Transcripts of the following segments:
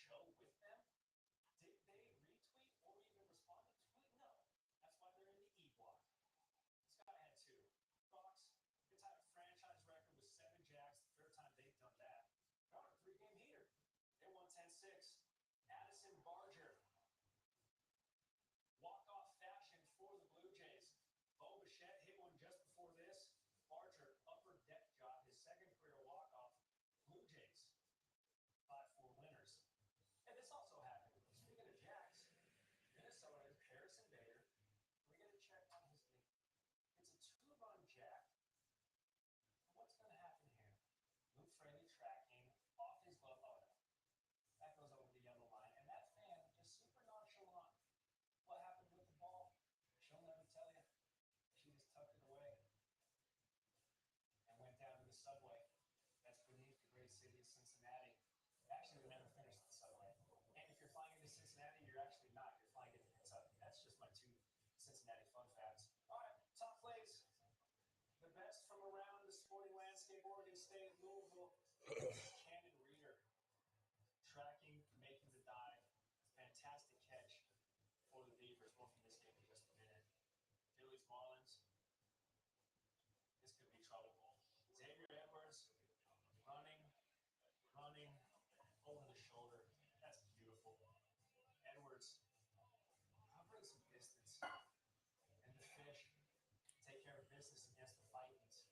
show with them? Did they retweet or even respond to tweet? No. That's why they're in the E block. This guy had two. Bucks, it's had a franchise record with 7 jacks. The third time they've done that. They're on a 3-game heater. They won 10-6. Addison Barger, walk-off fashion for the Blue Jays. Bo Bichette hit one just before this. Barger, upper deck job, his second career walk-off. Blue Jays, 5-4 winners. And this also happened. Speaking of jacks, Minnesota, Harrison Bader. We get a check on his knee. It's a 2-run jack. What's going to happen here? Luke Fraley tracking off his glove. Oh, no. That goes over the yellow line. And that fan just super nonchalant. What happened with the ball? She'll never tell you. She just tucked it away and went down to the subway. That's beneath the great city of Cincinnati. Actually, we never finished the subway. And if you're flying into Cincinnati, you're actually not. You're flying into Kentucky. That's just my 2 Cincinnati fun facts. All right, top plays. The best from around the sporting landscape, Oregon State, Louisville. Cannon Reeder tracking, making the dive. Fantastic catch for the Beavers. One from this game in just a minute. Phillies, Marlins. This could be trouble. Xavier Edwards running over the shoulder. That's beautiful. Edwards covering some distance. And the Fish take care of business against the Vikings.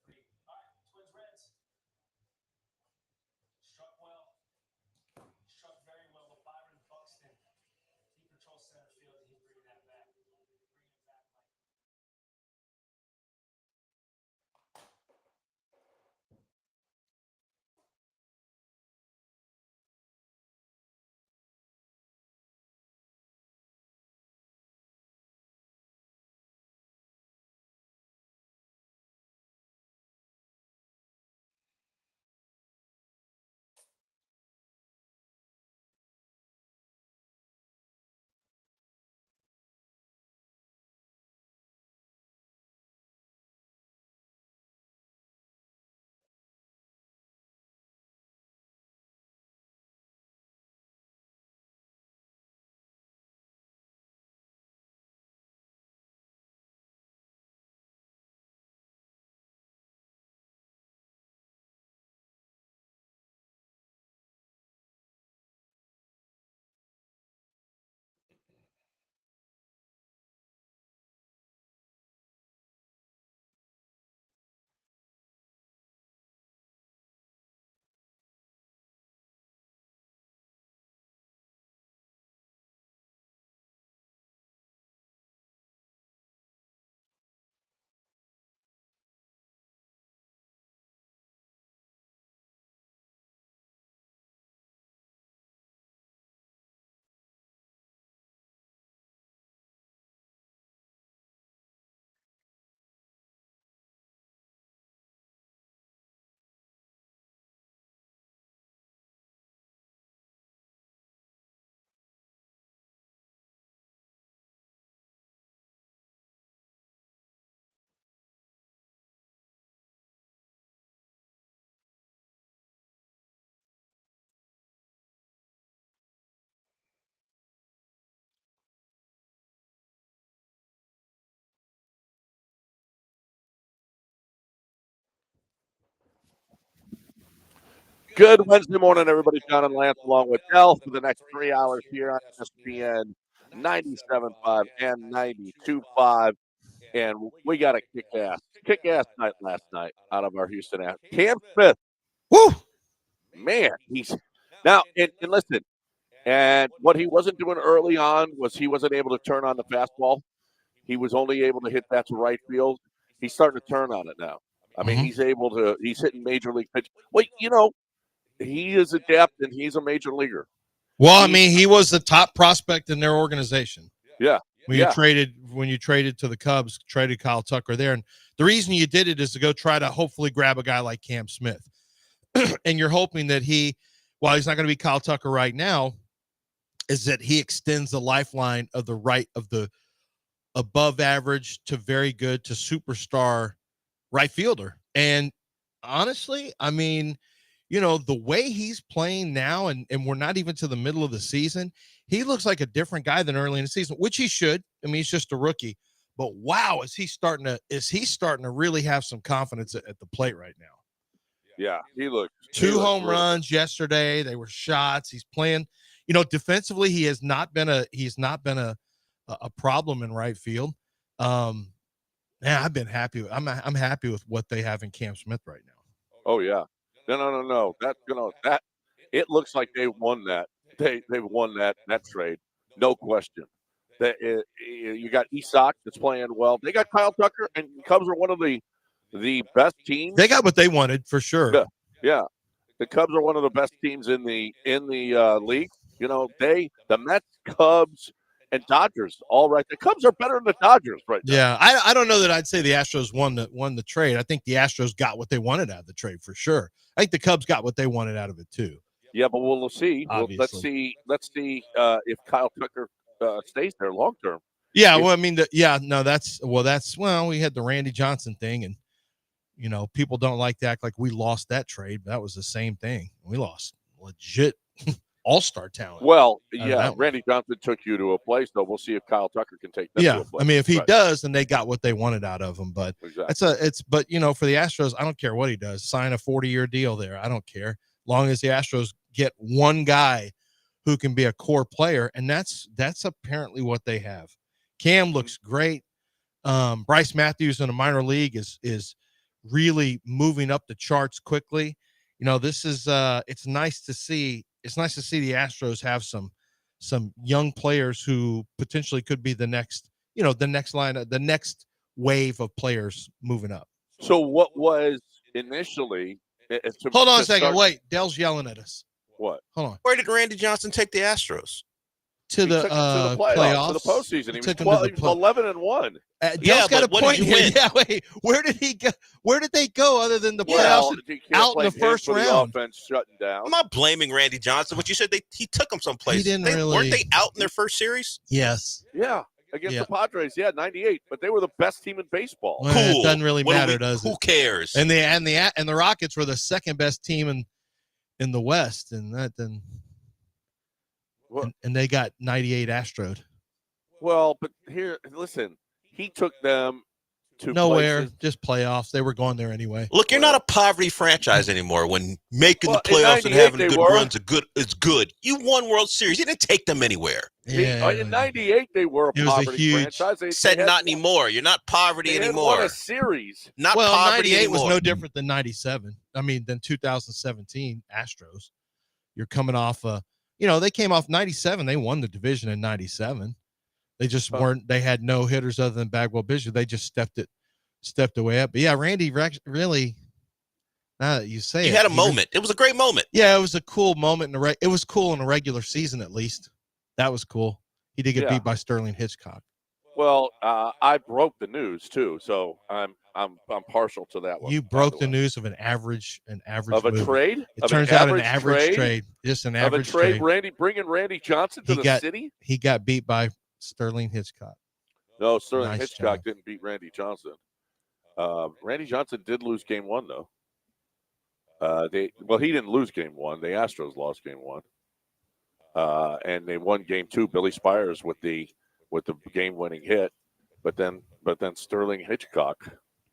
8-3. All right, Twins, Reds. Struck well. Struck very well with Byron Buxton. He controls center field, and he's bringing that back. Bringing it back like Good Wednesday morning, everybody. John and Lance along with Del for the next 3 hours here on ESPN 97.5 and 92.5. And we got a kick-ass night last night out of our Houston app. Cam Smith, woo, man, he's now, and listen, and what he wasn't doing early on was he wasn't able to turn on the fastball. He was only able to hit that to right field. He's starting to turn on it now. I mean, he's hitting major league pitch. Well, he is adept and he's a major leaguer. Well, I mean, he was the top prospect in their organization. Yeah. When you traded to the Cubs, traded Kyle Tucker there. And the reason you did it is to go try to hopefully grab a guy like Cam Smith. And you're hoping that while he's not going to be Kyle Tucker right now, is that he extends the lifeline of the above average to very good to superstar right fielder. And honestly, I mean, the way he's playing now, and we're not even to the middle of the season, he looks like a different guy than early in the season, which he should. I mean, he's just a rookie. But wow, is he starting to really have some confidence at the plate right now? Yeah, he looks. Two home runs yesterday. They were shots. He's playing. Defensively, he's not been a problem in right field. Man, I've been happy. I'm happy with what they have in Cam Smith right now. Oh yeah, no. That it looks like they won that. They've won that trade, no question. You got Isak that's playing well. They got Kyle Tucker, and Cubs are one of the best teams. They got what they wanted for sure. Yeah. The Cubs are one of the best teams in the league. The Mets, Cubs, and Dodgers all right. The Cubs are better than the Dodgers right now. Yeah, I don't know that I'd say the Astros won the trade. I think the Astros got what they wanted out of the trade for sure. I think the Cubs got what they wanted out of it too. Yeah, but we'll see. Let's see if Kyle Tucker stays there long term. Yeah, well, I mean, we had the Randy Johnson thing, and people don't like to act like we lost that trade. But that was the same thing. We lost legit all-star talent. Well, yeah, Randy Johnson took you to a place, though. We'll see if Kyle Tucker can take them to a place. I mean, if he does, then they got what they wanted out of him. But exactly. But for the Astros, I don't care what he does. Sign a 40-year deal there. I don't care. Long as the Astros get one guy who can be a core player, and that's apparently what they have. Cam looks great. Bryce Matthews in a minor league is really moving up the charts quickly. This is it's nice to see. It's nice to see the Astros have some young players who potentially could be the next wave of players moving up. So what was initially? Hold on a second. Wait, Dell's yelling at us. What? Hold on. Where did Randy Johnson take the Astros? To the playoffs, to the postseason. He was 11-1. Dell's got a point here. Win? Yeah, wait. Where did he go? Where did they go other than the playoffs? Out in the first round. The offense shutting down. I'm not blaming Randy Johnson, but you said he took them someplace. Weren't they out in their first series? Yes. Yeah. Against the Padres, 98, but they were the best team in baseball. Well, cool. It doesn't really matter, does it? Who cares? And the Rockets were the second best team in the West, and they got 98 Astros. Well, but here, listen, he took them to nowhere, places. just playoffs. They were going there anyway. Look, you're not a poverty franchise anymore. When making the playoffs and having good runs is good. You won World Series. You didn't take them anywhere. Yeah. In 98, they were a poverty franchise. Said not anymore. You're not poverty anymore. Won a series. Not poverty 98 anymore. was no different than 97. I mean, than 2017 Astros. You're coming off they came off 97. They won the division in 97. They just weren't. They had no hitters other than Bagwell Bishop. They just stepped away up. But yeah, Randy really. Now that you say he had a moment. It was a great moment. Yeah, it was a cool moment. It was cool in a regular season, at least. That was cool. He did get beat by Sterling Hitchcock. Well, I broke the news too, so I'm partial to that one. You broke the news of an average of a movie. Trade. It turns out an average trade. Just an average trade. Bringing Randy Johnson to the city. He got beat by Sterling Hitchcock. No, Sterling Hitchcock didn't beat Randy Johnson. Randy Johnson did lose game one though. He didn't lose game one. The Astros lost game one. And they won game two. Billy Spires with the game-winning hit, but then Sterling Hitchcock.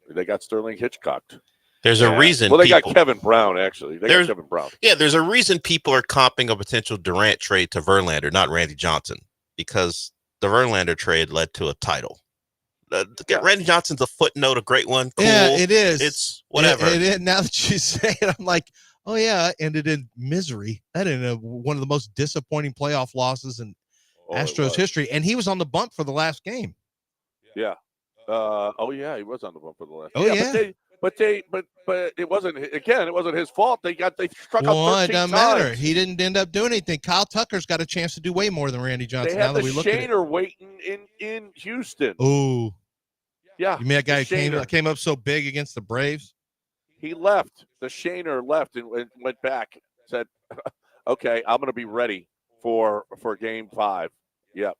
They got Sterling Hitchcocked. There's a reason. Well, they got Kevin Brown, actually. They got Kevin Brown. Yeah, there's a reason people are comping a potential Durant trade to Verlander, not Randy Johnson, because the Verlander trade led to a title. Randy Johnson's a footnote, a great one. Cool. Yeah, it is. It's whatever. It is. Now that you say it, I'm like, oh, yeah, ended in misery. That ended one of the most disappointing playoff losses in Astros history, and he was on the bump for the last game. Yeah. He was on the bump for the last. Oh yeah. But it wasn't his fault. They struck out 13 it doesn't times. matter. He didn't end up doing anything. Kyle Tucker's got a chance to do way more than Randy Johnson. They had now that we look at it. Shaner waiting in Houston. Oh. Yeah. You mean that guy who came up so big against the Braves? He left. The Shaner left and went back. Said, "Okay, I'm going to be ready for game 5." Yep.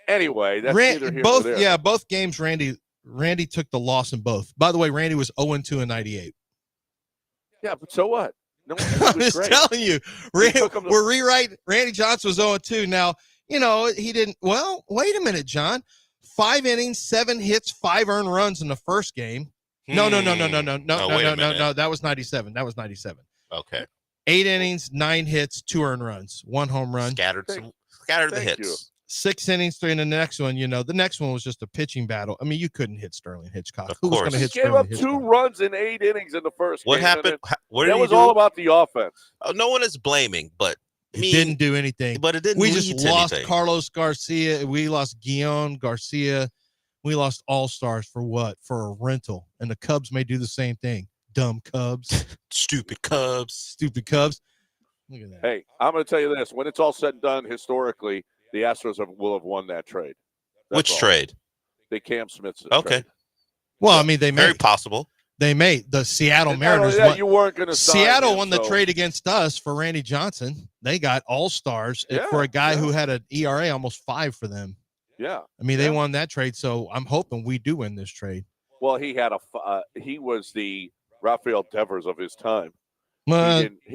Anyway, that's neither here nor there. Yeah, both games. Randy took the loss in both. By the way, Randy was 0-2 in 98. Yeah, but so what? No, I'm he was just great. telling you, took him to- we're rewriting. Randy Johnson was 0-2. Now, he didn't. Well, wait a minute, John. 5 innings, 7 hits, 5 earned runs in the first game. No. wait a minute. That was 97. That was 97. Okay. 8 innings, 9 hits, 2 earned runs, 1 home run. Scattered the hits. you. 6 innings, 3 in the next one. The next one was just a pitching battle. I mean, you couldn't hit Sterling Hitchcock. Of Who was course. going to He hit gave Sterling up 2 Hitchcock? runs in 8 innings in the first What game. happened? What did That he was do? all about the offense. Oh, no one is blaming, but It didn't do anything. But it didn't. We lead just to lost anything. Carlos Garcia. We lost Guion Garcia. We lost all-stars for what? For a rental. And the Cubs may do the same thing. Dumb Cubs. Stupid Cubs. Stupid Cubs. Look at that. Hey, I'm going to tell you this. When it's all said and done, historically, the Astros will have won that trade. That's Which all. trade? The Cam Smith Okay. trade. Well, I mean, they Very may. possible. They may. The Seattle And not only Mariners that, won. you weren't going to Seattle won the trade against us for Randy Johnson. They got all-stars for a guy who had an ERA almost 5 for them. Yeah. I mean, they won that trade, so I'm hoping we do win this trade. Well, he was the Rafael Devers of his time. He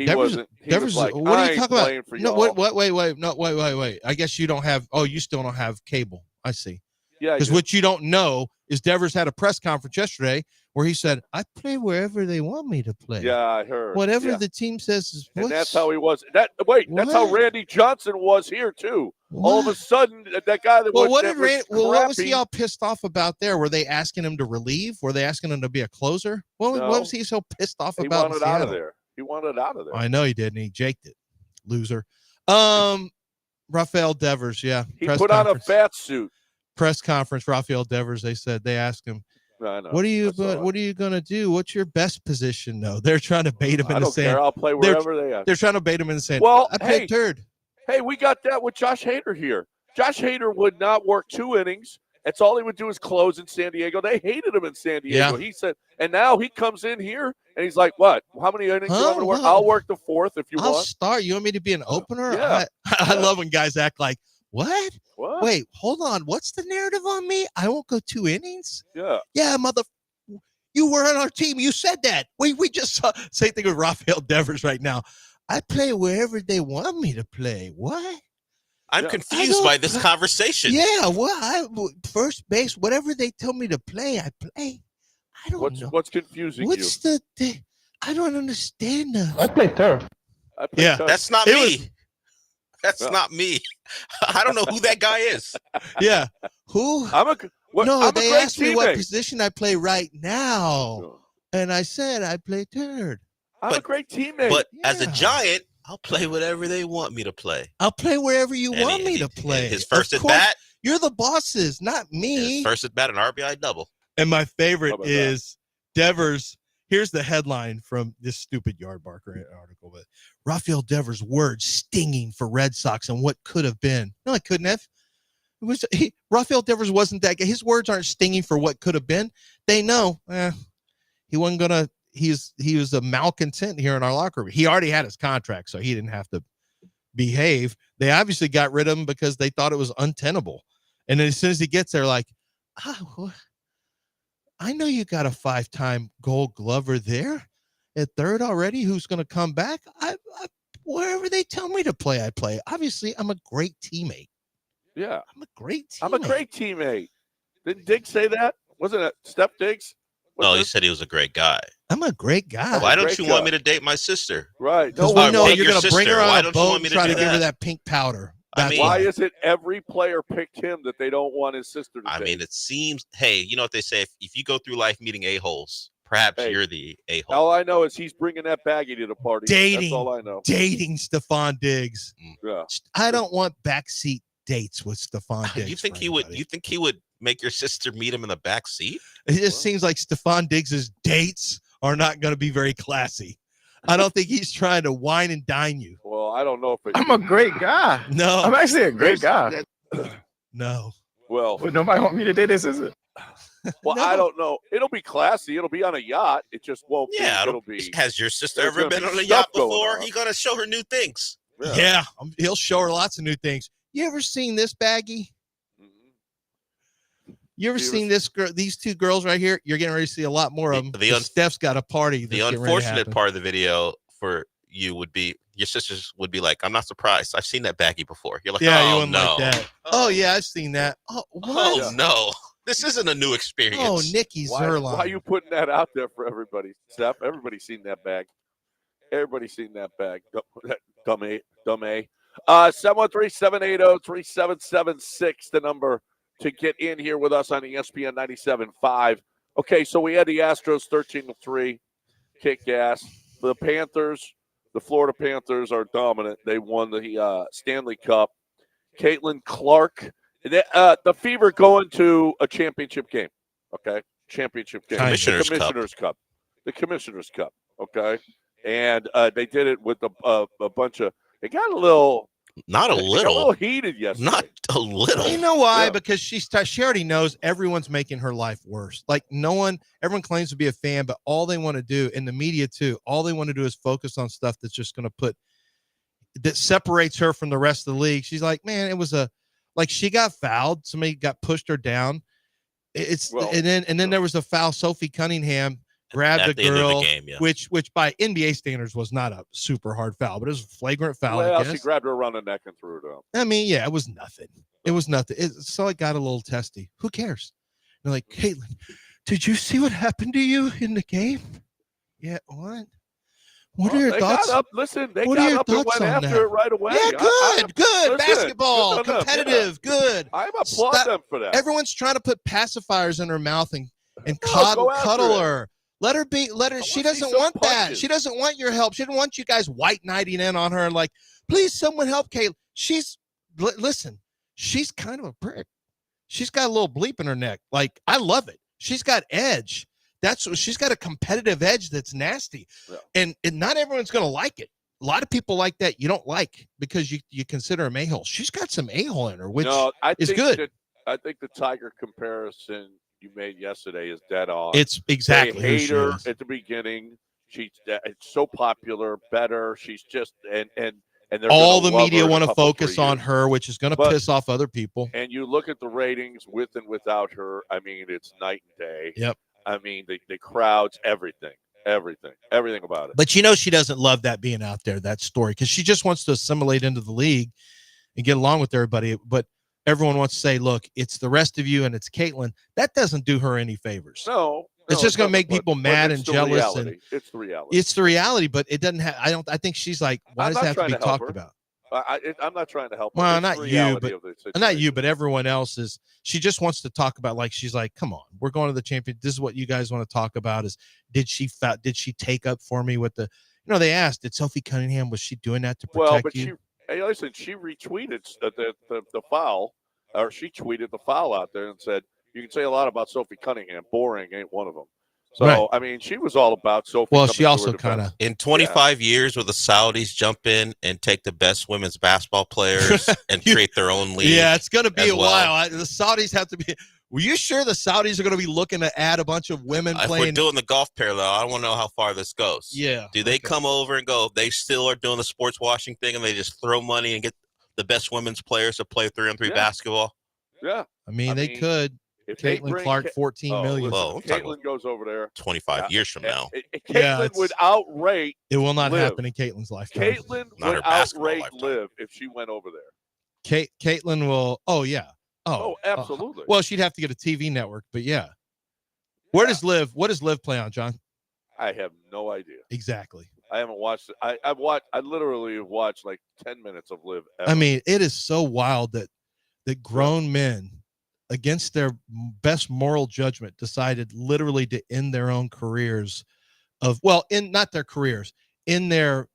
Devers, wasn't. He Devers, was like, what are I you ain't talking about? playing for No, y'all. wait. I guess you don't have. Oh, you still don't have cable. I see. Yeah, Because what you don't know is Devers had a press conference yesterday where he said, "I play wherever they want me to play. yeah, I heard. Whatever Yeah. the team says is." And that's how he was. That's how What? Randy Johnson was here too. All of a sudden, that guy that Well, was, what that did was what was he crappy- all pissed off about there? Were they asking him to relieve? Were they asking him to be a closer? What No. was he so pissed off He about? in wanted out of Seattle? there. He wanted out of there. I know he did, and he jaked it. Loser. Rafael Devers, yeah. He press put on a conference. fat suit. Press conference. Rafael Devers. They asked him, I know. "What are you? I saw it. What are you gonna do? What's your best position?" No, they're trying to bait him I in the don't sand. care. I'll play wherever they ask. They're trying to bait him in the sand. Well, I played hey. third. Hey, we got that with Josh Hader here. Josh Hader would not work 2 innings. That's all he would do is close in San Diego. They hated him in San Diego. Yeah. He said, and now he comes in here and he's like, "What? How many innings do you want me to work? Huh? I'll work the 4th if you I'll want." start. You want me to be an opener? Yeah. I love when guys act like, "What? What? Wait, hold on. What's the narrative on me? I won't go 2 innings." Yeah. Yeah, you were on our team. You said that. We just saw same thing with Rafael Devers right now. I play wherever they want me to play. What? I'm Yeah. confused by this conversation. Yeah, first base, whatever they tell me to play, I play. I don't know. What's confusing What's you? I don't understand the. I play turf. I play Yeah. tough. That's not It me. was- That's not me. I don't know who that guy is. Yeah. Who? I'm a They great asked me what teammate. position I play right now. And I said I play third. I'm a But- great teammate. But as a Yeah. Giant, I'll play whatever they want me to play. I'll play wherever you And want me to and play. His first Of at course, bat, You're the bosses, not his me. first at bat, an RBI double. And my How favorite about is Devers. Here's the headline from this stupid Yardbarker article. But Rafael Devers' words stinging for Red Sox and what could have been. No, it couldn't have. Rafael Devers wasn't that guy. His words aren't stinging for what could have been. They know he wasn't gonna. He was a malcontent here in our locker room. He already had his contract, so he didn't have to behave. They obviously got rid of him because they thought it was untenable. And then as soon as he gets there, like, I know you got a 5-time Gold Glover there at third already. Who's going to come back? I wherever they tell me to play, I play. Obviously, I'm a great teammate. yeah, I'm a great teammate. I'm a great teammate. Didn't Diggs say that? Wasn't it Steph Diggs? No, he said he was a great guy. I'm a great guy. Why don't great you want guy. me to date my sister? Right. Because No, we know date you're your going to bring her sister. Why on a don't you want boat me and to try do to give her that? that pink powder. I That's mean- why why. is it every player picked him that they don't want his sister to I date? mean, it seems, hey, you know what they say? If you go through life meeting a-holes, perhaps Hey. you're the a-hole. All I know is he's bringing that baggie to the party. Dating. That's all I know. Dating Stephon Diggs. Yeah. I don't want backseat dates with Stephon Diggs. You think for he would? anybody. You think he would make your sister meet him in the back seat? It just seems like Stephon Diggs's dates are not going to be very classy. I don't think he's trying to wine and dine you. Well, I don't know if it. I'm a great guy. No, I'm actually a great guy. no. Well, But nobody want me to date this, is it? well, No. I don't know. It'll be classy. It'll be on a yacht. It just won't. Yeah, It'll be. Has your sister There's ever gonna been be on a stuff yacht going before? on. He's gonna show her new things. Yeah, he'll show her lots of new things. You ever seen this baggie? Mhm. You ever seen this girl? These two girls right here. You're getting ready to see a lot more of them. Steph's got a party. The unfortunate part of the video for you would be your sisters would be like, I'm not surprised. I've seen that baggie before. You're like, yeah, oh, you wouldn't no. like that. Oh yeah, I've seen that. Oh, what? Oh no, this isn't a new experience. Oh, Nikki Zerline. Why are you putting that out there for everybody, Steph? Everybody's seen that bag. Everybody's seen that bag. Dumb A. 713-780-3776, the number to get in here with us on ESPN 97.5. Okay, so we had the Astros 13-3, kick ass. The Panthers, the Florida Panthers are dominant. They won the Stanley Cup. Caitlin Clark, the Fever going to a championship game. Okay, championship game. Commissioner's Cup. The Commissioner's Cup. Okay, and they did it with a bunch of. It got a little. Not a little. A little heated yesterday. Not a little. You know why? Yeah. Because she already knows everyone's making her life worse. Like everyone claims to be a fan, but all they want to do, and the media too, all they want to do is focus on stuff that's just going to that separates her from the rest of the league. She's like, man, it was she got fouled. Somebody pushed her down. And then there was a foul. Sophie Cunningham grabbed a girl, game, yeah. which by NBA standards was not a super hard foul, but it was a flagrant foul. Well, she grabbed her around the neck and threw it up. I mean, yeah, it was nothing. It was nothing. So it got a little testy. Who cares? They're like, Caitlin, did you see what happened to you in the game? Yeah, what? What are your thoughts? They got up and went after it right away. Yeah, good. Basketball, competitive, good. I applaud them for that. Everyone's trying to put pacifiers in her mouth and cuddle her. Let her. She doesn't want that. She doesn't want your help. She doesn't want you guys white knighting in on her. Like, please, someone help Kayla. Listen, she's kind of a prick. She's got a little bleep in her neck. Like, I love it. She's got edge. She's got a competitive edge that's nasty. Yeah. And not everyone's going to like it. A lot of people like that you don't like because you consider them a-hole. She's got some a-hole in her, which is good. I think the Tiger comparison you made yesterday is dead on. It's exactly they hate her at the beginning. It's so popular, better. She's just and all the media want to focus on her, which is going to piss off other people. And you look at the ratings with and without her. I mean, it's night and day. Yep. I mean, the crowds, everything about it. But she doesn't love that being out there, that story, because she just wants to assimilate into the league and get along with everybody. But everyone wants to say, look, it's the rest of you and it's Caitlin. That doesn't do her any favors. No. It's just going to make people mad and jealous. And it's the reality. It's the reality, but it doesn't have. I think she's like, why does that have to be talked about? I'm not trying to help her. Well, not you, but everyone else is. She just wants to talk about, like, she's like, come on, we're going to the champion. This is what you guys want to talk about. Is did she take up for me with the? They asked, did Sophie Cunningham, was she doing that to protect you? She retweeted the foul, or she tweeted the foul out there and said, you can say a lot about Sophie Cunningham. Boring ain't one of them. So, right. I mean, she was all about Sophie. Well, she also kind of. In 25 years, will the Saudis jump in and take the best women's basketball players and create their own league? Yeah, it's going to be a while. The Saudis have to be. Were you sure the Saudis are going to be looking to add a bunch of women playing? If we're doing the golf parallel, I want to know how far this goes. Yeah. Do they come over and go, they still are doing the sports washing thing and they just throw money and get the best women's players to play 3-on-3 basketball? Yeah. I mean, they could. If Caitlin Clark, 14 million. Well, Caitlin goes over there 25 years from now. Caitlin would outrate. It will not happen in Caitlin's lifetime. Caitlin would outrate Liv if she went over there. Caitlin will. Oh yeah. Oh, absolutely. Well, she'd have to get a TV network, but yeah. What does Liv play on, John? I have no idea. Exactly. I haven't watched it. I literally have watched like 10 minutes of Liv. Ever. I mean, it is so wild that grown men, against their best moral judgment, decided literally to end their own careers not their careers, in their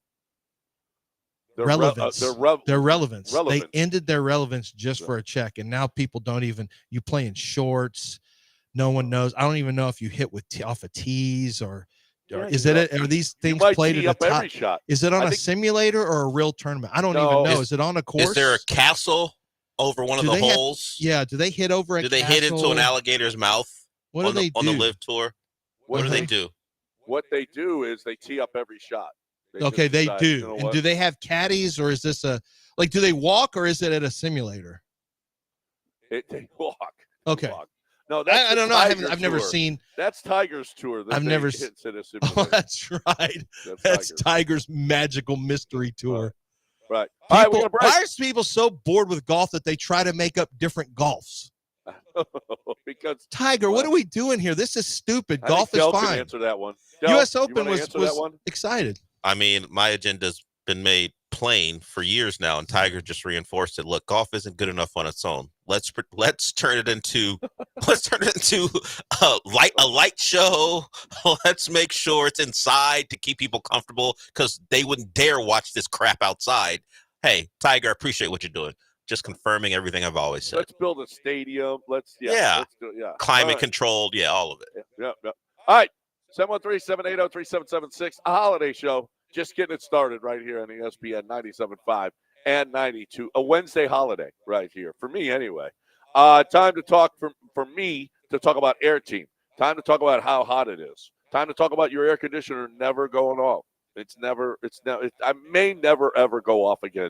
relevance. Their relevance. They ended their relevance just for a check. And now people don't even, you play in shorts. No one knows. I don't even know if you hit off of tees or are these things played at a top shot? Is it on a simulator or a real tournament? I don't even know. Is it on a course? Is there a castle over one of the holes? Do they hit over a castle? Do they hit into an alligator's mouth? What do they do? On the Live Tour? What do they do? What they do is they tee up every shot. They do. And do they have caddies, or is this do they walk, or is it at a simulator? They walk. Okay. No, that's I don't know. I've never tour. seen. That's Tiger's tour. That I've they never. hit in a Oh, simulator. that's right. That's Tiger's. Tiger's magical mystery tour. Right. All right, we got a break. Why are people so bored with golf that they try to make up different golfs? Because Tiger, what are we doing here? This is stupid. I Golf think is Del can fine. answer that one. Del, U.S. you Open wanna was answer that one? excited. I mean, my agenda's been made plain for years now, and Tiger just reinforced it. Look, golf isn't good enough on its own. Let's turn it into a light show. Let's make sure it's inside to keep people comfortable because they wouldn't dare watch this crap outside. Hey, Tiger, I appreciate what you're doing. Just confirming everything I've always said. Let's build a stadium. Let's do climate controlled. Yeah, all of it. Yeah. All right. 713-780-3776. A holiday show. Just getting it started right here on ESPN 97.5 and 92. A Wednesday holiday right here for me anyway. Time to talk for me to talk about Air Team. Time to talk about how hot it is. Time to talk about your air conditioner never going off. I may never ever go off again.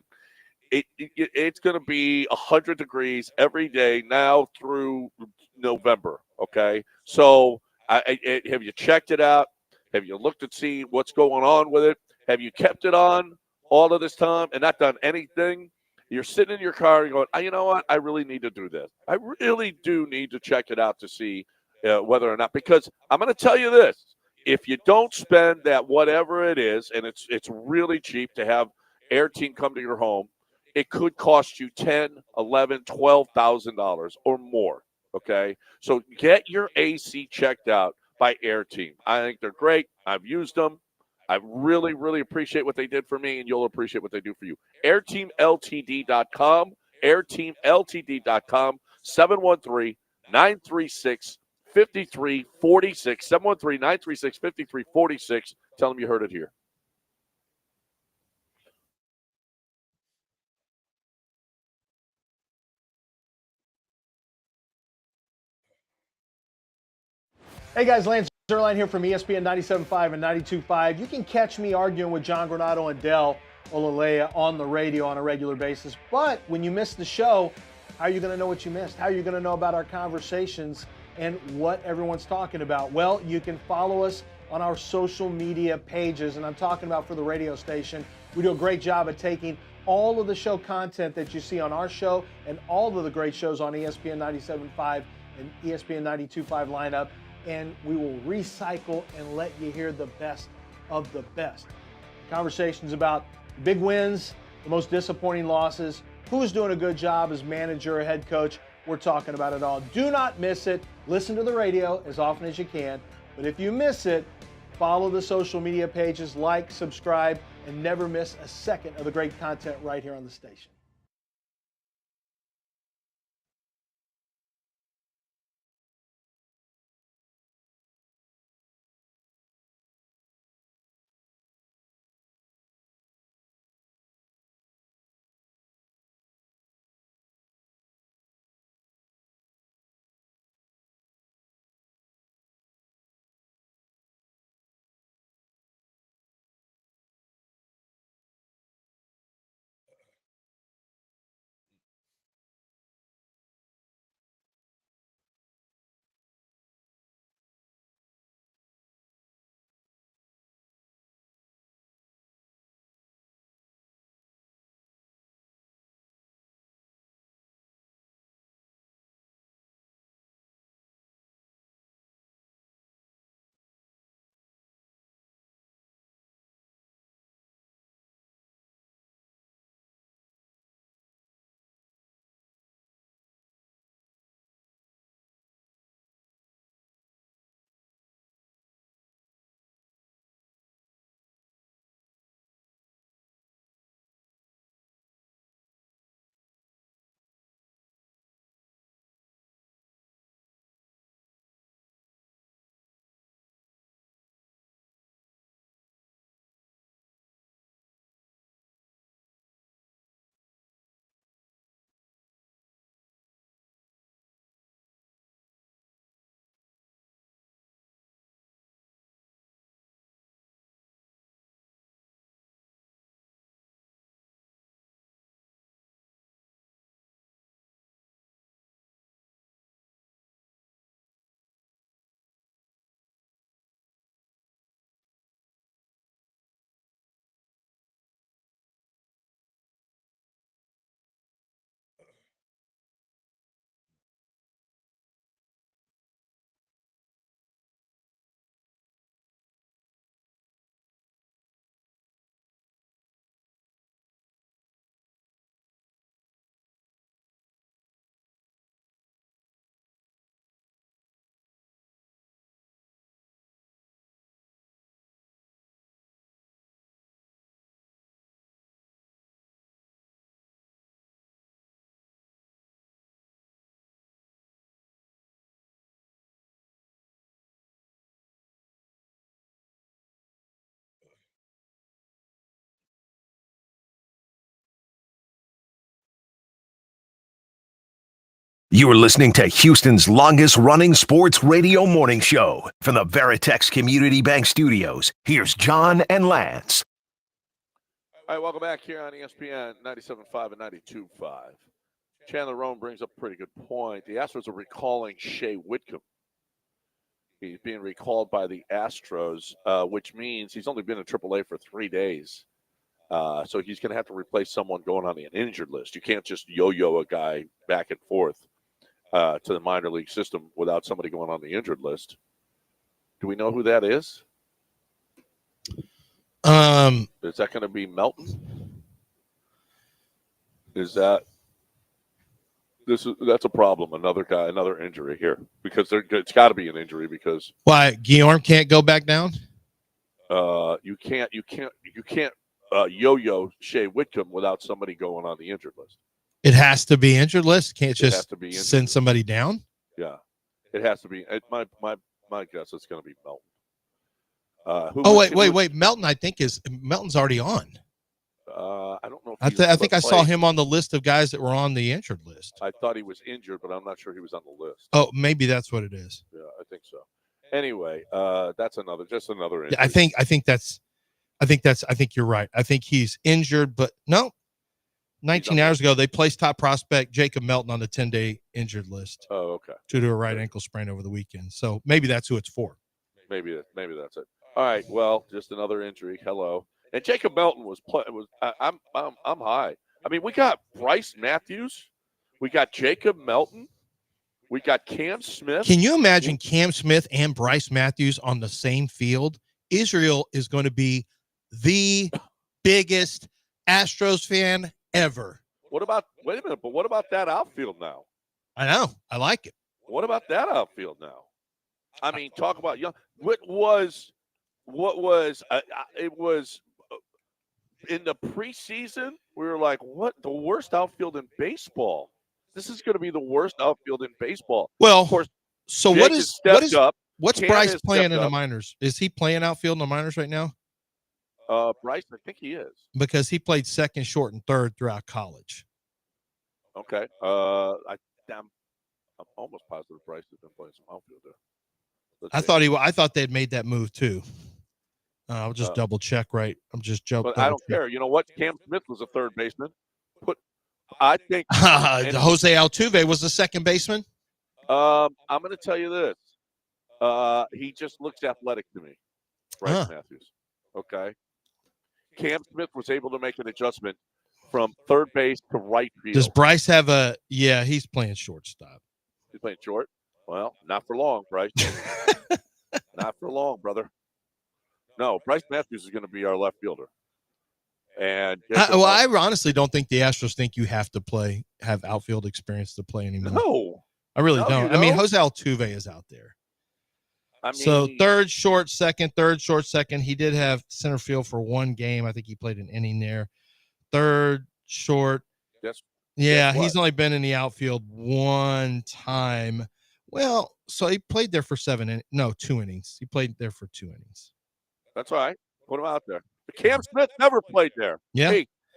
It's going to be 100 degrees every day now through November. Okay, so have you checked it out? Have you looked and see what's going on with it? Have you kept it on all of this time and not done anything? You're sitting in your car and going, you know what? I really need to do this. I really do need to check it out to see whether or not, because I'm going to tell you this. If you don't spend that whatever it is, and it's really cheap to have Air Team come to your home, it could cost you $10,000, $11,000, $12,000 or more. Okay, so get your AC checked out by Air Team. I think they're great. I've used them. I really, really appreciate what they did for me, and you'll appreciate what they do for you. AirTeamLTD.com. AirTeamLTD.com. 713-936-5346. 713-936-5346. Tell them you heard it here. Hey guys, Lance Zerline here from ESPN 97.5 and 92.5. You can catch me arguing with John Granado and Del Olaleye on the radio on a regular basis. But when you miss the show, how are you going to know what you missed? How are you going to know about our conversations and what everyone's talking about? Well, you can follow us on our social media pages, and I'm talking about for the radio station. We do a great job at taking all of the show content that you see on our show and all of the great shows on ESPN 97.5 and ESPN 92.5 lineup, and we will recycle and let you hear the best of the best. Conversations about big wins, the most disappointing losses, who's doing a good job as manager or head coach. We're talking about it all. Do not miss it. Listen to the radio as often as you can. But if you miss it, follow the social media pages, like, subscribe, and never miss a second of the great content right here on the station. You are listening to Houston's longest-running sports radio morning show. From the Veritex Community Bank Studios, here's John and Lance. All right, welcome back here on ESPN 97.5 and 92.5. Chandler Roan brings up a pretty good point. The Astros are recalling Shea Whitcomb. He's being recalled by the Astros, which means he's only been in AAA for 3 days. So he's going to have to replace someone going on the injured list. You can't just yo-yo a guy back and forth to the minor league system without somebody going on the injured list. Do we know who that is? Is that going to be Melton? That's a problem. Another guy, another injury here, because it's got to be an injury because why Guillorme can't go back down? You can't yo-yo Shea Whitcomb without somebody going on the injured list. It has to be injured list. Can't just send somebody down. Yeah, it has to be. My guess it's going to be Melton. Wait. Melton, I think Melton's already on. I don't know. I think I saw him on the list of guys that were on the injured list. I thought he was injured, but I'm not sure he was on the list. Oh, maybe that's what it is. Yeah, I think so. Anyway, that's another injury. I think you're right. I think he's injured, but no. 19 hours ago, they placed top prospect Jacob Melton on the 10-day injured list. Oh, okay. Due to a right ankle sprain over the weekend. So maybe that's who it's for. Maybe that's it. All right. Well, just another injury. Hello. And Jacob Melton I'm high. I mean, we got Bryce Matthews, we got Jacob Melton, we got Cam Smith. Can you imagine Cam Smith and Bryce Matthews on the same field? Israel is going to be the biggest Astros fan ever. Wait a minute, but what about that outfield now? I know. I like it. What about that outfield now? I mean, talk about young. It was in the preseason, we were like, what? The worst outfield in baseball. This is going to be the worst outfield in baseball. Well, of course. So Jake what's Bryce playing in the minors? Is he playing outfield in the minors right now? Bryce, I think he is. Because he played second, short, and third throughout college. Okay. I'm almost positive Bryce has been playing some outfield there. I thought they'd made that move too. I'll just double check. Right, I'm just joking. But I don't care. You know what? Cam Smith was a third baseman. I think Jose Altuve was the second baseman. I'm going to tell you this. He just looks athletic to me, Bryce Matthews. Okay. Cam Smith was able to make an adjustment from third base to right field. Does Bryce have yeah, he's playing shortstop. He's playing short? Well, not for long, Bryce. Not for long, brother. No, Bryce Matthews is going to be our left fielder. And I honestly don't think the Astros think you have to have outfield experience to play anymore. No. I really don't. I mean, Jose Altuve is out there. So third, short, second. He did have center field for one game. I think he played an inning there. Third, short. Yes. Yeah, he's only been in the outfield one time. Well, so he played there for 2 innings. He played there for 2 innings. That's all right. Put him out there. But Cam Smith never played there. Yeah.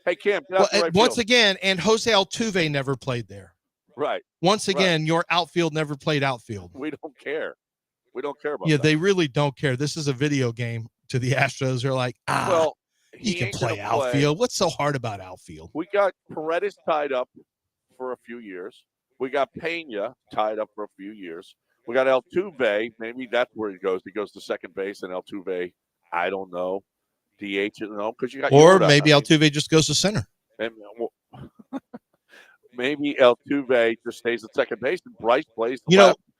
Hey Cam. Get out the right once field. again, and Jose Altuve never played there. Right. Once again, your outfield never played outfield. We don't care. We don't care about that. Yeah, they really don't care. This is a video game to the Astros. They're like, you can play outfield. What's so hard about outfield? We got Paredes tied up for a few years. We got Pena tied up for a few years. We got Altuve. Maybe that's where he goes. He goes to second base, and Altuve, I don't know, DH, because you got. Or maybe Altuve just goes to center. And, maybe Altuve just stays at second base, and Bryce plays.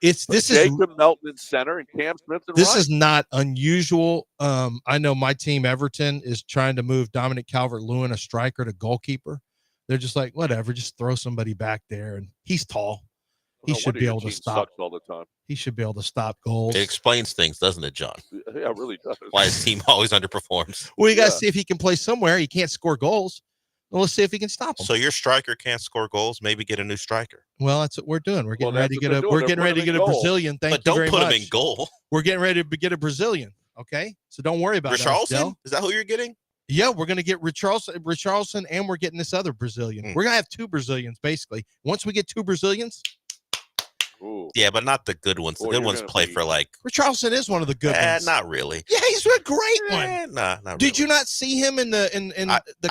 Jacob Melton in center and Cam Smith in right. This is not unusual. I know my team, Everton, is trying to move Dominic Calvert-Lewin, a striker, to goalkeeper. They're just like, whatever, just throw somebody back there, and he's tall. He should be able to stop all the time. He should be able to stop goals. It explains things, doesn't it, John? Yeah, it really does. Why his team always underperforms. Well, you got to see if he can play somewhere. He can't score goals. Well, let's see if he can stop him. So your striker can't score goals. Maybe get a new striker. Well, that's what we're doing. We're getting ready to get a Brazilian. Thank you very much. But don't put him in goal. We're getting ready to get a Brazilian. Okay, so don't worry about Richarlison. Is that who you're getting? Yeah, we're going to get Richarlison, and we're getting this other Brazilian. We're going to have 2 Brazilians, basically. Once we get 2 Brazilians, Ooh. Yeah, but not the good ones. The good ones play for like. Richarlison is one of the good ones. Not really. Yeah, he's a great one. Nah, not Did really. you not see him in the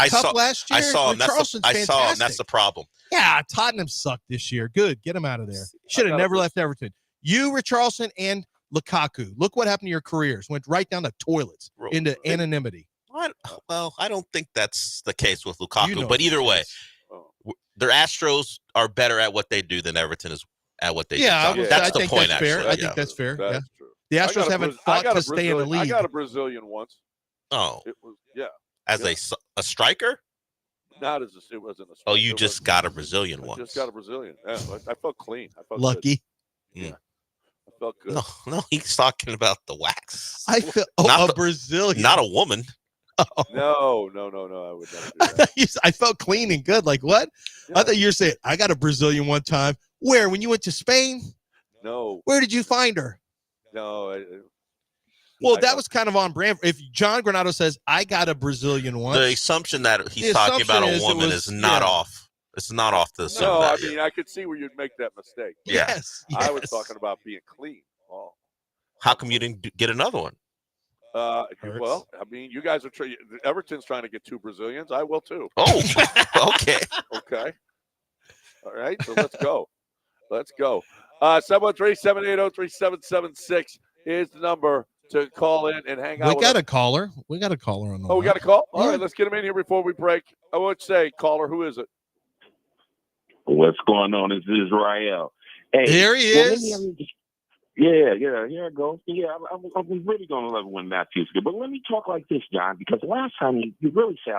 cup last year? I saw him. Richarlison's I saw him. fantastic. That's the problem. Yeah, Tottenham sucked this year. Good, get him out of there. Should have never left Everton. You, Richarlison, and Lukaku. Look what happened to your careers. Went right down the toilets into anonymity. Well, I don't think that's the case with Lukaku. You know but either way, their Astros are better at what they do than Everton is at what they do. That's the point. Fair. I think that's fair. That's true. The Astros haven't fought to stay in the league. I got a Brazilian once. Oh, it was as a striker. Not as it wasn't a striker. Oh, you just got a Brazilian once. Just got a Brazilian. Yeah, I felt clean. I felt lucky. Good. Yeah, I felt good. No, he's talking about the wax. I feel a Brazilian, not a woman. Oh. No. I would never do that. I felt clean and good. Like what? Yeah. I thought you were saying I got a Brazilian one time. Where? When you went to Spain? No. Where did you find her? No. Well, that was kind of on brand. If John Granado says I got a Brazilian one, the assumption that he's talking about a woman is not off. It's not off the. No, I mean I could see where you'd make that mistake. Yes. I was talking about being clean. Oh. How come you didn't get another one? Well, I mean, you guys are Everton's trying to get 2 Brazilians. I will too. Oh, okay. Okay. All right. So let's go. 713-780-3776 is the number to call in and hang out. We got a caller on the line. We got a call? All right, let's get him in here before we break. I would say, caller, who is it? What's going on? This is Israel. Hey, there he is. Here I go. Yeah, I was really going to love it when Matthew's good. But let me talk like this, John, because last time you really said,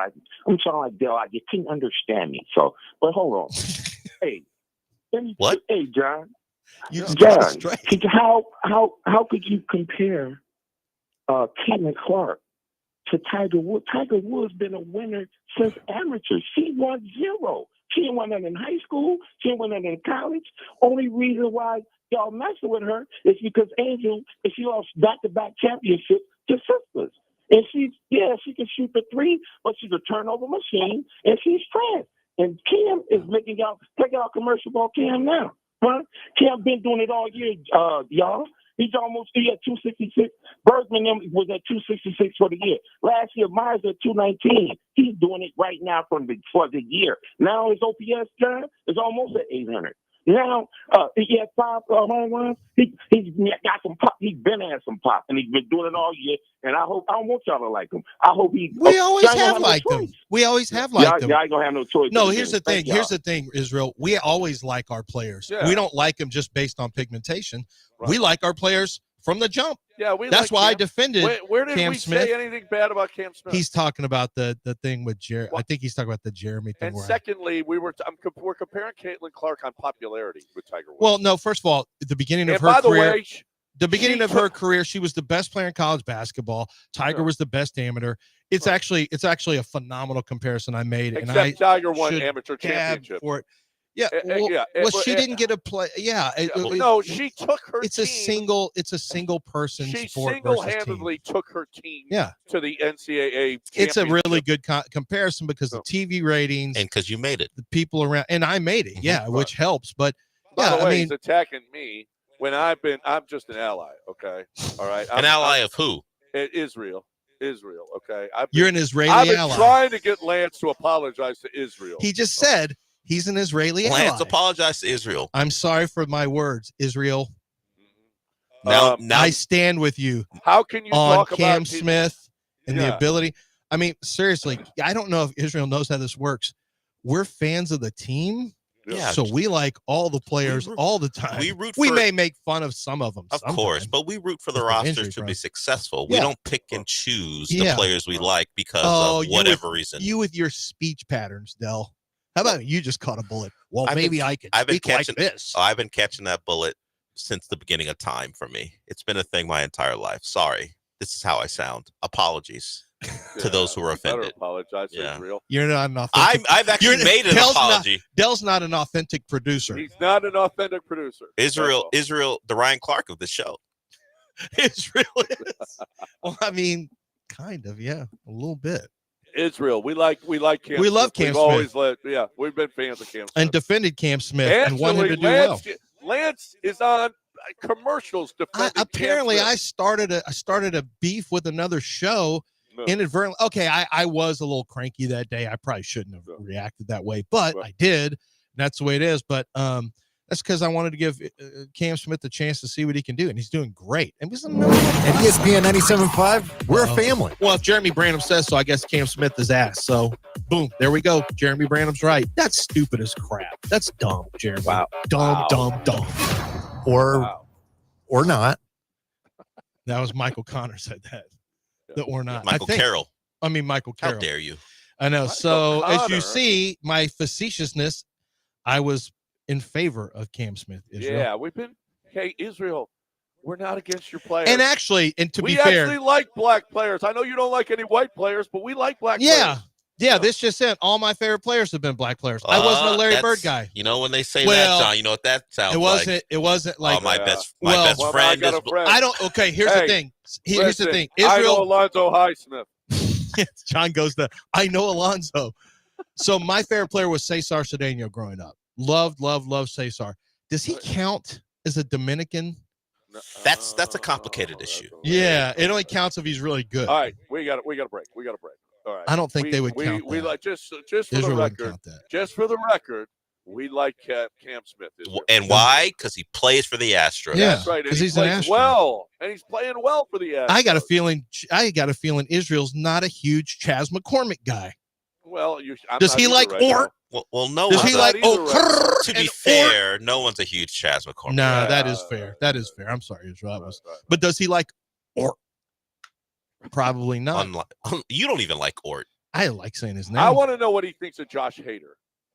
I'm talking like Dell, you couldn't understand me. So, but hold on. Hey. What? Hey, John. John, how could you compare Caitlin Clark to Tiger Woods? Tiger Woods been a winner since amateur. She won 0. She didn't win that in high school. She didn't win that in college. Only reason why y'all messing with her is because Angel, if she lost back-to-back championships to sisters. And she can shoot the 3, but she's a turnover machine, and she's trash. And Cam is making y'all take out commercial ball Cam now. Huh? Cam been doing it all year, y'all. He's at 266. Bergman was at 266 for the year. Last year, Myers at 219. He's doing it right now for the year. Now his OPS turn is almost at 800. Now he had 5 home runs. He's got some pop. He's been had some pop, and he's been doing it all year. And I don't want y'all to like him. I hope he. We always have liked him. We always have liked him. Y'all ain't gonna have no choice. No, here's the thing. Here's the thing, Israel. We always like our players. Yeah. We don't like them just based on pigmentation. Right. We like our players from the jump. Yeah, that's why I defended where did Cam we Smith. say anything bad about Cam Smith? He's talking about the thing with Jeremy. I think he's talking about the Jeremy thing. And secondly, we're comparing Caitlin Clark on popularity with Tiger Woods. Well, no. First of all, at the beginning of her career, her career, she was the best player in college basketball. Tiger was the best amateur. It's actually a phenomenal comparison I made. Except Tiger won amateur championship for it. Yeah, she didn't get a play. Yeah, no, she took her. It's team. It's a single person. She sport single-handedly took her team. To the NCAA. It's a really good comparison because the TV ratings and because you made it, the people around, and I made it. Yeah, which helps. But by the way, he's attacking me when I'm just an ally. Okay, all right. An ally of who? Israel. Okay, you're an Israeli ally. I've been trying to get Lance to apologize to Israel. He just said. He's an Israeli Lance, ally. apologize to Israel. I'm sorry for my words, Israel. Now I stand with you. How can you on talk Cam about Smith and the ability? I mean, seriously, I don't know if Israel knows how this works. We're fans of the team, so we like all the players all the time. We may make fun of some of them, of course, but we root for the rosters to be successful. We don't pick and choose the players we like because of whatever reason. You with your speech patterns, Del. How about you just caught a bullet? Well, maybe I could speak like this. I've been catching that bullet since the beginning of time for me. It's been a thing my entire life. Sorry. This is how I sound. Apologies to those who are offended. Apologize, Israel. You're not an authentic. I've actually made an apology. Dell's not an authentic producer. He's not an authentic producer. Israel, the Ryan Clark of the show. Israel is. Well, I mean, kind of, a little bit. Israel, we like Cam. We love Cam Smith. We've been fans of Cam Smith and defended Cam Smith and wanted to do well. Lance is on commercials defending apparently Cam I Smith. started a beef with another show inadvertently. Okay, I was a little cranky that day. I probably shouldn't have reacted that way, but I did. That's the way it is. But that's because I wanted to give Cam Smith a chance to see what he can do, and he's doing great. And at ESPN 97.5, we're a family. Well, if Jeremy Branham says so, I guess Cam Smith is ass. So, boom, there we go. Jeremy Branham's right. That's stupid as crap. That's dumb, Jeremy. Wow. Dumb. Or not. That was Michael Connor said that. Or not. Michael Carroll. Michael Carroll. How dare you? I know. Michael So, Connor. as you see, my facetiousness, I was in favor of Cam Smith. Israel. Yeah, we've been. Hey, Israel, we're not against your players. And actually, and to we be fair, actually like black players. I know you don't like any white players, but we like black yeah. players. Yeah, this just it. All my favorite players have been black players. I wasn't a Larry Bird guy. You know when they say that, John, you know what that sounds like? It wasn't like my best Well, friend I got is a friend. I don't. Okay, here's the thing. Here's the thing. I know Israel. Alonzo Highsmith. John goes to. I know Alonzo. So my favorite player was Cesar Cedeno growing up. Loved Cesar. Does he count as a Dominican? That's a complicated issue. Yeah, it only counts if he's really good. All right, we got a break. All right. I don't think they would count we that. like just for the Israel wouldn't record. count that. Just for the record, we like Cam Smith. And why? Because he plays for the Astros. Yeah, That's right. because He he's an plays Astro. well, and he's playing well for the Astros. I got a feeling Israel's not a huge Chaz McCormick guy. Well, I'm does not he either like right Ort? Well, no. Does he like To be fair, no one's a huge Chaz McCormick. No, that is fair. That is fair. I'm sorry, Israel. Right. But does he like Ort? Probably not. You don't even like Ort. I like saying his name. I want to know what he thinks of Josh Hader.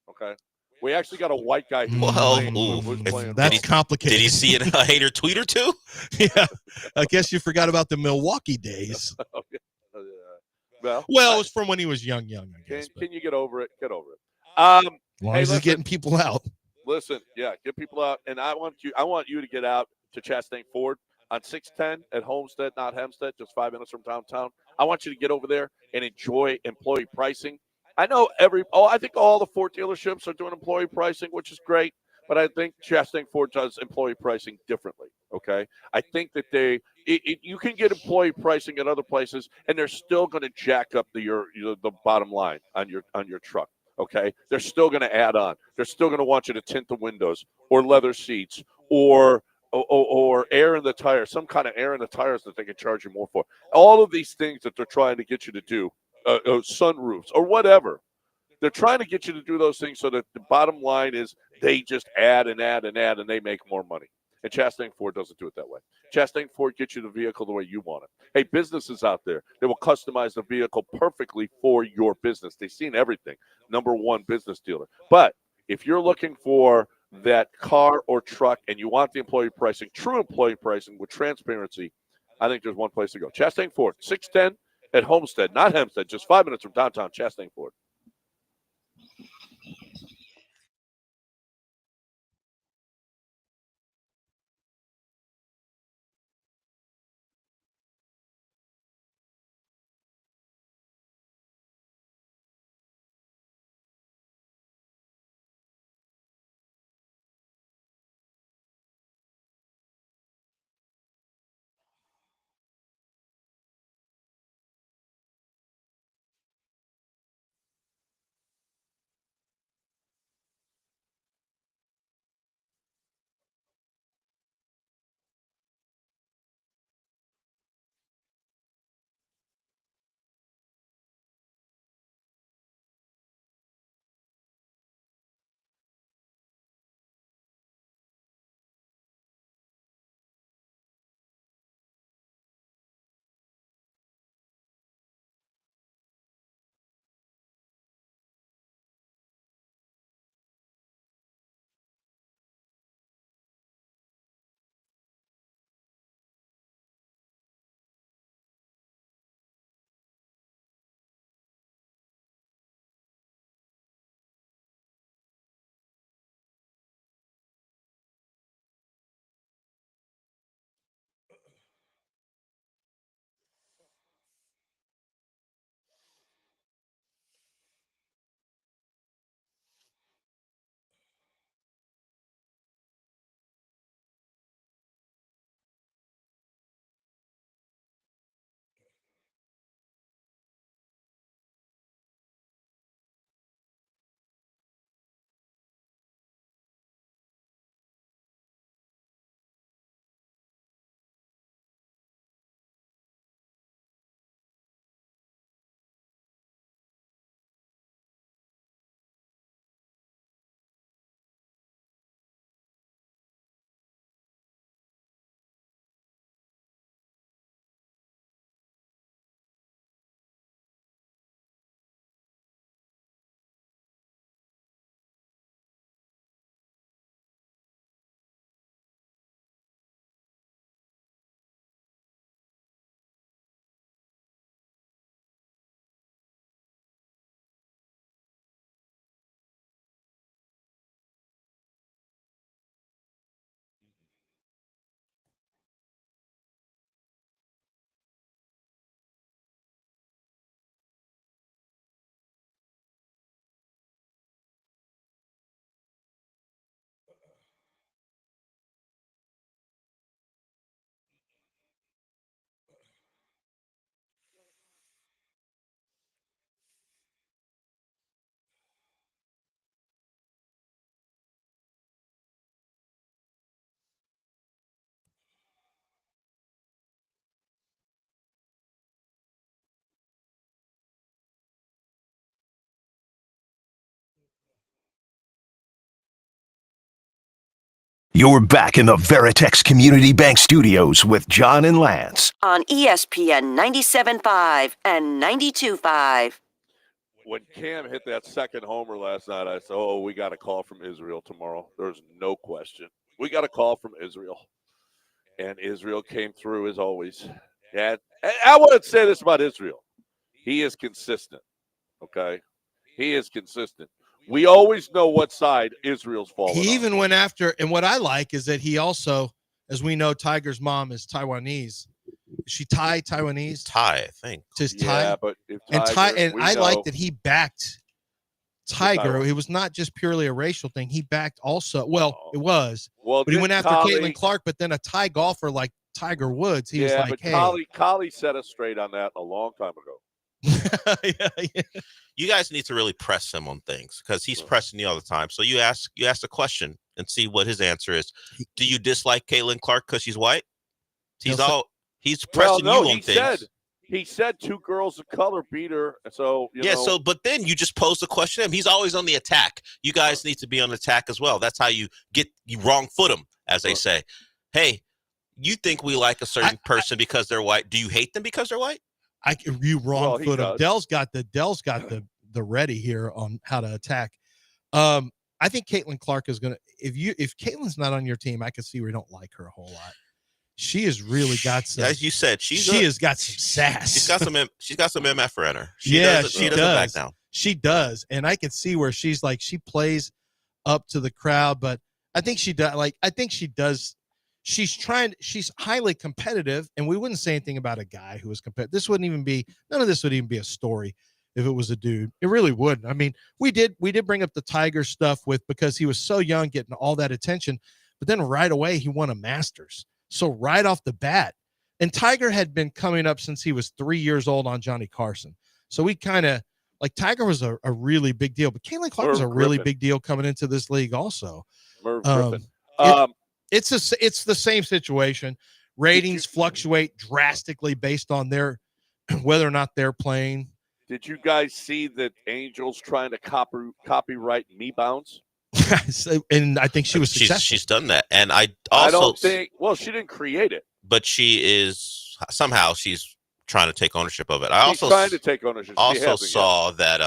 Okay, we actually got a white guy. That's complicated. Did he see a Hader tweet or two? Yeah, I guess you forgot about the Milwaukee days. Well, it was from when he was young. I guess. Can you get over it? Get over it. As long as he's getting people out. Listen, get people out, and I want you to get out to Chastain Ford on 610 at Homestead, not Hempstead, just 5 minutes from downtown. I want you to get over there and enjoy employee pricing. I know I think all the Ford dealerships are doing employee pricing, which is great, but I think Chastain Ford does employee pricing differently. Okay, I think that you can get employee pricing at other places, and they're still going to jack up the bottom line on your truck. Okay, they're still going to add on. They're still going to want you to tint the windows or leather seats or air in the tires, some kind of air in the tires that they can charge you more for. All of these things that they're trying to get you to do, sunroofs or whatever, they're trying to get you to do those things so that the bottom line is they just add and they make more money. And Chastain Ford doesn't do it that way. Chastain Ford gets you the vehicle the way you want it. Hey, businesses out there, they will customize the vehicle perfectly for your business. They've seen everything. Number one business dealer. But if you're looking for that car or truck and you want the employee pricing, true employee pricing with transparency, I think there's one place to go. Chastain Ford, 610 at Homestead, not Hempstead, just 5 minutes from downtown. Chastain Ford. You're back in the Veritex Community Bank Studios with John and Lance. On ESPN 97.5 and 92.5. When Cam hit that second homer last night, I said, oh, we got a call from Israel tomorrow. There's no question. We got a call from Israel. And Israel came through as always. And I want to say this about Israel. He is consistent, okay? He is consistent. We always know what side Israel's falling He on. even went after, and what I like is that he also, as we know, Tiger's mom is Taiwanese. Is she Taiwanese? Thai, I think. Just Yeah, Thai. but if And Tiger, I know, like that he backed Tiger. Taiwan. It was not just purely a racial thing. He backed also. Well, it was. Well, But he went after Collie, Caitlin Clark, but then a Thai golfer like Tiger Woods, he was like, but hey. Collie set us straight on that a long time ago. Yeah. You guys need to really press him on things because he's pressing you all the time. So you ask a question and see what his answer is. Do you dislike Caitlin Clark because she's white? He's pressing you on things. He said two girls of color beat her. So you know. So but then you just pose the question to him. He's always on the attack. You guys need to be on attack as well. That's how you wrong foot them, as they say. Hey, you think we like a certain person because they're white? Do you hate them because they're white? You wrong foot him. Dell's got the ready here on how to attack. I think Caitlin Clark is gonna. If Caitlin's not on your team, I can see we don't like her a whole lot. She has really got some. As you said, she has got some sass. She's got some MF in her. She doesn't back down. She does, and I can see where she's like she plays up to the crowd, but I think she does. She's highly competitive, and we wouldn't say anything about a guy who was competitive. None of this would even be a story if it was a dude. It really wouldn't. I mean, we did bring up the Tiger stuff because he was so young, getting all that attention, but then right away he won a Masters. So right off the bat, and Tiger had been coming up since he was 3 years old on Johnny Carson. So we kind of Tiger was a really big deal, but Caitlin Clark was a really big deal coming into this league also. Merv Griffin. It's the same situation. Ratings fluctuate drastically based on whether or not they're playing. Did you guys see that Angel's trying to copyright me bounce? And I think she was successful. She's done that, and I don't think. Well, she didn't create it, but she's trying to take ownership of it. She's trying to take ownership. Also saw that.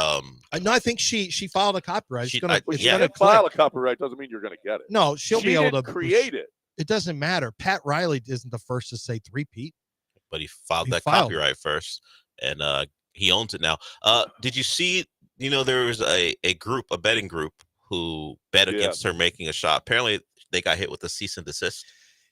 No, I think she filed a copyright. She file a copyright doesn't mean you're going to get it. No, she'll be able to create it. It doesn't matter. Pat Riley isn't the first to say three-peat, but he filed copyright first, and he owns it now. Did you see? There was a betting group who bet against her making a shot. Apparently, they got hit with a cease and desist.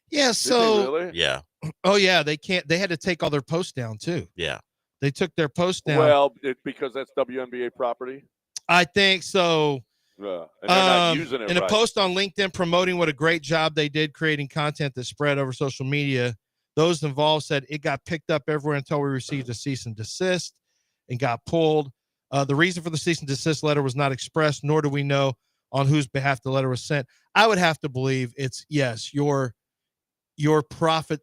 Yeah. So really? Yeah. Oh yeah, they can't. They had to take all their posts down too. Yeah. They took their posts down. Well, because that's WNBA property. I think so. Yeah, and they're not using it. In a post on LinkedIn promoting what a great job they did creating content that spread over social media, those involved said it got picked up everywhere until we received a cease and desist and got pulled. The reason for the cease and desist letter was not expressed, nor do we know on whose behalf the letter was sent. I would have to believe it's your profit.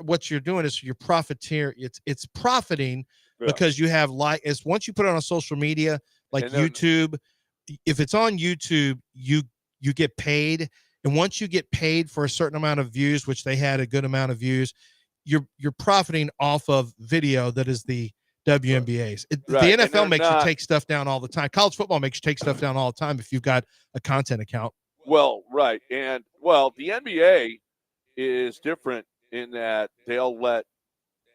What you're doing is you're profiteer. It's profiting because you have it's once you put it on social media like YouTube. If it's on YouTube, you get paid, and once you get paid for a certain amount of views, which they had a good amount of views, you're profiting off of video that is the WNBA's. The NFL makes you take stuff down all the time. College football makes you take stuff down all the time if you've got a content account. Well, right, and the NBA is different in that they'll let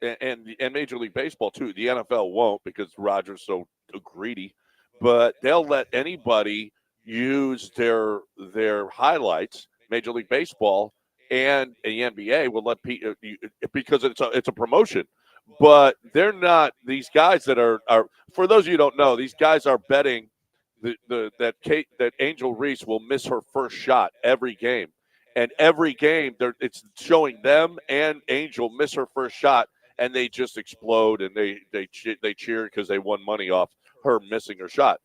and Major League Baseball too. The NFL won't because Roger's so greedy. But they'll let anybody use their highlights. Major League Baseball and the NBA will let people because it's a promotion. But they're not these guys that are for those of you who don't know, these guys are betting that Angel Reese will miss her first shot every game, and every game it's showing them and Angel miss her first shot, and they just explode and they cheer because they won money off her missing her shot.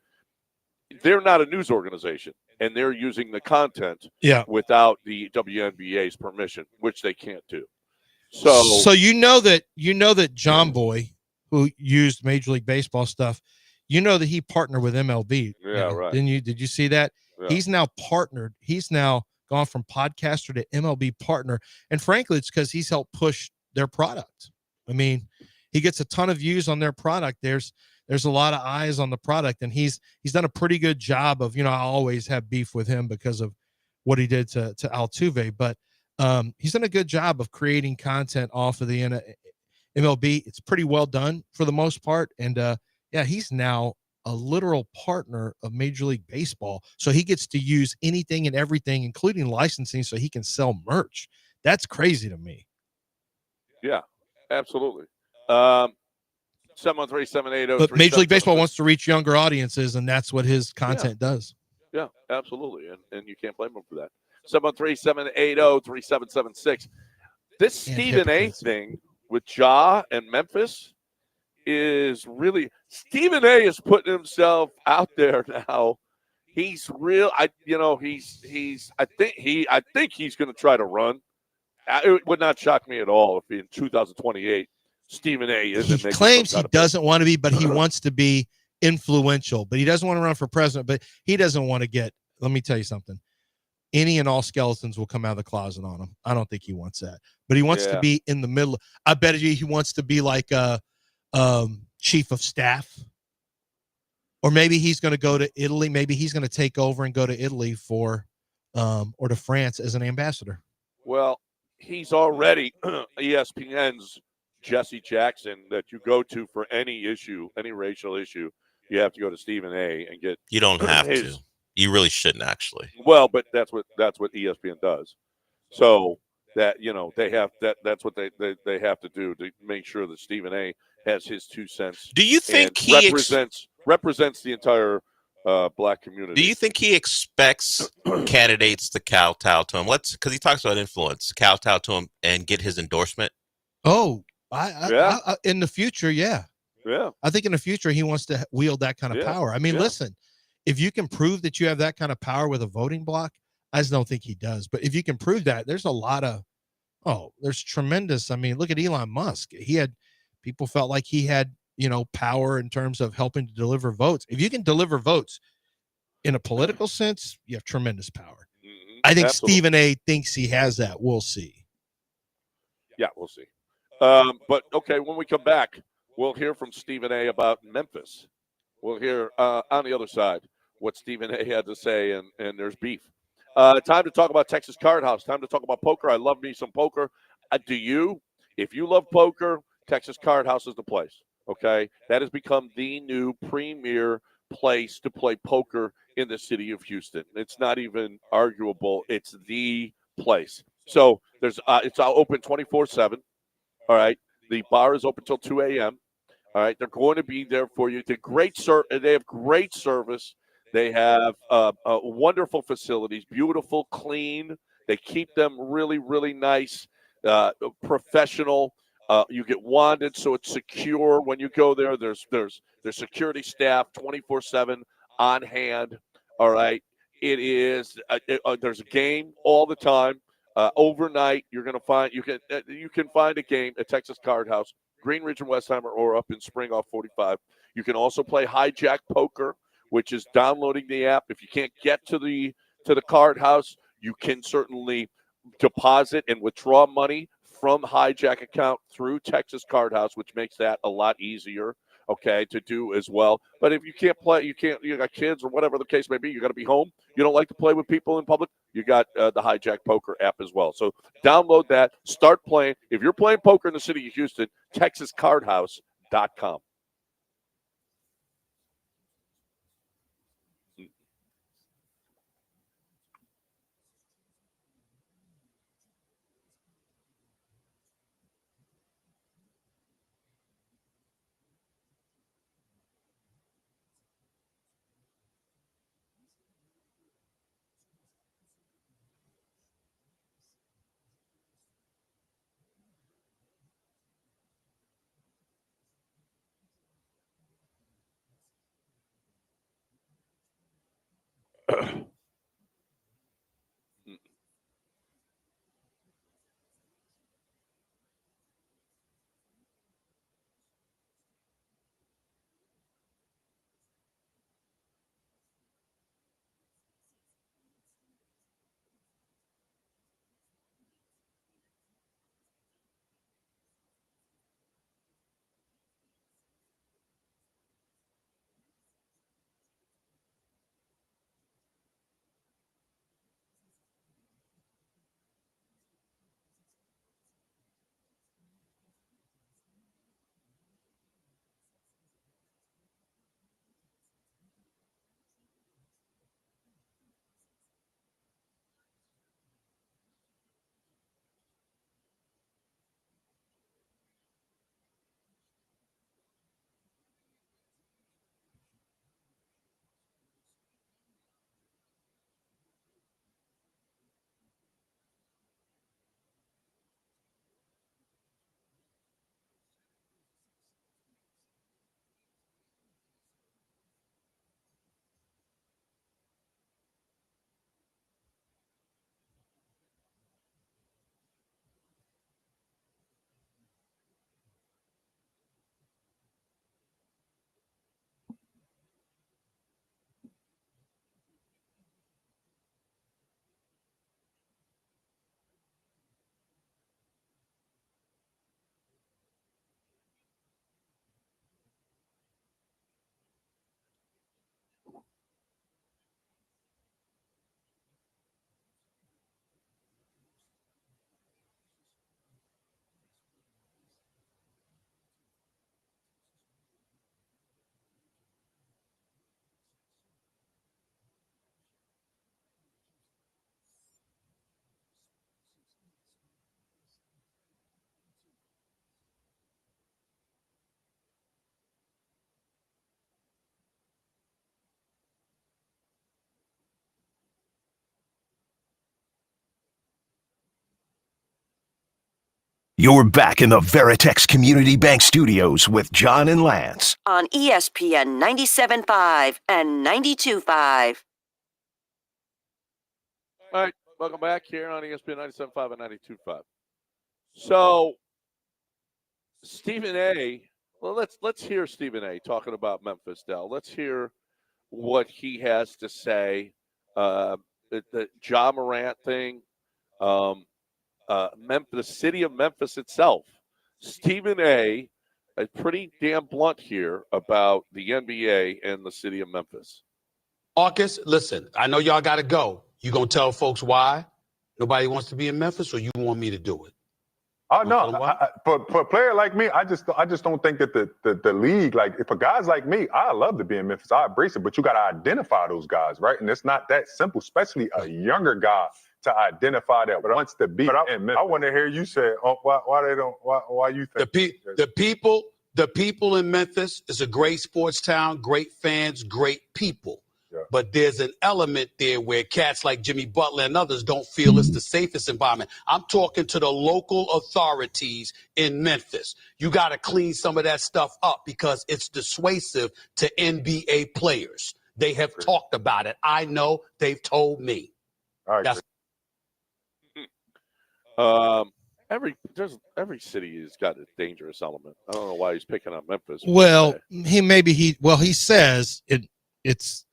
They're not a news organization, and they're using the content without the WNBA's permission, which they can't do. So you know that John Boy, who used Major League Baseball stuff, that he partnered with MLB. Yeah, right. Did you see that? Yeah. He's now partnered. He's now gone from podcaster to MLB partner. And frankly, it's because he's helped push their product. I mean, he gets a ton of views on their product. There's a lot of eyes on the product, and he's done a pretty good job of, I always have beef with him because of what he did to Altuve, but he's done a good job of creating content off of the MLB. It's pretty well done for the most part. And he's now a literal partner of Major League Baseball. So he gets to use anything and everything, including licensing, so he can sell merch. That's crazy to me. Yeah, absolutely. 713-780. But Major League Baseball wants to reach younger audiences, and that's what his content does. Yeah, absolutely. And you can't blame him for that. 713-780-3776. This Stephen A thing with Ja and Memphis is really – Stephen A is putting himself out there now. He's real – I think he's going to try to run. It would not shock me at all if in 2028 Stephen A isn't. He claims he doesn't want to be, but he wants to be influential. But he doesn't want to run for president. But he doesn't want to get. Let me tell you something. Any and all skeletons will come out of the closet on him. I don't think he wants that. But he wants to be in the middle. I bet you he wants to be like a chief of staff. Or maybe he's going to go to Italy. Maybe he's going to take over and go to Italy or to France as an ambassador. Well, he's already ESPN's Jesse Jackson that you go to for any issue, any racial issue. You have to go to Stephen A and get. You don't have to. You really shouldn't, actually. Well, but that's what ESPN does. So that they have that's what they have to do to make sure that Stephen A has his 2 cents. Do you think he represents the entire black community? Do you think he expects candidates to kowtow to him? Because he talks about influence, kowtow to him and get his endorsement. Oh, I in the future, yeah. I think in the future he wants to wield that kind of power. I mean, listen, if you can prove that you have that kind of power with a voting block, I just don't think he does. But if you can prove that, there's a lot of there's tremendous. I mean, look at Elon Musk. People felt like he had power in terms of helping to deliver votes. If you can deliver votes in a political sense, you have tremendous power. Mm-hmm. I think Stephen A thinks he has that. We'll see. Yeah, we'll see. But okay, when we come back, we'll hear from Stephen A about Memphis. We'll hear on the other side what Stephen A had to say, and there's beef. Time to talk about Texas Card House. Time to talk about poker. I love me some poker. Do you? If you love poker, Texas Card House is the place. Okay, that has become the new premier place to play poker in the city of Houston. It's not even arguable. It's the place. So it's open 24/7. All right, the bar is open till 2 a.m. All right, they're going to be there for you. They have great service. They have wonderful facilities, beautiful, clean. They keep them really, really nice, professional. You get wanded, so it's secure when you go there. There's security staff 24/7 on hand. All right, it is. There's a game all the time. Overnight, you're going to find you can find a game at Texas Card House, Greenridge and Westheimer, or up in Spring off 45. You can also play hijack poker, which is downloading the app. If you can't get to the card house, you can certainly deposit and withdraw money from hijack account through Texas Card House, which makes that a lot easier, okay, to do as well. But if you can't play, you got kids or whatever the case may be, you got to be home. You don't like to play with people in public, you got the hijack poker app as well. So download that, start playing. If you're playing poker in the city of Houston, TexasCardHouse.com. You're back in the Veritex Community Bank Studios with John and Lance. On ESPN 97.5 and 92.5. All right, welcome back here on ESPN 97.5 and 92.5. So, Stephen A. Well, let's hear Stephen A. talking about Memphis, Dell. Let's hear what he has to say. The Ja Morant thing, the city of Memphis itself. Stephen A. is pretty damn blunt here about the NBA and the city of Memphis. Marcus, listen, I know y'all got to go. You going to tell folks why nobody wants to be in Memphis, or you want me to do it? Oh no! For a player like me, I just don't think that the league, like, if a guy's like me, I love to be in Memphis. I embrace it, but you got to identify those guys, right? And it's not that simple, especially a younger guy to identify that wants to be in Memphis. I want to hear you say, why you think the people in Memphis is a great sports town, great fans, great people. Yeah. But there's an element there where cats like Jimmy Butler and others don't feel it's the safest environment. I'm talking to the local authorities in Memphis. You got to clean some of that stuff up because it's dissuasive to NBA players. They have talked about it. I know, they've told me. All right. Every city has got a dangerous element. I don't know why he's picking on Memphis. Well, he says it's.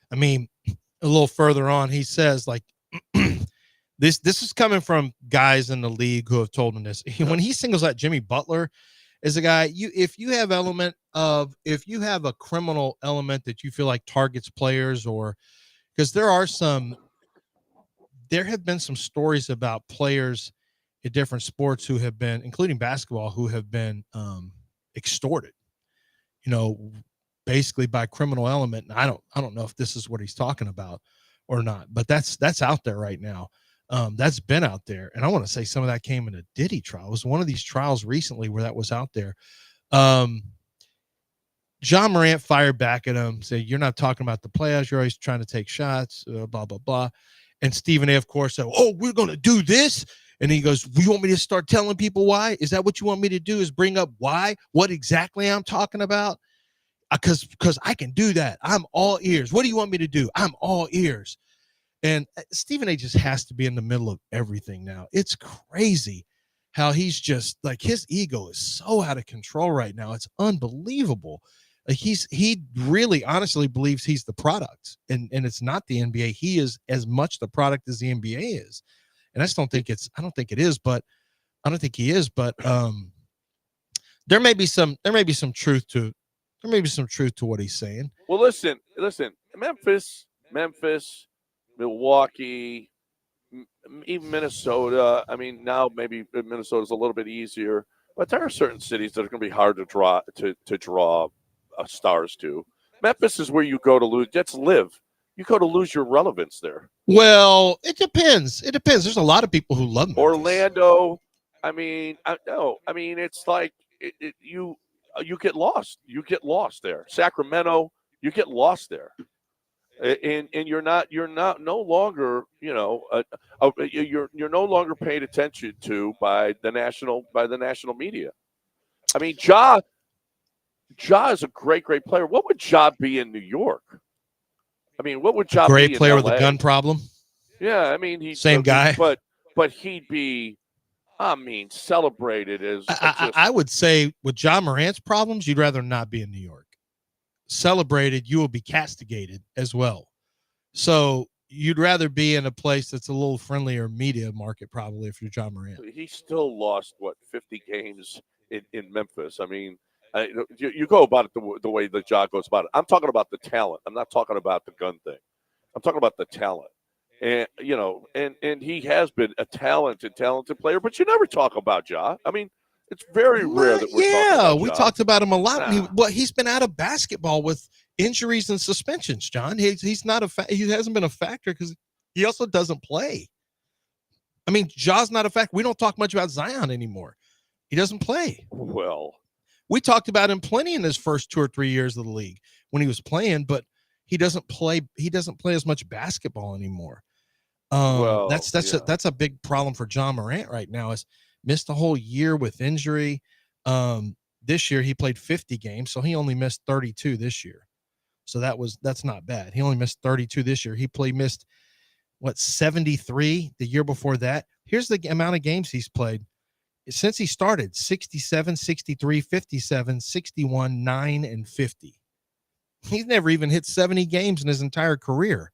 I mean, a little further on, he says, like, this is coming from guys in the league who have told him this. When he singles out Jimmy Butler as a guy, if you have a criminal element that you feel like targets players, or because there have been some stories about players in different sports who have been, including basketball, who have been extorted, basically by criminal element. And I don't know if this is what he's talking about or not, but that's out there right now. That's been out there. And I want to say some of that came in a Diddy trial. It was one of these trials recently where that was out there. John Morant fired back at him, said, "You're not talking about the playoffs. You're always trying to take shots, blah, blah, blah." And Stephen A., of course, said, "Oh, we're going to do this." And he goes, "You want me to start telling people why? Is that what you want me to do, is bring up why, what exactly I'm talking about? Because I can do that. I'm all ears. What do you want me to do? I'm all ears." And Stephen A. just has to be in the middle of everything now. It's crazy how he's just like, his ego is so out of control right now. It's unbelievable. Like he really honestly believes he's the product, and it's not the NBA. He is as much the product as the NBA is. And I don't think it is, but there may be some truth to what he's saying. Well, listen, Memphis, Milwaukee, even Minnesota. I mean, now maybe Minnesota's a little bit easier, but there are certain cities that are going to be hard to draw stars to. Memphis is where you go to lose. That's live. You go to lose your relevance there. Well, it depends. There's a lot of people who love Memphis. Orlando. I mean, it's like you get lost. You get lost there. Sacramento, you get lost there, and you're no longer you're no longer paid attention to by the national media. I mean, Ja is a great player. What would Ja be in New York? I mean, what would Ja be in great player LA? with a gun problem? Yeah, I mean, he's same guy, but he'd be, celebrated as. I would say with Ja Morant's problems, you'd rather not be in New York. Celebrated, you will be castigated as well. So you'd rather be in a place that's a little friendlier media market, probably, if you're Ja Morant. He still lost 50 games in Memphis. I mean, you go about it the way that Ja goes about it. I'm talking about the talent. I'm not talking about the gun thing. I'm talking about the talent. And and he has been a talented player, but you never talk about Ja. I mean, it's very rare that we're talking about Ja. We talked about him a lot. He's been out of basketball with injuries and suspensions, John. He's not he hasn't been a factor because he also doesn't play. I mean, Ja's not a factor. We don't talk much about Zion anymore. He doesn't play. Well, we talked about him plenty in his first 2 or 3 years of the league when he was playing, but he doesn't play as much basketball anymore. That's a big problem for Ja Morant right now. Is missed a whole year with injury. This year he played 50 games, so he only missed 32 this year. So that's not bad. He only missed 32 this year. He missed 73 the year before that. Here's the amount of games he's played since he started: 67, 63, 57, 61, 9, and 50. He's never even hit 70 games in his entire career.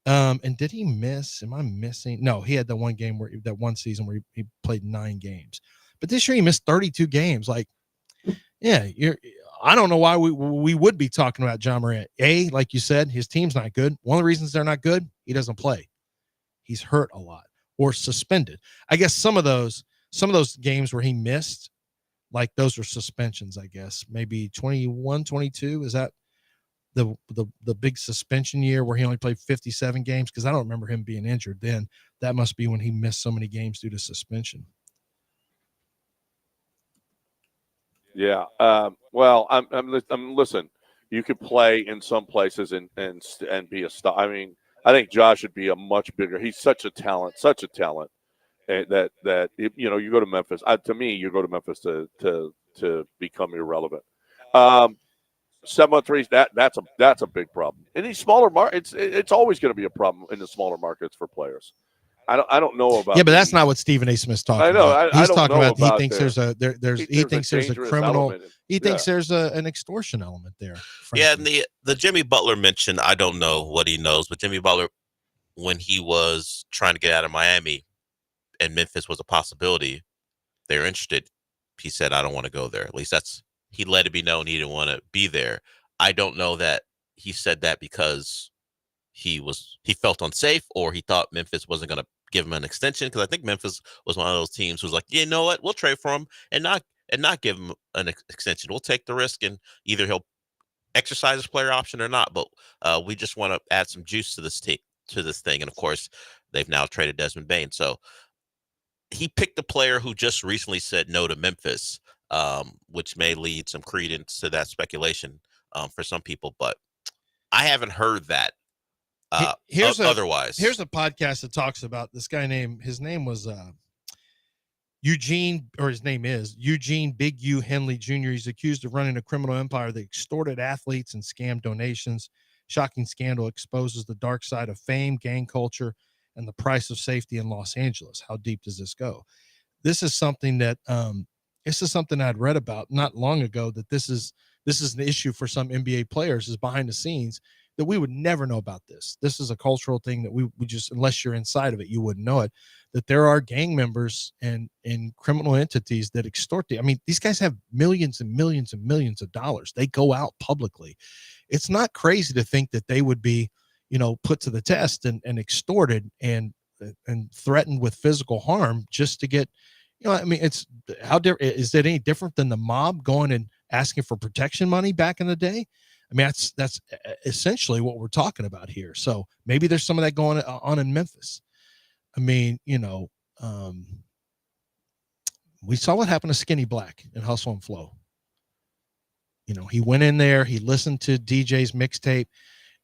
And did he miss? Am I missing? No, he had that one season where he played 9 games. But this year he missed 32 games. Like, yeah, I don't know why we would be talking about John Morant. Like you said, his team's not good. One of the reasons they're not good, he doesn't play. He's hurt a lot or suspended. I guess some of those games where he missed, like those were suspensions, I guess. Maybe 21, 22. Is that the big suspension year where he only played 57 games? Because I don't remember him being injured then. That must be when he missed so many games due to suspension. Yeah. Well, I'm listen. You could play in some places and be a star. I mean, I think Josh would be a much bigger. He's such a talent. That you go to Memphis. To me, you go to Memphis to become irrelevant. 7-on-3s, that's a big problem. In these smaller markets, it's always going to be a problem in the smaller markets for players. I don't know about. Yeah, but that's not what Stephen A. Smith's talking about. He's talking about he thinks there's a criminal. He thinks there's an extortion element there. Frankly. Yeah, and the Jimmy Butler mention, I don't know what he knows, but Jimmy Butler, when he was trying to get out of Miami and Memphis was a possibility, they were interested. He said, I don't want to go there. At least he let it be known he didn't want to be there. I don't know that he said that because he felt unsafe or he thought Memphis wasn't going to give him an extension, because I think Memphis was one of those teams who's like, you know what, we'll trade for him and not give him an extension. We'll take the risk and either he'll exercise his player option or not. But we just want to add some juice to this thing. And of course, they've now traded Desmond Bane. So he picked a player who just recently said no to Memphis, which may lead some credence to that speculation for some people. But I haven't heard that. Otherwise, here's a podcast that talks about this guy his name was Eugene Big U Henley Jr. He's accused of running a criminal empire that extorted athletes and scammed donations. Shocking scandal exposes the dark side of fame, gang culture, and the price of safety in Los Angeles. How deep does this go? This is something that I'd read about not long ago, that this is an issue for some NBA players, is behind the scenes, that we would never know about this. This is a cultural thing that we just, unless you're inside of it, you wouldn't know it, that there are gang members and criminal entities that extort. These guys have millions and millions and millions of dollars. They go out publicly. It's not crazy to think that they would be, put to the test and extorted and threatened with physical harm just to get, it's is it any different than the mob going and asking for protection money back in the day? That's essentially what we're talking about here. So maybe there's some of that going on in Memphis. We saw what happened to Skinny Black in Hustle and Flow. He went in there, he listened to DJ's mixtape,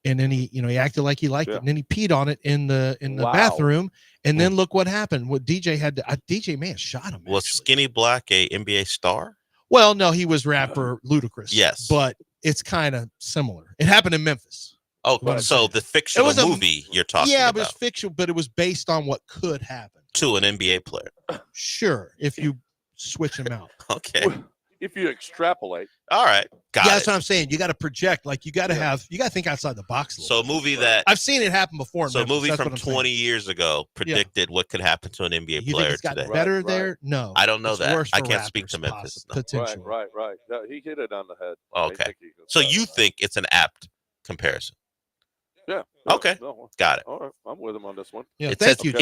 and then he acted like he liked it, and then he peed on it in the bathroom. And then look what happened. What DJ had to DJ man shot him. Was Skinny Black a NBA star? Well, no, he was rapper Ludacris. Yes, but it's kind of similar. It happened in Memphis. Oh, so the fictional movie you're talking about. Yeah, it was fictional, but it was based on what could happen to an NBA player. Sure, if you switch him out. Okay. If you extrapolate. All right. That's what I'm saying. You got to project. Like you got to think outside the box. So a movie that I've seen it happen before. So a movie from 20 years ago predicted what could happen to an NBA you player think it's got today. Better there? No, I don't know that. I can't speak to Memphis. Potential. Right. No, he hit it on the head. Okay. So you think it's an apt comparison? Yeah. Okay. No. Got it. All right. I'm with him on this one. Yeah. Thank you. John.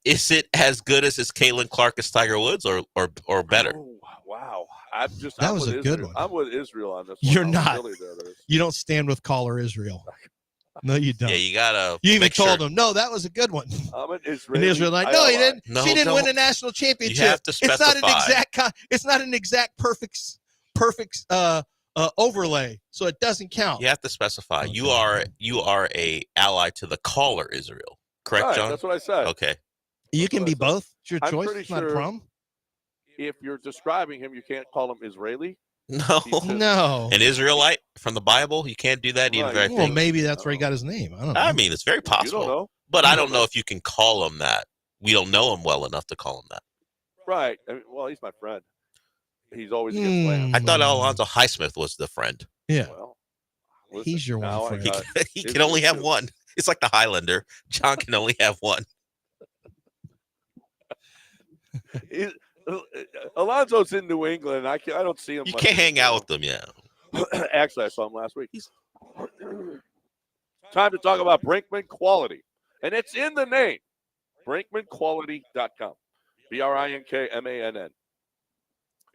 Is it as good as Caitlin Clark as Tiger Woods, or better? Oh, wow. That was a good one. I'm with Israel on this. You're not. You don't stand with caller Israel. No, you don't. Yeah, you gotta. You even told him, no, that was a good one. I'm an Israeli. And Israel, like, no, he didn't. No, she didn't win a national championship. You have to specify. It's not an exact perfect overlay, so it doesn't count. You have to specify. Okay. You are a ally to the caller Israel, correct, right, John? That's what I said. Okay. You can be both. It's your choice. It's not a problem. if you're describing him, you can't call him Israeli. No, No. An Israelite from the Bible, you can't do that either. I Well, think. maybe that's where he got his name. I don't know. I mean, it's very possible. You don't know. But I don't know if you can call him that. We don't know him well enough to call him that. Right. I mean, well, he's my friend. He's always against Lance. I thought Alonzo Highsmith was the friend. Yeah. Well, he's your one friend. He can only have one. It's like the Highlander. John can only have one. Alonzo's in New England. I don't see him. You can't hang out with them, yeah. Actually, I saw him last week. Time to talk about Brinkman Quality. And it's in the name. BrinkmanQuality.com. BrinkMann.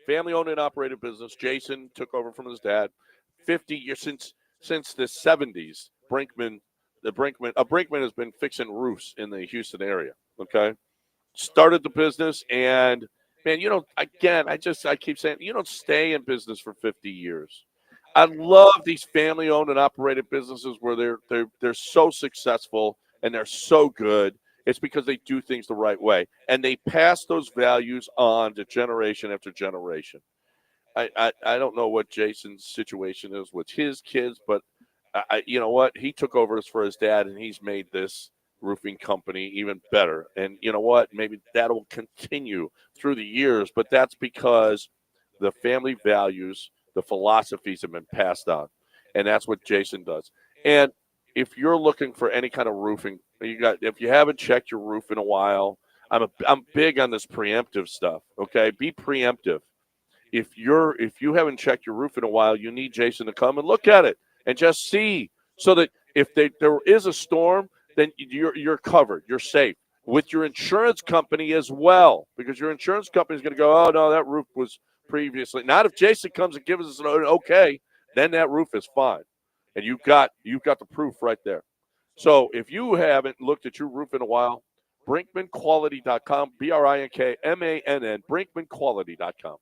Family-owned and operated business. Jason took over from his dad. 50 years since the 70s. Brinkman has been fixing roofs in the Houston area. Okay, started the business, and man, I keep saying you don't stay in business for 50 years. I love these family-owned and operated businesses where they're so successful and they're so good. It's because they do things the right way, and they pass those values on to generation after generation. I don't know what Jason's situation is with his kids, but you know what? He took over for his dad, and he's made this roofing company even better. And you know what? Maybe that will continue through the years, but that's because the family values, the philosophies have been passed on, and that's what Jason does. And if you're looking for any kind of roofing, if you haven't checked your roof in a while, I'm big on this preemptive stuff. Okay, be preemptive. If you haven't checked your roof in a while, you need Jason to come and look at it and just see, so that if there is a storm, then you're covered, you're safe with your insurance company as well, because your insurance company is going to go, oh no, that roof was previously. Not if Jason comes and gives us an okay, then that roof is fine, and you've got the proof right there. So if you haven't looked at your roof in a while, BrinkmanQuality.com, BrinkMann, BrinkmanQuality.com.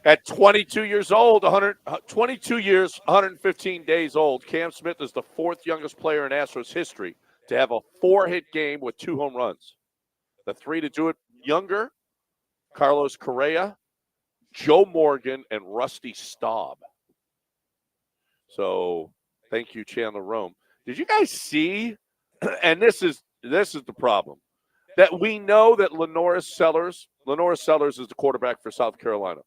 At 22 years old, 22 years, 115 days old, Cam Smith is the fourth youngest player in Astros history to have a 4-hit game with 2 home runs. The 3 to do it younger, Carlos Correa, Joe Morgan, and Rusty Staub. So thank you, Chandler Rome. Did you guys see, and this is the problem, that we know that Lenora Sellers is the quarterback for South Carolina.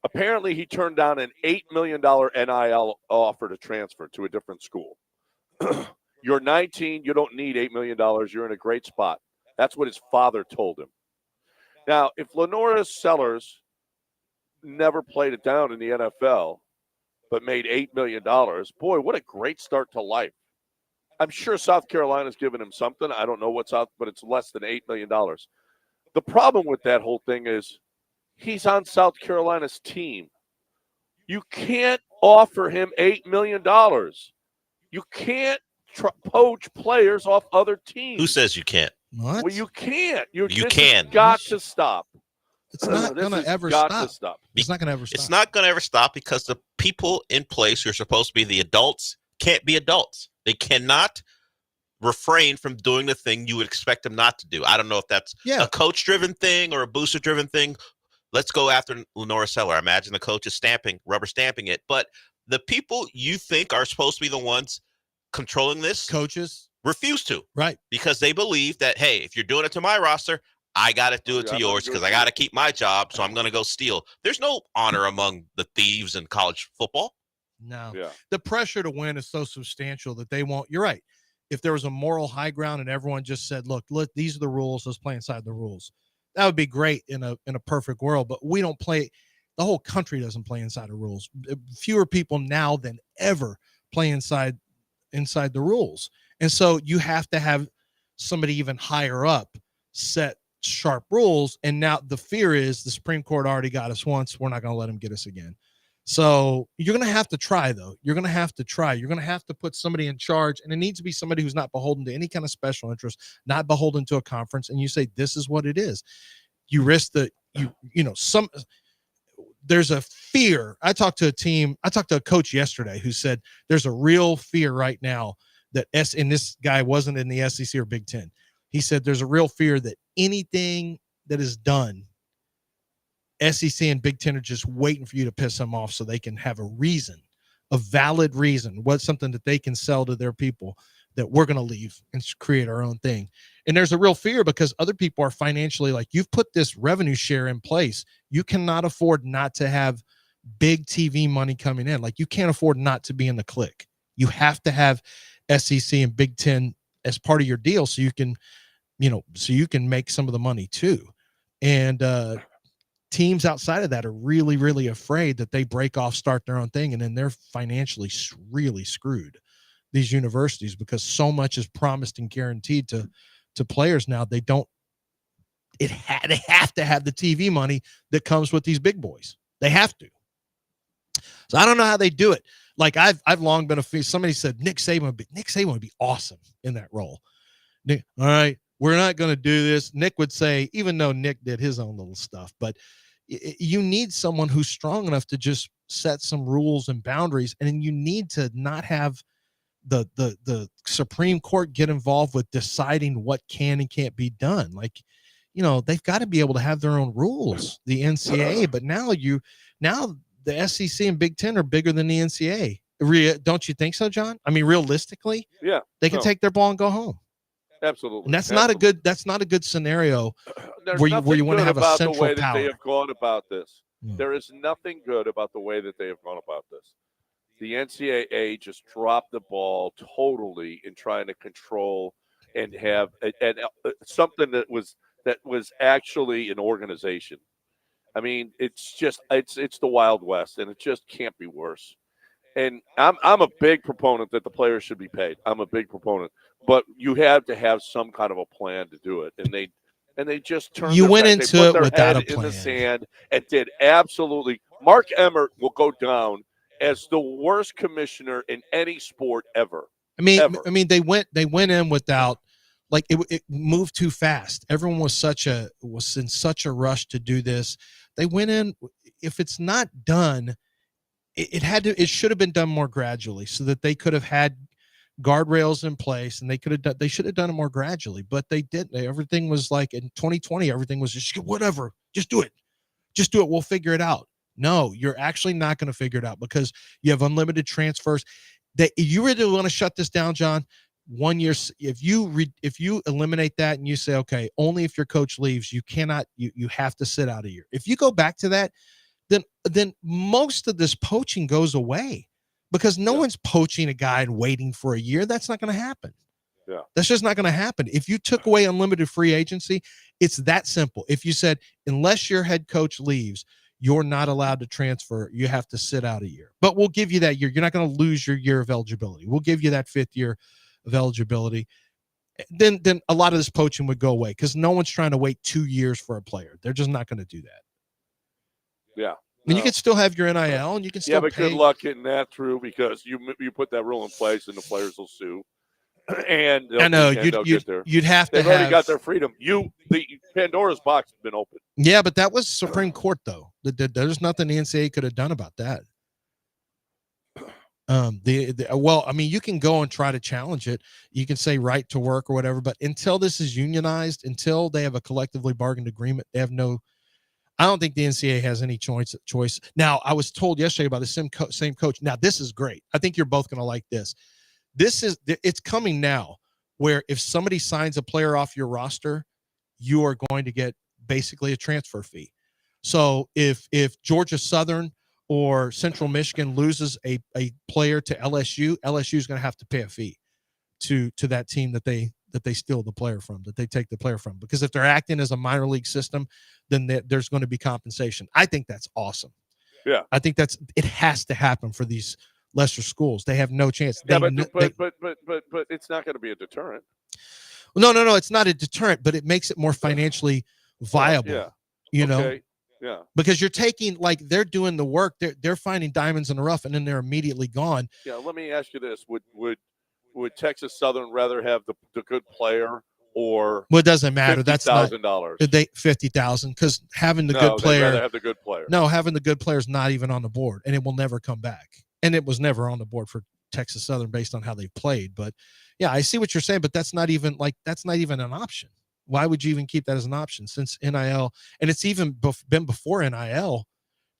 Apparently, he turned down an $8 million NIL offer to transfer to a different school. You're 19. You don't need $8 million. You're in a great spot. That's what his father told him. Now, if Lenora Sellers never played it down in the NFL but made $8 million, boy, what a great start to life. I'm sure South Carolina's given him something. I don't know what's out, but it's less than $8 million. The problem with that whole thing is he's on South Carolina's team. You can't offer him $8 million. You can't poach players off other teams. Who says you can't? What? Well, you can't. You can. Got to stop. It's not going to ever stop. It's not going to ever stop. It's not going to ever stop because the people in place who are supposed to be the adults can't be adults. They cannot refrain from doing the thing you would expect them not to do. I don't know if that's a coach-driven thing or a booster-driven thing. Let's go after Lenora Seller. I imagine the coach is rubber stamping it. But the people you think are supposed to be the ones controlling this, coaches, refuse to. Right. Because they believe that, hey, if you're doing it to my roster, I got to do it to yours because I got to keep my job, so I'm going to go steal. There's no honor among the thieves in college football. No. Yeah. The pressure to win is so substantial that they won't. You're right. If there was a moral high ground and everyone just said, look, these are the rules, let's play inside the rules. That would be great in a perfect world, but we don't play. The whole country doesn't play inside the rules. Fewer people now than ever play inside the rules. And so you have to have somebody even higher up set sharp rules. And now the fear is the Supreme Court already got us once. We're not going to let them get us again. So you're going to have to try, though. You're going to have to try. You're going to have to put somebody in charge, and it needs to be somebody who's not beholden to any kind of special interest, not beholden to a conference. And you say, this is what it is. You risk there's a fear. I talked to a coach yesterday who said there's a real fear right now that and this guy wasn't in the SEC or Big Ten. He said there's a real fear that anything that is done, SEC and Big Ten are just waiting for you to piss them off so they can have a valid reason, something that they can sell to their people that we're going to leave and create our own thing. And there's a real fear because other people are financially like, you've put this revenue share in place. You cannot afford not to have big TV money coming in. Like you can't afford not to be in the clique. You have to have SEC and Big Ten as part of your deal so you can make some of the money too. And teams outside of that are really, really afraid that they break off, start their own thing, and then they're financially really screwed, these universities, because so much is promised and guaranteed to players now. They have to have the TV money that comes with these big boys. They have to. So I don't know how they do it. Like I've long been somebody said Nick Saban would be awesome in that role. Nick, all right, we're not going to do this. Nick would say, even though Nick did his own little stuff, but you need someone who's strong enough to just set some rules and boundaries. And you need to not have the Supreme Court get involved with deciding what can and can't be done. Like, they've got to be able to have their own rules, the NCAA, but now the SEC and Big Ten are bigger than the NCAA. Don't you think so, John? I mean, realistically, yeah, they can take their ball and go home. Absolutely. And that's not a good scenario where you want to have a central the way power. That they have gone about this. Yeah. There is nothing good about the way that they have gone about this. The NCAA just dropped the ball totally in trying to control and have something that was actually an organization. I mean, it's the Wild West, and it just can't be worse. And I'm a big proponent that the players should be paid. I'm a big proponent, but you have to have some kind of a plan to do it. And they just turned. You went into it without a head plan. In the sand and did absolutely. Mark Emmert will go down as the worst commissioner in any sport ever. I mean, they went in without, like, it moved too fast. Everyone was in such a rush to do this. They went in. If it's not done, it should have been done more gradually so that they could have had guardrails in place, and they should have done it more gradually, but they didn't. Everything was like in 2020, everything was just whatever, just do it. We'll figure it out. No, you're actually not going to figure it out because you have unlimited transfers. That you really want to shut this down, John. 1 year, if you eliminate that and you say, okay, only if your coach leaves, you cannot, you have to sit out a year. If you go back to that, then most of this poaching goes away because no one's poaching a guy and waiting for a year. That's not going to happen. Yeah. That's just not going to happen. If you took away unlimited free agency, it's that simple. If you said, unless your head coach leaves, you're not allowed to transfer, you have to sit out a year. But we'll give you that year. You're not going to lose your year of eligibility. We'll give you that 5th year of eligibility. Then a lot of this poaching would go away because no one's trying to wait 2 years for a player. They're just not going to do that. Yeah. And you can still have your NIL, and you can still but pay. good luck getting that through because you put that rule in place, and the players will sue. And I know you'd have to. They've already got their freedom. The Pandora's box has been opened. Yeah, but that was Supreme Court, though. There's nothing the NCAA could have done about that. Well, I mean, you can go and try to challenge it. You can say right to work or whatever, but until this is unionized, until they have a collectively bargained agreement, they have no. I don't think the NCAA has any choice. Now, I was told yesterday by the same coach. Now, this is great. I think you're both going to like this. It's coming now where if somebody signs a player off your roster, you are going to get basically a transfer fee. So if Georgia Southern or Central Michigan loses a player to LSU, LSU is going to have to pay a fee to that team that they steal the player from, that they take the player from. Because if they're acting as a minor league system, then there's going to be compensation. I think that's awesome. Yeah. I think it has to happen for these lesser schools. They have no chance. Yeah, but it's not going to be a deterrent. No, it's not a deterrent, but it makes it more financially viable. Yeah. You know? Yeah. Because you're taking, like, they're doing the work, they're finding diamonds in the rough, and then they're immediately gone. Yeah, let me ask you this. Would Texas Southern rather have the good player or well, it doesn't matter. That's not $50,000. They $50,000 because having the good player. Rather have the good player. No, having the good player is not even on the board, and it will never come back. And it was never on the board for Texas Southern based on how they played. But yeah, I see what you're saying, but that's not even an option. Why would you even keep that as an option since NIL? And it's even been before NIL.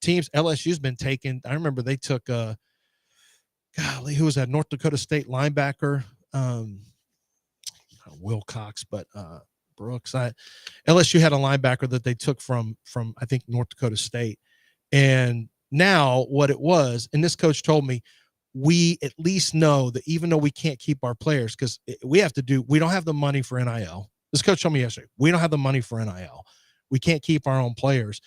Teams, LSU's been taken. I remember they took who was that North Dakota State linebacker? Wilcox, but Brooks. LSU had a linebacker that they took from I think North Dakota State. And now what it was, and this coach told me, we at least know that even though we can't keep our players because we don't have the money for NIL. This coach told me yesterday, we don't have the money for NIL. We can't keep our own players.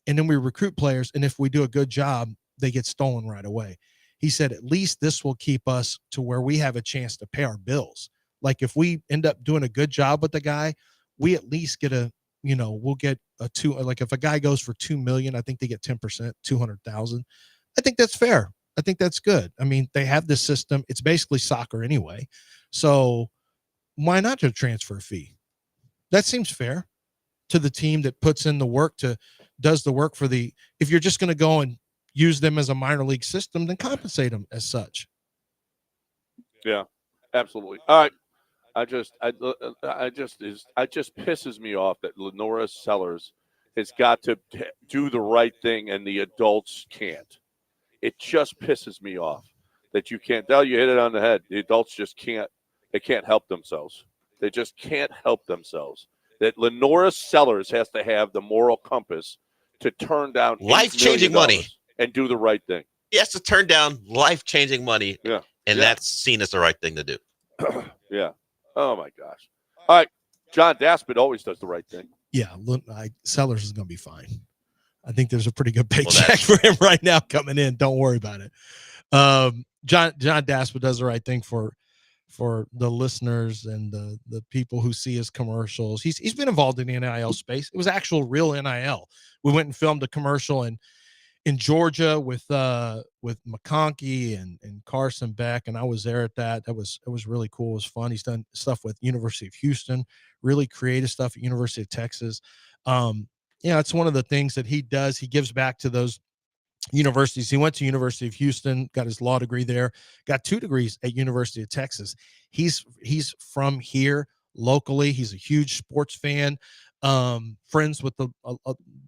And then we recruit players, and if we do a good job, they get stolen right away. He said, at least this will keep us to where we have a chance to pay our bills. Like if we end up doing a good job with the guy, we at least get we'll get a like if a guy goes for $2 million, I think they get 10%, 200,000. I think that's fair. I think that's good. I mean, they have this system. It's basically soccer anyway. So why not a transfer fee? That seems fair to the team that puts in the work does the work for if you're just going to go and use them as a minor league system, then compensate them as such. Yeah, absolutely. All right. It just pisses me off that Lenora Sellers has got to do the right thing and the adults can't. It just pisses me off that you can't. Dell, you hit it on the head. The adults just can't. They can't help themselves. They just can't help themselves. That Lenora Sellers has to have the moral compass to turn down life-changing money and do the right thing. He has to turn down life-changing money. Yeah. And that's seen as the right thing to do. Yeah. Oh, my gosh. All right. John Daspit always does the right thing. Yeah. Sellers is going to be fine. I think there's a pretty good paycheck for him right now coming in. Don't worry about it. John Daspit does the right thing for the listeners and the people who see his commercials. He's been involved in the NIL space. It was actual real NIL. We went and filmed a commercial in Georgia with McConkey and Carson Beck, and I was there at that. It was really cool. It was fun. He's done stuff with University of Houston, really creative stuff at University of Texas. It's one of the things that he does. He gives back to those universities. He went to University of Houston, got his law degree there, got 2 degrees at University of Texas. He's from here locally. He's a huge sports fan, friends with a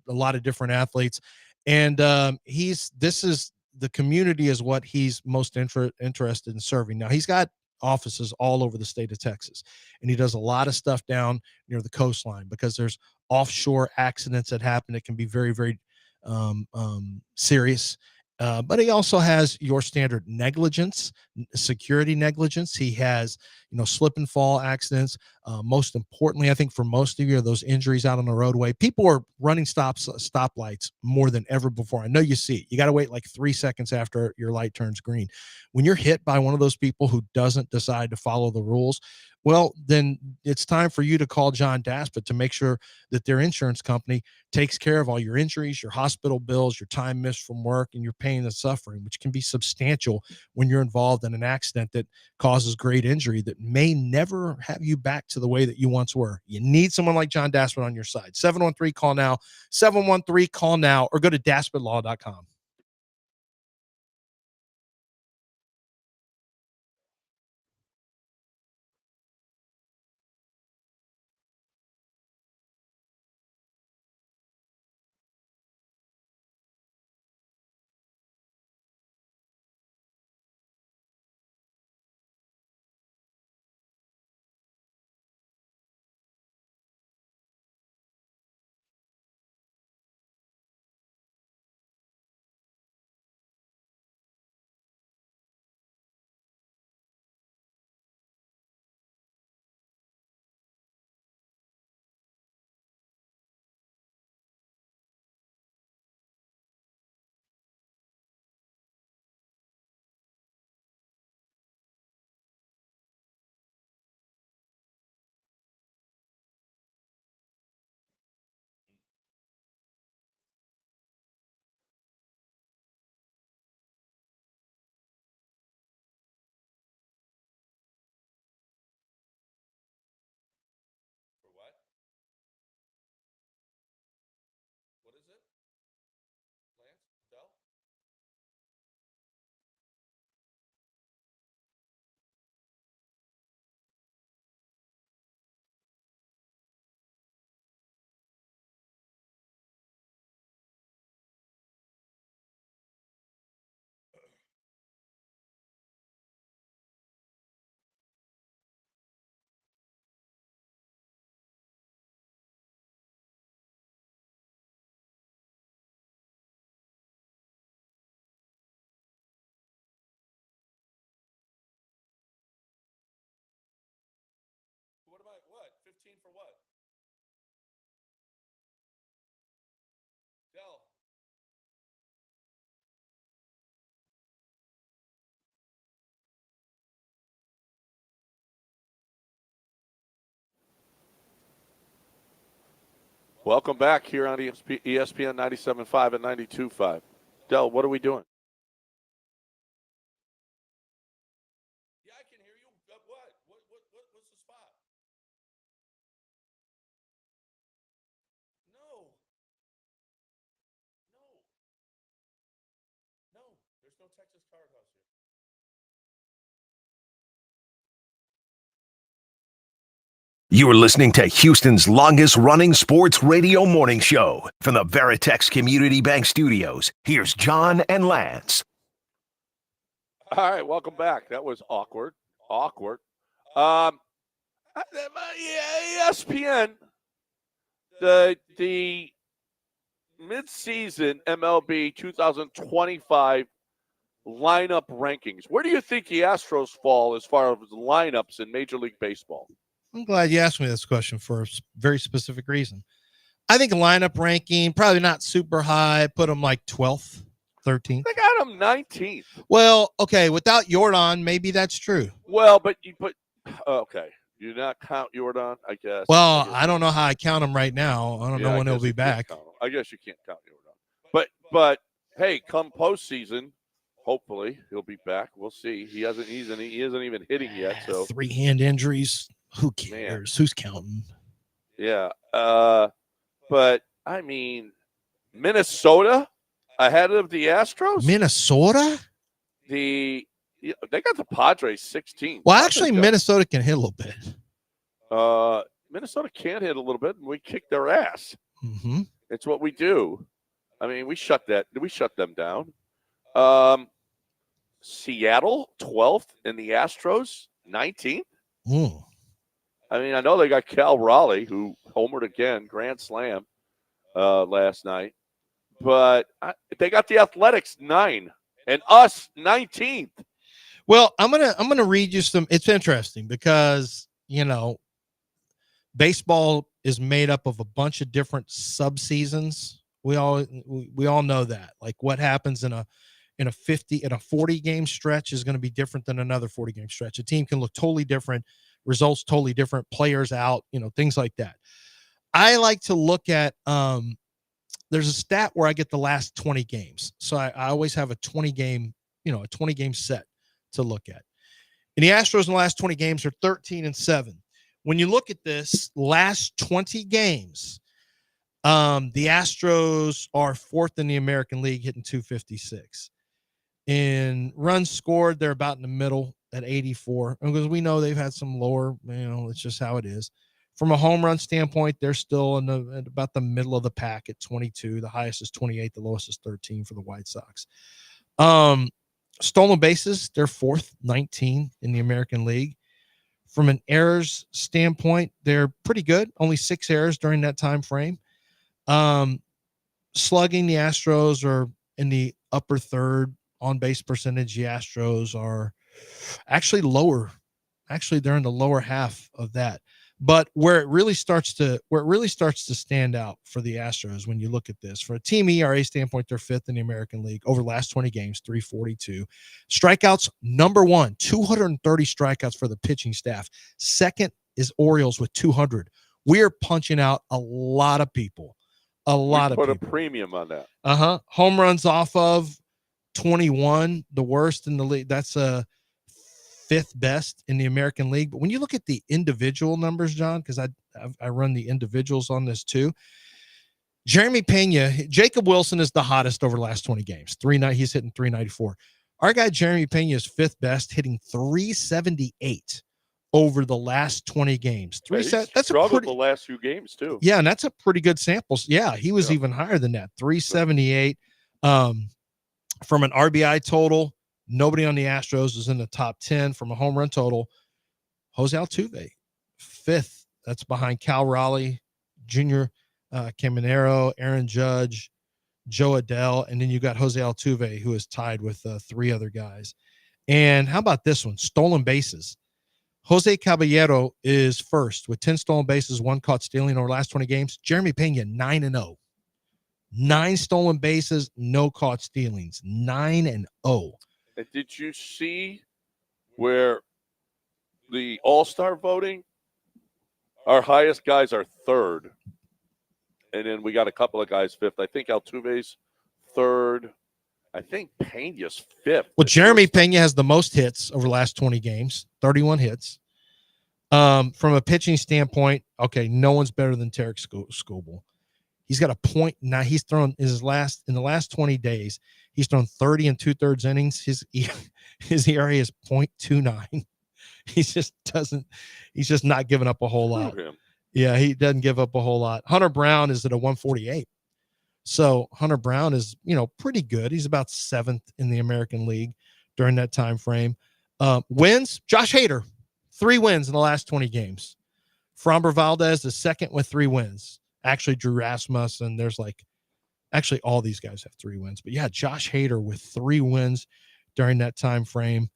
lot of different athletes. And this is the community is what he's most interested in serving. Now he's got offices all over the state of Texas, and he does a lot of stuff down near the coastline because there's offshore accidents that happen. It can be very, very serious. But he also has your standard negligence, security negligence. He has, slip and fall accidents. Most importantly, I think for most of you, are those injuries out on the roadway. People are running stoplights more than ever before. I know you see it. You got to wait like 3 seconds after your light turns green. When you're hit by one of those people who doesn't decide to follow the rules, well, then it's time for you to call John Daspit to make sure that their insurance company takes care of all your injuries, your hospital bills, your time missed from work, and your pain and suffering, which can be substantial when you're involved in an accident that causes great injury that may never have you back to the way that you once were. You need someone like John Daspit on your side. 713-CALL-NOW, 713-CALL-NOW, or go to daspitlaw.com. What? 15 for what? Dell. Welcome back here on ESPN 97.5 and 92.5. Dell, what are we doing? Yeah, I can hear you. What? What's the spot? No. No. There's no Texas Card House here. You're listening to Houston's longest running sports radio morning show from the Veritex Community Bank Studios. Here's John and Lance. All right, welcome back. That was awkward. ESPN, the mid-season MLB 2025 lineup rankings. Where do you think the Astros fall as far as lineups in Major League Baseball? I'm glad you asked me this question for a very specific reason. I think lineup ranking, probably not super high. Put them like 12th, 13th. They got them 19th. Well, okay, without Jordan, maybe that's true. Well, but you put okay. You not count Jordan, I guess. Well, I don't know how I count him right now. I don't know when he'll be back. I guess you can't count Jordan. But hey, come postseason, hopefully he'll be back. We'll see. He isn't even hitting yet. So 3 hand injuries. Who cares? Man. Who's counting? Yeah. But I mean, Minnesota. Ahead of the Astros? Minnesota? They got the Padres 16. Well, Padres actually, got- Minnesota can hit a little bit. Minnesota can hit a little bit, and we kick their ass. Mm-hmm. It's what we do. I mean, we shut them down. Seattle 12th, and the Astros 19th. Mm. I mean, I know they got Cal Raleigh, who homered again, grand slam last night, but they got the Athletics 9 and us 19th. Well, I'm gonna read you some. It's interesting because baseball is made up of a bunch of different subseasons. We all know that. Like what happens in a 40 game stretch is going to be different than another 40 game stretch. A team can look totally different, results totally different, players out, things like that. I like to look at there's a stat where I get the last 20 games. So I always have a 20 game set to look at. And the Astros in the last 20 games are 13-7. When you look at this last 20 games, the Astros are 4th in the American League, hitting 256. In runs scored, they're about in the middle at 84. Because we know they've had some lower, it's just how it is. From a home run standpoint, they're still at about the middle of the pack at 22. The highest is 28. The lowest is 13 for the White Sox. Stolen bases, they're 4th, 19 in the American League. From an errors standpoint, they're pretty good. Only 6 errors during that time frame. Slugging, the Astros are in the upper third. On base percentage, the Astros are actually lower. Actually, they're in the lower half of that. But where it really starts to stand out for the Astros when you look at this, for a team ERA standpoint, they're 5th in the American League over the last 20 games, 342. Strikeouts, number 1, 230 strikeouts for the pitching staff. Second is Orioles with 200. We are punching out a lot of people. Put a premium on that. Home runs off of 21, the worst in the league. That's a 5th best in the American League. But when you look at the individual numbers, John, because I run the individuals on this too. Jeremy Pena, Jacob Wilson is the hottest over the last 20 games. He's hitting 394. Our guy Jeremy Pena is 5th best, hitting 378 over the last 20 games. That's struggled the last few games too. Yeah, and that's a pretty good sample. Yeah, he was even higher than that. 378. From an RBI total, nobody on the Astros is in the top 10. From a home run total, Jose Altuve, 5th. That's behind Cal Raleigh, Jr., Caminero, Aaron Judge, Joe Adell, and then you got Jose Altuve, who is tied with 3 other guys. And how about this one? Stolen bases. Jose Caballero is 1st with 10 stolen bases, 1 caught stealing over the last 20 games. Jeremy Pena, 9-0. 9 stolen bases, no caught stealings. 9-0. And did you see where the All-Star voting, our highest guys are 3rd, and then we got a couple of guys 5th. I think Altuve's 3rd. I think Pena's 5th. Well, Jeremy Pena has the most hits over the last 20 games, 31 hits. From a pitching standpoint, okay, no one's better than Tarek Skubal. He's got a point now. He's thrown in the last 20 days. He's thrown 30 2/3 innings. His ERA is 0.29. He's just not giving up a whole lot. Yeah, he doesn't give up a whole lot. Hunter Brown is at a 148. So Hunter Brown is, pretty good. He's about 7th in the American League during that time frame. Wins, Josh Hader, 3 wins in the last 20 games. Framber Valdez is 2nd with 3 wins. Actually, Drew Rasmussen, actually all these guys have 3 wins. But yeah, Josh Hader with 3 wins during that time frame.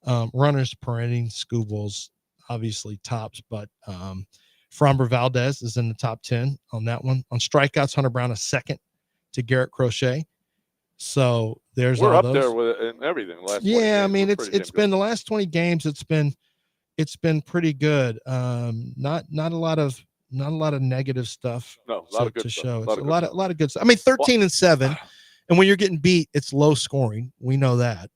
Runners per inning, Skubal's obviously tops, but Framber Valdez is in the top 10 on that one. On strikeouts, Hunter Brown is 2nd to Garrett Crochet. So we're up there with it and everything. I mean, it's been the last 20 games. It's been pretty good. Not a lot of negative stuff. No, a lot of good to stuff. show. It's a lot of good stuff. I mean, 13-7, and when you're getting beat, it's low scoring. We know that.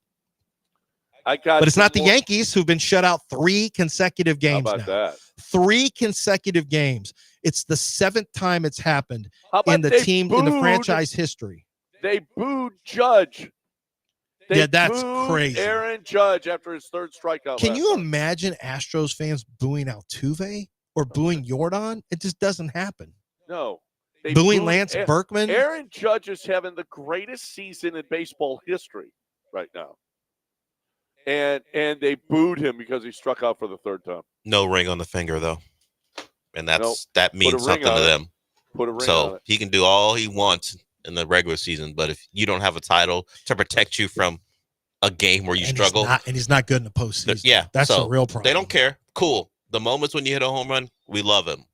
But it's not the Yankees who've been shut out 3 consecutive games now. How about that? 3 consecutive games. It's the 7th time it's happened in the franchise history. They booed Judge. They that's booed crazy. Aaron Judge after his third strikeout. Can you last night. imagine Astros fans booing Altuve or booing Jordan? It just doesn't happen. No. They Booing booed Lance Berkman? Aaron Judge is having the greatest season in baseball history right now. And they booed him because he struck out for the third time. No ring on the finger, though. And that Put means a ring something on to it. them. Put a ring on So it. he can do all he wants in the regular season, but if you don't have a title to protect you from a game where you struggle. He's not good in the postseason. Yeah. That's so a real problem. They don't care. Cool. The moments when you hit a home run, we love him.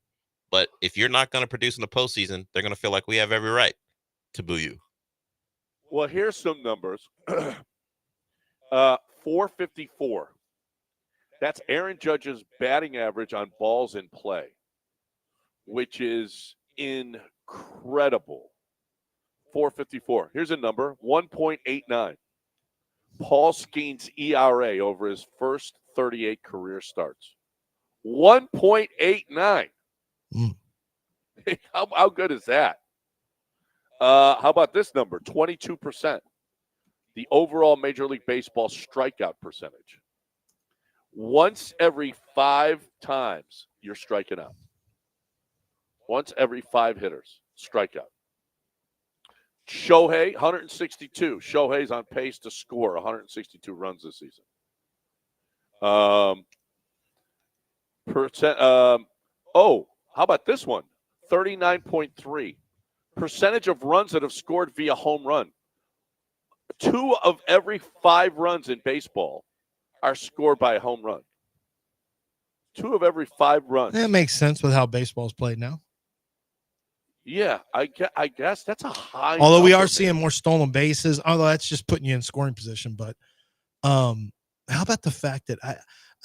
But if you're not going to produce in the postseason, they're going to feel like we have every right to boo you. Well, here's some numbers. 454. That's Aaron Judge's batting average on balls in play, which is incredible. 454. Here's a number, 1.89. Paul Skeens' ERA over his first 38 career starts. 1.89. How good is that? How about this number? 22%. The overall Major League Baseball strikeout percentage. Once every 5 times you're striking out. Once every 5 hitters, strikeout. Shohei, 162. Shohei's on pace to score 162 runs this season. How about this one? 39.3. Percentage of runs that have scored via home run. 2 of every 5 runs in baseball are scored by a home run. 2 of every 5 runs. That makes sense with how baseball's played now. Yeah, I guess that's a high. Although we number, are seeing more stolen bases, although that's just putting you in scoring position. But how about the fact that I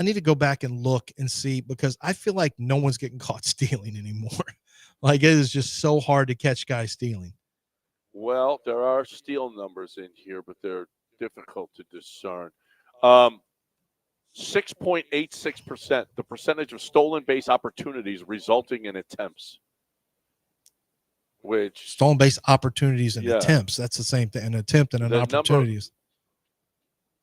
need to go back and look and see, because I feel like no one's getting caught stealing anymore. Like, it is just so hard to catch guys stealing. Well, there are steal numbers in here, but they're difficult to discern. 6.86%, the percentage of stolen base opportunities resulting in attempts. Which stolen base opportunities and attempts. That's the same thing. An attempt and an opportunities.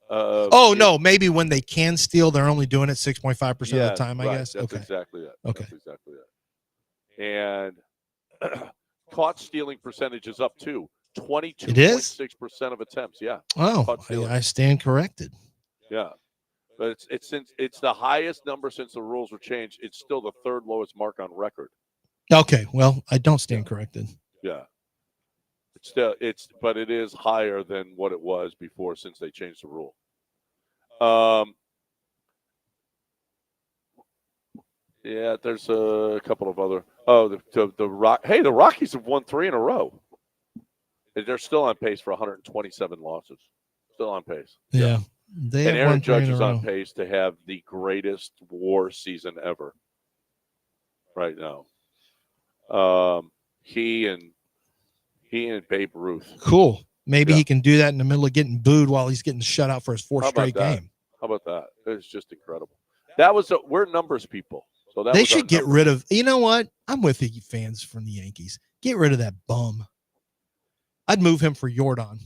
No, maybe when they can steal, they're only doing it 6.5% of the time, I guess. That's okay. exactly it. Okay. That's exactly it. And caught stealing percentage is up too. 22.6% of attempts. Yeah. Oh, I stand corrected. Yeah. But it's the highest number since the rules were changed. It's still the 3rd lowest mark on record. Okay, well, I don't stand corrected. Yeah. But it is higher than what it was before since they changed the rule. Yeah, there's a couple of other. The Rockies have won 3 in a row. They're still on pace for 127 losses. Still on pace. Yeah. And Aaron Judge is on pace to have the greatest WAR season ever right now. He and Babe Ruth. Cool. Maybe he can do that in the middle of getting booed while he's getting shut out for his 4th straight game. How about that? It's just incredible. We're numbers people. So they should get rid of. You know what? I'm with you fans from the Yankees. Get rid of that bum. I'd move him for Jordan.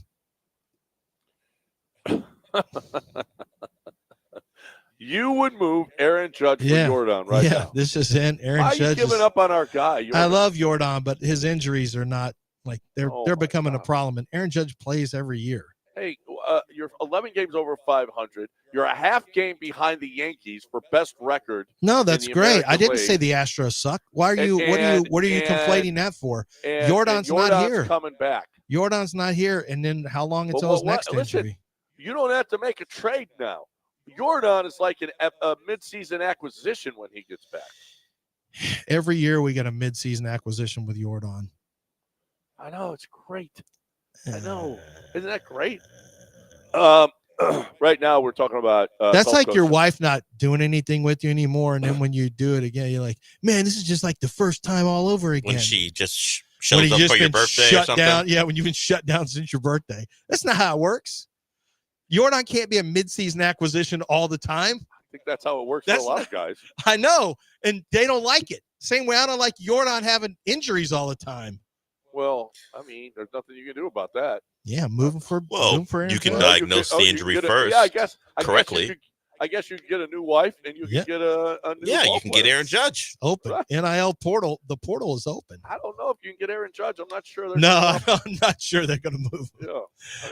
You would move Aaron Judge for Jordan right now. This is in Aaron Why Judge. Are you giving up on our guy? I love Jordan, but his injuries are not like they're becoming a problem. And Aaron Judge plays every year. Hey, you're 11 games over 500. You're a half game behind the Yankees for best record. No, that's great. I didn't League. say the Astros suck. Why are you? What are you conflating that for? Jordan's not here. Coming back. Jordan's not here. And then how long until his next injury? You don't have to make a trade now. Jordan is like a midseason acquisition when he gets back. Every year we get a midseason acquisition with Jordan. I know, it's great. I know. Isn't that great? Right now we're talking about that's like your wife not doing anything with you anymore, and then when you do it again, you're like, man, this is just like the first time all over again. When she just shows up for your birthday or something. Down, when you've been shut down since your birthday. That's not how it works. Jordan can't be a midseason acquisition all the time. I think that's how it works for a lot of guys. I know, and they don't like it. Same way I don't like Jordan having injuries all the time. Well, I mean, there's nothing you can do about that. Yeah, moving for Well, Aaron you can Judge. diagnose the injury first. Yeah, correctly. I guess you could get a new wife and you Yeah. can get a new Yeah, ball you can get player. Aaron Judge. Open. NIL portal. The portal is open. I don't know if you can get Aaron Judge. I'm not sure. I'm not sure they're going to move him. Yeah,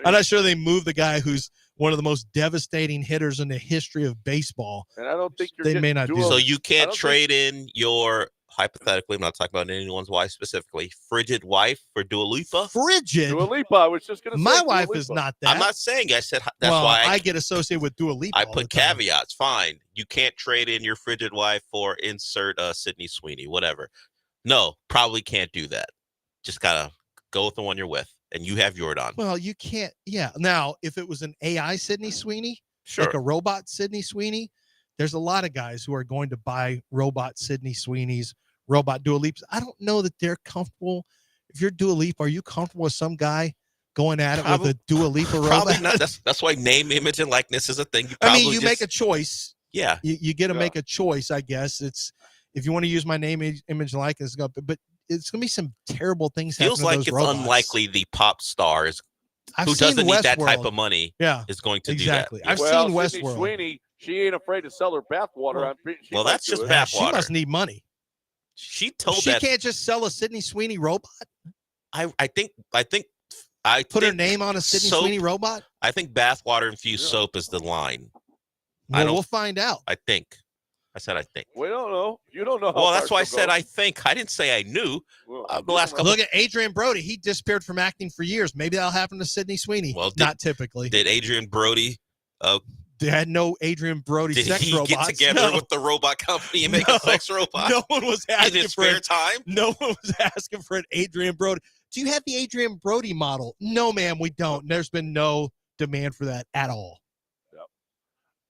I'm not sure they move the guy who's one of the most devastating hitters in the history of baseball. And I don't think they may not do So it. you can't trade in your, hypothetically, I'm not talking about anyone's wife specifically, frigid wife for Dua Lipa? Frigid? Dua Lipa, I was just going to say. My Dua wife Lipa. is not that. I'm not saying. I said that's well, why I get associated with Dua Lipa. I all put the time. caveats. Fine. You can't trade in your frigid wife for insert Sydney Sweeney, whatever. No, probably can't do that. Just gotta go with the one you're with, and you have Jordan. Well, you can't. Yeah. Now, if it was an AI Sydney Sweeney, Sure. like a robot Sydney Sweeney, there's a lot of guys who are going to buy robot Sydney Sweeneys, robot Dua Lipas. I don't know that they're comfortable. If you're Dua Lipa, are you comfortable with some guy going at it with a Dua Lipa robot? Probably not. That's why name, image, and likeness is a thing. You make a choice. Yeah. You get to make a choice, I guess. It's if you want to use my name, image, and likeness, but it's going to be some terrible things Feels happening like to those it's robots. unlikely the pop star is I've who seen doesn't need that type Westworld. of money is going to exactly. do that. I've Well, seen Sydney Westworld. Sweeney, she ain't afraid to sell her bathwater. Well, that's just Yeah, bathwater. she must need money. She told She that. can't just sell a Sydney Sweeney robot. I think Put her name on a Sydney Sweeney robot. I think bathwater infused soap is the line. Well, we'll find out. I think. I said I think. We don't know. You don't know. Well, that's why I said I think. I didn't say I knew. The last couple. Look at Adrian Brody. He disappeared from acting for years. Maybe that'll happen to Sydney Sweeney. Well, not typically. Did Adrian Brody? They had no Adrian Brody Did sex he robots. get together with the robot company and make a sex robot? No one was asking in his for spare time. No one was asking for an Adrian Brody. Do you have the Adrian Brody model? No, ma'am, we don't. There's been no demand for that at all.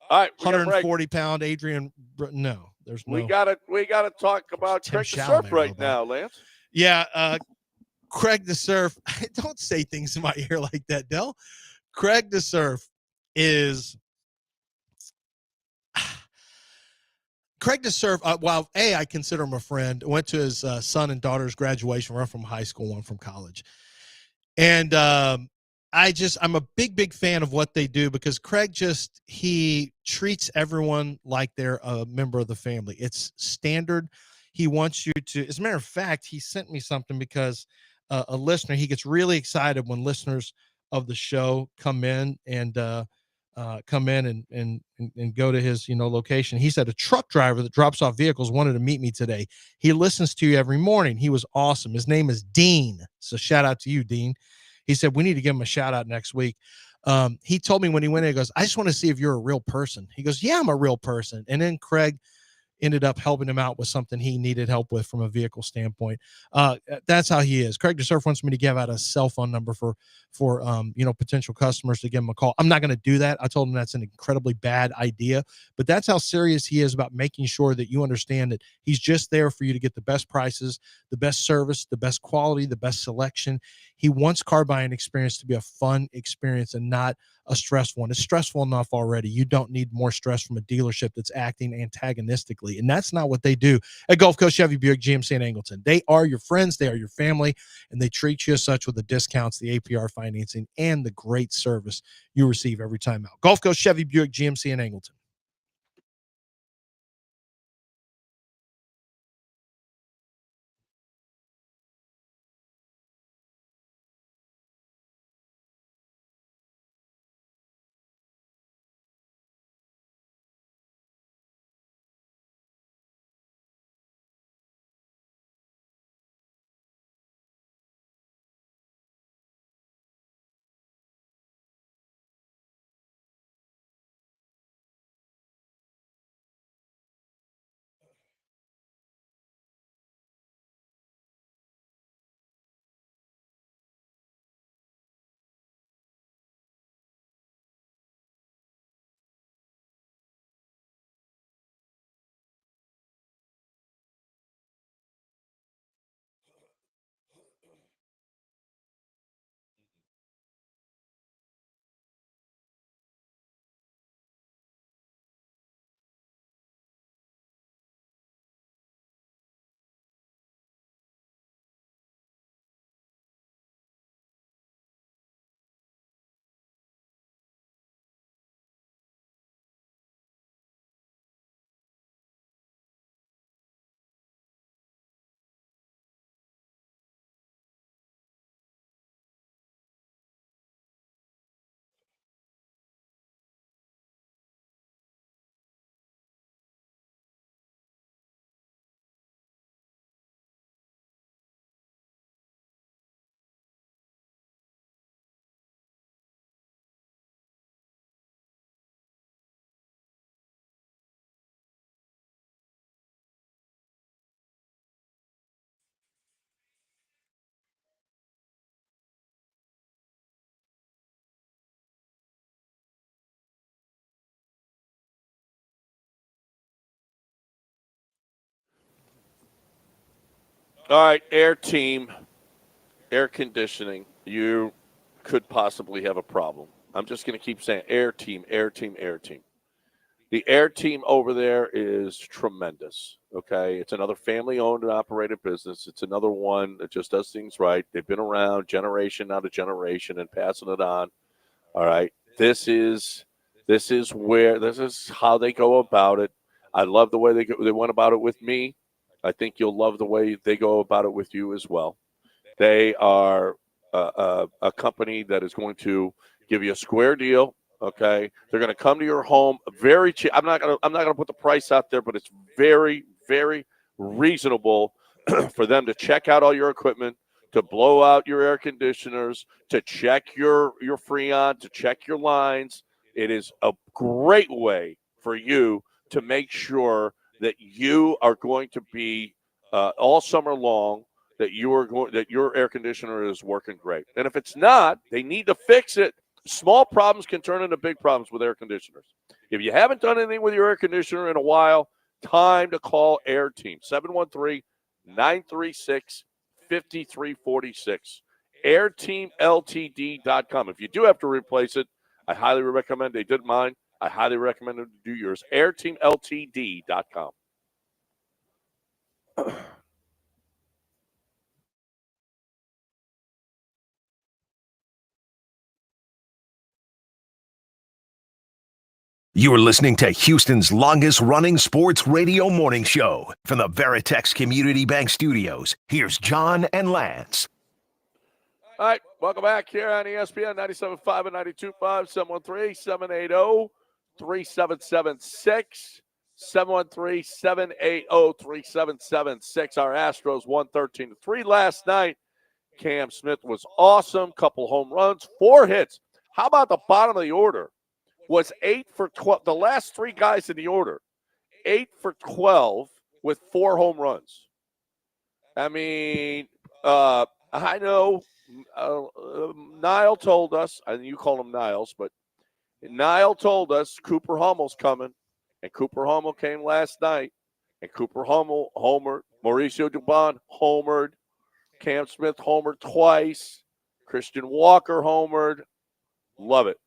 All right, 140-pound Adrian. No, there's no. We gotta talk about Tim Craig the Surf Chalamet right robot. now, Lance. Yeah, Craig the Surf. Don't say things in my ear like that, Del. Craig the Surf is. Craig the Surf, while I consider him a friend, went to his son and daughter's graduation, one from high school, one from college. And I'm a big fan of what they do because Craig he treats everyone like they're a member of the family. It's standard. He wants you to, as a matter of fact, he sent me something because a listener, he gets really excited when listeners of the show come in and go to his location. He said a truck driver that drops off vehicles wanted to meet me today. He listens to you every morning. He was awesome. His name is Dean. So shout out to you, Dean. He said we need to give him a shout out next week. He told me when he went in, he goes, I just want to see if you're a real person. He goes, yeah, I'm a real person. And then Craig ended up helping him out with something he needed help with from a vehicle standpoint. That's how he is. Craig the Surf wants me to give out a cell phone number for potential customers to give him a call. I'm not going to do that. I told him that's an incredibly bad idea, but that's how serious he is about making sure that you understand that he's just there for you to get the best prices, the best service, the best quality, the best selection. He wants car buying experience to be a fun experience and not a stressful one. It's stressful enough already. You don't need more stress from a dealership that's acting antagonistically. And that's not what they do at Gulf Coast Chevy Buick GMC in Angleton. They are your friends. They are your family, and they treat you as such with the discounts, the APR financing, and the great service you receive every time out. Gulf Coast Chevy Buick GMC in Angleton. All right, air team, air conditioning. You could possibly have a problem. I'm just going to keep saying air team, air team, air team. The air team over there is tremendous. Okay, it's another family-owned and operated business. It's another one that just does things right. They've been around generation out of generation and passing it on. All right, this is how they go about it. I love the way they went about it with me. I think you'll love the way they go about it with you as well. They are a company that is going to give you a square deal. Okay, they're going to come to your home very cheap. I'm not going to put the price out there, but it's very, very reasonable for them to check out all your equipment, to blow out your air conditioners, to check your Freon, to check your lines. It is a great way for you to make sure that you are going to be all summer long that your air conditioner is working great. And if it's not, they need to fix it. Small problems can turn into big problems with air conditioners. If you haven't done anything with your air conditioner in a while, time to call Air Team. 713-936-5346. AirTeamLTD.com. If you do have to replace it, I highly recommend. They did mine. I highly recommend them to do yours. AirTeamLTD.com. You are listening to Houston's longest-running sports radio morning show. From the Veritex Community Bank Studios, here's John and Lance. All right, welcome back here on ESPN 97.5 and 92.5, 713-780-3776, 713-780-3776. Our Astros won 13-3 last night. Cam Smith was awesome, couple home runs, 4 hits. How about the bottom of the order? Was 8 for 12. The last 3 guys in the order, 8 for 12 with 4 home runs. I mean, I know Niall told us, and you call him Niles, but Niall told us Cooper Hummel's coming, and Cooper Hummel came last night, and Cooper Hummel homered, Mauricio Dubon homered, Cam Smith homered twice, Christian Walker homered. Love it.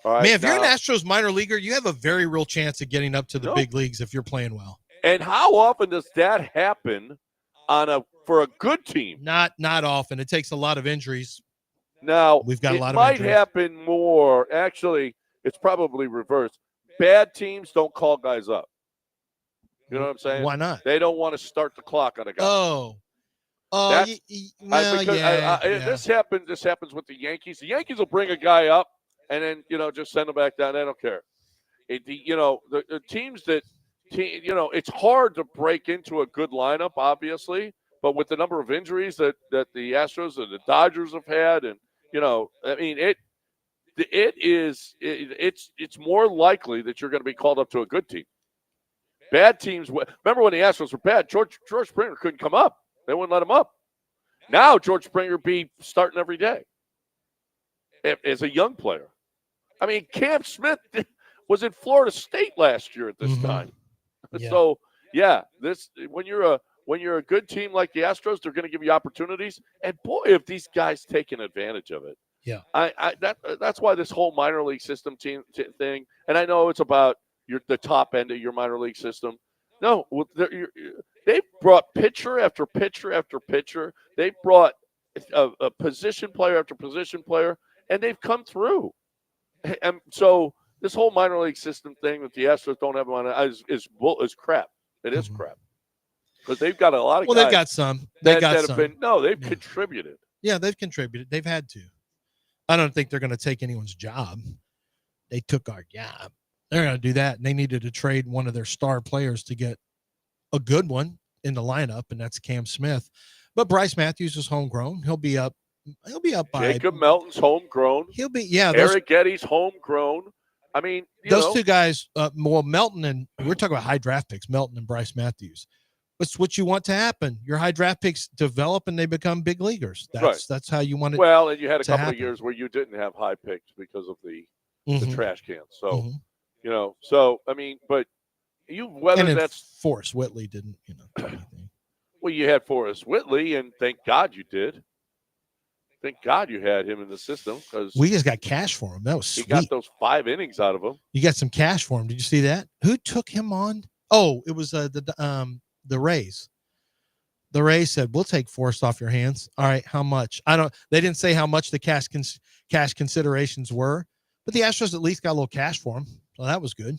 All right, man, if you're an Astros minor leaguer, you have a very real chance of getting up to the big leagues if you're playing well. And how often does that happen for a good team? Not often. It takes a lot of injuries. Now, we've got a lot of injuries. injuries. It might happen more. Actually, it's probably reversed. Bad teams don't call guys up. You know what I'm saying? Why not? They don't want to start the clock on a guy. This happens. This happens with the Yankees. The Yankees will bring a guy up and then just send him back down. They don't care. The teams that it's hard to break into a good lineup, obviously, but with the number of injuries that the Astros and the Dodgers have had, and I mean it's more likely that you're going to be called up to a good team. Bad teams. Remember when the Astros were bad? George Springer couldn't come up. They wouldn't let him up. Now George Springer be starting every day as a young player. I mean, Cam Smith was in Florida State last year at this time. Yeah. So when you're a good team like the Astros, they're going to give you opportunities. And boy, if these guys taking advantage of it. Yeah. That's why this whole minor league system thing. And I know it's about the top end of your minor league system. No, they've brought pitcher after pitcher after pitcher. They've brought a position player after position player, and they've come through. And so this whole minor league system thing that the Astros don't have on is crap. It is crap because they've got a lot of guys. Well, they've got some. They've contributed. Yeah, they've contributed. They've had to. I don't think they're going to take anyone's job. They took our job. They're going to do that, and they needed to trade one of their star players to get a good one in the lineup, and that's Cam Smith. But Bryce Matthews is homegrown. He'll be up by Jacob Melton's homegrown. He'll be Eric Getty's homegrown. I mean, those 2 guys. Melton and we're talking about high draft picks. Melton and Bryce Matthews. That's what you want to happen. Your high draft picks develop and they become big leaguers. That's how you want it. Well, and you had a couple happen. of years where you didn't have high picks because of the trash cans. So So I mean, but whether and that's Forrest Whitley didn't do anything. Well, you had Forrest Whitley, and thank God you did. Thank God you had him in the system because we just got cash for him. That was sweet. He got those 5 innings out of him. You got some cash for him. Did you see that? Who took him on? Oh, it was the Rays. The Rays said, "We'll take Forrest off your hands." All right, how much? They didn't say how much the cash considerations were, but the Astros at least got a little cash for him, so that was good.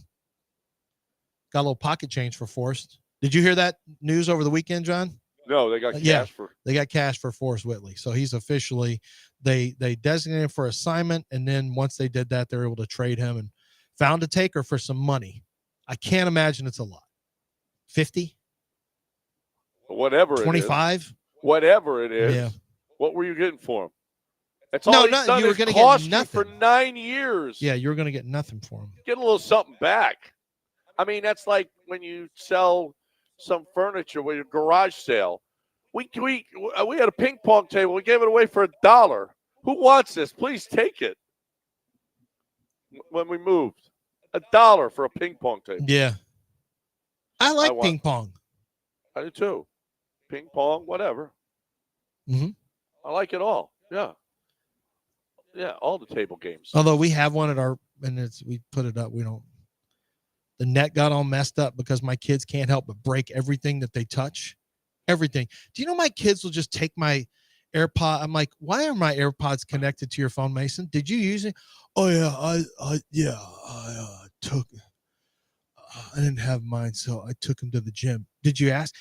Got a little pocket change for Forrest. Did you hear that news over the weekend, John? No, they got cash They got cash for Forrest Whitley. So he's officially they designated him for assignment, and then once they did that, they were able to trade him and found a taker for some money. I can't imagine it's a lot. 50? Whatever 25? Whatever it is. Yeah. What were you getting for him? That's No, all no, he's done you were is gonna cost get you nothing. for 9 years. Yeah, you were going to get nothing for him. Get a little something back. I mean, that's like when you sell some furniture with a garage sale. We had a ping pong table. We gave it away for $1. Who wants this? Please take it. When we moved, $1 for a ping pong table. Yeah. I like ping pong. I do too. Ping pong, whatever. Mm-hmm. I like it all. Yeah. Yeah, all the table games. Although we have one at we put it up. The net got all messed up because my kids can't help but break everything that they touch. Everything. Do you know my kids will just take my AirPod? I'm like, why are my AirPods connected to your phone, Mason? Did you use it? Oh yeah, I took. I didn't have mine, so I took him to the gym. Did you ask?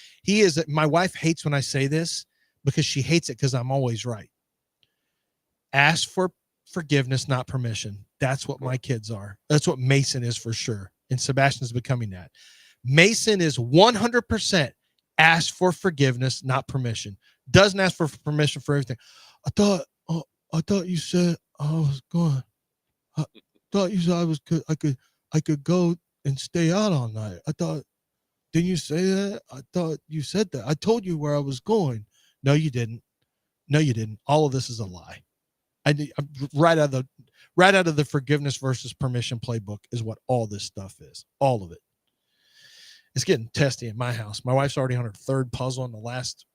My wife hates when I say this because she hates it because I'm always right. Ask for forgiveness, not permission. That's what my kids are. That's what Mason is for sure. And Sebastian's becoming that. Mason is 100% ask for forgiveness, not permission. Doesn't ask for permission for everything. I thought you said I was going. I thought you said I could go and stay out all night. Didn't you say that? I thought you said that. I told you where I was going. No, you didn't. No, you didn't. All of this is a lie. Right out of the forgiveness versus permission playbook is what all this stuff is. All of it. It's getting testy in my house. My wife's already on her 3rd puzzle in the last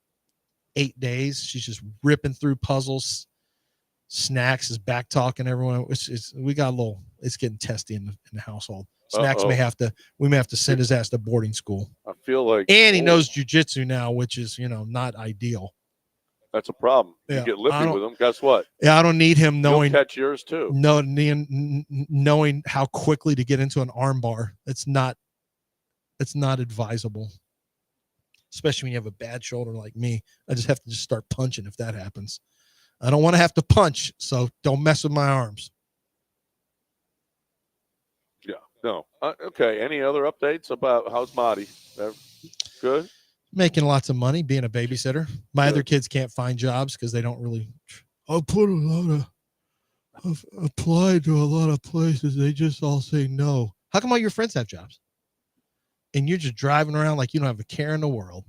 8 days. She's just ripping through puzzles. Snacks is back talking everyone. We got a little. It's getting testy in the household. Snacks we may have to send his ass to boarding school. I feel like, and he knows jujitsu now, which is not ideal. That's a problem. Yeah, you get lippy with him. Guess what? Yeah, I don't need him knowing. He'll catch yours too. No, knowing how quickly to get into an arm bar. It's not advisable, especially when you have a bad shoulder like me. I just have to start punching if that happens. I don't want to have to punch, so don't mess with my arms. Yeah, no. Okay, any other updates about how's Marty? Good? Making lots of money, being a babysitter. My other kids can't find jobs because they don't really. I've applied to a lot of places. They just all say no. How come all your friends have jobs? And you're just driving around like you don't have a care in the world.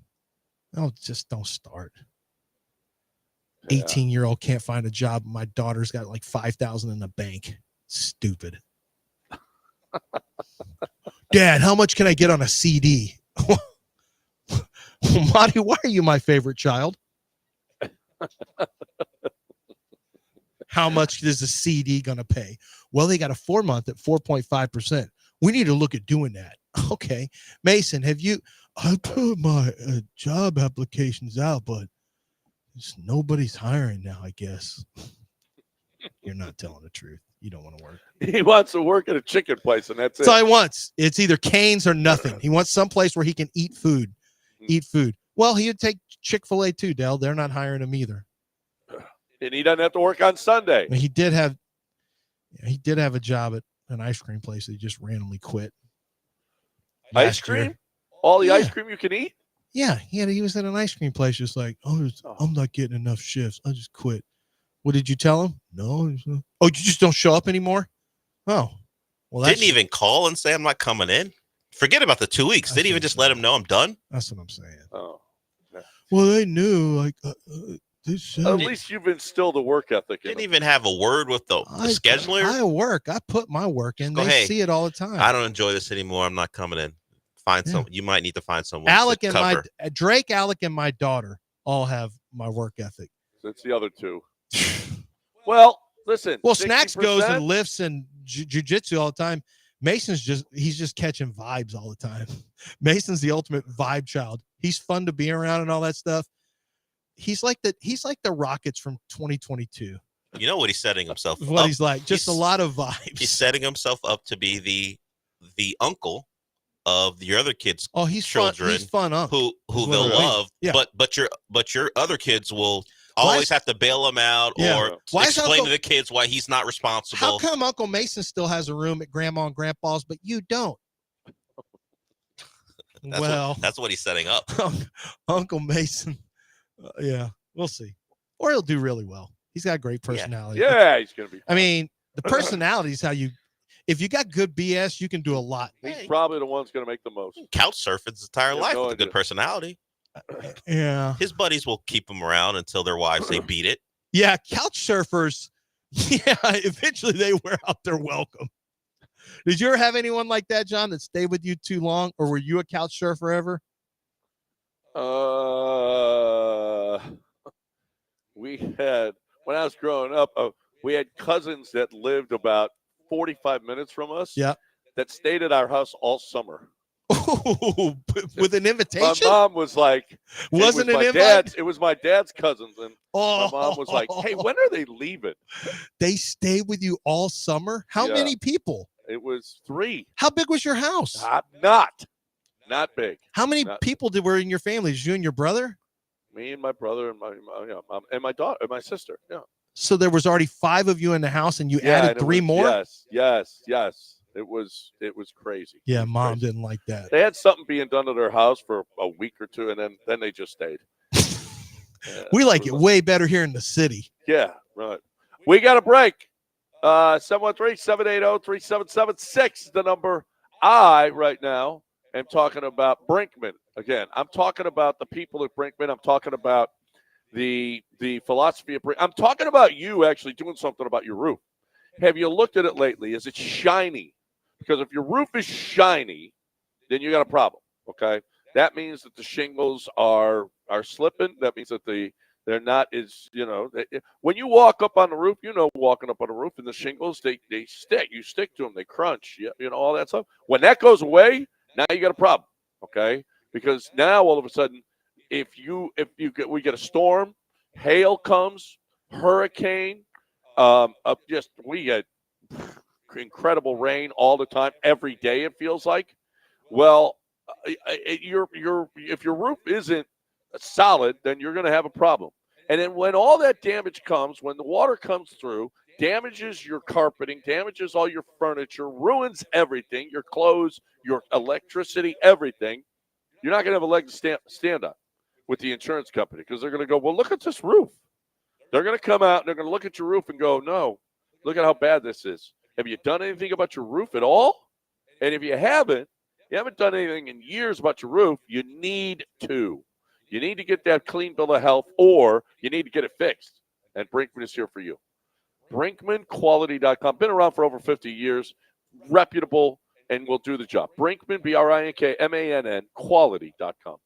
No, just don't start. 18-year-old can't find a job. My daughter's got like $5,000 in the bank. Stupid. Dad, how much can I get on a CD? Monty, why are you my favorite child? How much is a CD going to pay? Well, they got a 4-month at 4.5%. We need to look at doing that. Okay. Mason, I put my job applications out, but nobody's hiring now, I guess. You're not telling the truth. You don't want to work. He wants to work at a chicken place, and that's it. That's all he wants. It's either Cane's or nothing. He wants some place where he can eat food. Well, he'd take Chick-fil-A too, Dell. They're not hiring him either. And he doesn't have to work on Sunday. He did have a job at an ice cream place that he just randomly quit. Ice cream? All the ice cream you can eat? Yeah, he was at an ice cream place just like, I'm not getting enough shifts. I just quit. What did you tell him? No. Oh, you just don't show up anymore? Oh. Well, didn't even call and say I'm not coming in? Forget about the 2 weeks. Didn't even just let him know I'm done? That's what I'm saying. Oh. Well, they knew. They said. At least you've instilled a work ethic. Didn't even have a word with the scheduler? I work. I put my work in. They see it all the time. I don't enjoy this anymore. I'm not coming in. find some. You might need to find someone. Alec to and cover. Drake, Alec, and my daughter all have my work ethic. That's the other two. Well, listen. Well, 60%? Snacks goes and lifts and jujitsu all the time. Mason's he's just catching vibes all the time. Mason's the ultimate vibe child. He's fun to be around and all that stuff. He's like the Rockets from 2022. You know what he's setting himself What up? he's like, just a lot of vibes. He's setting himself up to be the uncle of your other kids' children. He's fun uncle. Who they'll love, yeah. but your other kids will always have to bail him out or explain to the kids why he's not responsible. How come Uncle Mason still has a room at Grandma and Grandpa's, but you don't? That's what he's setting up. Uncle Mason. Yeah, we'll see. Or he'll do really well. He's got a great personality. Yeah, he's going to be fun. I mean, the personality is how if you got good BS, you can do a lot. He's probably the one who's going to make the most. Couch surfing his entire life with a good personality. Yeah. His buddies will keep him around until their wives say beat it. Yeah, couch surfers. Yeah, eventually they wear out their welcome. Did you ever have anyone like that, John, that stayed with you too long, or were you a couch surfer ever? We had, when I was growing up, we had cousins that lived about 45 minutes from us. Yeah. That stayed at our house all summer. Ooh, with an invitation? My mom was like, Wasn't an invite? It was my dad's cousins, and my mom was like, "Hey, when are they leaving?" They stayed with you all summer? How many people? It was 3. How big was your house? Not big. How many people were in your family? Just you and your brother? Me and my brother and my mom and my daughter and my sister. Yeah. So there was already 5 of you in the house, and you added 3 more? Yes. It was crazy. Yeah, Mom didn't like that. They had something being done at their house for a week or two, and then they just stayed. We like it way better here in the city. Yeah, right. We got a break. 713-780-3776, the number. Right now am talking about Brinkman. Again, I'm talking about the people at Brinkman. I'm talking about the philosophy of Brinkman. I'm talking about you actually doing something about your roof. Have you looked at it lately? Is it shiny? Because if your roof is shiny, then you got a problem, okay? That means that the shingles are slipping. That means that they're not as, when you walk up on the roof, walking up on the roof and the shingles, they stick. You stick to them. They crunch, all that stuff. When that goes away, now you got a problem, okay? Because now all of a sudden, we get a storm, hail comes, hurricane, we get incredible rain all the time, every day it feels like. Well, if your roof isn't solid, then you're going to have a problem. And then when all that damage comes, when the water comes through, damages your carpeting, damages all your furniture, ruins everything, your clothes, your electricity, everything, you're not going to have a leg to stand on with the insurance company because they're going to go, well, look at this roof. They're going to come out and they're going to look at your roof and go, no, look at how bad this is. Have you done anything about your roof at all? And if you haven't done anything in years about your roof, you need to. You need to get that clean bill of health or you need to get it fixed. And Brinkman is here for you. BrinkmanQuality.com. Been around for over 50 years. Reputable and will do the job. Brinkman, BRINKMANN, quality.com.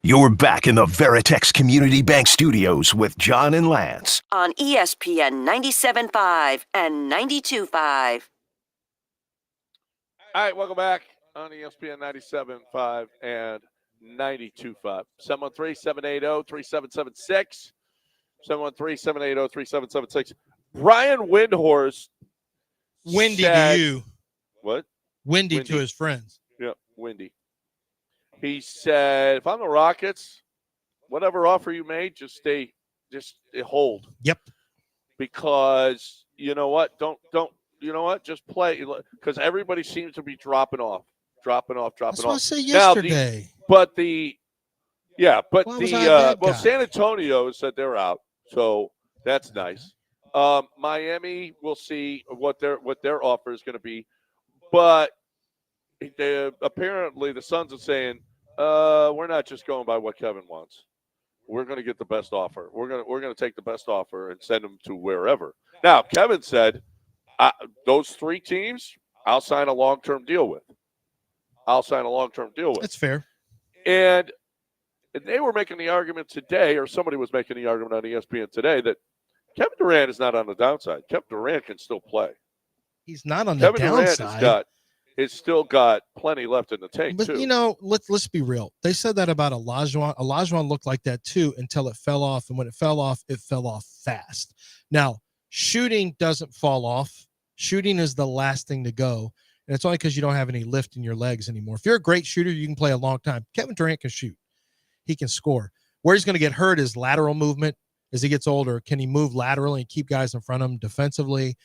You're back in the Veritex Community Bank Studios with John and Lance. On ESPN 97.5 and 92.5. All right, welcome back on ESPN 97.5 and 92.5. 713-780-3776. 713-780-3776. Brian Windhorst. Windy said, to you. What? Windy to his friends. Yep, Windy. He said, if I'm the Rockets, whatever offer you made, just hold. Yep. Because you know what? Don't you know what? Just play, because everybody seems to be dropping off. That's what I said Now, yesterday. San Antonio said they're out, so that's nice. Miami, we'll see what their offer is going to be, but apparently the Suns are saying we're not just going by what Kevin wants. We're going to get the best offer. We're going to take the best offer and send them to wherever. Now, Kevin said those three teams, I'll sign a long-term deal with. That's fair. And they were making the argument today, or somebody was making the argument on ESPN today, that Kevin Durant is not on the downside. Kevin Durant can still play. He's not on the downside. Kevin Durant it's still got plenty left in the tank, but, too. Let's be real. They said that about Olajuwon. Olajuwon looked like that, too, until it fell off. And when it fell off fast. Now, shooting doesn't fall off. Shooting is the last thing to go. And it's only because you don't have any lift in your legs anymore. If you're a great shooter, you can play a long time. Kevin Durant can shoot. He can score. Where he's going to get hurt is lateral movement as he gets older. Can he move laterally and keep guys in front of him defensively?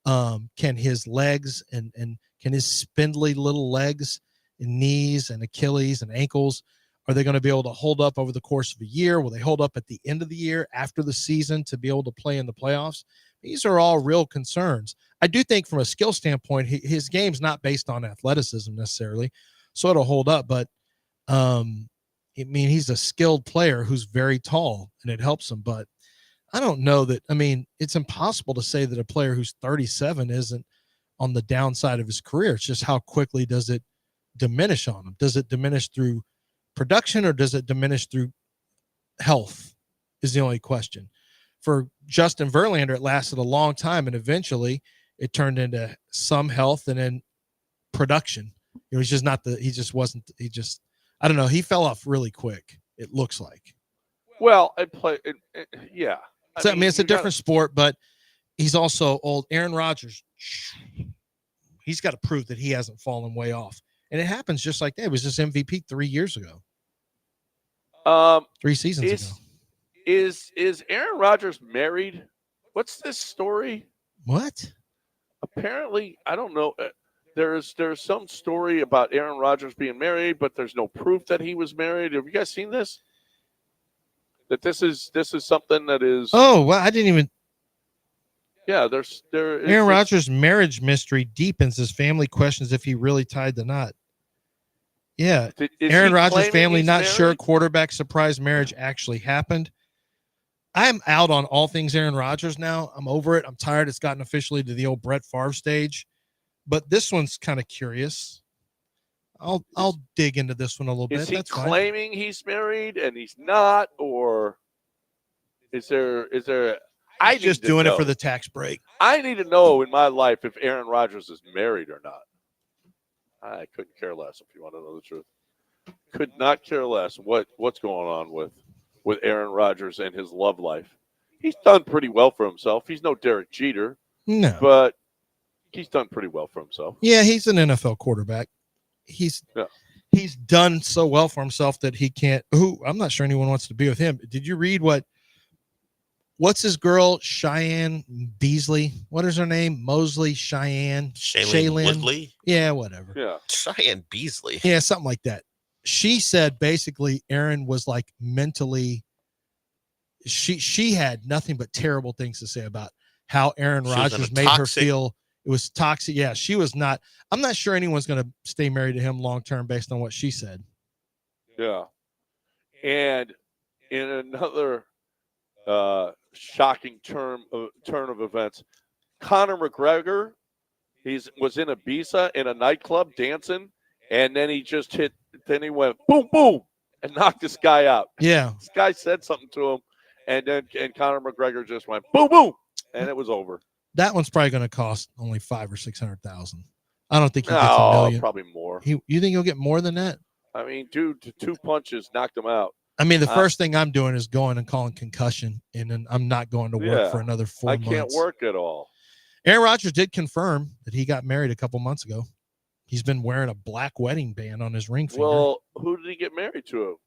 Can his legs and can his spindly little legs and knees and Achilles and ankles, are they going to be able to hold up over the course of a year? Will they hold up at the end of the year after the season to be able to play in the playoffs? These are all real concerns. I do think from a skill standpoint, his game's not based on athleticism necessarily, so it'll hold up. But he's a skilled player who's very tall, and it helps him. But I don't know that. It's impossible to say that a player who's 37 isn't on the downside of his career. It's just how quickly does it diminish on him? Does it diminish through production, or does it diminish through health is the only question. For Justin Verlander, it lasted a long time, and eventually it turned into some health and then production. He's just not I don't know. He fell off really quick, it looks like. Well, yeah. It's a different sport, but he's also old. Aaron Rodgers, he's got to prove that he hasn't fallen way off. And it happens just like that. It was just MVP 3 years ago. 3 seasons ago. Is Aaron Rodgers married? What's this story? What? Apparently, I don't know. There's some story about Aaron Rodgers being married, but there's no proof that he was married. Have you guys seen this? That this is something that is. Oh, well, I didn't even. Yeah, Aaron Rodgers' marriage mystery deepens as family questions if he really tied the knot. Yeah, Aaron Rodgers' family not married? sure quarterback surprise marriage actually happened. I'm out on all things Aaron Rodgers now. I'm over it. I'm tired. It's gotten officially to the old Brett Favre stage, but this one's kind of curious. I'll dig into this one a little bit. Is he That's claiming he's married and he's not, or is there? He's just doing it for the tax break. I need to know in my life if Aaron Rodgers is married or not. I couldn't care less, if you want to know the truth. Could not care less what's going on with Aaron Rodgers and his love life. He's done pretty well for himself. He's no Derek Jeter. No. But he's done pretty well for himself. Yeah, he's an NFL quarterback. He's done so well for himself that he can't. I'm not sure anyone wants to be with him. Did you read what's his girl, Cheyenne Beasley? What is her name? Mosley, Shaylin Woodley? Yeah, whatever. Yeah. Cheyenne Beasley. Yeah, something like that. She said basically Aaron was like mentally, she had nothing but terrible things to say about how Aaron Rodgers made her feel. It was toxic. Yeah, she was not. I'm not sure anyone's going to stay married to him long term based on what she said. Yeah. And in another shocking turn of events, Conor McGregor, was in Ibiza in a nightclub dancing, and then he just hit. Then he went boom, boom, and knocked this guy out. Yeah. This guy said something to him, and Conor McGregor just went boom, boom, and it was over. That one's probably going to cost only $500,000 or $600,000. I don't think he gets $1 million. Probably more. You think he'll get more than that? I mean, dude, 2 punches knocked him out. I mean, the first thing I'm doing is going and calling concussion, and then I'm not going to work for another 4 months. I can't work at all. Aaron Rodgers did confirm that he got married a couple months ago. He's been wearing a black wedding band on his ring finger. Well, who did he get married to?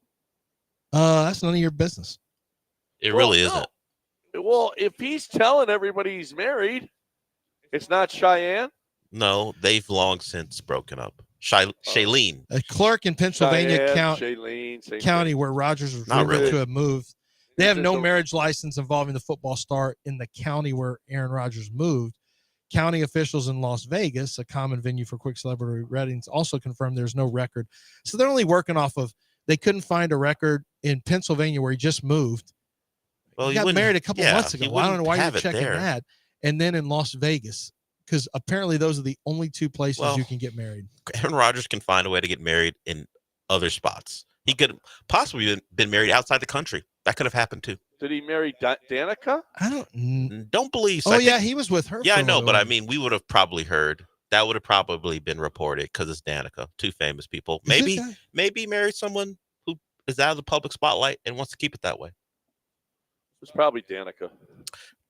That's none of your business. It really isn't. Well, if he's telling everybody he's married, it's not Cheyenne? No, they've long since broken up. Shailene. A clerk in Pennsylvania Shailene, County where Rodgers was rumored to have moved. They have no marriage license involving the football star in the county where Aaron Rodgers moved. County officials in Las Vegas, a common venue for quick celebrity weddings, also confirmed there's no record. So they're only working off of, they couldn't find a record in Pennsylvania where he just moved. Well, he got married a couple months ago. I don't know why you're checking there. that. And then in Las Vegas, because apparently those are the only 2 places you can get married. Aaron Rodgers can find a way to get married in other spots. He could have possibly been married outside the country. That could have happened too. Did he marry Danica? I don't believe so. Oh, yeah, he was with her. Yeah, I know, but I mean, we would have probably heard. That would have probably been reported because it's Danica, 2 famous people. Maybe married someone who is out of the public spotlight and wants to keep it that way. It's probably Danica.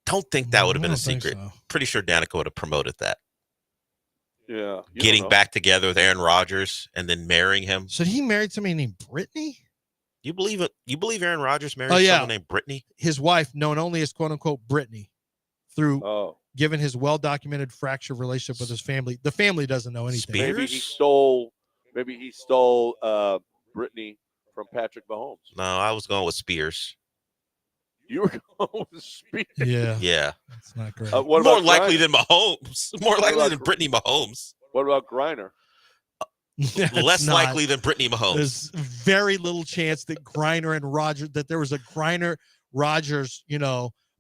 Don't think that would have been a think secret. so. Pretty sure Danica would have promoted that. Yeah. Getting back together with Aaron Rodgers and then marrying him. So he married somebody named Brittany? You believe it? You believe Aaron Rodgers married someone named Brittany? His wife, known only as quote unquote Brittany, through given his well-documented fractured relationship with his family. The family doesn't know anything. Maybe he stole Brittany from Patrick Mahomes. No, I was going with Spears. You were going with Spears. Yeah. That's not great. More likely than Mahomes. More likely than Brittany Mahomes. What about Griner? Less likely than Brittany Mahomes. There's very little chance that Griner and Rodgers, that there was a Griner Rodgers,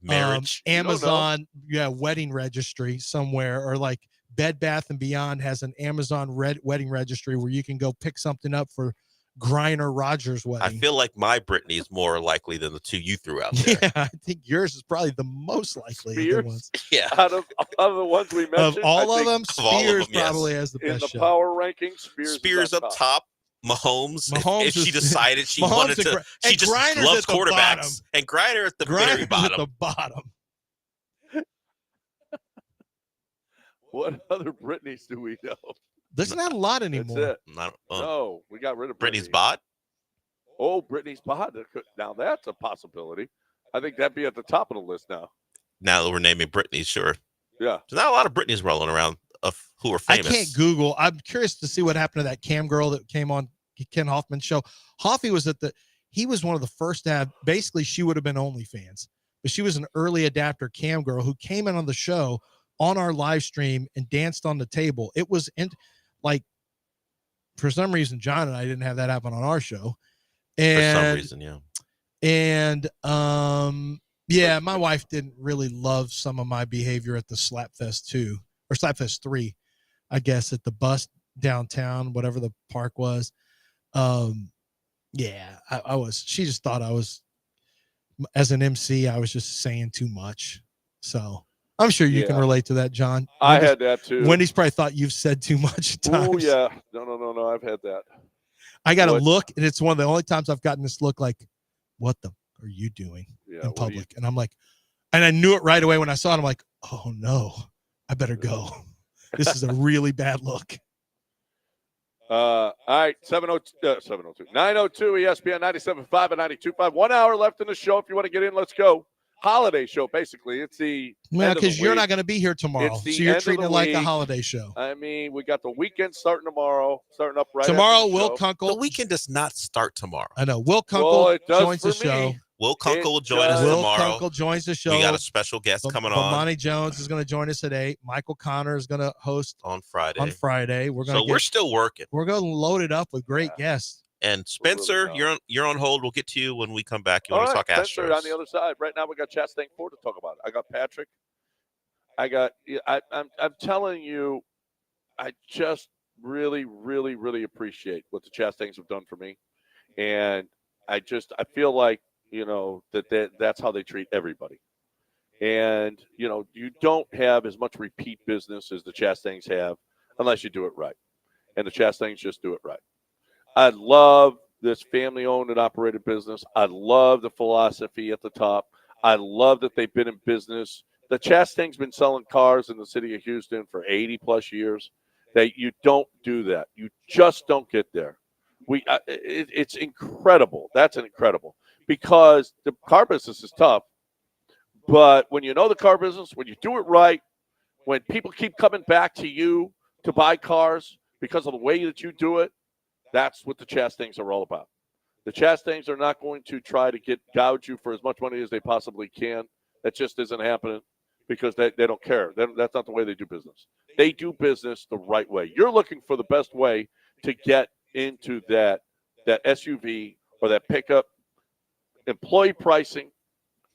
marriage, Amazon, wedding registry somewhere, or like Bed Bath and Beyond has an Amazon wedding registry where you can go pick something up for Griner Rodgers wedding. I feel like my Brittany is more likely than the 2 you threw out there. Yeah, I think yours is probably the most likely. Spears? Of the ones. Yeah. Out of the ones we mentioned, of all of them, Spears probably has the best in the shot. power rankings. Spears up top. Mahomes if she is- decided she Mahomes wanted and to, she and just Griner's loves at the quarterbacks, bottom. and Griner at the very Griner's bottom. at the bottom. What other Britneys do we know? There's not a lot anymore. That's it. No, we got rid of Brittany's Britney. bot. Oh, Brittany's bod. Now that's a possibility. I think that'd be at the top of the list now. Now that we're naming Britney, sure. Yeah. There's not a lot of Britneys rolling around who are famous. I can't Google. I'm curious to see what happened to that cam girl that came on Ken Hoffman's show. Hoffy was he was one of the first to have, basically she would have been OnlyFans, but she was an early adapter cam girl who came in on the show on our live stream and danced on the table. It was for some reason, John and I didn't have that happen on our show. And, for some reason, yeah. And my wife didn't really love some of my behavior at the Slapfest 2 or Slapfest 3, I guess, at the bus downtown, whatever the park was. I was. She just thought I was, as an MC, I was just saying too much. So I'm sure you can relate to that, John. I had that too. Wendy's probably thought you've said too much at times. Oh yeah, no. I've had that. I got a look, and it's one of the only times I've gotten this look like, what the are you doing in public? And I'm like, and I knew it right away when I saw it. I'm like, oh no, I better go. This is a really bad look. All right, 902 ESPN 97.5 and 92.5. 1 hour left in the show. If you want to get in, let's go. Holiday show, basically. It's the because you're not going to be here tomorrow, so you're treating it like a holiday show. I mean, we got the weekend starting tomorrow, starting up right tomorrow. After the Will show. Kunkel. The weekend does not start tomorrow. I know. Will Kunkel joins the show. Will Kunkel will join us Will tomorrow. Kunkel joins the show. We got a special guest coming on. Monty Jones is going to join us at 8. Michael Connor is going to host on Friday. We're still working. We're going to load it up with great guests. And Spencer, you're on hold. We'll get to you when we come back. You All want to talk Spencer Astros? on the other side. Right now, we got Chastain Ford to talk about. I got Patrick. I'm telling you, I just really, really, really appreciate what the Chastains have done for me. And I feel like, that's how they treat everybody. And, you don't have as much repeat business as the Chastains have unless you do it right. And the Chastains just do it right. I love this family-owned and operated business. I love the philosophy at the top. I love that they've been in business. The Chastain's been selling cars in the city of Houston for 80-plus years. That you don't do that. You just don't get there. It's incredible. That's incredible because the car business is tough. But when you know the car business, when you do it right, when people keep coming back to you to buy cars because of the way that you do it, that's what the Chastains are all about. The Chastains are not going to try to gouge you for as much money as they possibly can. That just isn't happening because they don't care. That's not the way they do business. They do business the right way. You're looking for the best way to get into that SUV or that pickup, employee pricing,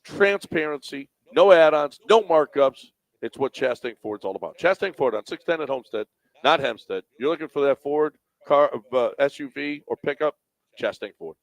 transparency, no add-ons, no markups. It's what Chastain Ford's all about. Chastain Ford on 610 at Homestead, not Hempstead. You're looking for that Ford car, SUV or pickup, Chastain Ford.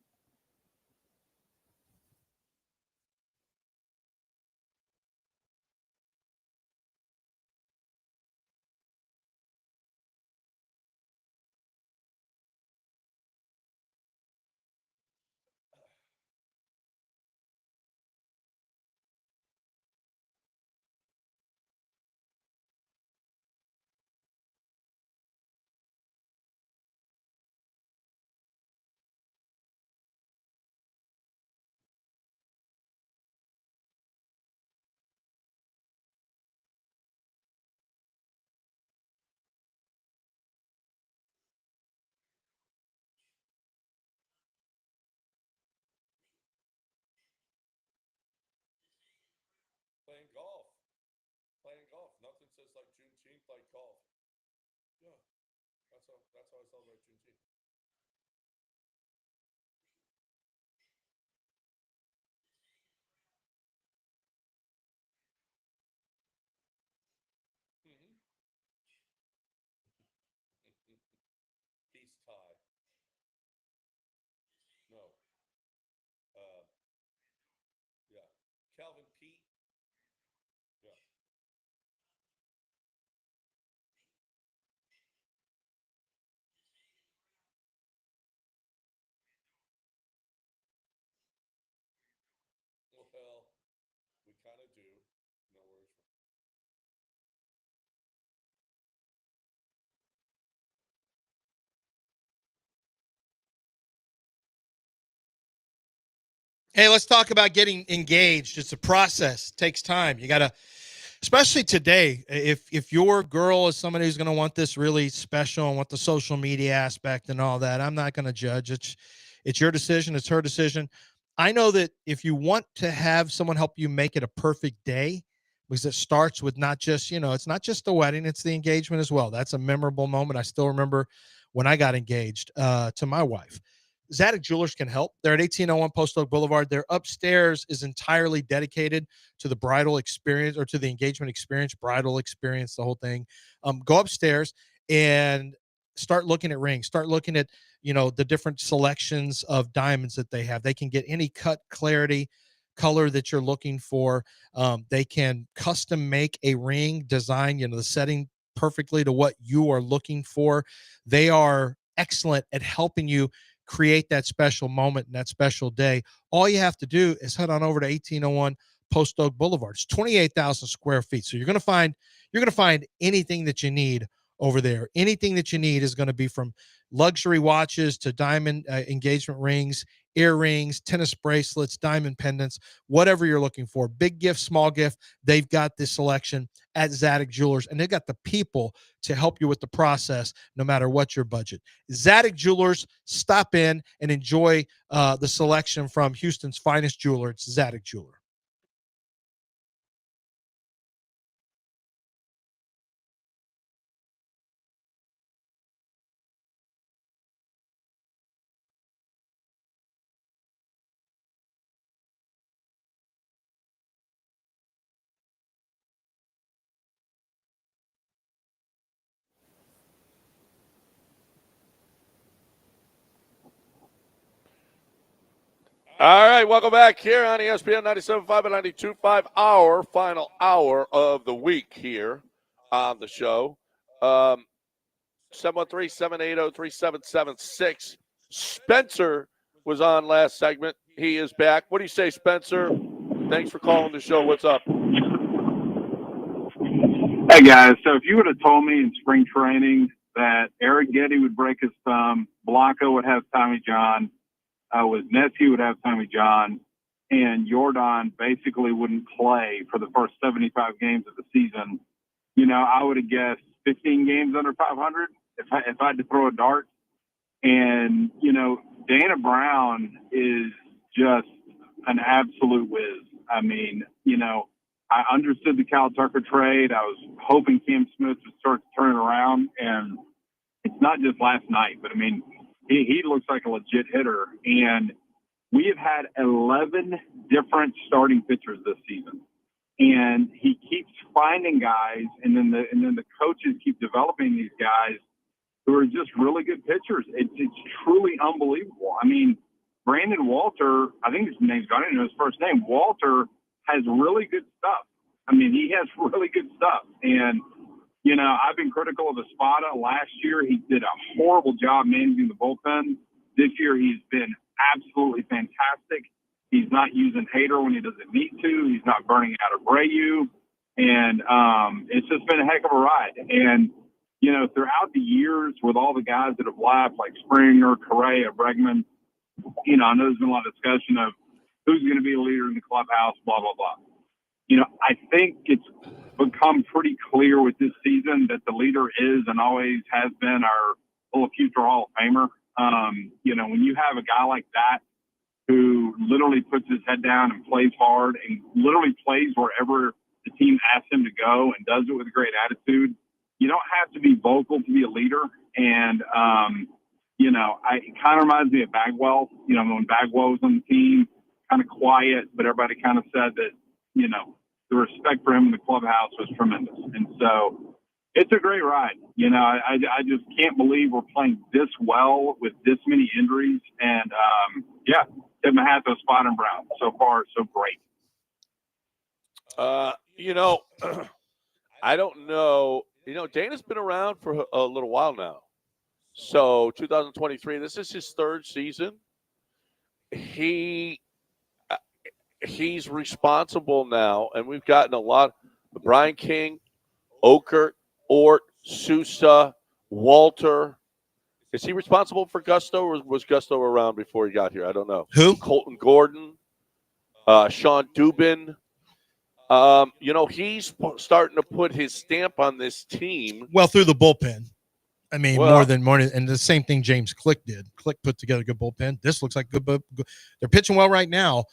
Playing golf. Nothing says like Juneteenth like golf. Yeah, that's how I celebrate Juneteenth. Peace tie. No. Yeah. Calvin Pete. Yeah. Well, we kind of do. No worries. Hey, let's talk about getting engaged. It's a process. It takes time. You got to, especially today, if your girl is somebody who's going to want this really special and want the social media aspect and all that, I'm not going to judge. It's your decision. It's her decision. I know that if you want to have someone help you make it a perfect day, because it starts with not just, it's not just the wedding, it's the engagement as well. That's a memorable moment. I still remember when I got engaged to my wife. Zadig Jewelers can help. They're at 1801 Post Oak Boulevard. Their upstairs is entirely dedicated to the bridal experience or to the engagement experience, bridal experience, the whole thing. Go upstairs and start looking at rings. Start looking at, the different selections of diamonds that they have. They can get any cut, clarity, color that you're looking for. They can custom make a ring design, the setting perfectly to what you are looking for. They are excellent at helping you create that special moment and that special day. All you have to do is head on over to 1801 Post Oak Boulevard. It's 28,000 square feet. So you're going to find anything that you need over there. Anything that you need is going to be from luxury watches to diamond engagement rings, earrings, tennis bracelets, diamond pendants, whatever you're looking for. Big gift, small gift. They've got this selection at Zadig Jewelers, and they've got the people to help you with the process no matter what your budget. Zadig Jewelers, stop in and enjoy the selection from Houston's finest jeweler. It's Zadig Jeweler. All right, welcome back here on ESPN 97.5 and 92.5, our final hour of the week here on the show. 713-780-3776. Spencer was on last segment. He is back. What do you say, Spencer? Thanks for calling the show. What's up? Hey, guys. So if you would have told me in spring training that Eric Getty would break his thumb, Blanco would have Tommy John, Wisniewski would have Tommy John, and Jordan basically wouldn't play for the first 75 games of the season, I would have guessed 15 games under 500 if I had to throw a dart. And, Dana Brown is just an absolute whiz. I mean, I understood the Cal Tucker trade. I was hoping Cam Smith would start to turn it around. And it's not just last night, but, I mean, he looks like a legit hitter. And we have had 11 different starting pitchers this season. And he keeps finding guys, and then the coaches keep developing these guys who are just really good pitchers. It's truly unbelievable. I mean, Brandon Walter, I think his name's, I don't know his first name. Walter has really good stuff. I mean, he has really good stuff. And, I've been critical of Espada. Last year, he did a horrible job managing the bullpen. This year, he's been absolutely fantastic. He's not using Hader when he doesn't need to. He's not burning out Abreu. And it's just been a heck of a ride. And, throughout the years with all the guys that have left, like Springer, Correa, Bregman, I know there's been a lot of discussion of who's going to be a leader in the clubhouse, blah, blah, blah. I think it's become pretty clear with this season that the leader is and always has been our little future Hall of Famer. When you have a guy like that who literally puts his head down and plays hard and literally plays wherever the team asks him to go and does it with a great attitude, you don't have to be vocal to be a leader. And, it kind of reminds me of Bagwell. When Bagwell was on the team, kind of quiet, but everybody kind of said that, the respect for him in the clubhouse was tremendous. And so it's a great ride. I just can't believe we're playing this well with this many injuries. And, tip my hat to Spot and Brown. So far, so great. I don't know. Dana's been around for a little while now. So 2023, this is his third season. He's responsible now, and we've gotten a lot. Brian King, Okert, Ort, Sousa, Walter. Is he responsible for Gusto, or was Gusto around before he got here? I don't know. Who? Colton Gordon, Sean Dubin. He's starting to put his stamp on this team. Well, through the bullpen. I mean, more than, and the same thing James Click did. Click put together a good bullpen. This looks like good. They're pitching well right now.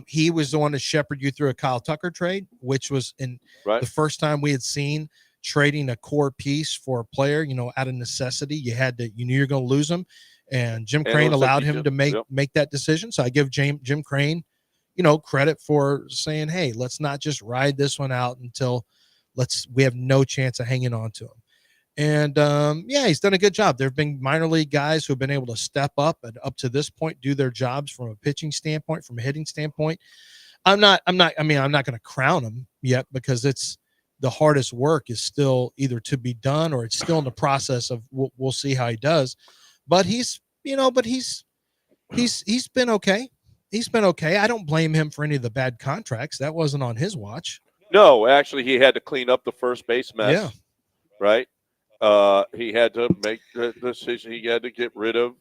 He was the one to shepherd you through a Kyle Tucker trade, which was the first time we had seen trading a core piece for a player, out of necessity. You knew you're going to lose him. And Jim Crane allowed him to make that decision. So I give Jim Crane, credit for saying, hey, let's not just ride this one out until we have no chance of hanging on to him. And he's done a good job. There have been minor league guys who have been able to step up and up to this point do their jobs from a pitching standpoint, from a hitting standpoint. I'm not going to crown him yet because it's the hardest work is still either to be done or it's still in the process of we'll see how he does. But he's been okay. He's been okay. I don't blame him for any of the bad contracts. That wasn't on his watch. No, actually, he had to clean up the first base mess. Yeah. Right. He had to make the decision. He had to get rid of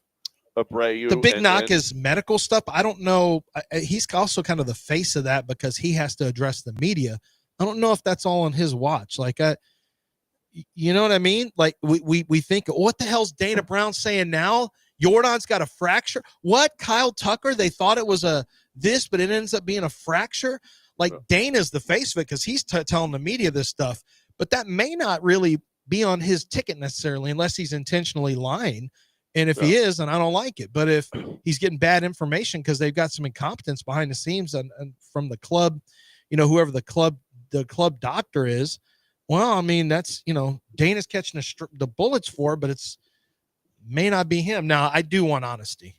Abreu. The big knock is medical stuff. I don't know. He's also kind of the face of that because he has to address the media. I don't know if that's all on his watch. You know what I mean? Like we think, what the hell's Dana Brown saying now? Jordan's got a fracture. What? Kyle Tucker? They thought it was this, but it ends up being a fracture. Dana's the face of it because he's telling the media this stuff, but that may not really be on his ticket necessarily unless he's intentionally lying. And if he is, then I don't like it. But if he's getting bad information because they've got some incompetence behind the scenes and from the club, whoever the club doctor is, well, I mean, that's, Dana's catching the bullets for, but it's may not be him. Now, I do want honesty.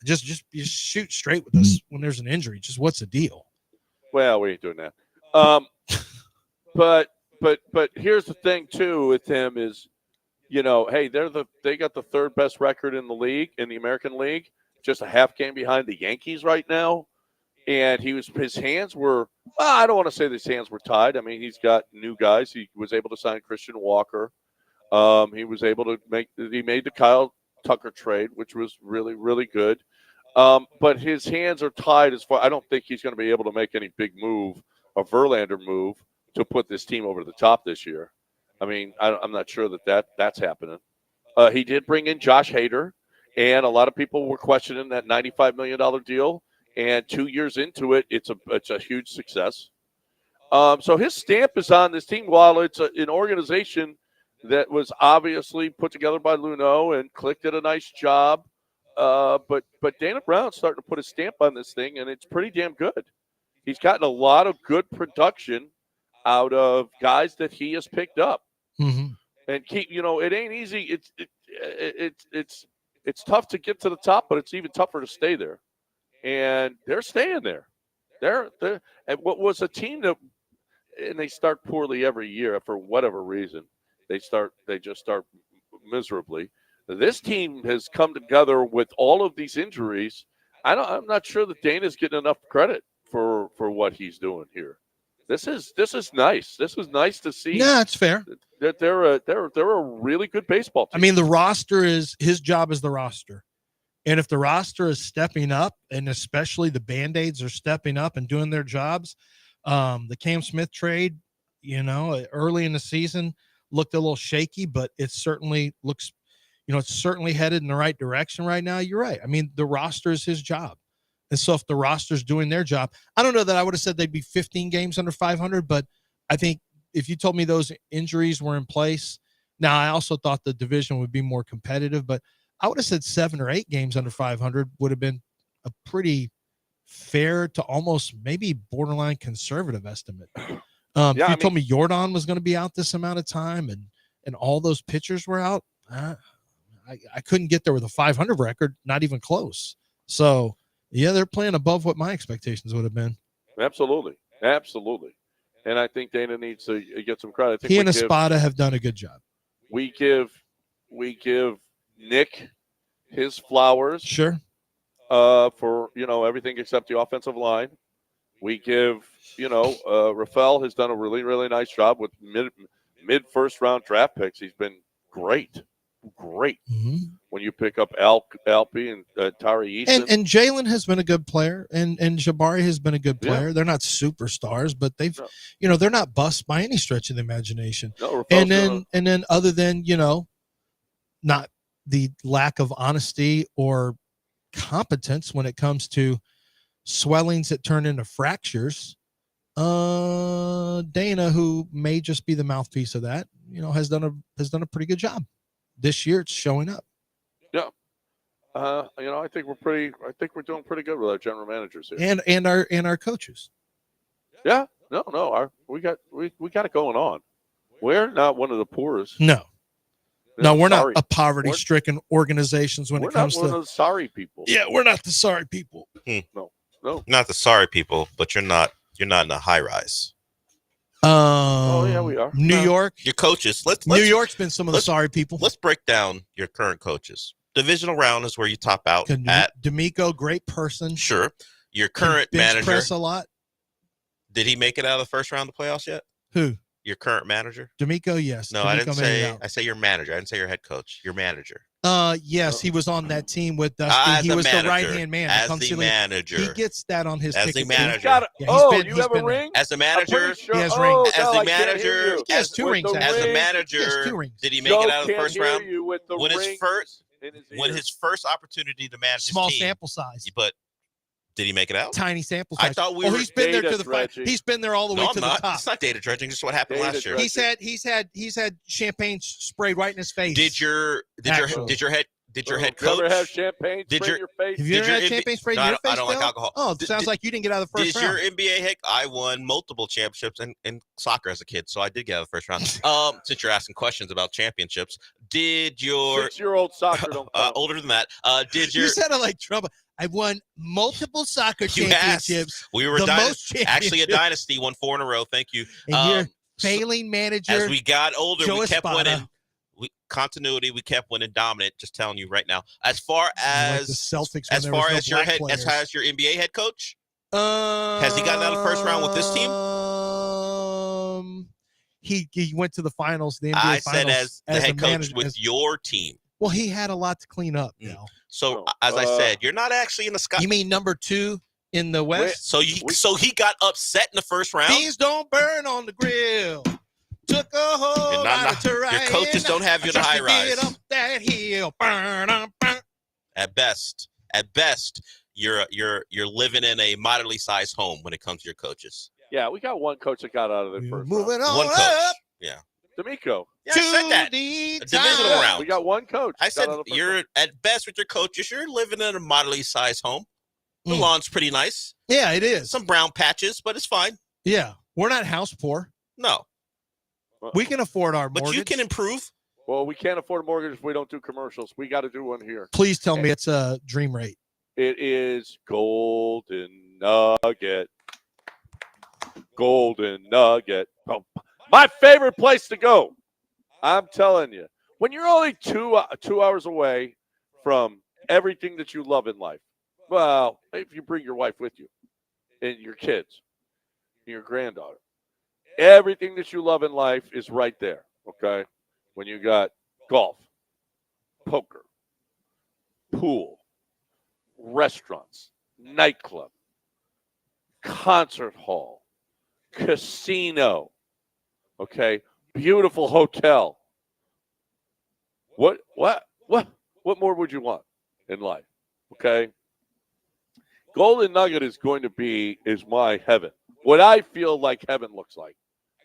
just shoot straight with us when there's an injury. Just what's the deal? Well, we ain't doing that. But here's the thing too with him is, hey, they got the third best record in the league, in the American League, just a half game behind the Yankees right now. And his hands were, well, I don't want to say his hands were tied. I mean, he's got new guys. He was able to sign Christian Walker. He was able to he made the Kyle Tucker trade, which was really, really good. But his hands are tied as far. I don't think he's going to be able to make any big move, a Verlander move, to put this team over the top this year. I mean, I'm not sure that's happening. He did bring in Josh Hader, and a lot of people were questioning that $95 million deal. And 2 years into it, it's a huge success. So his stamp is on this team. While it's an organization that was obviously put together by Luno and Click did a nice job, but Dana Brown's starting to put a stamp on this thing, and it's pretty damn good. He's gotten a lot of good production out of guys that he has picked up. Mm-hmm. And it ain't easy. It's tough to get to the top, but it's even tougher to stay there. And they're staying there. They're and what was a team that, and they start poorly every year for whatever reason. They just start miserably. This team has come together with all of these injuries. I'm not sure that Dana's getting enough credit for what he's doing here. This is nice. This is nice to see. Yeah, it's fair. That they're a really good baseball team. I mean, the roster is his job is the roster. And if the roster is stepping up, and especially the Band-Aids are stepping up and doing their jobs, the Cam Smith trade, early in the season looked a little shaky, but it certainly looks, it's certainly headed in the right direction right now. You're right. I mean, the roster is his job. And so if the roster's doing their job, I don't know that I would have said they'd be 15 games under 500, but I think if you told me those injuries were in place, now I also thought the division would be more competitive, but I would have said 7 or 8 games under 500 would have been a pretty fair to almost maybe borderline conservative estimate. If you told me Jordan was going to be out this amount of time and all those pitchers were out, I couldn't get there with a 500 record, not even close. So, yeah, they're playing above what my expectations would have been. Absolutely. And I think Dana needs to get some credit. I think he and Espada have done a good job. We give Nick his flowers. Sure. For, everything except the offensive line. We give, Rafael has done a really, really nice job with mid first round draft picks. He's been great. Mm-hmm. When you pick up Alpi and Tari Eason. And Jalen has been a good player, and Jabari has been a good player. Yeah. They're not superstars, but they've, they're not bust by any stretch of the imagination. No, and then other than, not the lack of honesty or competence when it comes to swellings that turn into fractures, Dana, who may just be the mouthpiece of that, has done a pretty good job. This year it's showing up. Yeah. I think we're doing pretty good with our general managers here. And our coaches. Yeah. No. We got it going on. We're not one of the poorest. No, we're not a poverty-stricken organizations when it comes to. We're not one of the sorry people. Yeah, we're not the sorry people. No. Not the sorry people, but you're not in a high rise. Yeah, we are. New York. Your coaches. New York's been some of the sorry people. Let's break down your current coaches. Divisional round is where you top out at. D'Amico, great person. Sure. Your current manager. Press a lot. Did he make it out of the first round of the playoffs yet? Who? Your current manager? D'Amico, yes. No, D'Amico I say your manager. I didn't say your head coach. Your manager. Yes, he was on that team with Dusty. He was the right-hand man. As the manager. He gets that on his ticket. As the manager. You have a ring? As the manager. He has rings. As the manager. He has 2 rings. As the manager. Did he make it out of the first round? When his first opportunity to manage small his team, sample size. But did he make it out? Tiny sample size. I thought he's been there to the fight. He's been there all the way to the top. It's not data dredging. Just what happened last year. He's had champagne sprayed right in his face. Did your head coach ever have champagne sprayed in your face? Have you ever had champagne sprayed in your face? I don't like alcohol. Oh, it sounds like you didn't get out of the first round. Your NBA head? I won multiple championships in soccer as a kid, so I did get out of the first round. Since you're asking questions about championships, Did your 6-year-old soccer don't count. older than that? Did your You sounded like Trump. I've won multiple soccer championships. We were actually a dynasty, won 4 in a row. Thank you. And you're failing manager. As we got older, Joe we kept Espada. winning. Continuity, we kept winning dominant. Just telling you right now. As far as like the Celtics, as when there far was as no your black head, as players. far as your NBA head coach, has he gotten out of the first round with this team? He went to the finals, the NBA I finals. said as the head coach manager, with your team. Well, he had a lot to clean up. So as I said, you're not actually in the sky. You mean number 2 in the West? So he got upset in the first round. Beans don't burn on the grill. Took a whole lot of terrain. Your coaches don't have you in a high rise. Get up that hill. Burn. At best, you're living in a moderately sized home when it comes to your coaches. Yeah, we got one coach that got out of the first Moving round. on One coach. up. Yeah. D'Amico. Yeah, I said that. A divisional round. We got one coach. I said got out of the first you're round. at best with your coaches. You're living in a moderately sized home. The lawn's pretty nice. Yeah, it is. Some brown patches, but it's fine. Yeah, we're not house poor. No. We can afford our But mortgage. you can improve. Well, we can't afford a mortgage if we don't do commercials. We got to do one here. Please tell me it's a dream rate. It is Golden Nugget. Golden Nugget. Oh, my favorite place to go. I'm telling you. When you're only 2 hours away from everything that you love in life. Well, if you bring your wife with you and your kids and your granddaughter. Everything that you love in life is right there, okay? When you got golf, poker, pool, restaurants, nightclub, concert hall, casino, okay? Beautiful hotel. What more would you want in life, okay? Golden Nugget is my heaven. What I feel like heaven looks like.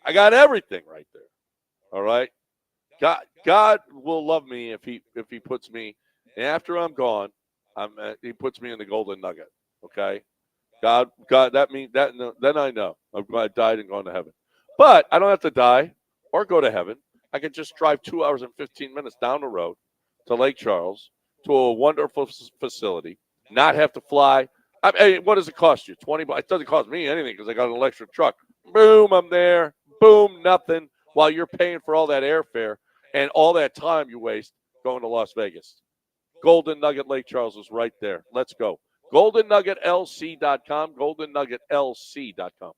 I got everything right there. All right. God will love me if he puts me after I'm gone. He puts me in the Golden Nugget. Okay. God. That means that. Then I know I died and gone to heaven. But I don't have to die or go to heaven. I can just drive 2 hours and 15 minutes down the road to Lake Charles to a wonderful facility. Not have to fly. What does it cost you? $20. It doesn't cost me anything because I got an electric truck. Boom, I'm there. Boom, nothing. While you're paying for all that airfare and all that time you waste going to Las Vegas. Golden Nugget Lake Charles is right there. Let's go. GoldenNuggetLC.com. GoldenNuggetLC.com.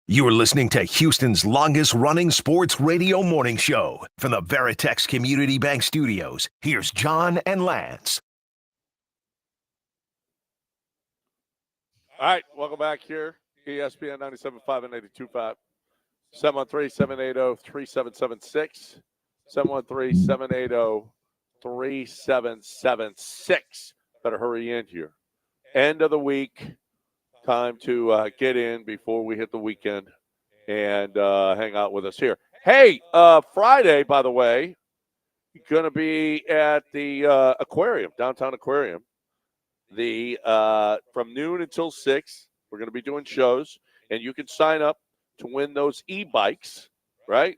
You are listening to Houston's longest-running sports radio morning show. From the Veritex Community Bank Studios, here's John and Lance. All right, welcome back here. ESPN 97.5 and 82.5. 713-780-3776. 713-780-3776. Better hurry in here. End of the week. Time to get in before we hit the weekend and hang out with us here. Hey, Friday, by the way, going to be at the aquarium, downtown aquarium. From noon until 6, we're going to be doing shows, and you can sign up to win those e-bikes, right?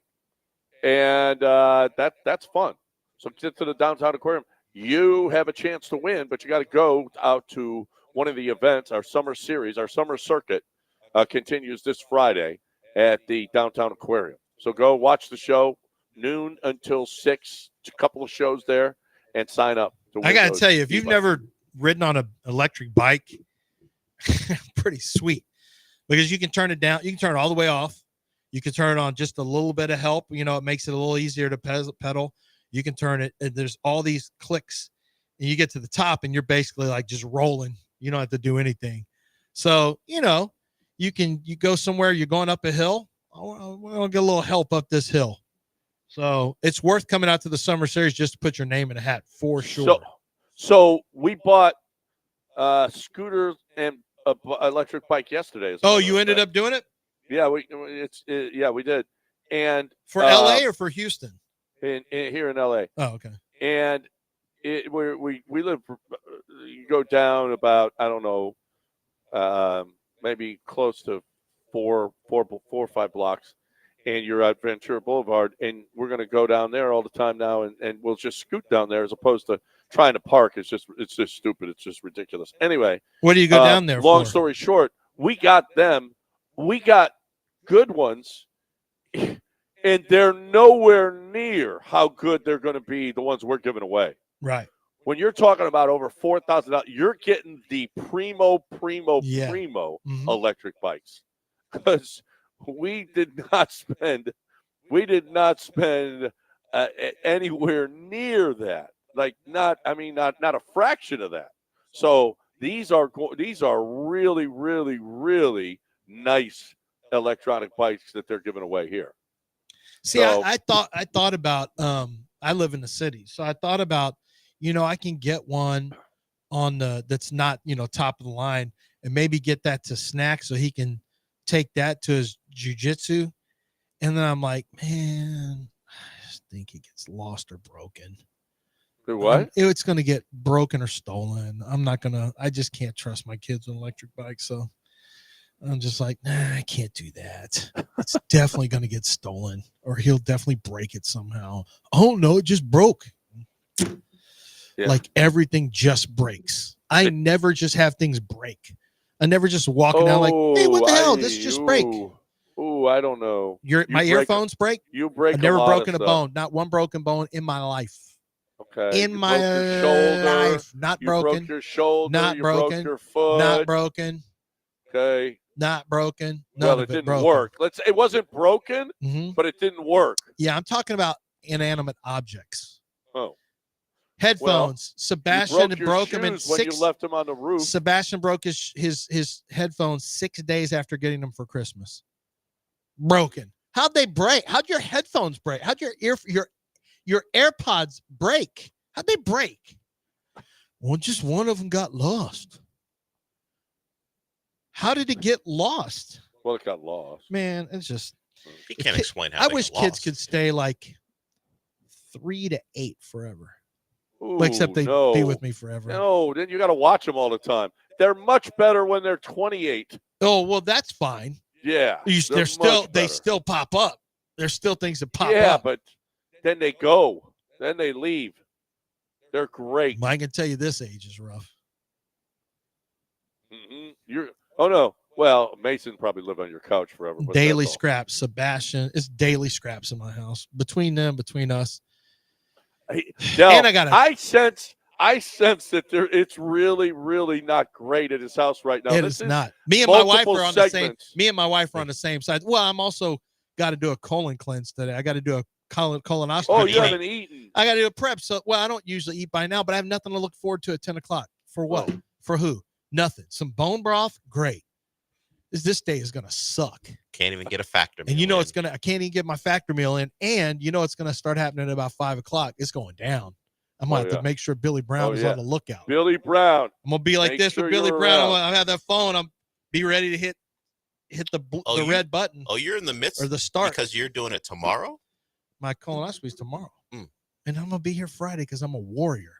And that's fun. So get to the downtown aquarium. You have a chance to win, but you got to go out to one of the events. Our summer series, our summer circuit continues this Friday at the downtown aquarium. So go watch the show, noon until 6, a couple of shows there, and sign up. I got to tell you, if you've never ridden on an electric bike, pretty sweet, because you can turn it down. You can turn it all the way off. You can turn it on just a little bit of help. You know, it makes it a little easier to pedal. You can turn it. And there's all these clicks, and you get to the top, and you're basically like just rolling. You don't have to do anything. So, you know, you go somewhere, you're going up a hill. I'll get a little help up this hill. So it's worth coming out to the summer series just to put your name in a hat for sure. So we bought scooters and an electric bike yesterday. Oh, you ended up doing it? Yeah, we did. And for LA or for Houston? Here in LA. Oh, okay. And we live. You go down about, I don't know, maybe close to four or five blocks, and you're at Ventura Boulevard, and we're going to go down there all the time now, and we'll just scoot down there as opposed to trying to park. It's just stupid. It's just ridiculous. Anyway, what do you go down there long for? Story short, we got good ones, and they're nowhere near how good they're going to be the ones we're giving away. Right. When you're talking about over $4,000, you're getting the primo electric bikes, because we did not spend anywhere near that. Like not a fraction of that. So these are really, really, really nice electronic bikes that they're giving away here. See, so, I thought about I live in the city, so I thought about, I can get one on that's not, top of the line, and maybe get that to Snack so he can take that to his jiu-jitsu. And then I'm like, man, I just think it gets lost or broken. What? It's going to get broken or stolen. I just can't trust my kids on electric bikes. So I'm just like, nah, I can't do that. It's definitely going to get stolen, or he'll definitely break it somehow. Oh no, it just broke. Yeah. Like everything just breaks. I never just have things break. I never just walking out like, hey, what the hell? This just break. Ooh, I don't know. My earphones break. You break. I've never broken a bone. Not one broken bone in my life. Okay. In my life, not broken. You broke your shoulder. Not broken. Broke your foot. Not broken. Okay. Not broken. Well, it didn't work. It wasn't broken, but it didn't work. Yeah, I'm talking about inanimate objects. Oh. Headphones. Well, Sebastian broke them in 6. When you left them on the roof. Sebastian broke his headphones 6 days after getting them for Christmas. Broken. How'd they break? How'd your headphones break? How'd your AirPods break? How'd they break? Well, just one of them got lost. How did it get lost? Well, it got lost. Man, it's just. You can't explain how. I wish kids could stay like 3 to 8 forever. Ooh, except they be with me forever. No, then you got to watch them all the time. They're much better when they're 28. Oh, well, that's fine. Yeah. They still pop up. There's still things that pop up. Yeah, but then they go. Then they leave. They're great. I can tell you this age is rough. Mm-hmm. Oh, no. Well, Mason probably lived on your couch forever. Daily scraps. Sebastian. It's daily scraps in my house. Between them, between us. I I sense that it's really, really not great at his house right now. It This is not. Me and my wife multiple are on the same. segments. Me and my wife are on the same side. Well, I'm also got to do a colon cleanse today. I got to do a colonoscopy. Oh, you prep. haven't eaten. I got to do a prep. So, well, I don't usually eat by now, but I have nothing to look forward to at 10 o'clock. For what? Oh. For who? Nothing. Some bone broth? Great. This day is going to suck. Can't even get a factor meal. And you know in. it's going to, I can't even get my factor meal in. And you know it's going to start happening at about 5 o'clock. It's going down. I'm going to have to make sure Billy Brown is on the lookout. Billy Brown. I'm going to be like Make this sure with Billy you're Brown. around. I'll have that phone. I'm be ready to hit the red button. Oh, you're in the midst or the start because you're doing it tomorrow. My colonoscopy is tomorrow, and I'm gonna be here Friday because I'm a warrior.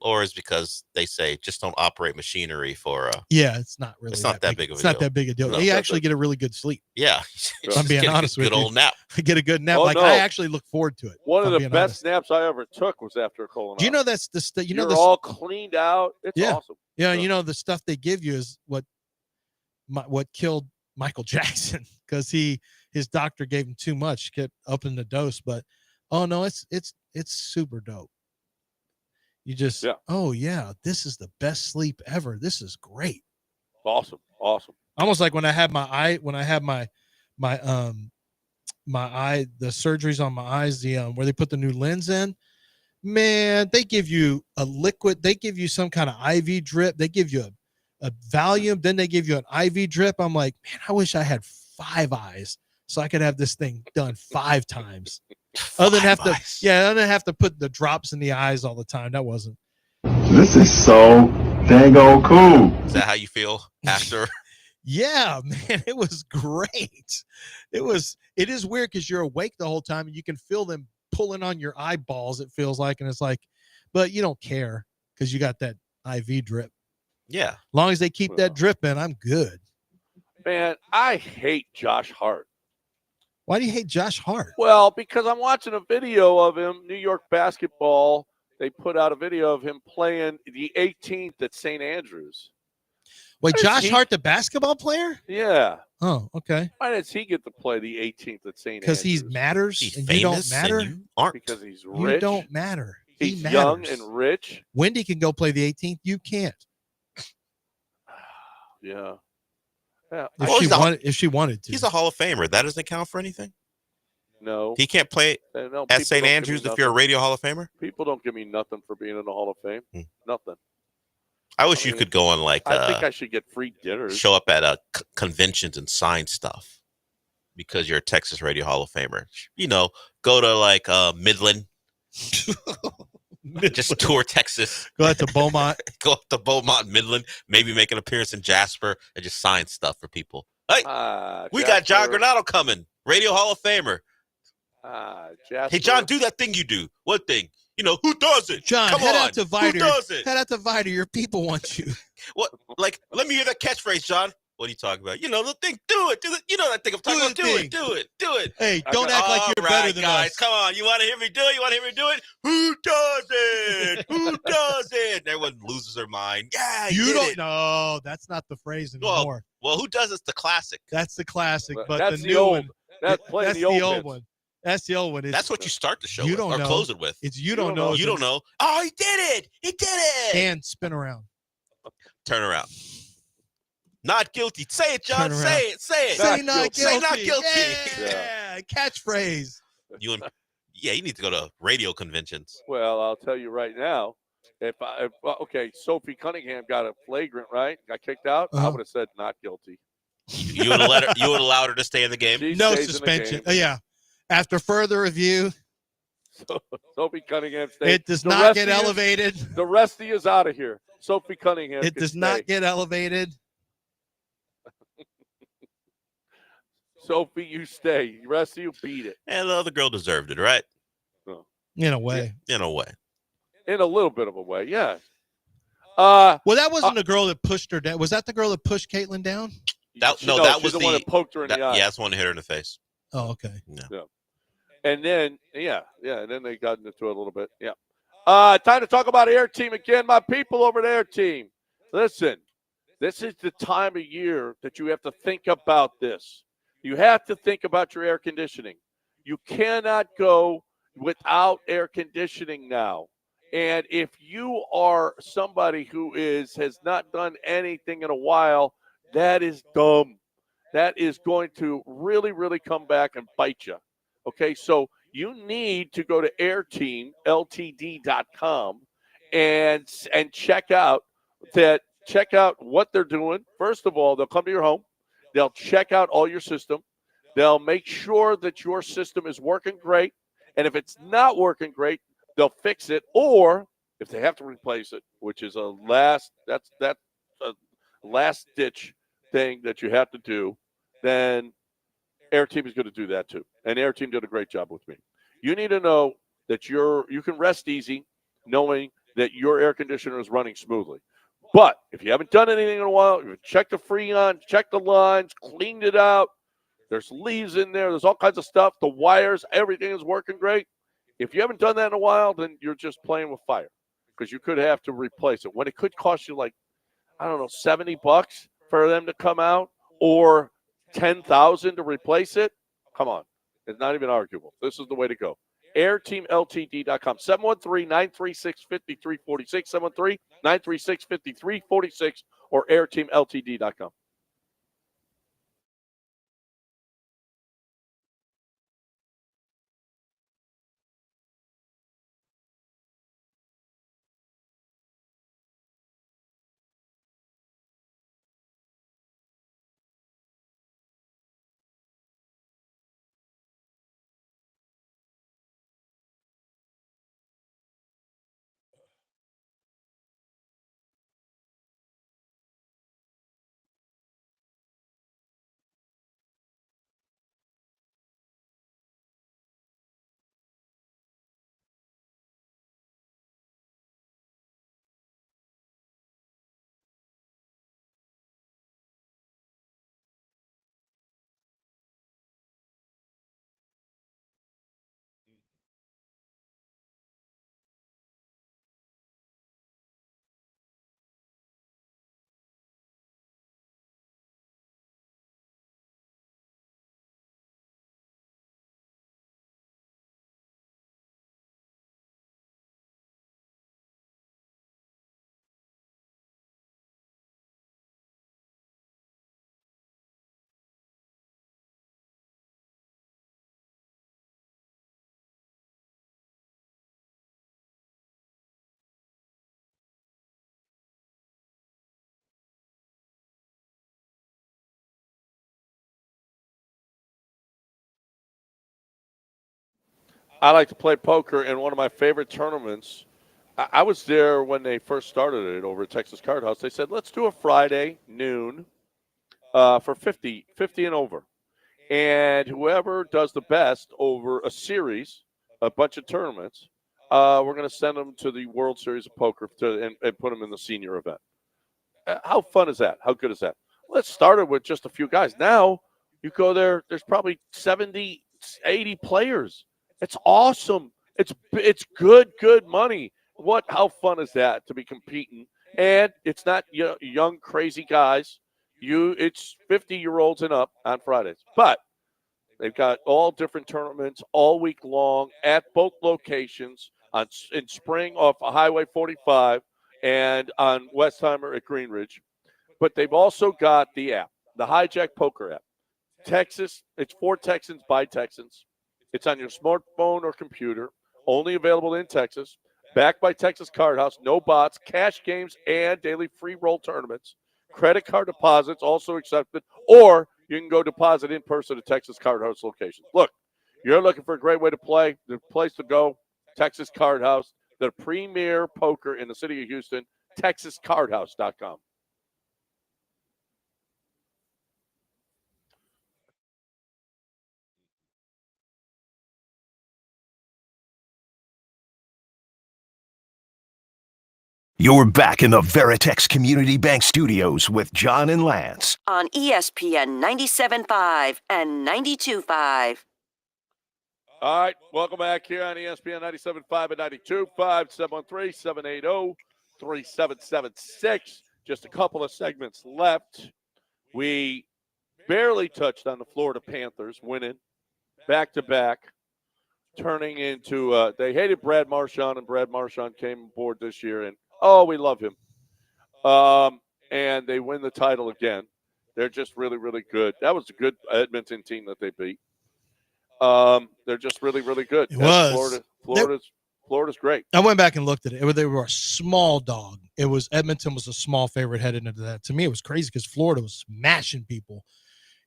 Or is because they say just don't operate machinery for Yeah, it's not really. It's not that big of a It's deal. not that big a deal. No, you it's not actually get a really good sleep. Yeah, I'm being Get a honest with good you. old nap. I get a good nap. Oh, like no. I actually look forward to it. One if of I'm the being best honest. naps I ever took was after a colonoscopy. Do you know that's the you know You're this all cleaned out. It's yeah. awesome. Yeah, you know the stuff they give you is what killed Michael Jackson because his doctor gave him too much, kept upping the dose. But oh no, it's super dope. You just oh yeah, this is the best sleep ever. This is great. Awesome. Almost like when I had my eye the surgeries on my eyes, the where they put the new lens in. Man, they give you a liquid, they give you some kind of IV drip, they give you a Valium, then they give you an IV drip. I'm like, man, I wish I had 5 eyes so I could have this thing done 5 times. Other than have to put the drops in the eyes all the time. That wasn't. This is so dang cool. Is that how you feel after? Yeah, man, it was great. It is weird because you're awake the whole time and you can feel them pulling on your eyeballs, it feels like, and it's like, but you don't care because you got that IV drip. Yeah. As long as they keep that drip in, I'm good. Man, I hate Josh Hart. Why do you hate Josh Hart? Well, because I'm watching a video of him, New York basketball. They put out a video of him playing the 18th at St. Andrews. Wait, Josh Hart, the basketball player? Yeah. Oh, okay. Why does he get to play the 18th at St. Andrews? Because he matters He's and famous you don't matter? and you aren't. Because he's You rich. don't matter. He's He young matters. and rich. Wendy can go play the 18th. You can't. Yeah. If she wanted to. He's a Hall of Famer. That doesn't count for anything. No. He can't play No, people at St. don't give me Andrews if you're a nothing. radio Hall of Famer. People don't give me nothing for being in the Hall of Fame. Nothing. I wish you could go on like I think I should get free dinners. show up at conventions and sign stuff because you're a Texas Radio Hall of Famer. You know, go to like Midland. Just tour Texas. Go out to Beaumont. Go up to Beaumont, Midland. Maybe make an appearance in Jasper and just sign stuff for people. Hey, we got John Granado coming. Radio Hall of Famer. Jasper. Hey, John, do that thing you do. What thing? You know, who does it? John, Come head on. out to Vider. Who does it? Head out to Vider. Your people want you. What? Like, let me hear that catchphrase, John. What are you talking about? You know the thing. Do it. You know that thing I'm talking about. Do it. Hey, don't act like you're better than guys. us. Come on. You want to hear me do it? You want to hear me do it? Who does it? Who does it? And everyone loses their mind. Yeah, You don't it. know. That's not the phrase anymore. Well, who does it's the classic? That's the classic, but That's the the new old- one. that's playing the old hits. one. That's the old one. That's what you start the show you with don't or know. close it with. It's you don't know. You don't know. Oh, he did it. He did it. And spin around. Turn around. Not guilty. Say it, John. Turn around. Say it. Say not guilty. Say not guilty. Yeah. Catchphrase. You need to go to radio conventions. Well, I'll tell you right now. If Sophie Cunningham got a flagrant, right? Got kicked out. I would have said not guilty. You would have let her. You would have allowed her to stay in the game. She No stays in the suspension. game. Yeah. After further review, Sophie Cunningham stays. it does The not rest get of you- elevated. The rest of you is out of here. Sophie Cunningham. It can does not stay. get elevated. Sophie, you stay. The rest of you beat it. And the other girl deserved it, right? In a way. In a way. In a little bit of a way, yeah. Well, that wasn't the girl that pushed her down. Was that the girl that pushed Caitlin down? That she's was the one that poked her in the eye. Yeah, that's the one that hit her in the face. Oh, okay. Yeah. And then, and then they got into it a little bit. Yeah. Time to talk about Air Team again. My people over at Air Team. Listen, this is the time of year that you have to think about this. You have to think about your air conditioning. You cannot go without air conditioning now. And if you are somebody who has not done anything in a while, that is dumb. That is going to really, really come back and bite you. Okay, so you need to go to airteamltd.com and check out what they're doing. First of all, they'll come to your home. They'll check out all your system. They'll make sure that your system is working great. And if it's not working great, they'll fix it. Or if they have to replace it, which is a last ditch thing that you have to do, then Air Team is going to do that too. And Air Team did a great job with me. You need to know that you can rest easy knowing that your air conditioner is running smoothly. But if you haven't done anything in a while, you check the Freon, check the lines, cleaned it out. There's leaves in there. There's all kinds of stuff. The wires, everything is working great. If you haven't done that in a while, then you're just playing with fire because you could have to replace it when it could cost you like, I don't know, $70 for them to come out or $10,000 to replace it. Come on. It's not even arguable. This is the way to go. AirTeamLTD.com. 713-936-5346. 713-936-5346 or AirTeamLTD.com. I like to play poker in one of my favorite tournaments. I was there when they first started it over at Texas Card House. They said, let's do a Friday noon for 50 and over. And whoever does the best over a series, a bunch of tournaments, we're going to send them to the World Series of Poker and put them in the senior event. How fun is that? How good is that? Let's start it with just a few guys. Now you go there, there's probably 70, 80 players. It's awesome. It's good money. How fun is that to be competing? And it's not young, crazy guys. It's 50-year-olds and up on Fridays. But they've got all different tournaments all week long at both locations in spring off of Highway 45 and on Westheimer at Greenridge. But they've also got the app, the Hijack Poker app. Texas, it's for Texans by Texans. It's on your smartphone or computer, only available in Texas, backed by Texas Card House, no bots, cash games, and daily free roll tournaments. Credit card deposits also accepted, or you can go deposit in person at Texas Card House locations. Look, you're looking for a great way to play, the place to go, Texas Card House, the premier poker in the city of Houston, TexasCardHouse.com. You're back in the Veritex Community Bank Studios with John and Lance on ESPN 97.5 and 92.5. All right, welcome back here on ESPN 97.5 and 92.5, 713-780-3776. Just a couple of segments left. We barely touched on the Florida Panthers winning back-to-back turning into they hated Brad Marchand, and Brad Marchand came aboard this year, and we love him. And they win the title again. They're just really, really good. That was a good Edmonton team that they beat. They're just really, really good. It was. Florida's great. I went back and looked at it. They were a small dog. Edmonton was a small favorite heading into that. To me, it was crazy because Florida was smashing people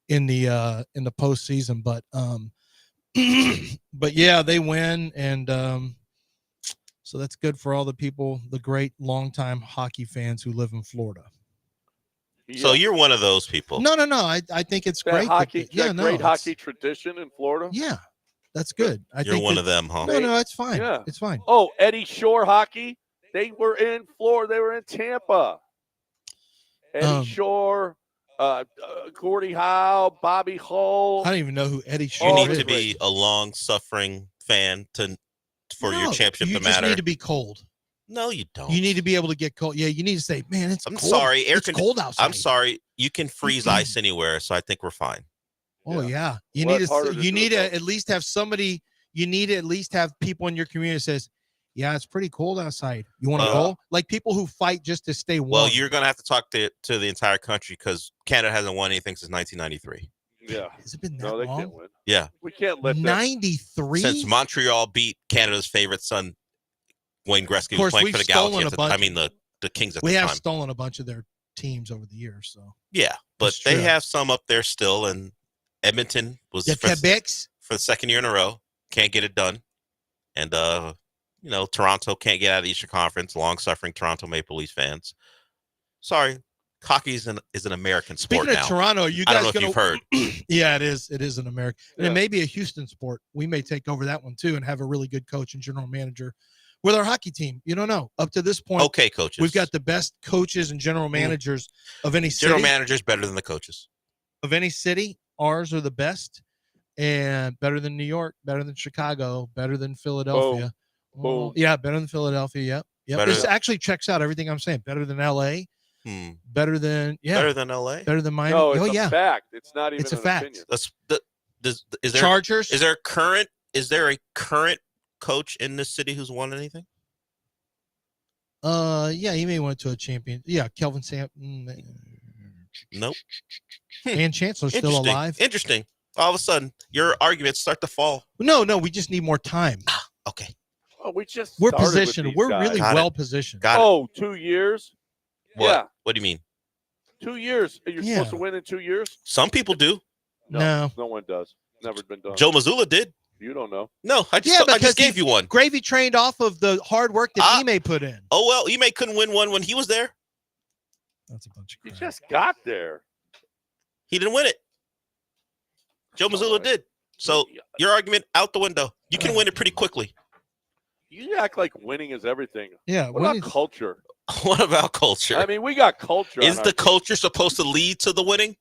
in the postseason. But but yeah, they win, and so that's good for all the people, the great longtime hockey fans who live in Florida. Yeah. So you're one of those people. No. I think it's great. Great hockey tradition in Florida. Yeah, that's good. You're one of them, huh? No, it's fine. Yeah. It's fine. Oh, Eddie Shore hockey. They were in Florida. They were in Tampa. Eddie Shore, Gordie Howe, Bobby Hull. I don't even know who Eddie Shore You is. need to be a long-suffering fan for your championship to matter. You just need to be cold. No, you don't. You need to be able to get cold. Yeah, you need to say, man, it's I'm cold. sorry. It's cold outside. I'm sorry. You can freeze ice anywhere, so I think we're fine. Oh, yeah. You Well, need it's harder to to do it, at least have somebody, you need to at least have people in your community that says, yeah, it's pretty cold outside. You want to go? Like people who fight just to stay warm. Well, you're going to have to talk to the entire country because Canada hasn't won anything since 1993. Yeah. Has it been that No, they long? can't win. Yeah. We can't let them. 93? Since Montreal beat Canada's favorite son, Wayne Gretzky, Of course, was playing we've for the Gallant. stolen a bunch. The Kings at We the have time. stolen a bunch of their teams over the years. So Yeah, but That's they true. have some up there still, and Edmonton was the Quebecs. for the second year in a row. Can't get it done. And, Toronto can't get out of the Eastern Conference, long-suffering Toronto Maple Leafs fans. Sorry, hockey is an American sport Speaking now. of Toronto, you I guys don't know if you've heard. Yeah, it is. It is an American. And Yeah. it may be a Houston sport. We may take over that one too and have a really good coach and general manager with our hockey team. You don't know. Up to this point, Okay, coaches. we've got the best coaches and general managers of any city. general managers better than the coaches. Of any city, ours are the best and better than New York, better than Chicago, better than Philadelphia. Boom. Yeah, better than Philadelphia. Yep. Better This than- actually checks out everything I'm saying. Better than LA, better than Better than LA. better than Miami. No, it's Oh a yeah. fact. It's not even It's a an fact. opinion. Is there Chargers. Is there a current coach in this city who's won anything? Yeah, he may went to a champion. Yeah, Kelvin Sam. Nope. And Chancellor's still Interesting. alive. Interesting. All of a sudden, your arguments start to fall. No, we just need more time. Okay. Oh, we just We're started with positioned. these We're guys. really Got it. well positioned. Got it. Oh, 2 years? What? Yeah, What do you mean? 2 years. You're Yeah. supposed to win in 2 years? Some people do. No. No one does. Never been done. Joe Mazzulla did. You don't know. No, I Yeah, just because gave you one. Gravy trained off of the hard work that Ime put in. Oh, well, Ime couldn't win one when he was there. That's a bunch of You crap. just got there. He didn't win it. Joe Mazzulla did. So your argument out the window. You can win it pretty quickly. You act like winning is everything. Yeah. What about culture? What about culture? I mean, we got culture. Is on the our team. culture supposed to lead to the winning?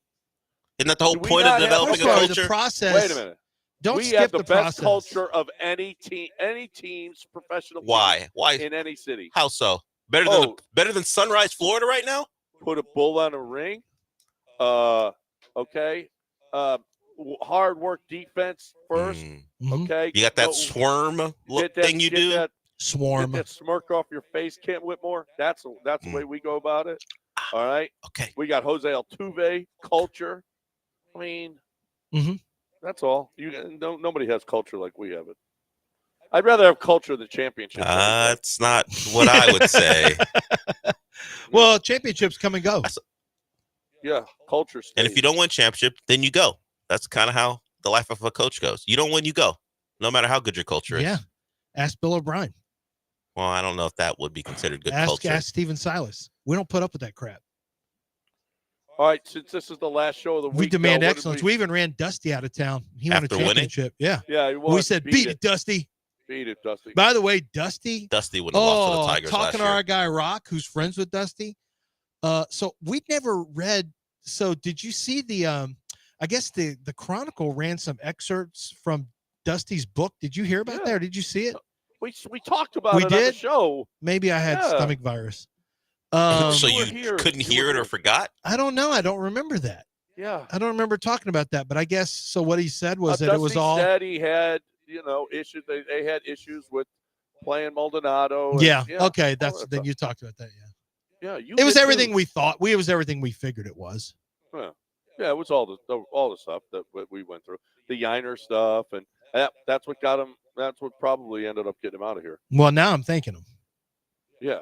Isn't that the whole Do we point of not have- developing a First of all, culture? the process. Wait a minute. Don't we skip have the, the best process. culture of any team's professional. team Why? Why? in any city? How so? Better than Sunrise, Florida, right now? Put a bull on a ring. Okay. Hard work defense first. Okay. You got that No- swarm get that- thing you get do. That, Swarm. Get that smirk off your face, Kent Whitmore. That's the way we go about it. All right. Okay. We got Jose Altuve culture. I mean, that's all. Nobody has culture like we have it. I'd rather have culture than championship. That's not what I would say. Well, championships come and go. Yeah, culture. And if you don't win championship, then you go. That's kind of how the life of a coach goes. You don't win, you go. No matter how good your culture is. Yeah. Ask Bill O'Brien. Well, I don't know if that would be considered good culture. Ask Steven Silas. We don't put up with that crap. All right, since this is the last show of the week, We demand though, what did excellence. We even ran Dusty out of town. He won a After winning? championship. Yeah. Yeah, he We won. said, beat it, Dusty. Beat it, Dusty. By the way, Dusty. Dusty wouldn't have lost to the Tigers last talking to year. our guy Rock, who's friends with Dusty. So we'd never read. So did you see the? I guess the Chronicle ran some excerpts from Dusty's book. Did you hear about that? Or did you see it? We talked about We it on the did? show. Maybe I had Yeah. stomach virus. So You were you here. couldn't You hear were it or here. forgot? I don't know. I don't remember that. Yeah. I don't remember talking about that. But I guess so. What he said was that it was Dusty all. said he had issues. They had issues with playing Maldonado. And, Yeah. all Okay. that Then stuff. you talked about that. Yeah. Yeah. It was did everything too. we thought. It was everything we figured it was. Yeah, it was all the stuff that we went through. The Yiner stuff, and that's what got him. That's what probably ended up getting him out of here. Well, now I'm thanking him. Yeah.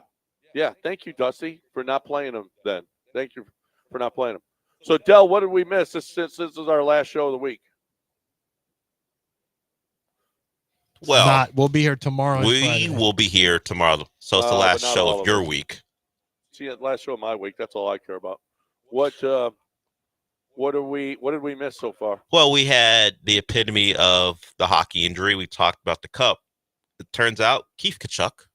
Thank you, Dusty, for not playing him. Then thank you for not playing him. So, Del, what did we miss? This is our last show of the week. Well, we'll be here tomorrow. And we Friday. will be here tomorrow. So it's the last but not show all of your us. week. See, last show of my week. That's all I care about. What did we miss so far? Well, we had the epitome of the hockey injury. We talked about the cup. It turns out Keith Tkachuk,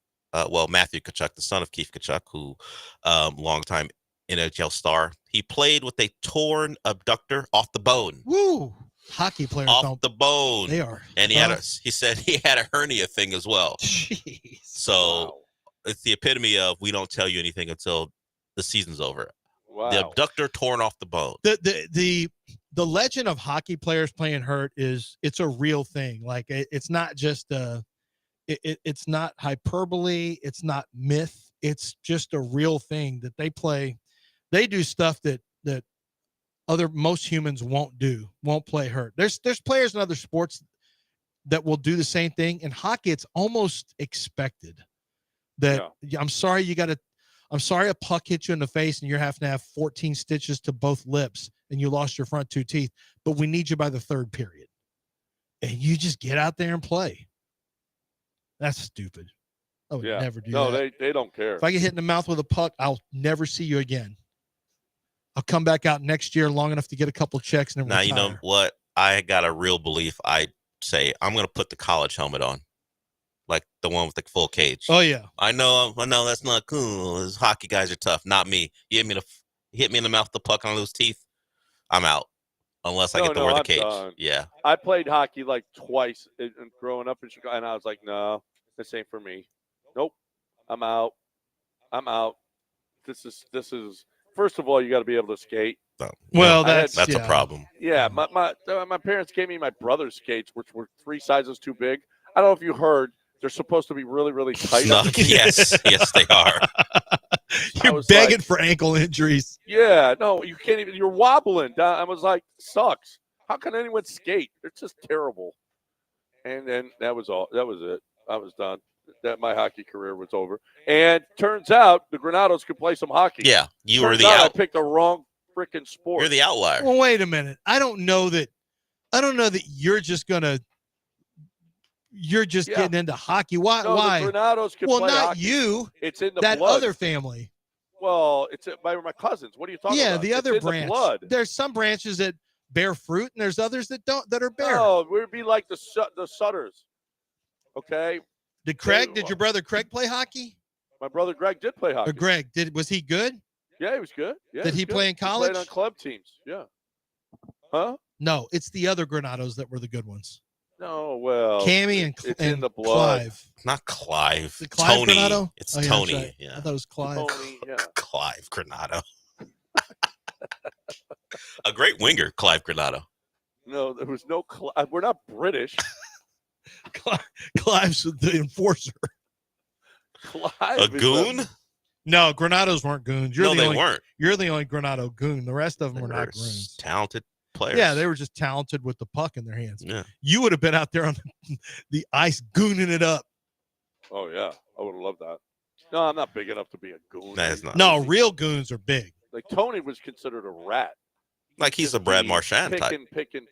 Matthew Tkachuk, the son of Keith Tkachuk, who longtime NHL star, he played with a torn abductor off the bone. Woo! Hockey players off the bone. They are. And he said he had a hernia thing as well. Jeez. So it's the epitome of we don't tell you anything until the season's over. Wow. The abductor torn off the bone. The legend of hockey players playing hurt it's a real thing. Like it's not just it's not hyperbole. It's not myth. It's just a real thing that they play. They do stuff that most humans won't play hurt. There's players in other sports that will do the same thing. In hockey, it's almost expected that I'm sorry a puck hit you in the face and you're having to have 14 stitches to both lips and you lost your front two teeth, but we need you by the third period. And you just get out there and play. That's stupid. I would never do that. No, they don't care. If I get hit in the mouth with a puck, I'll never see you again. I'll come back out next year long enough to get a couple checks and then now, retire. you know what? I got a real belief. I say I'm going to put the college helmet on, like the one with the full cage. Oh, yeah. I know that's not cool. Those hockey guys are tough. Not me. You hit me in the mouth with the puck and I lose teeth, I'm out. Unless I get to wear the cage. Done. Yeah. I played hockey like twice growing up in Chicago, and I was like, no, this ain't for me. Nope. I'm out. This is first of all, you got to be able to skate. Well, that's a problem. Yeah, my parents gave me my brother's skates, which were 3 sizes too big. I don't know if you heard, they're supposed to be really, really tight. Yes, they are. You're begging for ankle injuries. Yeah, no, you can't even. You're wobbling. I was like, sucks. How can anyone skate? It's just terrible. And then that was all. That was it. I was done. That my hockey career was over. And turns out the Granados could play some hockey. Yeah, you were Turns the out out. I picked the wrong freaking sport. You're the outlier. Well, wait a minute. I don't know that you're just gonna. You're just getting into hockey. Why? No, why? The Granados can well, play not hockey. you. It's in the that blood. other family. Well, it's by my cousins. What are you talking about? Yeah, the other it's in branch. The blood. There's some branches that bear fruit, and there's others that don't. That are bare. No, we'd be like the Sutters. Okay. Did your brother Craig play hockey? My brother Greg did play hockey. Or Greg was he good? Yeah, he was good. Yeah, did he play in college? He played on club teams. Yeah. Huh? No, it's the other Granados that were the good ones. No, well, Cammy it's in the blood. Clive. Not Clive. Is it Clive Tony. Granado? It's Oh, yeah, Tony. that's right. Yeah. I thought it was Clive. Tony, yeah. Clive Granado. A great winger, Clive Granado. No, there was no Clive. We're not British. Clive's the enforcer. Clive. A goon? No, Granados weren't goons. They weren't. You're the only Granado goon. The rest of them were not They're goons. Talented players. Yeah, they were just talented with the puck in their hands. Yeah. You would have been out there on the ice gooning it up. Oh, yeah. I would have loved that. No, I'm not big enough to be a goon. That is not. No, real goons are big. Like, Tony was considered a rat. Like he's a Brad Marchand type. Picking.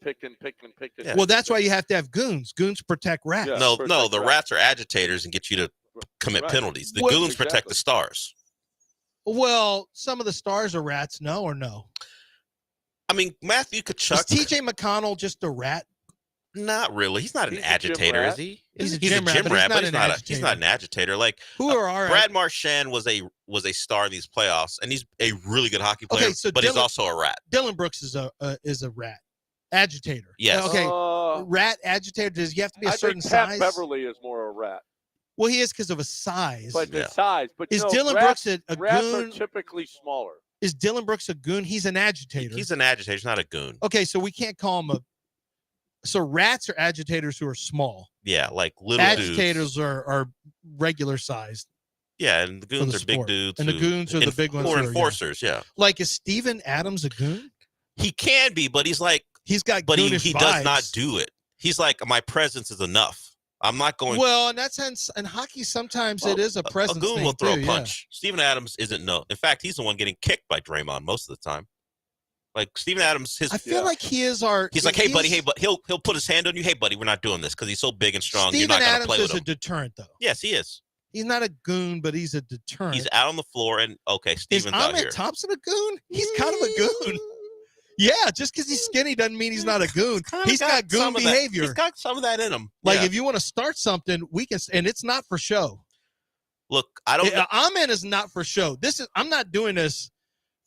Yeah. Well, that's why you have to have goons. Goons protect rats. Yeah. No, protect the rats. rats are agitators and get you to commit Right. penalties. The Well, goons protect exactly. the stars. Well, some of the stars are rats, no or no? I mean, Matthew Is Tkachuk. TJ McConnell just a rat? Not really. He's not He's an a gym agitator, rat. is he? He's a He's gym rat, but he's rat, not but an he's not an agitator. Like Who are our Brad Marchand was a star in these playoffs, and he's a really good hockey player. Okay, so but he's Dylan- also a rat. Dylan Brooks is a rat. Agitator. Yes. Okay. Rat agitator. Does he have to be a I certain think Pat size? Beverly is more a rat. Well, he is because of a size. But the Yeah. size. But Is you know, Dylan rats, Brooks a rats goon? are typically smaller. Is Dylan Brooks a goon? He's an agitator. He's an agitator. He's not a goon. Okay, so we can't call him a So rats are agitators who are small. Yeah, like little agitators dudes. are regular sized. Yeah, and the goons are big sport. dudes. And the goons are the big ones. Or who are, enforcers, yeah. Like, is Steven Adams a goon? He can be, but he's like, he's got goonish he does vibes. not do it. He's like, my presence is enough. I'm not going. Well, in that sense, in hockey, sometimes it is a presence. A goon thing will throw too, a punch. Yeah. Steven Adams isn't no. In fact, he's the one getting kicked by Draymond most of the time. Like Steven Adams, I feel like he is our. He's like, hey buddy, hey, but he'll put his hand on you. Hey buddy, we're not doing this because he's so big and strong. Steven You're not Adams play with is him. a deterrent, though. Yes, he is. He's not a goon, but he's a deterrent. He's out on the floor, and okay, Steven's out here. Is Ahmed Thompson a goon? He's kind of a goon. Yeah, just because he's skinny doesn't mean he's not a goon. He's got goon behavior. He's got some of that in him. Like, if you want to start something, we can, and it's not for show. Look, I don't. Ahmed is not for show. I'm not doing this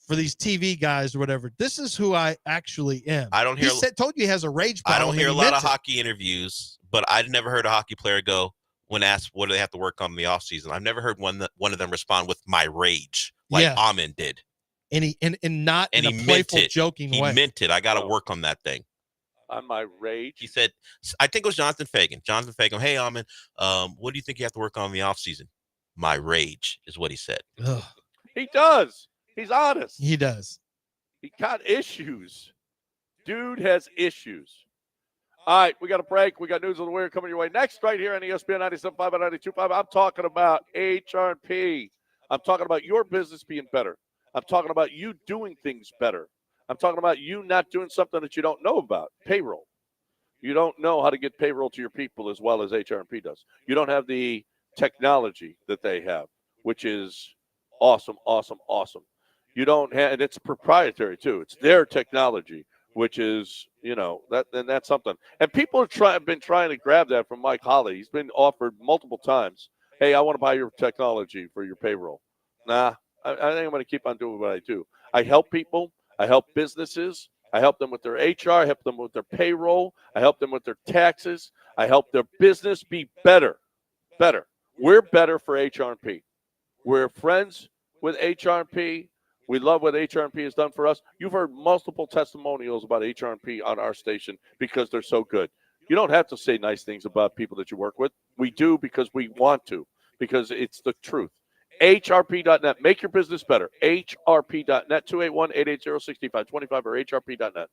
for these TV guys or whatever. This is who I actually am. I don't hear. Told you he has a rage problem. I don't hear a lot of hockey interviews, but I've never heard a hockey player go when asked what do they have to work on in the offseason. I've never heard one of them respond with my rage like Ahmed did. And he not in a playful, joking way. He meant it. I got to work on that thing. On my rage? He said, I think it was Jonathan Fagan. Jonathan Fagan, hey, Ahmed, what do you think you have to work on in the offseason? My rage is what he said. Ugh. He does. He's honest. He does. He got issues. Dude has issues. All right, we got a break. We got news of the weird coming your way next right here on ESPN 97.5 and 92.5. I'm talking about HR&P. I'm talking about your business being better. I'm talking about you doing things better. I'm talking about you not doing something that you don't know about, payroll. You don't know how to get payroll to your people as well as HR&P does. You don't have the technology that they have, which is awesome, awesome, awesome. You don't have, and it's proprietary too. It's their technology, which is, that's something. And people have been trying to grab that from Mike Holly. He's been offered multiple times. Hey, I want to buy your technology for your payroll. Nah, I think I'm going to keep on doing what I do. I help people. I help businesses. I help them with their HR. I help them with their payroll. I help them with their taxes. I help their business be better. Better. We're better for HR&P. We're friends with HR&P. We love what HR&P has done for us. You've heard multiple testimonials about HR&P on our station because they're so good. You don't have to say nice things about people that you work with. We do because we want to, because it's the truth. HRP.net. Make your business better. HRP.net. 281-880-6525 or HRP.net. No.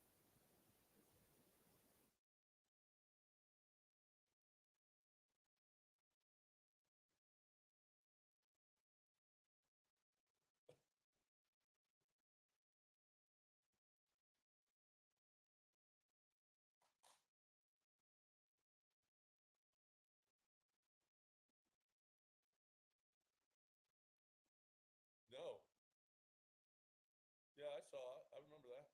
Yeah, I saw it. I remember that.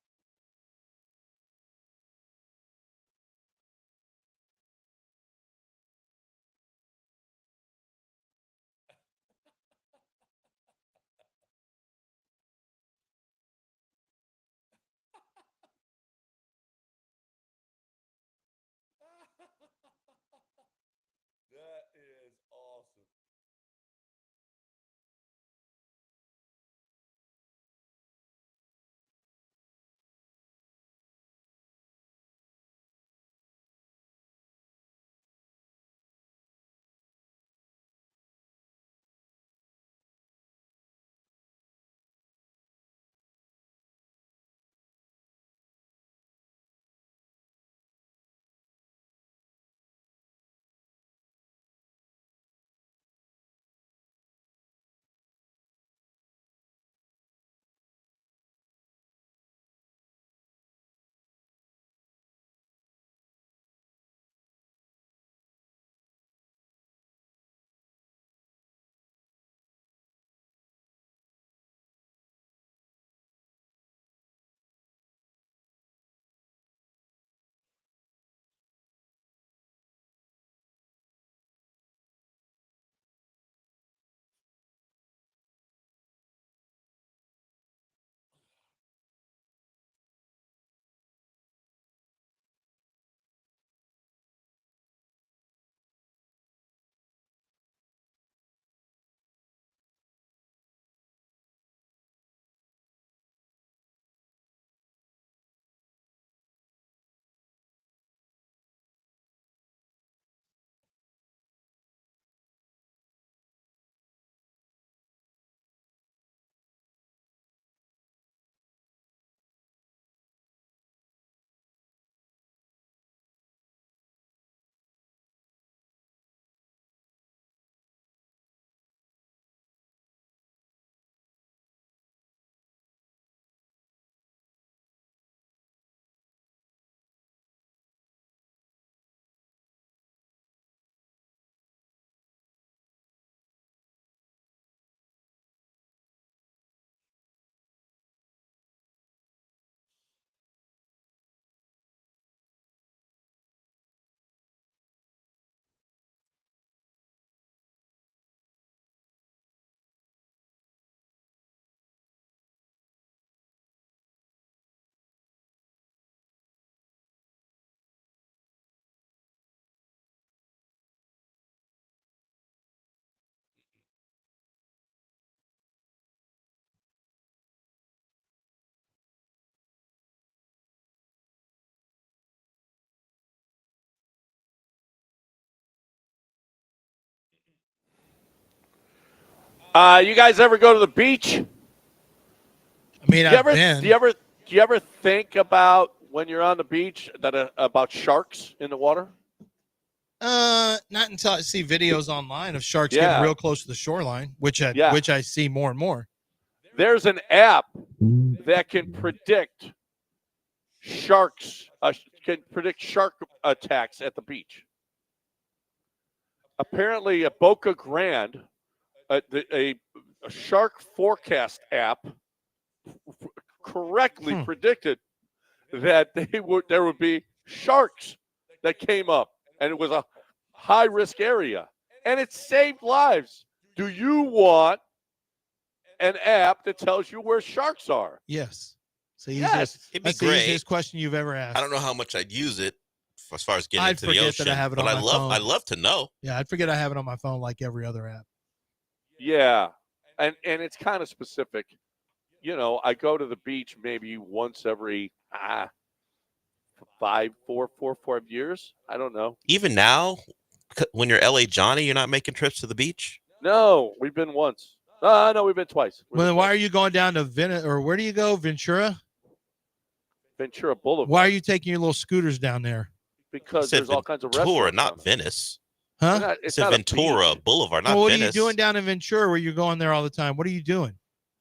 You guys ever go to the beach? I mean, Do you ever think about when you're on the beach about sharks in the water? Not until I see videos online of sharks getting real close to the shoreline, which I see more and more. There's an app that can predict sharks, shark attacks at the beach. Apparently, a Boca Grande, a shark forecast app, correctly predicted that there would be sharks that came up, and it was a high-risk area, and it saved lives. Do you want an app that tells you where sharks are? Yes. Yes. It'd be That's the great. easiest question you've ever asked. I don't know how much I'd use it as far as getting I'd into the forget ocean, that I have it but on my phone. I'd love to know. Yeah, I'd forget I have it on my phone like every other app. Yeah, and it's kind of specific. You know, I go to the beach maybe once every 4 or 5 years. I don't know. Even now, when you're LA Johnny, you're not making trips to the beach? No, we've been once. No, we've been twice. Well, then why are you going down to or where do you go? Ventura Boulevard. Why are you taking your little scooters down there? Because there's all kinds of Ventura, restaurants. not Venice. Huh? It's a Ventura Boulevard, not Well, what Venice. are you doing down in Ventura where you're going there all the time? What are you doing?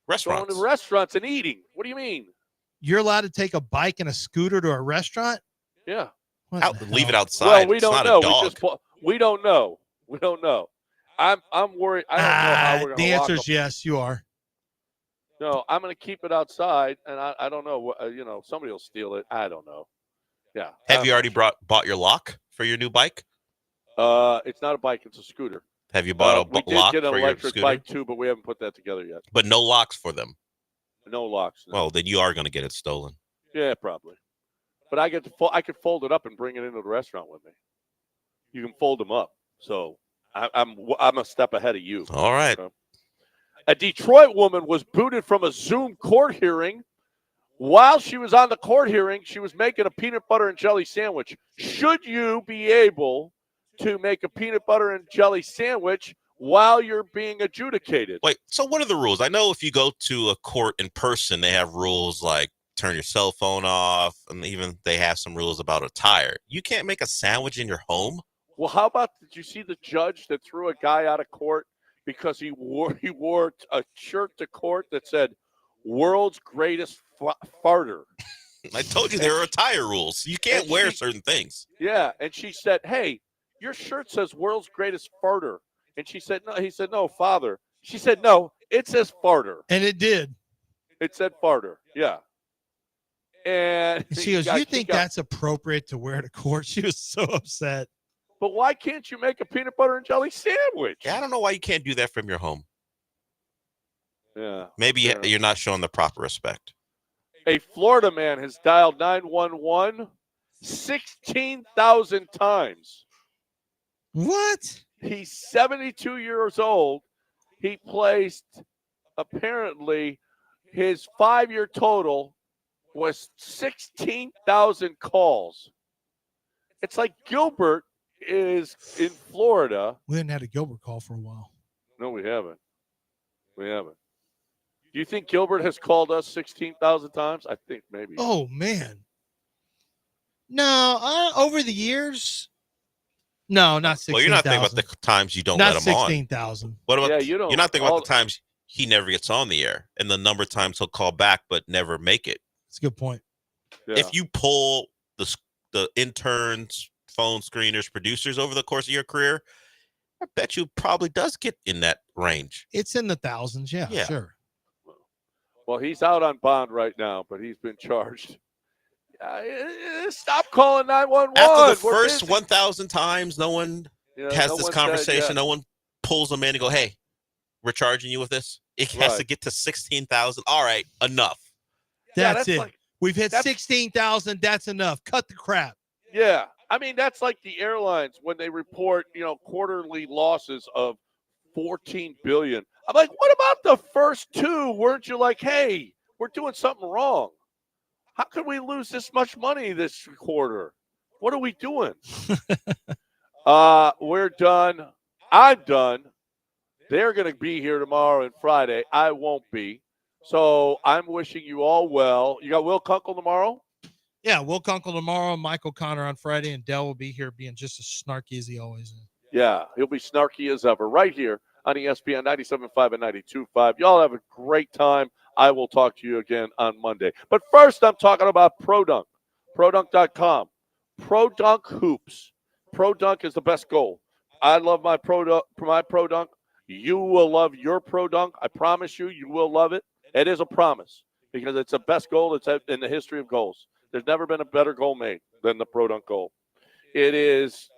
Restaurants. Going to restaurants and eating. What do you mean? You're allowed to take a bike and a scooter to a restaurant? Yeah. Leave it outside. Well, we It's don't not know. a dog. We don't know. We don't know. I'm worried. I don't know how we're going to The answer is yes, you are. No, I'm going to keep it outside, and I don't know. Somebody will steal it. I don't know. Yeah. Have you already bought your lock for your new bike? It's not a bike; it's a scooter. Have you bought a lock we did get an for your electric scooter? bike too, but we haven't put that together yet. But no locks for them. No locks. No. Well, then you are going to get it stolen. Yeah, probably. But I could fold it up and bring it into the restaurant with me. You can fold them up, so I'm a step ahead of you. All right. So. A Detroit woman was booted from a Zoom court hearing. While she was on the court hearing, she was making a peanut butter and jelly sandwich. Should you be able to make a peanut butter and jelly sandwich while you're being adjudicated? Wait, so what are the rules? I know if you go to a court in person, they have rules like turn your cell phone off, and even they have some rules about attire. You can't make a sandwich in your home? Well, how about, did you see the judge that threw a guy out of court because he wore a shirt to court that said "World's Greatest Farter"? I told you there are attire rules. You can't wear certain things. Yeah, and she said, "Hey, your shirt says "World's Greatest Farter," and she said, "No." He said, "No, father." She said, "No, it says farter," and it did. It said farter. Yeah. And she goes, "You think that's appropriate to wear to court?" She was so upset. But why can't you make a peanut butter and jelly sandwich? Yeah, I don't know why you can't do that from your home. Yeah. Maybe you're not showing the proper respect. A Florida man has dialed 911 16,000 times. What? He's 72 years old. He placed, apparently, his 5-year total was 16,000 calls. It's like Gilbert is in Florida. We hadn't had a Gilbert call for a while. No, we haven't. We haven't. Do you think Gilbert has called us 16,000 times? I think maybe. Oh, man. No, over the years. No, not 16,000. Well, you're not thinking about the times you don't let him on. 16,000. What about, you're not thinking about the times he never gets on the air and the number of times he'll call back but never make it. That's a good point. Yeah. If you pull the interns, phone screeners, producers over the course of your career, I bet you probably does get in that range. It's in the thousands, yeah. Sure. Well, he's out on bond right now, but he's been charged. Stop calling 911. After the first 1,000 times, no one has no this one conversation. said, No one pulls them in and go, "Hey, we're charging you with this." It has to get to 16,000. All right, enough. That's it. We've hit 16,000. That's enough. Cut the crap. Yeah. I mean, that's like the airlines when they report, quarterly losses of $14 billion. I'm like, what about the first two? Weren't you like, hey, we're doing something wrong? How could we lose this much money this quarter? What are we doing? We're done. I'm done. They're going to be here tomorrow and Friday. I won't be. So I'm wishing you all well. You got Will Kunkel tomorrow? Yeah, Will Kunkel tomorrow, Mike O'Connor on Friday, and Dell will be here being just as snarky as he always is. Yeah, he'll be snarky as ever right here on ESPN 97.5 and 92.5. Y'all have a great time. I will talk to you again on Monday. But first, I'm talking about ProDunk, ProDunk.com. ProDunk Hoops. ProDunk is the best goal. I love my ProDunk. You will love your ProDunk. I promise you, you will love it. It is a promise because it's the best goal that's in the history of goals. There's never been a better goal made than the ProDunk goal. It is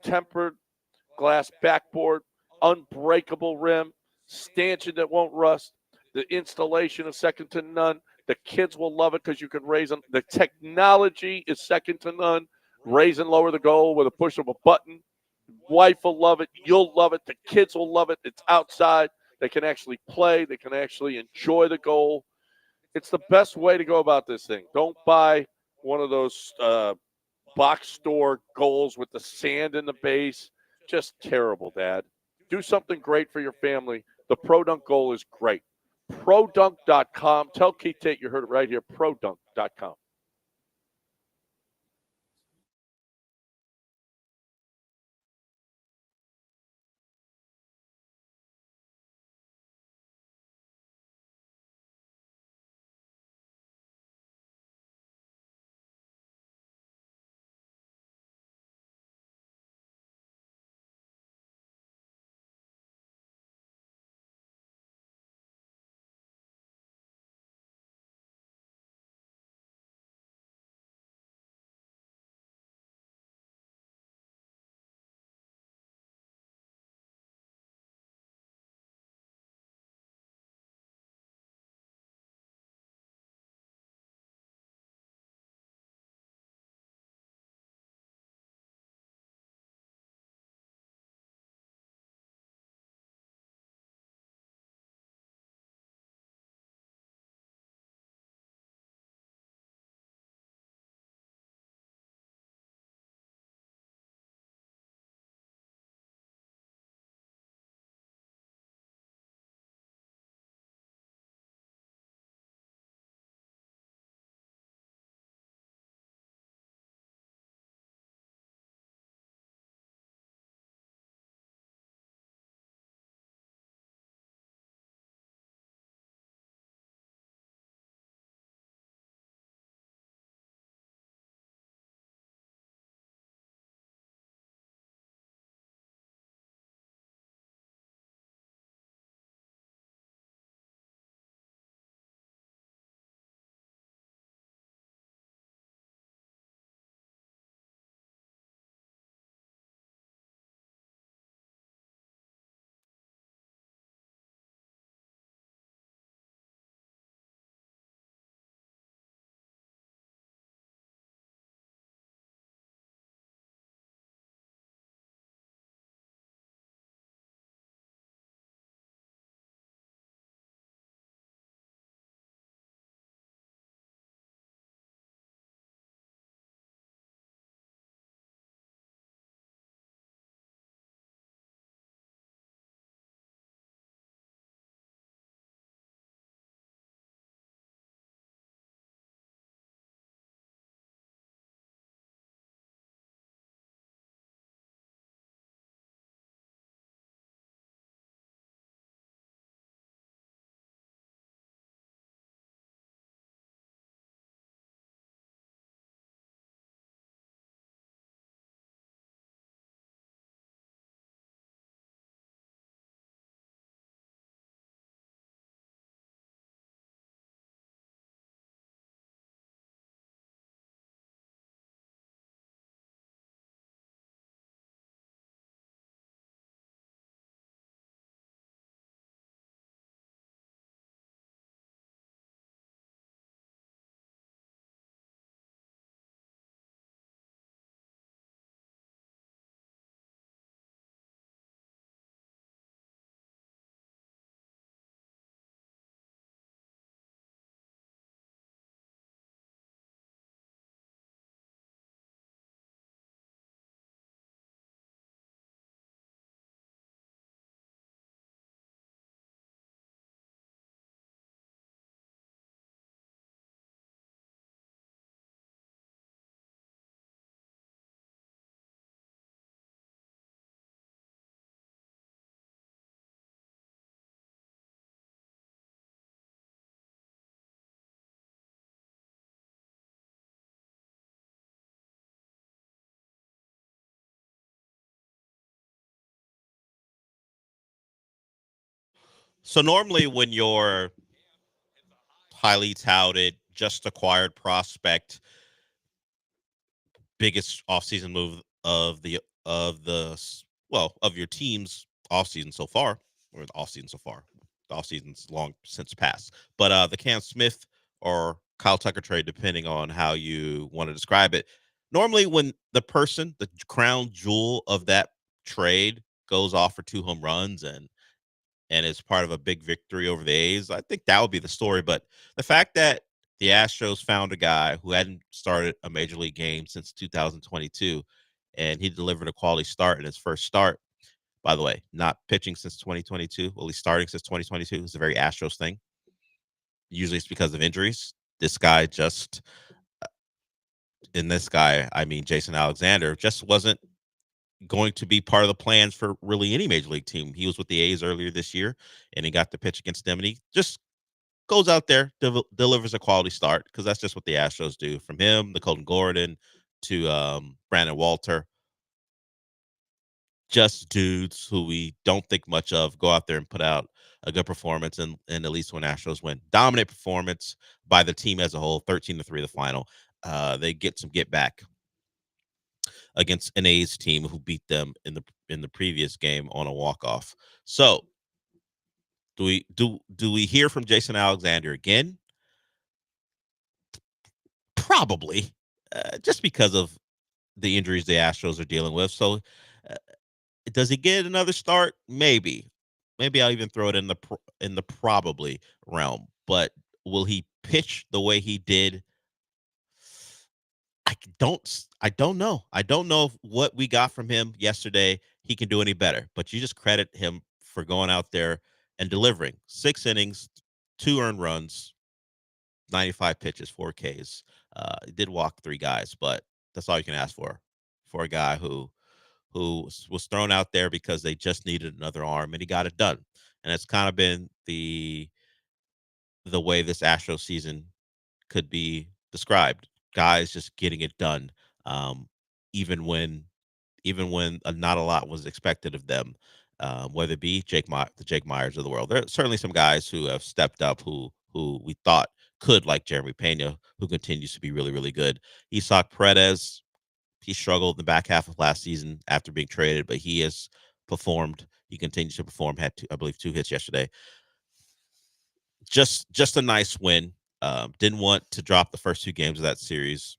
tempered glass backboard, unbreakable rim, stanchion that won't rust. The installation is second to none. The kids will love it because you can raise them. The technology is second to none. Raise and lower the goal with a push of a button. Wife will love it. You'll love it. The kids will love it. It's outside. They can actually play. They can actually enjoy the goal. It's the best way to go about this thing. Don't buy one of those box store goals with the sand in the base. Just terrible, Dad. Do something great for your family. The ProDunk goal is great. ProDunk.com. Tell Keith Tate you heard it right here. ProDunk.com. So normally when your highly touted, just acquired prospect, biggest offseason move of your team's offseason so far, or the offseason so far. The offseason's long since passed. But the Cam Smith or Kyle Tucker trade, depending on how you want to describe it. Normally when the crown jewel of that trade goes off for 2 home runs and is part of a big victory over the A's, I think that would be the story. But the fact that the Astros found a guy who hadn't started a major league game since 2022, and he delivered a quality start in his first start. By the way, not pitching since 2022, at least starting since 2022, is a very Astros thing. Usually it's because of injuries. This guy I mean Jason Alexander, just wasn't going to be part of the plans for really any major league team. He was with the A's earlier this year, and he got to pitch against them, and he just goes out there, delivers a quality start, because that's just what the Astros do. From him, the Colton Gordon, to Brandon Walter, just dudes who we don't think much of, go out there and put out a good performance, and at least when Astros win. Dominant performance by the team as a whole, 13-3 the final. They get some get back against an A's team who beat them in the previous game on a walk-off. So do we hear from Jason Alexander again? Probably, just because of the injuries the Astros are dealing with. So does he get another start? Maybe I'll even throw it in the probably realm. But will he pitch the way he did? I don't know. I don't know if what we got from him yesterday he can do any better. But you just credit him for going out there and delivering 6 innings, 2 earned runs, 95 pitches, 4 Ks. He did walk 3 guys, but that's all you can ask for a guy who was thrown out there because they just needed another arm, and he got it done. And it's kind of been the way this Astro season could be described. Guys just getting it done, even when not a lot was expected of them. Whether it be the Jake Myers of the world, there are certainly some guys who have stepped up who we thought could, like Jeremy Pena, who continues to be really, really good. Isaac Perez, he struggled in the back half of last season after being traded, but he has performed. He continues to perform. Had I believe 2 hits yesterday. Just a nice win. Didn't want to drop the first 2 games of that series,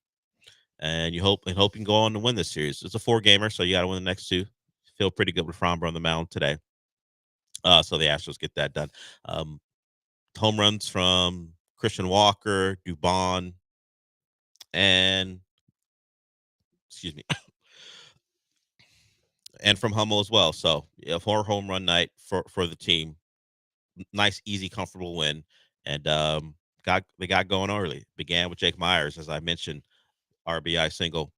and you hope you can go on to win this series. It's a 4-gamer, so you got to win the next 2. Feel pretty good with Framber on the mound today. So the Astros get that done. Home runs from Christian Walker, Dubon, and and from Hummel as well. So a 4 home run night for the team. Nice, easy, comfortable win, and they got going early. Began with Jake Myers, as I mentioned, RBI single,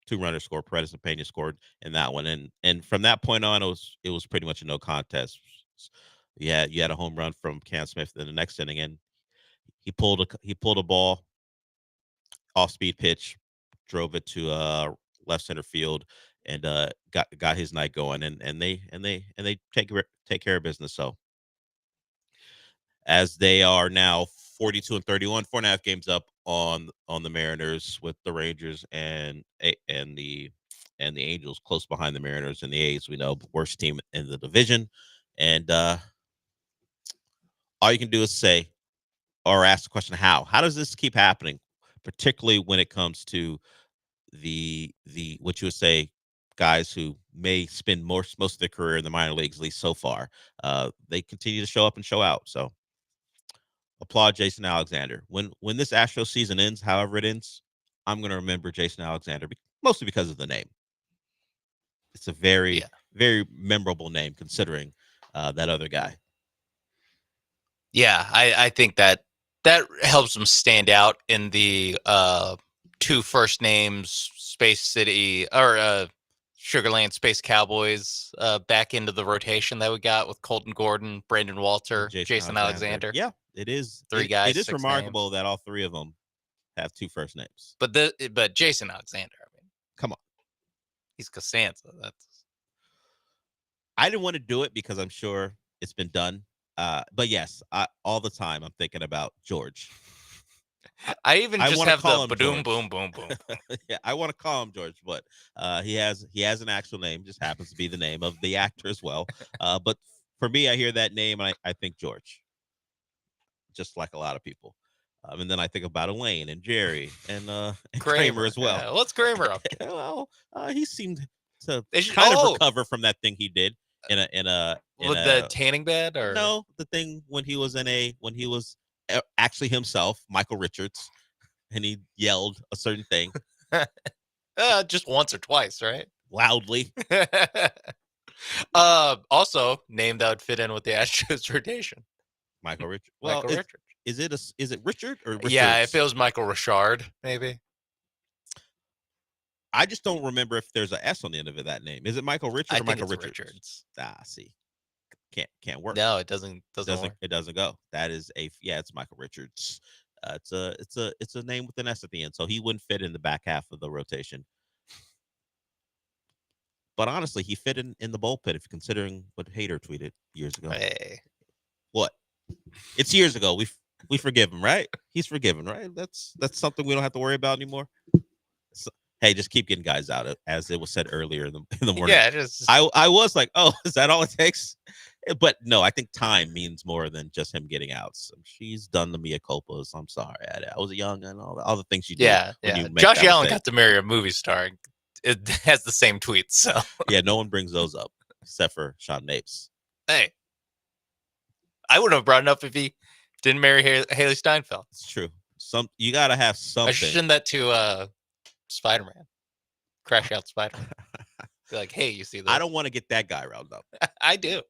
2 runners scored. Perez and Pena scored in that one, and from that point on, it was pretty much a no contest. You had a home run from Cam Smith in the next inning, and he pulled a ball off speed pitch, drove it to left center field, and got his night going, and they take care of business. So as they are now 42-31, 4.5 games up on the Mariners, with the Rangers and the Angels close behind the Mariners and the A's. We know, worst team in the division, and all you can do is say or ask the question, how does this keep happening, particularly when it comes to the what you would say guys who may spend most of their career in the minor leagues, at least so far. They continue to show up and show out. So applaud Jason Alexander. When this Astro season ends, however it ends, I'm going to remember Jason Alexander mostly because of the name. It's a very, very memorable name, considering that other guy. Yeah, I think that helps him stand out in the 2 first names, Space City or Sugarland Space Cowboys back into the rotation that we got with Colton Gordon, Brandon Walter, Jason Alexander. Yeah, it is 3 guys. It is 6 remarkable names. that all 3 of them have 2 first names. But Jason Alexander, I mean, come on, he's Costanza. I didn't want to do it because I'm sure it's been done But yes, all the time I'm thinking about George. I even I just wanna have call the him boom, George. boom, boom, boom. Yeah, I want to call him George, but he has an actual name. Just happens to be the name of the actor as well. But for me, I hear that name and I think George, just like a lot of people. And then I think about Elaine and Jerry and Kramer as well. Yeah, what's Kramer up to? Well, he seemed to They should- kind of oh! recover from that thing he did in With the tanning bed, or no, the thing when he was actually himself, Michael Richards, and he yelled a certain thing just once or twice, right? loudly. Also, name that would fit in with the Astros rotation. Michael Richards. Well, Michael Richards. Is it Richard or Richards? Yeah, if it was Michael Richard, maybe. I just don't remember if there's an S on the end of that name. Is it Michael Richards or Michael Richards? See, can't work. No, it doesn't work. It doesn't go. That is it's Michael Richards. It's a name with an S at the end, so he wouldn't fit in the back half of the rotation. But honestly, he fit in the bullpen if considering what Hader tweeted years ago. Hey, what? It's years ago. We forgive him, right? He's forgiven, right? That's something we don't have to worry about anymore. So, hey, just keep getting guys out, as it was said earlier in the morning. Yeah, just I was like, oh, is that all it takes? But no, I think time means more than just him getting out. So she's done the mea culpas. I'm sorry, I was young and all the things you do. Yeah. Josh Allen got to marry a movie star. It has the same tweets, so yeah, no one brings those up except for Sean Mapes. Hey, I wouldn't have brought it up if he didn't marry Haley Steinfeld. It's true. You gotta have something. I should send that to Spider-Man. Crash Out Spider-Man. Be like, hey, you see this? I don't want to get that guy riled up. I do.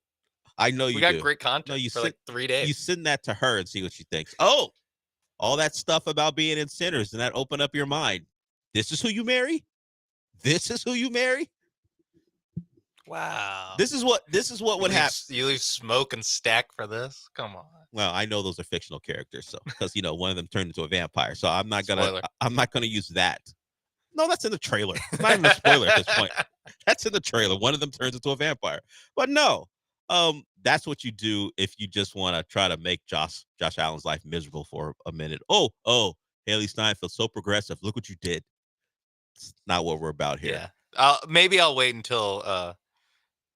I know you do. We got great content no, you for like 3 days. You send that to her and see what she thinks. Oh, all that stuff about being in centers and that open up your mind. This is who you marry? This is who you marry? Wow. This is what would happen. You leave Smoke and Stack for this? Come on. Well, I know those are fictional characters, so because one of them turned into a vampire. So I'm not gonna use that. No, that's in the trailer. It's not even a spoiler at this point. That's in the trailer. One of them turns into a vampire. But no. That's what you do if you just want to try to make Josh Allen's life miserable for a minute. Oh, Haley Steinfeld, so progressive. Look what you did. It's not what we're about here. Yeah. Maybe I'll wait until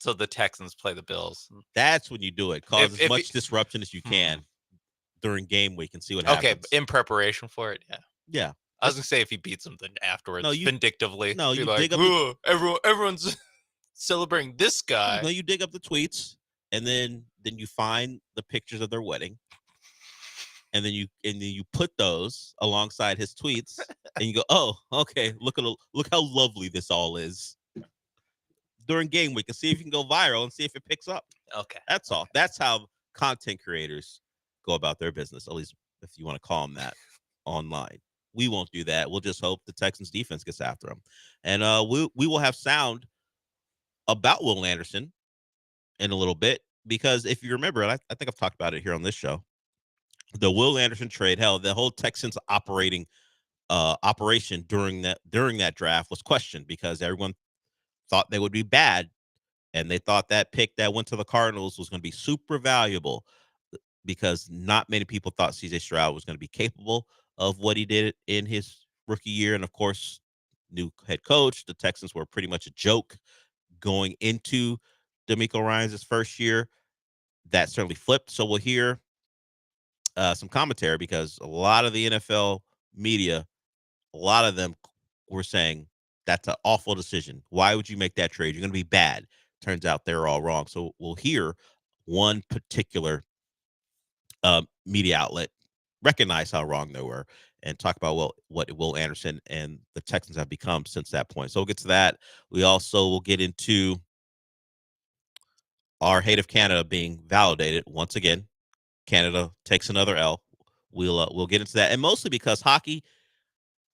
the Texans play the Bills. That's when you do it. Cause as much disruption as you can during game week and see what happens. Okay, in preparation for it, yeah. Yeah. I was gonna say if he beats them, then afterwards, vindictively. No, you like, dig up. Everyone's celebrating this guy. No, you dig up the tweets, and then you find the pictures of their wedding, and then you put those alongside his tweets, and you go, oh, okay, look how lovely this all is. During game week, and see if you can go viral and see if it picks up. Okay, that's all. That's how content creators go about their business. At least if you want to call them that online. We won't do that. We'll just hope the Texans defense gets after them, and we will have sound about Will Anderson in a little bit, because if you remember, and I think I've talked about it here on this show, the Will Anderson trade, the whole Texans operation during that draft was questioned because everyone thought they would be bad, and they thought that pick that went to the Cardinals was going to be super valuable because not many people thought CJ Stroud was going to be capable of what he did in his rookie year. And of course, new head coach, the Texans were pretty much a joke going into DeMeco Ryans' first year. That certainly flipped. So we'll hear some commentary, because a lot of the NFL media, a lot of them were saying that's an awful decision. Why would you make that trade? You're going to be bad. Turns out they're all wrong. So we'll hear one particular media outlet recognize how wrong they were and talk about what Will Anderson and the Texans have become since that point. So we'll get to that. We also will get into our hate of Canada being validated once again. Canada takes another L. We'll get into that, and mostly because hockey,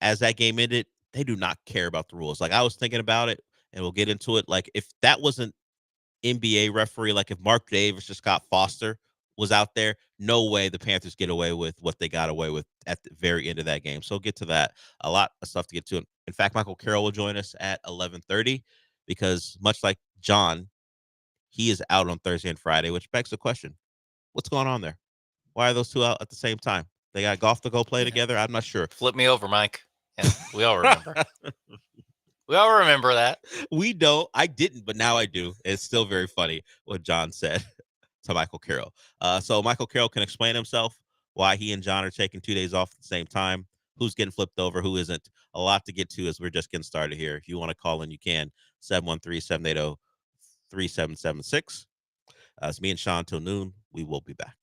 as that game ended, they do not care about the rules. Like, I was thinking about it, and we'll get into it. Like, if that wasn't NBA referee, like if Mark Davis or Scott Foster was out there, no way the Panthers get away with what they got away with at the very end of that game. So we'll get to that. A lot of stuff to get to. In fact, Michael Carroll will join us at 11:30, because much like John, he is out on Thursday and Friday, which begs the question, What's going on there? Why are those two out at the same time? They got golf to go play together? I'm not sure. Flip me over, Mike. Yeah, we all remember. We all remember that. We don't. I didn't, but now I do. It's still very funny what John said to Michael Carroll. So Michael Carroll can explain himself, why he and John are taking 2 days off at the same time, who's getting flipped over, who isn't. A lot to get to as we're just getting started here. If you want to call in, you can. 713-780-3776. It's me and Sean till noon. We will be back.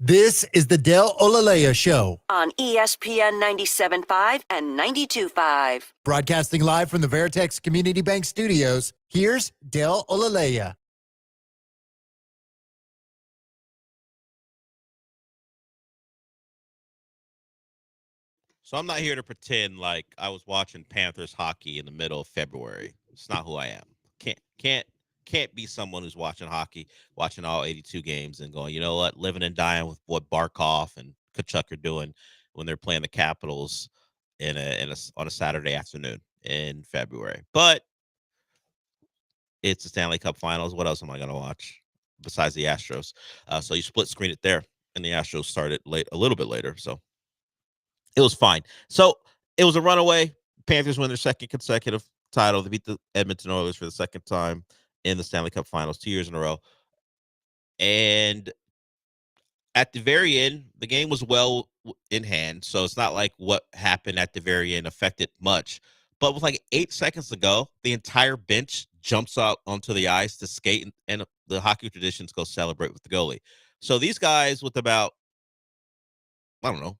This is the Del Olaleye Show, on ESPN 97.5 and 92.5. broadcasting live from the Veritex Community Bank Studios. Here's Del Olaleye. So I'm not here to pretend like I was watching Panthers hockey in the middle of February. It's not who I am. Can't be someone who's watching hockey, watching all 82 games and going, you know what, living and dying with what Barkov and Kachuk are doing when they're playing the Capitals on a Saturday afternoon in February. But it's the Stanley Cup Finals. What else am I going to watch besides the Astros? So you split screen it there, and the Astros started a little bit later. So it was fine. So it was a runaway. Panthers win their second consecutive title. They beat the Edmonton Oilers for the second time in the Stanley Cup Finals 2 years in a row. And at the very end, the game was well in hand. So it's not like what happened at the very end affected much. But with like 8 seconds to go, the entire bench jumps out onto the ice to skate, and the hockey traditions go celebrate with the goalie. So these guys with about, I don't know,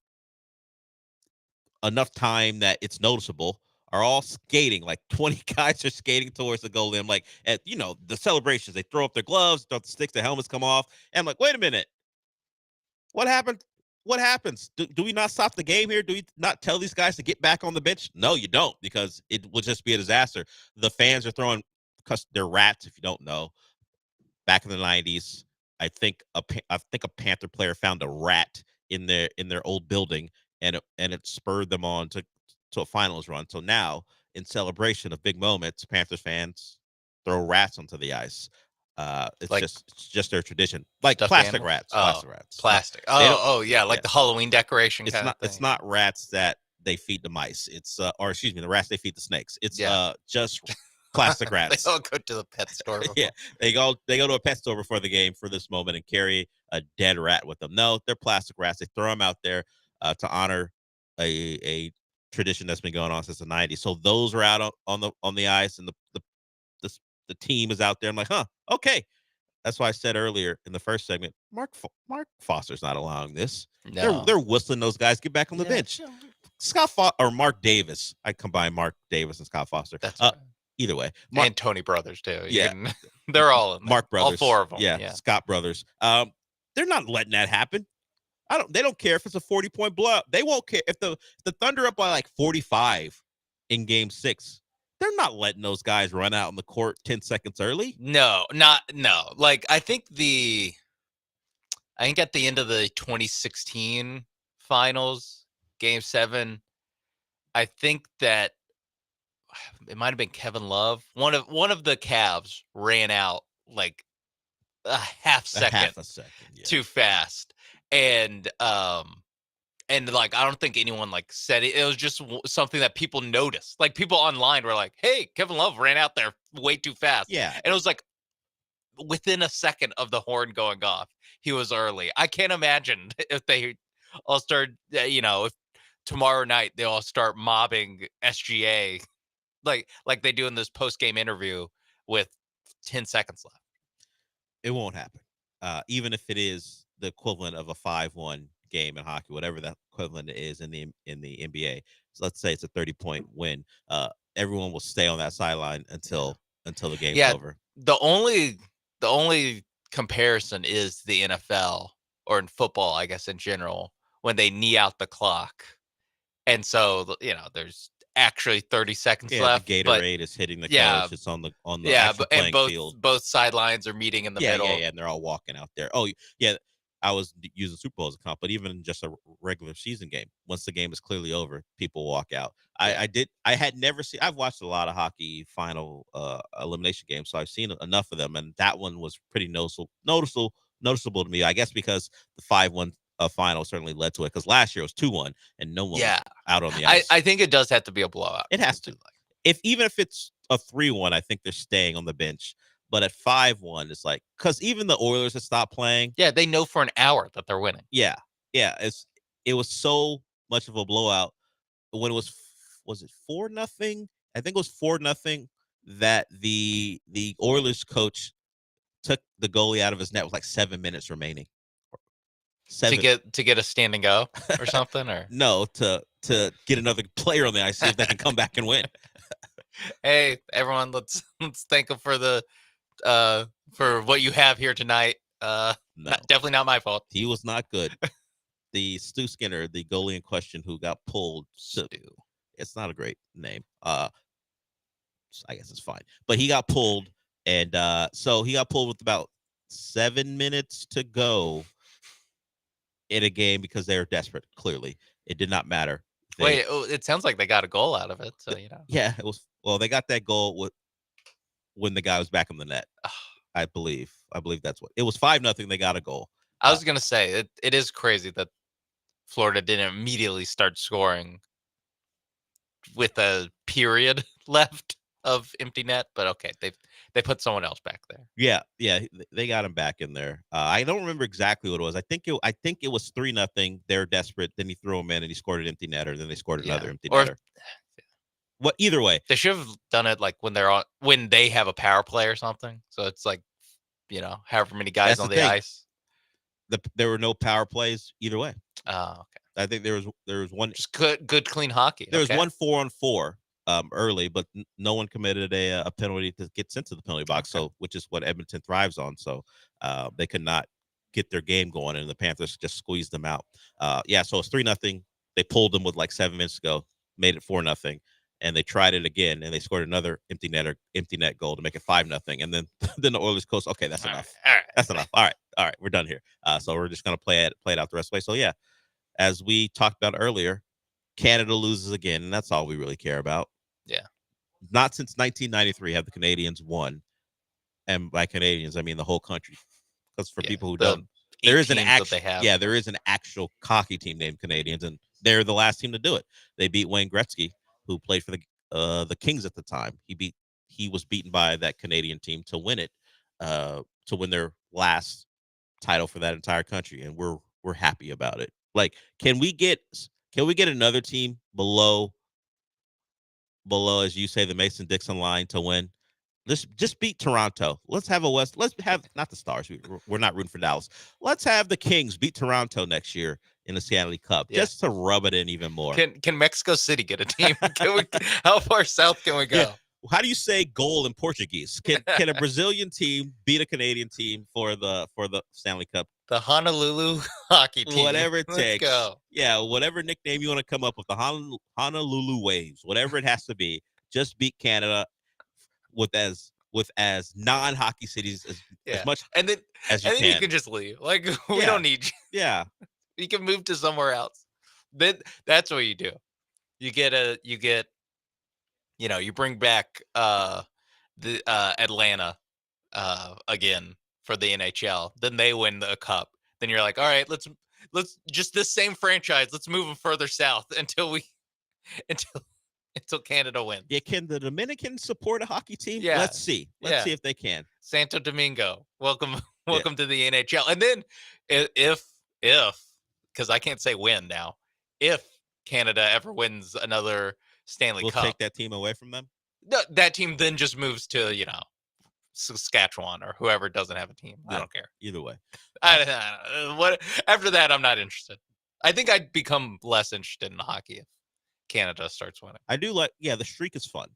enough time that it's noticeable are all skating. Like 20 guys are skating towards the goalie. I'm like, the celebrations, they throw up their gloves, throw up the sticks, the helmets come off. And I'm like, wait a minute. What happened? What happens? Do we not stop the game here? Do we not tell these guys to get back on the bench? No, you don't, because it will just be a disaster. The fans are throwing, because they're rats, if you don't know. Back in the 90s, I think a Panther player found a rat in their old building, and it spurred them on to a finals run. So now, in celebration of big moments, Panthers fans throw rats onto the ice. It's just their tradition, like plastic rats. Plastic rats. Plastic. Like the Halloween decoration. It's not rats that they feed the mice. It's the rats they feed the snakes. It's just plastic rats. They all go to the pet store. Yeah, they go to a pet store before the game for this moment and carry a dead rat with them. No, they're plastic rats. They throw them out there to honor a tradition that's been going on since the 90s. So those are out on the ice, and the team is out there. I'm like, okay. That's why I said earlier in the first segment, Mark Foster's not allowing this. No. They're whistling those guys get back on the bench. Or Mark Davis. I combine Mark Davis and Scott Foster. That's right. Either way, and Tony Brothers too. Yeah, they're all in there. Mark Brothers, all four of them. Yeah, Scott Brothers. They're not letting that happen. They don't care if it's a 40-point blowout. They won't care if the Thunder up by like 45 in Game 6. They're not letting those guys run out on the court 10 seconds early. No. Like I think at the end of the 2016 finals, Game 7, I think that it might have been Kevin Love. One of the Cavs ran out like a half a second too fast, and like I don't think anyone like said it. It was just something that people noticed. Like people online were like, "Hey, Kevin Love ran out there way too fast." Yeah, and it was like within a second of the horn going off, he was early. I can't imagine if they all start. If tomorrow night they all start mobbing SGA. Like they do in this post-game interview with 10 seconds left. It won't happen. Even if it is the equivalent of a 5-1 game in hockey, whatever that equivalent is in the NBA. So let's say it's a 30-point win. Everyone will stay on that sideline until the game's over. The only comparison is the NFL, or in football, I guess in general, when they knee out the clock. And so, there's actually 30 seconds left. The Gatorade is hitting the coach. It's on the actual playing field. Both sidelines are meeting in the middle. Yeah, and they're all walking out there. Oh, yeah. I was using Super Bowl as a comp, but even just a regular season game, once the game is clearly over, people walk out. I had never seen. I've watched a lot of hockey final elimination games, so I've seen enough of them, and that one was pretty noticeable to me. I guess because the 5-1 final certainly led to it, because last year it was 2-1 and no one was out on the ice. I think it does have to be a blowout. It has to. Even if it's a 3-1, I think they're staying on the bench. But at 5-1, it's like, because even the Oilers have stopped playing. Yeah, they know for an hour that they're winning. Yeah. It was so much of a blowout when it was it 4-0? I think it was 4-0 that the Oilers coach took the goalie out of his net with like 7 minutes remaining. 7 to get a standing go or something, or no, to get another player on the ice, see if they can come back and win. Hey, everyone, let's thank him for the for what you have here tonight. No. Definitely not my fault. He was not good. The Stu Skinner, the goalie in question, who got pulled. It's not a great name. I guess it's fine, but he got pulled, and so he got pulled with about 7 minutes to go in a game because they were desperate. Clearly, it did not matter. Wait, it sounds like they got a goal out of it. So yeah, it was. Well, they got that goal when the guy was back in the net. I believe that's what it was. 5-0. They got a goal. I was gonna say it is crazy that Florida didn't immediately start scoring with a period left of empty net, but okay, they put someone else back there. Yeah, they got him back in there. I don't remember exactly what it was. I think it was 3-0. They're desperate. Then he threw him in, and he scored an empty netter. Then they scored another empty netter. What? Either way, they should have done it like when they have a power play or something. So it's like, however many guys on the ice. There were no power plays either way. Oh, okay. I think there was one just good clean hockey. There was one 4-on-4 early, but no one committed a penalty to get sent to the penalty box. So, which is what Edmonton thrives on. So, they could not get their game going, and the Panthers just squeezed them out. So it's 3-0. They pulled them with like 7 minutes to go, made it 4-0, and they tried it again, and they scored another empty net goal to make it 5-0. And then the Oilers coast. Okay, that's enough. All right. That's enough. All right, we're done here. So we're just gonna play it out the rest of the way. So yeah, as we talked about earlier, Canada loses again, and that's all we really care about. Yeah. Not since 1993 have the Canadians won, and by Canadians I mean the whole country. Because for people who don't, there is an actual hockey team named Canadians, and they're the last team to do it. They beat Wayne Gretzky, who played for the Kings at the time. He was beaten by that Canadian team to win it, to win their last title for that entire country, and we're happy about it. Like, can we get another team below, as you say, the Mason-Dixon line to win? Let's just beat Toronto. Let's have not the Stars. We're not rooting for Dallas. Let's have the Kings beat Toronto next year in the Stanley Cup, just to rub it in even more. Can Mexico City get a team? How far south can we go? Yeah. How do you say goal in Portuguese? Can a Brazilian team beat a Canadian team for the Stanley Cup? The Honolulu hockey team. Whatever it takes. Let's go. Yeah, whatever nickname you want to come up with, the Honolulu Waves, whatever it has to be, just beat Canada with as non-hockey cities as much and then you can just leave. Like, we don't need you. Yeah. You can move to somewhere else. That's what you do. You bring back the Atlanta again for the NHL. Then they win the cup. Then you're like, all right, let's just this same franchise. Let's move them further south until Canada wins. Yeah, can the Dominicans support a hockey team? Yeah. Let's see. Let's see if they can. Santo Domingo, welcome to the NHL. And then if because I can't say when now, if Canada ever wins another Stanley Cup, we'll take that team away from them. That team then just moves to Saskatchewan or whoever doesn't have a team. I don't care. Either way. What after that? I'm not interested. I think I'd become less interested in hockey if Canada starts winning. I do like. Yeah, the streak is fun.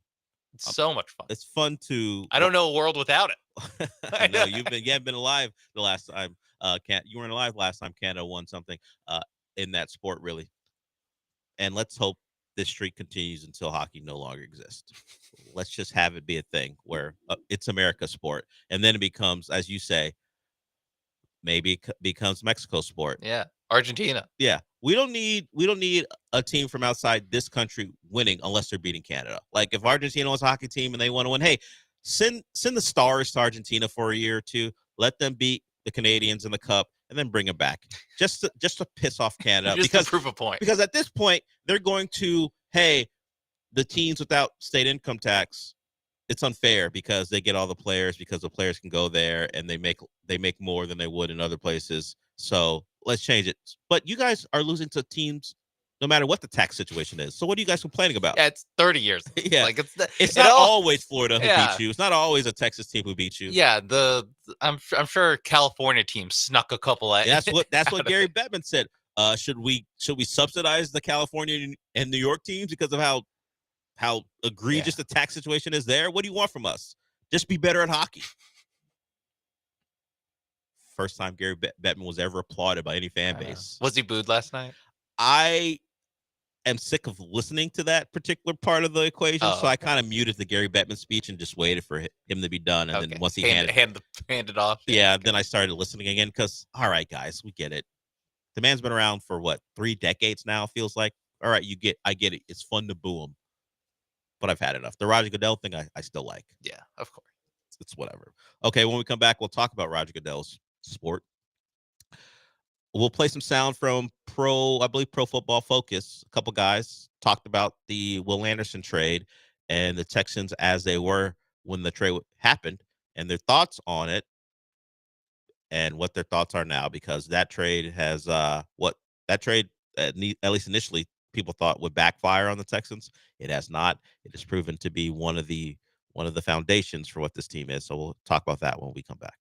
It's so much fun. It's fun to. I don't know a world without it. I know you haven't been alive the last time. You weren't alive last time Canada won something in that sport, really. And let's hope this streak continues until hockey no longer exists. Let's just have it be a thing where it's America's sport, and then it becomes, as you say, maybe it becomes Mexico's sport. Yeah, Argentina. Yeah, we don't need a team from outside this country winning unless they're beating Canada. Like if Argentina was a hockey team and they want to win, hey, send the Stars to Argentina for a year or two. Let them beat the Canadians in the Cup, and then bring them back just to piss off Canada. Because to prove a point. Because at this point, they're going to, hey, the teams without state income tax, it's unfair because they get all the players because the players can go there and they make more than they would in other places. So let's change it. But you guys are losing to teams no matter what the tax situation is. So what are you guys complaining about? Yeah, it's 30 years. Yeah. Like It's not always Florida who Yeah. beats you. It's not always a Texas team who beats you. Yeah, I'm sure California team snuck a couple at. That's what out Gary of Bettman said. Should we subsidize the California and New York teams because of how egregious the tax situation is there? What do you want from us? Just be better at hockey. First time Gary Bettman was ever applauded by any fan base. Was he booed last night? I am sick of listening to that particular part of the equation, so I kind of muted the Gary Bettman speech and just waited for him to be done. And then once he handed it off, then I started listening again because, all right, guys, we get it. The man's been around for what, 3 decades now? Feels like. All right, I get it. It's fun to boo him, but I've had enough. The Roger Goodell thing, I still like. Yeah, of course. It's whatever. Okay, when we come back, we'll talk about Roger Goodell's sport. We'll play some sound from Pro Football Focus. A couple guys talked about the Will Anderson trade and the Texans as they were when the trade happened and their thoughts on it and what their thoughts are now, because that trade has at least initially people thought would backfire on the Texans. It has not. It has proven to be one of the foundations for what this team is. So we'll talk about that when we come back.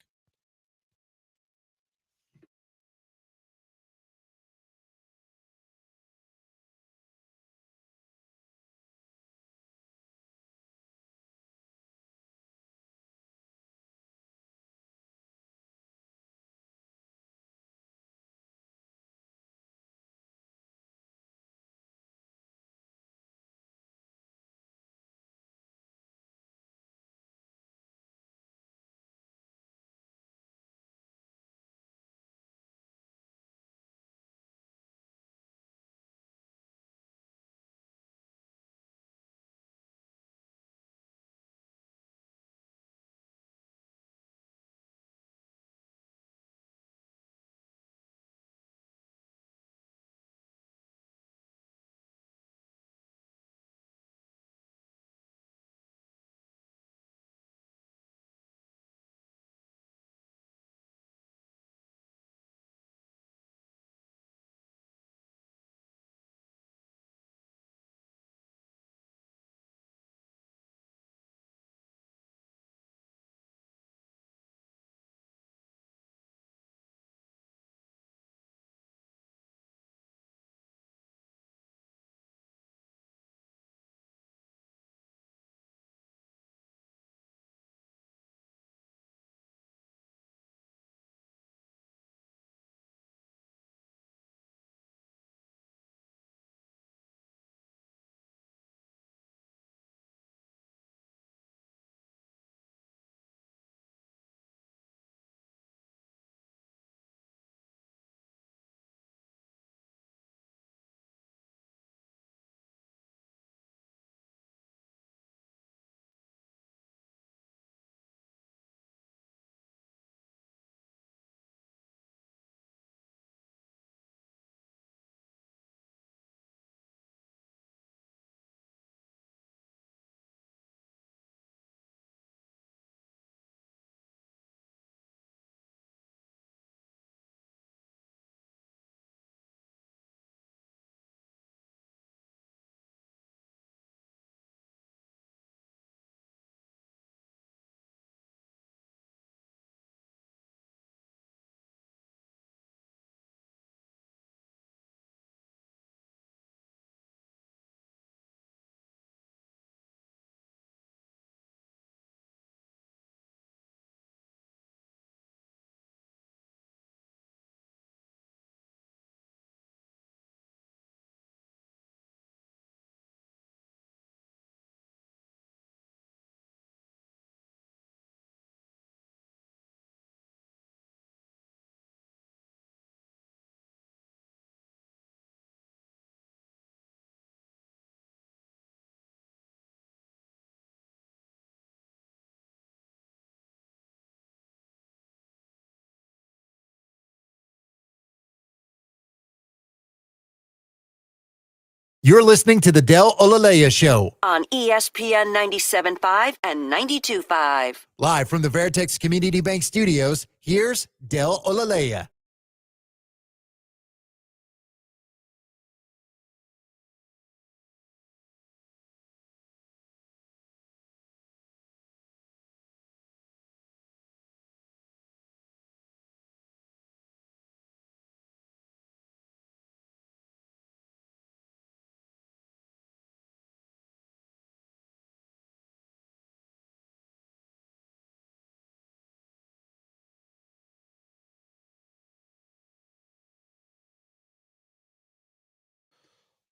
You're listening to the Del Olaleye Show. On ESPN 97.5 and 92.5. Live from the Veritex Community Bank Studios, here's Del Olaleye.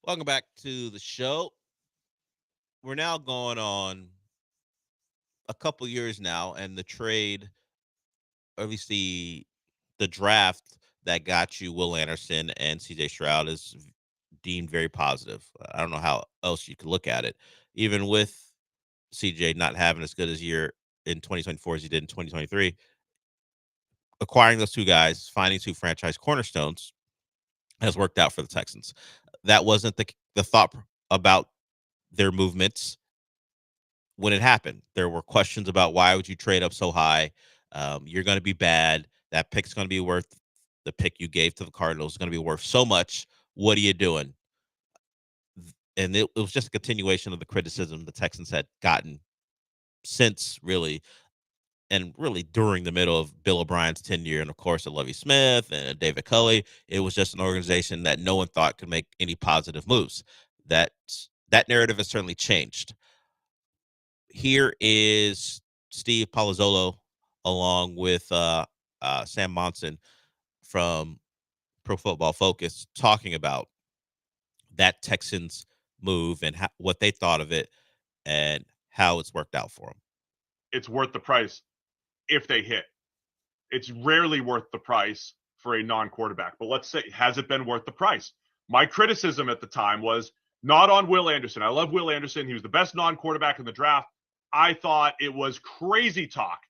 Welcome back to the show. We're now going on a couple years now, and the trade, or at least the draft that got you Will Anderson and CJ Stroud, is deemed very positive. I don't know how else you could look at it. Even with CJ not having as good as year in 2024 as he did in 2023, acquiring those two guys, finding two franchise cornerstones, has worked out for the Texans. That wasn't the thought about their movements when it happened. There were questions about why would you trade up so high? You're going to be bad. That pick's going to be worth the pick you gave to the Cardinals is going to be worth so much. What are you doing? And it was just a continuation of the criticism the Texans had gotten since really during the middle of Bill O'Brien's tenure, and of course, Lovie Smith and David Culley. It was just an organization that no one thought could make any positive moves. That narrative has certainly changed. Here is Steve Palazzolo along with Sam Monson from Pro Football Focus talking about that Texans move and what they thought of it and how it's worked out for them. It's worth the price if they hit. It's rarely worth the price for a non-quarterback. But let's say, has it been worth the price? My criticism at the time was not on Will Anderson. I love Will Anderson. He was the best non-quarterback in the draft. I thought it was crazy talk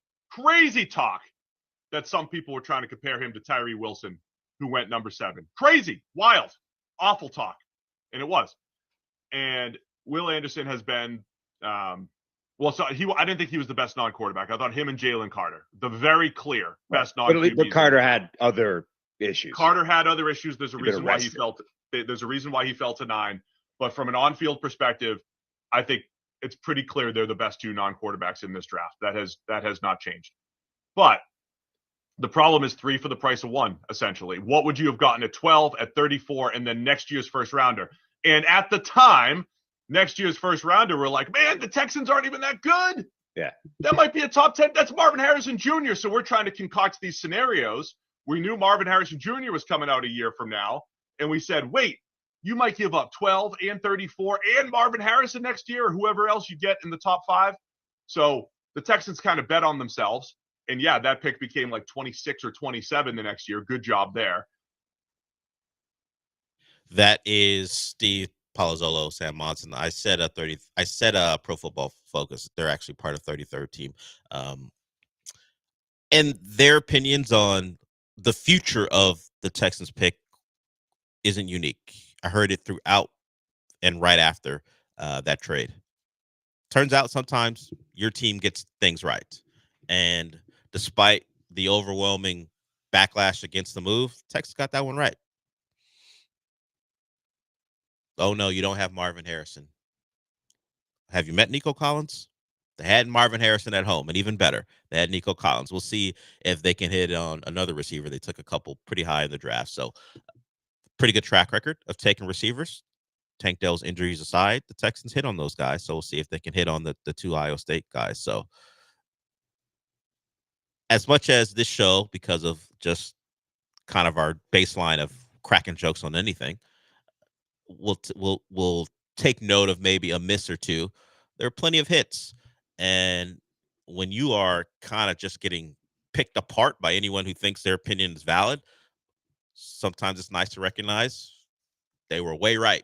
that some people were trying to compare him to Tyree Wilson, who went number 7. Crazy, wild, awful talk. And it was. And Will Anderson has been, I didn't think he was the best non-quarterback. I thought him and Jalen Carter, the very clear best non-QBs. But Carter had other issues. There's a reason why he fell. There's a reason why he fell to 9. But from an on-field perspective, I think it's pretty clear they're the best 2 non-quarterbacks in this draft. That has not changed. But the problem is 3 for the price of 1, essentially. What would you have gotten at 12, at 34, and then next year's first rounder? And at the time, next year's first rounder, we're like, man, the Texans aren't even that good. Yeah. That might be a top 10. That's Marvin Harrison Jr. So we're trying to concoct these scenarios. We knew Marvin Harrison Jr. was coming out a year from now. And we said, wait, you might give up 12 and 34 and Marvin Harrison next year, or whoever else you get in the top 5. So the Texans kind of bet on themselves. And yeah, that pick became like 26 or 27 the next year. Good job there. That is Steve Palazzolo, Sam Monson. I said Pro Football Focus. They're actually part of 33rd team. And their opinions on the future of the Texans pick isn't unique. I heard it throughout and right after that trade. Turns out sometimes your team gets things right. And despite the overwhelming backlash against the move, Texas got that one right. Oh, no, you don't have Marvin Harrison. Have you met Nico Collins? They had Marvin Harrison at home, and even better, they had Nico Collins. We'll see if they can hit on another receiver. They took a couple pretty high in the draft, so pretty good track record of taking receivers. Tank Dell's injuries aside, the Texans hit on those guys, so we'll see if they can hit on the 2 Iowa State guys. So as much as this show, because of just kind of our baseline of cracking jokes on anything, we'll take note of maybe a miss or two. There are plenty of hits. And when you are kind of just getting picked apart by anyone who thinks their opinion is valid, sometimes it's nice to recognize they were way right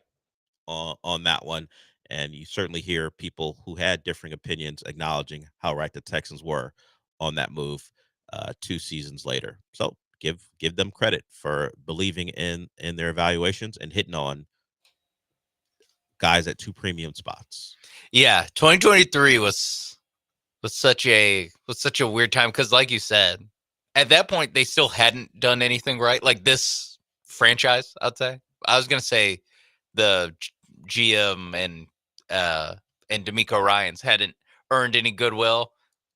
on that one. And you certainly hear people who had differing opinions acknowledging how right the Texans were on that move 2 seasons later. So give them credit for believing in their evaluations and hitting on guys at 2 premium spots. Yeah, 2023 was such a weird time because, like you said, at that point they still hadn't done anything right. Like this franchise, I'd say. I was gonna say the GM and D'Amico Ryans hadn't earned any goodwill.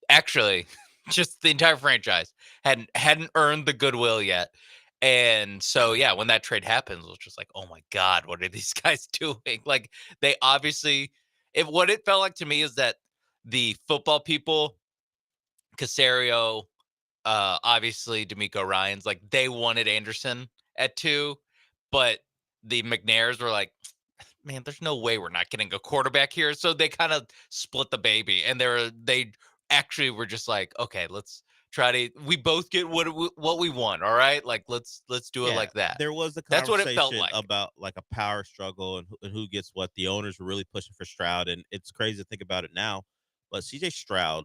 Actually, just the entire franchise hadn't earned the goodwill yet. And so, yeah, when that trade happens, it was just like, oh my God, what are these guys doing? Like, they obviously, what it felt like to me is that the football people, Caserio, obviously D'Amico Ryans, like they wanted Anderson at 2, but the McNairs were like, man, there's no way we're not getting a quarterback here. So they kind of split the baby, and they actually were just like, okay, let's try to. We both get what we want. All right, like let's do it like that. There was a That's what it felt conversation like. about like a power struggle and who gets what. The owners were really pushing for Stroud, and it's crazy to think about it now. But CJ Stroud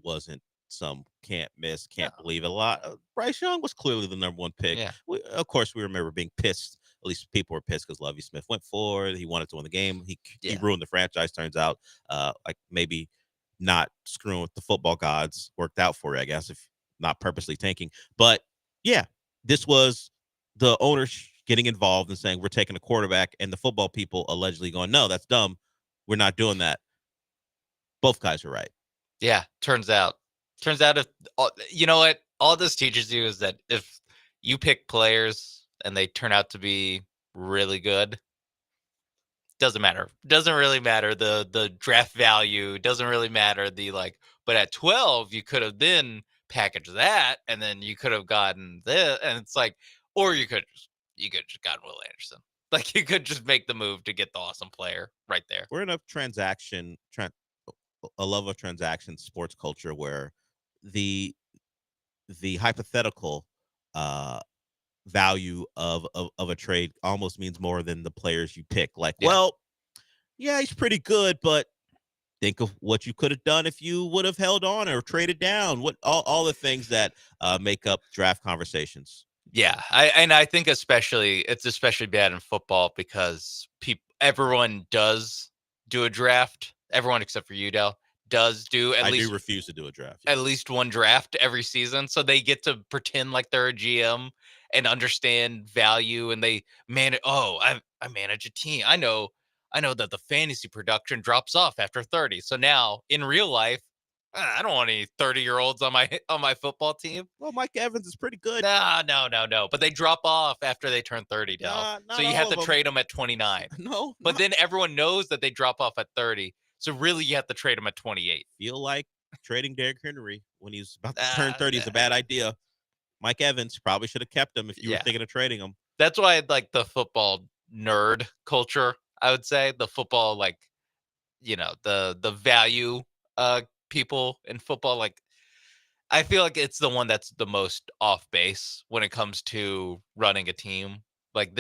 wasn't some can't miss, can't believe it. A lot. Bryce Young was clearly the number one pick. Yeah. Of course, we remember being pissed. At least people were pissed because Lovie Smith went forward. He wanted to win the game. He ruined the franchise. Turns out, like maybe not screwing with the football gods worked out for you, I guess, if not purposely tanking. But yeah, this was the owners getting involved and saying we're taking a quarterback, and the football people allegedly going, no, that's dumb. We're not doing that. Both guys are right. Yeah, turns out if you know what all this teaches you is that if you pick players and they turn out to be really good, doesn't matter. Doesn't really matter the draft value. Doesn't really matter the like. But at 12, you could have then packaged that, and then you could have gotten this, and it's like, or you could just gotten Will Anderson. Like you could just make the move to get the awesome player right there. We're in a a love of transaction sports culture where the hypothetical value of a trade almost means more than the players you pick. Like, well, yeah, he's pretty good, but think of what you could have done if you would have held on or traded down. What all the things that make up draft conversations. Yeah, I think it's especially bad in football because everyone does do a draft. Everyone except for you, Dell, does do at least. I do refuse to do a draft. At least one draft every season, so they get to pretend like they're a GM and understand value, and they manage. Oh, I manage a team. I know that the fantasy production drops off after 30. So now in real life, I don't want any 30-year-olds on my football team. Well, Mike Evans is pretty good. No. But they drop off after they turn 30, Dell. So you have to trade them at 29. No. But then everyone knows that they drop off at 30. So really, you have to trade them at 28. Feel like trading Derrick Henry when he's about to turn 30 is a bad idea. Mike Evans probably should have kept him if you were thinking of trading him. That's why I like the football nerd culture. I would say the football, like, the value people in football. Like, I feel like it's the one that's the most off base when it comes to running a team. Like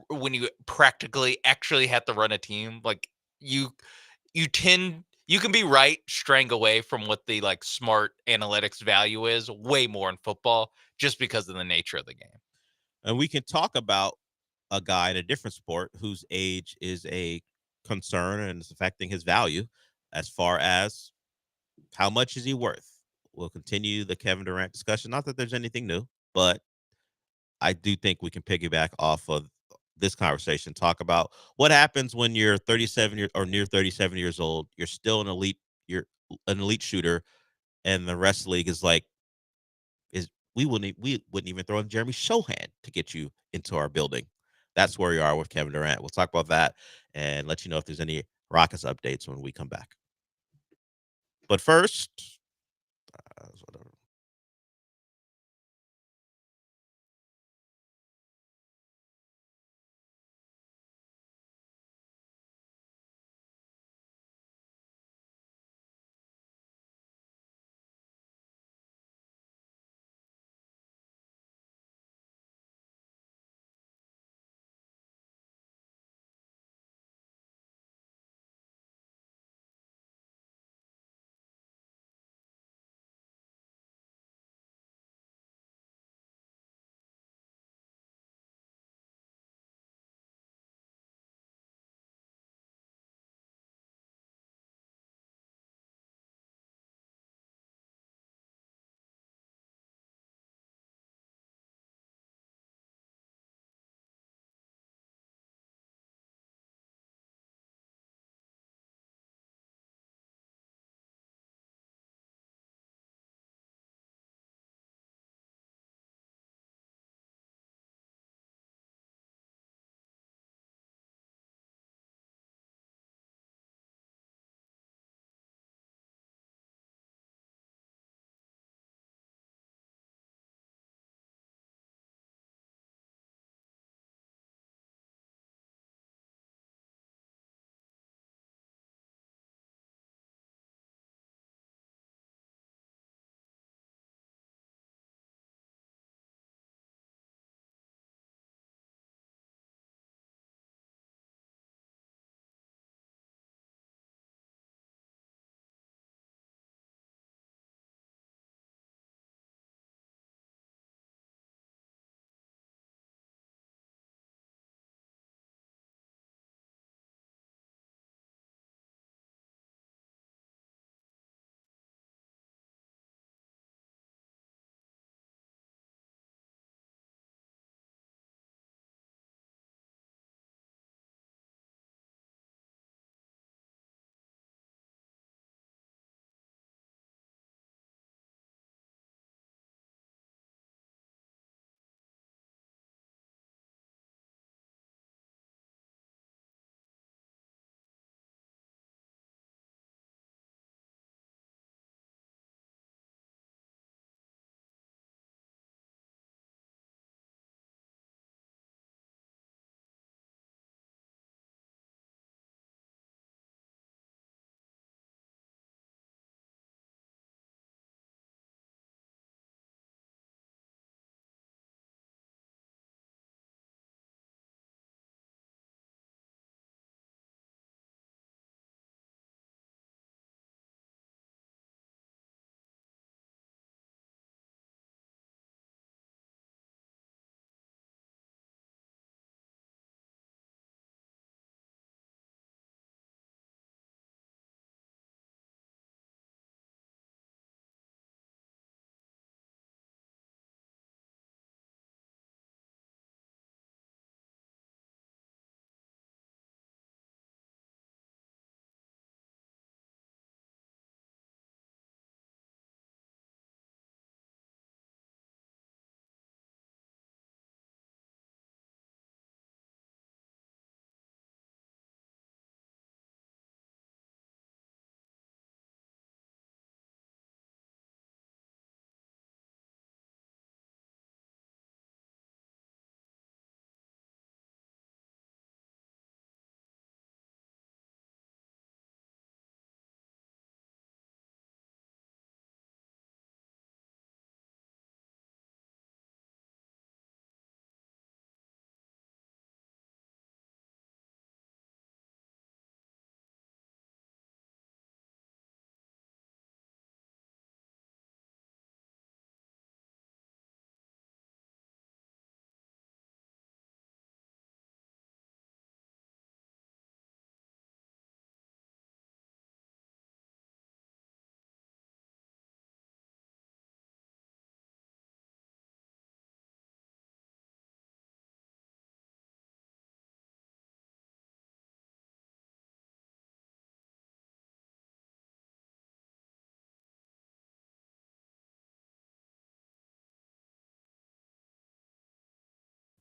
when you practically actually have to run a team, like you can be right straying away from what the like smart analytics value is way more in football just because of the nature of the game. And we can talk about a guy in a different sport whose age is a concern and is affecting his value as far as how much is he worth. We'll continue the Kevin Durant discussion. Not that there's anything new, but I do think we can piggyback off of this conversation, talk about what happens when you're 37 or near 37 years old. You're still you're an elite shooter, and the rest of the league is like, we wouldn't even throw in Jeremy Shohan to get you into our building. That's where we are with Kevin Durant. We'll talk about that and let you know if there's any Rockets updates when we come back. But first,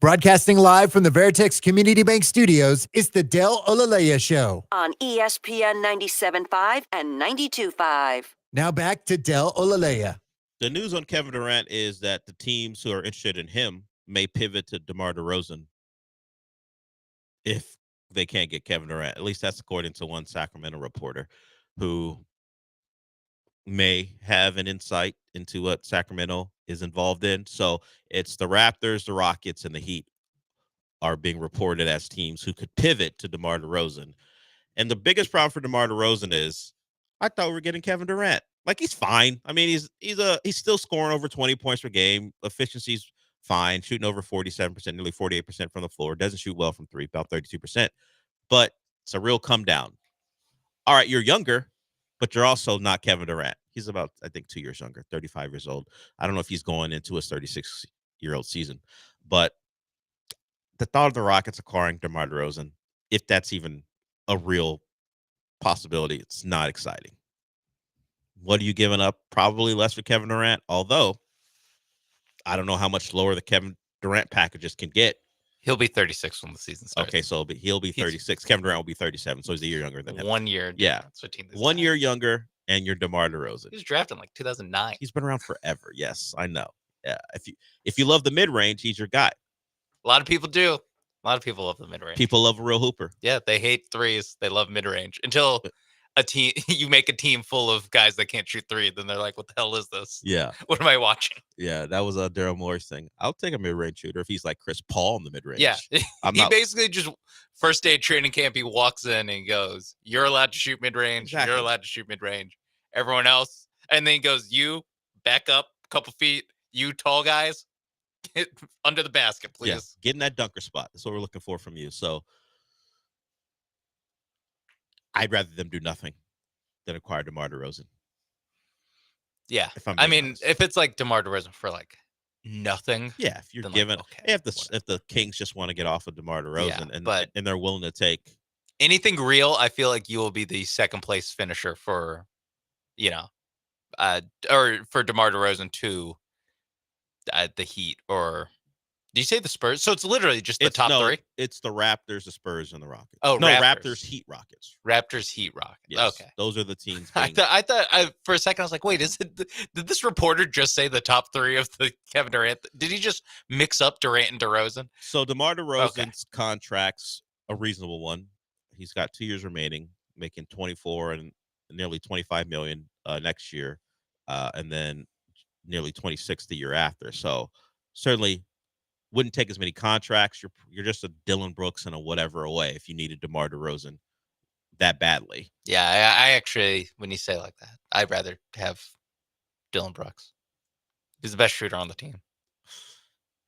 Broadcasting live from the Veritex Community Bank Studios, it's the Del Olaleye Show. On ESPN 97.5 and 92.5. Now back to Del Olaleye. The news on Kevin Durant is that the teams who are interested in him may pivot to DeMar DeRozan if they can't get Kevin Durant. At least that's according to one Sacramento reporter who may have an insight into what Sacramento is involved in. So it's the Raptors, the Rockets, and the Heat are being reported as teams who could pivot to DeMar DeRozan. And the biggest problem for DeMar DeRozan is I thought we were getting Kevin Durant. Like, he's fine. I mean, he's still scoring over 20 points per game. Efficiency's fine, shooting over 47%, nearly 48% from the floor. Doesn't shoot well from three, about 32%. But it's a real come down. All right, you're younger, but you're also not Kevin Durant. He's about, I think, 2 years younger, 35 years old. I don't know if he's going into his 36-year-old season. But the thought of the Rockets acquiring DeMar DeRozan, if that's even a real possibility, it's not exciting. What are you giving up? Probably less for Kevin Durant, although I don't know how much lower the Kevin Durant packages can get. He'll be 36 when the season starts. Okay, so he'll be 36. Kevin Durant will be 37, so he's a year younger than him. 1 year. Yeah. 1 year younger, and you're DeMar DeRozan. He was drafted in like 2009. He's been around forever. Yes, I know. Yeah. If you love the mid-range, he's your guy. A lot of people do. A lot of people love the mid-range. People love a real hooper. Yeah, they hate threes. They love mid-range until you make a team full of guys that can't shoot three. Then they're like, "What the hell is this? Yeah. What am I watching?" Yeah, that was a Daryl Morey's thing. I'll take a mid-range shooter if he's like Chris Paul in the mid-range. Yeah, he basically just first day of training camp, he walks in and goes, "You're allowed to shoot mid-range. Exactly. You're allowed to shoot mid-range. Everyone else," and then he goes, "You back up a couple feet. You tall guys, get under the basket, please." Yeah, get in that dunker spot. That's what we're looking for from you. So I'd rather them do nothing than acquire DeMar DeRozan. Yeah, I mean, honest. If it's like DeMar DeRozan for like nothing, yeah, if you're giving, if the Kings just want to get off of DeMar DeRozan, and they're willing to take anything real, I feel like you will be the second place finisher for, or for DeMar DeRozan to the Heat, or do you say the Spurs? So it's literally just the top three. It's the Raptors, the Spurs, and the Rockets. Oh, no, Raptors, Heat, Rockets. Raptors, Heat, Rockets. Yes, okay, those are the teams. I thought for a second I was like, wait, did this reporter just say the top three of the Kevin Durant? Did he just mix up Durant and DeRozan? So DeMar DeRozan's contract's a reasonable one. He's got 2 years remaining, making 24 and nearly 25 million next year, and then nearly 26 the year after. So certainly wouldn't take as many contracts. You're just a Dylan Brooks and a whatever away if you needed DeMar DeRozan that badly. Yeah, I actually, when you say it like that, I'd rather have Dylan Brooks. He's the best shooter on the team.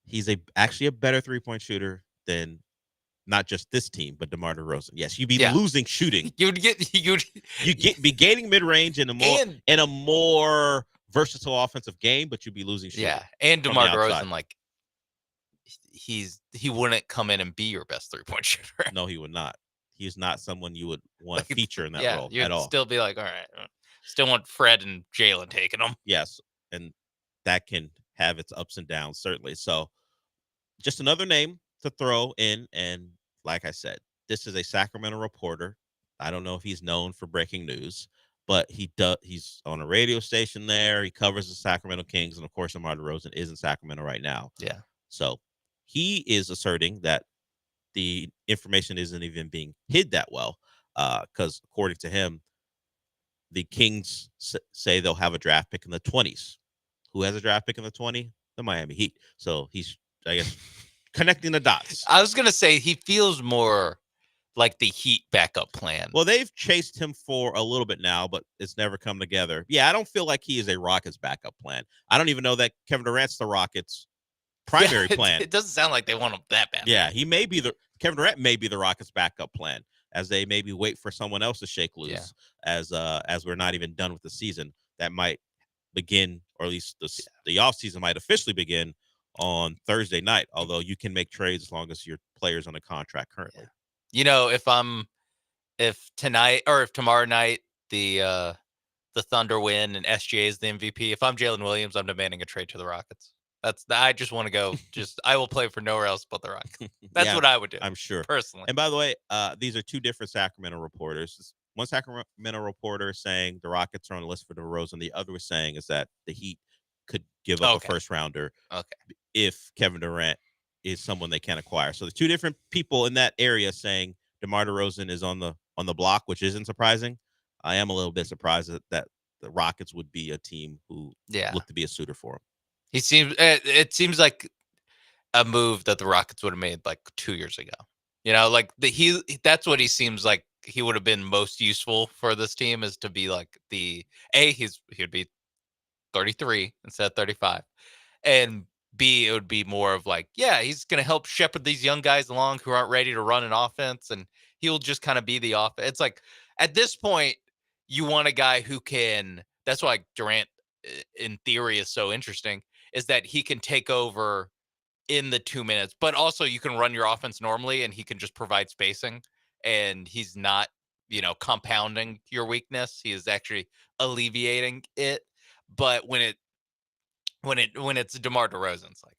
He's actually a better 3-point shooter than not just this team, but DeMar DeRozan. Yes, you'd be losing shooting. You'd be gaining mid-range in a more versatile offensive game, but you'd be losing shooting. Yeah, and DeMar DeRozan, like, he wouldn't come in and be your best 3-point shooter. No, he would not. He's not someone you would want to feature in that role you'd at all. Still be like, all right, still want Fred and Jalen taking them. Yes, and that can have its ups and downs, certainly. So just another name to throw in, and like I said, this is a Sacramento reporter. I don't know if he's known for breaking news, but he's on a radio station there. He covers the Sacramento Kings, and of course, DeMar DeRozan is in Sacramento right now. Yeah. So he is asserting that the information isn't even being hid that well, because according to him, the Kings say they'll have a draft pick in the 20s. Who has a draft pick in the 20? The Miami Heat. So he's, I guess, connecting the dots. I was going to say he feels more like the Heat backup plan. Well, they've chased him for a little bit now, but it's never come together. Yeah, I don't feel like he is a Rockets backup plan. I don't even know that Kevin Durant's the Rockets' primary plan. It doesn't sound like they want him that bad. Yeah, Kevin Durant may be the Rockets' backup plan as they maybe wait for someone else to shake loose as we're not even done with the season. That might begin, or at least the offseason might officially begin on Thursday night, although you can make trades as long as your player's on a contract currently. Yeah. If tomorrow night the Thunder win and SGA is the MVP, if I'm Jalen Williams, I'm demanding a trade to the Rockets. I just want to go. I will play for nowhere else but the Rockets. That's what I would do. I'm sure. Personally. And by the way, these are two different Sacramento reporters. One Sacramento reporter is saying the Rockets are on the list for DeRozan. The other was saying is that the Heat could give up a first rounder if Kevin Durant is someone they can acquire. So the two different people in that area saying DeMar DeRozan is on the block, which isn't surprising. I am a little bit surprised that the Rockets would be a team who look to be a suitor for him. It seems like a move that the Rockets would have made like 2 years ago. Like that's what he seems like he would have been most useful for this team, is to be like he'd be 33 instead of 35. And B, it would be more of like, he's going to help shepherd these young guys along who aren't ready to run an offense, and he'll just kind of be the offense. It's like at this point, you want a guy who can. That's why Durant, in theory, is so interesting, is that he can take over in the 2 minutes, but also you can run your offense normally and he can just provide spacing, and he's not, compounding your weakness. He is actually alleviating it. But when it's DeMar DeRozan, it's like,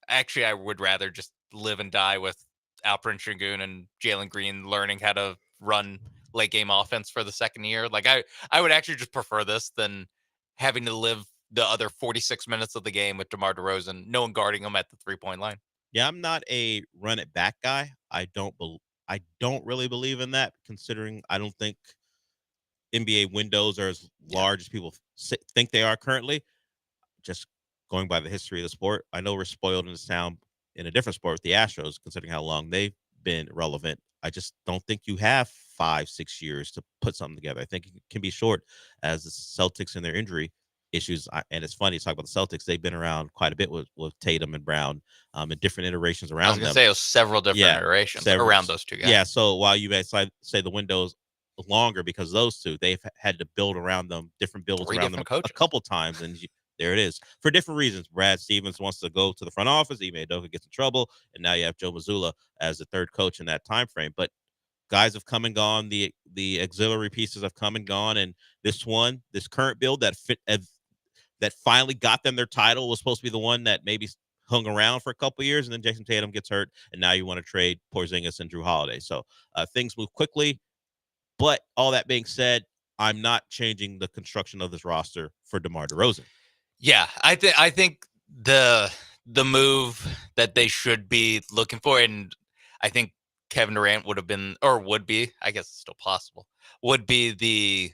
actually, I would rather just live and die with Alperen Şengün and Jalen Green learning how to run late game offense for the second year. Like I would actually just prefer this than having to live the other 46 minutes of the game with DeMar DeRozan, no one guarding him at the 3-point line. Yeah, I'm not a run it back guy. I don't really believe in that, considering I don't think NBA windows are as large as people think they are currently. Just going by the history of the sport, I know we're spoiled in this town in a different sport with the Astros, considering how long they've been relevant. I just don't think you have 5-6 years to put something together. I think it can be short, as the Celtics and their injury issues. And it's funny to talk about the Celtics. They've been around quite a bit with Tatum and Brown, and different iterations around them. I was going to say it was several different iterations around those two guys. Yeah, so while you may say the window's longer because of those two, they've had to build around them, different builds around them a couple times, and there it is, for different reasons. Brad Stevens wants to go to the front office. Ime Udoka gets in trouble, and now you have Joe Mazzulla as the third coach in that time frame. But guys have come and gone. The auxiliary pieces have come and gone, and this current build that finally got them their title was supposed to be the one that maybe hung around for a couple of years, and then Jason Tatum gets hurt, and now you want to trade Porzingis and Drew Holiday. So things move quickly. But all that being said, I'm not changing the construction of this roster for DeMar DeRozan. Yeah, I think the move that they should be looking for, and I think Kevin Durant would have been, or would be, I guess it's still possible, would be the,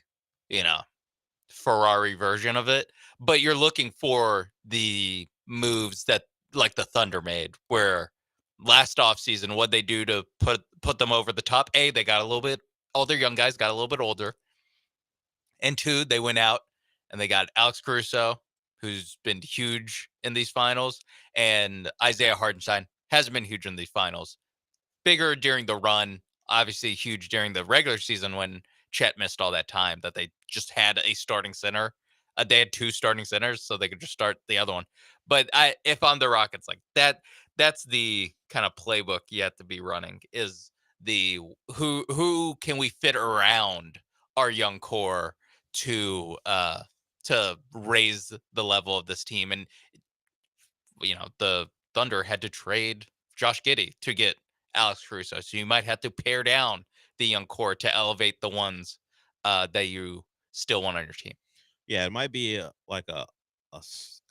Ferrari version of it. But you're looking for the moves that like the Thunder made, where last offseason, what they do to put them over the top. A, they got a little bit, all their young guys got a little bit older. And two, they went out and they got Alex Caruso, who's been huge in these finals, and Isaiah Hartenstein hasn't been huge in these finals. Bigger during the run, obviously huge during the regular season when Chet missed all that time, that they just had a starting center. They had two starting centers, so they could just start the other one. But if I'm the Rockets, like that's the kind of playbook you have to be running, is the who can we fit around our young core to raise the level of this team. And the Thunder had to trade Josh Giddey to get Alex Caruso, so you might have to pare down the young core to elevate the ones that you still want on your team. Yeah, it might be like a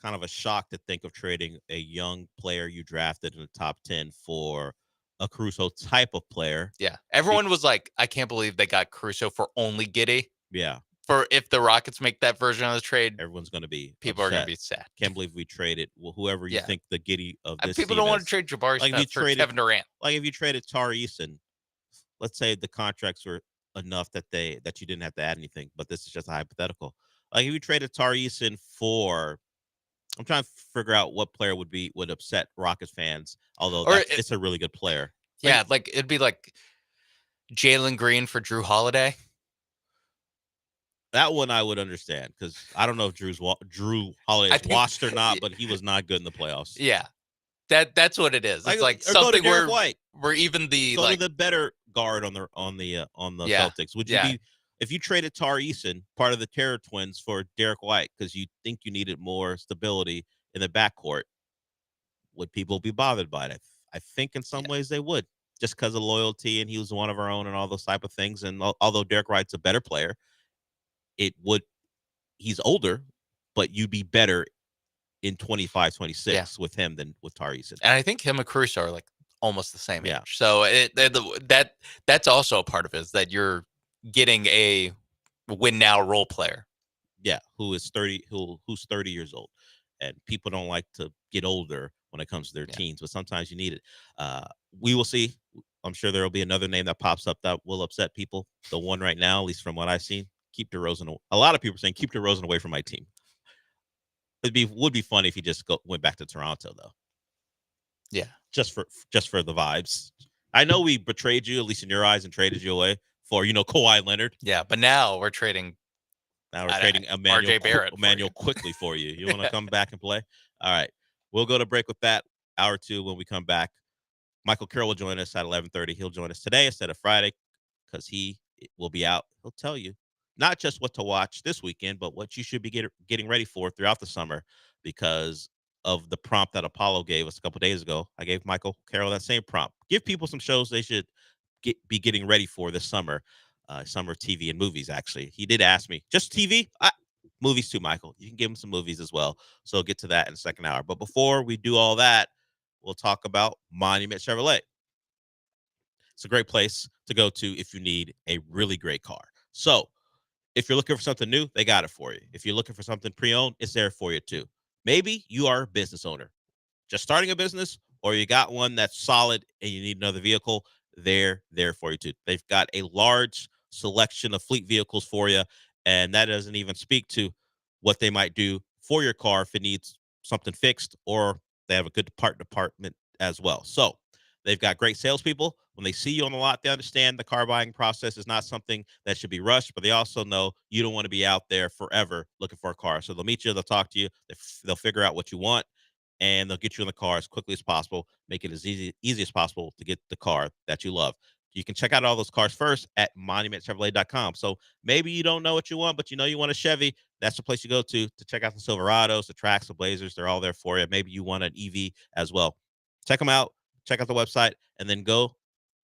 kind of a shock to think of trading a young player you drafted in the top 10 for a Caruso type of player. Yeah, everyone was like, I can't believe they got Caruso for only Giddey. Yeah. For if the Rockets make that version of the trade, everyone's going to be people upset. are going to be sad. Can't believe we traded whoever you think the Giddey of this people team don't want is. to trade Jabari like Smith for Kevin Durant. Like if you traded Tari Eason, let's say the contracts were enough that you didn't have to add anything, but this is just a hypothetical. Like if you traded Tari Eason for, I'm trying to figure out what player would upset Rockets fans, although it's a really good player. Yeah, like it'd be like Jalen Green for Drew Holiday. That one I would understand, because I don't know if Drew Holiday is washed or not, but he was not good in the playoffs. Yeah, that's what it is. It's like something where even the go to the better guard on the Celtics. Would you be, if you traded Tari Eason, part of the Terror Twins, for Derek White, because you think you needed more stability in the backcourt? would people be bothered by it? I think in some ways they would, just because of loyalty, and he was one of our own and all those type of things. And although Derek Wright's a better player, he's older, but you'd be better in 25, 26 with him than with Tari Eason. And I think him and Caruso are like almost the same Yeah. age. So that's also a part of it, is that you're getting a win now role player. Yeah, who's 30 years old. And people don't like to get older when it comes to their teens, but sometimes you need it. We will see. I'm sure there will be another name that pops up that will upset people. The one right now, at least from what I've seen, keep DeRozan. A lot of people are saying keep DeRozan away from my team. Would be funny if he just went back to Toronto, though. Yeah, just for the vibes. I know we betrayed you, at least in your eyes, and traded you away for Kawhi Leonard. Yeah, but now we're trading. Now we're trading Emmanuel RJ Barrett quickly for you. You want to come back and play? All right, we'll go to break with that. Hour 2 when we come back. Michael Carroll will join us at 11:30. He'll join us today instead of Friday because he will be out. He'll tell you not just what to watch this weekend, but what you should be getting ready for throughout the summer because of the prompt that Apollo gave us a couple days ago. I gave Michael Carroll that same prompt. Give people some shows they should be getting ready for this summer. Summer TV and movies, actually. He did ask me, just TV? Movies too, Michael. You can give him some movies as well. So we'll get to that in the second hour. But before we do all that, we'll talk about Monument Chevrolet. It's a great place to go to if you need a really great car. So if you're looking for something new, they got it for you. If you're looking for something pre-owned, it's there for you too. Maybe you are a business owner, just starting a business, or you got one that's solid and you need another vehicle, they're there for you too. They've got a large selection of fleet vehicles for you, and that doesn't even speak to what they might do for your car if it needs something fixed, or they have a good department as well. So they've got great salespeople. When they see you on the lot, they understand the car buying process is not something that should be rushed, but they also know you don't want to be out there forever looking for a car. So they'll meet you, they'll talk to you, they'll figure out what you want, and they'll get you in the car as quickly as possible, make it as easy as possible to get the car that you love. You can check out all those cars first at monumentchevrolet.com. So maybe you don't know what you want, but you want a Chevy. That's the place you go to check out the Silverados, the Trax, the Blazers. They're all there for you. Maybe you want an EV as well. Check them out. Check out the website, and then go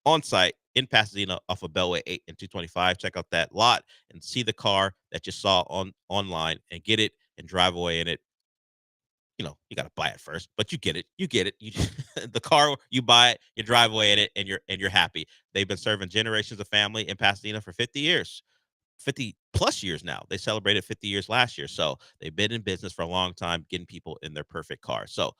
on site in Pasadena off of Beltway 8 and 225. Check out that lot and see the car that you saw online and get it and drive away in it. You got to buy it first, but you get it. The car, you buy it, you drive away in it, and you're happy. They've been serving generations of family in Pasadena for 50 years. 50 plus years now. They celebrated 50 years last year. So they've been in business for a long time, getting people in their perfect car. So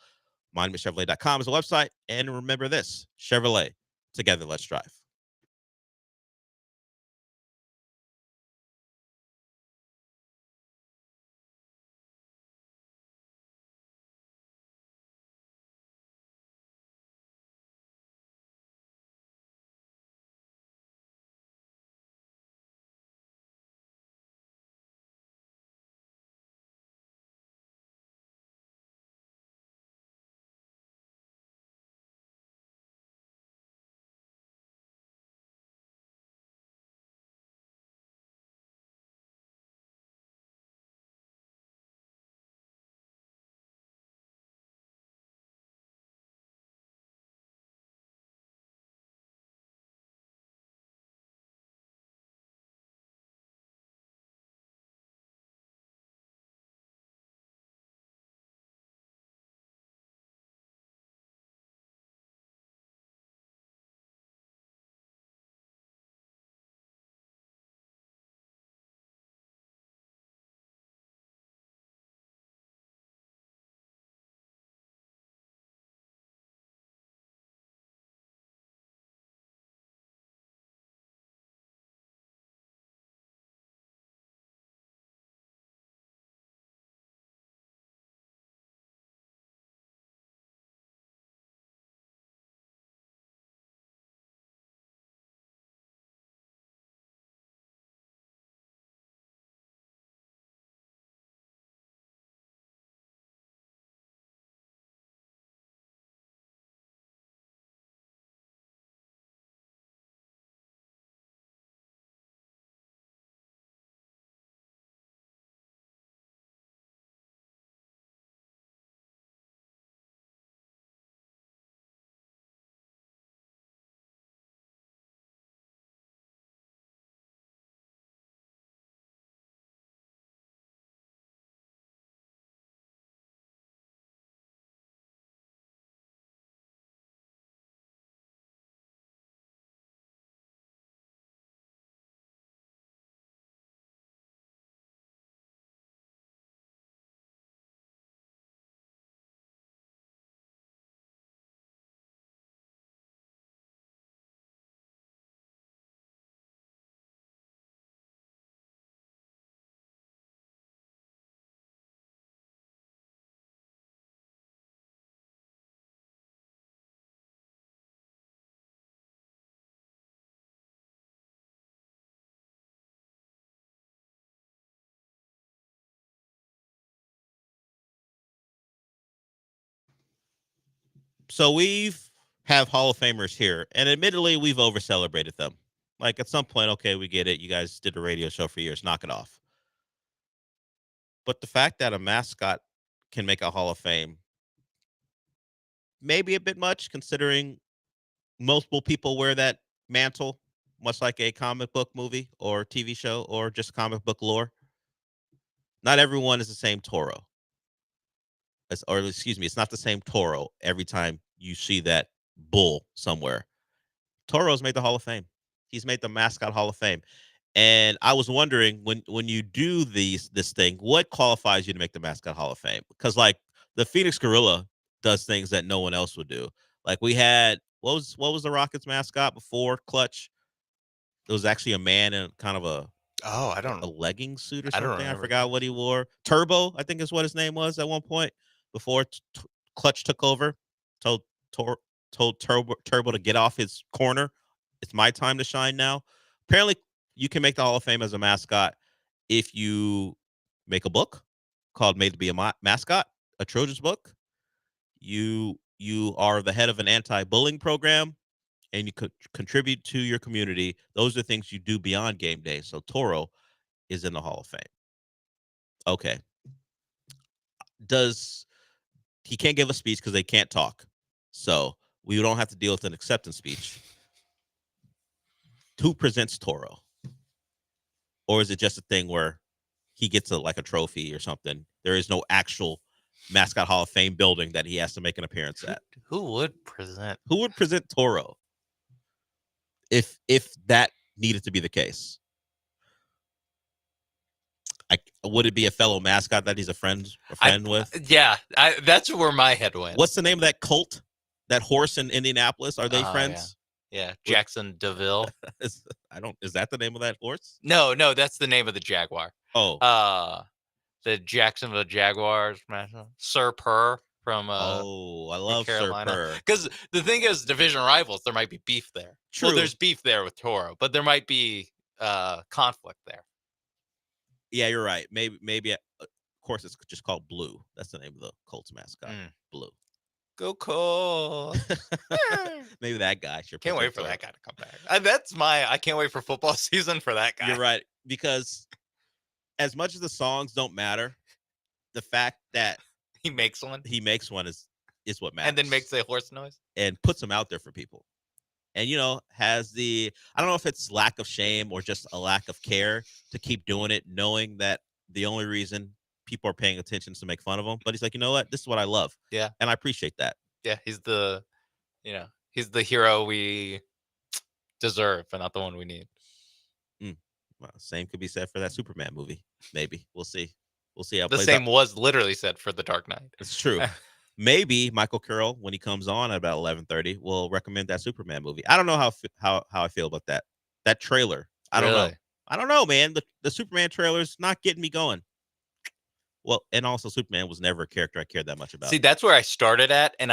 monumentchevrolet.com is the website. And remember this, Chevrolet, together, let's drive. So we've have Hall of Famers here, and admittedly, we've over celebrated them. Like at some point, okay, we get it. You guys did a radio show for years. Knock it off. But the fact that a mascot can make a Hall of Fame, maybe a bit much, considering multiple people wear that mantle, much like a comic book movie or TV show or just comic book lore. Not everyone is the same Toro. Or excuse me, it's not the same Toro every time you see that bull somewhere. Toro's made the Hall of Fame. He's made the mascot Hall of Fame. And I was wondering when you do this thing, what qualifies you to make the mascot Hall of Fame? Because like the Phoenix Gorilla does things that no one else would do. Like we had what was the Rockets mascot before Clutch? It was actually a man in kind of a legging suit or something. I forgot what he wore. Turbo, I think is what his name was at one point before Clutch took over. Told Turbo to get off his corner. It's my time to shine now. Apparently, you can make the Hall of Fame as a mascot if you make a book called Made to Be a Mascot, a Trojans book. You are the head of an anti-bullying program, and you could contribute to your community. Those are things you do beyond game day. So Toro is in the Hall of Fame. Okay. He can't give a speech because they can't talk. So we don't have to deal with an acceptance speech. Who presents Toro? Or is it just a thing where he gets a trophy or something? There is no actual mascot Hall of Fame building that he has to make an appearance at. Who would present? Who would present Toro? If that needed to be the case, would it be a fellow mascot that he's a friend with? Yeah, that's where my head went. What's the name of that cult? That horse in Indianapolis? Are they friends? Yeah, Jackson DeVille. Is that the name of that horse? No, that's the name of the Jaguar. Oh, the Jacksonville Jaguars, Sir Purr from I love Carolina. Sir Purr. Because the thing is, division rivals, there might be beef there. True. Well, there's beef there with Toro, but there might be conflict there. Yeah, you're right. Maybe of course it's just called Blue. That's the name of the Colts mascot. Blue. Go Colts. Maybe that guy should. Can't wait for that guy to come back. I can't wait for football season for that guy. You're right, because as much as the songs don't matter, the fact that he makes one is what matters. And then makes a horse noise and puts them out there for people. And has I don't know if it's lack of shame or just a lack of care to keep doing it, knowing that the only reason people are paying attention is to make fun of him. But he's like, you know what? This is what I love. Yeah. And I appreciate that. Yeah, he's the hero we deserve and not the one we need. Well, same could be said for that Superman movie. Maybe. We'll see. We'll see how it the plays same out. was literally said for The Dark Knight. It's true. Maybe Michael Carroll, when he comes on at about 11:30, will recommend that Superman movie. I don't know how I feel about that trailer. I don't know, man. The Superman trailer's not getting me going. Well, and also Superman was never a character I cared that much about. See, that's where I started at, and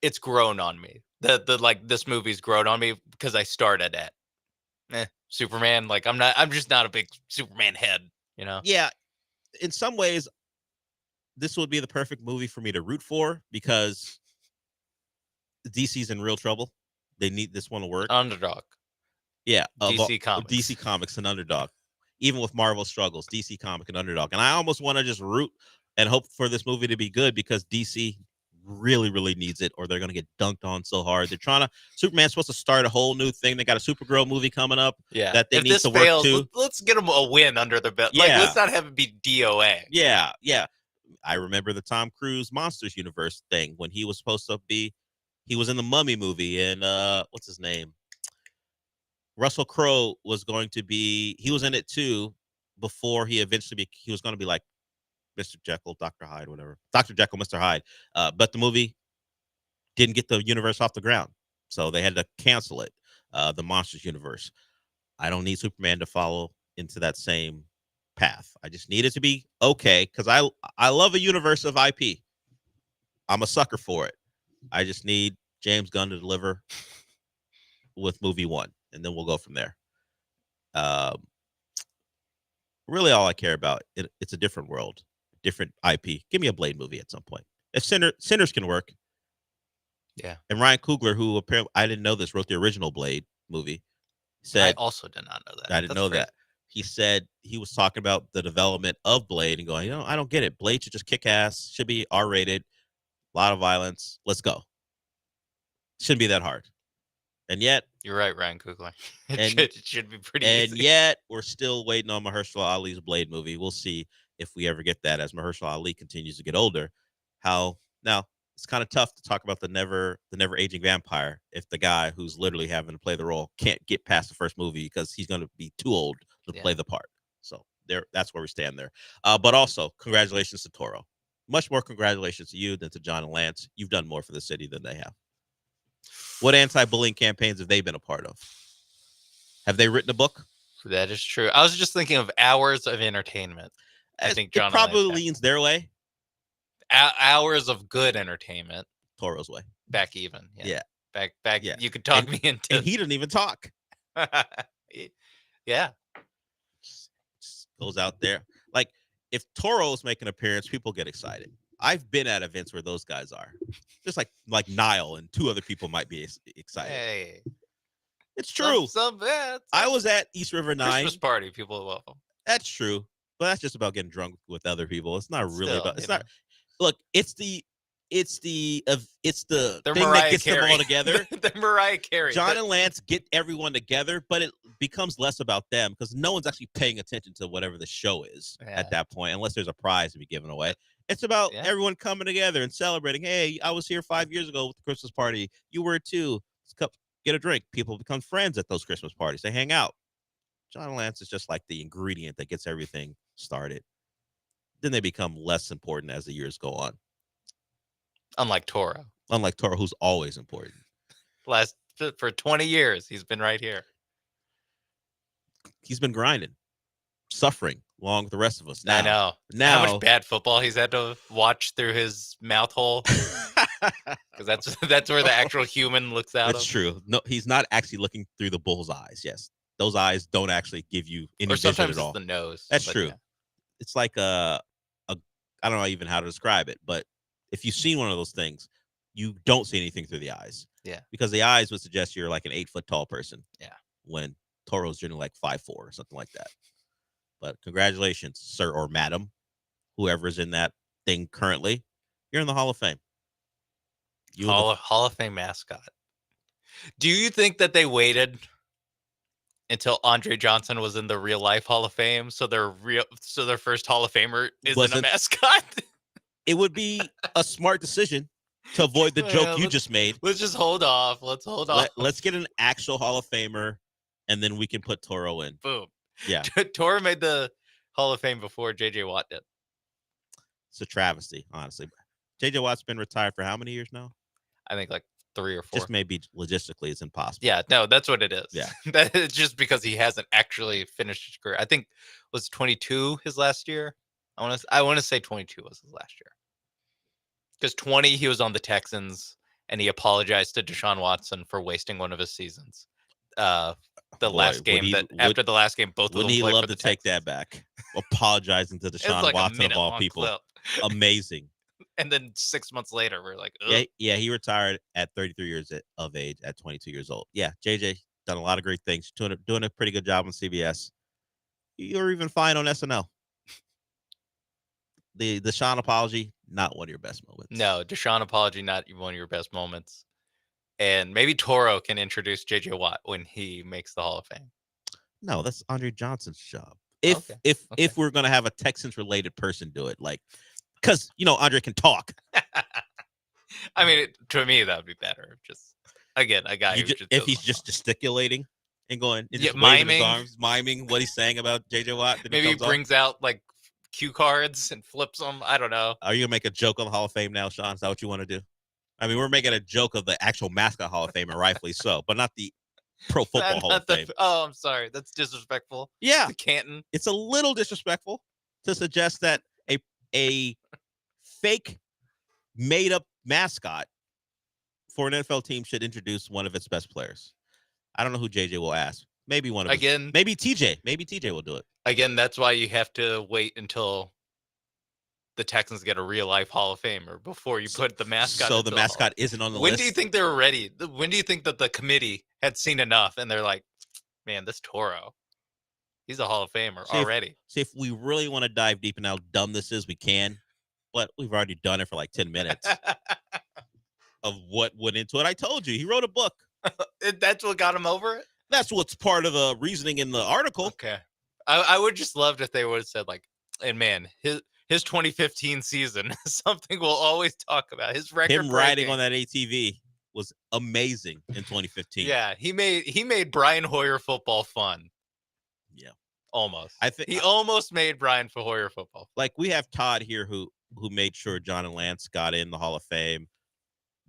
it's grown on me. This movie's grown on me because I started at Superman. Like I'm just not a big Superman head, Yeah, in some ways, this would be the perfect movie for me to root for because DC's in real trouble. They need this one to work. Underdog. Yeah, DC Comics. DC Comics, an underdog. Even with Marvel struggles, DC Comic an underdog. And I almost want to just root and hope for this movie to be good because DC really, really needs it or they're going to get dunked on so hard. Superman's supposed to start a whole new thing. They got a Supergirl movie coming up that they need to work to. Let's get them a win under the belt. Yeah. Let's not have it be DOA. Yeah. I remember the Tom Cruise Monsters Universe thing when he was supposed to be, he was in the Mummy movie and what's his name? Russell Crowe was going to be, he was in it too before he was going to be like Mr. Jekyll, Dr. Hyde, whatever. Dr. Jekyll, Mr. Hyde. But the movie didn't get the universe off the ground. So they had to cancel it, the Monsters universe. I don't need Superman to follow into that same path. I just need it to be okay because I love a universe of IP. I'm a sucker for it. I just need James Gunn to deliver with movie one, and then we'll go from there. Really, all I care about, it's a different world, different IP. Give me a Blade movie at some point. If Sinners can work, Yeah. And Ryan Coogler, who apparently, I didn't know this, wrote the original Blade movie, I said, also did not know that. I didn't know that. He said he was talking about the development of Blade and going, I don't get it. Blade should just kick ass, should be R-rated, a lot of violence. Let's go. Shouldn't be that hard. And yet, You're right, Ryan Coogler. It should be pretty and easy. yet, we're still waiting on Mahershala Ali's Blade movie. We'll see if we ever get that as Mahershala Ali continues to get older. Now it's kind of tough to talk about the never aging vampire if the guy who's literally having to play the role can't get past the first movie because he's going to be too old to play the part. So that's where we stand there. But also, congratulations to Toro. Much more congratulations to you than to John and Lance. You've done more for the city than they have. What anti-bullying campaigns have they been a part of? Have they written a book? That is true. I was just thinking of hours of entertainment. I think John it probably leans their way. Hours of good entertainment. Toro's way. Back even. Yeah. Back. Yeah. You could talk me into. And he didn't even talk. Yeah. Just goes out there. Like, if Toro's making an appearance, people get excited. I've been at events where those guys are. Just like Niall and two other people might be excited. Hey. It's true. I was at East River 9. Christmas party. People are welcome. That's true. But that's just about getting drunk with other people. It's not really Still, about. It's you not. Look, it's the thing Mariah that gets Carey. them all together. The Mariah Carey. John and Lance get everyone together, but it becomes less about them because no one's actually paying attention to whatever the show is at that point, unless there's a prize to be given away. It's about everyone coming together and celebrating. Hey, I was here 5 years ago with the Christmas party. You were too. Let's get a drink. People become friends at those Christmas parties. They hang out. John and Lance is just like the ingredient that gets everything started. Then they become less important as the years go on. Unlike Toro, who's always important. For 20 years, he's been right here. He's been grinding, suffering along with the rest of us. Now, I know. Now, how much bad football he's had to watch through his mouth hole. Because that's where the actual human looks out. That's true. No, he's not actually looking through the bull's eyes. Yes, those eyes don't actually give you any vision at all. The nose. That's true. Yeah. It's like I don't know even how to describe it, but if you've seen one of those things, you don't see anything through the eyes. Yeah. Because the eyes would suggest you're like an 8 foot tall person. Yeah. When Toro's generally like 5'4" or something like that. But congratulations, sir or madam, whoever's in that thing currently. You're in the Hall of Fame. Hall of Fame mascot. Do you think that they waited until Andre Johnson was in the real life Hall of Fame so their first Hall of Famer isn't a mascot? It would be a smart decision to avoid the joke you just made. Let's just hold off. Let's get an actual Hall of Famer, and then we can put Toro in. Boom. Yeah. Toro made the Hall of Fame before J.J. Watt did. It's a travesty, honestly. J.J. Watt's been retired for how many years now? I think like 3 or 4. Just maybe logistically it's impossible. Yeah, no, that's what it is. Yeah. It's just because he hasn't actually finished his career. I think was 22 his last year. I want to say 22 was his last year. Because 20 he was on the Texans and he apologized to Deshaun Watson for wasting one of his seasons. Last game after the last game, both of them wouldn't he played love for to the take Texans. that back? Apologizing to Deshaun like Watson of all people. clip. Amazing. And then 6 months later, we're like, ugh. Yeah, he retired at 33 years of age at 22 years old. Yeah, JJ done a lot of great things, doing a pretty good job on CBS. You're even fine on SNL. The Deshaun apology, not one of your best moments. No, Deshaun apology, not one of your best moments. And maybe Toro can introduce J.J. Watt when he makes the Hall of Fame. No, that's Andre Johnson's job. If we're gonna have a Texans related person do it, like, because Andre can talk. I mean, to me that would be better. Just again, a guy if he's just gesticulating and going, and just miming his arms, miming what he's saying about J.J. Watt. Maybe he brings out like cue cards and flips them. I don't know. Are you gonna make a joke on the Hall of Fame now, Sean? Is that what you want to do? I mean, we're making a joke of the actual mascot Hall of Fame, and rightfully so, but not the Pro Football Hall of Fame. Oh, I'm sorry. That's disrespectful. Yeah. To Canton. It's a little disrespectful to suggest that a fake, made-up mascot for an NFL team should introduce one of its best players. I don't know who JJ will ask. Maybe one of maybe TJ. Maybe TJ will do it. Again, that's why you have to wait until the Texans get a real life Hall of Famer before you put the mascot. So into the Hall. mascot isn't on the When list. do you think they're ready? When do you think that the committee had seen enough and they're like, man, this Toro, he's a Hall of Famer already. See, if we really want to dive deep in how dumb this is, we can. But we've already done it for like 10 minutes of what went into it. I told you, he wrote a book. That's what got him over it? That's what's part of the reasoning in the article. Okay. I would just loved if they would have said, like, and man, his 2015 season, something we'll always talk about. His record Him riding on that ATV was amazing in 2015. Yeah, he made Brian Hoyer football fun. Yeah. Almost. I think he almost made Brian Hoyer football. Like, we have Todd here who made sure John and Lance got in the Hall of Fame.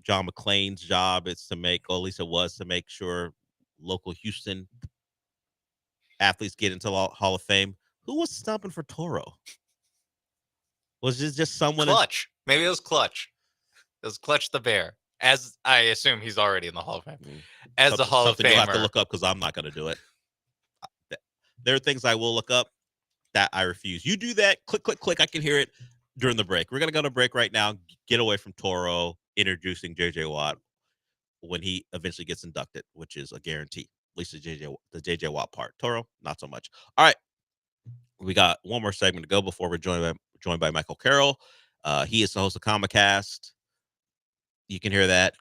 John McClain's job is to make, or at least it was, to make sure local Houston athletes get into the Hall of Fame. Who was stomping for Toro? Was it just someone? Clutch. Maybe it was Clutch. It was Clutch the Bear. As I assume he's already in the Hall of Fame. As a Hall of Famer. Something you'll have to look up because I'm not going to do it. There are things I will look up that I refuse. You do that. Click, click, click. I can hear it during the break. We're going to go to break right now. Get away from Toro introducing J.J. Watt when he eventually gets inducted, which is a guarantee. At least the J.J. Watt part. Toro, not so much. All right. We got one more segment to go before we're joined by Michael Carroll. He is the host of Comicast. You can hear that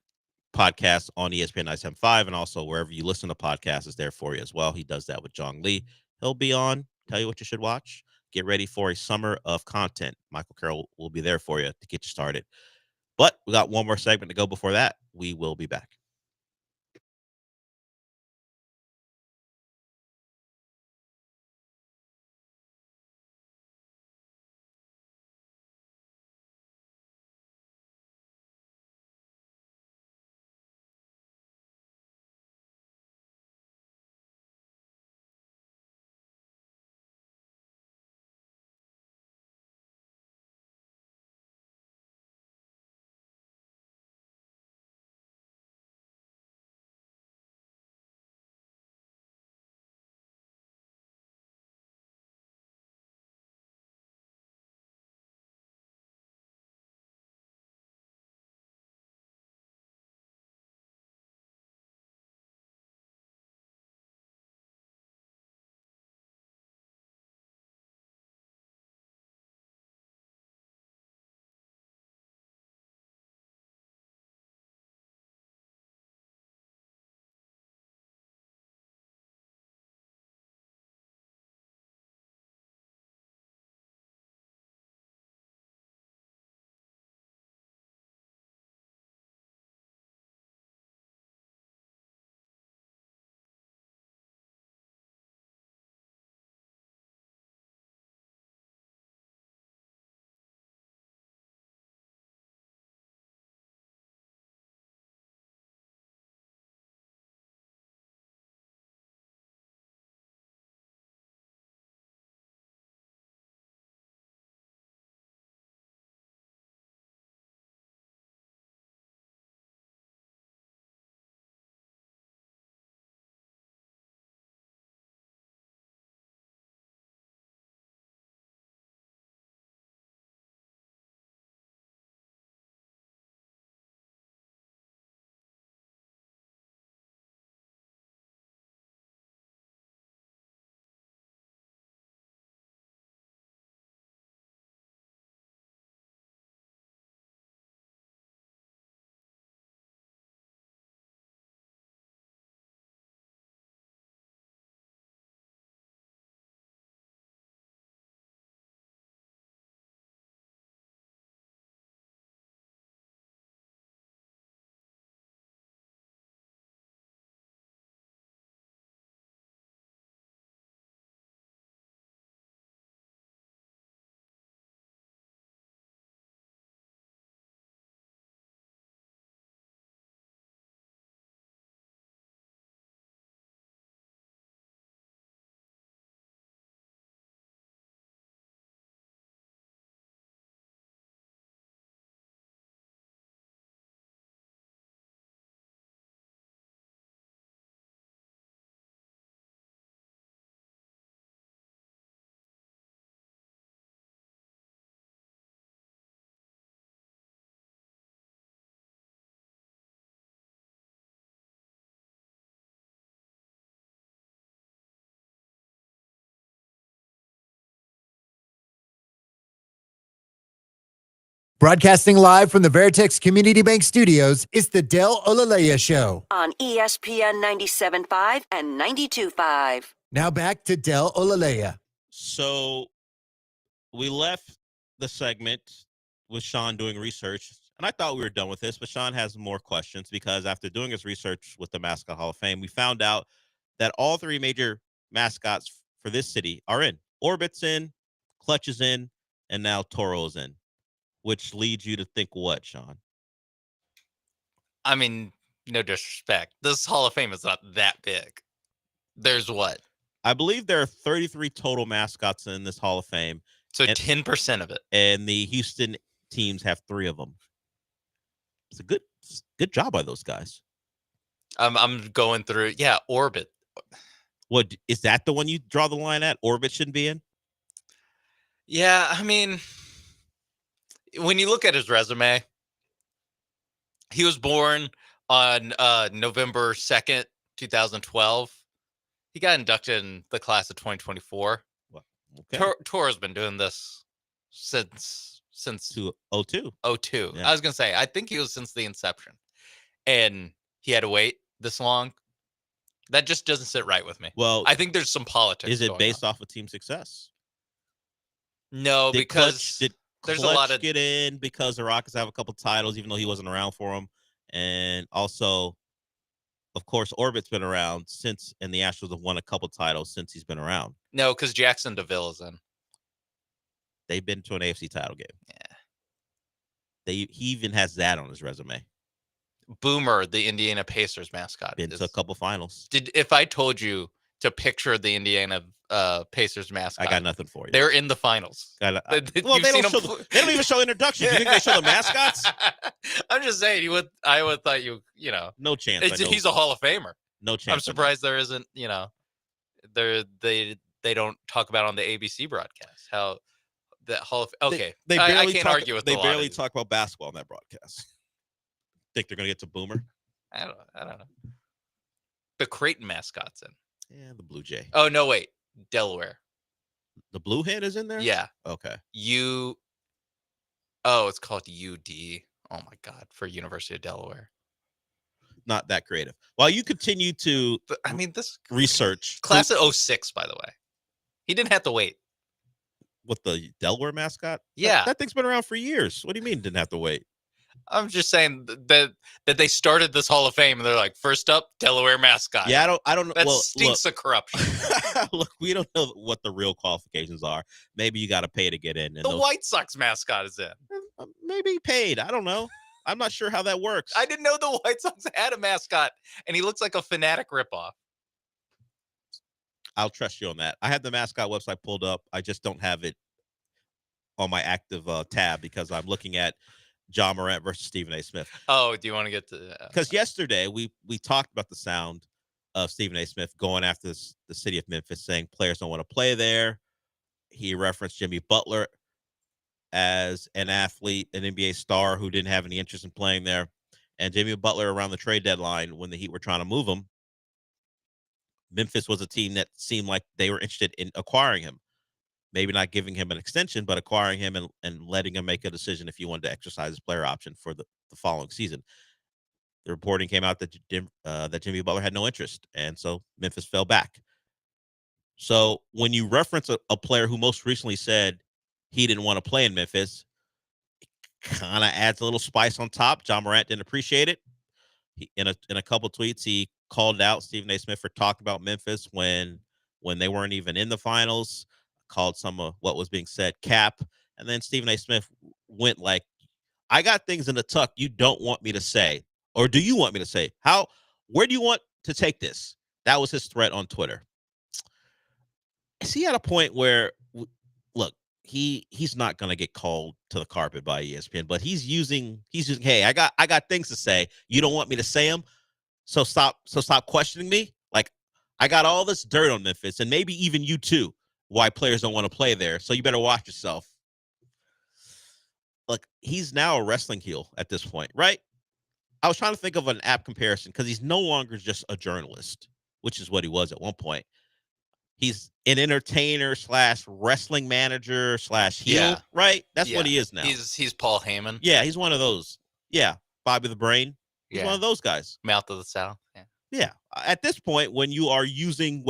podcast on ESPN 975 and also wherever you listen to podcasts is there for you as well. He does that with Jong Lee. He'll be on, tell you what you should watch. Get ready for a summer of content. Michael Carroll will be there for you to get you started. But we got one more segment to go before that. We will be back. Broadcasting live from the Veritex Community Bank Studios, it's the Del Olaleye Show. On ESPN 97.5 and 92.5. Now back to Del Olaleye. So we left the segment with Sean doing research, and I thought we were done with this, but Sean has more questions because after doing his research with the Mascot Hall of Fame, we found out that all three major mascots for this city are in. Orbit's in, Clutch is in, and now Toro's in. Which leads you to think what, Sean? I mean, no disrespect. This Hall of Fame is not that big. There's what? I believe there are 33 total mascots in this Hall of Fame. So 10% of it. And the Houston teams have 3 of them. It's a good job by those guys. I'm going through. Yeah, Orbit. What is that the one you draw the line at? Orbit shouldn't be in? Yeah, I mean, when you look at his resume, he was born on November 2nd, 2012. He got inducted in the class of 2024. Well, okay. Toro's been doing this since 02. 02. Yeah. I was going to say, I think he was since the inception. And he had to wait this long. That just doesn't sit right with me. Well, I think there's some politics. Is it based off of team success? No, because there's a lot of get in because the Rockets have a couple titles, even though he wasn't around for them, and also, of course, Orbit's been around since, and the Astros have won a couple titles since he's been around. No, because Jackson DeVille is in. They've been to an AFC title game. Yeah, he even has that on his resume. Boomer, the Indiana Pacers mascot, been to a couple finals. If I told you to picture the Indiana Pacers mascot, I got nothing for you. They're in the finals. Well, they don't even show introductions. You think they show the mascots? I'm just saying, I would thought you know. No chance. He's a Hall of Famer. No chance. I'm surprised there isn't, they don't talk about on the ABC broadcast how the Hall of okay. They barely I can't talk, argue with they the barely talk about basketball on that broadcast. Think they're gonna get to Boomer? I don't know. The Creighton mascot's in. Yeah, the Blue Jay. Oh no, wait, Delaware. The Blue Head is in there? Yeah. Okay. It's called UD. Oh my God, for University of Delaware. Not that creative. While you continue to, this research class of 06, by the way, he didn't have to wait. With the Delaware mascot? Yeah, that thing's been around for years. What do you mean didn't have to wait? I'm just saying that they started this Hall of Fame and they're like, first up, Delaware mascot. Yeah, I don't know. That stinks of corruption. Look, we don't know what the real qualifications are. Maybe you got to pay to get in. And the White Sox mascot is in. Maybe paid. I don't know. I'm not sure how that works. I didn't know the White Sox had a mascot, and he looks like a Fanatic ripoff. I'll trust you on that. I have the mascot website pulled up. I just don't have it on my active tab because I'm looking at John Morant versus Stephen A. Smith. Oh, do you want to get to because yesterday we talked about the sound of Stephen A. Smith going after the city of Memphis, saying players don't want to play there. He referenced Jimmy Butler as an athlete, an NBA star who didn't have any interest in playing there. And Jimmy Butler, around the trade deadline, when the Heat were trying to move him, Memphis was a team that seemed like they were interested in acquiring him. Maybe not giving him an extension, but acquiring him and letting him make a decision if he wanted to exercise his player option for the following season. The reporting came out that that Jimmy Butler had no interest, and so Memphis fell back. So when you reference a player who most recently said he didn't want to play in Memphis, it kind of adds a little spice on top. John Morant didn't appreciate it. In a couple tweets, he called out Stephen A. Smith for talking about Memphis when they weren't even in the finals. Called some of what was being said cap, and then Stephen A. Smith went like, "I got things in the tuck you don't want me to say, or do you want me to say? Where do you want to take this?" That was his threat on Twitter. Is he at a point where, look, he's not going to get called to the carpet by ESPN, but he's using, hey, I got things to say. You don't want me to say them, so stop questioning me. Like, I got all this dirt on Memphis, and maybe even you too. Why players don't want to play there. So you better watch yourself. Look, he's now a wrestling heel at this point, right? I was trying to think of an apt comparison because he's no longer just a journalist, which is what he was at one point. He's an entertainer / wrestling manager / heel, right? That's what he is now. He's Paul Heyman. Yeah, he's one of those. Yeah, Bobby the Brain. He's one of those guys. Mouth of the South. Yeah. Yeah. At this point, when you are using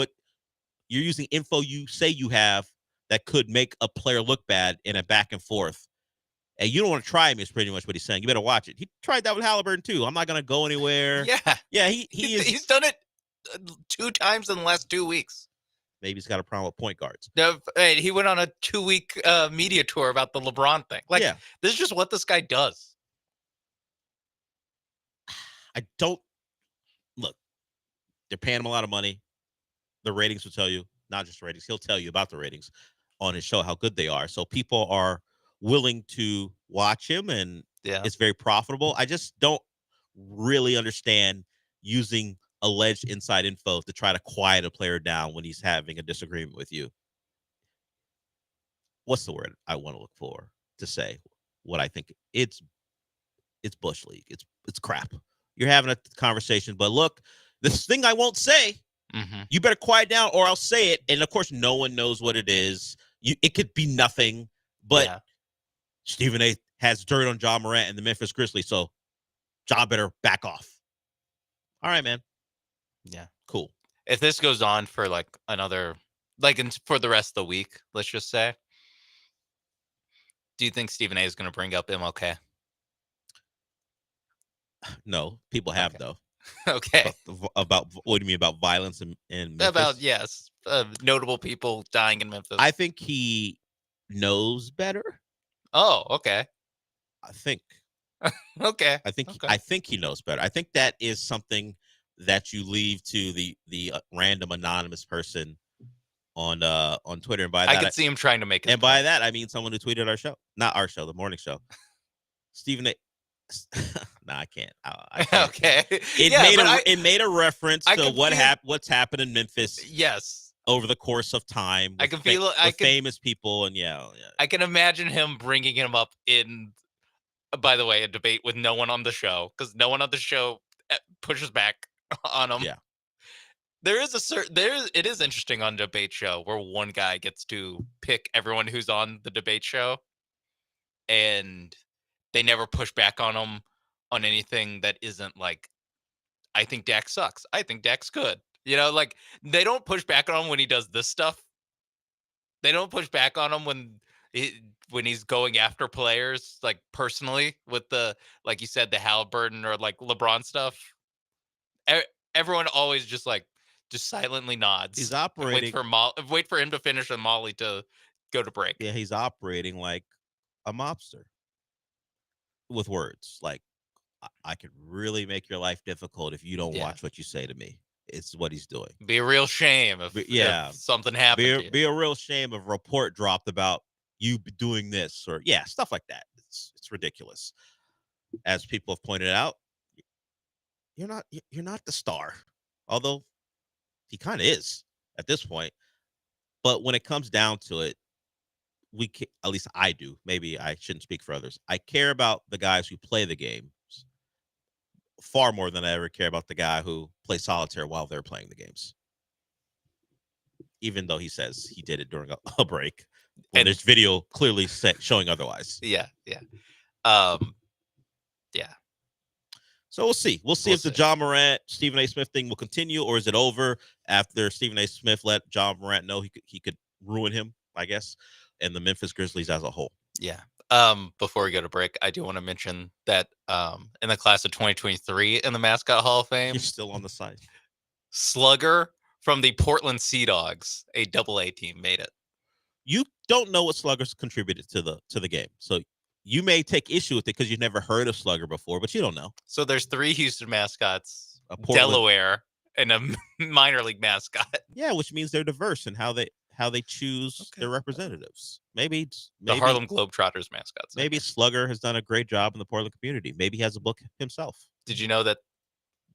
info you say you have that could make a player look bad in a back and forth, and you don't want to try him, is pretty much what he's saying. You better watch it. He tried that with Halliburton too. I'm not going to go anywhere. Yeah. Yeah, he's done it 2 times in the last 2 weeks. Maybe he's got a problem with point guards. No, he went on a 2-week media tour about the LeBron thing. Like, this is just what this guy does. I don't look. They're paying him a lot of money. The ratings will tell you, not just ratings. He'll tell you about the ratings on his show, how good they are. So people are willing to watch him, and it's very profitable. I just don't really understand using alleged inside info to try to quiet a player down when he's having a disagreement with you. What's the word I want to look for to say what I think? It's Bush League. It's crap. You're having a conversation, but look, this thing I won't say, you better quiet down or I'll say it. And of course, no one knows what it is. It could be nothing, but Stephen A has dirt on John Morant and the Memphis Grizzlies, so John better back off. All right, man. Yeah. Cool. If this goes on for like another, for the rest of the week, let's just say, do you think Stephen A is going to bring up MLK? No, people have though. Okay. About what do you mean about violence in Memphis? About notable people dying in Memphis. I think he knows better. Oh, okay. I think. Okay. I think he knows better. I think that is something that you leave to the random anonymous person on Twitter. And by that, I could see him trying to make it. And by that, I mean someone who tweeted our show, not our show, the morning show. Stephen A. No, I can't. I can't. Okay. It made a reference to what's happened in Memphis. Yes. Over the course of time, I can feel it. Famous people, and I can imagine him bringing him up in, by the way, a debate with no one on the show, because no one on the show pushes back on him. Yeah. It is interesting on debate show where one guy gets to pick everyone who's on the debate show, and they never push back on him on anything that isn't like, I think Dak sucks. I think Dak's good. Like, they don't push back on him when he does this stuff. They don't push back on him when he's going after players, like, personally, with the, like you said, the Halliburton or like LeBron stuff. Everyone always just silently nods. He's operating. Wait for him to finish and Molly to go to break. Yeah, he's operating like a mobster with words. Like, I could really make your life difficult if you don't watch what you say to me. It's what he's doing. Be a real shame if something happened to you. Be a real shame if a report dropped about you doing this or stuff like that. It's ridiculous. As people have pointed out, you're not the star, although he kind of is at this point. But when it comes down to it, at least I do. Maybe I shouldn't speak for others. I care about the guys who play the games far more than I ever care about the guy who plays solitaire while they're playing the games. Even though he says he did it during a break, and there's video clearly showing otherwise. Yeah. So we'll see. We'll see if the John Morant, Stephen A. Smith thing will continue, or is it over after Stephen A. Smith let John Morant know he could ruin him, I guess, and the Memphis Grizzlies as a whole. Yeah. Before we go to break, I do want to mention that in the class of 2023 in the Mascot Hall of Fame, you're still on the side. Slugger from the Portland Sea Dogs, a AA team, made it. You don't know what Sluggers contributed to the game, so you may take issue with it because you've never heard of Slugger before, but you don't know. So there's 3 Houston mascots, Delaware, and a minor league mascot. Yeah, which means they're diverse in how they choose their representatives. Maybe the Harlem Globetrotters mascots. Maybe Slugger has done a great job in the Portland community. Maybe he has a book himself. Did you know that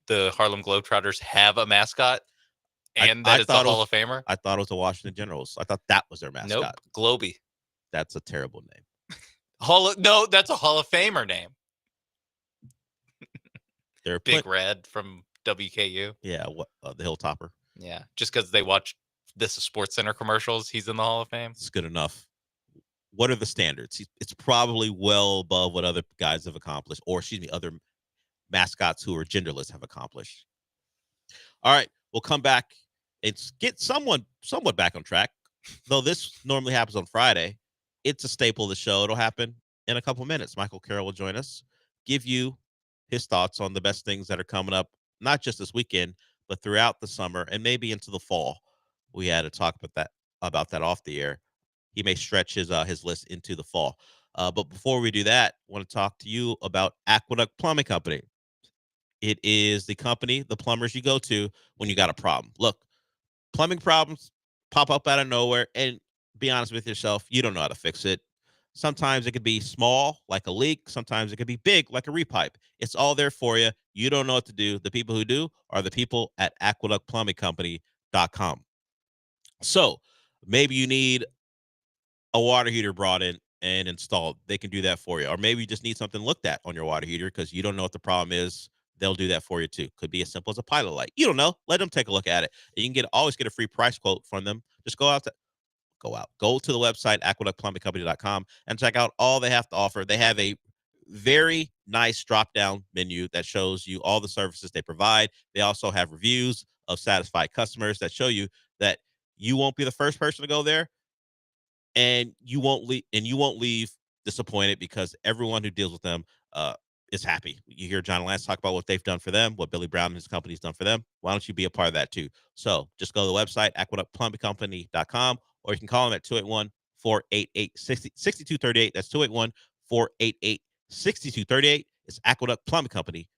the Harlem Globetrotters have a mascot and that it's a Hall of Famer? I thought it was the Washington Generals. I thought that was their mascot. Nope, Globey. That's a terrible name. No, that's a Hall of Famer name. They're Big Red from WKU. Yeah, the Hilltopper. Yeah, just because they watch This is Sports Center commercials, he's in the Hall of Fame. It's good enough. What are the standards? It's probably well above what other guys have accomplished, or excuse me, other mascots who are genderless have accomplished. All right, we'll come back and get somewhat back on track. Though this normally happens on Friday, it's a staple of the show. It'll happen in a couple of minutes. Michael Carroll will join us, give you his thoughts on the best things that are coming up, not just this weekend, but throughout the summer and maybe into the fall. We had to talk about that off the air. He may stretch his list into the fall. But before we do that, I want to talk to you about Aqueduct Plumbing Company. It is the company, the plumbers you go to when you got a problem. Look, plumbing problems pop up out of nowhere, and be honest with yourself, you don't know how to fix it. Sometimes it could be small, like a leak. Sometimes it could be big, like a repipe. It's all there for you. You don't know what to do. The people who do are the people at aqueductplumbingcompany.com. So maybe you need a water heater brought in and installed. They can do that for you. Or maybe you just need something looked at on your water heater because you don't know what the problem is. They'll do that for you too. Could be as simple as a pilot light. You don't know. Let them take a look at it. And you can always get a free price quote from them. Just go to the website, aqueductplumbingcompany.com, and check out all they have to offer. They have a very nice drop-down menu that shows you all the services they provide. They also have reviews of satisfied customers that show you that you won't be the first person to go there, and you won't leave disappointed because everyone who deals with them is happy. You hear John and Lance talk about what they've done for them, what Billy Brown and his company's done for them. Why don't you be a part of that too? So just go to the website, aqueductplumbingcompany.com, or you can call them at 281-488-6238. That's 281-488-6238. It's Aqueduct Plumbing Company.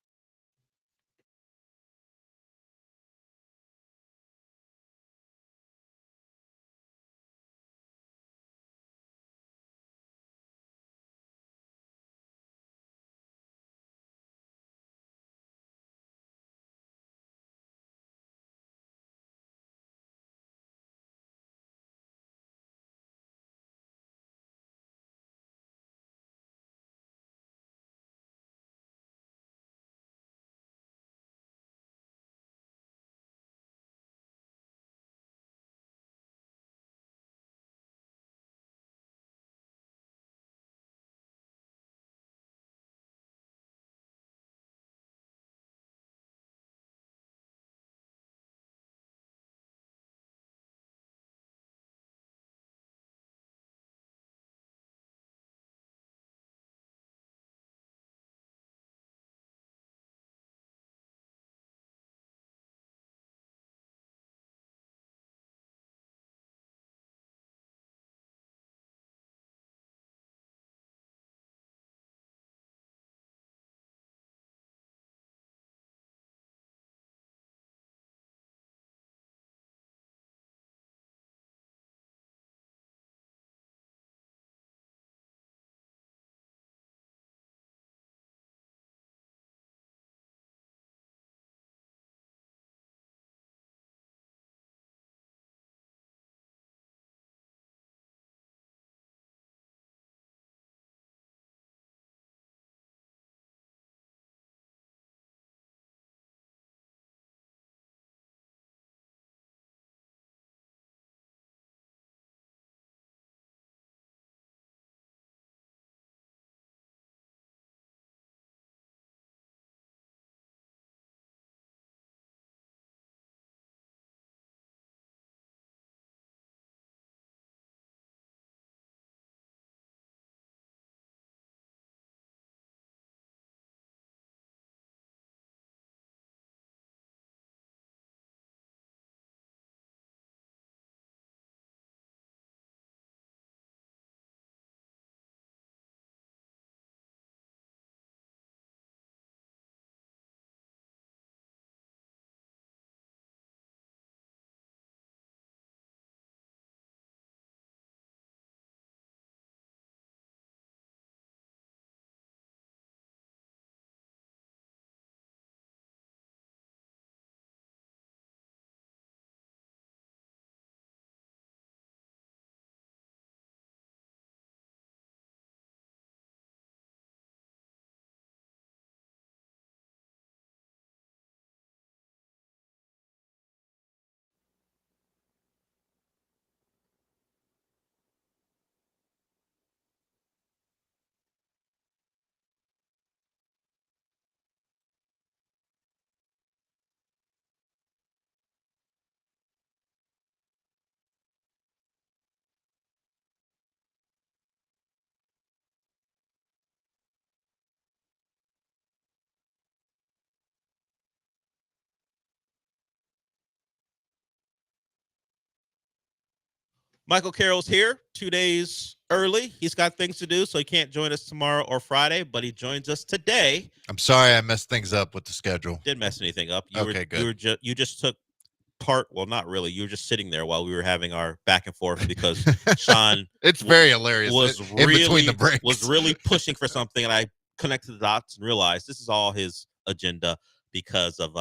Michael Carroll's here 2 days early. He's got things to do, so he can't join us tomorrow or Friday, but he joins us today. I'm sorry I messed things up with the schedule. Didn't mess anything up. Good. You just took part. Well, not really. You were just sitting there while we were having our back and forth because Sean. It's very hilarious. Was in between the breaks. Was really pushing for something, and I connected the dots and realized this is all his agenda because of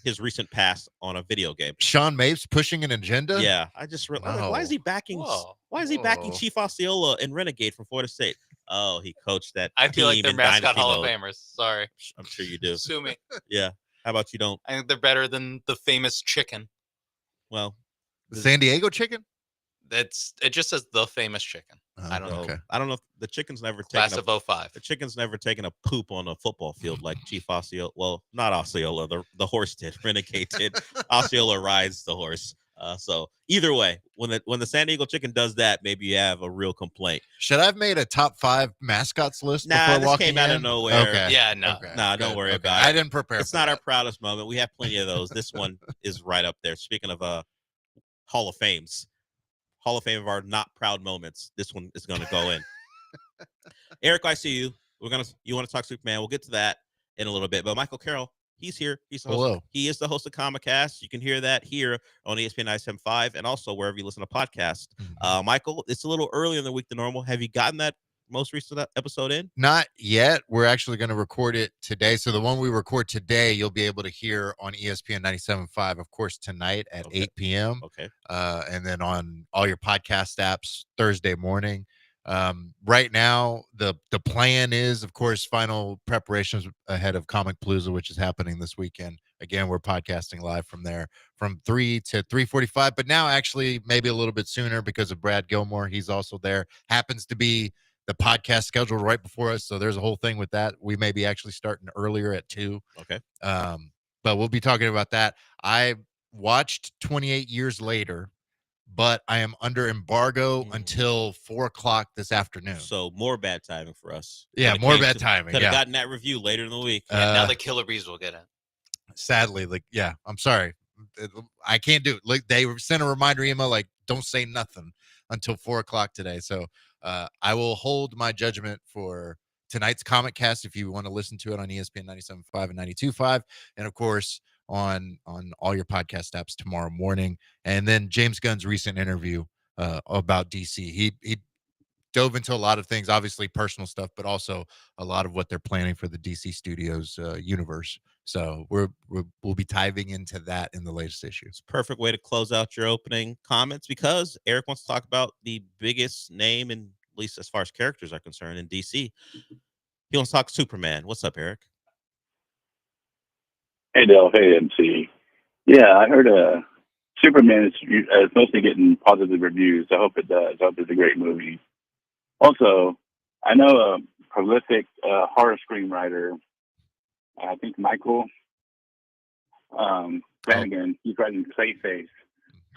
his recent pass on a video game. Sean Mapes pushing an agenda? Yeah, I just realized. Like, why is he backing? Why is he backing Chief Osceola and Renegade from Florida State? Oh, he coached that. I feel like they're team in mascot Dynasty Hall mode. of Famers. Sorry. I'm sure you do. Sue me. Yeah. How about you don't? I think they're better than the famous chicken. Well, the San Diego chicken? It just says the famous chicken. I don't know. okay. I don't know if the chicken's never Class taken of 05. The chicken's never taken a poop on a football field like Chief Osceola. Well, not Osceola. The horse did. Renegade did. Osceola rides the horse. So either way, when the San Diego chicken does that, maybe you have a real complaint. Should I have made a top 5 mascots list Nah, before this walking came out in? of nowhere. Okay. Yeah, no. Okay. Nah, don't Good. worry Okay. about it. I didn't prepare. It's not our proudest moment. We have plenty of those. This one is right up there. Speaking of Hall of Fames, Hall of Fame of our not proud moments. This one is going to go in. Eric, I see you. You want to talk Superman? We'll get to that in a little bit. But Michael Carroll, he's here. He's the host. Hello. He is the host of Comicast. You can hear that here on ESPN 97.5 and also wherever you listen to podcasts. Michael, it's a little earlier in the week than normal. Have you gotten that most recent episode in? Not yet. We're actually going to record it today. So the one we record today, you'll be able to hear on ESPN 97.5, of course, tonight at 8 p.m. Okay. And then on all your podcast apps Thursday morning. Right now, the plan is, of course, final preparations ahead of Comic Palooza, which is happening this weekend. Again, we're podcasting live from there from 3 to 3:45, but now actually maybe a little bit sooner because of Brad Gilmore. He's also there. Happens to be the podcast scheduled right before us, so there's a whole thing with that. We may be actually starting earlier at 2. Okay. But we'll be talking about that. I watched 28 Years Later, but I am under embargo until 4:00 this afternoon. So more bad timing for us. Yeah, more bad timing. Could have Yeah. gotten that review later in the week. Now the Killer Bees will get it. Sadly, I'm sorry. I can't do it. Like, they sent a reminder email, like, don't say nothing until 4:00 today. So I will hold my judgment for tonight's Comic Cast if you want to listen to it on ESPN 97.5 and 92.5. And of course, on all your podcast apps tomorrow morning. And then James Gunn's recent interview about DC. He dove into a lot of things, obviously personal stuff, but also a lot of what they're planning for the DC Studios universe. So we'll be diving into that in the latest issue. It's a perfect way to close out your opening comments because Eric wants to talk about the biggest name, in at least as far as characters are concerned, in DC. He wants to talk Superman. What's up, Eric? Hey, Dale. Hey, MC. Yeah, I heard Superman is mostly getting positive reviews. I hope it does. I hope it's a great movie. Also, I know a prolific horror screenwriter, I think Michael Flanagan. He's writing Clayface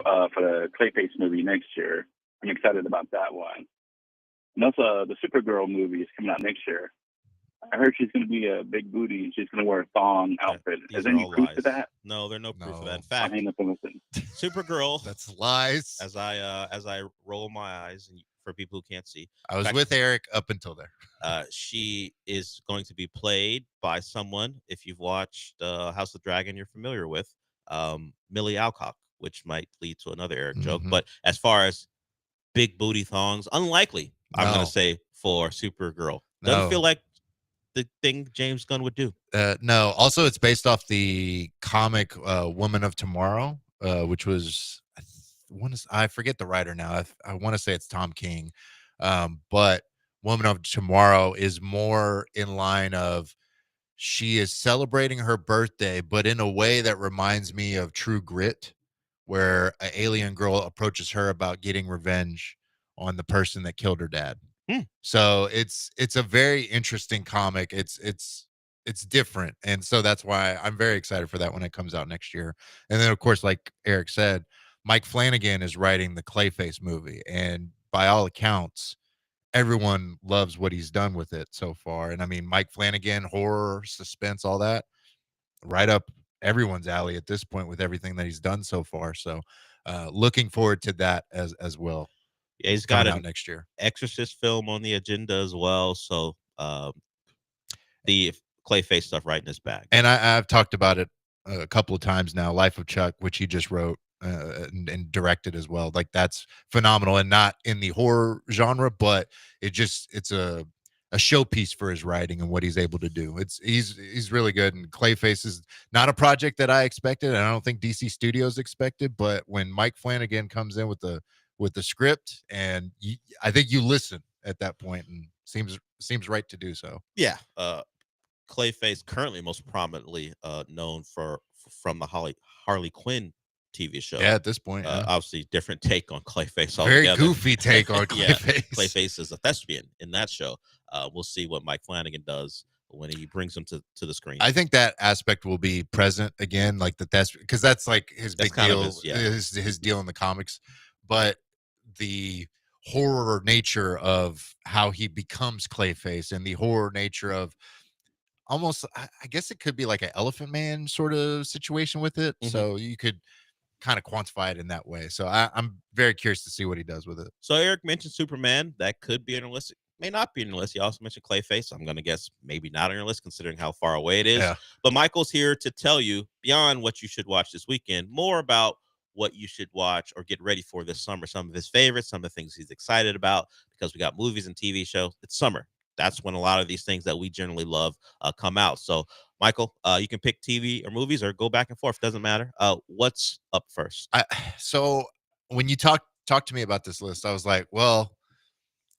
for the Clayface movie next year. I'm excited about that one. And also, the Supergirl movie is coming out next year. I heard she's going to be a big booty. She's going to wear a thong outfit. Is there any proof to that? No, there's no proof of that. In fact, I ain't nothing listen. Supergirl. That's lies. As I roll my eyes, and for people who can't see, I was with Eric up until there. She is going to be played by someone. If you've watched House of the Dragon, you're familiar with Millie Alcock, which might lead to another Eric joke. But as far as big booty thongs, unlikely. I'm going to say for Supergirl. Doesn't feel like the thing James Gunn would do. No. Also, it's based off the comic Woman of Tomorrow, which was I forget the writer now. I want to say it's Tom King, but Woman of Tomorrow is more in line of she is celebrating her birthday, but in a way that reminds me of True Grit, where an alien girl approaches her about getting revenge on the person that killed her dad. So it's a very interesting comic. It's different, and so that's why I'm very excited for that when it comes out next year. And then, of course, like Eric said, Mike Flanagan is writing the Clayface movie, and by all accounts, everyone loves what he's done with it so far. And I mean, Mike Flanagan, horror, suspense, all that, right up everyone's alley at this point with everything that he's done so far. So looking forward to that as well. Yeah, he's got coming an out next year. Exorcist film on the agenda as well. So the Clayface stuff right in his bag. And I've talked about it a couple of times now. Life of Chuck, which he just wrote and directed as well. Like that's phenomenal, and not in the horror genre, but it's a showpiece for his writing and what he's able to do. He's really good. And Clayface is not a project that I expected, and I don't think DC Studios expected. But when Mike Flanagan comes in with the script, and I think you listen at that point, and seems right to do so. Yeah. Clayface currently most prominently known from the Harley Quinn TV show. Yeah, at this point, obviously different take on Clayface. Very altogether. goofy take on Clayface. Yeah, Clayface is a thespian in that show. We'll see what Mike Flanagan does when he brings him to the screen. I think that aspect will be present again, like because that's like his big deal, his deal in the comics. But the horror nature of how he becomes Clayface, and the horror nature of almost, I guess it could be like an Elephant Man sort of situation with it. Mhm. So you could kind of quantify it in that way. So I'm very curious to see what he does with it. So Eric mentioned Superman. That could be on your list. It may not be on your list. He also mentioned Clayface. I'm going to guess maybe not on your list considering how far away it is. Yeah. But Michael's here to tell you beyond what you should watch this weekend, more about what you should watch or get ready for this summer. Some of his favorites, some of the things he's excited about, because we got movies and TV shows. It's summer. That's when a lot of these things that we generally love come out. So, Michael, you can pick TV or movies or go back and forth. Doesn't matter. What's up first? So when you talk to me about this list, I was like, well,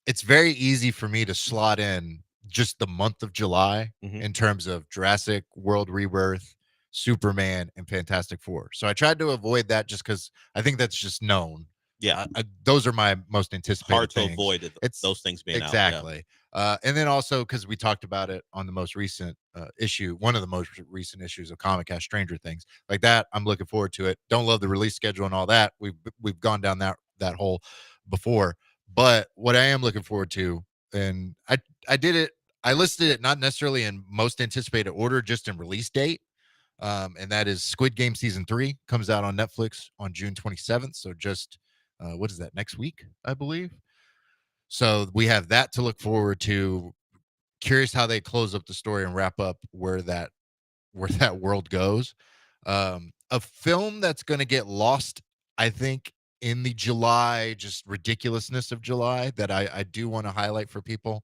it's very easy for me to slot in just the month of July in terms of Jurassic World Rebirth, Superman, and Fantastic Four. So I tried to avoid that just because I think that's just known. Yeah, those are my most anticipated. Hard to things. avoid those things being exactly. out. And then also because we talked about it on the most recent issue, one of the most recent issues of Comic Cast, Stranger Things, like that. I'm looking forward to it. Don't love the release schedule and all that. We've gone down that hole before, but what I am looking forward to, and I did it. I listed it not necessarily in most anticipated order, just in release date. And that is Squid Game season 3 comes out on Netflix on June 27th. So just what is that, next week, I believe. So we have that to look forward to. Curious how they close up the story and wrap up where that world goes. A film that's going to get lost, I think, in the July just ridiculousness of July that I do want to highlight for people.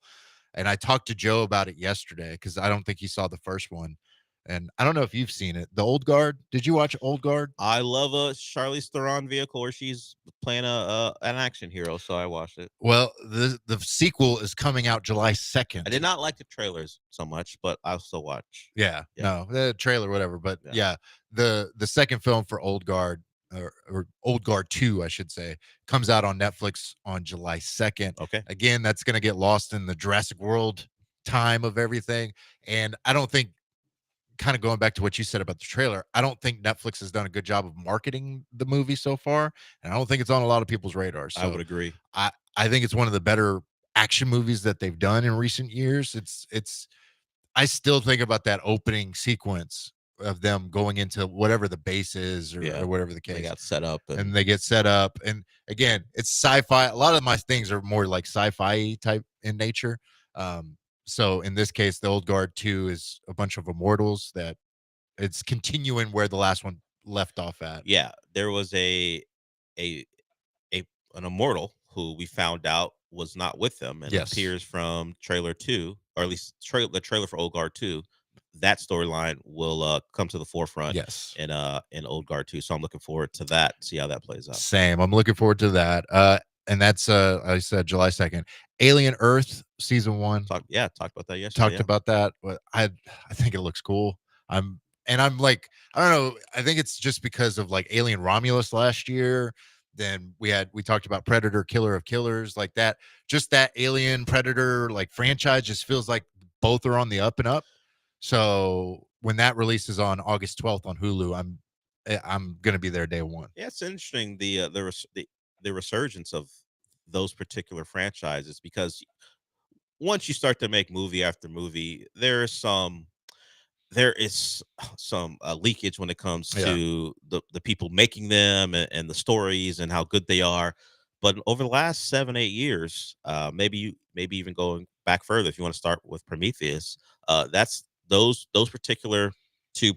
And I talked to Joe about it yesterday because I don't think he saw the first one. And I don't know if you've seen it. The Old Guard. Did you watch Old Guard? I love a Charlize Theron vehicle where she's playing an action hero, so I watched it. Well, the sequel is coming out July 2nd. I did not like the trailers so much, but I'll still watch. Yeah. No, the trailer, whatever. But yeah, the second film for Old Guard, or Old Guard 2, I should say, comes out on Netflix on July 2nd. Okay. Again, that's going to get lost in the Jurassic World time of everything. And I don't think, kind of going back to what you said about the trailer, I don't think Netflix has done a good job of marketing the movie so far, and I don't think it's on a lot of people's radars. So I would agree. I think it's one of the better action movies that they've done in recent years. I still think about that opening sequence of them going into whatever the base is or whatever the case. They got set up. And they get set up. And again, it's sci-fi. A lot of my things are more like sci-fi type in nature. So in this case, the Old Guard 2 is a bunch of immortals that it's continuing where the last one left off at. Yeah, there was an immortal who we found out was not with them, and appears from trailer 2, or at least the trailer for Old Guard 2. That storyline will come to the forefront. Yes, in Old Guard 2. So I'm looking forward to that. See how that plays out. Same. I'm looking forward to that. And that's I said July 2nd. Alien Earth season 1. Talked about that yesterday. Talked about that. But I think it looks cool. I'm like, I don't know. I think it's just because of like Alien Romulus last year. Then we talked about Predator, Killer of Killers, like that. Just that Alien Predator like franchise just feels like both are on the up and up. So when that releases on August 12th on Hulu, I'm gonna be there day one. Yeah, it's interesting the resurgence of those particular franchises, because once you start to make movie after movie, there's some there is some leakage when it comes to the people making them and the stories and how good they are. But over the last 7-8 years, maybe even going back further, if you want to start with Prometheus, that's those particular two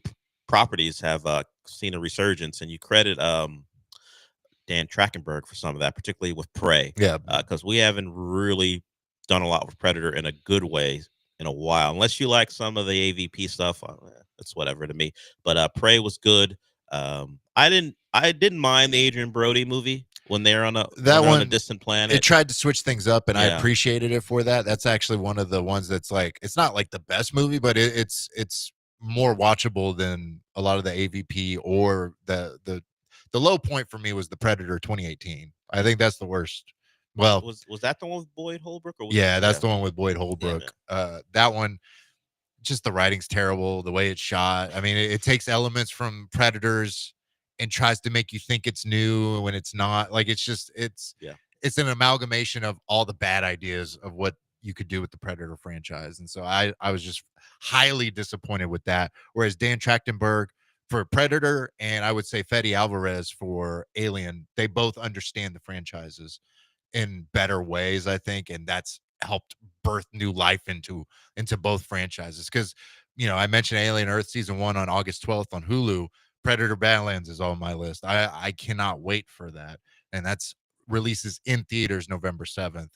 properties have seen a resurgence, and you credit Dan Trachtenberg for some of that, particularly with Prey. Yeah, because we haven't really done a lot with Predator in a good way in a while, unless you like some of the AVP stuff. It's whatever to me. But Prey was good. I didn't mind the Adrian Brody movie when they're on a distant planet. It tried to switch things up, and I Yeah. appreciated it for that. That's actually one of the ones that's like, it's not like the best movie, but it's more watchable than a lot of the AVP, or the low point for me was the Predator 2018. I think that's the worst. Well, was that the one with Boyd Holbrook? Or was yeah, that's the one with Boyd Holbrook. That one, just the writing's terrible, the way it's shot. I mean, it takes elements from Predators and tries to make you think it's new when it's not. Like, it's an amalgamation of all the bad ideas of what you could do with the Predator franchise. And so I was just highly disappointed with that. Whereas Dan Trachtenberg for Predator, and I would say Fede Alvarez for Alien, they both understand the franchises in better ways, I think, and that's helped birth new life into both franchises. Because, I mentioned Alien Earth season 1 on August 12th on Hulu. Predator Badlands is on my list. I cannot wait for that, and that's releases in theaters November 7th.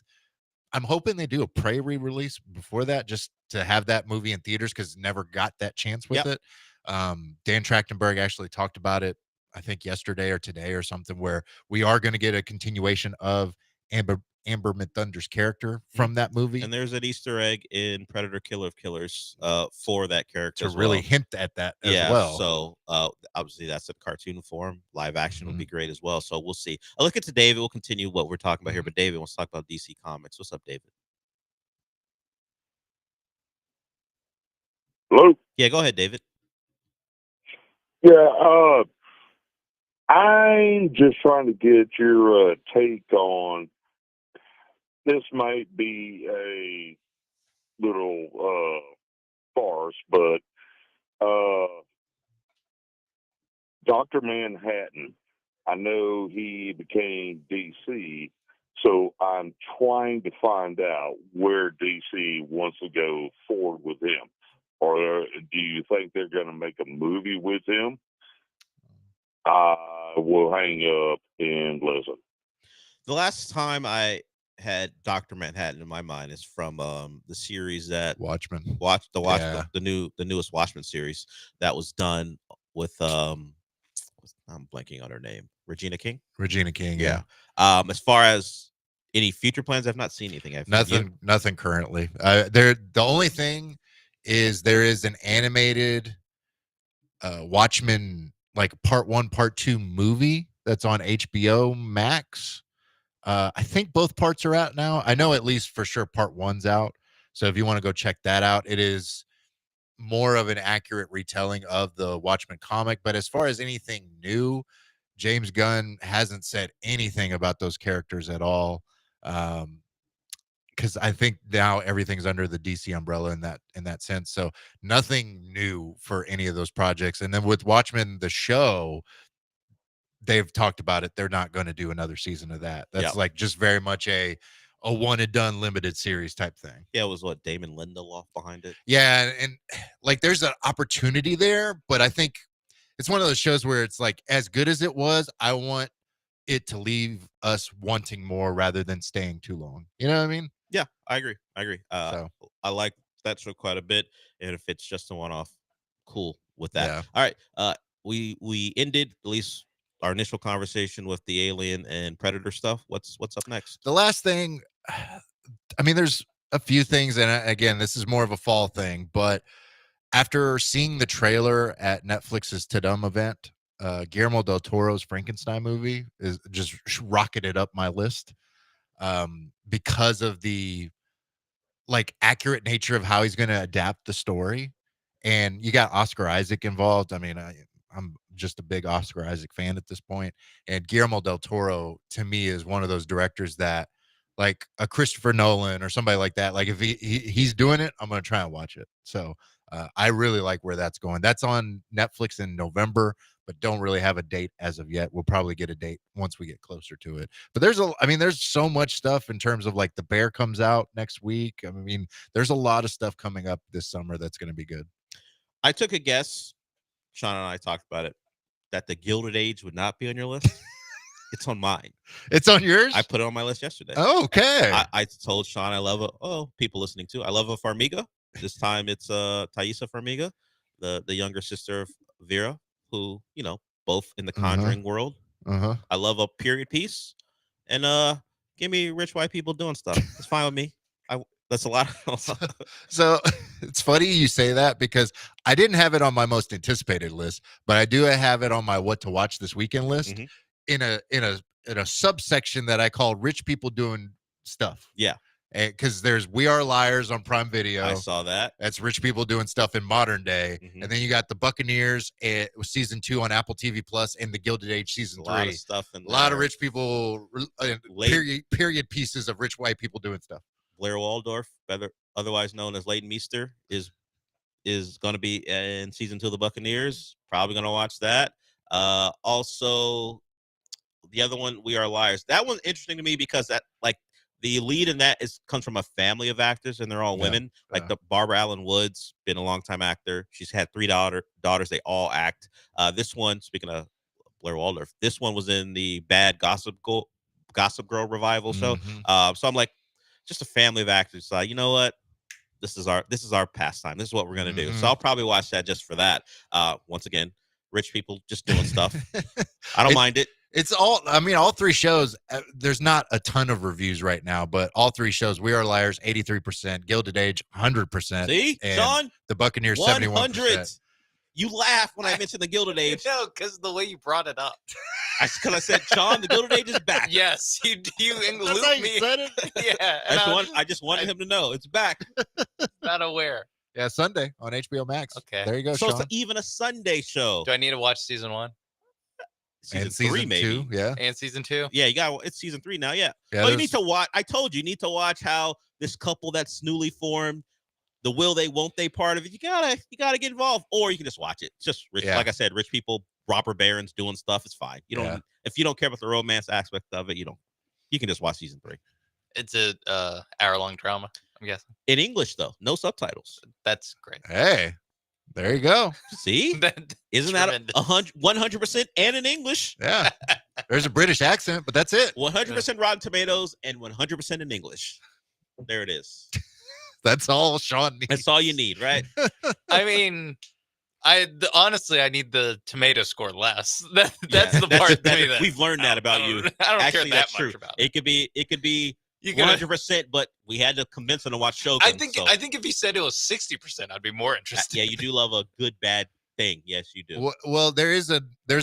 I'm hoping they do a Prey re-release before that, just to have that movie in theaters, because never got that chance with it. Dan Trachtenberg actually talked about it, I think yesterday or today or something, where we are going to get a continuation of Amber Midthunder's character from that movie. And there's an Easter egg in Predator Killer of Killers for that character to as really well. hint at that as well. So obviously that's a cartoon form. Live action would be great as well. So we'll see. I'll look into David. We'll continue what we're talking about here. But David wants to talk about DC Comics. What's up, David? Hello? Yeah, go ahead, David. Yeah, I'm just trying to get your take on, this might be a little farce, but Dr. Manhattan, I know he became DC, so I'm trying to find out where DC wants to go forward with him. Or do you think they're going to make a movie with him? I will hang up and listen. The last time I had Dr. Manhattan in my mind is from the series that Watchmen. The newest Watchmen series that was done with I'm blanking on her name. Regina King. Yeah. As far as any future plans, I've not seen anything. Nothing currently. The only thing is there is an animated Watchmen, like part 1, part 2 movie that's on HBO Max. I think both parts are out now. I know at least for sure part 1's out. So if you want to go check that out, it is more of an accurate retelling of the Watchmen comic. But as far as anything new, James Gunn hasn't said anything about those characters at all. Because I think now everything's under the DC umbrella in that sense. So nothing new for any of those projects. And then with Watchmen, the show, they've talked about it. They're not going to do another season of that. That's like just very much a one and done limited series type thing. Yeah, it was what, Damon Lindelof behind it. Yeah, and like there's an opportunity there, but I think it's one of those shows where it's like, as good as it was, I want it to leave us wanting more rather than staying too long. You know what I mean? Yeah, I agree. I like that show quite a bit, and if it's just a one-off, cool with that. Yeah. All right, we ended at least our initial conversation with the Alien and Predator stuff. What's up next? The last thing, I mean, there's a few things, and again, this is more of a fall thing, but after seeing the trailer at Netflix's Tudum event, Guillermo del Toro's Frankenstein movie is just rocketed up my list because of the like accurate nature of how he's going to adapt the story. And you got Oscar Isaac involved. I mean, I'm just a big Oscar Isaac fan at this point. And Guillermo del Toro, to me, is one of those directors that, like a Christopher Nolan or somebody like that, like if he's doing it, I'm going to try and watch it. So I really like where that's going. That's on Netflix in November, but don't really have a date as of yet. We'll probably get a date once we get closer to it. But there's so much stuff in terms of like The Bear comes out next week. I mean, there's a lot of stuff coming up this summer that's going to be good. I took a guess. Sean and I talked about it, that The Gilded Age would not be on your list. It's on mine. It's on yours? I put it on my list yesterday. Oh, okay. I told Sean I love people listening too. I love a Farmiga. This time it's Thaisa Farmiga, the younger sister of Vera, who, both in the Conjuring world. I love a period piece. And give me rich white people doing stuff. It's fine with me. That's a lot. So it's funny you say that because I didn't have it on my most anticipated list, but I do have it on my what to watch this weekend list in a subsection that I call rich people doing stuff. Yeah. Because there's We Are Liars on Prime Video. I saw that. That's rich people doing stuff in modern day. And then you got The Buccaneers season 2 on Apple TV Plus and The Gilded Age season 3. A lot of stuff in there. A lot of rich people, period pieces of rich white people doing stuff. Blair Waldorf, otherwise known as Leighton Meester, is going to be in season 2 of The Buccaneers. Probably going to watch that. Also, the other one, We Are Liars. That one's interesting to me because the lead in that comes from a family of actors, and they're all women. The Barbara Allen Woods, been a longtime actor. She's had 3 daughters. They all act. This one, speaking of Blair Waldorf, this one was in the Bad Gossip Girl revival show. So I'm like, just a family of actors. So you know what? This is our pastime. This is what we're gonna do. So I'll probably watch that just for that. Once again, rich people just doing stuff. I don't mind it. It's all 3 shows. There's not a ton of reviews right now, but all 3 shows: We Are Liars, 83%, Gilded Age, 100%. See, and Sean, The Buccaneers, 71%. You laugh when I mention The Gilded Age. No, because the way you brought it up. Because I said, Sean, The Gilded Age is back. Yes, you That's me. Said it? Yeah, I just wanted him to know it's back. Not aware. Yeah, Sunday on HBO Max. Okay, there you go. So Sean. it's even a Sunday show. Do I need to watch season 1? Season 3, maybe. 2, yeah. And season 2? Yeah, it's season 3 now. Yeah. Yeah, you need to watch. I told you need to watch how this couple that's newly formed, the will they, won't they part of it. You gotta get involved, or you can just watch it. It's just rich. Yeah. Like I said, rich people, robber barons doing stuff. It's fine. You don't if you don't care about the romance aspect of it, you can just watch season 3. It's a hour-long drama, I'm guessing. In English though, no subtitles. That's great. Hey, there you go. See, isn't that 100% and in English? Yeah, there's a British accent, but that's it. 100% Rotten Tomatoes and 100% in English. There it is. That's all Sean needs. That's all you need, right? I mean, honestly, I need the tomato score less. That's the part to me that we've learned that about you. I don't Actually, care that that's much true. about it. It could be 100%, but we had to convince him to watch Shogun. I think if he said it was 60%, I'd be more interested. Yeah, you do love a good bad thing. Yes, you do. Well, there's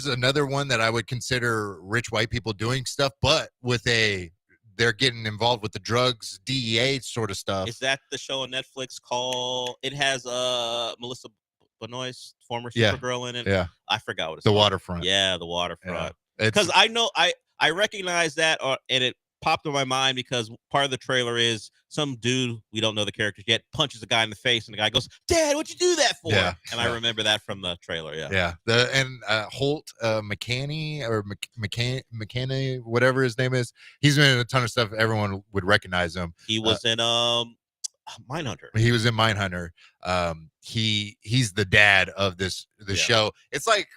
another one that I would consider rich white people doing stuff, but they're getting involved with the drugs, DEA sort of stuff. Is that the show on Netflix called? It has Melissa Benoist, former Supergirl, in it. Yeah, I forgot what it's The called. Waterfront. Yeah, The Waterfront. Yeah. Because I know I recognize that, and it popped in my mind because part of the trailer is some dude, we don't know the characters yet, punches a guy in the face, and the guy goes, "Dad, what'd you do that for?" Yeah. And I remember that from the trailer. Yeah. Yeah. Holt McCanny or McCanny, whatever his name is. He's been in a ton of stuff. Everyone would recognize him. He was in Mindhunter. He was in Mindhunter. He's the dad of the show. It's like,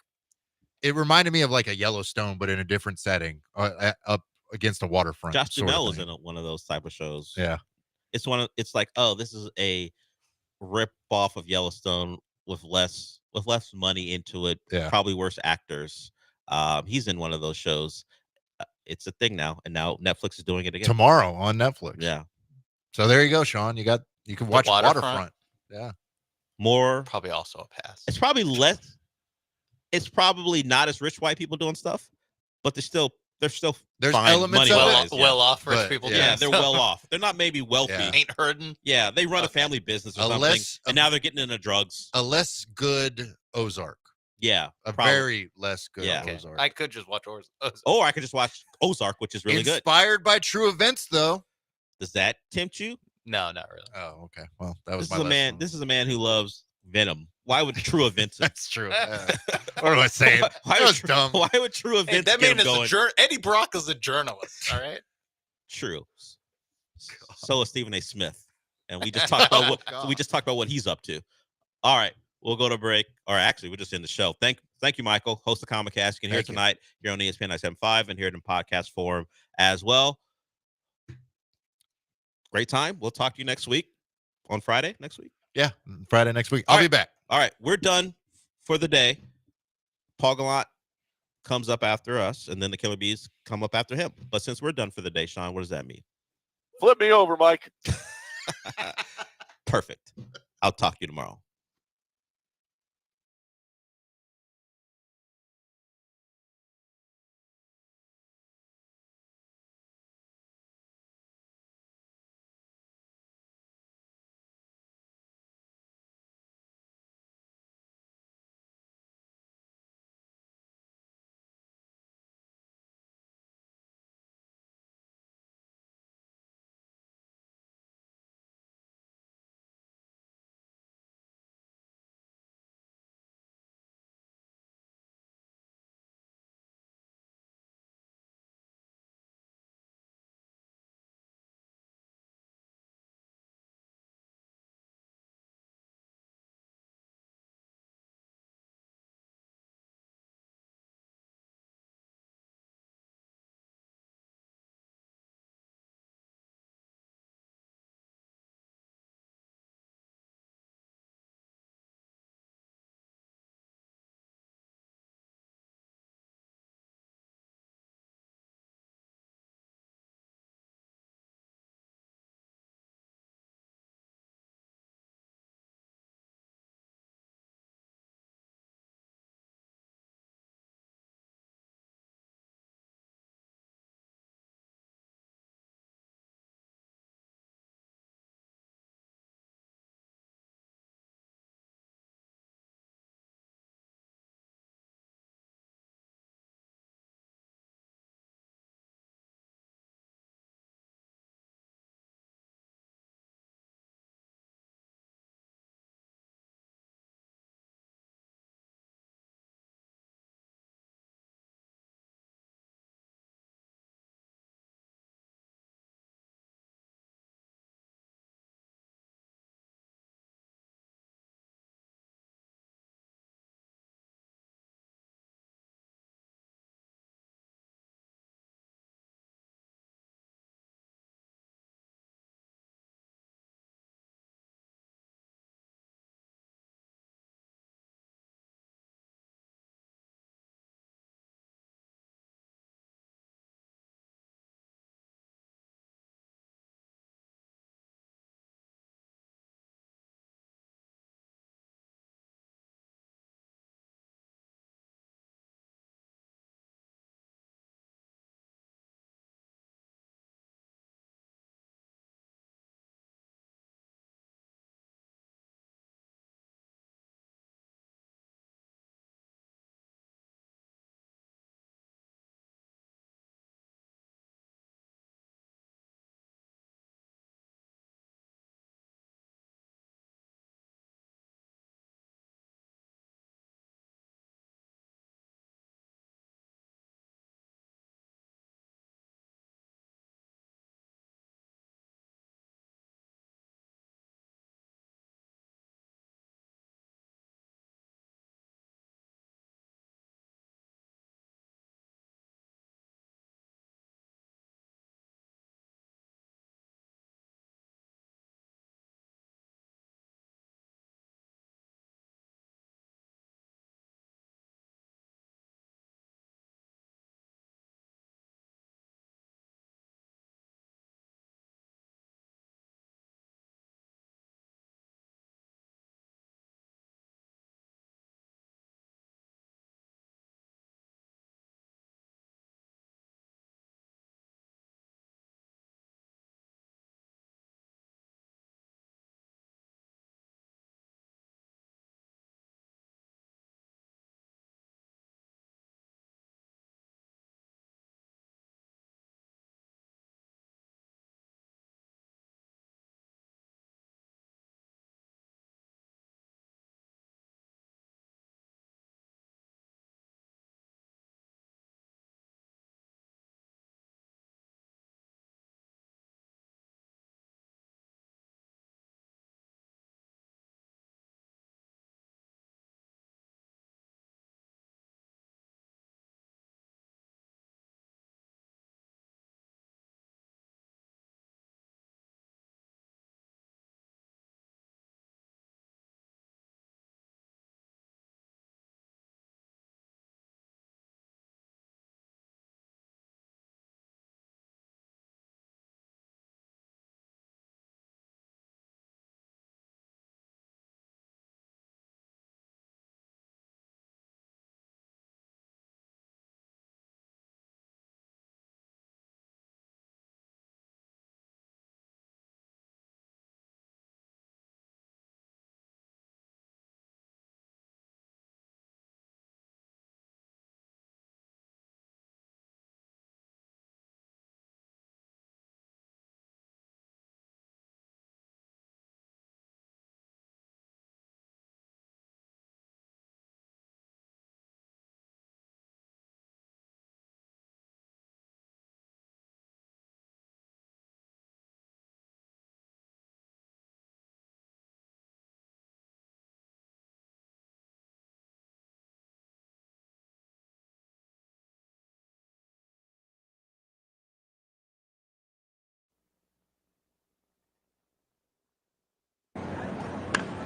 it reminded me of like a Yellowstone, but in a different setting, up against a waterfront. Josh Duhamel was in one of those type of shows. Yeah. It's like, oh, this is a rip off of Yellowstone with less money into it. Yeah. Probably worse actors. He's in one of those shows. It's a thing now, and now Netflix is doing it again tomorrow on Netflix. Yeah. So there you go, Sean. You can watch Waterfront. Yeah. More probably also a pass. It's probably less. It's probably not as rich white people doing stuff, but there's fine elements money of it. Well off rich people. Yeah, they're well off. They're not maybe wealthy. Yeah. Ain't hurting. Yeah, they run a family business or something, and now they're getting into drugs. A less good Ozark. Yeah, very less good Yeah. Ozark. I could just watch Ozark. Or I could just watch Ozark, which is really good. Inspired by true events, though. Does that tempt you? No, not really. Oh, okay. Well, that was This is a man who loves Venom. Why would True Events? That's true. What am I saying? Why That was dumb. Why would True Hey, Events that get man him is going? Eddie Brock is a journalist. All right. True. So is Stephen A. Smith, and we just talked about what he's up to. All right, we'll go to break, or actually, we're just in the show. Thank you, Michael, host of Comic Cast. You can hear it tonight here on ESPN 975 and hear it in podcast form as well. Great time. We'll talk to you next week on Friday next week. Yeah, Friday next week. I'll be back. All right, we're done for the day. Paul Gallant comes up after us, and then the Killer Bees come up after him. But since we're done for the day, Sean, what does that mean? Flip me over, Mike. Perfect. I'll talk to you tomorrow.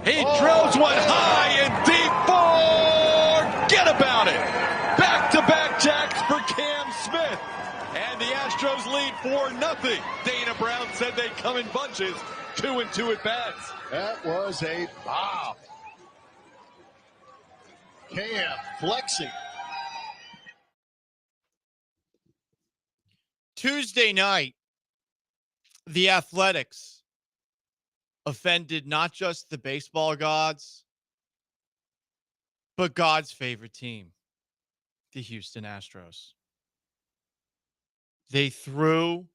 He drills one high and deep. Forget about it. Back-to-back jacks for Cam Smith. And the Astros lead 4-0. Dana Brown said they'd come in bunches. 2-2 at bats. That was a bomb. Cam flexing. Tuesday night, the Athletics offended not just the baseball gods, but God's favorite team, the Houston Astros. They threw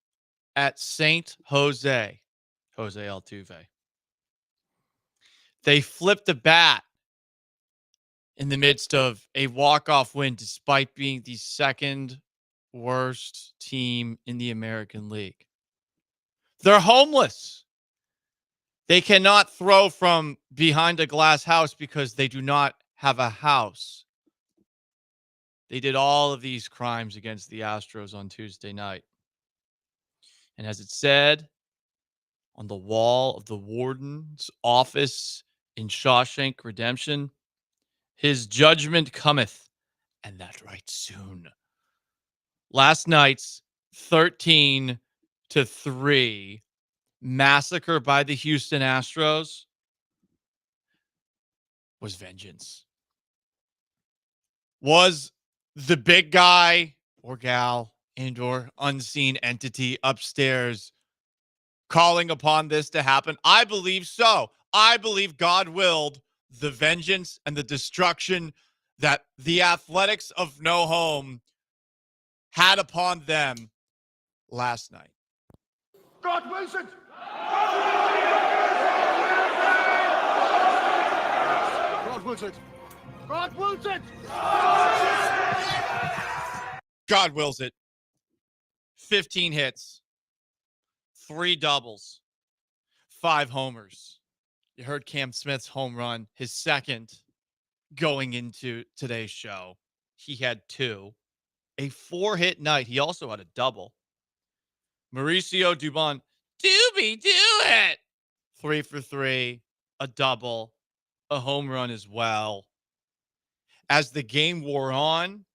at St. Jose Altuve. They flipped a bat in the midst of a walk-off win despite being the second worst team in the American League. They're homeless. They cannot throw from behind a glass house because they do not have a house. They did all of these crimes against the Astros on Tuesday night. And as it said on the wall of the warden's office in Shawshank Redemption, his judgment cometh, and that right soon. Last night's 13-3 massacre by the Houston Astros was vengeance. Was the big guy or gal and or unseen entity upstairs calling upon this to happen? I believe so. I believe God willed the vengeance and the destruction that the Athletics of No Home had upon them last night. God wills it. God wills it. God wills it. God wills it. 15 hits, 3 doubles, 5 homers. You heard Cam Smith's home run, his second going into today's show. He had 2. A 4-hit night. He also had a double. Mauricio Dubon, Doobie, do it! 3 for 3, a double, a home run as well. As the game wore on,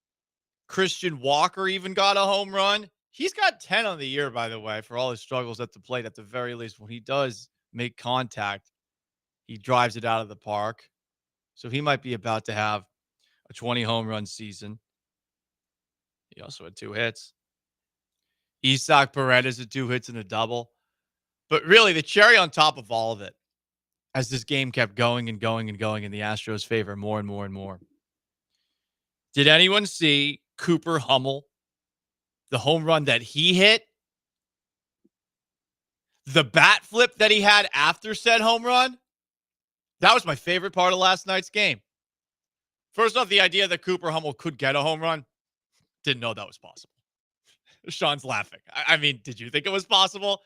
Christian Walker even got a home run. He's got 10 on the year, by the way, for all his struggles at the plate. At the very least, when he does make contact, he drives it out of the park. So he might be about to have a 20 home run season. He also had 2 hits. Isaac Paredes had 2 hits and a double. But really, the cherry on top of all of it, as this game kept going and going and going in the Astros' favor more and more and more. Did anyone see Cooper Hummel, the home run that he hit? The bat flip that he had after said home run? That was my favorite part of last night's game. First off, the idea that Cooper Hummel could get a home run, didn't know that was possible. Sean's laughing. I mean, did you think it was possible?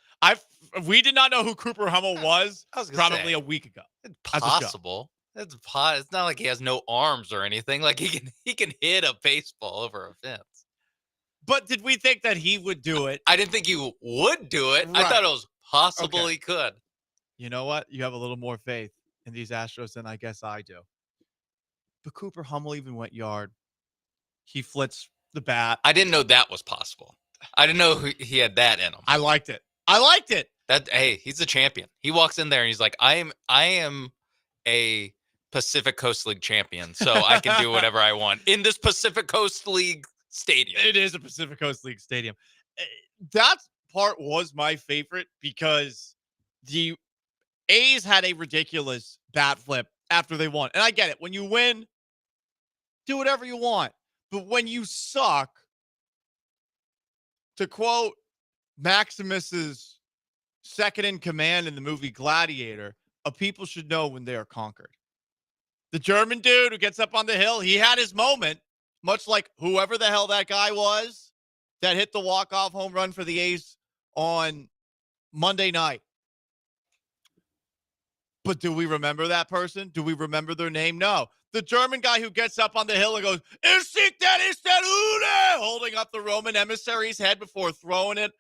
We did not know who Cooper Hummel was probably a week ago. Possible. It's not like he has no arms or anything. Like he can hit a baseball over a fence. But did we think that he would do it? I didn't think he would do it. Right. I thought it was possible Okay. he could. You know what? You have a little more faith in these Astros than I guess I do. But Cooper Hummel even went yard. He flits the bat. I didn't know that was possible. I didn't know he had that in him. I liked it. Hey, he's a champion. He walks in there and he's like, I am a Pacific Coast League champion, so I can do whatever I want in this Pacific Coast League stadium. It is a Pacific Coast League stadium. That part was my favorite because the A's had a ridiculous bat flip after they won. And I get it. When you win, do whatever you want. But when you suck, to quote Maximus's second in command in the movie Gladiator, a people should know when they are conquered. The German dude who gets up on the hill, he had his moment, much like whoever the hell that guy was that hit the walk-off home run for the A's on Monday night. But do we remember that person? Do we remember their name? No. The German guy who gets up on the hill and goes, ist der Une, holding up the Roman emissary's head before throwing it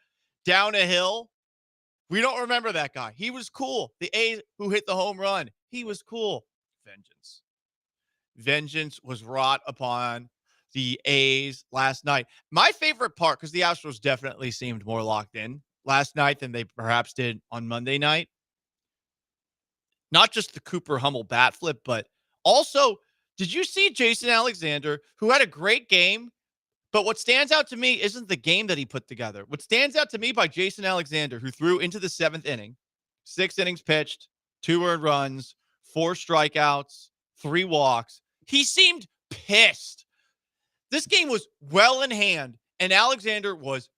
down a hill. We don't remember that guy. He was cool. The A's who hit the home run, He was cool. Vengeance. Vengeance was wrought upon the A's last night. My favorite part, because the Astros definitely seemed more locked in last night than they perhaps did on Monday night. Not just the Cooper Hummel bat flip, but also, did you see Jason Alexander, who had a great game? But what stands out to me isn't the game that he put together. What stands out to me by Jason Alexander, who threw into the 7th inning, 6 innings pitched, 2 earned runs, 4 strikeouts, 3 walks. He seemed pissed. This game was well in hand, and Alexander was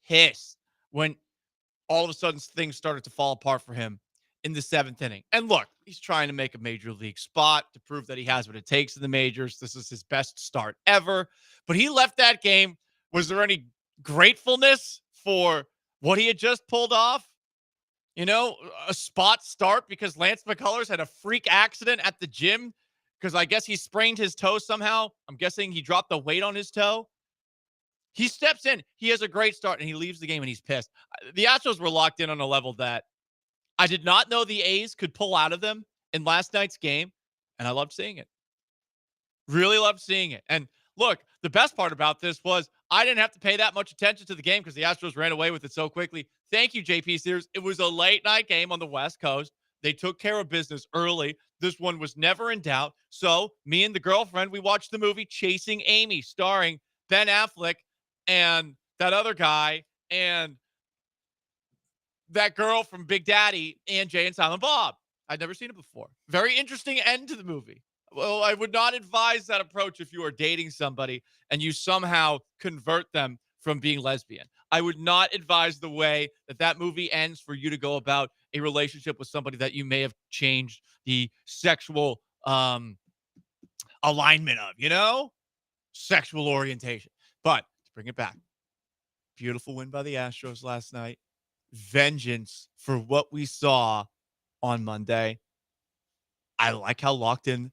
pissed when all of a sudden things started to fall apart for him in the 7th inning. And look, he's trying to make a major league spot to prove that he has what it takes in the majors. This is his best start ever. But he left that game. Was there any gratefulness for what he had just pulled off? You know, a spot start because Lance McCullers had a freak accident at the gym because I guess he sprained his toe somehow. I'm guessing he dropped the weight on his toe. He steps in. He has a great start, and he leaves the game, and he's pissed. The Astros were locked in on a level that I did not know the A's could pull out of them in last night's game, and I loved seeing it. Really loved seeing it. And look, the best part about this was I didn't have to pay that much attention to the game because the Astros ran away with it so quickly. Thank you, JP Sears. It was a late night game on the West Coast. They took care of business early. This one was never in doubt. So me and the girlfriend, we watched the movie Chasing Amy, starring Ben Affleck and that other guy and that girl from Big Daddy and Jay and Silent Bob. I'd never seen it before. Very interesting end to the movie. Well, I would not advise that approach if you are dating somebody and you somehow convert them from being lesbian. I would not advise the way that that movie ends for you to go about a relationship with somebody that you may have changed the sexual alignment of, you know? Sexual orientation. But to bring it back, beautiful win by the Astros last night. Vengeance for what we saw on Monday. I like how locked in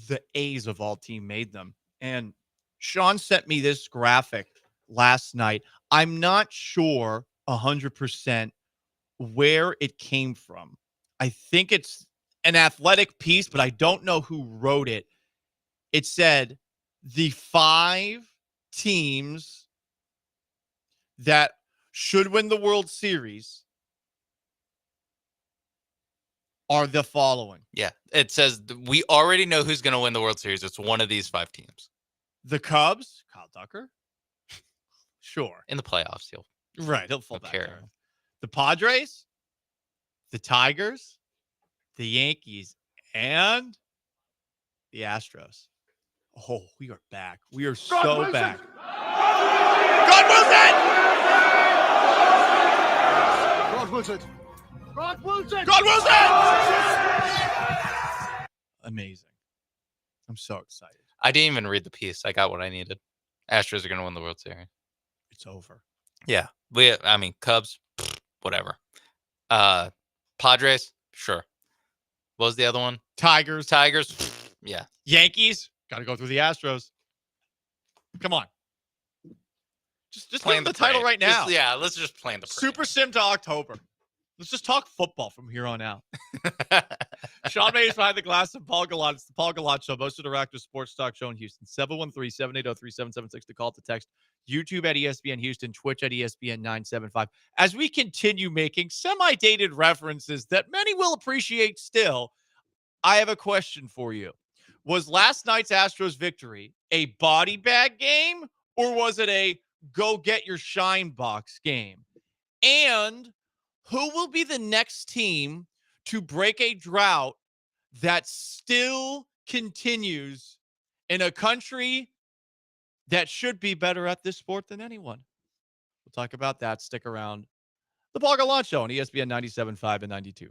the A's of all team made them. And Sean sent me this graphic last night. I'm not sure 100% where it came from. I think it's an athletic piece, but I don't know who wrote it. It said the 5 teams that should win the World Series are the following. Yeah, it says we already know who's going to win the World Series. It's one of these 5 teams. The Cubs, Kyle Tucker. Sure. In the playoffs, He'll fall back care. there. The Padres, the Tigers, the Yankees, and the Astros. Oh, we are back. We are so back. God wills it! God wills it! God wills it! Amazing. I'm so excited. I didn't even read the piece. I got what I needed. Astros are going to win the World Series. It's over. Yeah. Cubs, whatever. Padres, sure. What was the other one? Tigers. Yeah. Yankees, got to go through the Astros. Come on. Just Plan the title right now. Let's just plan the parade. Super Sim to October. Let's just talk football from here on out. Sean May is behind the glass and Paul Gallant. It's the Paul Gallant Show, most interactive sports talk show in Houston. 713-780-3776 to call, to text. YouTube at ESPN Houston, Twitch at ESPN 975. As we continue making semi-dated references that many will appreciate still, I have a question for you. Was last night's Astros victory a body bag game, or was it a go get your shine box game? And who will be the next team to break a drought that still continues in a country that should be better at this sport than anyone? We'll talk about that. Stick around. The Paul Gallant Show on ESPN 97.5 and 92.5.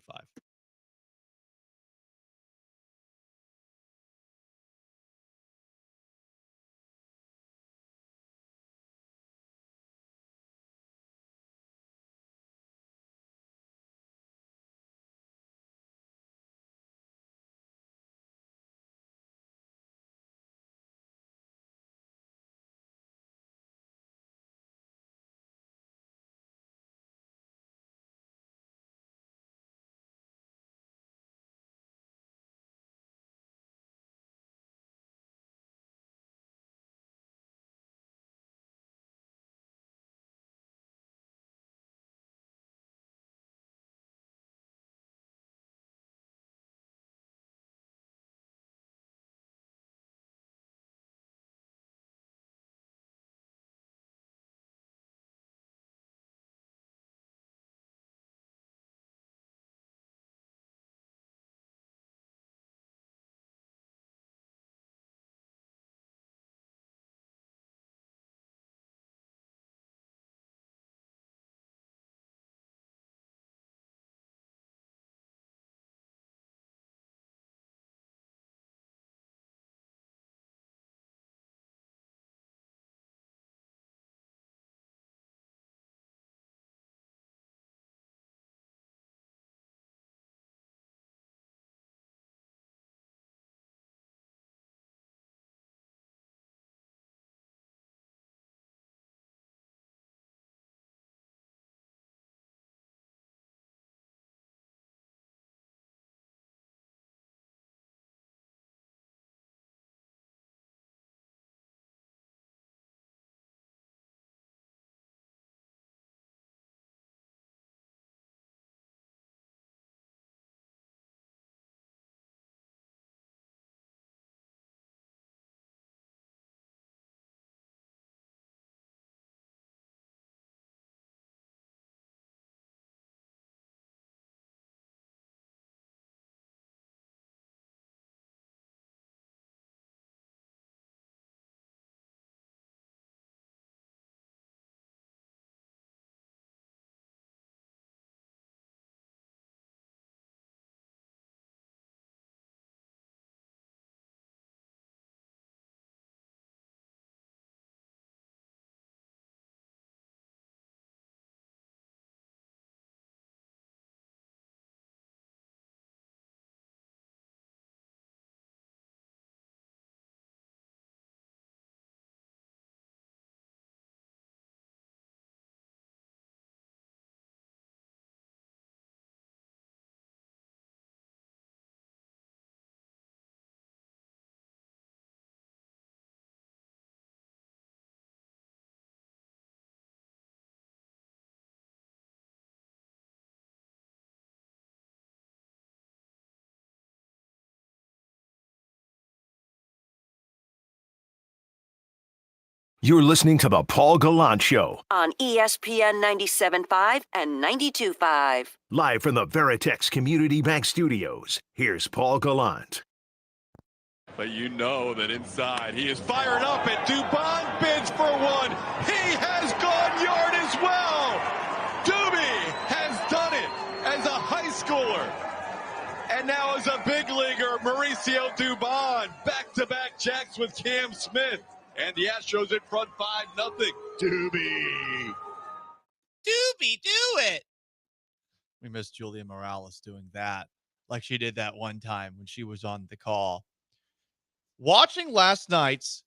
You're listening to the Paul Gallant Show, on ESPN 97.5 and 92.5. live from the Veritex Community Bank Studios. Here's Paul Gallant. But you know that inside he is fired up, and Dubon bids for one. He has gone yard as well. Doobie has done it as a high schooler. And now as a big leaguer, Mauricio Dubon, back-to-back jacks with Cam Smith. And the Astros in front 5-0. Doobie. Doobie, do it. We miss Julia Morales doing that like she did that one time when she was on the call. Watching last night's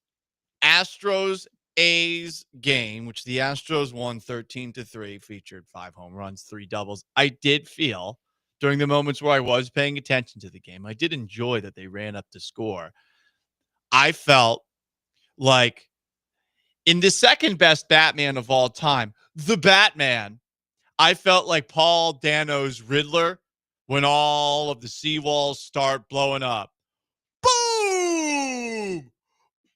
Astros-A's game, which the Astros won 13-3, featured 5 home runs, 3 doubles. I did feel during the moments where I was paying attention to the game, I did enjoy that they ran up to score. I felt like in the second best Batman of all time, the Batman, I felt like Paul Dano's Riddler when all of the seawalls start blowing up. Boom!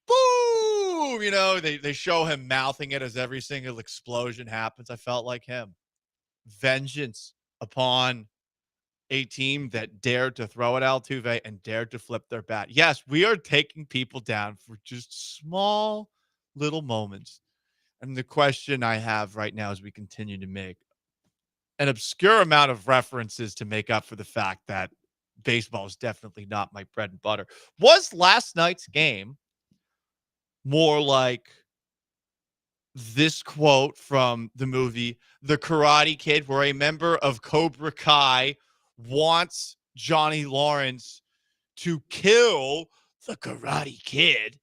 Boom! You know, they show him mouthing it as every single explosion happens. I felt like him. Vengeance upon a team that dared to throw at Altuve and dared to flip their bat. Yes, we are taking people down for just small little moments. And the question I have right now as we continue to make an obscure amount of references to make up for the fact that baseball is definitely not my bread and butter. Was last night's game more like this quote from the movie The Karate Kid, where a member of Cobra Kai wants Johnny Lawrence to kill the Karate Kid?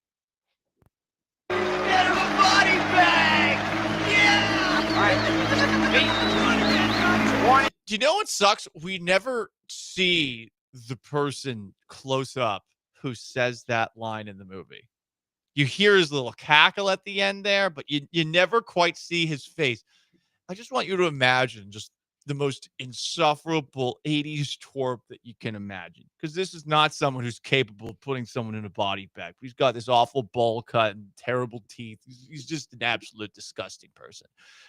Get him a body bag! Yeah! Do you know what sucks? We never see the person close up who says that line in the movie. You hear his little cackle at the end there, but you never quite see his face. I just want you to imagine just the most insufferable 80s twerp that you can imagine. Because this is not someone who's capable of putting someone in a body bag. He's got this awful bowl cut and terrible teeth. He's just an absolute disgusting person.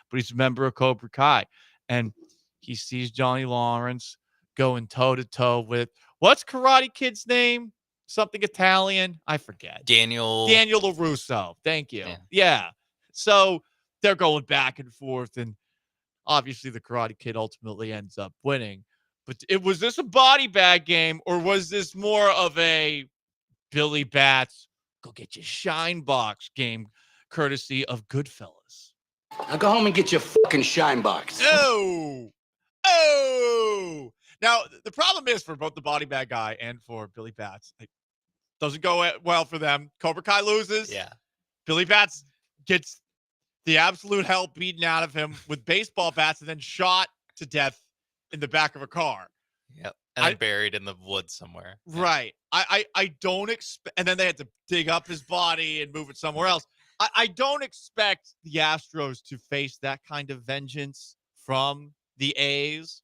But he's a member of Cobra Kai. And he sees Johnny Lawrence going toe-to-toe with, what's Karate Kid's name? Something Italian? I forget. Daniel LaRusso. Thank you. Yeah. So they're going back and forth, and obviously the Karate Kid ultimately ends up winning. But was this a body bag game, or was this more of a Billy Bats go get your shine box game, courtesy of Goodfellas? Now go home and get your fucking shine box. Oh! Now, the problem is for both the body bag guy and for Billy Bats, it doesn't go well for them. Cobra Kai loses. Yeah. Billy Bats gets the absolute hell beaten out of him with baseball bats and then shot to death in the back of a car. Yep. And then buried in the woods somewhere. Right. I don't expect, and then they had to dig up his body and move it somewhere else. I don't expect the Astros to face that kind of vengeance from the A's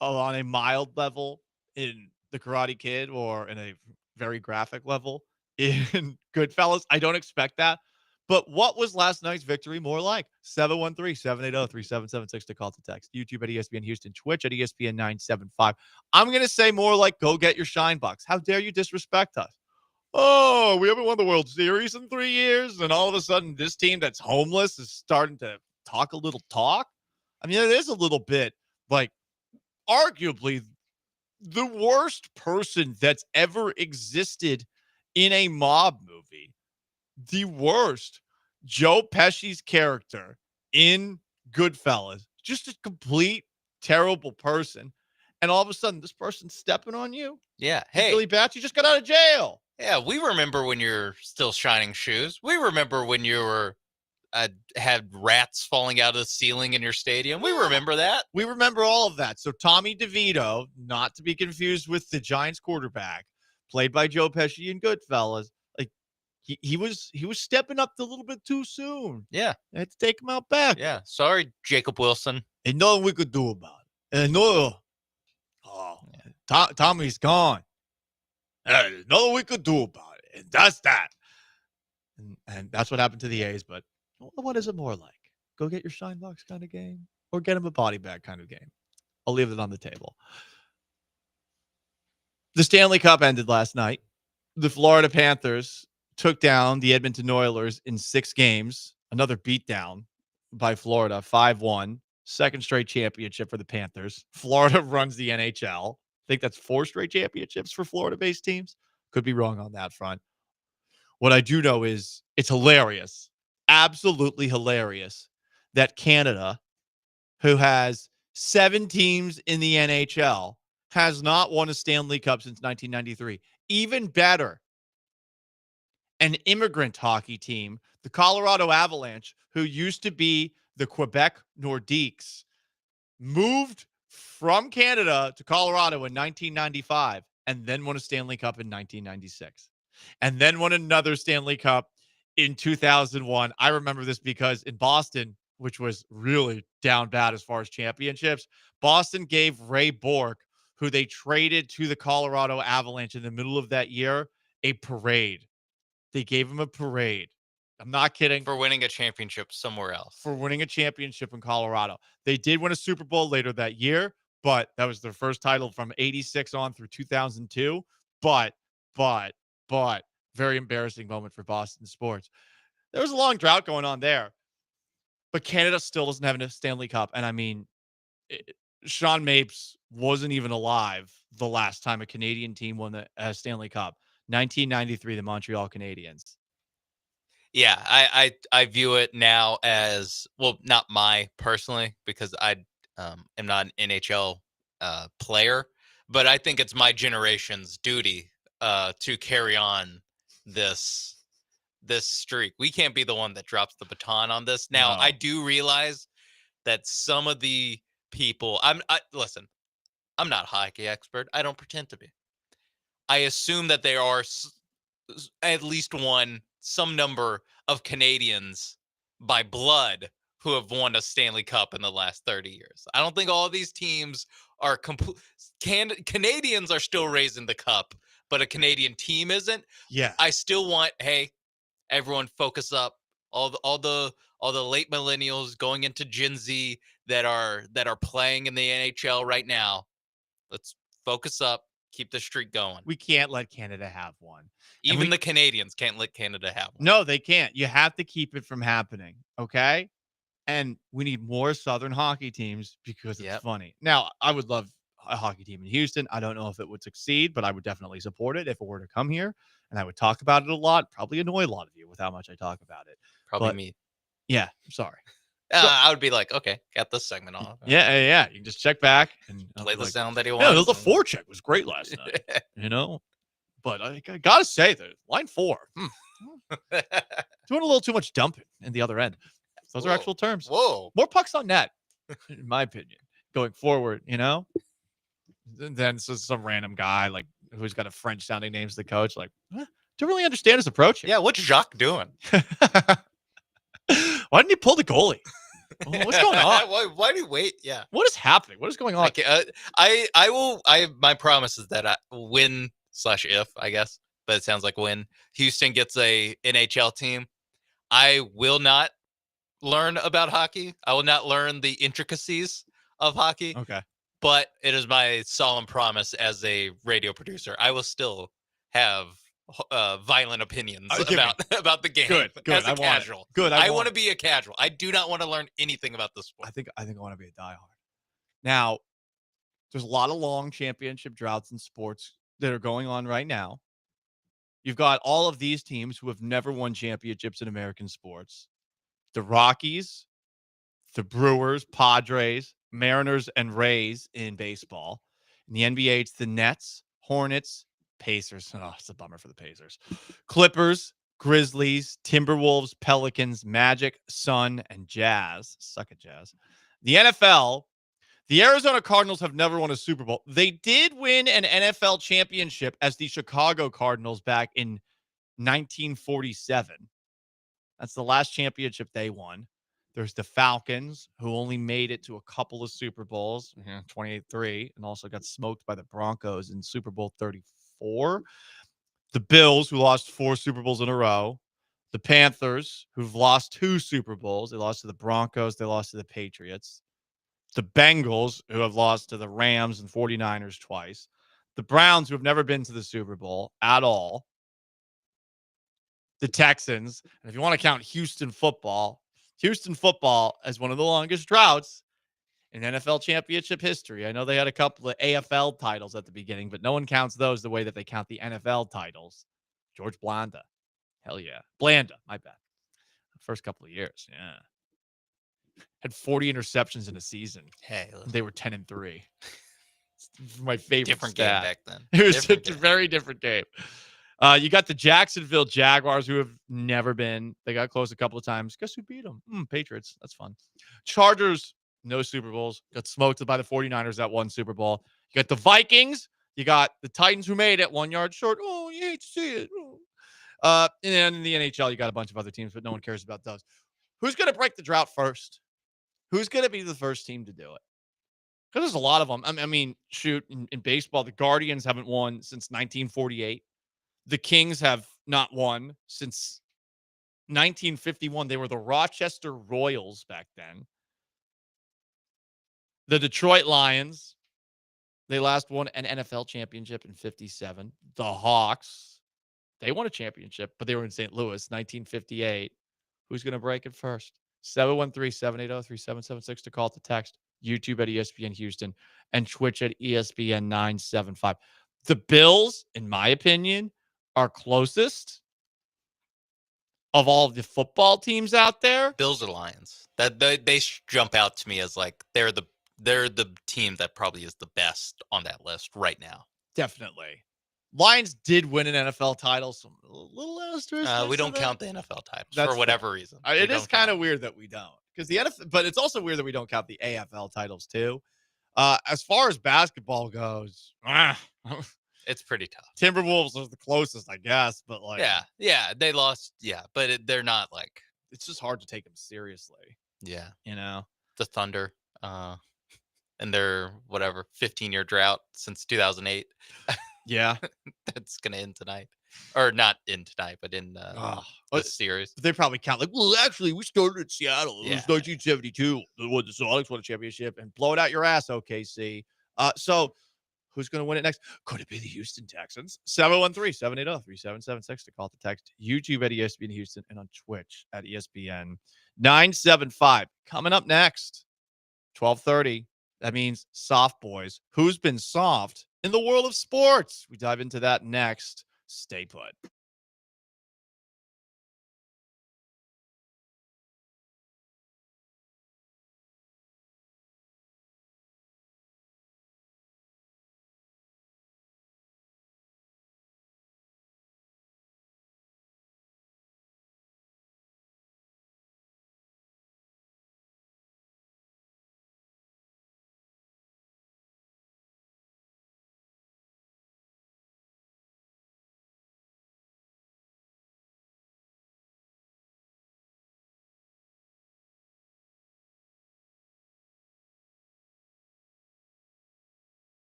on a mild level in The Karate Kid or in a very graphic level in Goodfellas. I don't expect that. But what was last night's victory more like? 713-780-3776 to call to text. YouTube at ESPN Houston, Twitch at ESPN 975. I'm going to say more like, go get your shine box. How dare you disrespect us? Oh, we haven't won the World Series in 3 years, and all of a sudden this team that's homeless is starting to talk a little talk? I mean, it is a little bit like arguably the worst person that's ever existed in a mob movie. The worst. Joe Pesci's character in Goodfellas, just a complete terrible person. And all of a sudden, this person's stepping on you. Yeah. Hey, Billy Bats, you just got out of jail. Yeah, we remember when you're still shining shoes. We remember when you were had rats falling out of the ceiling in your stadium. We remember that. We remember all of that. So Tommy DeVito, not to be confused with the Giants quarterback, played by Joe Pesci in Goodfellas, like he was stepping up a little bit too soon. Yeah. I had to take him out back. Yeah. Sorry, Jacob Wilson. Ain't nothing we could do about it. And no, Tommy's gone. There's nothing we could do about it. And that's that. And that's what happened to the A's. But what is it more like? Go get your shine box kind of game or get him a body bag kind of game? I'll leave it on the table. The Stanley Cup ended last night. The Florida Panthers took down the Edmonton Oilers in 6 games. Another beatdown by Florida, 5-1. Second straight championship for the Panthers. Florida runs the NHL. I think that's 4 straight championships for Florida-based teams. Could be wrong on that front. What I do know is it's hilarious, absolutely hilarious, that Canada, who has 7 teams in the NHL, has not won a Stanley Cup since 1993. Even better, an immigrant hockey team, the Colorado Avalanche, who used to be the Quebec Nordiques, moved from Canada to Colorado in 1995 and then won a Stanley Cup in 1996 and then won another Stanley Cup in 2001. I remember this because in Boston, which was really down bad as far as championships, Boston gave Ray Bourque, who they traded to the Colorado Avalanche in the middle of that year, a parade. They gave him a parade. I'm not kidding. For winning a championship somewhere else. For winning a championship in Colorado. They did win a Super Bowl later that year, but that was their first title from 86 on through 2002. But, very embarrassing moment for Boston sports. There was a long drought going on there, but Canada still doesn't have a Stanley Cup. And I mean, Sean Mapes wasn't even alive the last time a Canadian team won a Stanley Cup. 1993, the Montreal Canadiens. Yeah, I view it now as, well, not my personally, because I am not an NHL player, but I think it's my generation's duty to carry on this streak. We can't be the one that drops the baton on this. Now, No. I do realize that some of the people, listen, I'm not a hockey expert. I don't pretend to be. I assume that there are at least some number of Canadians by blood who have won a Stanley Cup in the last 30 years. I don't think all of these teams are Canadians are still raising the cup, but a Canadian team isn't. Yeah. I still want, hey, everyone focus up. All the late millennials going into Gen Z that are playing in the NHL right now. Let's focus up. Keep the streak going. We can't let Canada have one. Even the Canadians can't let Canada have one. No, they can't. You have to keep it from happening. Okay. And we need more Southern hockey teams because it's funny. Now, I would love a hockey team in Houston. I don't know if it would succeed, but I would definitely support it if it were to come here. And I would talk about it a lot, probably annoy a lot of you with how much I talk about it. Probably But, me. Yeah. I'm sorry. I would be like, okay, got this segment off. Yeah. You can just check back and Play the sound that he Yeah, wants. the forecheck was great last night. But I gotta say that line 4, doing a little too much dumping in the other end. Those are actual terms. Whoa. More pucks on net, in my opinion, going forward, Then some random guy like who's got a French sounding name as the coach, like, don't really understand his approach here. Yeah, what's Jacques doing? Why didn't he pull the goalie? What's going on? Why do you wait? Yeah. What is happening? What is going on? My promise is that I win/if, I guess, but it sounds like when Houston gets a NHL team, I will not learn about hockey. I will not learn the intricacies of hockey. Okay. But it is my solemn promise as a radio producer. I will still have violent opinions about the game. Good. As a I want it. casual. Good. I want to be a casual. I do not want to learn anything about the sport. I think I want to be a diehard. Now, there's a lot of long championship droughts in sports that are going on right now. You've got all of these teams who have never won championships in American sports. The Rockies, the Brewers, Padres, Mariners, and Rays in baseball. In the NBA, it's the Nets, Hornets, Pacers. Oh, it's a bummer for the Pacers. Clippers, Grizzlies, Timberwolves, Pelicans, Magic, Sun, and Jazz. Suck at Jazz. The NFL, the Arizona Cardinals have never won a Super Bowl. They did win an NFL championship as the Chicago Cardinals back in 1947. That's the last championship they won. There's the Falcons, who only made it to a couple of Super Bowls, 28-3, and also got smoked by the Broncos in Super Bowl 34. The Bills, who lost 4 Super Bowls in a row. The Panthers, who've lost 2 Super Bowls. They lost to the Broncos. They lost to the Patriots. The Bengals, who have lost to the Rams and 49ers twice. The Browns, who have never been to the Super Bowl at all. The Texans. And if you want to count Houston football has one of the longest droughts in NFL championship history. I know they had a couple of AFL titles at the beginning, but no one counts those the way that they count the NFL titles. George Blanda. Hell yeah. Blanda, my bad. First couple of years, yeah. Had 40 interceptions in a season. Hey, they were 10-3. It's my favorite different stat. game back then. It was Different a very different game. You got the Jacksonville Jaguars, who have never been. They got close a couple of times. Guess who beat them? Patriots. That's fun. Chargers, no Super Bowls. Got smoked by the 49ers that one Super Bowl. You got the Vikings. You got the Titans, who made it 1 yard short. Oh, you hate to see it. And then in the NHL, you got a bunch of other teams, but no one cares about those. Who's going to break the drought first? Who's going to be the first team to do it? Because there's a lot of them. I mean, shoot, in baseball, the Guardians haven't won since 1948. The Kings have not won since 1951. They were the Rochester Royals back then. The Detroit Lions, they last won an NFL championship in 57. The Hawks, they won a championship, but they were in St. Louis, 1958. Who's going to break it first? 713-780-3776 to call to text. YouTube at ESPN Houston and Twitch at ESPN 975. The Bills, in my opinion, are closest of all of the football teams out there. Bills or Lions. That they jump out to me as like they're the team that probably is the best on that list right now. Definitely. Lions did win an NFL title, so a little asterisk. We don't count the NFL titles That's for whatever reason. It is kind of weird that we don't, because the NFL, but it's also weird that we don't count the AFL titles too. As far as basketball goes, it's pretty tough. Timberwolves are the closest, I guess, but like, yeah, they lost, but they're not like. It's just hard to take them seriously. Yeah, the Thunder, and their 15-year drought since 2008. Yeah, that's gonna end tonight, or not end tonight, but in the series. They probably count like, well, actually, we started in Seattle. It was 1972 when the Celtics won a championship, and blow it out your ass, OKC. So who's going to win it next? Could it be the Houston Texans? 713-780-3776 to call the text. YouTube at ESPN Houston and on Twitch at ESPN 975. Coming up next, 12:30. That means soft boys. Who's been soft in the world of sports? We dive into that next. Stay put.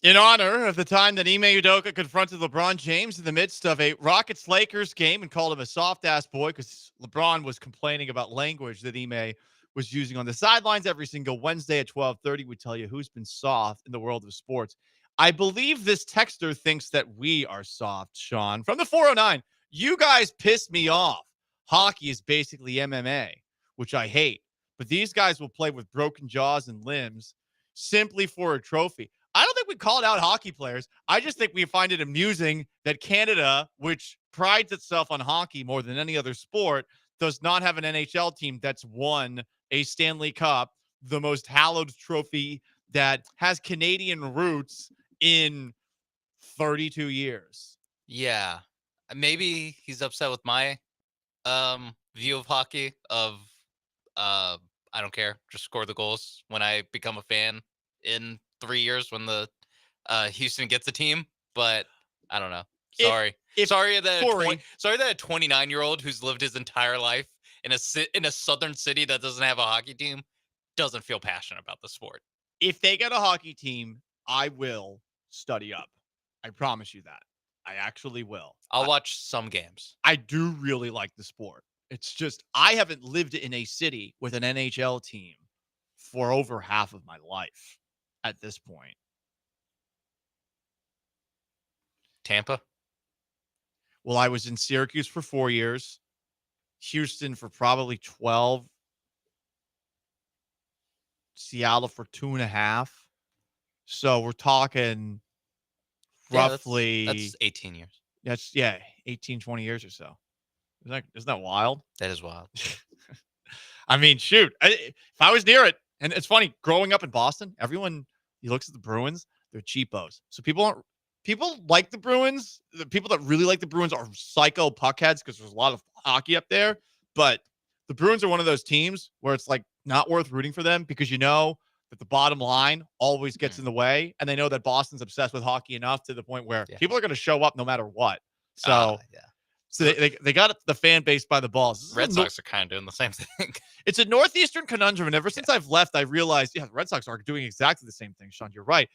In honor of the time that Ime Udoka confronted LeBron James in the midst of a Rockets-Lakers game and called him a soft-ass boy because LeBron was complaining about language that Ime was using on the sidelines every single Wednesday at 12:30, we tell you who's been soft in the world of sports. I believe this texter thinks that we are soft, Sean. From the 409, you guys pissed me off. Hockey is basically MMA, which I hate. But these guys will play with broken jaws and limbs simply for a trophy. I don't think we called out hockey players. I just think we find it amusing that Canada, which prides itself on hockey more than any other sport, does not have an NHL team that's won a Stanley Cup, the most hallowed trophy that has Canadian roots in 32 years. Yeah. Maybe he's upset with my view of hockey of I don't care, just score the goals when I become a fan in 3 years when the Houston gets a team, but I don't know. Sorry. Sorry that a 29-year-old who's lived his entire life in a southern city that doesn't have a hockey team doesn't feel passionate about the sport. If they get a hockey team, I will study up. I promise you that. I actually will. I'll watch some games. I do really like the sport. It's just I haven't lived in a city with an NHL team for over half of my life at this point. Tampa? Well, I was in Syracuse for 4 years, Houston for probably 12, Seattle for 2.5. So we're talking roughly that's 18 years. That's 18, 20 years or so. Isn't that wild? That is wild. I mean, shoot. If I was near it, and it's funny, growing up in Boston, everyone he looks at the Bruins, they're cheapos. So people like the Bruins. The people that really like the Bruins are psycho puckheads because there's a lot of hockey up there. But the Bruins are one of those teams where it's like not worth rooting for them because you know that the bottom line always gets in the way, and they know that Boston's obsessed with hockey enough to the point where people are going to show up no matter what. So, so they got the fan base by the balls. Red Sox are kind of doing the same thing. It's a Northeastern conundrum, and ever since I've left, I realized, the Red Sox are doing exactly the same thing, Sean. You're right.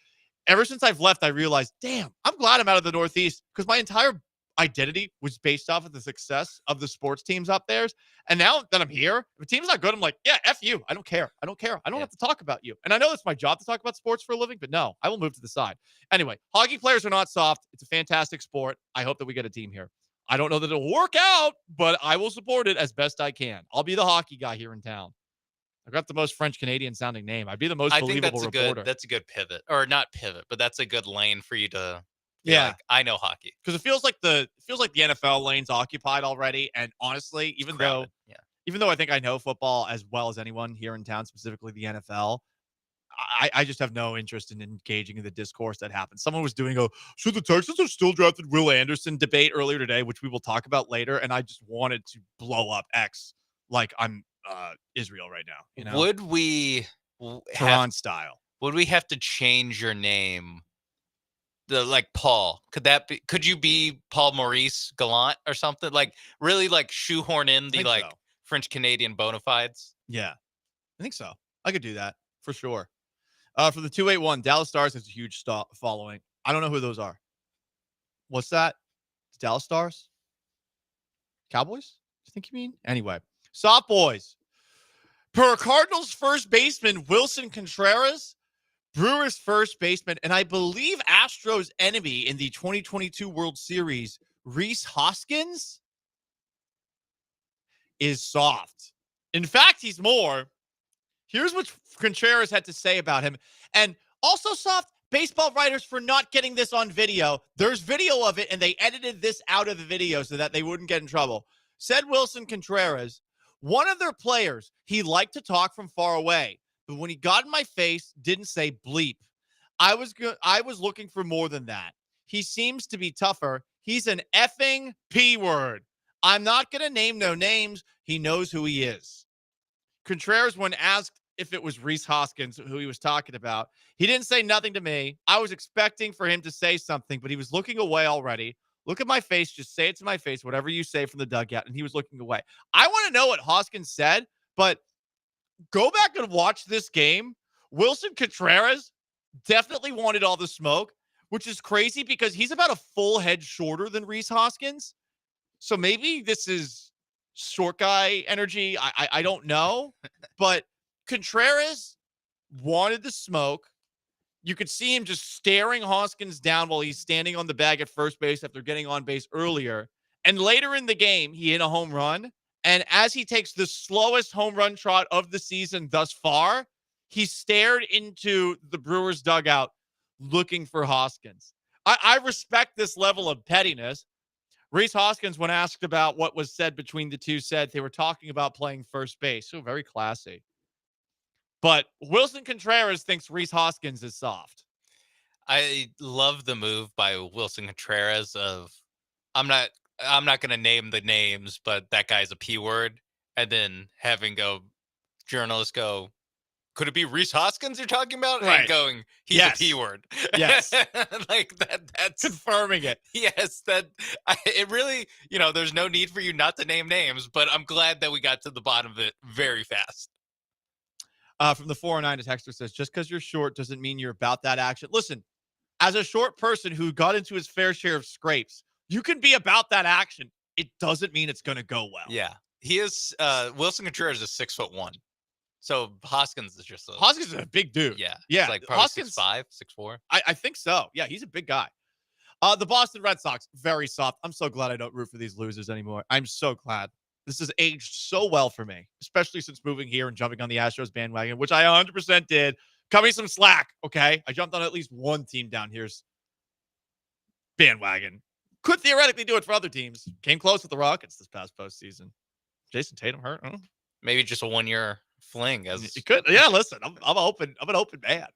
Ever since I've left, I realized, damn, I'm glad I'm out of the Northeast because my entire identity was based off of the success of the sports teams up there. And now that I'm here, if a team's not good, I'm like, yeah, F you. I don't care. I don't have to talk about you. And I know it's my job to talk about sports for a living, but no, I will move to the side. Anyway, hockey players are not soft. It's a fantastic sport. I hope that we get a team here. I don't know that it'll work out, but I will support it as best I can. I'll be the hockey guy here in town. I've got the most French Canadian sounding name. I'd be the most believable reporter. That's a good pivot, or not pivot, but that's a good lane for you to. Like, I know hockey because it feels like the NFL lane's occupied already. And honestly, even though I think I know football as well as anyone here in town, specifically the NFL, I just have no interest in engaging in the discourse that happens. Someone was doing should the Texans have still drafted Will Anderson debate earlier today, which we will talk about later. And I just wanted to blow up X like I'm Israel right now. You know? Would we Tehran style? Would we have to change your name? Paul, could you be Paul Maurice Gallant or something? Like really shoehorn in the French Canadian bona fides? Yeah, I think so. I could do that for sure. For the 281, Dallas Stars has a huge following. I don't know who those are. What's that? It's Dallas Stars? Cowboys? Do you think you mean? Anyway, soft boys. Per Cardinals first baseman Wilson Contreras, Brewers first baseman, and I believe Astros enemy in the 2022 World Series, Rhys Hoskins, is soft. In fact, he's more. Here's what Contreras had to say about him. And also soft, baseball writers for not getting this on video. There's video of it, and they edited this out of the video so that they wouldn't get in trouble. Said Wilson Contreras, one of their players, he liked to talk from far away. But when he got in my face, didn't say bleep. I was looking for more than that. He seems to be tougher. He's an effing P word. I'm not going to name no names. He knows who he is. Contreras, when asked if it was Rhys Hoskins who he was talking about, he didn't say nothing to me. I was expecting for him to say something, but he was looking away already. Look at my face. Just say it to my face, whatever you say from the dugout. And he was looking away. I want to know what Hoskins said, but go back and watch this game. Wilson Contreras definitely wanted all the smoke, which is crazy because he's about a full head shorter than Rhys Hoskins. So maybe this is short guy energy. I don't know. But Contreras wanted the smoke. You could see him just staring Hoskins down while he's standing on the bag at first base after getting on base earlier. And later in the game, he hit a home run. And as he takes the slowest home run trot of the season thus far, he stared into the Brewers dugout looking for Hoskins. I respect this level of pettiness. Rhys Hoskins, when asked about what was said between the two, said they were talking about playing first base. So very classy. But Wilson Contreras thinks Rhys Hoskins is soft. I love the move by Wilson Contreras of I'm not going to name the names, but that guy's a P word. And then having journalists go, could it be Rhys Hoskins you're talking about? Right. And going, he's a P word. Yes. Like that's confirming it. Yes. It really, there's no need for you not to name names, but I'm glad that we got to the bottom of it very fast. From the 409, a texter says, just because you're short doesn't mean you're about that action. Listen, as a short person who got into his fair share of scrapes, you can be about that action. It doesn't mean it's going to go well. Yeah. He is, Wilson Contreras is 6'1". So Hoskins is just Hoskins is a big dude. Yeah. Yeah. He's like probably Hoskins, 6'5", 6'4". I think so. Yeah, he's a big guy. The Boston Red Sox, very soft. I'm so glad I don't root for these losers anymore. I'm so glad. This has aged so well for me, especially since moving here and jumping on the Astros bandwagon, which I 100% did. Cut me some slack, okay? I jumped on at least one team down here's bandwagon. Could theoretically do it for other teams. Came close with the Rockets this past postseason. Jason Tatum hurt. Maybe just a 1-year fling. It could. Yeah, listen, I'm open. I'm an open man.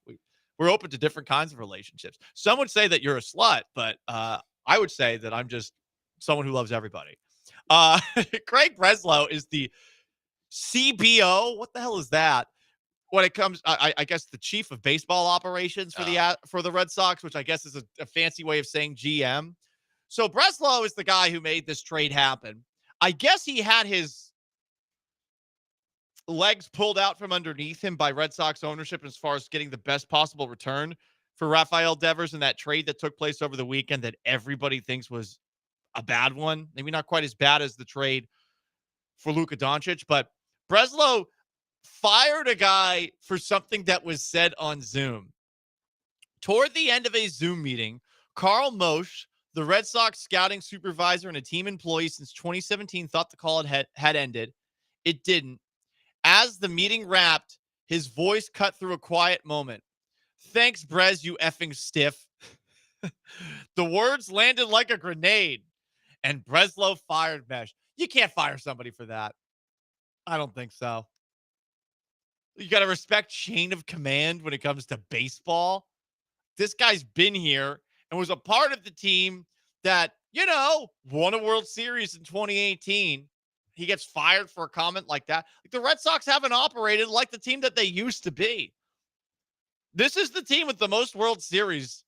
We're open to different kinds of relationships. Some would say that you're a slut, but I would say that I'm just someone who loves everybody. Craig Breslow is the CBO. What the hell is that? When it comes, I guess the chief of baseball operations for the Red Sox, which I guess is a fancy way of saying GM. So Breslow is the guy who made this trade happen. I guess he had his legs pulled out from underneath him by Red Sox ownership as far as getting the best possible return for Rafael Devers in that trade that took place over the weekend that everybody thinks was a bad one. Maybe not quite as bad as the trade for Luka Doncic, but Breslow fired a guy for something that was said on Zoom. Toward the end of a Zoom meeting, Carl Mosch, the Red Sox scouting supervisor and a team employee since 2017, thought the call had ended. It didn't. As the meeting wrapped, his voice cut through a quiet moment. Thanks, Brez, you effing stiff. The words landed like a grenade, and Breslow fired Mesh. You can't fire somebody for that. I don't think so. You got to respect chain of command when it comes to baseball. This guy's been here and was a part of the team that, won a World Series in 2018. He gets fired for a comment like that. Like, the Red Sox haven't operated like the team that they used to be. This is the team with the most World Series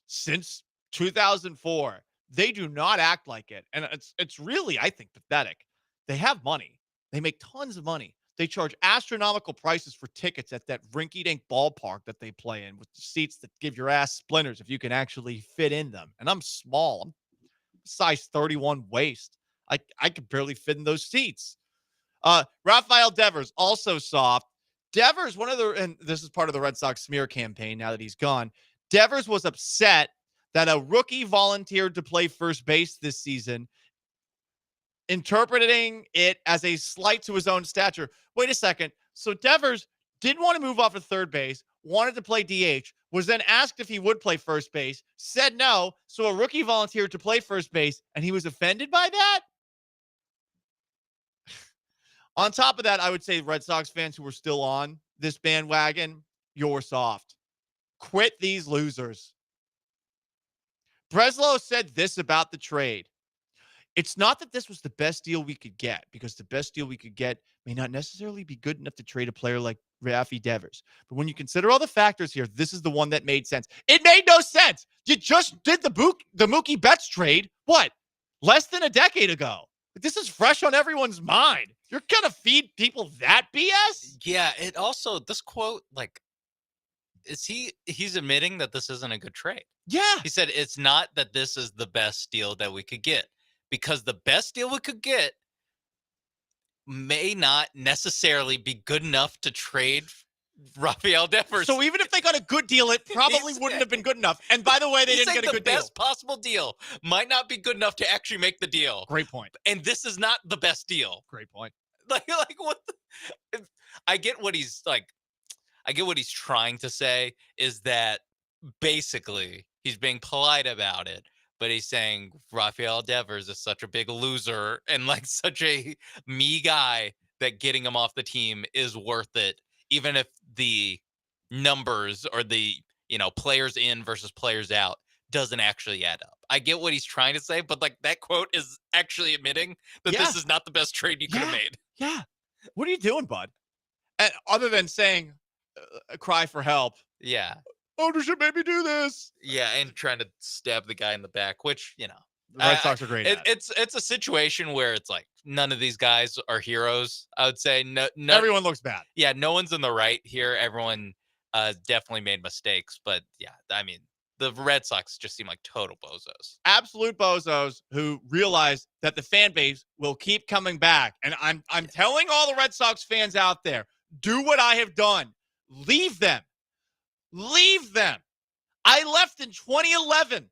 since 2004. They do not act like it. And it's really, I think, pathetic. They have money. They make tons of money. They charge astronomical prices for tickets at that rinky-dink ballpark that they play in with the seats that give your ass splinters if you can actually fit in them. And I'm small. I'm size 31 waist. I could barely fit in those seats. Rafael Devers, also soft. Devers, and this is part of the Red Sox smear campaign now that he's gone. Devers was upset that a rookie volunteered to play first base this season, interpreting it as a slight to his own stature. Wait a second. So Devers didn't want to move off of third base, wanted to play DH, was then asked if he would play first base, said no, so a rookie volunteered to play first base, and he was offended by that? On top of that, I would say Red Sox fans who were still on this bandwagon, you're soft. Quit these losers. Breslow said this about the trade. It's not that this was the best deal we could get, because the best deal we could get may not necessarily be good enough to trade a player like Rafi Devers. But when you consider all the factors here, this is the one that made sense. It made no sense. You just did the Mookie Betts trade, what, less than a decade ago? This is fresh on everyone's mind. You're going to feed people that BS? Yeah, it also, this quote, like, he's admitting that this isn't a good trade. Yeah. He said it's not that this is the best deal that we could get, because the best deal we could get may not necessarily be good enough to trade Rafael Devers. So even if they got a good deal, it probably wouldn't have been good enough. And by the way, they He's didn't saying get a good the deal. best possible deal might not be good enough to actually make the deal. Great point. And this is not the best deal. Great point. Like what? I get what he's like. I get what he's trying to say is that basically he's being polite about it, but he's saying Rafael Devers is such a big loser and like such a me guy that getting him off the team is worth it, even if the numbers or the players in versus players out doesn't actually add up. I get what he's trying to say, but like that quote is actually admitting that this is not the best trade you could have made. Yeah. What are you doing, bud? And other than saying, cry for help. Yeah. Ownership made me do this. Yeah, and trying to stab the guy in the back, which, The Red Sox are great at it. It's a situation where it's like none of these guys are heroes. I would say no Everyone looks bad. Yeah, no one's in the right here. Everyone definitely made mistakes, but yeah, I mean, the Red Sox just seem like total bozos. Absolute bozos who realize that the fan base will keep coming back. And I'm telling all the Red Sox fans out there, do what I have done. Leave them. Leave them. I left in 2011.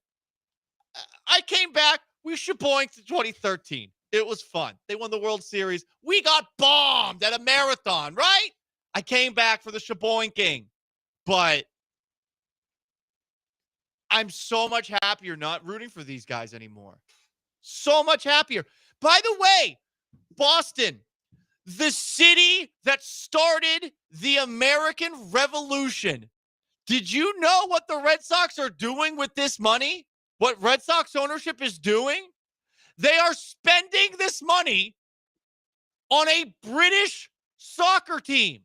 I came back. We shaboinked in 2013. It was fun. They won the World Series. We got bombed at a marathon, right? I came back for the shaboinking. But I'm so much happier not rooting for these guys anymore. So much happier. By the way, Boston, the city that started the American Revolution. Did you know what the Red Sox are doing with this money? What Red Sox ownership is doing? They are spending this money on a British soccer team.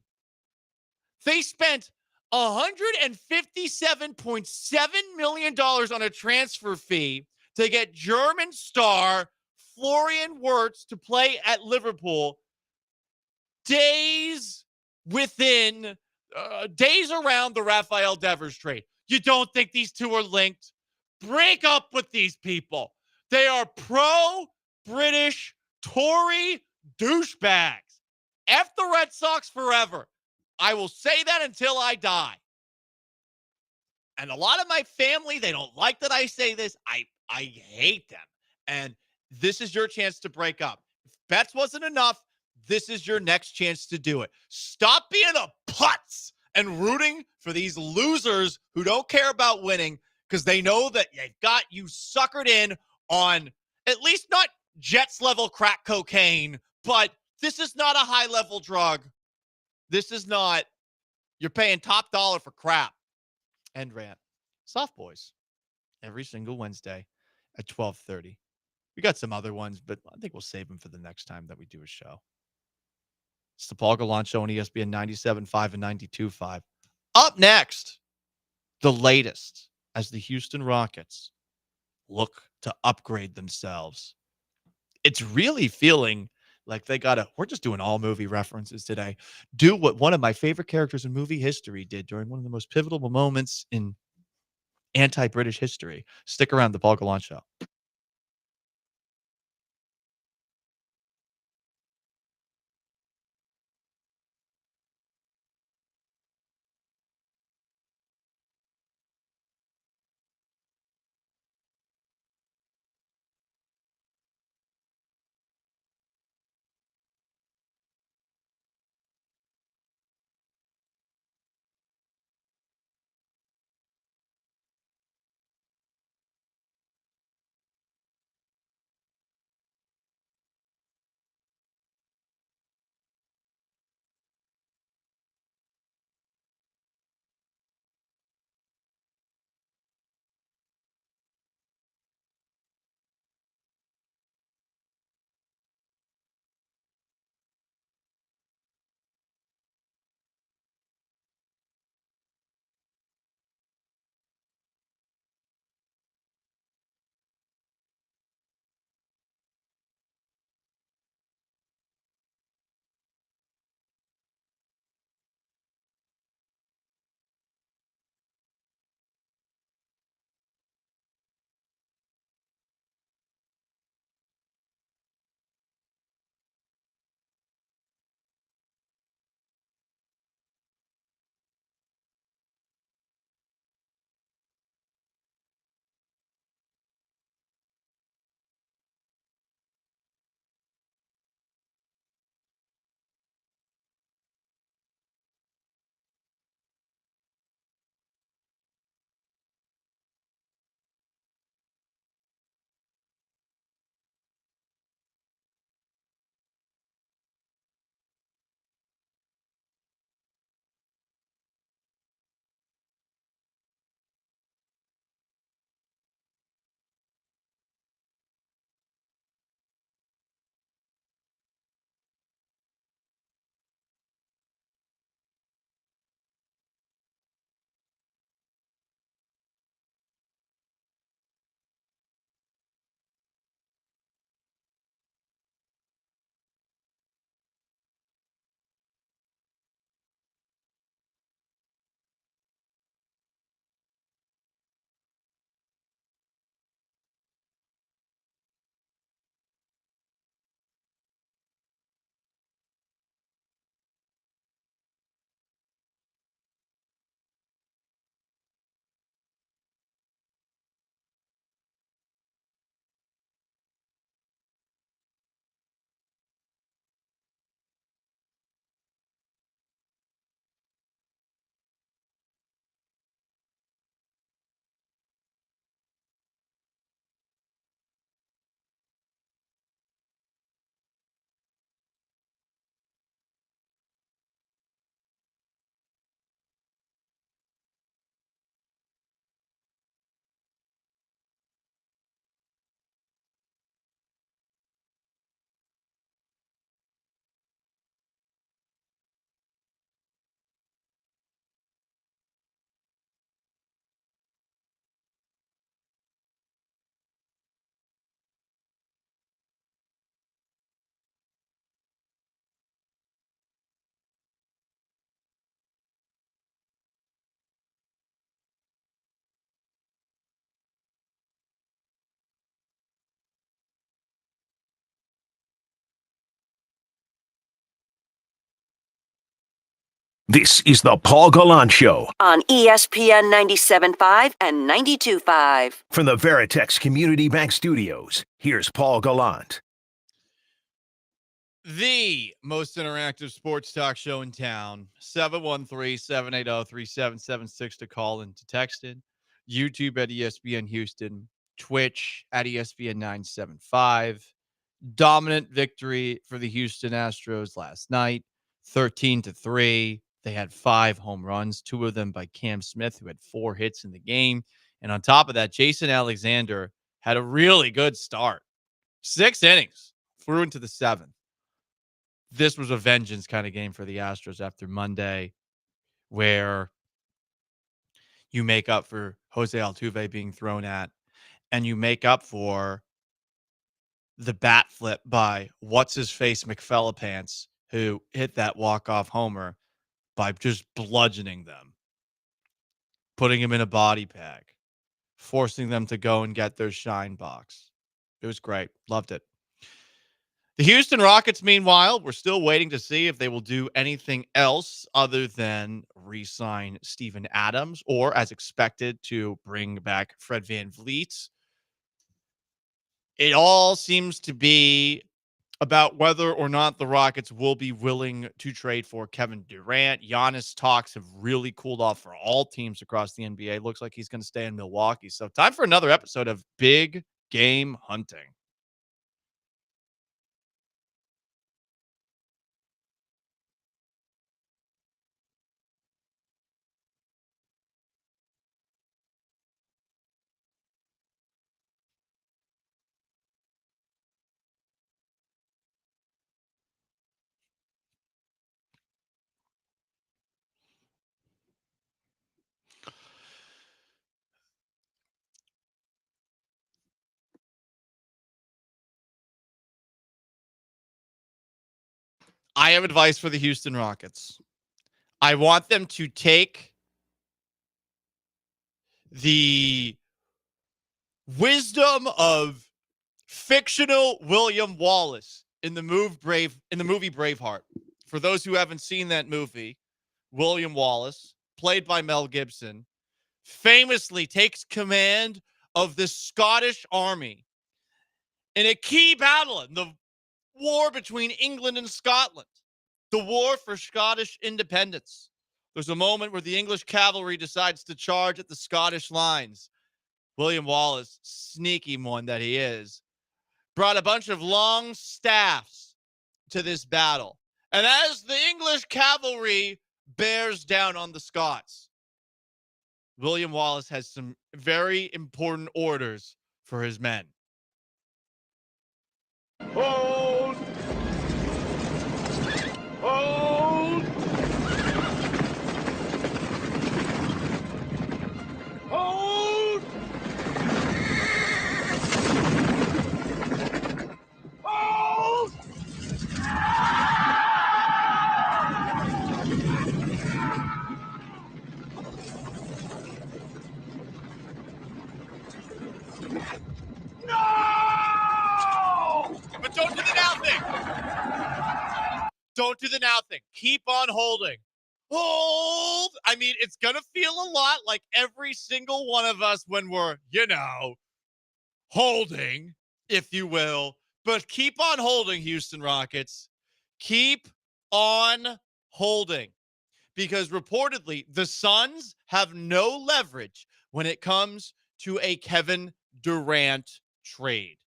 They spent $157.7 million on a transfer fee to get German star Florian Wirtz to play at Liverpool days around the Rafael Devers trade. You don't think these two are linked? Break up with these people. They are pro-British Tory douchebags. F the Red Sox forever. I will say that until I die. And a lot of my family, they don't like that I say this. I hate them. And this is your chance to break up. If bets wasn't enough, this is your next chance to do it. Stop being a putz and rooting for these losers who don't care about winning because they know that they've got you suckered in on at least not Jets level crack cocaine, but this is not a high level drug. This is not. You're paying top dollar for crap. End rant. Soft Boys. Every single Wednesday at 12:30. We got some other ones, but I think we'll save them for the next time that we do a show. It's the Paul Gallant Show on ESPN 97.5 and 92.5. Up next, the latest as the Houston Rockets look to upgrade themselves. It's really feeling like they we're just doing all movie references today. Do what one of my favorite characters in movie history did during one of the most pivotal moments in anti-British history. Stick around, the Paul Gallant Show. This is the Paul Gallant Show on ESPN 97.5 and 92.5. from the Veritex Community Bank Studios. Here's Paul Gallant. The most interactive sports talk show in town. 713-780-3776 to call and to text in. YouTube at ESPN Houston. Twitch at ESPN 975. Dominant victory for the Houston Astros last night. 13-3. They had 5 home runs, 2 of them by Cam Smith, who had 4 hits in the game. And on top of that, Jason Alexander had a really good start. 6 innings, threw into the 7th. This was a vengeance kind of game for the Astros after Monday, where you make up for Jose Altuve being thrown at, and you make up for the bat flip by what's-his-face McFellapants, who hit that walk-off homer by just bludgeoning them, putting him in a body bag, forcing them to go and get their shine box. It was great. Loved it. The Houston Rockets, meanwhile, we're still waiting to see if they will do anything else other than re-sign Steven Adams or, as expected, to bring back Fred VanVleet. It all seems to be about whether or not the Rockets will be willing to trade for Kevin Durant. Giannis talks have really cooled off for all teams across the NBA. Looks like he's going to stay in Milwaukee. So time for another episode of Big Game Hunting. I have advice for the Houston Rockets. I want them to take the wisdom of fictional William Wallace in the movie Braveheart. For those who haven't seen that movie, William Wallace, played by Mel Gibson, famously takes command of the Scottish army in a key battle in the war between England and Scotland, the war for Scottish independence. There's a moment where the English cavalry decides to charge at the Scottish lines. William Wallace, sneaky one that he is, brought a bunch of long staffs to this battle. And as the English cavalry bears down on the Scots, William Wallace has some very important orders for his men. Hold! Hold! Hold! Hold! No! But don't do the now thing. Don't do the now thing. Keep on holding. Hold. I mean, it's going to feel a lot like every single one of us when we're, holding, if you will. But keep on holding, Houston Rockets. Keep on holding. Because reportedly, the Suns have no leverage when it comes to a Kevin Durant trade.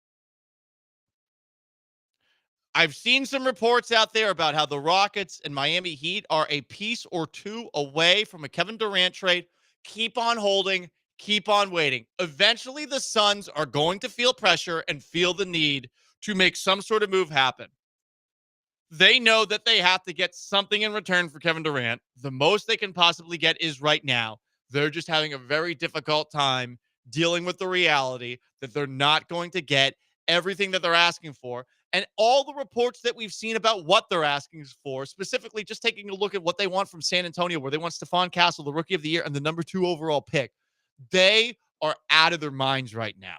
I've seen some reports out there about how the Rockets and Miami Heat are a piece or two away from a Kevin Durant trade. Keep on holding. Keep on waiting. Eventually, the Suns are going to feel pressure and feel the need to make some sort of move happen. They know that they have to get something in return for Kevin Durant. The most they can possibly get is right now. They're just having a very difficult time dealing with the reality that they're not going to get everything that they're asking for. And all the reports that we've seen about what they're asking for, specifically just taking a look at what they want from San Antonio, where they want Stephon Castle, the rookie of the year, and the number 2 overall pick. They are out of their minds right now.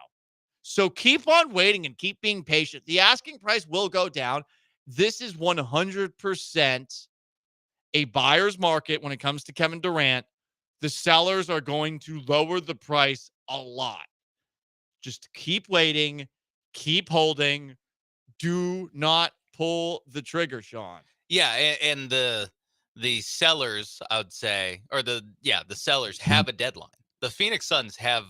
So keep on waiting and keep being patient. The asking price will go down. This is 100% a buyer's market when it comes to Kevin Durant. The sellers are going to lower the price a lot. Just keep waiting, keep holding. Do not pull the trigger, Sean. Yeah, and the sellers, I would say, or the sellers have a deadline. The Phoenix Suns have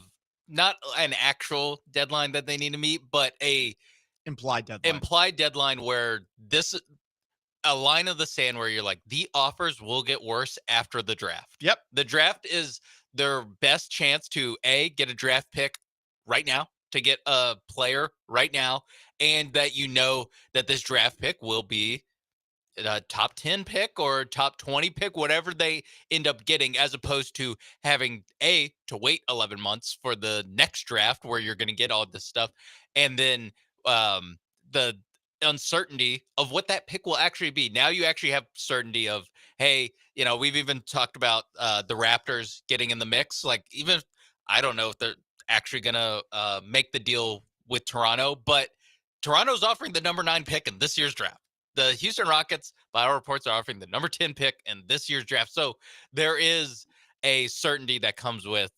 not an actual deadline that they need to meet, but a implied deadline where a line of the sand where you're like, the offers will get worse after the draft. Yep. The draft is their best chance to get a draft pick right now, to get a player right now, and that you know that this draft pick will be a top 10 pick or top 20 pick, whatever they end up getting, as opposed to having to wait 11 months for the next draft where you're going to get all this stuff. And then the uncertainty of what that pick will actually be. Now you actually have certainty of, hey, we've even talked about the Raptors getting in the mix. Like, even I don't know if they're actually going to make the deal with Toronto, but Toronto's offering the number 9 pick in this year's draft. The Houston Rockets, by our reports, are offering the number 10 pick in this year's draft. So there is a certainty that comes with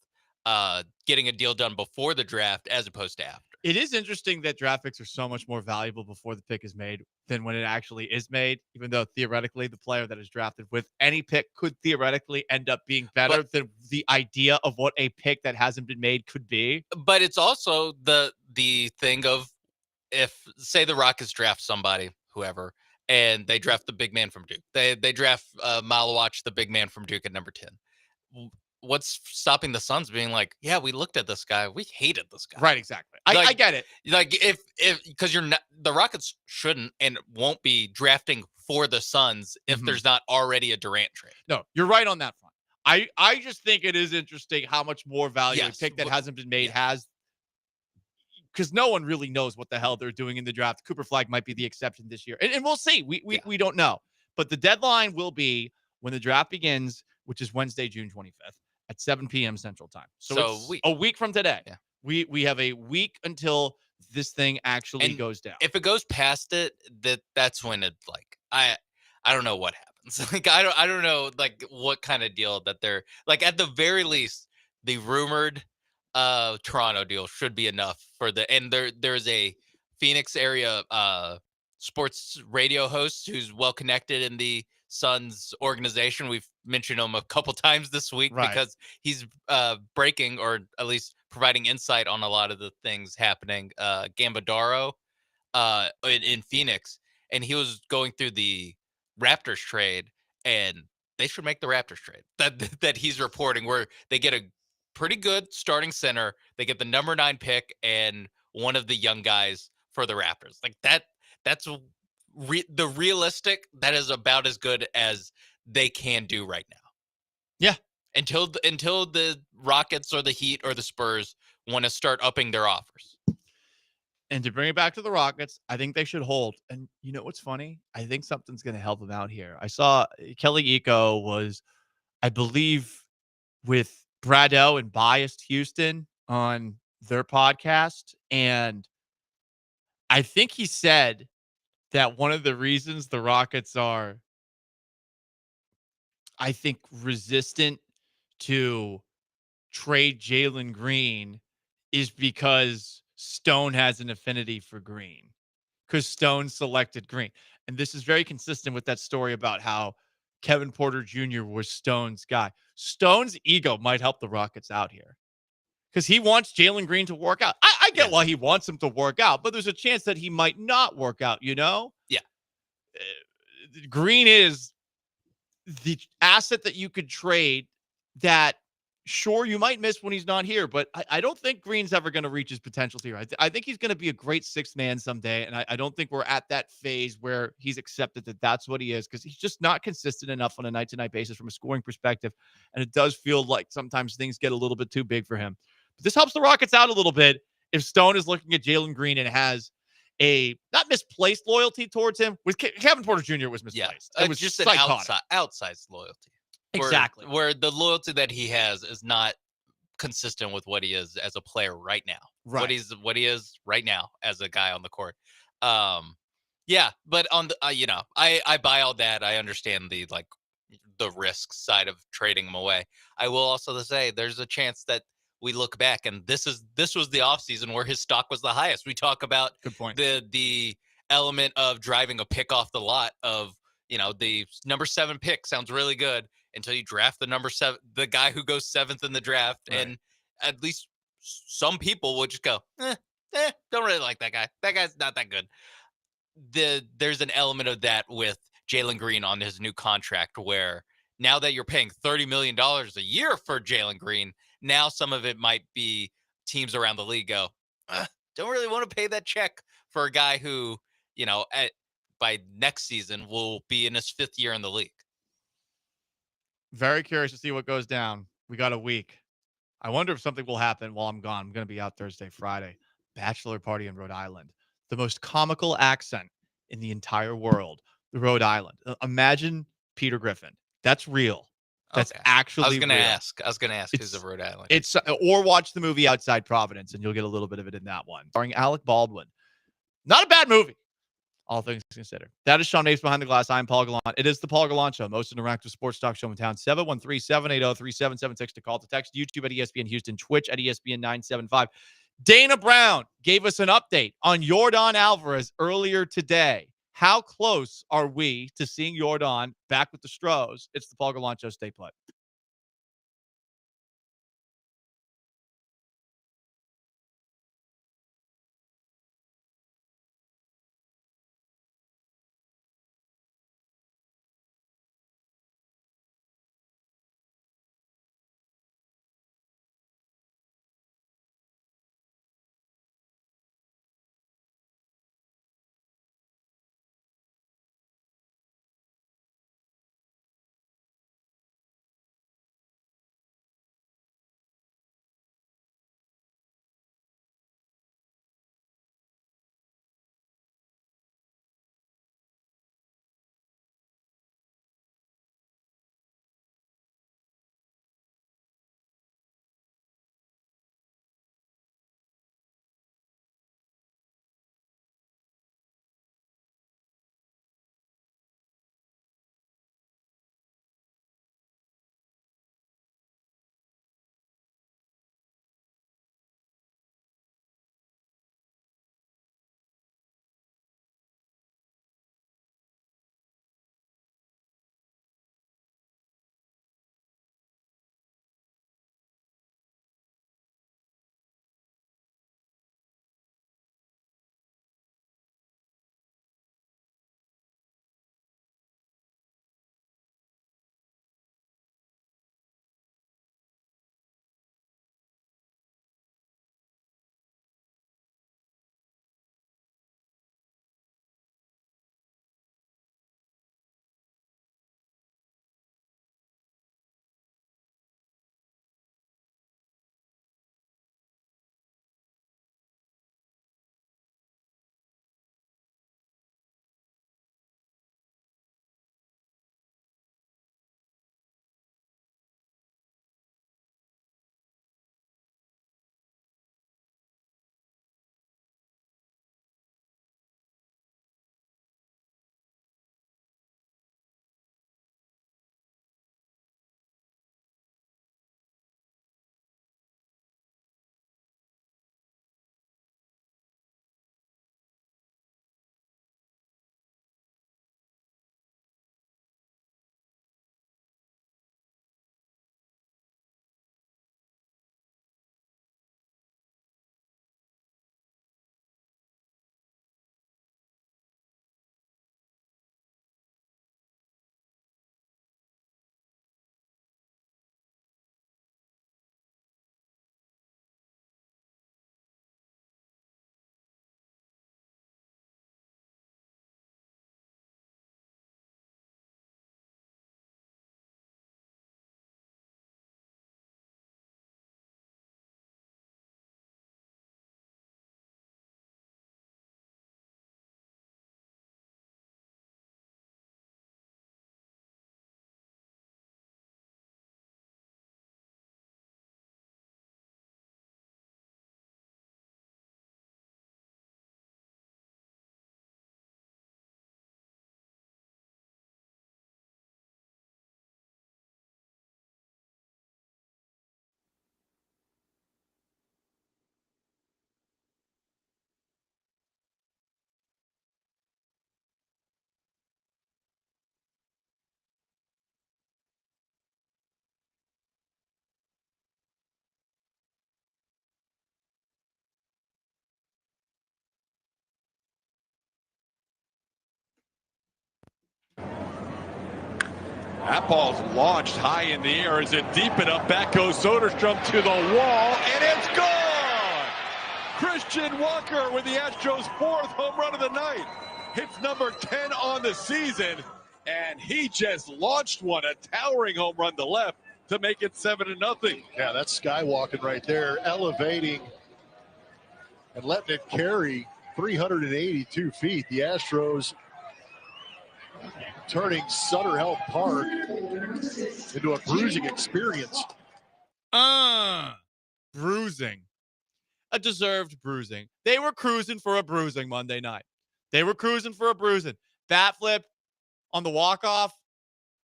getting a deal done before the draft as opposed to after. It is interesting that draft picks are so much more valuable before the pick is made than when it actually is made, even though theoretically the player that is drafted with any pick could theoretically end up being better than the idea of what a pick that hasn't been made could be. But it's also the thing of, if, say, the Rockets draft somebody, whoever, and they draft the big man from Duke. They draft Malawach, the big man from Duke, at number 10. What's stopping the Suns being like, yeah, we looked at this guy, we hated this guy? Right, exactly. I get it. Like, if because you're not, the Rockets shouldn't and won't be drafting for the Suns if there's not already a Durant trade. No, you're right on that front. I just think it is interesting how much more value a pick that hasn't been made has, because no one really knows what the hell they're doing in the draft. Cooper Flag might be the exception this year, and we'll see. We don't know, but the deadline will be when the draft begins, which is Wednesday, June 25th at 7 p.m. Central Time. So it's a week from today. Yeah. We have a week until this thing actually goes down. If it goes past it, that's when it, like, I don't know what happens. Like, I don't know, like, what kind of deal that they're like. At the very least, the rumored Toronto deal should be enough for and there's a Phoenix area sports radio host who's well connected in the Suns organization. We've mentioned him a couple times this week because he's breaking, or at least providing insight on a lot of the things happening. Gambadaro in Phoenix, and he was going through the Raptors trade, and they should make the Raptors trade that he's reporting, where they get a pretty good starting center, they get the number 9 pick, and one of the young guys for the Raptors. Like, that's the realistic. That is about as good as they can do right now. Yeah. Until the Rockets or the Heat or the Spurs want to start upping their offers. And to bring it back to the Rockets, I think they should hold. And you know what's funny? I think something's going to help them out here. I saw Kelly Iko was, I believe, with Brado and Biased Houston on their podcast. And I think he said that one of the reasons the Rockets are, I think, resistant to trade Jalen Green is because Stone has an affinity for Green, because Stone selected Green. And this is very consistent with that story about how Kevin Porter Jr. was Stone's guy. Stone's ego might help the Rockets out here, because he wants Jalen Green to work out. I get why he wants him to work out, but there's a chance that he might not work out, Yeah. Green is the asset that you could trade that, sure, you might miss when he's not here, but I don't think Green's ever going to reach his potential here. I think he's going to be a great 6th man someday, and I don't think we're at that phase where he's accepted that that's what he is, because he's just not consistent enough on a night-to-night basis from a scoring perspective, and it does feel like sometimes things get a little bit too big for him. But this helps the Rockets out a little bit if Stone is looking at Jalen Green and has a not misplaced loyalty towards him. With Kevin Porter Jr. was misplaced. It was just psychotic. an outsized loyalty. Exactly. Where the loyalty that he has is not consistent with what he is as a player right now. Right. What he is right now as a guy on the court. Yeah, but on the I buy all that. I understand the, like, the risk side of trading him away. I will also say there's a chance that we look back and this was the offseason where his stock was the highest. We talk about the element of driving a pick off the lot of, the number 7 pick sounds really good until you draft the number 7, the guy who goes 7th in the draft. Right. And at least some people would just go, don't really like that guy. That guy's not that good. There's an element of that with Jalen Green on his new contract where now that you're paying $30 million a year for Jalen Green, now some of it might be teams around the league go, don't really want to pay that check for a guy who, by next season will be in his 5th year in the league. Very curious to see what goes down. We got a week. I wonder if something will happen while I'm gone. I'm going to be out Thursday, Friday. Bachelor party in Rhode Island. The most comical accent in the entire world. The Rhode Island. Imagine Peter Griffin. That's real. That's actually I was going to real. ask who's of Rhode Island. Or watch the movie Outside Providence, and you'll get a little bit of it in that one. Starring Alec Baldwin. Not a bad movie, all things considered. That is Sean Mapes Behind the Glass. I'm Paul Gallant. It is the Paul Gallant Show, most interactive sports talk show in town. 713-780-3776 to call, to text. YouTube at ESPN Houston, Twitch at ESPN 975. Dana Brown gave us an update on Yordan Alvarez earlier today. How close are we to seeing Yordan back with the Stros? It's the Paul Gallant Show. Stay put. That ball's launched high in the air. Is it deep enough? Back goes Soderstrom to the wall, and it's gone! Christian Walker with the Astros' 4th home run of the night. Hits number 10 on the season, and he just launched one, a towering home run to left to make it 7-0. Yeah, that's skywalking right there, elevating and letting it carry 382 feet. The Astros turning Sutter Health Park into a bruising experience. Bruising. A deserved bruising. They were cruising for a bruising Monday night. They were cruising for a bruising. Bat flip on the walk-off.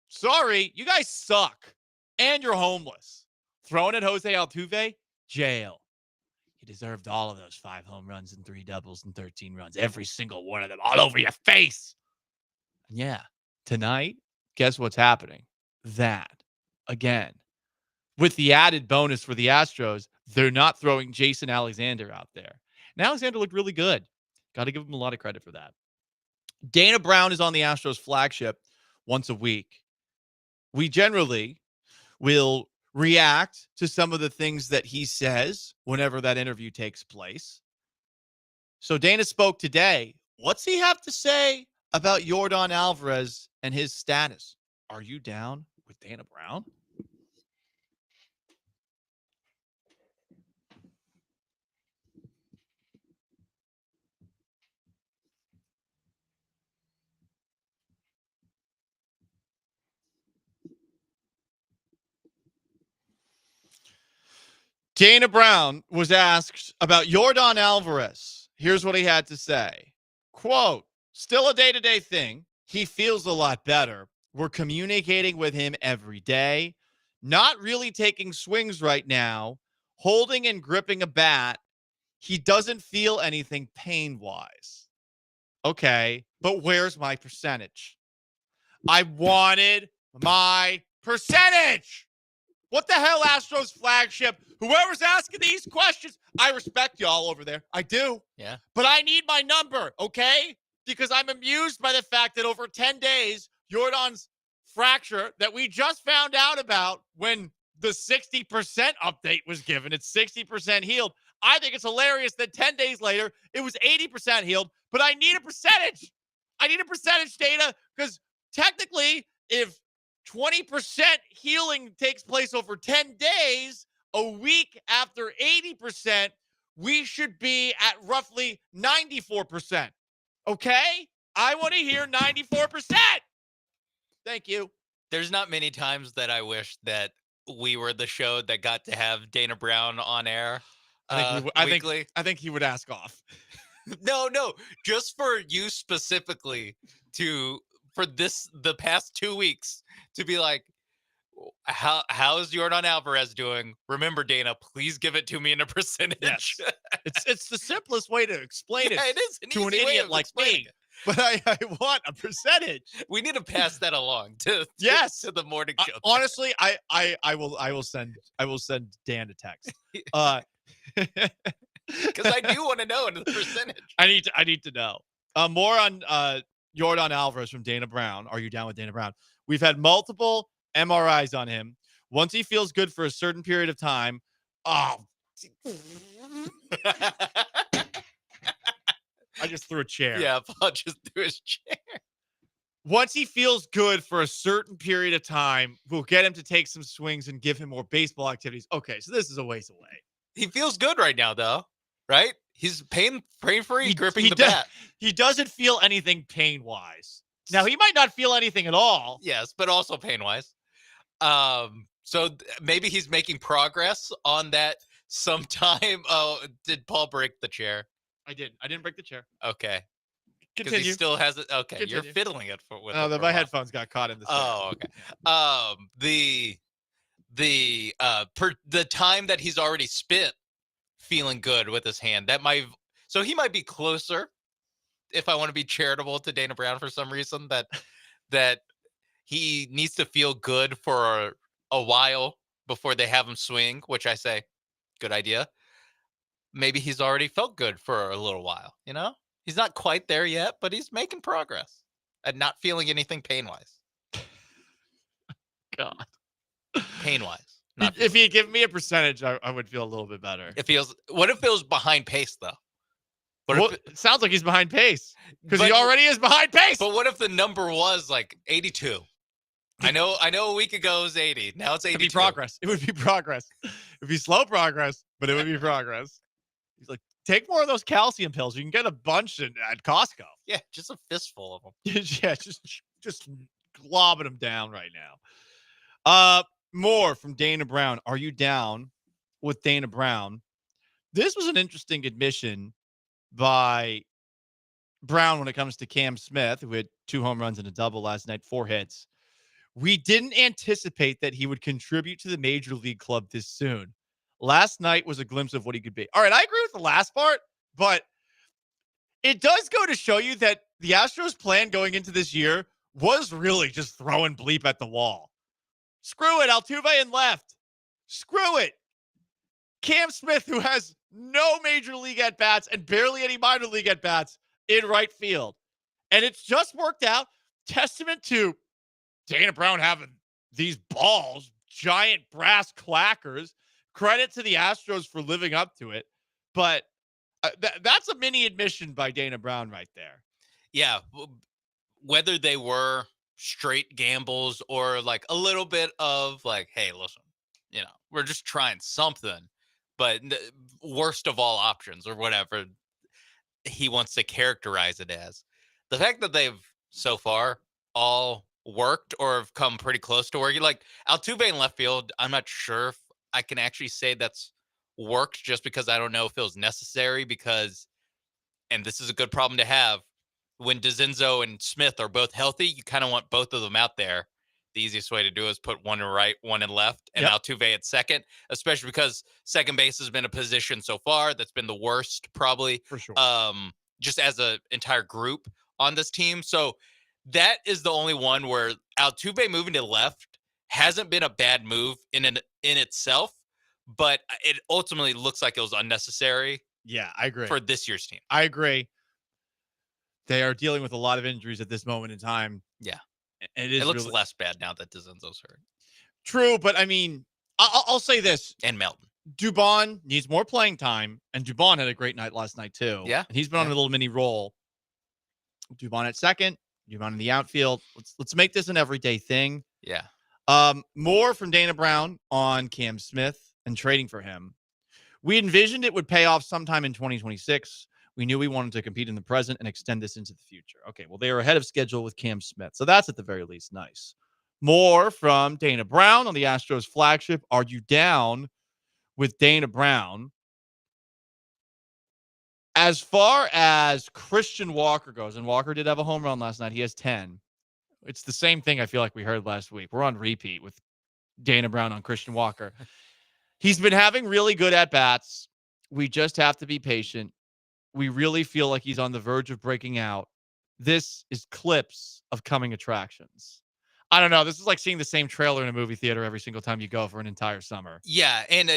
Sorry, you guys suck. And you're homeless. Throwing at Jose Altuve, jail. He deserved all of those 5 home runs and 3 doubles and 13 runs. Every single one of them all over your face. And yeah, tonight, guess what's happening? That, again, with the added bonus for the Astros, they're not throwing Jason Alexander out there. And Alexander looked really good. Got to give him a lot of credit for that. Dana Brown is on the Astros flagship once a week. We generally will react to some of the things that he says whenever that interview takes place. So Dana spoke today. What's he have to say about Yordan Alvarez and his status? Are you down with Dana Brown? Dana Brown was asked about Yordan Alvarez. Here's what he had to say. Quote, still a day-to-day thing. He feels a lot better. We're communicating with him every day. Not really taking swings right now. Holding and gripping a bat. He doesn't feel anything pain-wise. Okay, but where's my percentage? I wanted my percentage. What the hell, Astros flagship? Whoever's asking these questions, I respect y'all over there. I do. Yeah. But I need my number, okay? Because I'm amused by the fact that over 10 days, Yordan's fracture that we just found out about when the 60% update was given, it's 60% healed. I think it's hilarious that 10 days later, it was 80% healed, but I need a percentage. I need a percentage data because technically, if 20% healing takes place over 10 days, a week after 80%, we should be at roughly 94%. Okay? I want to hear 94%. Thank you. There's not many times that I wish that we were the show that got to have Dana Brown on air. Weekly. I think he would ask off. No, just for you specifically for the past 2 weeks to be like, how's Yordan Alvarez doing? Remember, Dana, please give it to me in a percentage. Yes. It's the simplest way to explain Yeah, it, it is to an idiot like me. it. But I want a percentage. We need to pass that along to the morning show. Honestly, I will send Dan a text. Because I do want to know the percentage. I need to know. More on Yordan Alvarez from Dana Brown. Are you down with Dana Brown? We've had multiple MRIs on him. Once he feels good for a certain period of time, I just threw a chair. Yeah, Paul just threw his chair. Once he feels good for a certain period of time, we'll get him to take some swings and give him more baseball activities. Okay, so this is a ways away. He feels good right now, though, right? He's pain-free, gripping the bat. He doesn't feel anything pain-wise. Now, he might not feel anything at all. Yes, but also pain-wise. So maybe he's making progress on that sometime. Oh, did Paul break the chair? I didn't break the chair. Okay. Because Continue. he still has it. Okay, Continue. you're fiddling it with No, it for a my while. headphones got caught in the Oh, okay. The time that he's already spent feeling good with his hand, so he might be closer, if I want to be charitable to Dana Brown for some reason, that he needs to feel good for a while before they have him swing, which I say, good idea. Maybe he's already felt good for a little while, you know? He's not quite there yet, but he's making progress and not feeling anything pain-wise. God. Pain-wise. If he give me a percentage, I would feel a little bit better. What if it was behind pace, though? It sounds like he's behind pace because he already is behind pace. But what if the number was like 82? I know a week ago it was 80. Now it's 82. It would be progress. It would be progress. It would be slow progress, but it would be progress. He's like, take more of those calcium pills. You can get a bunch at Costco. Yeah, just a fistful of them. Yeah, just globbing them down right now. More from Dana Brown. Are you down with Dana Brown? This was an interesting admission by Brown when it comes to Cam Smith, who had 2 home runs and a double last night, 4 hits. We didn't anticipate that he would contribute to the major league club this soon. Last night was a glimpse of what he could be. All right, I agree with the last part, but it does go to show you that the Astros' plan going into this year was really just throwing bleep at the wall. Screw it, Altuve in left. Screw it. Cam Smith, who has no major league at-bats and barely any minor league at-bats, in right field. And it's just worked out. Testament to Dana Brown having these balls, giant brass clackers. Credit to the Astros for living up to it. But that's a mini admission by Dana Brown right there. Yeah. Whether they were straight gambles or like a little bit of like, hey, listen, we're just trying something. But worst of all options or whatever he wants to characterize it as. The fact that they've so far all worked or have come pretty close to working. Like Altuve in left field, I'm not sure if I can actually say that's worked just because I don't know if it was necessary because, and this is a good problem to have, when DeCinzo and Smith are both healthy, you kind of want both of them out there. The easiest way to do is put one in right, one in left, and Altuve at second, especially because second base has been a position so far that's been the worst probably. For sure. Just as an entire group on this team. So that is the only one where Altuve moving to left hasn't been a bad move in itself, but it ultimately looks like it was unnecessary. Yeah, I agree. For this year's team. I agree. They are dealing with a lot of injuries at this moment in time. Yeah. And it looks less bad now that DeCinzo's hurt. True, but I mean, I'll say this. And Melton. Dubon needs more playing time, and Dubon had a great night last night too. Yeah. And he's been on a little mini roll. Dubon at second, Dubon in the outfield. Let's make this an everyday thing. Yeah. More from Dana Brown on Cam Smith and trading for him. We envisioned it would pay off sometime in 2026. We knew we wanted to compete in the present and extend this into the future. Okay, well, they are ahead of schedule with Cam Smith. So that's at the very least nice. More from Dana Brown on the Astros flagship. Are you down with Dana Brown? As far as Christian Walker goes, and Walker did have a home run last night. He has 10. It's the same thing I feel like we heard last week. We're on repeat with Dana Brown on Christian Walker. He's been having really good at-bats. We just have to be patient. We really feel like he's on the verge of breaking out. This is clips of coming attractions. I don't know. This is like seeing the same trailer in a movie theater every single time you go for an entire summer. Yeah. And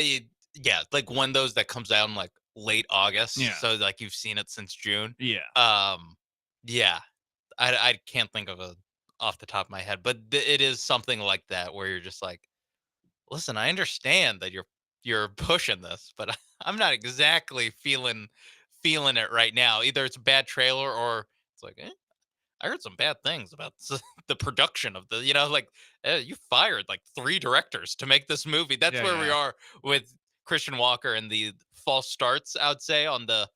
like one of those that comes out in like late August. Yeah. So like you've seen it since June. Yeah. Yeah. I can't think of a off the top of my head, but it is something like that where you're just like, listen, I understand that you're pushing this, but I'm not exactly feeling it right now. Either it's a bad trailer or it's like, I heard some bad things about the production of you fired like 3 directors to make this movie. That's where we are with Christian Walker and the false starts, I would say, on the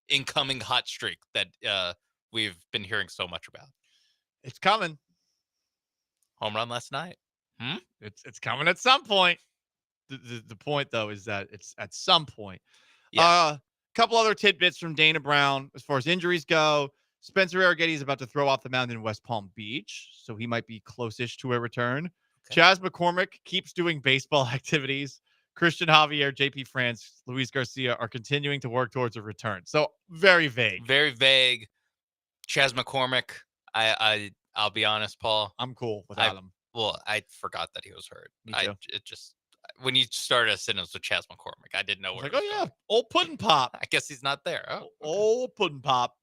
incoming hot streak that we've been hearing so much about. It's coming. Home run last night. It's coming at some point. The point, though, is that it's at some point. Yeah. Couple other tidbits from Dana Brown as far as injuries go. Spencer Arrighetti is about to throw off the mound in West Palm Beach, so he might be close-ish to a return. Okay. Chas McCormick keeps doing baseball activities. Christian Javier, JP France, Luis Garcia are continuing to work towards a return. So very vague. Very vague. Chas McCormick, I'll be honest, Paul. I'm cool without him. Well, I forgot that he was hurt. Me too. It just when you started a sentence with Chas McCormick, I didn't know where. Like, yeah, old Puddin' Pop. I guess he's not there. Oh, old Puddin' Pop.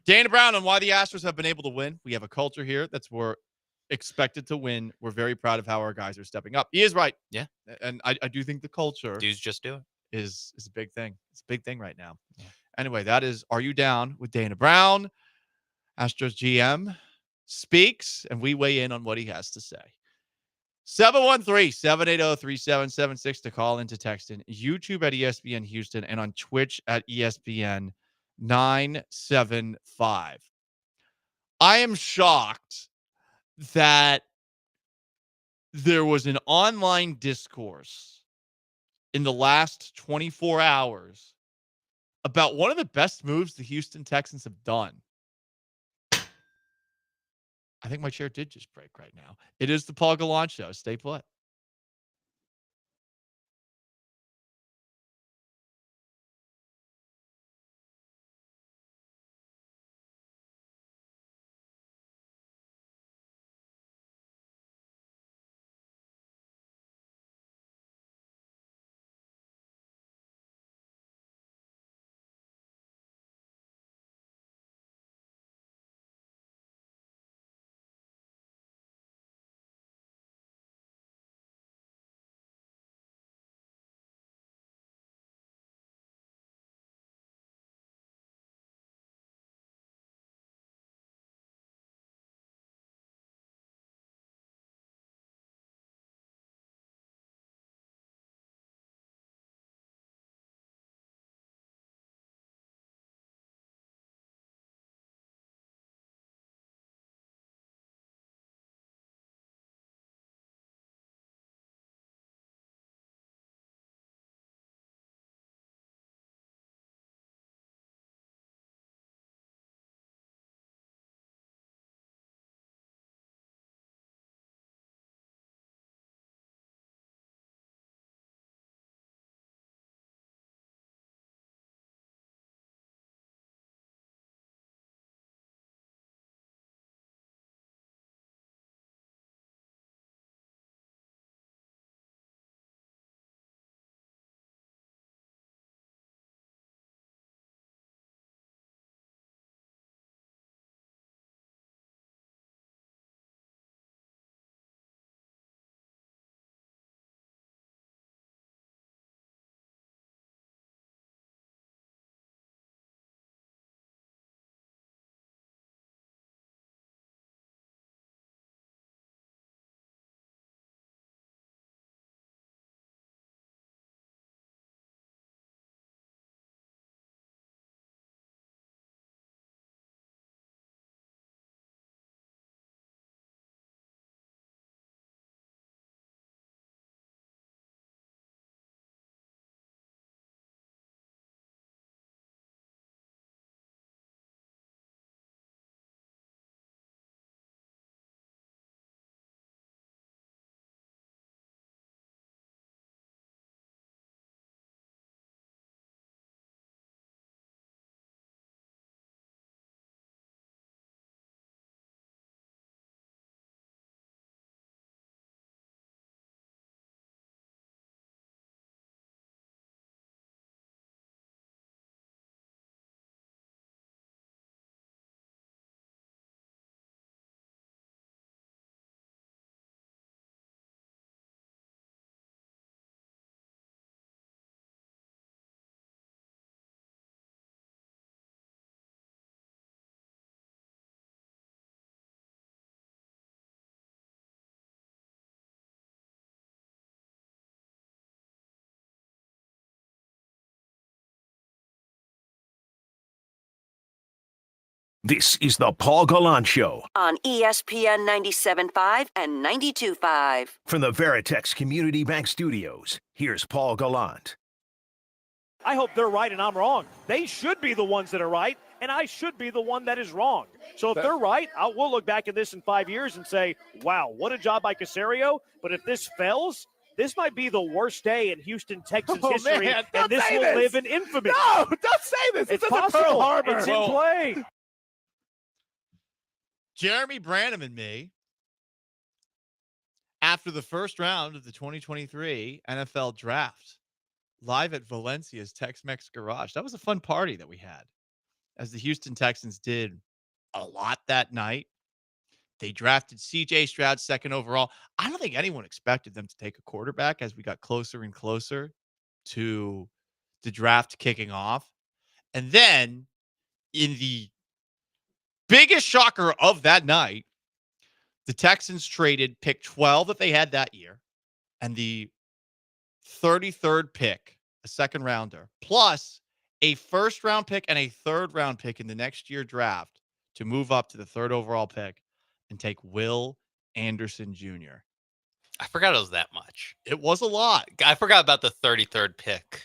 Dana Brown on why the Astros have been able to win. We have a culture here that's where expected to win. We're very proud of how our guys are stepping up. He is right. Yeah. And I do think the culture Dudes just do it. is a big thing. It's a big thing right now. Yeah. Anyway, that is Are You Down with Dana Brown. Astros GM speaks, and we weigh in on what he has to say. 713-780-3776 to call in, to text in. YouTube at ESPN Houston and on Twitch at ESPN 975. I am shocked that there was an online discourse in the last 24 hours about one of the best moves the Houston Texans have done. I think my chair did just break right now. It is the Paul Gallant Show. Stay put. This is the Paul Gallant Show On ESPN 97.5 and 92.5. from the Veritex Community Bank Studios. Here's Paul Gallant. I hope they're right and I'm wrong. They should be the ones that are right, and I should be the one that is wrong. So if they're right, we'll look back at this in 5 years and say, wow, what a job by Caserio. But if this fails, this might be the worst day in Houston Texans history, man, and this will live in infamy. No, don't say this. It's This possible. isn't Pearl Harbor. It's in play. Jeremy Branham and me, after the first round of the 2023 NFL Draft, live at Valencia's Tex-Mex Garage. That was a fun party that we had, as the Houston Texans did a lot that night. They drafted CJ Stroud second overall. I don't think anyone expected them to take a quarterback as we got closer and closer to the draft kicking off. And then in the biggest shocker of that night, the Texans traded pick 12 that they had that year and the 33rd pick, a second rounder, plus a first round pick and a third round pick in the next year draft to move up to the third overall pick and take Will Anderson Jr. I forgot it was that much. It was a lot. I forgot about the 33rd pick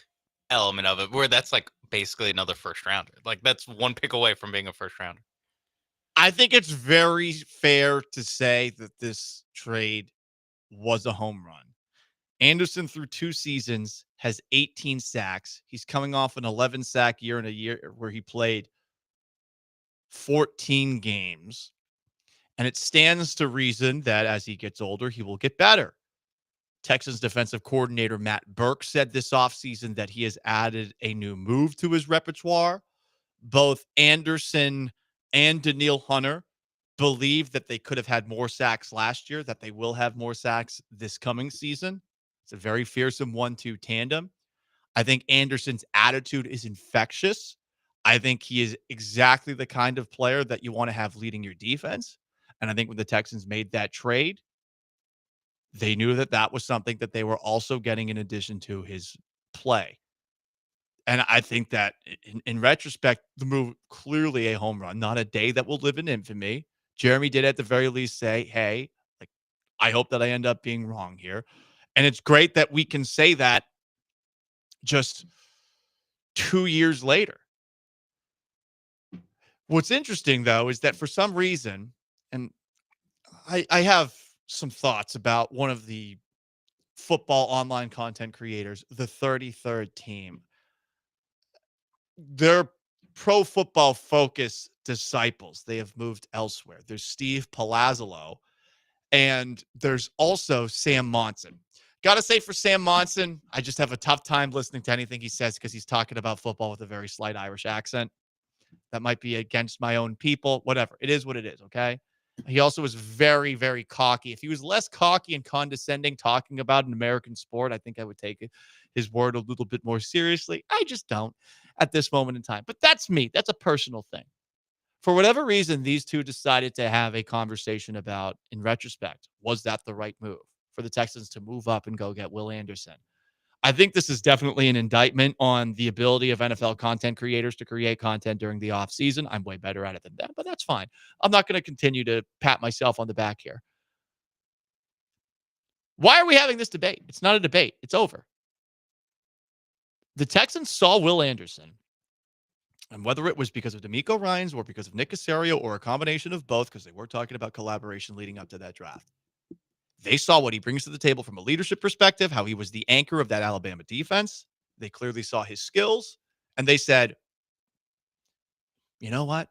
element of it, where that's like basically another first rounder. Like that's one pick away from being a first rounder. I think it's very fair to say that this trade was a home run. Anderson, through 2 seasons, has 18 sacks. He's coming off an 11 sack year in a year where he played 14 games. And it stands to reason that as he gets older, he will get better. Texans defensive coordinator Matt Burke said this offseason that he has added a new move to his repertoire. Both Anderson and Daniil Hunter believe that they could have had more sacks last year, that they will have more sacks this coming season. It's a very fearsome 1-2 tandem. I think Anderson's attitude is infectious. I think he is exactly the kind of player that you want to have leading your defense. And I think when the Texans made that trade, they knew that that was something that they were also getting in addition to his play. And I think that in retrospect, the move clearly a home run, not a day that will live in infamy. Jeremy did at the very least say, hey, like, I hope that I end up being wrong here. And it's great that we can say that just 2 years later. What's interesting, though, is that for some reason, and I have some thoughts about one of the football online content creators, the 33rd team. They're Pro Football Focus disciples. They have moved elsewhere. There's Steve Palazzolo, and there's also Sam Monson. Got to say for Sam Monson, I just have a tough time listening to anything he says because he's talking about football with a very slight Irish accent. That might be against my own people. Whatever. It is what it is, okay? He also was very, very cocky. If he was less cocky and condescending talking about an American sport, I think I would take his word a little bit more seriously. I just don't at this moment in time. But that's me. That's a personal thing. For whatever reason, these two decided to have a conversation about, in retrospect, was that the right move for the Texans to move up and go get Will Anderson? I think this is definitely an indictment on the ability of NFL content creators to create content during the offseason. I'm way better at it than them, but that's fine. I'm not going to continue to pat myself on the back here. Why are we having this debate? It's not a debate. It's over. The Texans saw Will Anderson, and whether it was because of D'Amico Ryans or because of Nick Caserio or a combination of both, because they were talking about collaboration leading up to that draft, they saw what he brings to the table from a leadership perspective, how he was the anchor of that Alabama defense. They clearly saw his skills, and they said, you know what?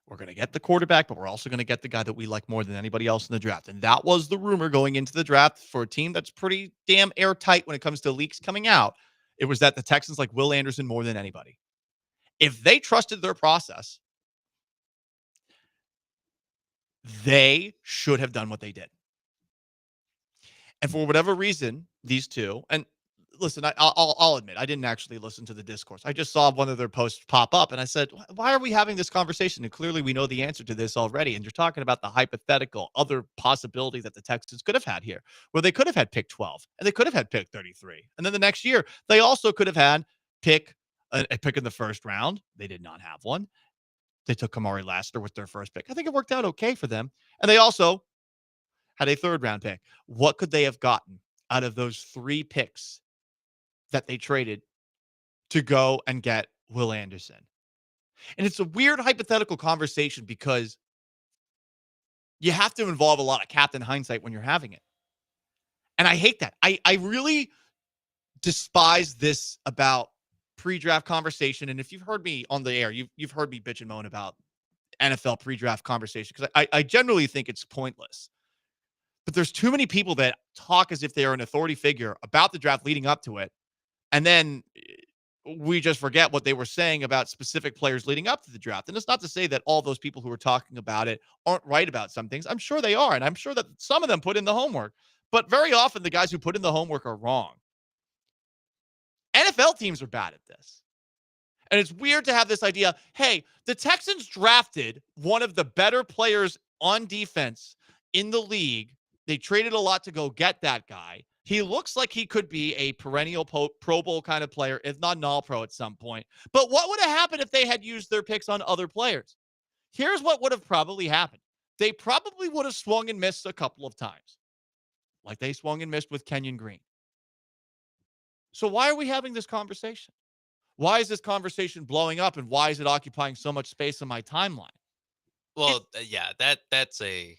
We're going to get the quarterback, but we're also going to get the guy that we like more than anybody else in the draft. And that was the rumor going into the draft for a team that's pretty damn airtight when it comes to leaks coming out. It was that the Texans like Will Anderson more than anybody. If they trusted their process, they should have done what they did. And for whatever reason, these two, and listen, I'll admit, I didn't actually listen to the discourse. I just saw one of their posts pop up, and I said, why are we having this conversation? And clearly we know the answer to this already. And you're talking about the hypothetical other possibility that the Texans could have had here, where they could have had pick 12, and they could have had pick 33. And then the next year, they also could have had a pick in the first round. They did not have one. They took Kamari Lassiter with their first pick. I think it worked out okay for them. And they also had a third round pick. What could they have gotten out of those 3 picks that they traded to go and get Will Anderson? And it's a weird hypothetical conversation because you have to involve a lot of captain hindsight when you're having it. And I hate that. I really despise this about pre-draft conversation. And if you've heard me on the air, you've heard me bitch and moan about NFL pre-draft conversation because I generally think it's pointless. But there's too many people that talk as if they are an authority figure about the draft leading up to it. And then we just forget what they were saying about specific players leading up to the draft. And it's not to say that all those people who are talking about it aren't right about some things. I'm sure they are. And I'm sure that some of them put in the homework. But very often the guys who put in the homework are wrong. NFL teams are bad at this. And it's weird to have this idea, hey, the Texans drafted one of the better players on defense in the league. They traded a lot to go get that guy. He looks like he could be a perennial Pro Bowl kind of player, if not an All-Pro at some point. But what would have happened if they had used their picks on other players? Here's what would have probably happened. They probably would have swung and missed a couple of times, like they swung and missed with Kenyon Green. So why are we having this conversation? Why is this conversation blowing up, and why is it occupying so much space on my timeline? Well, yeah, that's a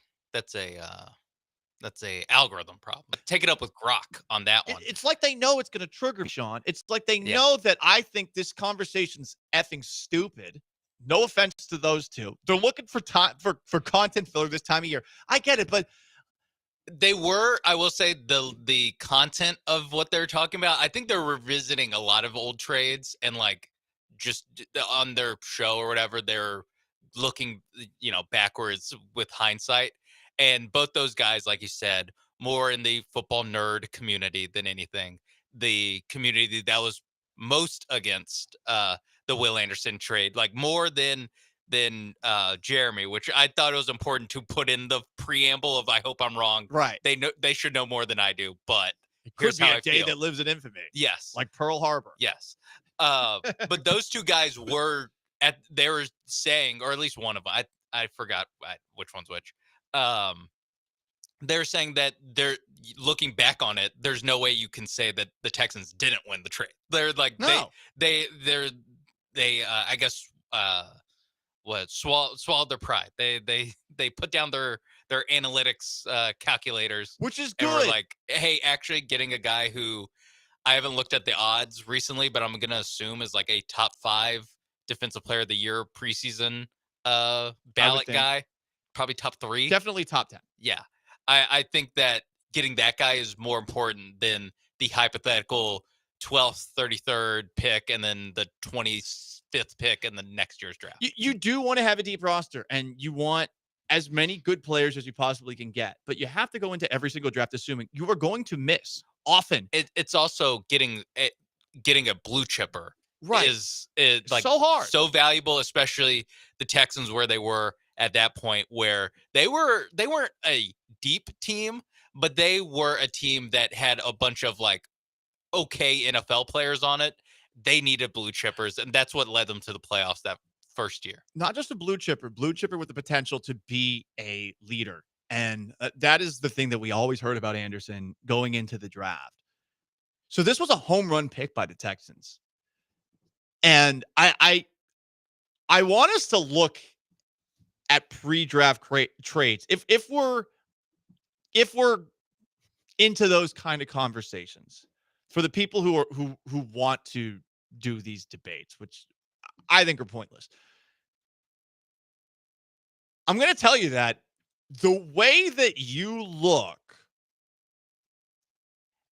algorithm problem. Take it up with Grok on that one. It's like they know it's going to trigger me, Sean. It's like they know that I think this conversation's effing stupid. No offense to those two. They're looking for time for content filler this time of year. I get it, but they were, I will say, the content of what they're talking about, I think they're revisiting a lot of old trades, and like just on their show or whatever, they're looking, backwards with hindsight. And both those guys, like you said, more in the football nerd community than anything. The community that was most against the Will Anderson trade, like more than Jeremy, which I thought it was important to put in the preamble of I hope I'm wrong. Right. They should know more than I do, but it could be a day that lives in infamy. Yes. Like Pearl Harbor. Yes. But those two guys they were saying, or at least one of them, I forgot which one's which. They're saying that they're looking back on it. There's no way you can say that the Texans didn't win the trade. They're like, no. they I guess, swallowed their pride. They put down their analytics calculators, which is and good. we're like, hey, actually getting a guy who I haven't looked at the odds recently, but I'm gonna assume is like a top 5 defensive player of the year preseason ballot guy, probably top 3, definitely top 10. Yeah, I think that getting that guy is more important than the hypothetical 12th, 33rd pick, and then the 25th pick in the next year's draft. You do want to have a deep roster, and you want as many good players as you possibly can get, but you have to go into every single draft assuming you are going to miss often. It's also getting a blue chipper, right? Is like so hard, so valuable, especially the Texans, where they were at that point, where they weren't a deep team, but they were a team that had a bunch of like okay NFL players on it. They needed blue chippers, and that's what led them to the playoffs that first year. Not just a blue chipper with the potential to be a leader. And that is the thing that we always heard about Anderson going into the draft. So this was a home run pick by the Texans. And I want us to look at pre-draft trades. If we're into those kind of conversations, for the people who want to do these debates, which I think are pointless, I'm going to tell you that the way that you look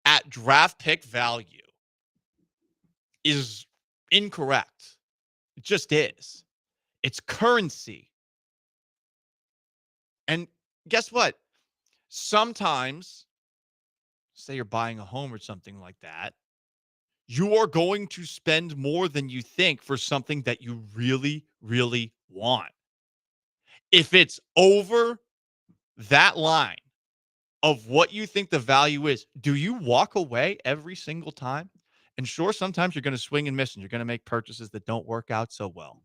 at draft pick value is incorrect. It just is. It's currency. And guess what? Sometimes, say you're buying a home or something like that, you are going to spend more than you think for something that you really, really want. If it's over that line of what you think the value is, do you walk away every single time? And sure, sometimes you're going to swing and miss, and you're going to make purchases that don't work out so well.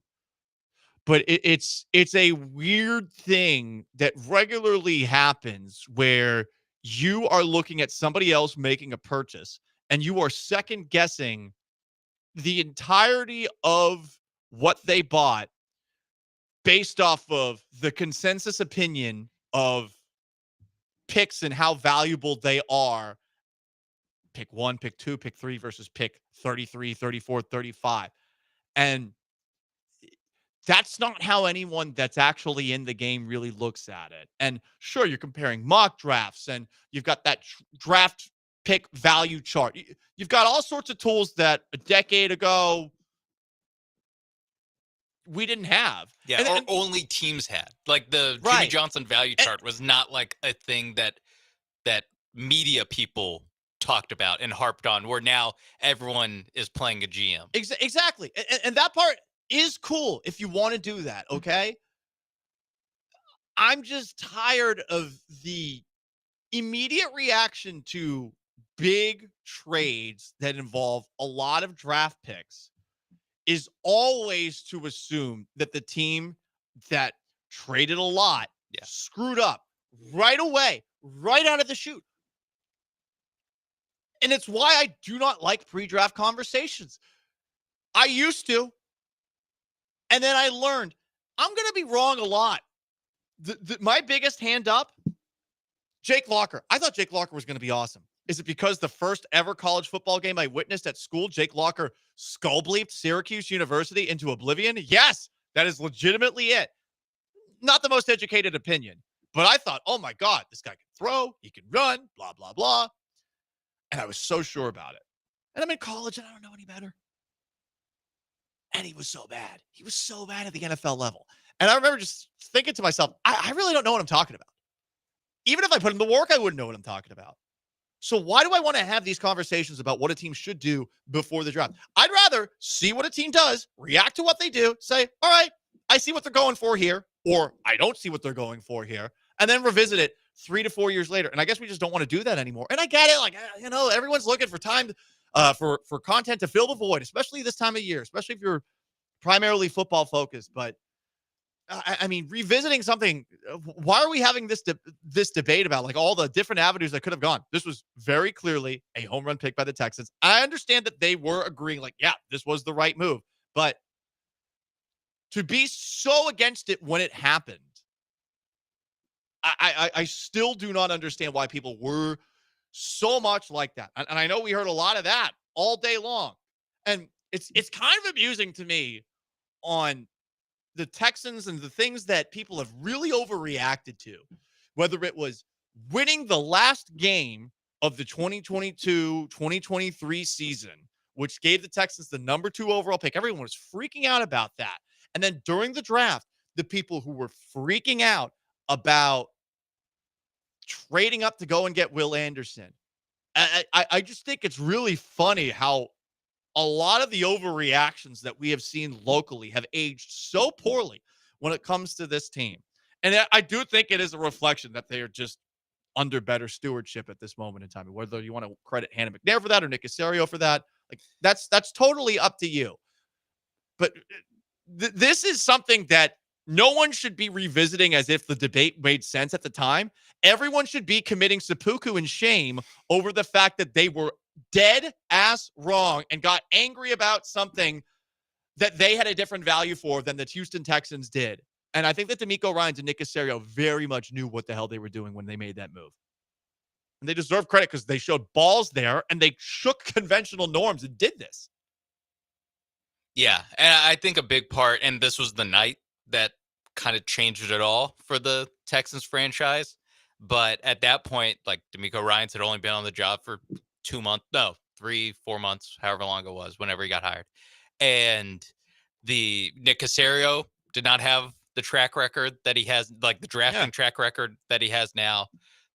But it's a weird thing that regularly happens where you are looking at somebody else making a purchase, and you are second guessing the entirety of what they bought based off of the consensus opinion of picks and how valuable they are. Pick 1, pick 2, pick 3 versus pick 33, 34, 35. And that's not how anyone that's actually in the game really looks at it. And sure, you're comparing mock drafts, and you've got that draft pick value chart. You've got all sorts of tools that a decade ago we didn't have. Yeah, or only teams had. Like the Jimmy Johnson value chart was not like a thing that media people talked about and harped on, where now everyone is playing a GM. Exactly. And that part is cool if you want to do that, okay? I'm just tired of the immediate reaction to big trades that involve a lot of draft picks is always to assume that the team that traded a lot screwed up right away, right out of the chute. And it's why I do not like pre-draft conversations. I used to. And then I learned I'm going to be wrong a lot. My biggest hand up, Jake Locker. I thought Jake Locker was going to be awesome. Is it because the first ever college football game I witnessed at school, Jake Locker skull-bleeped Syracuse University into oblivion? Yes, that is legitimately it. Not the most educated opinion, but I thought, oh my God, this guy can throw, he can run, blah, blah, blah. And I was so sure about it. And I'm in college and I don't know any better. And he was so bad. He was so bad at the NFL level. And I remember just thinking to myself, I really don't know what I'm talking about. Even if I put in the work, I wouldn't know what I'm talking about. So why do I want to have these conversations about what a team should do before the draft? I'd rather see what a team does, react to what they do, say, all right, I see what they're going for here, or I don't see what they're going for here, and then revisit it 3 to 4 years later. And I guess we just don't want to do that anymore. And I get it. Like, everyone's looking for time for content to fill the void, especially this time of year, especially if you're primarily football focused. But I mean, revisiting something, why are we having this debate about like all the different avenues that could have gone? This was very clearly a home run pick by the Texans. I understand that they were agreeing like, yeah, this was the right move. But to be so against it when it happened, I still do not understand why people were so much like that. And I know we heard a lot of that all day long. And it's kind of amusing to me on the Texans and the things that people have really overreacted to, whether it was winning the last game of the 2022-2023 season, which gave the Texans the number 2 overall pick. Everyone was freaking out about that. And then during the draft, the people who were freaking out about trading up to go and get Will Anderson. I just think it's really funny how a lot of the overreactions that we have seen locally have aged so poorly when it comes to this team. And I do think it is a reflection that they are just under better stewardship at this moment in time. Whether you want to credit Hannah McNair for that or Nick Caserio for that, like that's totally up to you. But this is something that no one should be revisiting as if the debate made sense at the time. Everyone should be committing seppuku and shame over the fact that they were dead ass wrong and got angry about something that they had a different value for than the Houston Texans did. And I think that D'Amico Ryans and Nick Caserio very much knew what the hell they were doing when they made that move. And they deserve credit because they showed balls there and they shook conventional norms and did this. Yeah, and I think a big part, and this was the night that kind of changed it all for the Texans franchise. But at that point, like D'Amico Ryans had only been on the job for 3, 4 months, however long it was, whenever he got hired. And the Nick Caserio did not have the track record that he has, like the drafting track record that he has now.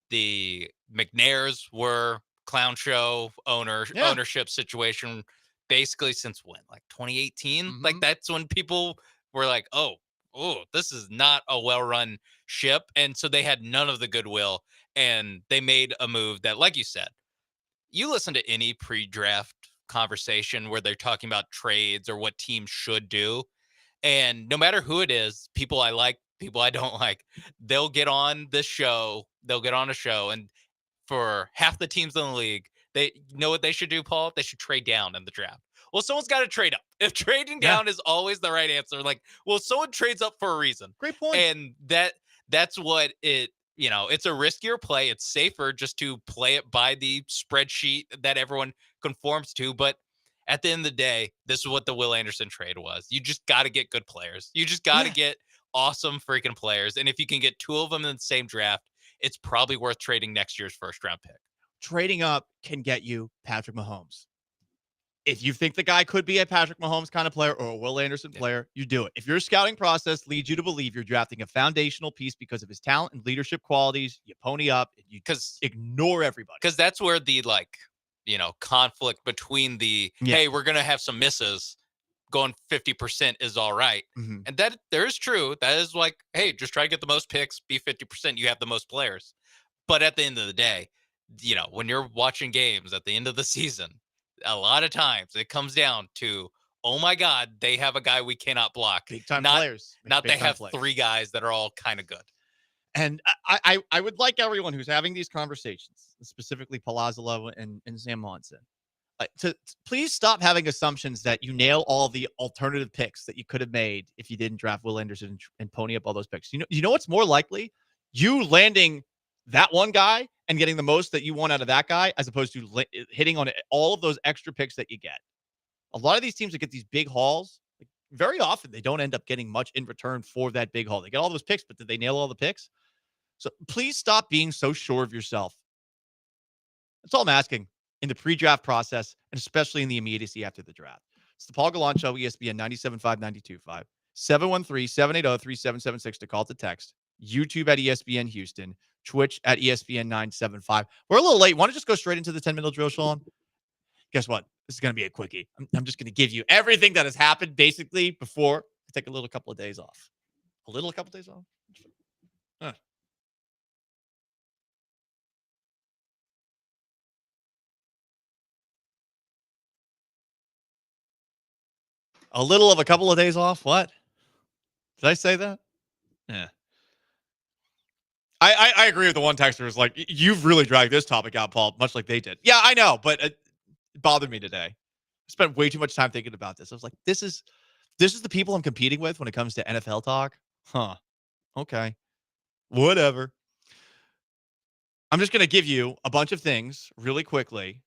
The McNairs were clown show ownership situation basically since when? Like 2018? Like that's when people were like, oh, this is not a well-run ship. And so they had none of the goodwill. And they made a move that, like you said, you listen to any pre-draft conversation where they're talking about trades or what teams should do. And no matter who it is, people I like, people I don't like, they'll get on this show. They'll get on a show. And for half the teams in the league, they know what they should do, Paul? They should trade down in the draft. Well, someone's got to trade up. If trading down is always the right answer, like, well, someone trades up for a reason. Great point. And that's what it's a riskier play. It's safer just to play it by the spreadsheet that everyone conforms to. But at the end of the day, this is what the Will Anderson trade was. You just got to get good players. You just got to get awesome freaking players. And if you can get 2 of them in the same draft, it's probably worth trading next year's first round pick. trading up can get you Patrick Mahomes. If you think the guy could be a Patrick Mahomes kind of player or a Will Anderson player, you do it. If your scouting process leads you to believe you're drafting a foundational piece because of his talent and leadership qualities, you pony up and you just ignore everybody. Because that's where the conflict between the hey, we're gonna have some misses, going 50% is all right. And that there is true. That is like, hey, just try to get the most picks, be 50%, you have the most players. But at the end of the day, when you're watching games at the end of the season, a lot of times it comes down to, oh my God, they have a guy we cannot block. Big time not, players. Not they have players. 3 guys that are all kind of good. And I would like everyone who's having these conversations, specifically Palazzolo and Sam Monson, to please stop having assumptions that you nail all the alternative picks that you could have made if you didn't draft Will Anderson and pony up all those picks. You know what's more likely? You landing that one guy and getting the most that you want out of that guy, as opposed to hitting on all of those extra picks that you get. A lot of these teams that get these big hauls, very often they don't end up getting much in return for that big haul. They get all those picks, but did they nail all the picks? So please stop being so sure of yourself. That's all I'm asking in the pre-draft process, and especially in the immediacy after the draft. It's the Paul Gallant Show, ESPN 97.5, 92.5, 713-780-3776 to call to text, YouTube at ESPN Houston, Twitch at ESPN 975. We're a little late. Want to just go straight into the 10-minute drill, Sean? Guess what? This is going to be a quickie. I'm just going to give you everything that has happened basically before I take a couple of days off. Couple days off? Huh. A couple of days off? What? Did I say that? Yeah. I agree with the one texter who's like, you've really dragged this topic out, Paul, much like they did. Yeah, I know, but it bothered me today. I spent way too much time thinking about this. I was like, this is the people I'm competing with when it comes to NFL talk? Huh. Okay. Whatever. I'm just going to give you a bunch of things really quickly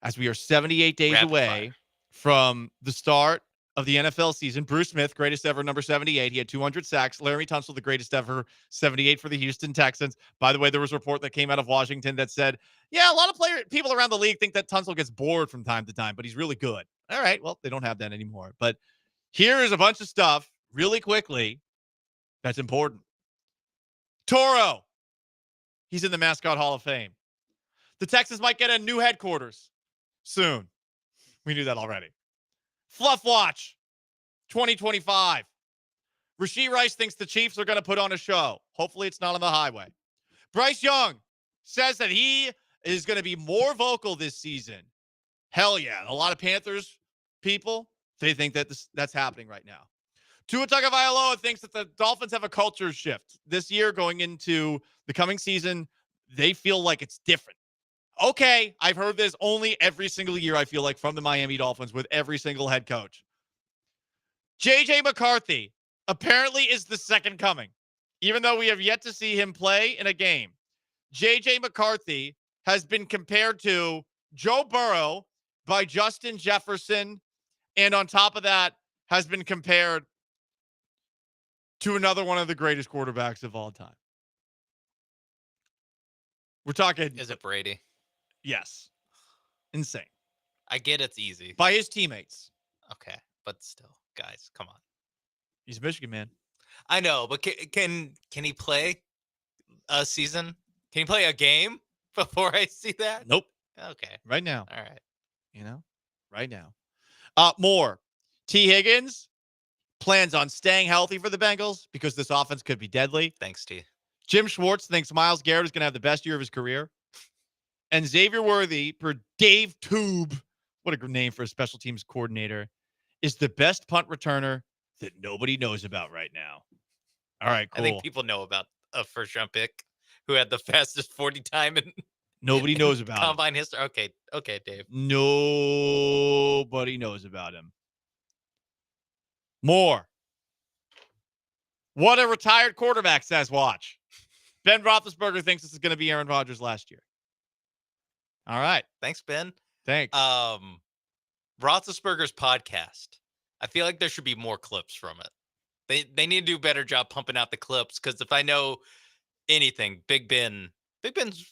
as we are 78 days away from the start of the NFL season. Bruce Smith, greatest ever, number 78. He had 200 sacks. Larry Tunsil, the greatest ever, 78 for the Houston Texans. By the way, there was a report that came out of Washington that said, yeah, a lot of people around the league think that Tunsil gets bored from time to time, but he's really good. All right, well, they don't have that anymore. But here is a bunch of stuff really quickly that's important. Toro, he's in the Mascot Hall of Fame. The Texans might get a new headquarters soon. We knew that already. Fluff Watch 2025. Rashee Rice thinks the Chiefs are going to put on a show. Hopefully it's not on the highway. Bryce Young says that he is going to be more vocal this season. Hell yeah. A lot of Panthers people, they think that that's happening right now. Tua Tagovailoa thinks that the Dolphins have a culture shift. This year going into the coming season, they feel like it's different. Okay, I've heard this only every single year, I feel like, from the Miami Dolphins with every single head coach. J.J. McCarthy apparently is the second coming, even though we have yet to see him play in a game. J.J. McCarthy has been compared to Joe Burrow by Justin Jefferson, and on top of that, has been compared to another one of the greatest quarterbacks of all time. We're talking... Is it Brady? Yes. Insane. I get it's easy. By his teammates. Okay, but still, guys, come on. He's a Michigan man. I know, but can he play a season? Can he play a game before I see that? Nope. Okay. Right now. All right. Right now. More. T. Higgins plans on staying healthy for the Bengals because this offense could be deadly. Thanks, T. Jim Schwartz thinks Myles Garrett is going to have the best year of his career. And Xavier Worthy, per Dave Tube, what a good name for a special teams coordinator, is the best punt returner that nobody knows about right now. All right, cool. I think people know about a first-round pick who had the fastest 40 time in nobody knows about combine history. Okay, Dave. Nobody knows about him. More. What a retired quarterback says, watch. Ben Roethlisberger thinks this is going to be Aaron Rodgers last year. All right. Thanks, Ben. Thanks. Roethlisberger's podcast. I feel like there should be more clips from it. They need to do a better job pumping out the clips, because if I know anything, Big Ben's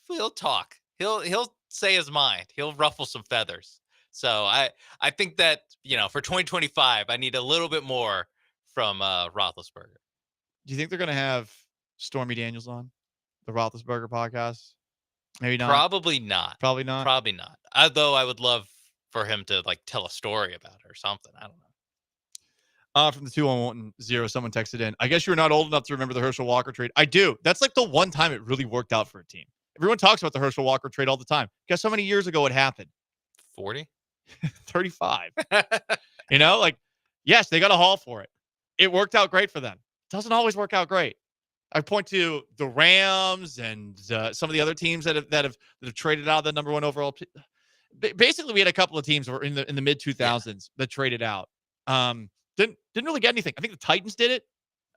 he'll talk. He'll say his mind. He'll ruffle some feathers. So I think that, for 2025, I need a little bit more from Roethlisberger. Do you think they're going to have Stormy Daniels on the Roethlisberger podcast? Maybe not. Probably not. Probably not. Probably not. Although I would love for him to tell a story about it or something. I don't know. From the 2110, someone texted in. I guess you're not old enough to remember the Herschel Walker trade. I do. That's like the one time it really worked out for a team. Everyone talks about the Herschel Walker trade all the time. Guess how many years ago it happened? 40? 35. Yes, they got a haul for it. It worked out great for them. Doesn't always work out great. I point to the Rams and some of the other teams that have traded out the number one overall. Basically, we had a couple of teams that were in the mid 2000s that traded out. Didn't really get anything. I think the Titans did it.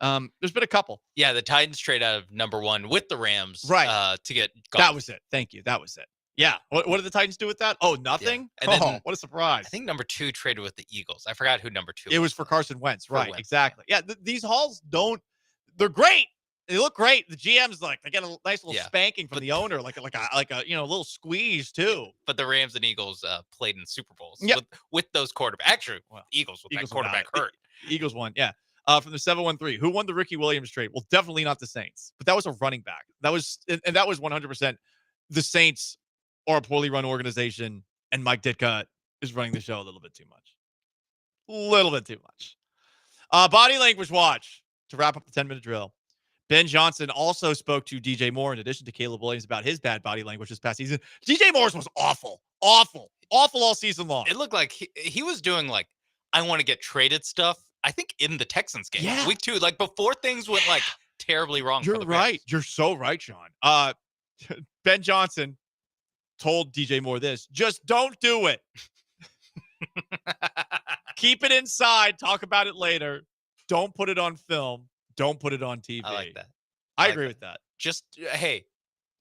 There's been a couple. Yeah, the Titans trade out of number one with the Rams, right? To get Goff. That was it. Thank you. That was it. Yeah. What did the Titans do with that? Oh, nothing. Yeah. And then, what a surprise! I think number 2 traded with the Eagles. I forgot who number 2. It was for Carson Wentz. Right. Wentz. Exactly. Yeah. These hauls they're great. They look great. The GM's they get a nice little spanking from the owner, like a little squeeze too. But the Rams and Eagles played in Super Bowls with those quarterbacks. Actually, Eagles with that quarterback hurt. Eagles won. Yeah. From the 713, who won the Ricky Williams trade? Well, definitely not the Saints, but that was a running back. That was 100% the Saints are a poorly run organization, and Mike Ditka is running the show a little bit too much. Body language watch to wrap up the 10-minute drill. Ben Johnson also spoke to DJ Moore in addition to Caleb Williams about his bad body language this past season. DJ Moore's was awful all season long. It looked like he was doing I want to get traded stuff. I think in the Texans game, week 2, before things went terribly wrong. You're for the right. Bears. You're so right, Sean. Ben Johnson told DJ Moore this: just don't do it. Keep it inside. Talk about it later. Don't put it on film. Don't put it on TV. I like that. I agree with that. Just, hey,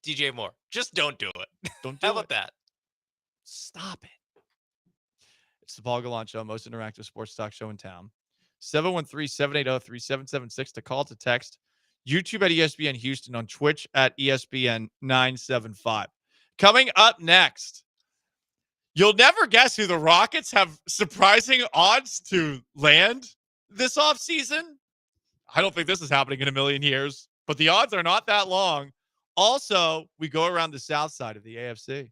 DJ Moore, just don't do it. Don't do How it. about that? Stop it. It's the Paul Gallant Show, most interactive sports talk show in town. 713-780-3776 to call, to text. YouTube at ESPN Houston, on Twitch at ESPN 975. Coming up next, you'll never guess who the Rockets have surprising odds to land this offseason. I don't think this is happening in a million years, but the odds are not that long. Also, we go around the south side of the AFC.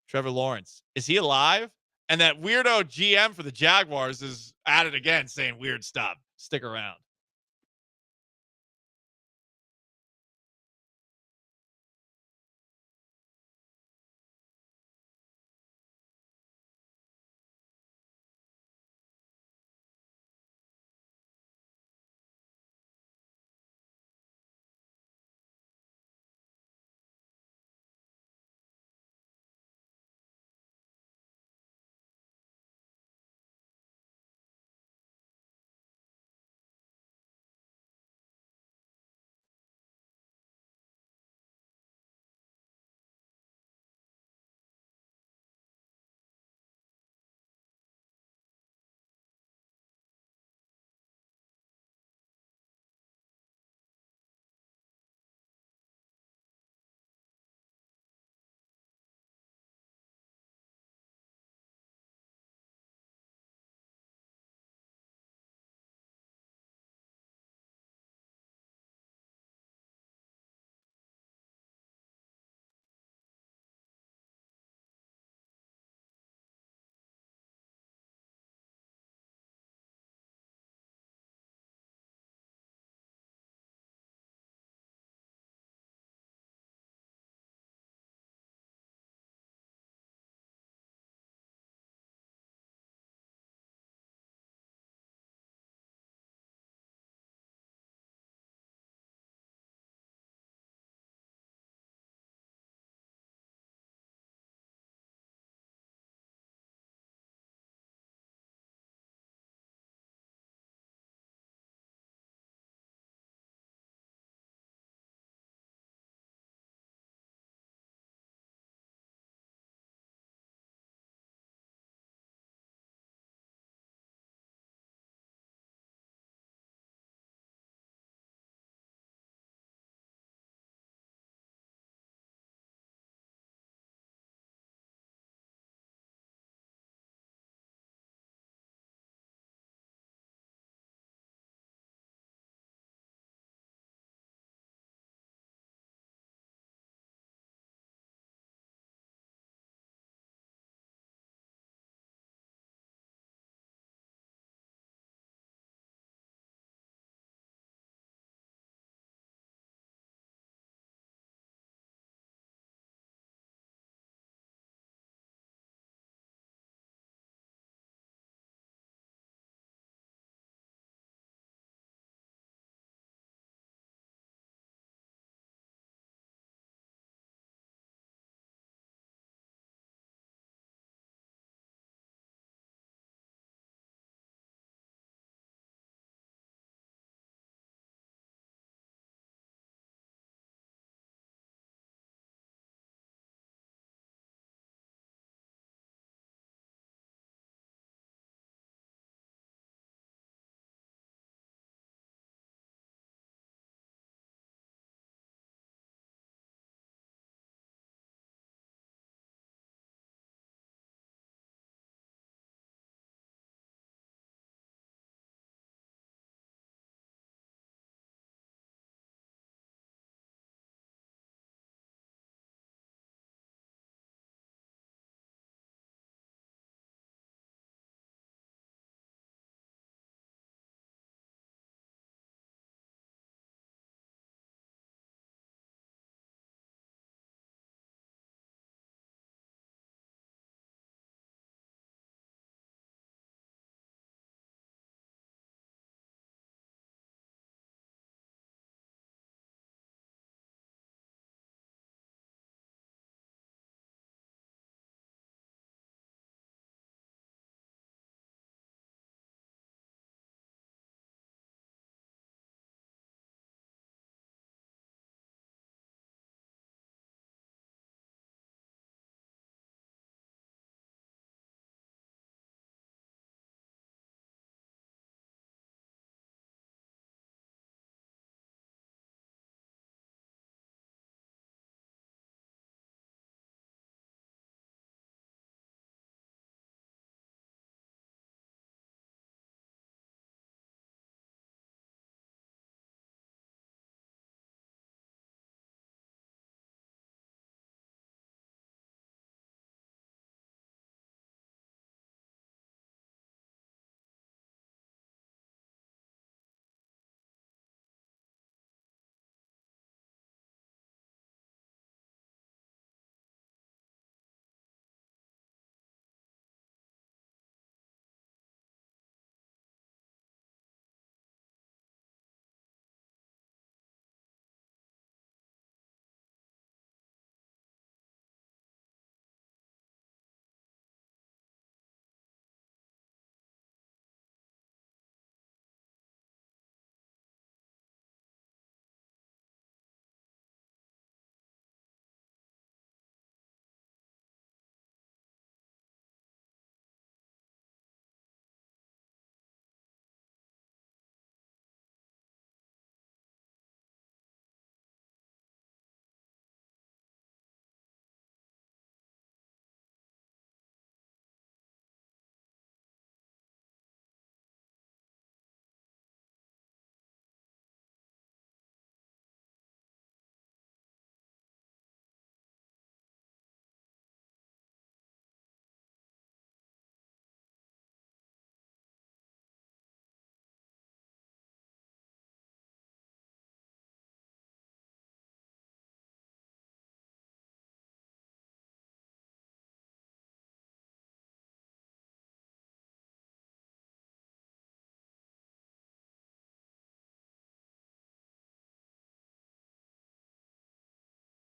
Trevor Lawrence, is he alive? And that weirdo GM for the Jaguars is at it again, saying weird stuff. Stick around.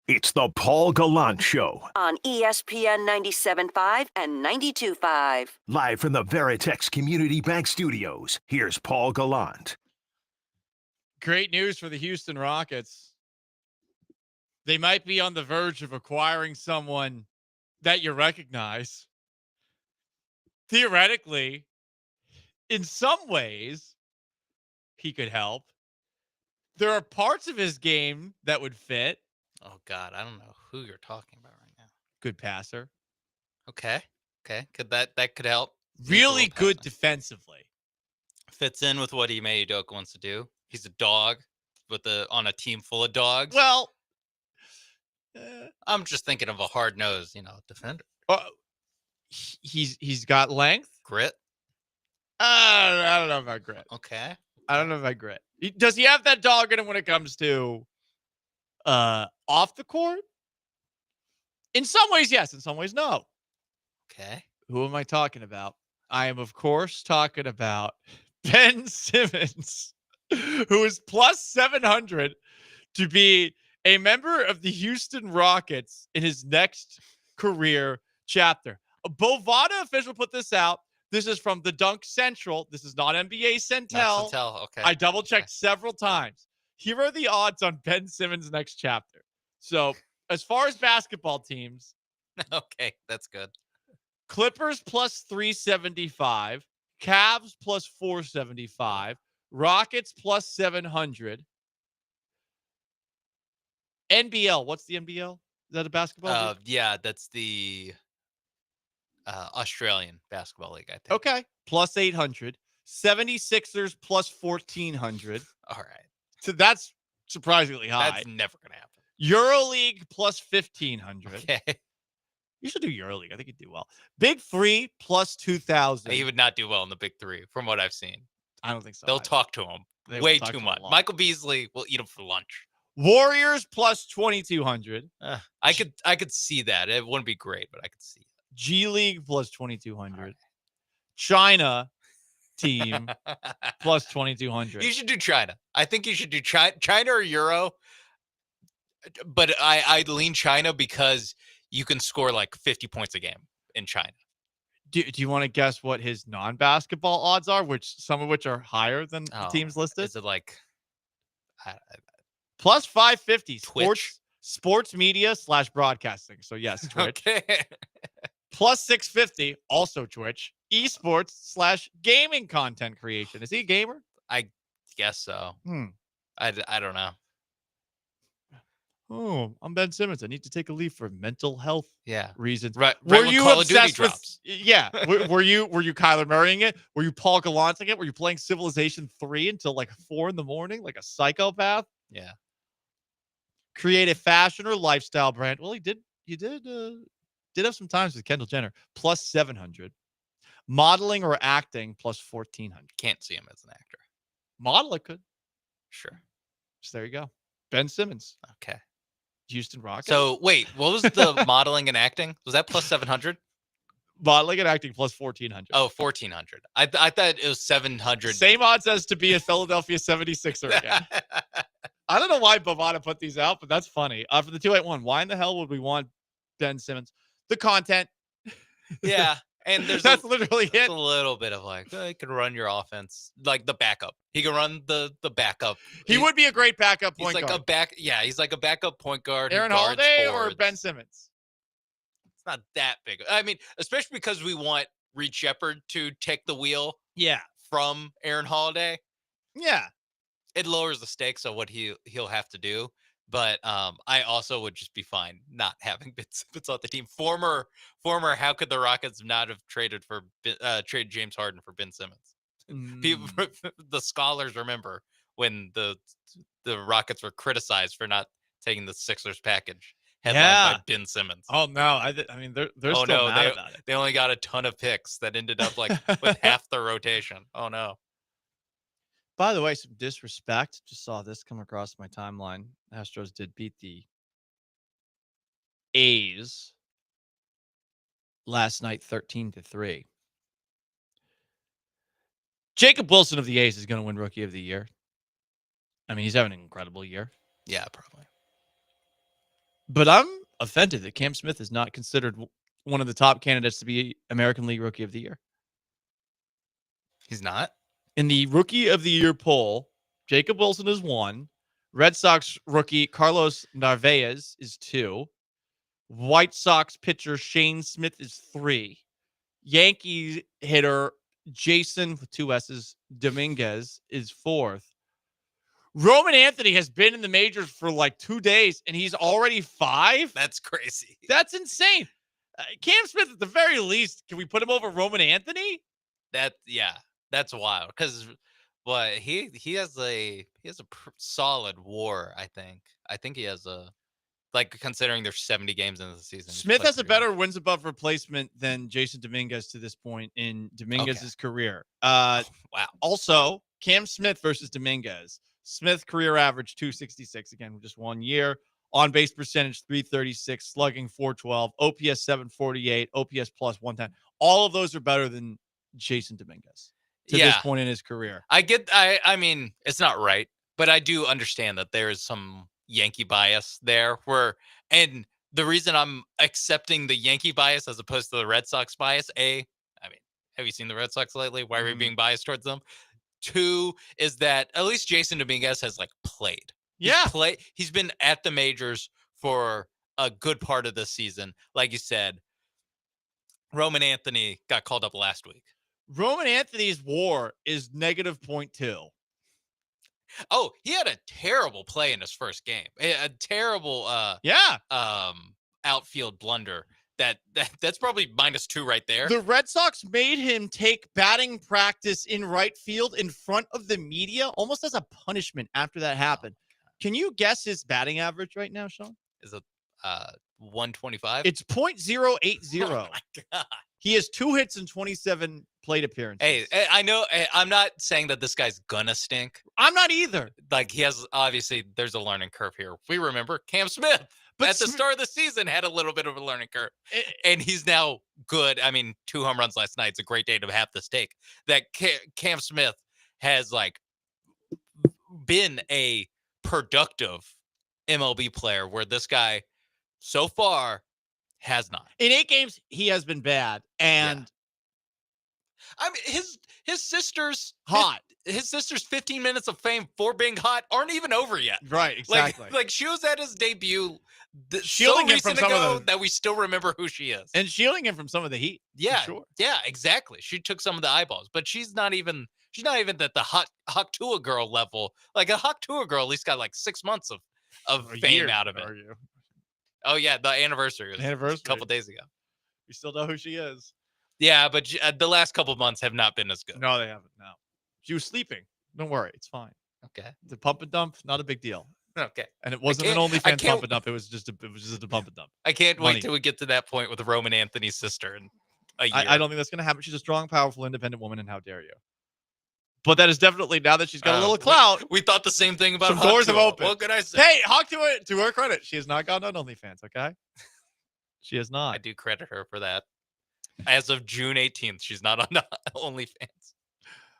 It's the Paul Gallant Show, on ESPN 97.5 and 92.5. live from the Veritex Community Bank Studios. Here's Paul Gallant. Great news for the Houston Rockets. They might be on the verge of acquiring someone that you recognize. Theoretically, in some ways, he could help. There are parts of his game that would fit. Oh, God. I don't know who you're talking about right now. Good passer. Okay. That could help. Really good defensively. Fits in with what Ime Udoka wants to do. He's a dog on a team full of dogs. Well, I'm just thinking of a hard-nosed, defender. He's got length. Grit. I don't know about grit. Okay. I don't know about grit. Does he have that dog in him when it comes to off the court? In some ways, yes. In some ways, no. Okay. Who am I talking about? I am, of course, talking about Ben Simmons, who is plus 700 to be a member of the Houston Rockets in his next career chapter. A Bovada official put this out. This is from the Dunk Central. This is not NBA Centel. Okay. I double-checked several times. Here are the odds on Ben Simmons' next chapter. So, as far as basketball teams. Okay, that's good. Clippers plus 375. Cavs plus 475. Rockets plus 700. NBL. What's the NBL? Is that a basketball league? Yeah, that's the Australian basketball league, I think. Okay. Plus 800. 76ers plus 1,400. All right. So that's surprisingly high. That's never going to happen. EuroLeague plus 1,500. Okay. You should do EuroLeague. I think you'd do well. Big Three plus 2,000. He would not do well in the Big Three, from what I've seen. I don't think so. They'll talk to him way too much. Michael Beasley will eat him for lunch. Warriors plus 2,200. I could see that. It wouldn't be great, but I could see it. G League plus 2,200. Right. China team plus 2,200. You should do China. I think you should do China or Euro. But I lean China because you can score like 50 points a game in China. Do you want to guess what his non-basketball odds are, some of which are higher than the teams listed? Is it like plus 550? Twitch? Sports media / broadcasting. So yes, Twitch. Okay. Plus 650, also Twitch. Esports / gaming content creation. Is he a gamer? I guess so. I don't know. Oh, I'm Ben Simmons. I need to take a leave for mental health reasons. Right. Were you Call of Duty obsessed with? drops. Yeah. were you Kyler Murraying it? Were you Paul Gallanting it? Were you playing Civilization 3 until like 4 a.m, like a psychopath? Yeah. Create a fashion or lifestyle brand. Well, he did have some times with Kendall Jenner. Plus 700. Modeling or acting plus 1,400. Can't see him as an actor. Model it could. Sure. So there you go. Ben Simmons. Okay. Houston Rockets. So wait, what was the modeling and acting? Was that plus 700? Modeling and acting plus 1,400. Oh, 1,400. I thought it was 700. Same odds as to be a Philadelphia 76er again. I don't know why Bovada put these out, but that's funny. For the 281, why in the hell would we want Ben Simmons? The content. Yeah. And that's literally it. A little bit of like, he can run your offense, like the backup. He can run the backup. He would be a great backup point guard. He's like a backup point guard. Aaron Holiday or Ben Simmons? It's not that big. I mean, especially because we want Reed Shepherd to take the wheel. Yeah. From Aaron Holiday. Yeah. It lowers the stakes of what he'll have to do. But I also would just be fine not having Ben Simmons on the team. Former, how could the Rockets not have traded James Harden for Ben Simmons? People, the scholars remember when the Rockets were criticized for not taking the Sixers package headlined by Ben Simmons. Oh no, I mean they're still mad about it. They only got a ton of picks that ended up like with half the rotation. Oh no. By the way, some disrespect. Just saw this come across my timeline. Astros did beat the A's last night 13-3. Jacob Wilson of the A's is going to win Rookie of the Year. I mean, he's having an incredible year. Yeah, probably. But I'm offended that Cam Smith is not considered one of the top candidates to be American League Rookie of the Year. He's not? In the Rookie of the Year poll, Jacob Wilson is 1. Red Sox rookie Carlos Narvaez is 2. White Sox pitcher Shane Smith is 3. Yankee hitter Jason with 2 S's Dominguez is 4th. Roman Anthony has been in the majors for like 2 days and he's already 5. That's crazy. That's insane. Cam Smith, at the very least, can we put him over Roman Anthony? That's wild. Because, but he has a solid WAR. I think he has a, like, considering there's 70 games in the season. Smith has a better wins above replacement than Jason Dominguez to this point in Dominguez's career. Wow. Also, Cam Smith versus Dominguez. Smith career average 266 again, just 1 year. On base percentage 336, slugging 412, OPS 748, OPS plus 110. All of those are better than Jason Dominguez to this point in his career. I mean, it's not right, but I do understand that there is some Yankee bias there and the reason I'm accepting the Yankee bias as opposed to the Red Sox bias, I mean, have you seen the Red Sox lately? Why are we being biased towards them? 2 is that at least Jason Dominguez has like played. He's been at the majors for a good part of the season. Like you said, Roman Anthony got called up last week. Roman Anthony's WAR is negative 0.2. Oh, he had a terrible play in his first game. A terrible outfield blunder. That's probably -2 right there. The Red Sox made him take batting practice in right field in front of the media almost as a punishment after that happened. Can you guess his batting average right now, Sean? Is it 125? It's .080. Oh my God. He has 2 hits and 27 plate appearances. Hey, I know. I'm not saying that this guy's gonna stink. I'm not either. Like, he has, obviously, there's a learning curve here. We remember Cam Smith at the start of the season had a little bit of a learning curve, and he's now good. I mean, 2 home runs last night. It's a great day to have this take. That Cam Smith has like been a productive MLB player, where this guy so far has not. In 8 games, he has been bad, and I mean, his sister's hot. His sister's 15 minutes of fame for being hot aren't even over yet. Right, exactly. Like she was at his debut shielding him from some of the, that we still remember who she is. And shielding him from some of the heat. Yeah, sure. Yeah, exactly. She took some of the eyeballs, but she's not even at the Hawk-Tua girl level. Like a Hawk-Tua girl at least got like 6 months of fame out of it. Oh yeah, the anniversary was a couple days ago. We still know who she is. Yeah, but the last couple months have not been as good. No, they haven't. No, she was sleeping. Don't worry, it's fine. Okay. The pump and dump, not a big deal. Okay. And it wasn't an OnlyFans pump and dump. It was just a pump and dump. I can't wait till we get to that point with Roman Anthony's sister in a year. I don't think that's going to happen. She's a strong, powerful, independent woman, and how dare you? But that is definitely, now that she's got a little clout. We thought the same thing about some doors have opened. What could I say? Hey, Hawk-Tua, to her credit, she has not gone on OnlyFans, okay? She has not. I do credit her for that. As of June 18th, she's not on OnlyFans.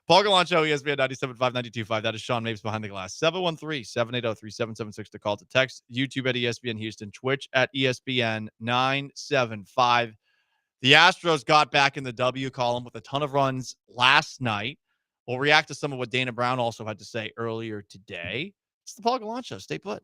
Paul Gallant Show, ESPN 97.5, 92.5. That is Sean Mapes behind the glass. 713-780-3776 to call, to text. YouTube at ESPN Houston. Twitch at ESPN 975. The Astros got back in the W column with a ton of runs last night. We'll react to some of what Dana Brown also had to say earlier today. It's the Paul Gallant Show. Stay put.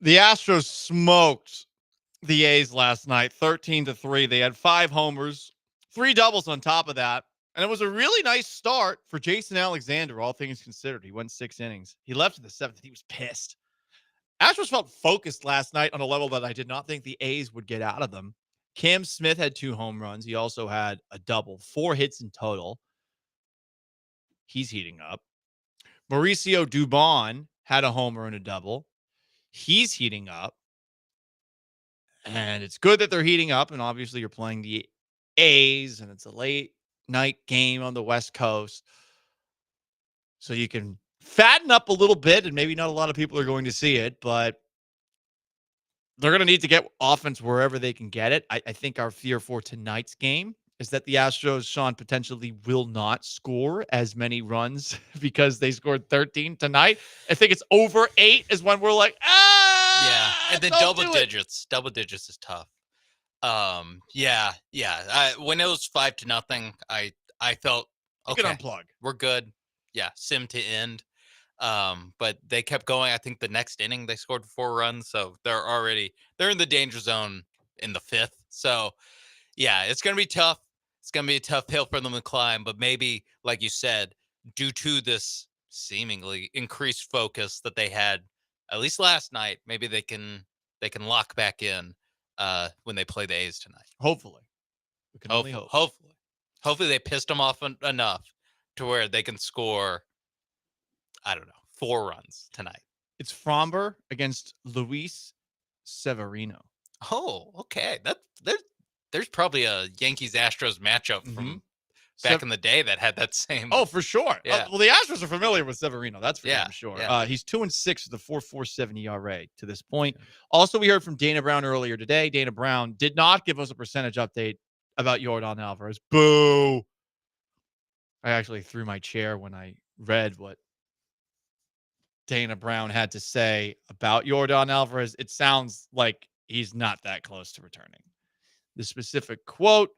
The Astros smoked the A's last night, 13-3. They had 5 homers, 3 doubles on top of that. And it was a really nice start for Jason Alexander, all things considered. He went 6 innings. He left in the 7th. He was pissed. Astros felt focused last night on a level that I did not think the A's would get out of them. Cam Smith had 2 home runs. He also had a double, 4 hits in total. He's heating up. Mauricio Dubon had a homer and a double. He's heating up. And it's good that they're heating up. And obviously, you're playing the A's, and it's a late night game on the West Coast. So you can fatten up a little bit, and maybe not a lot of people are going to see it, but they're going to need to get offense wherever they can get it. I think our fear for tonight's game is that the Astros, Sean, potentially will not score as many runs because they scored 13 tonight. I think it's over 8 is when we're like, yeah, and then double digits. Double digits is tough. Yeah. When it was 5-0, I felt okay. You can unplug. We're good. Yeah, sim to end. But they kept going. I think the next inning they scored 4 runs, so they're in the danger zone in the 5th. So yeah, it's gonna be tough. It's gonna be a tough hill for them to climb. But maybe, like you said, due to this seemingly increased focus that they had at least last night, maybe they can lock back in when they play the A's tonight. Hopefully. We can only hope. Hopefully they pissed them off enough to where they can score, I don't know, 4 runs tonight. It's Fromber against Luis Severino. Oh, okay. There's probably a Yankees-Astros matchup from back in the day that had that same. Oh, for sure. Yeah. Well, the Astros are familiar with Severino. That's for damn sure. Yeah. He's 2-6 with a 4.47 ERA to this point. Also, we heard from Dana Brown earlier today. Dana Brown did not give us a percentage update about Yordan Alvarez. Boo. I actually threw my chair when I read what Dana Brown had to say about Yordan Alvarez. It sounds like he's not that close to returning. The specific quote,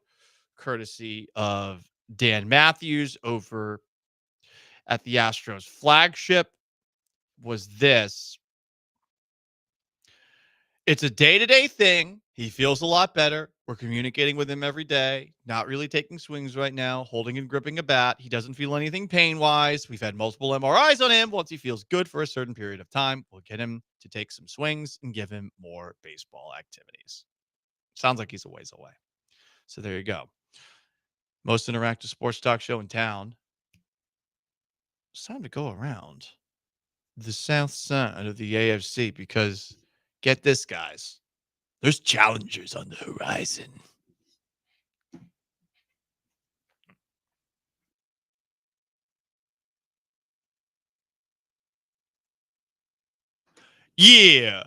courtesy of Dan Matthews over at the Astros flagship, was this. It's a day-to-day thing. He feels a lot better. We're communicating with him every day. Not really taking swings right now, holding and gripping a bat. He doesn't feel anything pain-wise. We've had multiple MRIs on him. Once he feels good for a certain period of time, we'll get him to take some swings and give him more baseball activities. Sounds like he's a ways away. So there you go. Most interactive sports talk show in town. It's time to go around the south side of the AFC because get this, guys. There's challengers on the horizon. Yeah.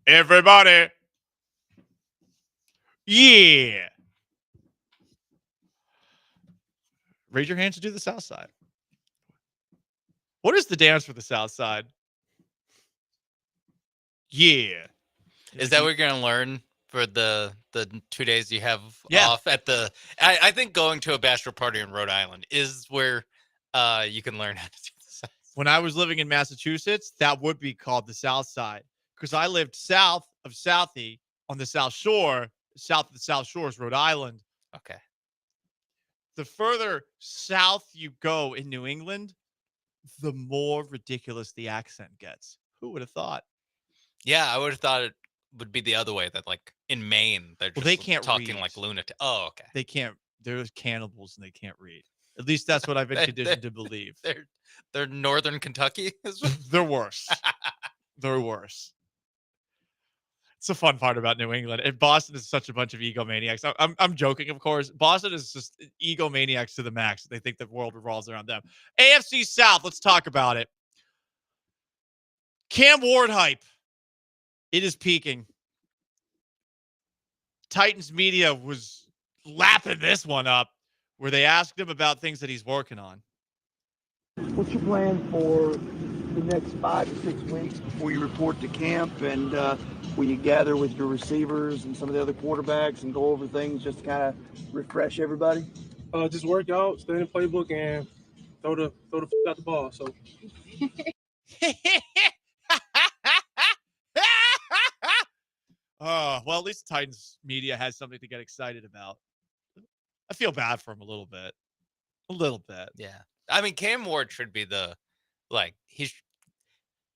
Everybody. Yeah. Raise your hands to do the south side. What is the dance for the south side? Yeah. Is that what you're going to learn for the 2 days you have Yeah. off at the? I think going to a bachelor party in Rhode Island is where you can learn how to do this. When I was living in Massachusetts, that would be called the South Side because I lived south of Southie on the South Shore. South of the South Shore is Rhode Island. Okay. The further south you go in New England, the more ridiculous the accent gets. Who would have thought? Yeah, I would have thought it would be the other way. That like in Maine, they're just Well, they can't talking read. like lunatic. Oh, okay. They can't. They're cannibals and they can't read. At least that's what I've been conditioned to believe. They're Northern Kentucky. They're worse. They're worse. It's the fun part about New England. And Boston is such a bunch of egomaniacs. I'm joking, of course. Boston is just egomaniacs to the max. They think the world revolves around them. AFC South, let's talk about it. Cam Ward hype. It is peaking. Titans media was lapping this one up where they asked him about things that he's working on. What's your plan for the next 5 to 6 weeks before you report to camp and when you gather with your receivers and some of the other quarterbacks and go over things just to kind of refresh everybody? Just work out, stay in the playbook, and throw the out the ball. So Well, at least the Titans media has something to get excited about. I feel bad for him a little bit. A little bit. Yeah. I mean, Cam Ward should be the, like, he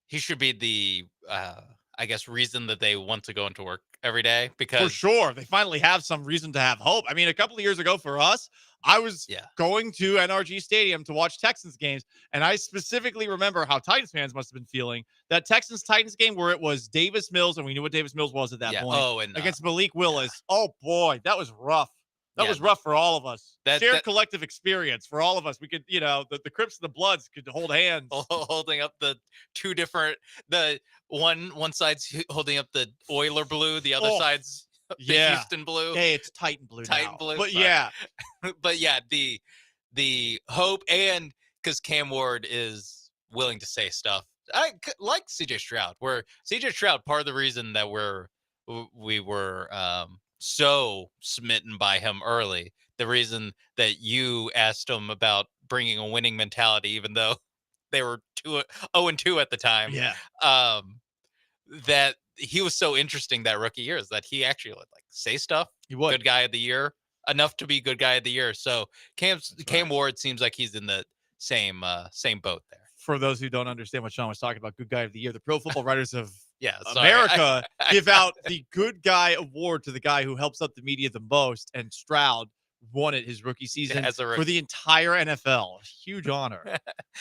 should be the, I guess, reason that they want to go into work every day, For because sure. They finally have some reason to have hope. I mean, a couple of years ago for us, I was going to NRG Stadium to watch Texans games, and I specifically remember how Titans fans must have been feeling that Texans-Titans game where it was Davis Mills, and we knew what Davis Mills was at that point. Oh, and against Malik Willis. Oh, boy, that was rough. That was rough for all of us. Shared collective experience for all of us. We could, the Crips and the Bloods could hold hands. Holding up the two different, the one side's holding up the Oiler blue, the other side's the Houston blue. Hey, it's Titan blue Titan blue. But but yeah, the hope, and because Cam Ward is willing to say stuff. I like CJ Stroud, where CJ Stroud, part of the reason that we were so smitten by him early, the reason that you asked him about bringing a winning mentality, even though they were 0-2 at the time. That he was so interesting that rookie year is that he actually would say stuff. He would. Good guy of the year, enough to be good guy of the year. So Cam Ward seems like he's in the same boat there. For those who don't understand what Sean was talking about, good guy of the year, the Pro Football Writers of sorry. America give out the good guy award to the guy who helps out the media the most, and Stroud won it his rookie season As a rookie. for the entire NFL. Huge honor.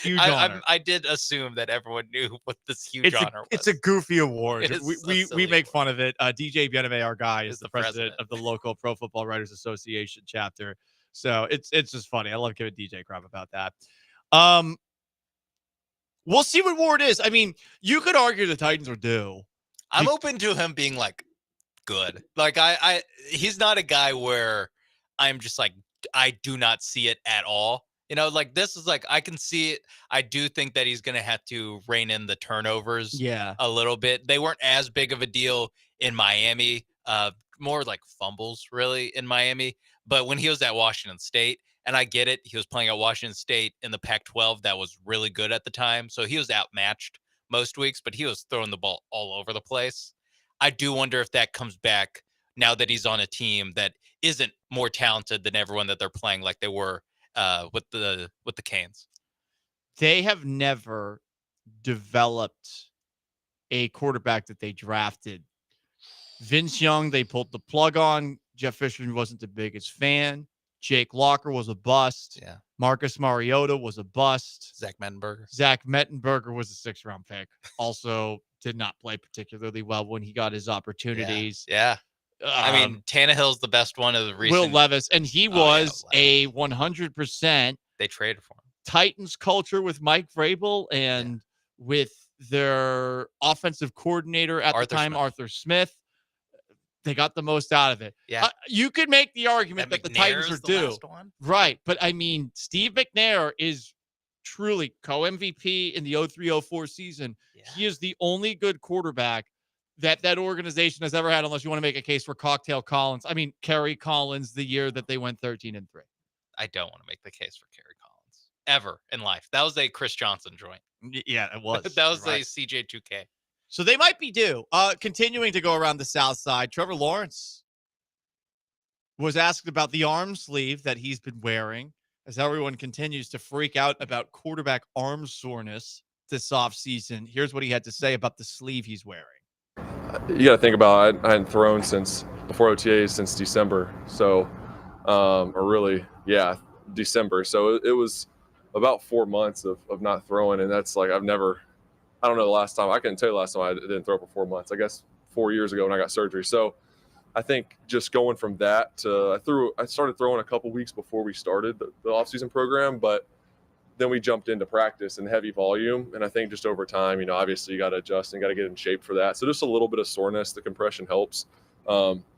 Huge honor. I did assume that everyone knew what this huge honor was. It's a goofy award. It is We make fun of it. DJ Bieneme, our guy, is the president of the local Pro Football Writers Association chapter. So it's just funny. I love giving DJ crap about that. We'll see what Ward is. I mean, you could argue the Titans are due. I'm open to him being good. He's not a guy where I'm just I do not see it at all. This is I can see it. I do think that he's going to have to rein in the turnovers a little bit. They weren't as big of a deal in Miami, more fumbles really in Miami. But when he was at Washington State, and I get it, he was playing at Washington State in the Pac-12 that was really good at the time. So he was outmatched most weeks, but he was throwing the ball all over the place. I do wonder if that comes back now that he's on a team that isn't more talented than everyone that they're playing like they were with the Canes. They have never developed a quarterback that they drafted. Vince Young, they pulled the plug on. Jeff Fisher wasn't the biggest fan. Jake Locker was a bust. Yeah. Marcus Mariota was a bust. Zach Mettenberger was a 6th-round pick. Also did not play particularly well when he got his opportunities. Yeah. I mean, Tannehill's the best one of the recent. Will Levis, and he was a 100%. They traded for him. Titans culture with Mike Vrabel and with their offensive coordinator at the time, Arthur Smith. They got the most out of it. Yeah. You could make the argument that the Titans are due. Last one? Right. But I mean, Steve McNair is truly co-MVP in the 03-04 season. Yeah. He is the only good quarterback that organization has ever had, unless you want to make a case for Cocktail Collins. I mean, Kerry Collins, the year that they went 13-3. I don't want to make the case for Kerry Collins ever in life. That was a Chris Johnson joint. Yeah, it was. That was a CJ2K. So they might be due. Continuing to go around the South Side, Trevor Lawrence was asked about the arm sleeve that he's been wearing as everyone continues to freak out about quarterback arm soreness this offseason. Here's what he had to say about the sleeve he's wearing. You got to think about it. I hadn't thrown since before OTAs since December. So, December. So it was about 4 months of not throwing. And that's I don't know the last time. I couldn't tell you the last time I didn't throw for 4 months. I guess 4 years ago when I got surgery. So I think just going from that to I started throwing a couple weeks before we started the off-season program, but then we jumped into practice and heavy volume. And I think just over time, obviously you got to adjust and got to get in shape for that. So just a little bit of soreness. The compression helps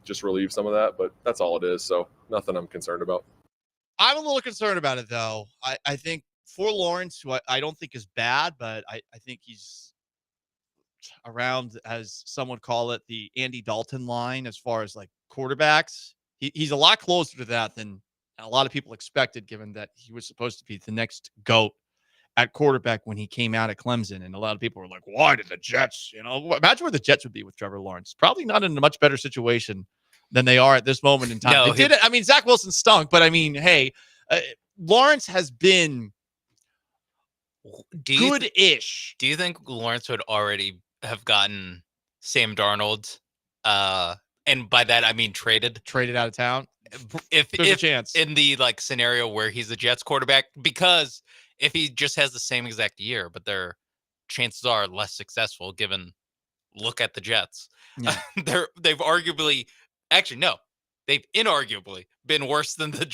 just relieve some of that, but that's all it is. So nothing I'm concerned about. I'm a little concerned about it, though. I think for Lawrence, who I don't think is bad, but I think he's around, as some would call it, the Andy Dalton line as far as quarterbacks. He's a lot closer to that than a lot of people expected, given that he was supposed to be the next GOAT at quarterback when he came out at Clemson, and a lot of people were like, "Why did the Jets?" Imagine where the Jets would be with Trevor Lawrence. Probably not in a much better situation than they are at this moment in time. No, They did it. I mean, Zach Wilson stunk, but I mean, hey, Lawrence has been good-ish. Do you think Lawrence would already have gotten Sam Darnold? And by that I mean traded out of town. If There's a chance in the like scenario where he's the Jets quarterback, because if he just has the same exact year, but their chances are less successful. Given, look at the Jets. Yeah. They've arguably, actually no, they've inarguably been worse than the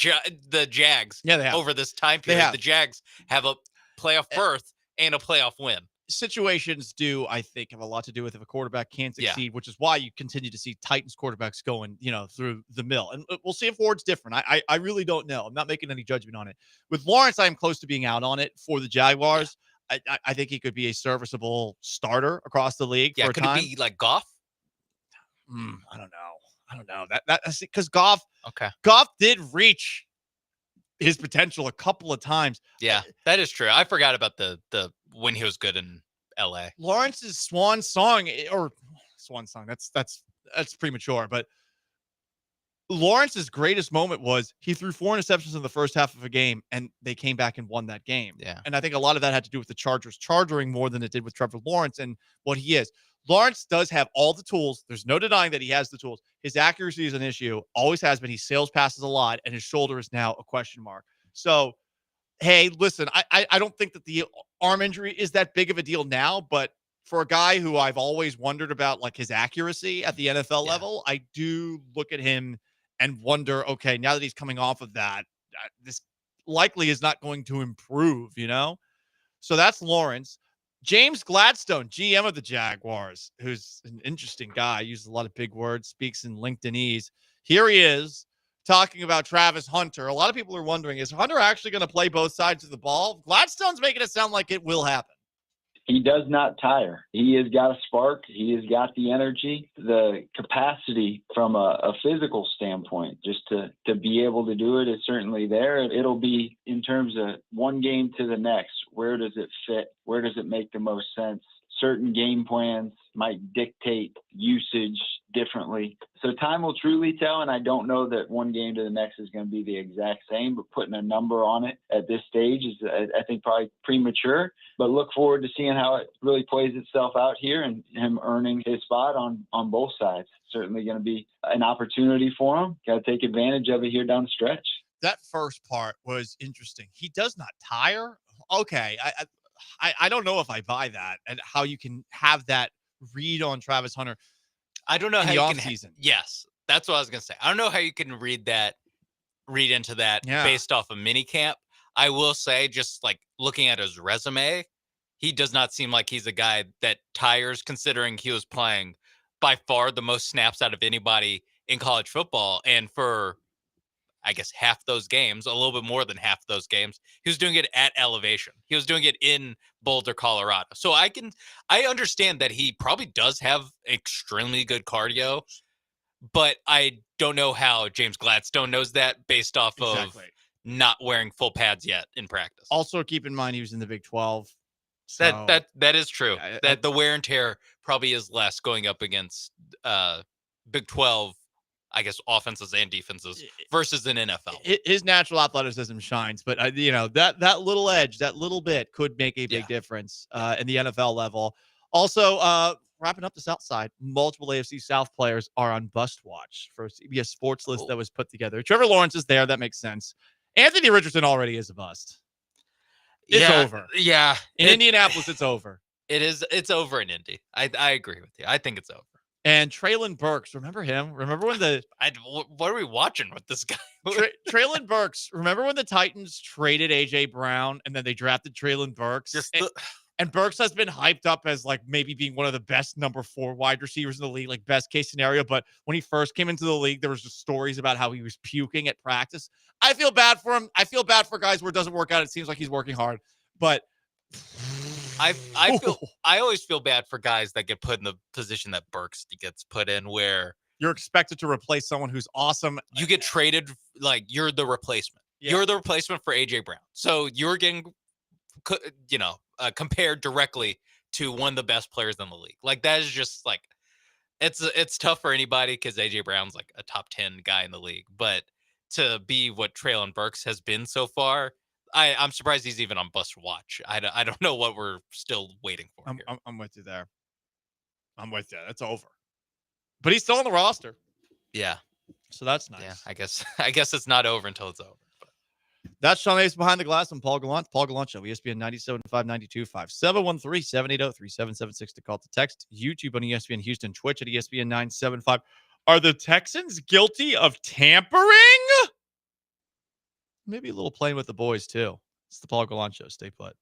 Jags. Yeah, they have. Over this time They period. have. The Jags have a playoff berth and a playoff win. Situations do, I think, have a lot to do with if a quarterback can't succeed, which is why you continue to see Titans quarterbacks going, through the mill. And we'll see if Ward's different. I really don't know. I'm not making any judgment on it. With Lawrence, I'm close to being out on it for the Jaguars. I think he could be a serviceable starter across the league for a could time. it be like Goff? I don't know. That's because Goff did reach his potential a couple of times. Yeah, that is true. I forgot about the when he was good in LA. Lawrence's swan song, that's premature, but Lawrence's greatest moment was he threw 4 interceptions in the first half of a game, and they came back and won that game. Yeah. And I think a lot of that had to do with the Chargers charging more than it did with Trevor Lawrence and what he is. Lawrence does have all the tools. There's no denying that he has the tools. His accuracy is an issue, always has been. He sails passes a lot, and his shoulder is now a question mark. So, hey, listen, I don't think that the arm injury is that big of a deal now, but for a guy who I've always wondered about, like his accuracy at the NFL level, I do look at him and wonder, okay, now that he's coming off of that, this likely is not going to improve, So that's Lawrence. James Gladstone, GM of the Jaguars, who's an interesting guy, uses a lot of big words, speaks in LinkedInese. Here he is talking about Travis Hunter. A lot of people are wondering, is Hunter actually going to play both sides of the ball? Gladstone's making it sound like it will happen. He does not tire. He has got a spark. He has got the energy, the capacity from a physical standpoint, just to be able to do it is certainly there. It'll be in terms of one game to the next. Where does it fit? Where does it make the most sense? Certain game plans might dictate usage differently. So time will truly tell, and I don't know that one game to the next is going to be the exact same, but putting a number on it at this stage is, I think, probably premature. But look forward to seeing how it really plays itself out here and him earning his spot on both sides. Certainly going to be an opportunity for him. Got to take advantage of it here down the stretch. That first part was interesting. He does not tire. Okay, I don't know if I buy that and how you can have that read on Travis Hunter. I don't know in how the you can. offseason. Yes, that's what I was gonna say. I don't know how you can read into that based off of minicamp. I will say, just like looking at his resume, he does not seem like he's a guy that tires, considering he was playing by far the most snaps out of anybody in college football, and for I guess half those games, a little bit more than half those games, he was doing it at elevation. He was doing it in Boulder, Colorado. So I understand that he probably does have extremely good cardio, but I don't know how James Gladstone knows that based off of not wearing full pads yet in practice. Also, keep in mind he was in the Big 12. So That is true. That the wear and tear probably is less going up against Big 12, I guess, offenses and defenses versus an NFL. His natural athleticism shines, but that little edge, that little bit could make a big difference in the NFL level. Also, wrapping up the South side, multiple AFC South players are on bust watch for a CBS Sports list that was put together. Trevor Lawrence is there. That makes sense. Anthony Richardson already is a bust. It's over. Yeah. In Indianapolis, it's over. It is. It's over in Indy. I agree with you. I think it's over. And Treylon Burks, remember him? Remember when what are we watching with this guy? Treylon Burks, remember when the Titans traded A.J. Brown and then they drafted Treylon Burks? And Burks has been hyped up as like maybe being one of the best number 4 wide receivers in the league, like best case scenario. But when he first came into the league, there was just stories about how he was puking at practice. I feel bad for him. I feel bad for guys where it doesn't work out. It seems like he's working hard, but I always feel bad for guys that get put in the position that Burks gets put in, where you're expected to replace someone who's awesome. You get traded, like you're the replacement. Yeah. You're the replacement for A.J. Brown. So you're getting compared directly to one of the best players in the league. Like that is just like it's tough for anybody because AJ Brown's like a top 10 guy in the league, but to be what Traylon Burks has been so far, I'm surprised he's even on bust watch. I don't know what we're still waiting for. I'm with you there. I'm with you. It's over. But he's still on the roster. Yeah. So that's nice. Yeah, I guess it's not over until it's over. That's Sean Hayes behind the glass and Paul Gallant. Paul Gallant Show, ESPN 97.5, 92.5, 713-780-3776 to call to text. YouTube on ESPN Houston, Twitch at ESPN 975. Are the Texans guilty of tampering? Maybe a little playing with the boys, too. It's the Paul Gallant Show. Stay put.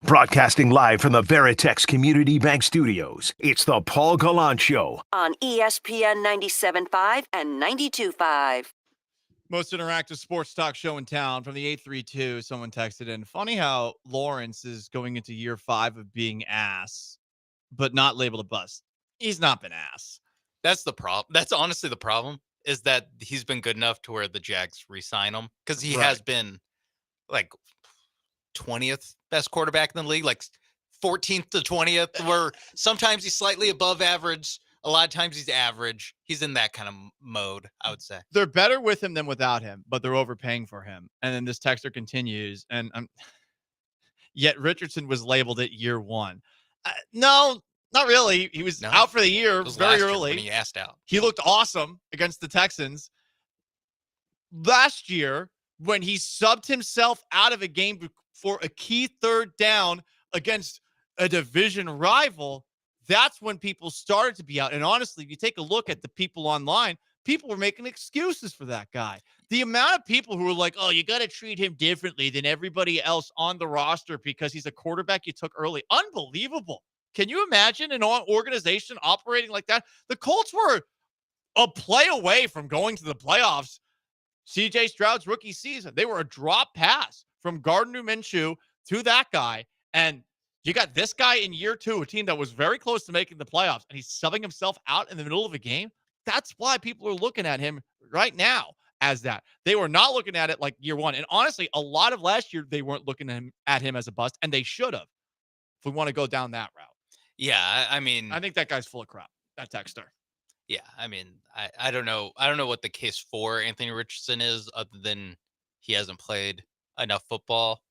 Broadcasting live from the Veritex Community Bank Studios, it's the Paul Gallant Show. On ESPN 97.5 and 92.5. Most interactive sports talk show in town from the 832. Someone texted in. Funny how Lawrence is going into year 5 of being ass, but not labeled a bust. He's not been ass. That's the problem. That's honestly the problem, is that he's been good enough to where the Jags re-sign him, because he has been like 20th best quarterback in the league, like 14th to 20th, where sometimes he's slightly above average. A lot of times he's average. He's in that kind of mode, I would say. They're better with him than without him, but they're overpaying for him. And then this texter continues, and yet Richardson was labeled at year one. No, not really. He was out for the year very early. When he asked out. He looked awesome against the Texans. Last year, when he subbed himself out of a game for a key third down against a division rival, that's when people started to be out. And honestly, if you take a look at the people online, people were making excuses for that guy. The amount of people who were like, oh, you got to treat him differently than everybody else on the roster because he's a quarterback you took early. Unbelievable. Can you imagine an organization operating like that? The Colts were a play away from going to the playoffs CJ Stroud's rookie season. They were a drop pass from Gardner Minshew to that guy. And you got this guy in year two, a team that was very close to making the playoffs, and he's subbing himself out in the middle of a game. That's why people are looking at him right now as that. They were not looking at it like year one. And honestly, a lot of last year, they weren't looking at him as a bust, and they should have if we want to go down that route. Yeah, I mean, I think that guy's full of crap, that texter. Yeah, I mean, I don't know. I don't know what the case for Anthony Richardson is, other than he hasn't played enough football,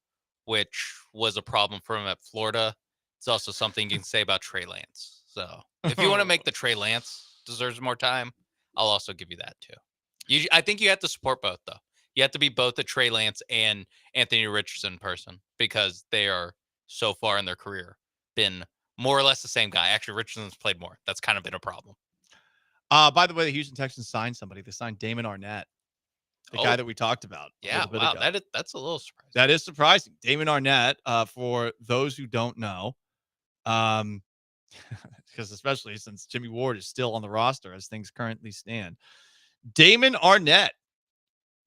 which was a problem for him at Florida. It's also something you can say about Trey Lance. So if you want to make the Trey Lance deserves more time, I'll also give you that too. I think you have to support both, though. You have to be both a Trey Lance and Anthony Richardson person because they are so far in their career been more or less the same guy. Actually, Richardson's played more. That's kind of been a problem. By the way, the Houston Texans signed somebody. They signed Damon Arnett, the guy that we talked about. Yeah, wow, that's a little surprising. That is surprising. Damon Arnett, for those who don't know, because especially since Jimmy Ward is still on the roster as things currently stand. Damon Arnett,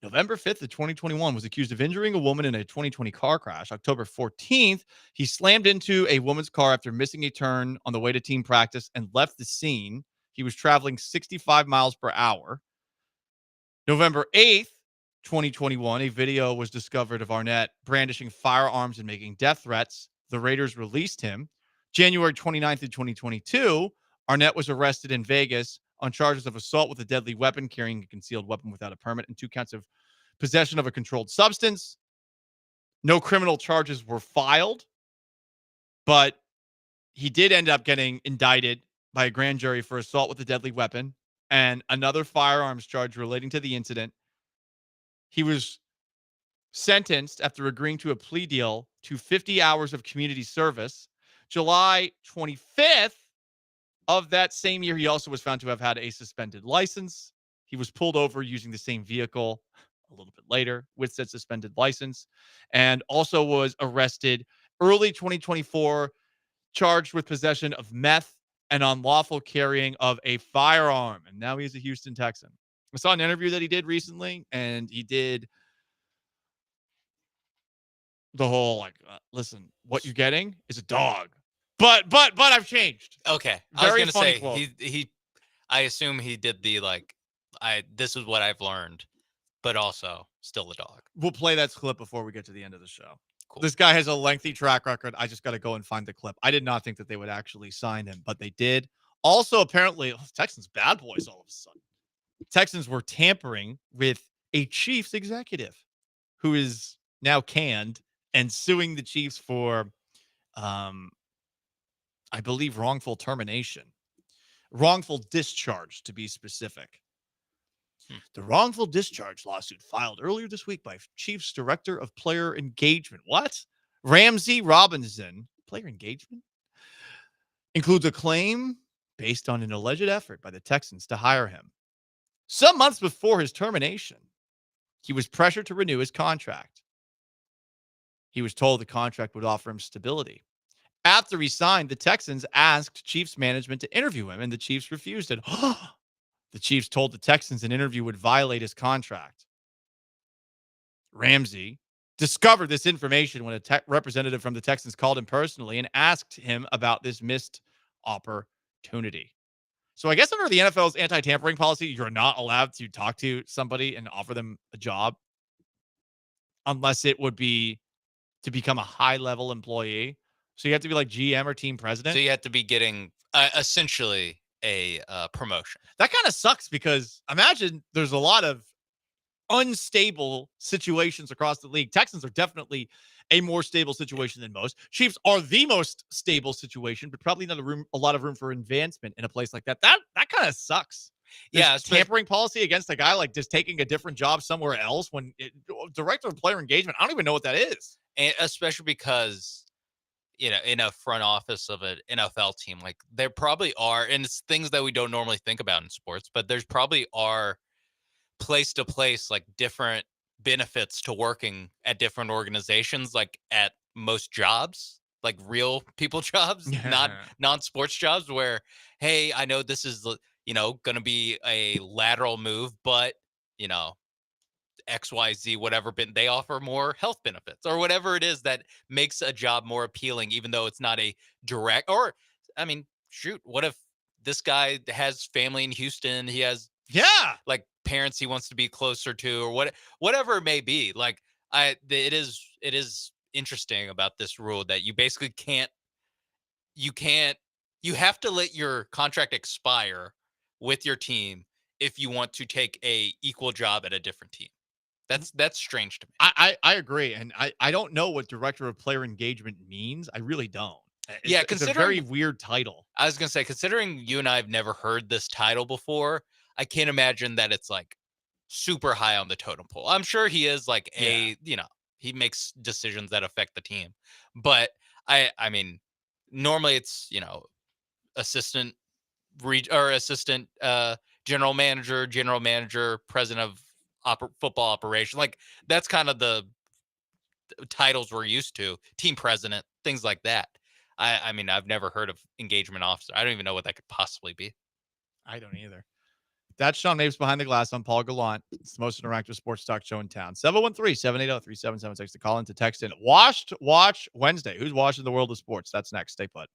November 5th of 2021, was accused of injuring a woman in a 2020 car crash. October 14th, he slammed into a woman's car after missing a turn on the way to team practice and left the scene. He was traveling 65 miles per hour. November 8th, 2021, a video was discovered of Arnett brandishing firearms and making death threats. The Raiders released him. January 29th of 2022, Arnett was arrested in Vegas on charges of assault with a deadly weapon, carrying a concealed weapon without a permit, and 2 counts of possession of a controlled substance. No criminal charges were filed, but he did end up getting indicted by a grand jury for assault with a deadly weapon and another firearms charge relating to the incident. He was sentenced after agreeing to a plea deal to 50 hours of community service. July 25th of that same year, he also was found to have had a suspended license. He was pulled over using the same vehicle a little bit later with said suspended license, and also was arrested early 2024, charged with possession of meth and unlawful carrying of a firearm. And now he's a Houston Texan. I saw an interview that he did recently, and he did the whole listen, what you're getting is a dog, but I've changed. Okay, Very I was gonna funny say quote. he I assume he did the this is what I've learned, but also still a dog. We'll play that clip before we get to the end of the show. Cool. This guy has a lengthy track record. I just got to go and find the clip. I did not think that they would actually sign him, but they did. Also, apparently, Texans bad boys all of a sudden. Texans were tampering with a Chiefs executive who is now canned and suing the Chiefs for, I believe, wrongful termination. Wrongful discharge, to be specific. The wrongful discharge lawsuit filed earlier this week by Chiefs Director of Player Engagement. What? Ramsey Robinson. Player engagement? Includes a claim based on an alleged effort by the Texans to hire him. Some months before his termination, he was pressured to renew his contract. He was told the contract would offer him stability. After he signed, the Texans asked Chiefs management to interview him, and the Chiefs refused it. The Chiefs told the Texans an interview would violate his contract. Ramsey discovered this information when a representative from the Texans called him personally and asked him about this missed opportunity. So I guess under the NFL's anti-tampering policy, you're not allowed to talk to somebody and offer them a job unless it would be to become a high-level employee. So you have to be like GM or team president. So you have to be getting essentially a promotion. That kind of sucks because imagine there's a lot of unstable situations across the league. Texans are definitely a more stable situation than most. Chiefs are the most stable situation, but probably not a lot of room for advancement in a place like that. That kind of sucks. Yeah, Tampering policy against a guy like just taking a different job somewhere else director of player engagement. I don't even know what that is. And especially because, in a front office of an NFL team, like there probably are, and it's things that we don't normally think about in sports, but there's probably are place to place, like different benefits to working at different organizations, like at most jobs, like real people jobs, not non-sports jobs where, hey, I know this is, going to be a lateral move, but, XYZ, whatever, they offer more health benefits or whatever it is that makes a job more appealing, even though it's not a direct, or, I mean, shoot, what if this guy has family in Houston? He has, like parents he wants to be closer to, or whatever it may be. Like it is interesting about this rule that you basically you have to let your contract expire with your team if you want to take a equal job at a different team. That's strange to me. I agree, and I don't know what director of player engagement means. I really don't. It's a very weird title. I was gonna say, considering you and I have never heard this title before, I can't imagine that it's like super high on the totem pole. I'm sure he is like he makes decisions that affect the team, but I mean, normally it's assistant assistant general manager, president of football operation. Like that's kind of the titles we're used to. Team president, things like that. I mean, I've never heard of engagement officer. I don't even know what that could possibly be. I don't either. That's Sean Mapes Behind the Glass. I'm Paul Gallant. It's the most interactive sports talk show in town. 713-780-3776 to call in, to text in. Watch Wednesday. Who's watching the world of sports? That's next. Stay put.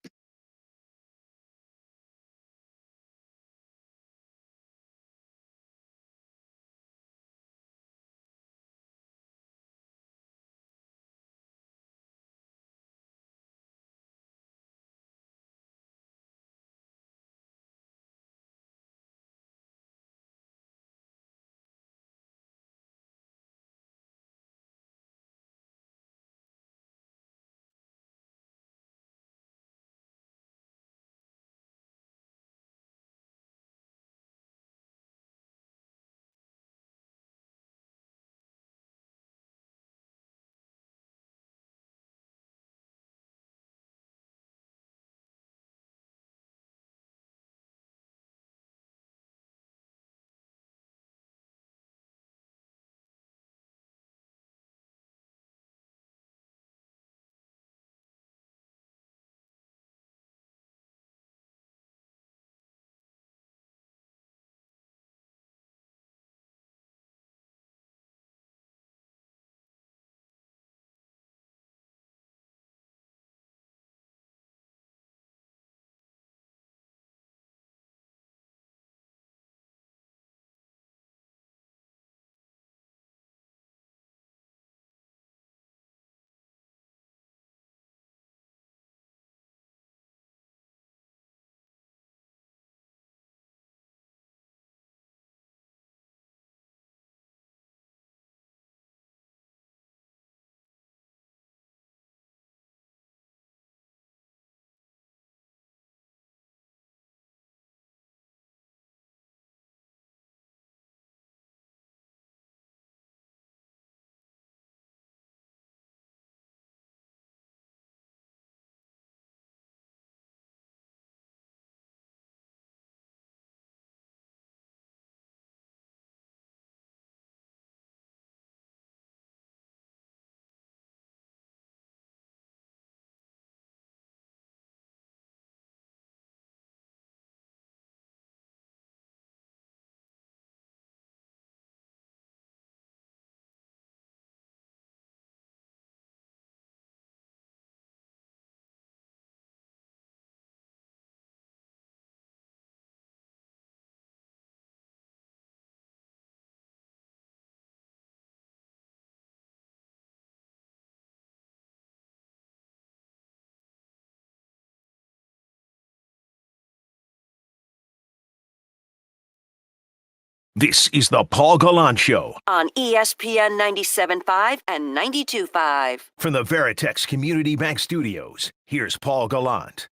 This is the Paul Gallant Show on ESPN 97.5 and 92.5. from the Veritex Community Bank Studios. Here's Paul Gallant.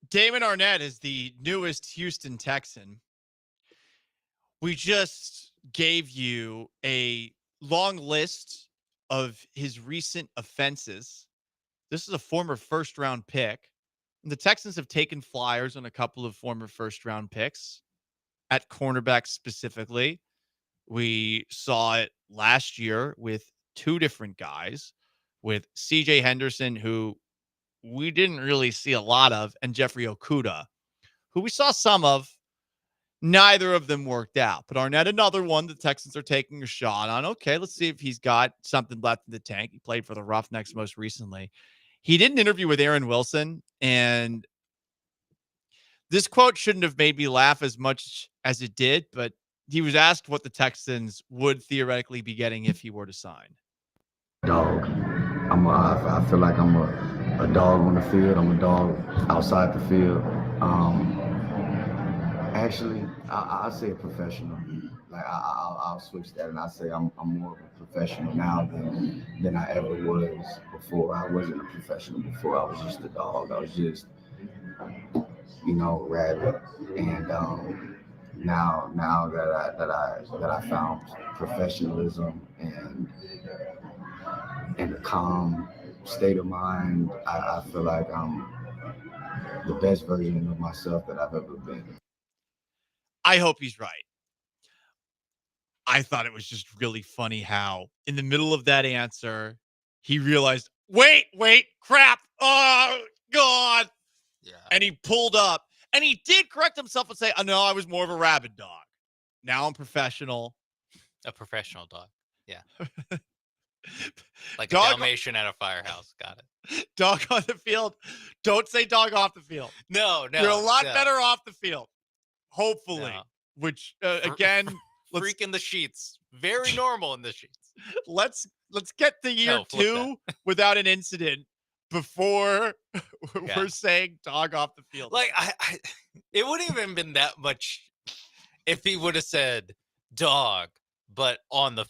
Damon Arnett is the newest Houston Texan. We just gave you a long list of his recent offenses. This is a former first-round pick. The Texans have taken flyers on a couple of former first-round picks at cornerback specifically. We saw it last year with two different guys, with C.J. Henderson, who we didn't really see a lot of, and Jeffrey Okudah, who we saw some of. Neither of them worked out. But Arnett, another one the Texans are taking a shot on. Okay, let's see if he's got something left in the tank. He played for the Roughnecks most recently. He did an interview with Aaron Wilson, and this quote shouldn't have made me laugh as much as it did, but he was asked what the Texans would theoretically be getting if he were to sign. Dog. I feel like I'm a dog on the field. I'm a dog outside the field. Actually, I say a professional. Like I'll switch that, and I say I'm more of a professional now than I ever was before. I wasn't a professional before. I was just a dog. I was just, rabbit. And now that I found professionalism and a calm state of mind, I feel like I'm the best version of myself that I've ever been. I hope he's right. I thought it was just really funny how in the middle of that answer, he realized, wait, crap. Oh, God. Yeah. And he pulled up, and he did correct himself and say, oh, no, I was more of a rabid dog. Now I'm professional. A professional dog. Yeah. Like Dog a Dalmatian at a firehouse. Got it. Dog on the field. Don't say dog off the field. No. You're a lot better off the field. Hopefully. No. Which, again... Freak in the sheets. Very normal in the sheets. Let's get to year 2 without an incident before we're saying dog off the field. Like it wouldn't even been that much if he would have said dog, but on the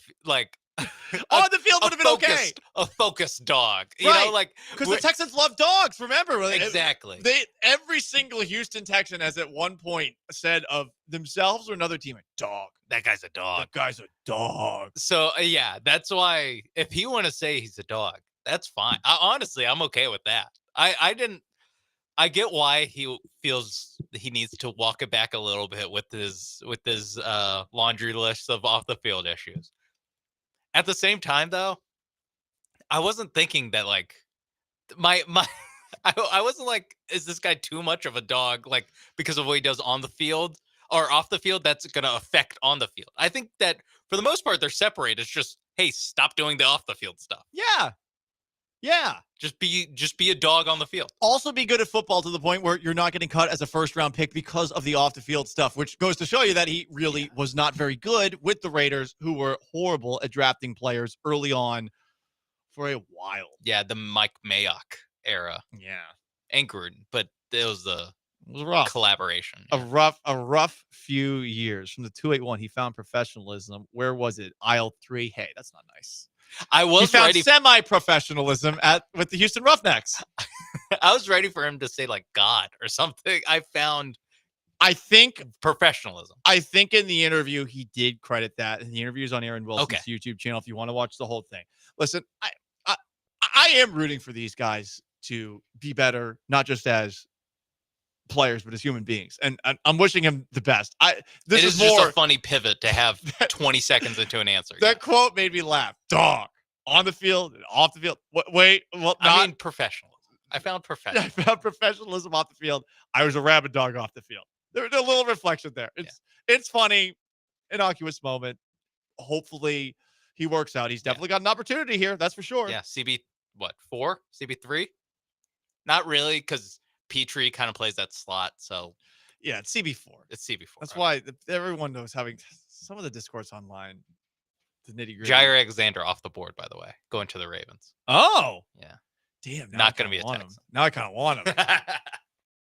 on the field would have been okay. A focused dog, because the Texans love dogs. Remember, exactly. Every single Houston Texan has at one point said of themselves or another team, dog. That guy's a dog. That guy's a dog. So yeah, that's why if he want to say he's a dog, that's fine. Honestly, I'm okay with that. I get why he feels he needs to walk it back a little bit with his laundry list of off the field issues. At the same time, though, I wasn't thinking that I wasn't like, is this guy too much of a dog? Like because of what he does on the field or off the field, that's going to affect on the field. I think that for the most part, they're separated. It's just, hey, stop doing the off the field stuff. Yeah. Just be a dog on the field. Also be good at football to the point where you're not getting cut as a first-round pick because of the off-the-field stuff, which goes to show you that he really was not very good with the Raiders, who were horrible at drafting players early on for a while. Yeah, the Mike Mayock era. Yeah. And Gruden, but it was rough. Collaboration. Yeah. A rough few years. From the 281, he found professionalism. Where was it? Aisle 3. Hey, that's not nice. He found semi-professionalism with the Houston Roughnecks. I was ready for him to say like God or something. I think professionalism. I think in the interview he did credit that, and the interview's on Aaron Wilson's YouTube channel if you want to watch the whole thing. Listen, I am rooting for these guys to be better, not just as players, but as human beings, and I'm wishing him the best. This is more just a funny pivot to have 20 seconds into an answer. That quote made me laugh. Dog on the field and off the field. I mean professionalism. I found professionalism off the field. I was a rabid dog off the field. There's a little reflection there. It's funny, innocuous moment. Hopefully he works out. He's definitely got an opportunity here. That's for sure. Yeah. CB4? CB3? Not really, because Petrie kind of plays that slot, so yeah, it's CB4. It's CB4. That's why everyone knows having some of the discourse online. The nitty gritty. Jair Alexander off the board, by the way, going to the Ravens. Oh, yeah. Damn, not going to be a Texan. Now I kind of want him.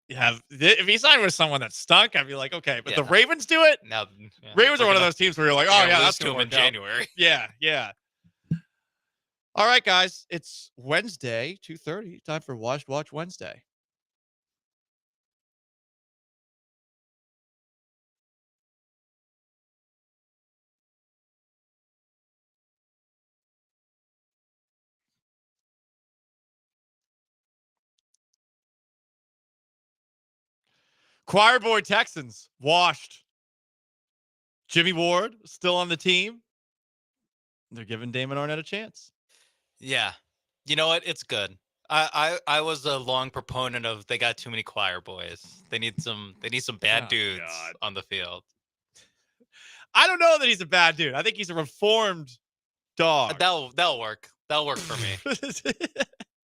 if he signed with someone that stunk, I'd be like, okay. But Yeah, the no. Ravens do it. Now, Ravens are we're one of gonna- those teams where you're like, we're oh gonna yeah, lose that's to gonna him in work out. January. Yeah. All right, guys. It's Wednesday, 2:30. Time for Watch Wednesday. Choir Boy Texans washed. Jimmy Ward still on the team. They're giving Damon Arnett a chance. Yeah. You know what? It's good. I was a long proponent of they got too many choir boys. They need some bad Oh, dudes God. on the field. I don't know that he's a bad dude. I think he's a reformed dog. That'll work. That'll work for me.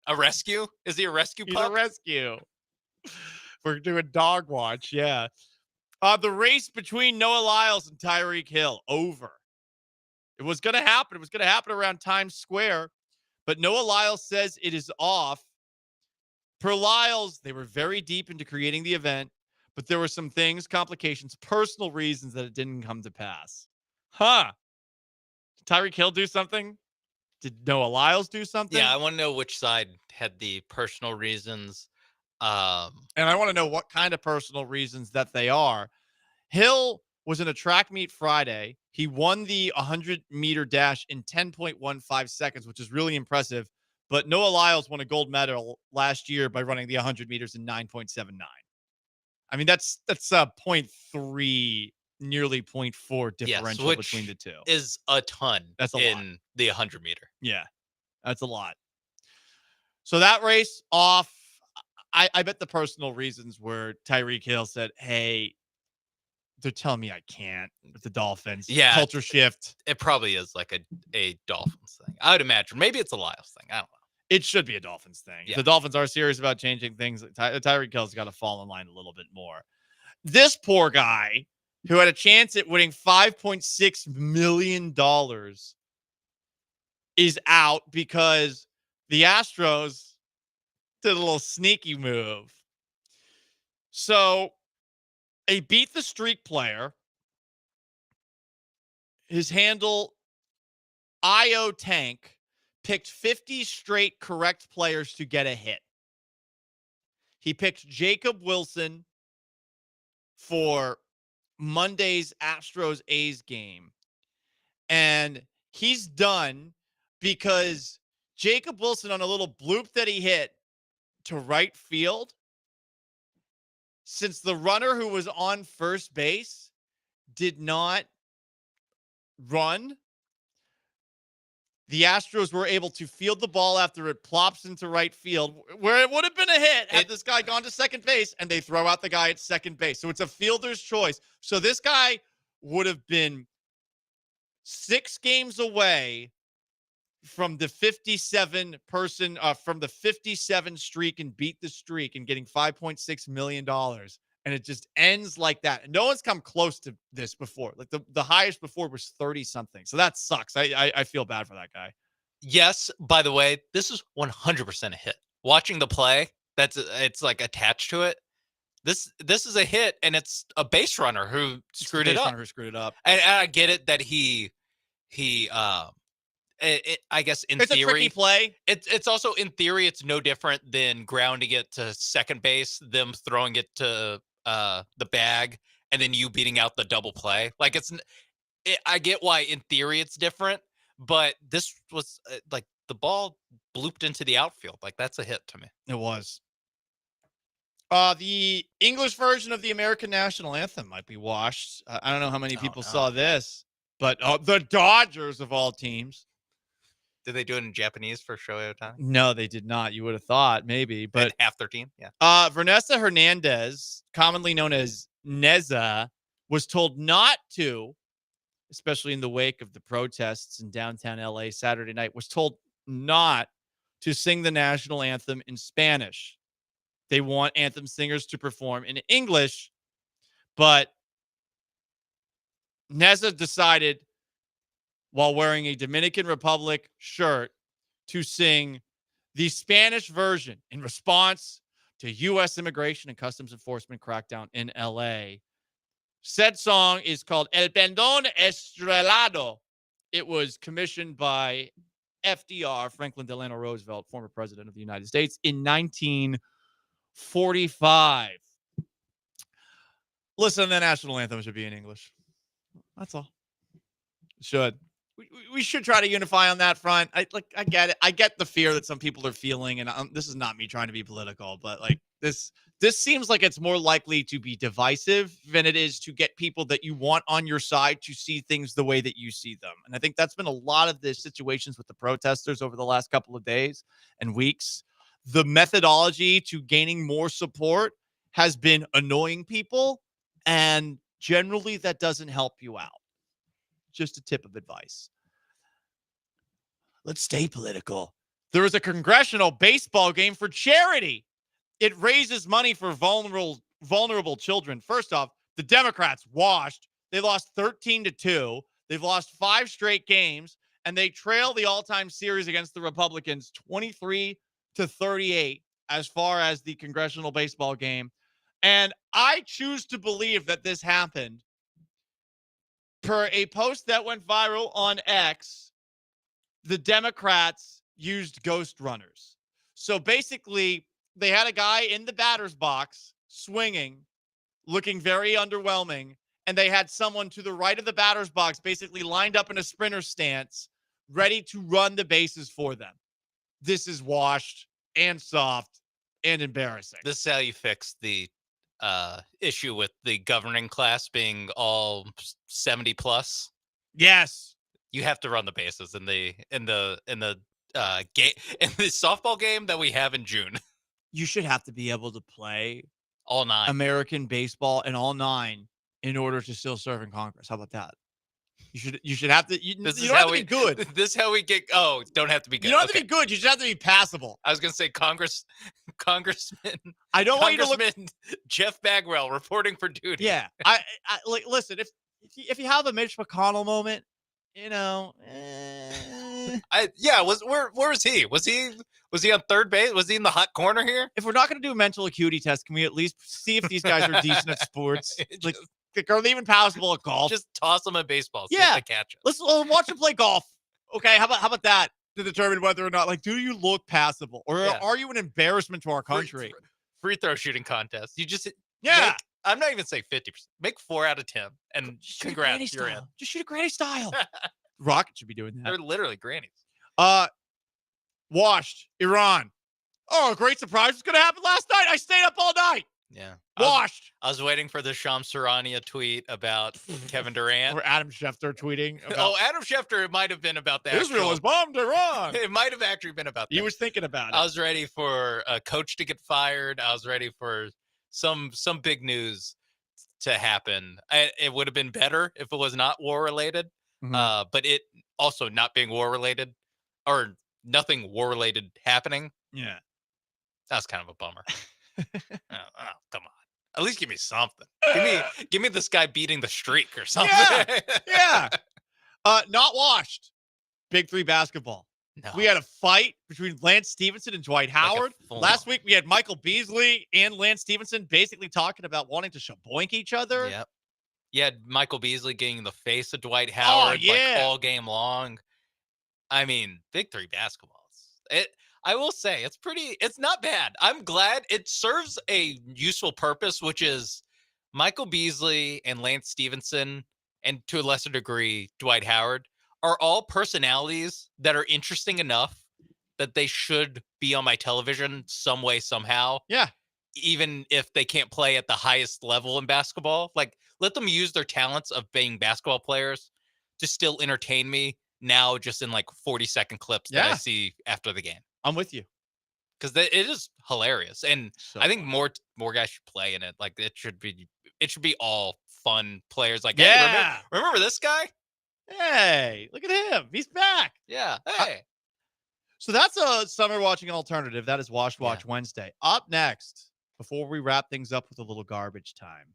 A rescue? Is he a rescue He's pup? a rescue. We're doing dog watch. Yeah. The race between Noah Lyles and Tyreek Hill over. It was going to happen. It was going to happen around Times Square, but Noah Lyles says it is off. Per Lyles, they were very deep into creating the event, but there were some things, complications, personal reasons that it didn't come to pass. Huh. Did Tyreek Hill do something? Did Noah Lyles do something? Yeah, I want to know which side had the personal reasons. And I want to know what kind of personal reasons that they are. Hill was in a track meet Friday. He won the 100-meter dash in 10.15 seconds, which is really impressive. But Noah Lyles won a gold medal last year by running the 100 meters in 9.79. I mean, that's a 0.3, nearly 0.4 differential which between the two. is a ton. That's a lot. in the 100 meter. Yeah, that's a lot. So that race off, I bet the personal reasons were Tyreek Hill said, hey, they're telling me I can't with the Dolphins. Yeah. Culture shift. It probably is like a Dolphins thing. I would imagine. Maybe it's a Lyles thing. I don't know. It should be a Dolphins thing. Yeah. If the Dolphins are serious about changing things, Tyreek Hill's got to fall in line a little bit more. This poor guy who had a chance at winning $5.6 million is out because the Astros did a little sneaky move. So a beat the streak player, his handle IO Tank, picked 50 straight correct players to get a hit. He picked Jacob Wilson for Monday's Astros-A's game. And he's done because Jacob Wilson, on a little bloop that he hit to right field, since the runner who was on first base did not run, the Astros were able to field the ball after it plops into right field, where it would have been a hit had this guy gone to second base, and they throw out the guy at second base. So it's a fielder's choice. So this guy would have been 6 games away from the 57 streak and beat the streak and getting $5.6 million. And it just ends like that. No one's come close to this before. Like the highest before was 30 something. So that sucks. I feel bad for that guy. Yes, by the way, this is 100% a hit. Watching the play, it's like attached to it. This is a hit, and it's a base runner who screwed it up. And I get it that I guess in it's theory, a tricky play. It's also in theory, it's no different than grounding it to second base, them throwing it to the bag, and then you beating out the double play. Like I get why in theory it's different, but this was like the ball blooped into the outfield. Like that's a hit to me. It was. The English version of the American national anthem might be washed. I don't know how many people saw this, but the Dodgers of all teams. Did they do it in Japanese for Shohei Ohtani? No, they did not. You would have thought maybe, but half their team. Yeah. Vanessa Hernandez, commonly known as Neza, was told not to, especially in the wake of the protests in downtown LA Saturday night, was told not to sing the national anthem in Spanish. They want anthem singers to perform in English, but Neza decided, while wearing a Dominican Republic shirt, to sing the Spanish version in response to U.S. Immigration and Customs Enforcement crackdown in L.A. Said song is called El Pendón Estrellado. It was commissioned by FDR, Franklin Delano Roosevelt, former president of the United States, in 1945. Listen, the national anthem should be in English. That's all. It should. We should try to unify on that front. I get it. I get the fear that some people are feeling, and this is not me trying to be political, but like this seems like it's more likely to be divisive than it is to get people that you want on your side to see things the way that you see them. And I think that's been a lot of the situations with the protesters over the last couple of days and weeks. The methodology to gaining more support has been annoying people, and generally that doesn't help you out. Just a tip of advice. Let's stay political. There is a congressional baseball game for charity. It raises money for vulnerable children. First off, the Democrats washed. They lost 13-2. They've lost 5 straight games, and they trail the all-time series against the Republicans 23-38 as far as the congressional baseball game. And I choose to believe that this happened per a post that went viral on X. The Democrats used ghost runners. So basically, they had a guy in the batter's box swinging, looking very underwhelming, and they had someone to the right of the batter's box basically lined up in a sprinter stance, ready to run the bases for them. This is washed and soft and embarrassing. This is how you fix the issue with the governing class being all 70 plus. Yes. You have to run the bases in the game, in the softball game that we have in June. You should have to be able to play all 9 American baseball and all 9 in order to still serve in Congress. How about that? You should have to. You don't have to be good. This is how we get. Oh, don't have to be good. You don't have to be good. You just have to be passable. I was gonna say Congressman. I don't want you to look. Jeff Bagwell reporting for duty. Yeah, I like. Listen, if you have a Mitch McConnell moment, where was he? Was he on third base? Was he in the hot corner here? If we're not going to do a mental acuity test, can we at least see if these guys are decent at sports? Are they even passable at golf? Just toss them a baseball. Yeah, to catch it. Let's watch them play golf. Okay, how about that to determine whether or not, do you look passable, or are you an embarrassment to our country? Free throw shooting contest. You just I'm not even saying 50%. Make 4 out of 10, and congrats, you're in. Just shoot a granny style. Rocket should be doing that. They're literally grannies. Washed. Iran. Oh, a great surprise. What's going to happen last night? I stayed up all night. Yeah. Washed. I was waiting for the Shams Charania tweet about Kevin Durant. Or Adam Schefter tweeting. About, Adam Schefter, it might have been about that. Israel has bombed Iran. It might have actually been about that. He was thinking about it. I was ready for a coach to get fired. I was ready for some big news to happen. It would have been better if it was not war related. Mm-hmm. But it also not being war related, or nothing war related happening. Yeah. That's kind of a bummer. Come on. At least give me something. Give me this guy beating the streak or something. Yeah. Not washed. Big 3 basketball. No. We had a fight between Lance Stevenson and Dwight Howard. Last week, we had Michael Beasley and Lance Stevenson basically talking about wanting to shaboink each other. Yep. You had Michael Beasley getting in the face of Dwight Howard all game long. I mean, big 3 basketballs. I will say it's not bad. I'm glad it serves a useful purpose, which is Michael Beasley and Lance Stevenson, and to a lesser degree, Dwight Howard, are all personalities that are interesting enough that they should be on my television some way, somehow. Yeah. Even if they can't play at the highest level in basketball. Let them use their talents of being basketball players to still entertain me now, just in 40-second clips that I see after the game. I'm with you. Because it is hilarious. And I think more guys should play in it. It should be all fun players. Hey, remember this guy? Hey, look at him. He's back. Yeah. Hey. So that's a summer watching alternative. That is Watch Wednesday. Up next, before we wrap things up with a little garbage time,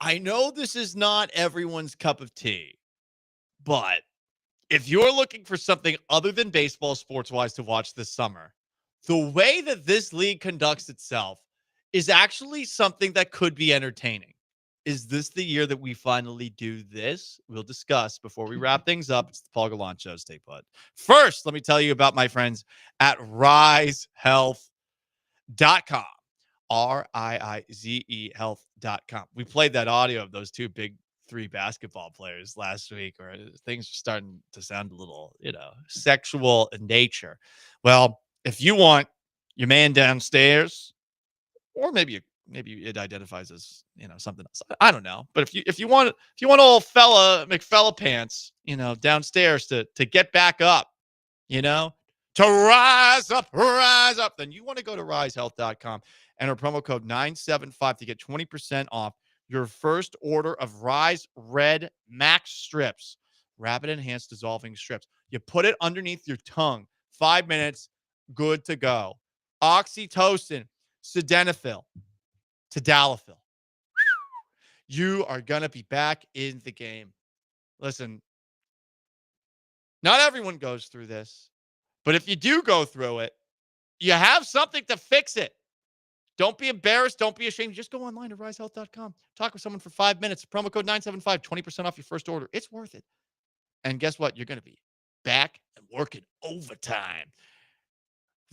I know this is not everyone's cup of tea, but if you're looking for something other than baseball sports-wise to watch this summer, the way that this league conducts itself is actually something that could be entertaining. Is this the year that we finally do this? We'll discuss before we wrap things up. It's the Paul Gallant Show. Stay put. First, let me tell you about my friends at risehealth.com. RIIZE health.com. We played that audio of those two big three basketball players last week, or things are starting to sound a little, sexual in nature. Well, if you want your man downstairs, or maybe it identifies as, something else. I don't know. But if you want old fella McFella pants, downstairs to get back up, to rise up, then you want to go to risehealth.com. Enter promo code 975 to get 20% off your first order of Rise Red Max strips, rapid enhanced dissolving strips. You put it underneath your tongue, 5 minutes, good to go. Oxytocin, sildenafil, tadalafil. You are going to be back in the game. Listen, not everyone goes through this, but if you do go through it, you have something to fix it. Don't be embarrassed. Don't be ashamed. Just go online to risehealth.com. Talk with someone for 5 minutes. Promo code 975, 20% off your first order. It's worth it. And guess what? You're going to be back and working overtime.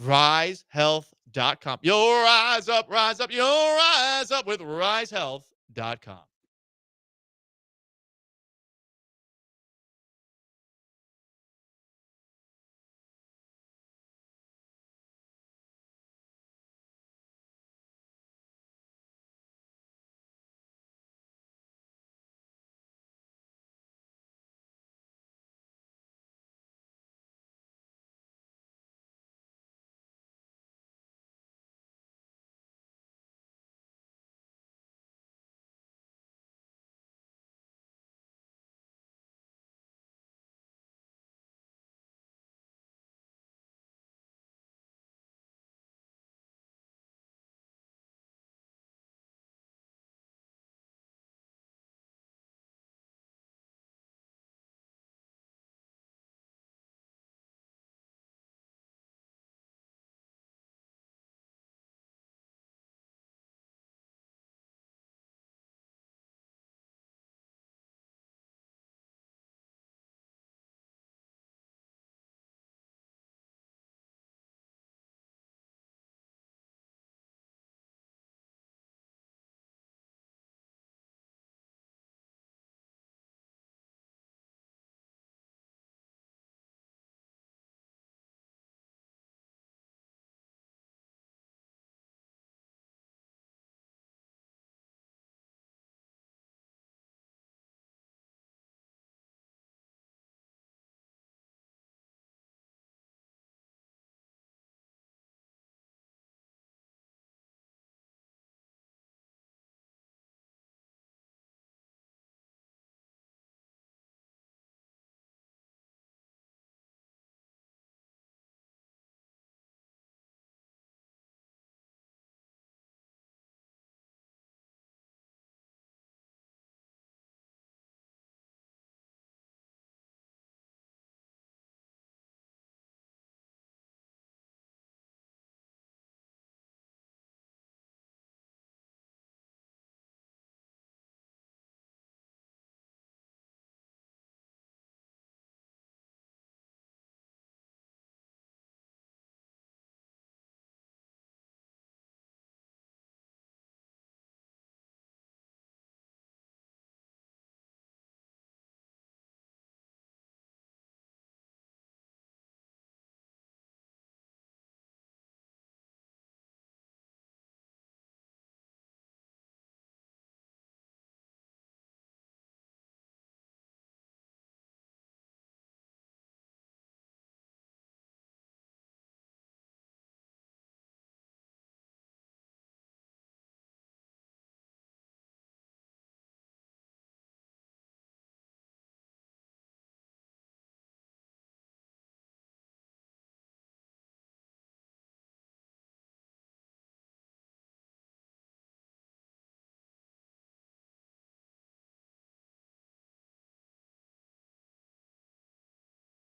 Risehealth.com. You'll rise up, you'll rise up with risehealth.com.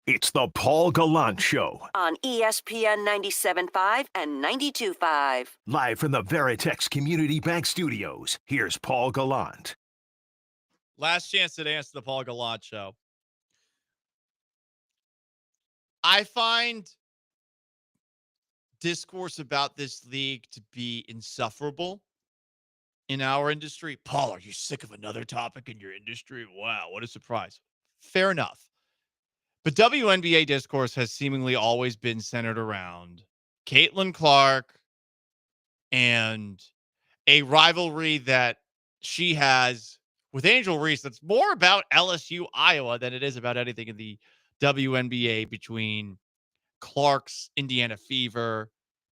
It's the Paul Gallant Show, on ESPN 97.5 and 92.5. live from the Veritex Community Bank Studios. Here's Paul Gallant. Last chance to answer the Paul Gallant Show. I find discourse about this league to be insufferable in our industry. Paul, are you sick of another topic in your industry? Wow, what a surprise. Fair enough. But WNBA discourse has seemingly always been centered around Caitlin Clark and a rivalry that she has with Angel Reese that's more about LSU Iowa than it is about anything in the WNBA between Clark's Indiana Fever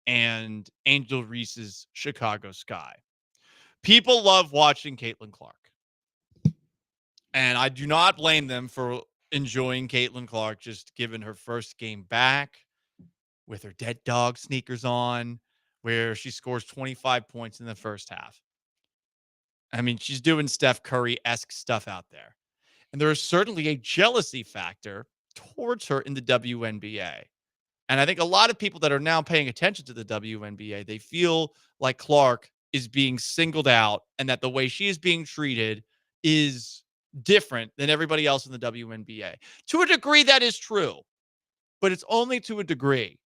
and Angel Reese's Chicago Sky. People love watching Caitlin Clark. And I do not blame them for enjoying Caitlin Clark just given her first game back with her dead dog sneakers on, where she scores 25 points in the first half. I mean, she's doing Steph Curry-esque stuff out there. And there is certainly a jealousy factor towards her in the WNBA. And I think a lot of people that are now paying attention to the WNBA, they feel like Clark is being singled out and that the way she is being treated is different than everybody else in the WNBA. To a degree, that is true, but it's only to a degree.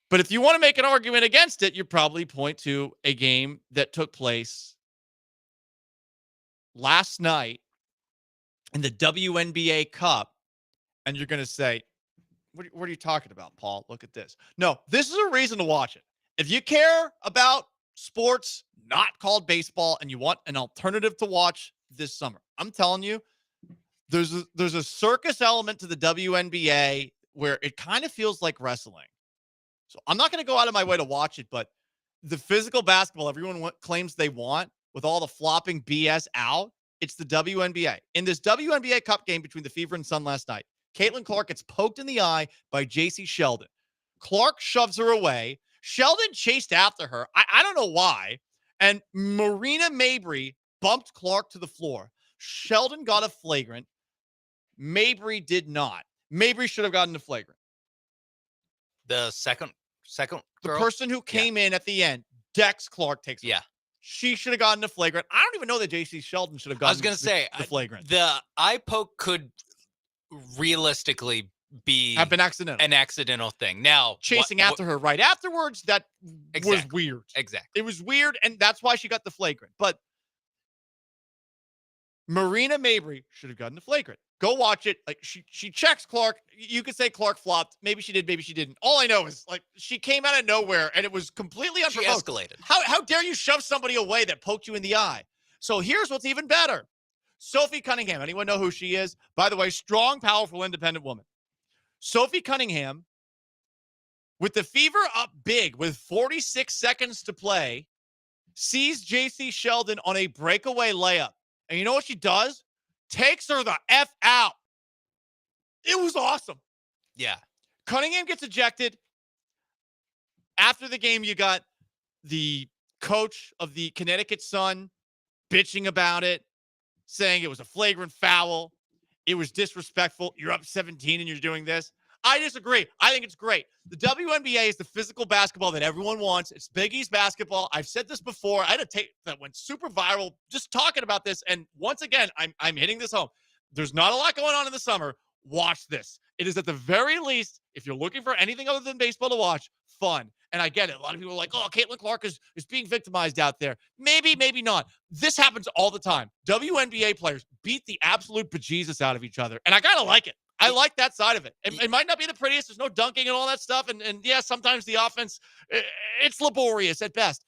But if you want to make an argument against it, you probably point to a game that took place last night in the WNBA Cup, and you're going to say, what are you talking about, Paul? Look at this. No, this is a reason to watch it. If you care about sports not called baseball and you want an alternative to watch this summer, I'm telling you, there's a circus element to the WNBA where it kind of feels like wrestling. So I'm not going to go out of my way to watch it, but the physical basketball everyone claims they want with all the flopping BS out, it's the WNBA. In this WNBA Cup game between the Fever and Sun last night, Caitlin Clark gets poked in the eye by J.C. Sheldon. Clark shoves her away. Sheldon chased after her. I don't know why. And Marina Mabry bumped Clark to the floor. Sheldon got a flagrant. Mabry did not. Mabry should have gotten a flagrant. The second girl? The person who came in at the end, Dex Clark takes her. Yeah. She should have gotten a flagrant. I don't even know that J.C. Sheldon should have gotten the flagrant. The eye poke could realistically have been accidental. An accidental thing. Now, chasing after her right afterwards, that was weird. Exactly. It was weird, and that's why she got the flagrant. But Marina Mabry should have gotten the flagrant. Go watch it. Like she checks Clark. You could say Clark flopped. Maybe she did, maybe she didn't. All I know is like she came out of nowhere and it was completely unprovoked. She escalated. How dare you shove somebody away that poked you in the eye? So here's what's even better. Sophie Cunningham. Anyone know who she is? By the way, strong, powerful, independent woman. Sophie Cunningham, with the Fever up big with 46 seconds to play, sees J.C. Sheldon on a breakaway layup. And you know what she does? Takes her the F out. It was awesome. Yeah. Cunningham gets ejected. After the game, you got the coach of the Connecticut Sun bitching about it, saying it was a flagrant foul. It was disrespectful. You're up 17 and you're doing this. I disagree. I think it's great. The WNBA is the physical basketball that everyone wants. It's Big East basketball. I've said this before. I had a tape that went super viral just talking about this. And once again, I'm hitting this home. There's not a lot going on in the summer. Watch this. It is at the very least, if you're looking for anything other than baseball to watch, fun. And I get it. A lot of people are like, oh, Caitlin Clark is being victimized out there. Maybe, maybe not. This happens all the time. WNBA players beat the absolute bejesus out of each other. And I kind of like it. I like that side of it. It might not be the prettiest. There's no dunking and all that stuff. And yeah, sometimes the offense, it's laborious at best.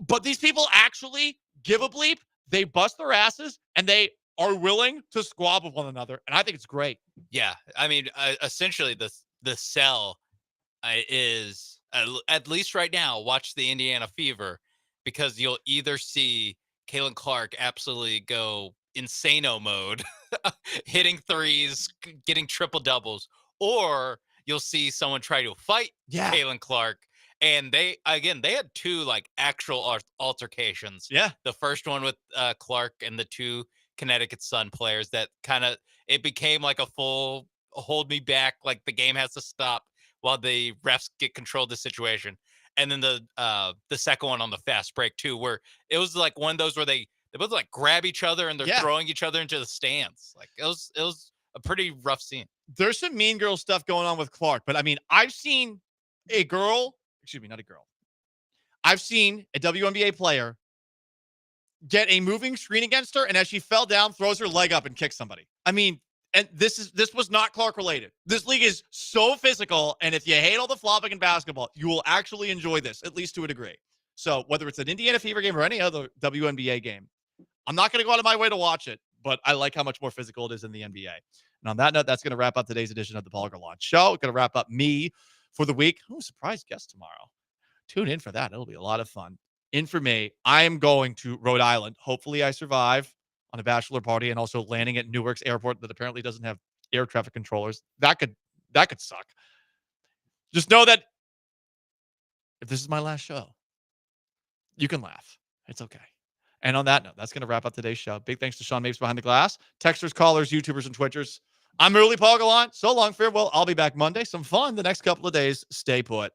But these people actually give a bleep. They bust their asses, and they are willing to squab with one another. And I think it's great. Yeah. I mean, essentially, the sell is, at least right now, watch the Indiana Fever, because you'll either see Caitlin Clark absolutely go insano mode, hitting threes, getting triple doubles, or you'll see someone try to fight Caitlin Clark. And they had two like actual altercations. Yeah. The first one with Clark and the two Connecticut Sun players that kind of it became like a full hold me back, like the game has to stop while the refs get control of the situation. And then the second one on the fast break too, where it was like one of those where they both like grab each other and they're throwing each other into the stands. Like it was a pretty rough scene. There's some mean girl stuff going on with Clark, but I mean, I've seen a girl, excuse me, not a girl. I've seen a WNBA player get a moving screen against her, and as she fell down, throws her leg up and kicks somebody. I mean, and this was not Clark related. This league is so physical, and if you hate all the flopping in basketball, you will actually enjoy this, at least to a degree. So whether it's an Indiana Fever game or any other WNBA game, I'm not going to go out of my way to watch it, but I like how much more physical it is in the NBA. And on that note, that's going to wrap up today's edition of the Paul Gallant Show. Going to wrap up me for the week. Oh, surprise guest tomorrow. Tune in for that. It'll be a lot of fun. In for me, I am going to Rhode Island. Hopefully I survive on a bachelor party and also landing at Newark's airport that apparently doesn't have air traffic controllers. That could suck. Just know that if this is my last show, you can laugh. It's okay. And on that note, that's going to wrap up today's show. Big thanks to Sean Mapes behind the glass, texters, callers, YouTubers, and Twitchers. I'm Early Paul Gallant. So long, farewell. I'll be back Monday. Some fun the next couple of days. Stay put.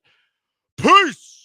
Peace.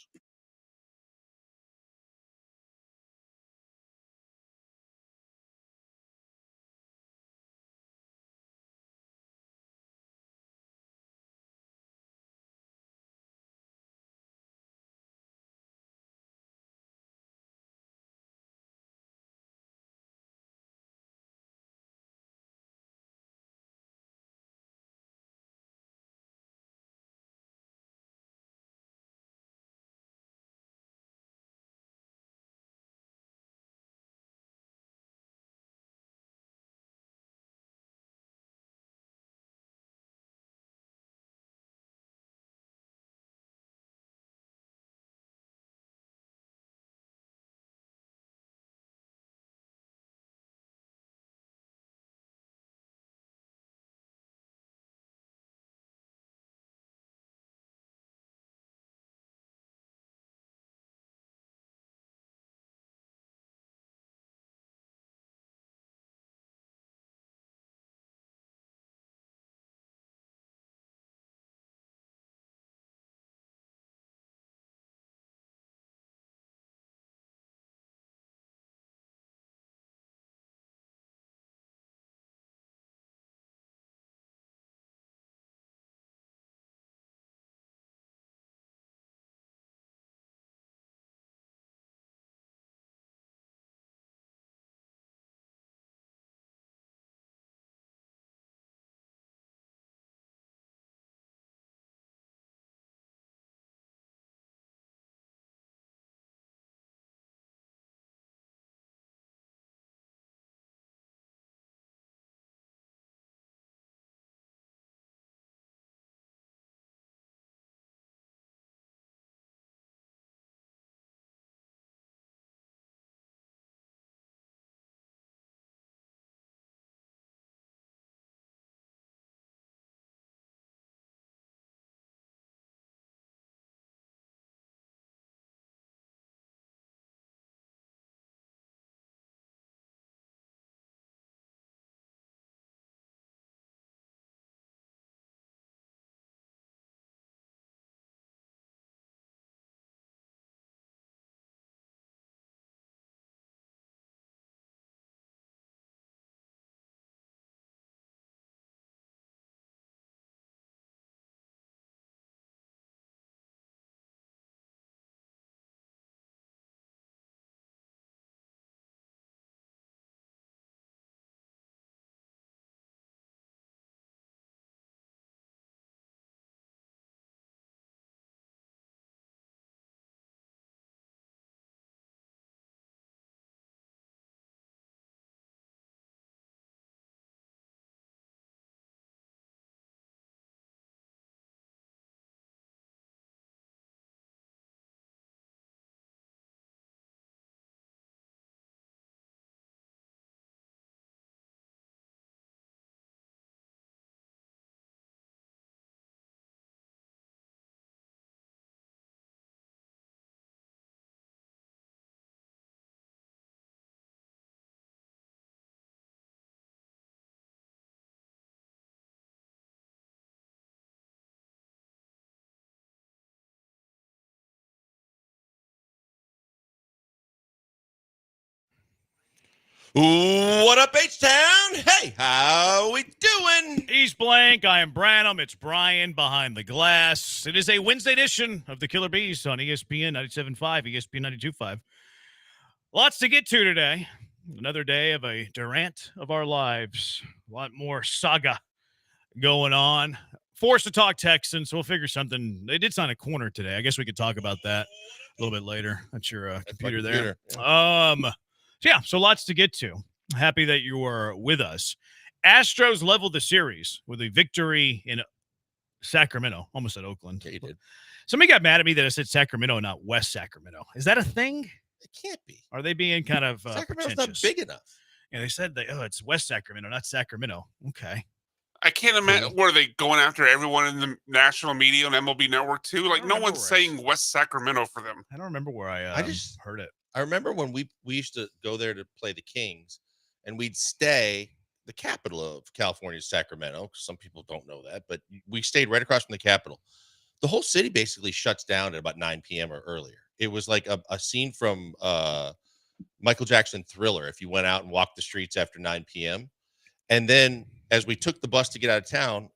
What up, H-Town? Hey, how we doing? He's Blank. I am Branham. It's Brian behind the glass. It is a Wednesday edition of the Killer Bees on ESPN 97.5, ESPN 92.5. Lots to get to today. Another day of a Durant of our lives. A lot more saga going on. Forced to talk Texans, so we'll figure something. They did sign a corner today. I guess we could talk about that a little bit later. That's your computer there. So lots to get to. Happy that you are with us. Astros leveled the series with a victory in Sacramento. Almost said Oakland. Yeah, you did. Somebody got mad at me that I said Sacramento, not West Sacramento. Is that a thing? It can't be. Are they being kind of Sacramento's pretentious? not big enough. Yeah, they said it's West Sacramento, not Sacramento. Okay. I can't imagine. What are they going after everyone in the national media on MLB Network too? Like no one's saying West Sacramento for them. I don't remember where I just heard it. I remember when we used to go there to play the Kings, and we'd stay. The capital of California is Sacramento. Some people don't know that, but we stayed right across from the capital. The whole city basically shuts down at about 9 p.m. or earlier. It was like a scene from Michael Jackson Thriller. If you went out and walked the streets after 9 p.m. And then as we took the bus to get out of town,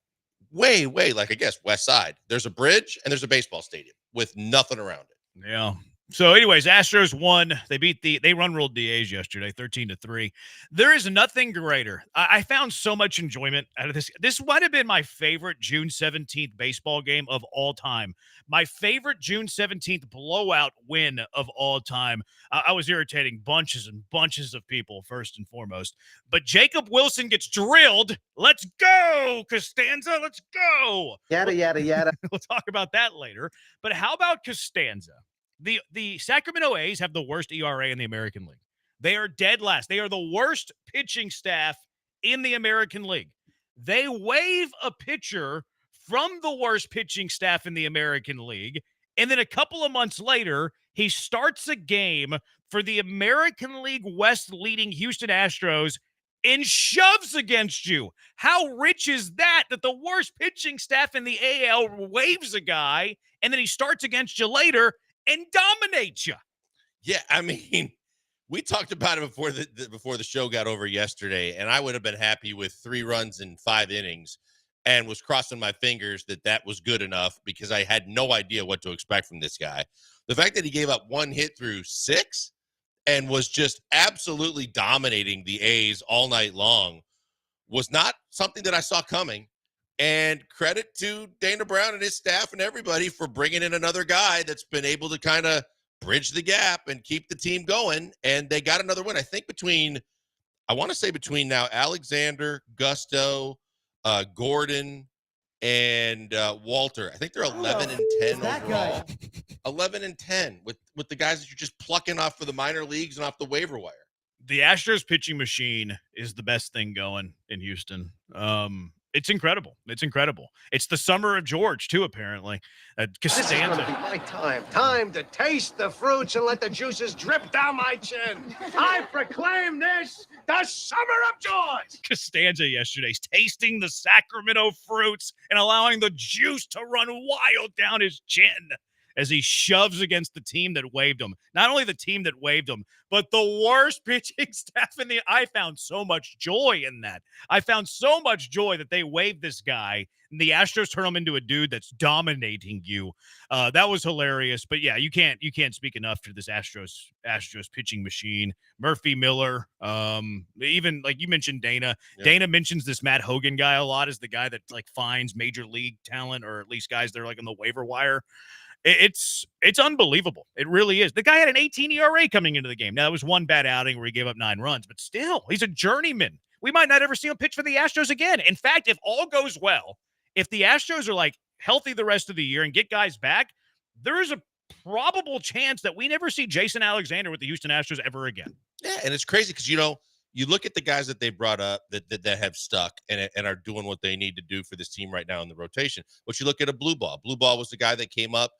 way, like I guess West Side, there's a bridge and there's a baseball stadium with nothing around it. Yeah. So anyways, Astros won. They run-ruled the A's yesterday, 13-3. There is nothing greater. I found so much enjoyment out of this. This might have been my favorite June 17th baseball game of all time. My favorite June 17th blowout win of all time. I was irritating bunches and bunches of people, first and foremost. But Jacob Wilson gets drilled. Let's go, Costanza. Let's go. Yada, yada, yada. We'll talk about that later. But how about Costanza? The Sacramento A's have the worst ERA in the American League. They are dead last. They are the worst pitching staff in the American League. They waive a pitcher from the worst pitching staff in the American League, and then a couple of months later, he starts a game for the American League West leading Houston Astros and shoves against you. How rich is that the worst pitching staff in the AL waives a guy, and then he starts against you later and dominate you? Yeah, I mean, we talked about it before the show got over yesterday, and I would have been happy with 3 runs in 5 innings and was crossing my fingers that was good enough because I had no idea what to expect from this guy. The fact that he gave up 1 hit through 6 and was just absolutely dominating the A's all night long was not something that I saw coming. And credit to Dana Brown and his staff and everybody for bringing in another guy that's been able to kind of bridge the gap and keep the team going. And they got another win. I think between now Alexander, Gusto, Gordon, and Walter. I think they're 11-10 overall. 11-10 with the guys that you're just plucking off for the minor leagues and off the waiver wire. The Astros pitching machine is the best thing going in Houston. It's incredible. It's incredible. It's the summer of George, too, apparently. This is going to be my time. Time to taste the fruits and let the juices drip down my chin. I proclaim this the summer of George. Costanza yesterday's tasting the Sacramento fruits and allowing the juice to run wild down his chin as he shoves against the team that waived him. Not only the team that waived him, but the worst pitching staff in the... I found so much joy in that. I found so much joy that they waived this guy, and the Astros turn him into a dude that's dominating you. That was hilarious. But yeah, you can't speak enough to this Astros pitching machine. Murphy, Miller, even like you mentioned Dana. Yeah. Dana mentions this Matt Hogan guy a lot as the guy that like finds major league talent, or at least guys that are like on the waiver wire. It's unbelievable. It really is. The guy had an 18 ERA coming into the game. Now, that was one bad outing where he gave up 9 runs, but still, he's a journeyman. We might not ever see him pitch for the Astros again. In fact, if all goes well, if the Astros are like healthy the rest of the year and get guys back, there is a probable chance that we never see Jason Alexander with the Houston Astros ever again. Yeah, and it's crazy because, you look at the guys that they brought up that have stuck and are doing what they need to do for this team right now in the rotation. But you look at a Blue Ball. Blue Ball was the guy that came up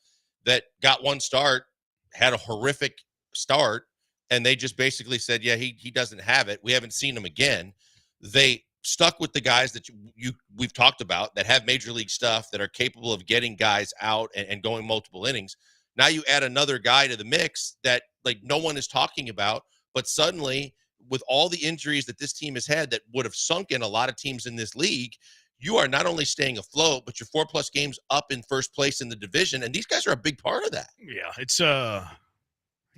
that got 1 start, had a horrific start, and they just basically said, yeah, he doesn't have it. We haven't seen him again. They stuck with the guys that we've talked about that have major league stuff, that are capable of getting guys out and going multiple innings. Now you add another guy to the mix that like no one is talking about, but suddenly with all the injuries that this team has had that would have sunken a lot of teams in this league, you are not only staying afloat, but you're 4+ games up in first place in the division. And these guys are a big part of that. Yeah, it's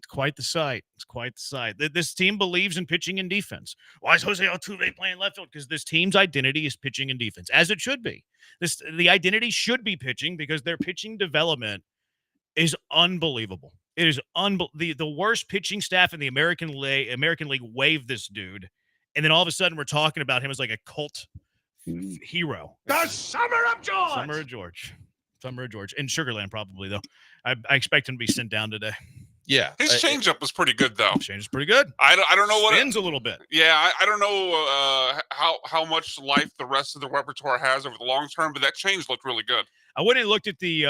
quite the sight. It's quite the sight. This team believes in pitching and defense. Why is Jose Altuve playing left field? Because this team's identity is pitching and defense, as it should be. The identity should be pitching because their pitching development is unbelievable. It is the worst pitching staff in the American League waived this dude, and then all of a sudden we're talking about him as like a cult hero. The Summer of George. Summer of George. In Sugarland, probably, though. I expect him to be sent down today. Yeah. His changeup was pretty good, though. Change is pretty good. I don't know what Spins a little bit. Yeah, I don't know how much life the rest of the repertoire has over the long term, but that change looked really good. I went and looked at the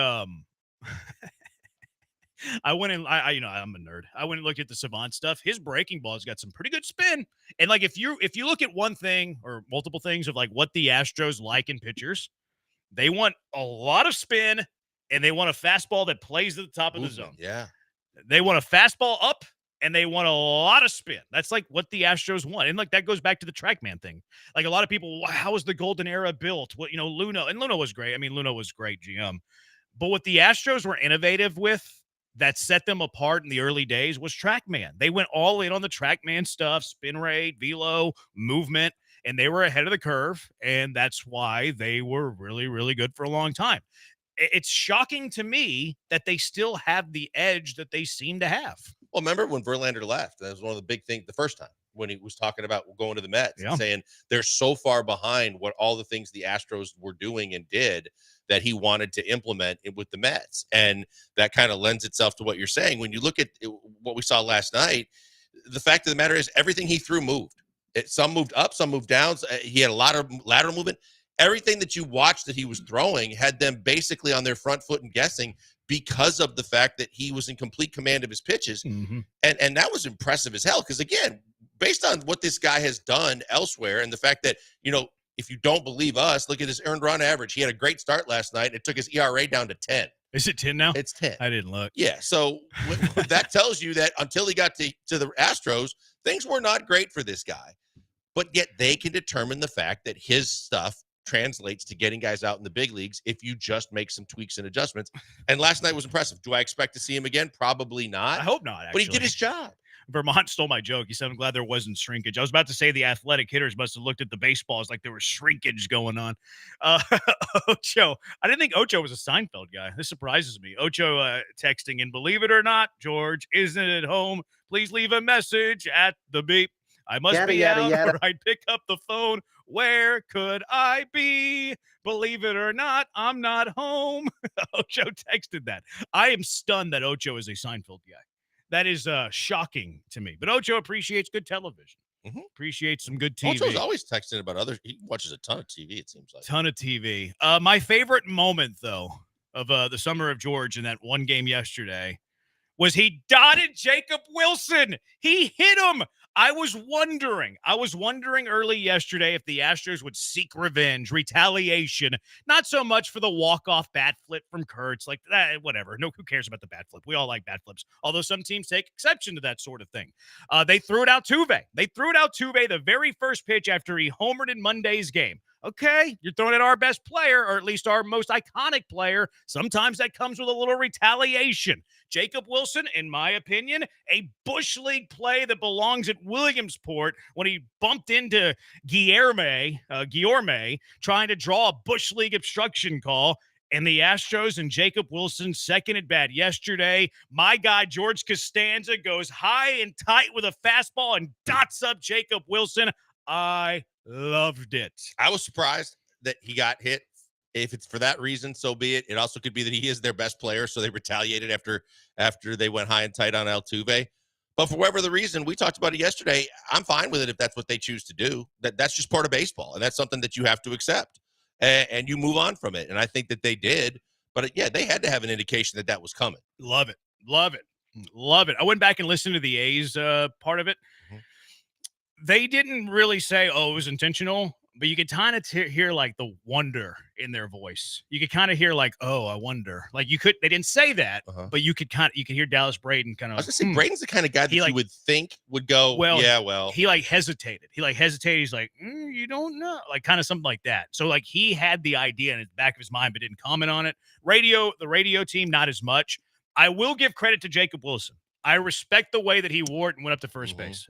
I'm a nerd. I went and looked at the Savant stuff. His breaking ball's got some pretty good spin. And like if you look at one thing or multiple things of like what the Astros like in pitchers, they want a lot of spin and they want a fastball that plays at the top of the zone. Yeah. They want a fastball up and they want a lot of spin. That's like what the Astros want. And like that goes back to the TrackMan thing. Like a lot of people, how was the golden era built? What, Luna was great. I mean, Luna was great GM. But what the Astros were innovative with that set them apart in the early days was TrackMan. They went all in on the TrackMan stuff, spin rate, velo, movement, and they were ahead of the curve. And that's why they were really, really good for a long time. It's shocking to me that they still have the edge that they seem to have. Well, remember when Verlander left? That was one of the big things the first time when he was talking about going to the Mets and saying they're so far behind what all the things the Astros were doing and did that he wanted to implement it with the Mets. And that kind of lends itself to what you're saying. When you look at what we saw last night, the fact of the matter is everything he threw moved. Some moved up, some moved down. He had a lot of lateral movement. Everything that you watched that he was throwing had them basically on their front foot and guessing because of the fact that he was in complete command of his pitches. Mm-hmm. And that was impressive as hell. Because again, based on what this guy has done elsewhere and the fact that, if you don't believe us, look at his earned run average. He had a great start last night. It took his ERA down to 10. Is it 10 now? It's 10. I didn't look. Yeah. So that tells you that until he got to the Astros, things were not great for this guy. But yet they can determine the fact that his stuff translates to getting guys out in the big leagues if you just make some tweaks and adjustments. And last night was impressive. Do I expect to see him again? Probably not. I hope not, But actually. he did his job. Vermont stole my joke. He said, I'm glad there wasn't shrinkage. I was about to say the athletic hitters must have looked at the baseballs like there was shrinkage going on. Ocho. I didn't think Ocho was a Seinfeld guy. This surprises me. Ocho texting, and believe it or not, George isn't at home. Please leave a message at the beep. I must be out or I'd pick up the phone. Where could I be? Believe it or not, I'm not home. Ocho texted that. I am stunned that Ocho is a Seinfeld guy. That is shocking to me. But Ocho appreciates good television. Mm-hmm. Appreciates some good TV. Ocho's always texting about others. He watches a ton of TV, it seems like. Ton of TV. My favorite moment, though, of the Summer of George in that one game yesterday was he dotted Jacob Wilson. He hit him. I was wondering early yesterday if the Astros would seek revenge, retaliation, not so much for the walk-off bat flip from Kurtz, like that, whatever. No, who cares about the bat flip? We all like bat flips, although some teams take exception to that sort of thing. They threw it out Tuve. The very first pitch after he homered in Monday's game. Okay, you're throwing at our best player, or at least our most iconic player. Sometimes that comes with a little retaliation. Jacob Wilson, in my opinion, a Bush League play that belongs at Williamsport when he bumped into Guillorme, trying to draw a Bush League obstruction call. And the Astros and Jacob Wilson second at bat yesterday. My guy, George Costanza, goes high and tight with a fastball and dots up Jacob Wilson. I loved it. I was surprised that he got hit. If it's for that reason, so be it. It also could be that he is their best player, so they retaliated after they went high and tight on Altuve. But for whatever the reason, we talked about it yesterday. I'm fine with it if that's what they choose to do. That's just part of baseball, and that's something that you have to accept, and you move on from it. And I think that they did. But yeah, they had to have an indication that was coming. Love it. I went back and listened to the A's part of it. Mm-hmm. They didn't really say, oh, it was intentional. but you could kind of hear like the wonder in their voice. You could kind of hear like, oh, I wonder. Like they didn't say that, but you could hear Dallas Braden kind of. I was gonna say Braden's the kind of guy that you would think would go, well. He like hesitated. He's like, you don't know, like kind of something like that. So like he had the idea in the back of his mind, but didn't comment on it. The radio team, not as much. I will give credit to Jacob Wilson. I respect the way that he wore it and went up to first base.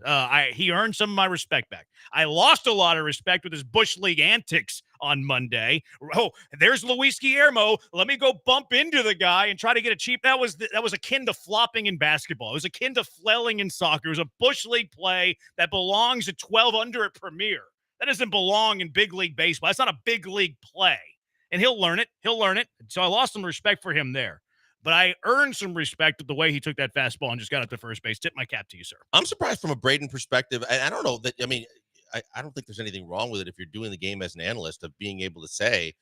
He earned some of my respect back. I lost a lot of respect with his Bush League antics on Monday. Oh, there's Luis Guillermo. Let me go bump into the guy and try to get a cheap. That was akin to flopping in basketball. It was akin to flailing in soccer. It was a Bush League play that belongs at 12 under at Premier. That doesn't belong in big league baseball. That's not a big league play. And he'll learn it. So I lost some respect for him there. But I earned some respect with the way he took that fastball and just got up to first base. Tip my cap to you, sir. I'm surprised from a Braden perspective. I don't know that. I mean, I don't think there's anything wrong with it if you're doing the game as an analyst of being able to say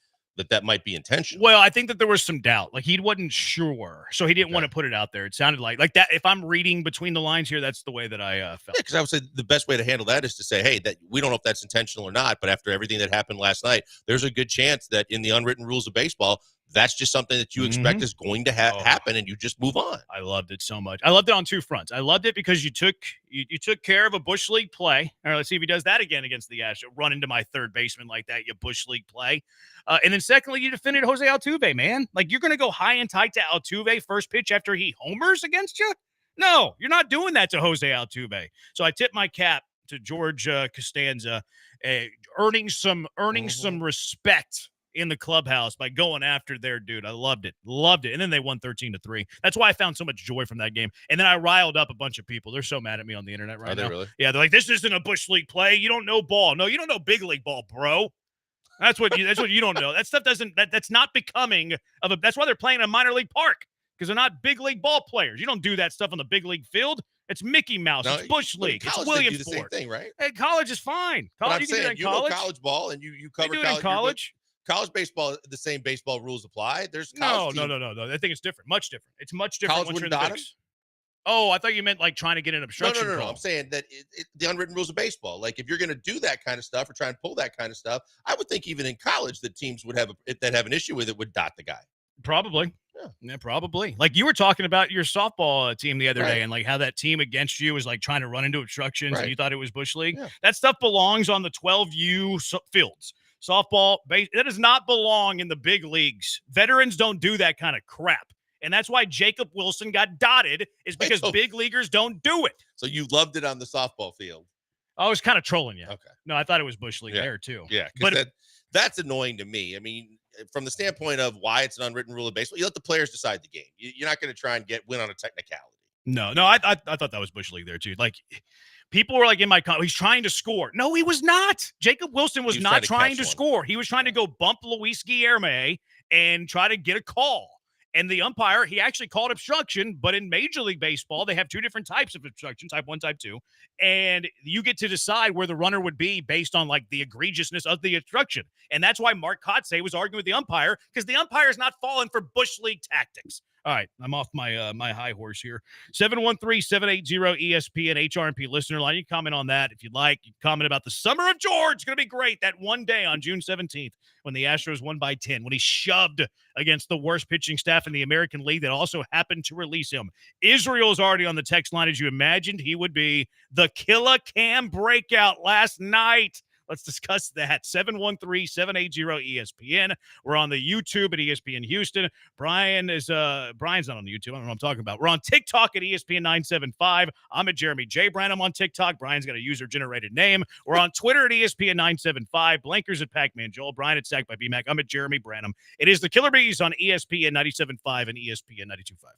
that might be intentional. Well, I think that there was some doubt. Like he wasn't sure, so he didn't want to put it out there. It sounded like that. If I'm reading between the lines here, that's the way that I felt. Yeah, because I would say the best way to handle that is to say, hey, that we don't know if that's intentional or not, but after everything that happened last night, there's a good chance that in the unwritten rules of baseball, that's just something that you expect is going to happen, and you just move on. I loved it so much. I loved it on two fronts. I loved it because you took care of a Bush League play. All right, let's see if he does that again against the Astros. Run into my third baseman like that, you Bush League play. And then secondly, you defended Jose Altuve, man. Like you're going to go high and tight to Altuve first pitch after he homers against you? No, you're not doing that to Jose Altuve. So I tip my cap to George Costanza, earning some respect in the clubhouse by going after their dude. I loved it. And then they won 13-3. That's why I found so much joy from that game. And then I riled up a bunch of people. They're so mad at me on the internet right now. Are they really? Yeah, they're like, this isn't a Bush League play. You don't know ball. No, you don't know big league ball, bro. That's what you don't know. That stuff that's not becoming of that's why they're playing in a minor league park, because they're not big league ball players. You don't do that stuff on the big league field. It's Mickey Mouse. It's Bush League. It's Williamsport. The same thing, right? Hey, college is fine. College, You can do that in college. Know college ball, and you cover college. College baseball, the same baseball rules apply. There's no. I think it's different. Much different. It's much different once you're in the mix. Oh, I thought you meant like trying to get an obstruction. No. I'm saying that the unwritten rules of baseball. Like if you're going to do that kind of stuff or try and pull that kind of stuff, I would think even in college that teams would have an issue with it would dot the guy. Probably. Yeah, probably. Like you were talking about your softball team the other day and like how that team against you was like trying to run into obstructions and you thought it was Bush League. Yeah. That stuff belongs on the 12U fields. Softball, that does not belong in the big leagues. Veterans don't do that kind of crap. And that's why Jacob Wilson got dotted, is because big leaguers don't do it. So you loved it on the softball field. I was kind of trolling you. Okay. No, I thought it was Bush League there too. Yeah, but that's annoying to me. I mean, from the standpoint of why it's an unwritten rule of baseball, you let the players decide the game. You're not going to try and win on a technicality. No, I thought that was Bush League there too. Like people were like in my comment, he's trying to score. No, he was not. Jacob Wilson was not trying to score. He was trying to go bump Luis Guillermo and try to get a call. And the umpire, he actually called obstruction, but in Major League Baseball, they have two different types of obstruction, type 1, type 2. And you get to decide where the runner would be based on like the egregiousness of the obstruction. And that's why Mark Kotze was arguing with the umpire, because the umpire is not falling for Bush League tactics. All right, I'm off my my high horse here. 713-780-ESPN HRMP listener line. You can comment on that if you'd like. You can comment about the summer of George. It's going to be great. That one day on June 17th when the Astros won by 10, when he shoved against the worst pitching staff in the American League that also happened to release him. Israel's already on the text line as you imagined he would be. The Killa Cam breakout last night. Let's discuss that. 713-780-ESPN. We're on the YouTube at ESPN Houston. Brian's not on the YouTube. I don't know what I'm talking about. We're on TikTok at ESPN 975. I'm at Jeremy J. Brand. I'm on TikTok. Brian's got a user-generated name. We're on Twitter at ESPN 975. Blankers at Pac-Man Joel. Brian at Sack by BMAC. I'm at Jeremy Branham. It is the Killer Bees on ESPN 97.5 and ESPN 92.5.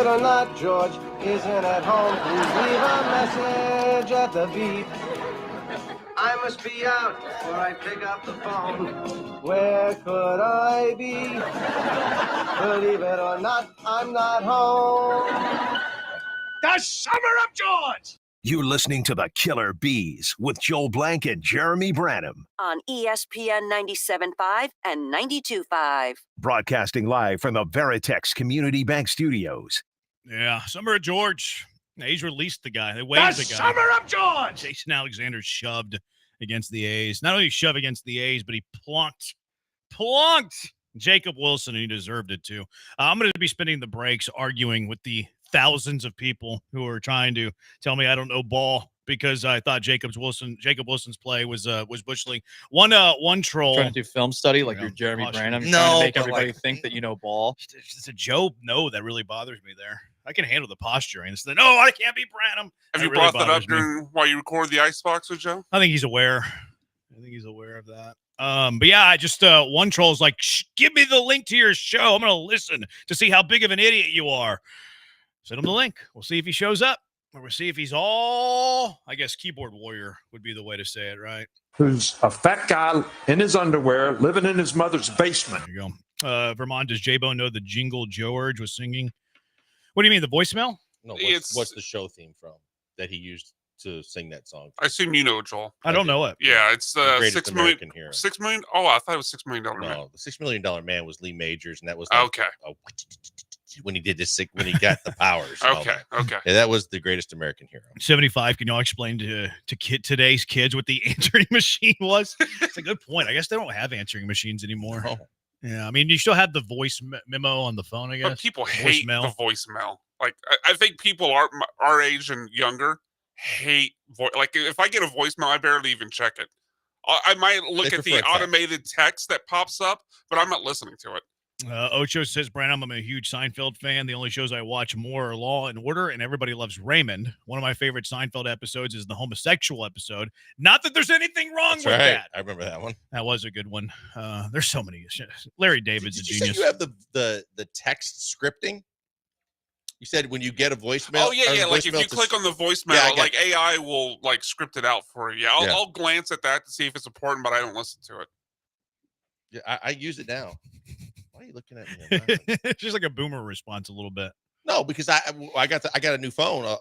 or not, George isn't at home. Please leave a message at the beep. I must be out before I pick up the phone. Where could I be? Believe it or not, I'm not home. The Summer of George! You're listening to the Killer Bees with Joel Blank and Jeremy Branham. On ESPN 97.5 and 92.5. Broadcasting live from the Veritex Community Bank Studios. Yeah, Summer of George. He's released the guy. They waived the guy. Summer of George! Jason Alexander shoved against the A's. Not only shoved against the A's, but he plunked Jacob Wilson, and he deserved it too. I'm going to be spending the breaks arguing with the thousands of people who are trying to tell me I don't know ball because I thought Jacob Wilson's play was bush league. One troll trying to do film study like you're Jeremy Branham. No, trying to make but everybody think that you know ball. It's a Joe no that really bothers me there. I can handle the posturing. It's no, I can't be Branham. Have you really brought that up bothers me. while you record the Icebox with Joe? I think he's aware. Of that. But yeah, I just one troll's like, give me the link to your show. I'm gonna listen to see how big of an idiot you are. Send him the link. We'll see if he shows up, or we'll see if he's all, I guess, keyboard warrior would be the way to say it, right? Who's a fat guy in his underwear living in his mother's basement. There you go. Vermont, does J-Bone know the jingle George was singing? What do you mean, the voicemail? No, what's the show theme from that he used to sing that song? I assume you know it, Joel. I don't know it. Yeah, it's the Greatest $6 million. American Hero. $6 million? Oh, I thought it was $6 million Man. No, the $6 Million Man was Lee Majors, and that was okay. When he did this, when he got the powers. Okay. Yeah, that was the Greatest American Hero. 75. Can y'all explain to today's kids what the answering machine was? It's a good point. I guess they don't have answering machines anymore. Oh. Yeah, I mean, you still have the voice memo on the phone, I guess. But people hate the voicemail. Like, I think people our age and younger hate like if I get a voicemail, I barely even check it. I might look at the automated text that pops up, but I'm not listening to it. Ocho says, Branham, I'm a huge Seinfeld fan. The only shows I watch more are Law and Order, and everybody loves Raymond. One of my favorite Seinfeld episodes is the homosexual episode. Not that there's anything wrong with that. I remember that one. That was a good one. There's so many. Larry David's Did a you genius. say you have the text scripting? You said when you get a voicemail. Oh yeah. Like if you click on the voicemail, like AI will like script it out for you. I'll glance at that to see if it's important, but I don't listen to it. Yeah, I use it now. Why are you looking at me? It's just like a boomer response a little bit. No, because I got a new phone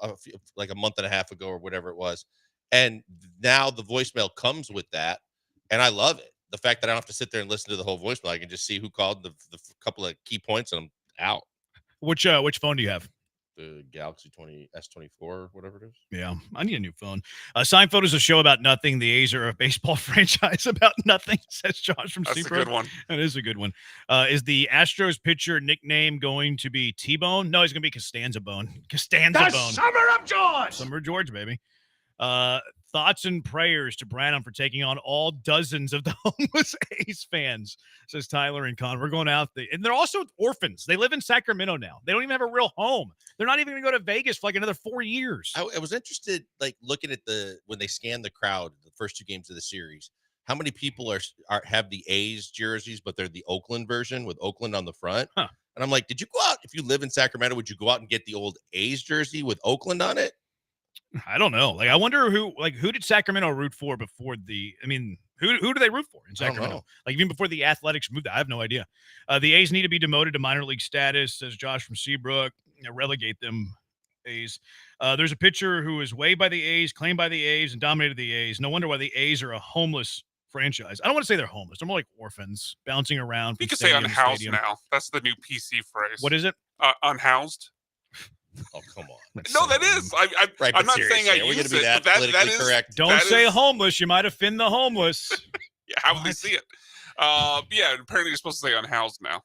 like a month and a half ago or whatever it was, and now the voicemail comes with that, and I love it. The fact that I don't have to sit there and listen to the whole voicemail, I can just see who called, the couple of key points, and I'm out. Which phone do you have? The Galaxy S24 or whatever it is. Yeah, I need a new phone. Seinfeld is a show about nothing. The A's are a baseball franchise about nothing, says Josh from That's Seabrook. a good one. That is a good one. Is the Astros pitcher nickname going to be T-Bone? No, he's going to be Costanza Bone. Costanza The Bone. Summer of George! Summer of George, baby. Thoughts and prayers to Branham for taking on all dozens of the homeless A's fans, says Tyler and Con. We're going out there. And they're also orphans. They live in Sacramento now. They don't even have a real home. They're not even going to go to Vegas for like another 4 years. I was interested, like looking at when they scanned the crowd, the first two games of the series, how many people have the A's jerseys, but they're the Oakland version with Oakland on the front. Huh. And I'm like, did you go out, if you live in Sacramento, would you go out and get the old A's jersey with Oakland on it? I don't know. Like, I wonder who did Sacramento root for before who do they root for in Sacramento? Like, even before the Athletics moved, I have no idea. The A's need to be demoted to minor league status, says Josh from Seabrook. Relegate them, A's. There's a pitcher who was waived by the A's, claimed by the A's, and dominated the A's. No wonder why the A's are a homeless franchise. I don't want to say they're homeless. They're more like orphans bouncing around. You can say unhoused now. That's the new PC phrase. What is it? Unhoused. Oh, come on. No, that is. I'm not saying I use it, but that is correct. Don't say homeless. You might offend the homeless. Yeah, how would they see it? Yeah, apparently you're supposed to say unhoused now.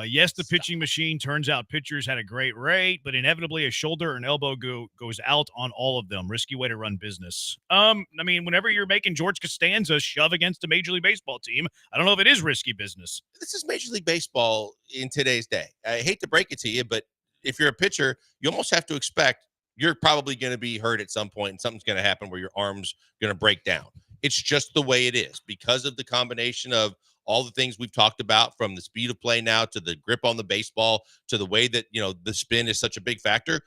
Yes, the pitching machine turns out pitchers had a great rate, but inevitably a shoulder or an elbow goes out on all of them. Risky way to run business. I mean, whenever you're making George Costanza shove against a Major League Baseball team, I don't know if it is risky business. This is Major League Baseball in today's day. I hate to break it to you, but if you're a pitcher, you almost have to expect you're probably going to be hurt at some point and something's going to happen where your arm's going to break down. It's just the way it is because of the combination of all the things we've talked about, from the speed of play now to the grip on the baseball to the way that, the spin is such a big factor.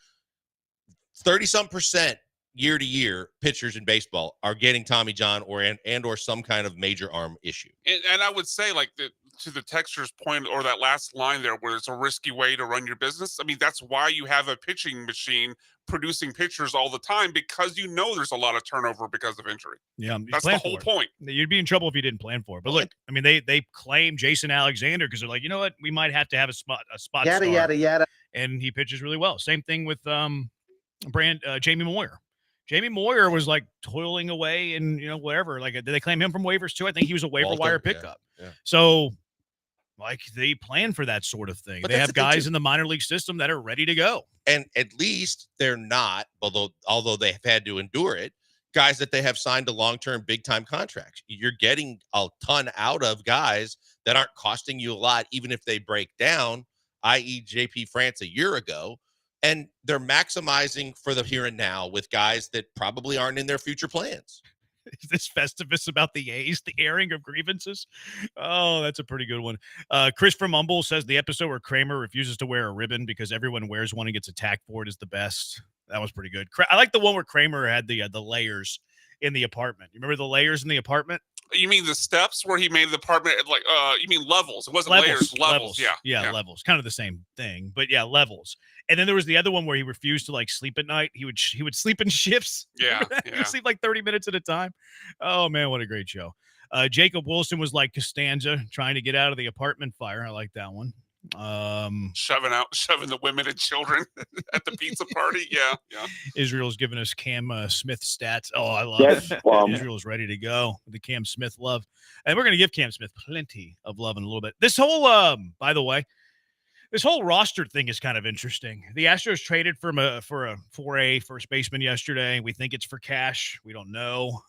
30-some% year to year pitchers in baseball are getting Tommy John or some kind of major arm issue. And I would say, like, to the texture's point, or that last line there, where it's a risky way to run your business. I mean, that's why you have a pitching machine producing pitchers all the time, because there's a lot of turnover because of injury. Yeah, that's the whole point. You'd be in trouble if you didn't plan for it. But look, I mean, they claim Jason Alexander because they're like, you know what, we might have to have a spot Yada, star. yada, yada. And he pitches really well. Same thing with Jamie Moyer. Jamie Moyer was like toiling away and whatever. Like, did they claim him from waivers too? I think he was a waiver wire pickup. Yeah. So, like, they plan for that sort of thing. But they have guys in the minor league system that are ready to go. And at least they're not, although they have had to endure it, guys that they have signed to long-term big-time contracts. You're getting a ton out of guys that aren't costing you a lot, even if they break down, i.e. JP France a year ago. And they're maximizing for the here and now with guys that probably aren't in their future plans. Is this Festivus about the A's, the airing of grievances? Oh, that's a pretty good one. Chris from Humble says the episode where Kramer refuses to wear a ribbon because everyone wears one and gets attacked for it is the best. That was pretty good. I like the one where Kramer had the layers in the apartment. You remember the layers in the apartment? You mean the steps where he made the apartment, like, you mean levels? It wasn't layers, levels. Yeah. Levels. Kind of the same thing, but yeah, levels. And then there was the other one where he refused to like sleep at night. He would sleep in shifts. Yeah. He would sleep like 30 minutes at a time. Oh man, what a great show. Jacob Wilson was like Costanza trying to get out of the apartment fire. I like that one. Shoving the women and children at the pizza party. Yeah. Israel's giving us Cam Smith stats. Oh, I love it. Israel's ready to go with the Cam Smith love. And we're going to give Cam Smith plenty of love in a little bit. This whole, by the way, this whole roster thing is kind of interesting. The Astros traded for a 4A first baseman yesterday. We think it's for cash. We don't know.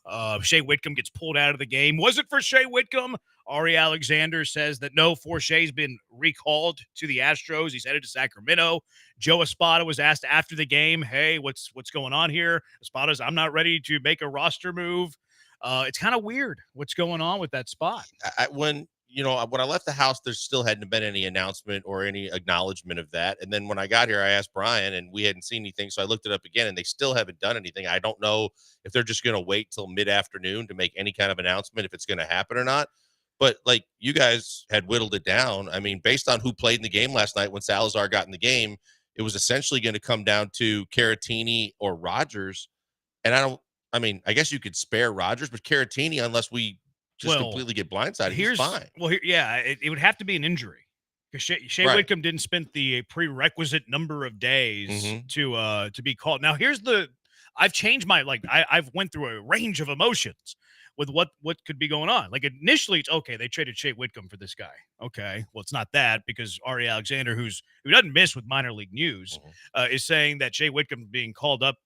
Shea Whitcomb gets pulled out of the game. Was it for Shea Whitcomb? Ari Alexander says that no, Forche's been recalled to the Astros. He's headed to Sacramento. Joe Espada was asked after the game, hey, what's going on here? Espada's, I'm not ready to make a roster move. It's kind of weird what's going on with that spot. When I left the house, there still hadn't been any announcement or any acknowledgement of that. And then when I got here, I asked Brian, and we hadn't seen anything. So I looked it up again, and they still haven't done anything. I don't know if they're just going to wait till mid-afternoon to make any kind of announcement, if it's going to happen or not. But like you guys had whittled it down. I mean, based on who played in the game last night when Salazar got in the game, it was essentially going to come down to Caratini or Rogers. And I guess you could spare Rogers, but Caratini, unless we just completely get blindsided, he's fine. Well, it would have to be an injury because Shea Whitcomb didn't spend the prerequisite number of days to be called. Now, I've changed I've went through a range of emotions with what could be going on. Like, initially, it's okay, they traded Shea Whitcomb for this guy. Okay, well, it's not that, because Ari Alexander, who doesn't miss with minor league news, is saying that Shea Whitcomb being called up,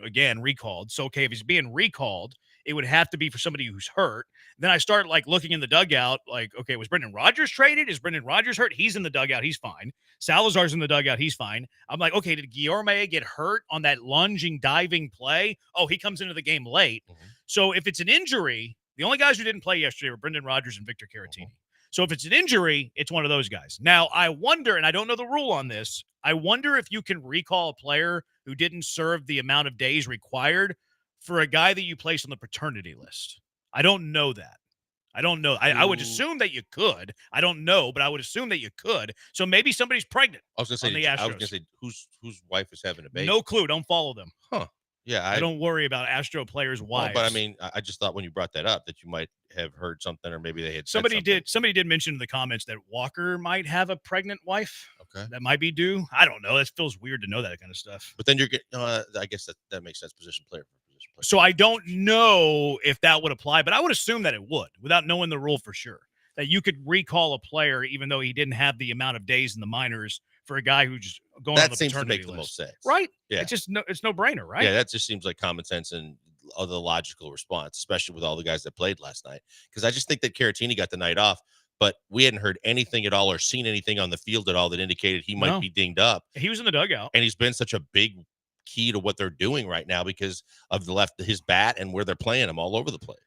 again, recalled. So, okay, if he's being recalled, it would have to be for somebody who's hurt. Then I start looking in the dugout, okay, was Brendan Rodgers traded? Is Brendan Rodgers hurt? He's in the dugout. He's fine. Salazar's in the dugout. He's fine. I'm like, okay, did Guillorme get hurt on that lunging, diving play? Oh, he comes into the game late. So if it's an injury, the only guys who didn't play yesterday were Brendan Rodgers and Victor Caratini. So if it's an injury, it's one of those guys. Now, I wonder, and I don't know the rule on this, I wonder if you can recall a player who didn't serve the amount of days required for a guy that you placed on the paternity list. I don't know that. I don't know. I would assume that you could. I don't know, but I would assume that you could. So maybe somebody's pregnant. I was going to say, whose wife is having a baby? No clue. Don't follow them. Huh. Yeah. I don't worry about Astro players' wives. But I mean, I just thought when you brought that up that you might have heard something, or maybe they had somebody did mention in the comments that Walker might have a pregnant wife. Okay. That might be due. I don't know. It feels weird to know that kind of stuff. But then you're getting, I guess that makes sense. Position player. So I don't know if that would apply, but I would assume that it would, without knowing the rule for sure, that you could recall a player even though he didn't have the amount of days in the minors for a guy who's going on the seems to paternity make the most sense, right? Yeah, it's no brainer, right? Yeah, that just seems like common sense and the logical response, especially with all the guys that played last night. Because I just think that Caratini got the night off, but we hadn't heard anything at all or seen anything on the field at all that indicated he might be dinged up. He was in the dugout, and he's been such a big key to what they're doing right now because of his bat and where they're playing him all over the place.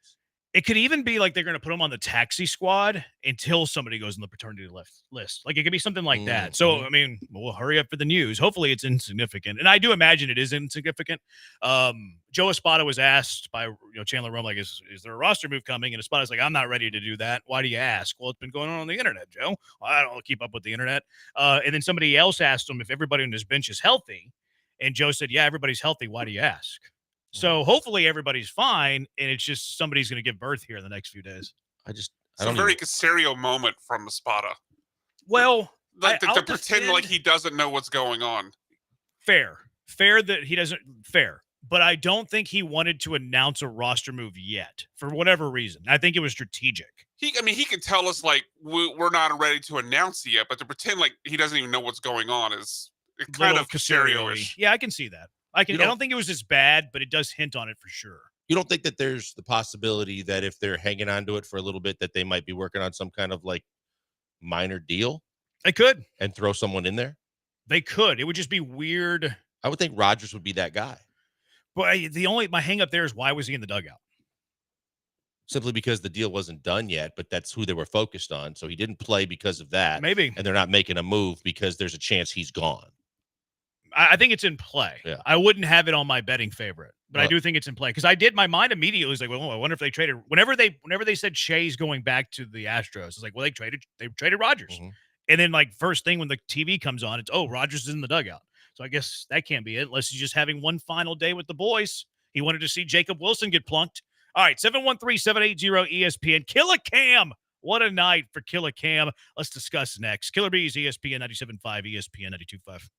It could even be like they're going to put him on the taxi squad until somebody goes on the paternity list. Like it could be something like that. So, I mean, we'll hurry up for the news. Hopefully it's insignificant. And I do imagine it is insignificant. Joe Espada was asked by Chandler Rome, like, is there a roster move coming? And Espada's like, I'm not ready to do that. Why do you ask? Well, it's been going on the internet, Joe. Well, I don't keep up with the internet. And then somebody else asked him if everybody on his bench is healthy. And Joe said, yeah, everybody's healthy. Why do you ask? So hopefully everybody's fine, and it's just somebody's going to give birth here in the next few days. It's a very Casario moment from Espada. Well, like to pretend like he doesn't know what's going on. Fair that he doesn't. Fair, but I don't think he wanted to announce a roster move yet for whatever reason. I think it was strategic. He could tell us like we're not ready to announce it yet, but to pretend like he doesn't even know what's going on is kind of Casario-ish. Yeah, I can see that. I don't think it was as bad, but it does hint on it for sure. You don't think that there's the possibility that if they're hanging on to it for a little bit, that they might be working on some kind of like minor deal? They could. And throw someone in there? They could. It would just be weird. I would think Rodgers would be that guy. But my hang up there is, why was he in the dugout? Simply because the deal wasn't done yet, but that's who they were focused on. So he didn't play because of that. Maybe. And they're not making a move because there's a chance he's gone. I think it's in play. Yeah. I wouldn't have it on my betting favorite, but I do think it's in play because my mind immediately was like, well, I wonder if they traded. Whenever they said Shea's going back to the Astros, it's like, well, they traded Rodgers, and then like first thing when the TV comes on, it's Rodgers is in the dugout. So I guess that can't be it unless he's just having one final day with the boys. He wanted to see Jacob Wilson get plunked. All right, 713-780-ESPN. Killer Cam. What a night for Killer Cam. Let's discuss next. Killer Bees, ESPN 97.5, ESPN 92.5.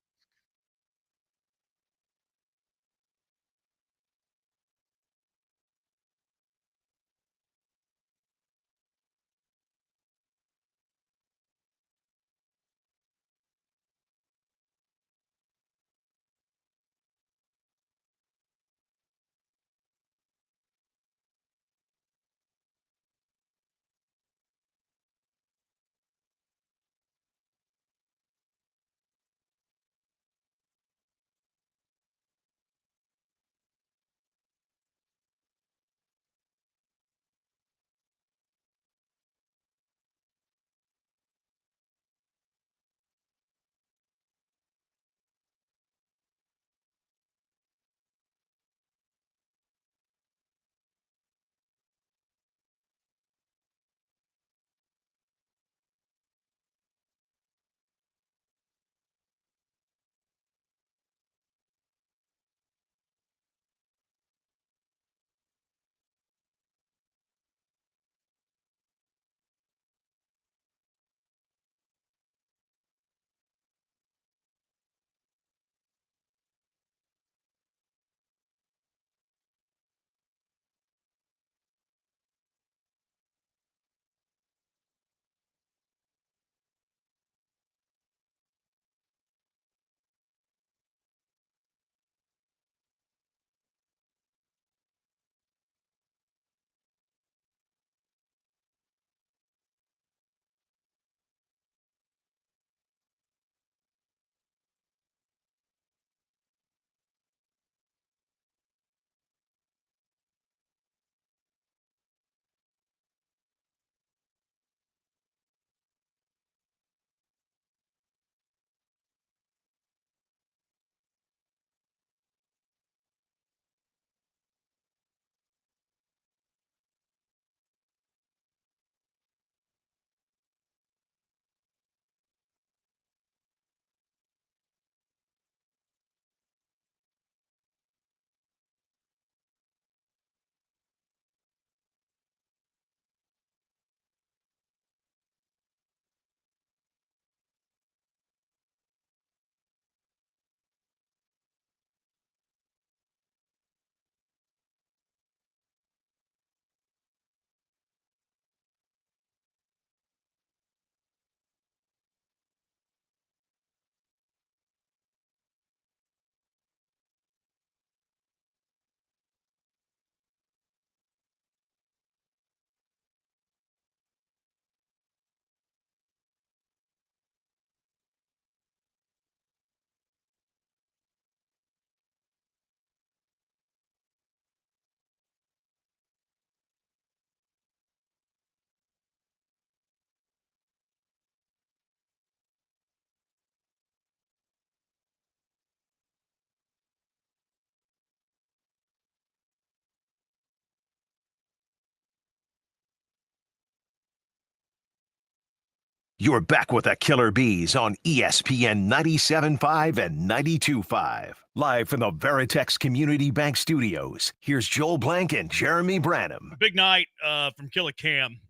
You're back with the Killer Bees on ESPN 97.5 and 92.5. Live from the Veritex Community Bank Studios, here's Joel Blank and Jeremy Branham. A big night from Killer Cam.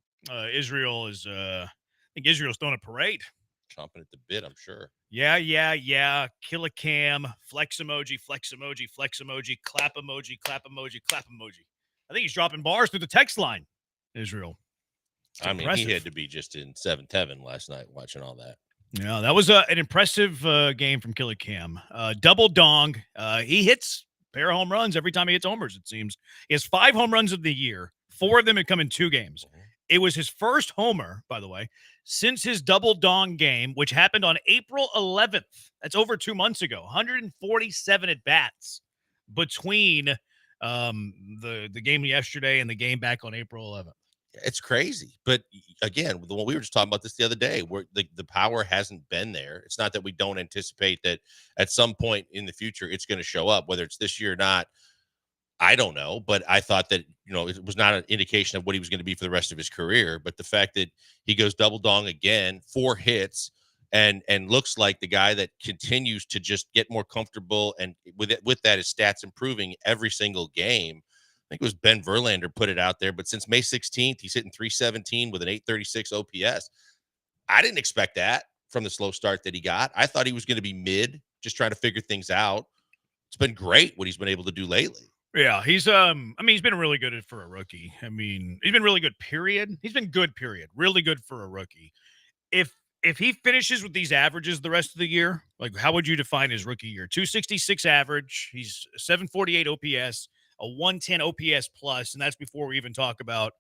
Israel is, I think Israel's throwing a parade. Chomping at the bit, I'm sure. Yeah. Killer Cam, flex emoji, flex emoji, flex emoji, clap emoji, clap emoji, clap emoji. I think he's dropping bars through the text line, Israel. I mean, he had to be just in seventh heaven last night watching all that. Yeah, that was an impressive game from Killer Cam. Double dong. He hits a pair of home runs every time he hits homers, it seems. He has 5 home runs of the year. 4 of them had come in 2 games. It was his first homer, by the way, since his double dong game, which happened on April 11th. That's over 2 months ago. 147 at-bats between the game yesterday and the game back on April 11th. It's crazy. But again, we were just talking about this the other day, where the power hasn't been there. It's not that we don't anticipate that at some point in the future it's going to show up, whether it's this year or not. I don't know, but I thought that, it was not an indication of what he was going to be for the rest of his career. But the fact that he goes double dong again, 4 hits, and looks like the guy that continues to just get more comfortable, and with that, his stats improving every single game. I think it was Ben Verlander put it out there, but since May 16th, he's hitting 317 with an 836 OPS. I didn't expect that from the slow start that he got. I thought he was going to be mid, just trying to figure things out. It's been great what he's been able to do lately. Yeah, he's he's been really good for a rookie. I mean, he's been really good, period. He's been good, period. Really good for a rookie. If he finishes with these averages the rest of the year, like, how would you define his rookie year? 266 average, he's 748 OPS, a 110 OPS plus, and that's before we even talk about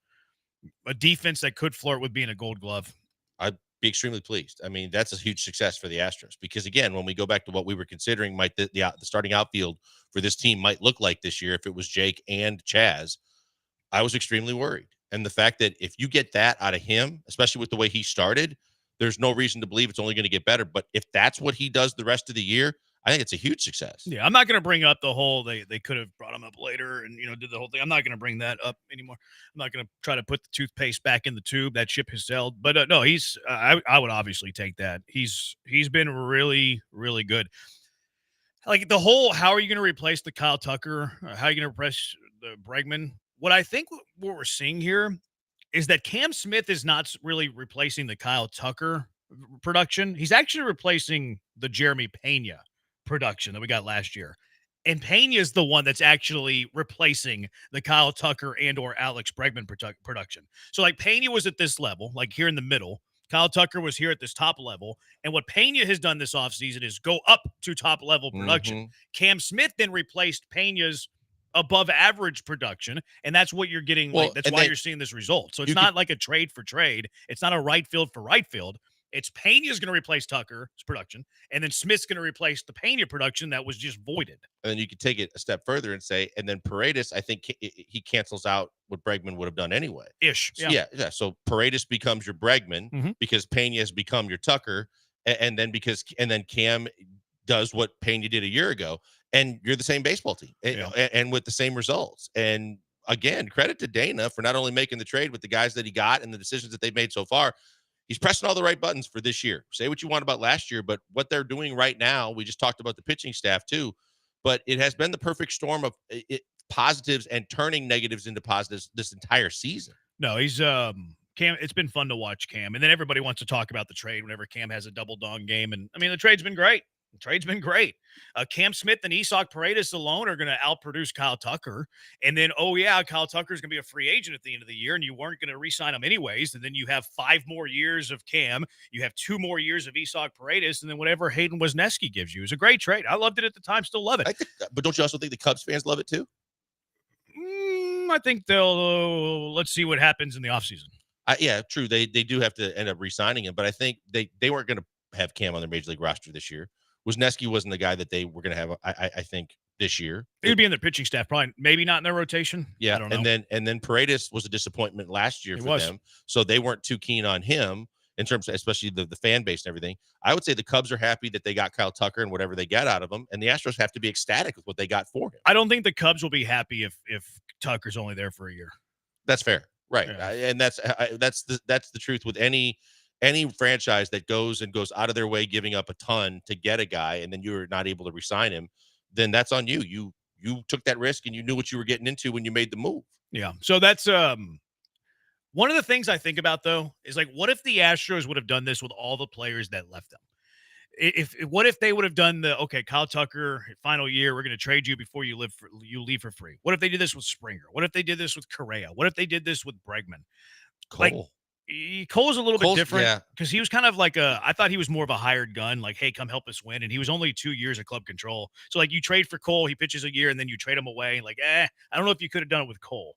a defense that could flirt with being a Gold Glove. I'd be extremely pleased. I mean, that's a huge success for the Astros, because again, when we go back to what we were considering might the starting outfield for this team might look like this year, if it was Jake and Chaz, I was extremely worried. And the fact that if you get that out of him, especially with the way he started, there's no reason to believe it's only going to get better. But if that's what he does the rest of the year, I think it's a huge success. Yeah, I'm not going to bring up the whole they could have brought him up later and did the whole thing. I'm not going to bring that up anymore. I'm not going to try to put the toothpaste back in the tube. That ship has sailed. But no, he's I would obviously take that. He's been really, really good. Like the whole, how are you going to replace the Kyle Tucker? How are you going to replace the Bregman? What I think what we're seeing here is that Cam Smith is not really replacing the Kyle Tucker production. He's actually replacing the Jeremy Pena production that we got last year. And Pena is the one that's actually replacing the Kyle Tucker and or Alex Bregman production. So like Pena was at this level, like here in the middle. Kyle Tucker was here at this top level. And what Pena has done this offseason is go up to top level production. Mm-hmm. Cam Smith then replaced Pena's above average production. And that's what you're getting. Well, like, that's why you're seeing this result. So it's not like a trade for trade. It's not a right field for right field. It's Pena's going to replace Tucker's production, and then Smith's going to replace the Pena production that was just voided. And then you could take it a step further and say, and then Paredes, I think he cancels out what Bregman would have done anyway. Ish. So, yeah. So Paredes becomes your Bregman because Pena has become your Tucker, and then Cam does what Pena did a year ago, and you're the same baseball team, and with the same results. And again, credit to Dana for not only making the trade with the guys that he got and the decisions that they've made so far. He's pressing all the right buttons for this year. Say what you want about last year, but what they're doing right now, we just talked about the pitching staff too, but it has been the perfect storm of positives and turning negatives into positives this entire season. No, he's Cam. It's been fun to watch Cam. And then everybody wants to talk about the trade whenever Cam has a double dong game. And I mean, the trade's been great. Cam Smith and Isaac Paredes alone are going to outproduce Kyle Tucker. And then, Kyle Tucker's going to be a free agent at the end of the year, and you weren't going to re-sign him anyways. And then you have 5 more years of Cam. You have 2 more years of Isaac Paredes, and then whatever Hayden Wesneski gives you is a great trade. I loved it at the time, still love it. But don't you also think the Cubs fans love it too? I think they'll let's see what happens in the offseason. Yeah, true. They do have to end up re-signing him, but I think they weren't going to have Cam on their major league roster this year. Wesneski wasn't the guy that they were going to have, I think, this year. He would be in their pitching staff, probably, maybe not in their rotation. Yeah, I don't know. And then Paredes was a disappointment last year for them, so they weren't too keen on him in terms of, especially the fan base and everything. I would say the Cubs are happy that they got Kyle Tucker and whatever they got out of him, and the Astros have to be ecstatic with what they got for him. I don't think the Cubs will be happy if Tucker's only there for a year. That's fair, right? Yeah. And that's the truth with any any franchise that goes out of their way giving up a ton to get a guy and then you're not able to re-sign him, then that's on you. You took that risk and you knew what you were getting into when you made the move. Yeah. So that's one of the things I think about, though, is like, what if the Astros would have done this with all the players that left them? What if they would have done Kyle Tucker, final year, we're going to trade you before you leave for free? What if they did this with Springer? What if they did this with Correa? What if they did this with Bregman? Cole. Cole's a little bit different yeah. because he was kind of like I thought he was more of a hired gun, like, hey, come help us win. And he was only 2 years of club control. So like you trade for Cole, he pitches a year and then you trade him away. Like, I don't know if you could have done it with Cole.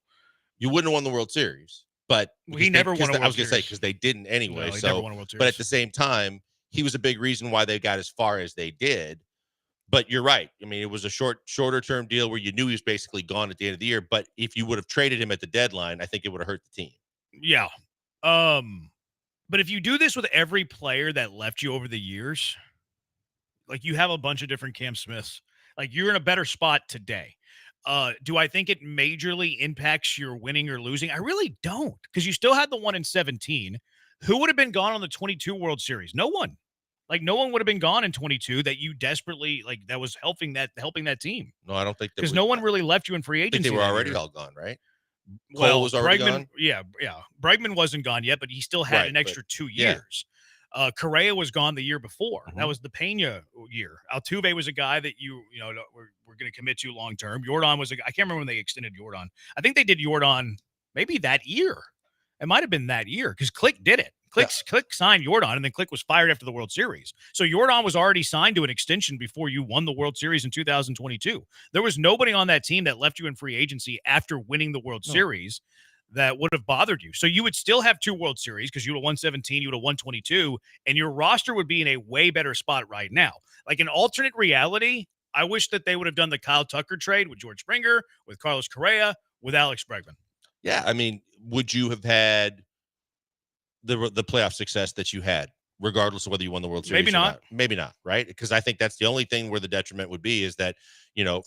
You wouldn't have won the World Series, but he never won a World Series. I was going to say, because they didn't anyway. No, he so, never won a World Series. But at the same time, he was a big reason why they got as far as they did. But you're right. I mean, it was a shorter term deal where you knew he was basically gone at the end of the year. But if you would have traded him at the deadline, I think it would have hurt the team. Yeah. But if you do this with every player that left you over the years, like you have a bunch of different Cam Smiths, like you're in a better spot today. Do I think it majorly impacts your winning or losing? I really don't, because you still had the one in 17. Who would have been gone on the 22 World Series? No one. Like no one would have been gone in 22 that you desperately that was helping that team. No, I don't think because no one really left you in free agency. I think they were already all gone, right? Cole was already gone. Yeah. Bregman wasn't gone yet, but he still had an extra 2 years. Yeah. Correa was gone the year before. That was the Pena year. Altuve was a guy that we're going to commit to long term. Jordan was I can't remember when they extended Jordan. I think they did Jordan maybe that year. It might have been that year because Click did it. Click signed Jordan, and then Click was fired after the World Series. So Jordan was already signed to an extension before you won the World Series in 2022. There was nobody on that team that left you in free agency after winning the World Series that would have bothered you. So you would still have 2 World Series because you would have won 17, you would have won 22, and your roster would be in a way better spot right now. Like an alternate reality, I wish that they would have done the Kyle Tucker trade with George Springer, with Carlos Correa, with Alex Bregman. Yeah, I mean, would you have had the playoff success that you had, regardless of whether you won the World Series? Maybe not. Maybe not, right? Because I think that's the only thing where the detriment would be is that,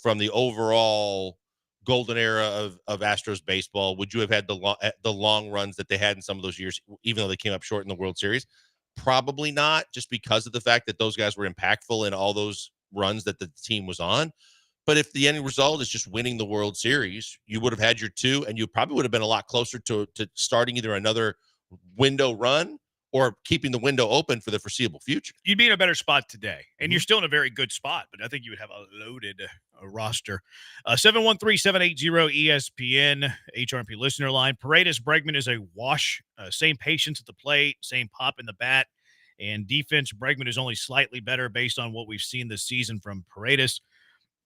from the overall golden era of Astros baseball, would you have had the long runs that they had in some of those years, even though they came up short in the World Series? Probably not, just because of the fact that those guys were impactful in all those runs that the team was on. But if the end result is just winning the World Series, you would have had your 2, and you probably would have been a lot closer to starting either another window run or keeping the window open for the foreseeable future. You'd be in a better spot today, and you're still in a very good spot, but I think you would have a loaded roster. 713-780-ESPN, HRP listener line. Paredes Bregman is a wash. Same patience at the plate, same pop in the bat, and defense, Bregman is only slightly better based on what we've seen this season from Paredes.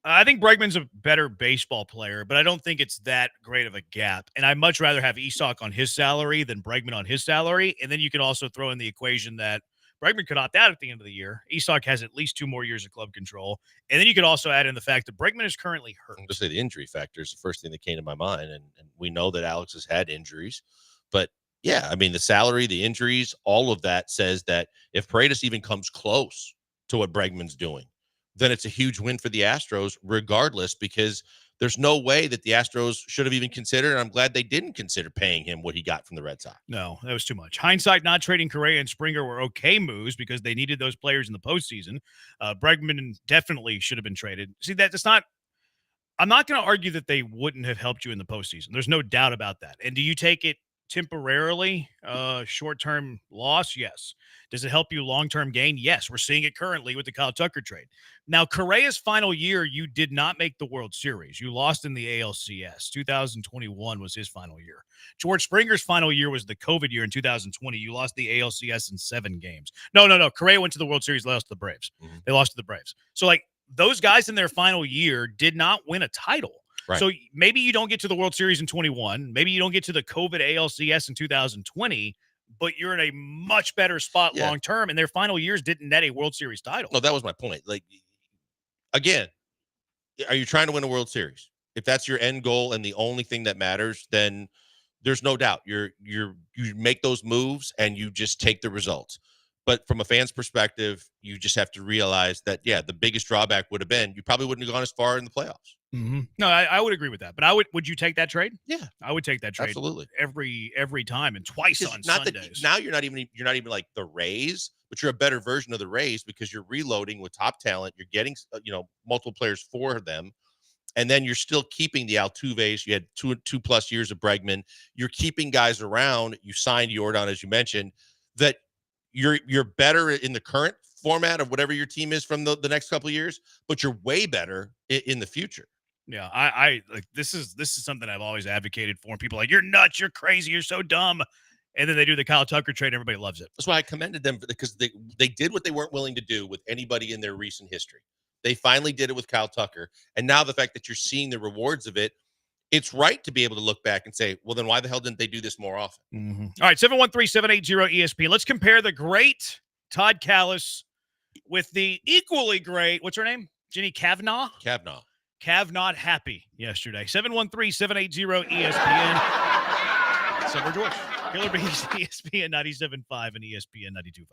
I think Bregman's a better baseball player, but I don't think it's that great of a gap. And I'd much rather have Isak on his salary than Bregman on his salary. And then you can also throw in the equation that Bregman could opt out at the end of the year. Isak has at least 2 more years of club control. And then you could also add in the fact that Bregman is currently hurt. I'm just say the injury factor is the first thing that came to my mind. And we know that Alex has had injuries. But, yeah, I mean, the salary, the injuries, all of that says that if Paredes even comes close to what Bregman's doing, then it's a huge win for the Astros regardless, because there's no way that the Astros should have even considered, and I'm glad they didn't consider paying him what he got from the Red Sox. No, that was too much. Hindsight, not trading Correa and Springer were okay moves because they needed those players in the postseason. Bregman definitely should have been traded. See, that's not – I'm not going to argue that they wouldn't have helped you in the postseason. There's no doubt about that. And do you take it temporarily, short-term loss? Yes. Does it help you long-term gain? Yes. We're seeing it currently with the Kyle Tucker trade. Now, Correa's final year, you did not make the World Series. You lost in the ALCS. 2021 was his final year. George Springer's final year was the COVID year in 2020. You lost the ALCS in 7 games. No. Correa went to the World Series, lost to the Braves. Mm-hmm. They lost to the Braves. So, those guys in their final year did not win a title. Right. So maybe you don't get to the World Series in 21. Maybe you don't get to the COVID ALCS in 2020, but you're in a much better spot long term, and their final years didn't net a World Series title. No, that was my point. Again, are you trying to win a World Series? If that's your end goal and the only thing that matters, then there's no doubt you make those moves and you just take the results. But from a fan's perspective, you just have to realize that, the biggest drawback would have been you probably wouldn't have gone as far in the playoffs. No, I would agree with that. But would you take that trade? Yeah, I would take that trade absolutely every time, and twice because on not Sundays. that now you're not even like the Rays, but you're a better version of the Rays because you're reloading with top talent. You're getting multiple players for them. And then you're still keeping the Altuves. You had two plus years of Bregman. You're keeping guys around. You signed Yordan, as you mentioned. That you're better in the current format of whatever your team is from the next couple of years, but you're way better in the future. Yeah, I like this is something I've always advocated for. And people are like, you're nuts, you're crazy, you're so dumb. And then they do the Kyle Tucker trade. Everybody loves it. That's why I commended them because they did what they weren't willing to do with anybody in their recent history. They finally did it with Kyle Tucker. And now the fact that you're seeing the rewards of it, it's right to be able to look back and say, well, then why the hell didn't they do this more often? All right, 713-780-ESPN. Let's compare the great Todd Callis with the equally great, what's her name? Jenny Kavanaugh? Kavanaugh happy yesterday. 713-780-ESPN. Summer George. Killer Bees, ESPN 97.5 and ESPN 92.5.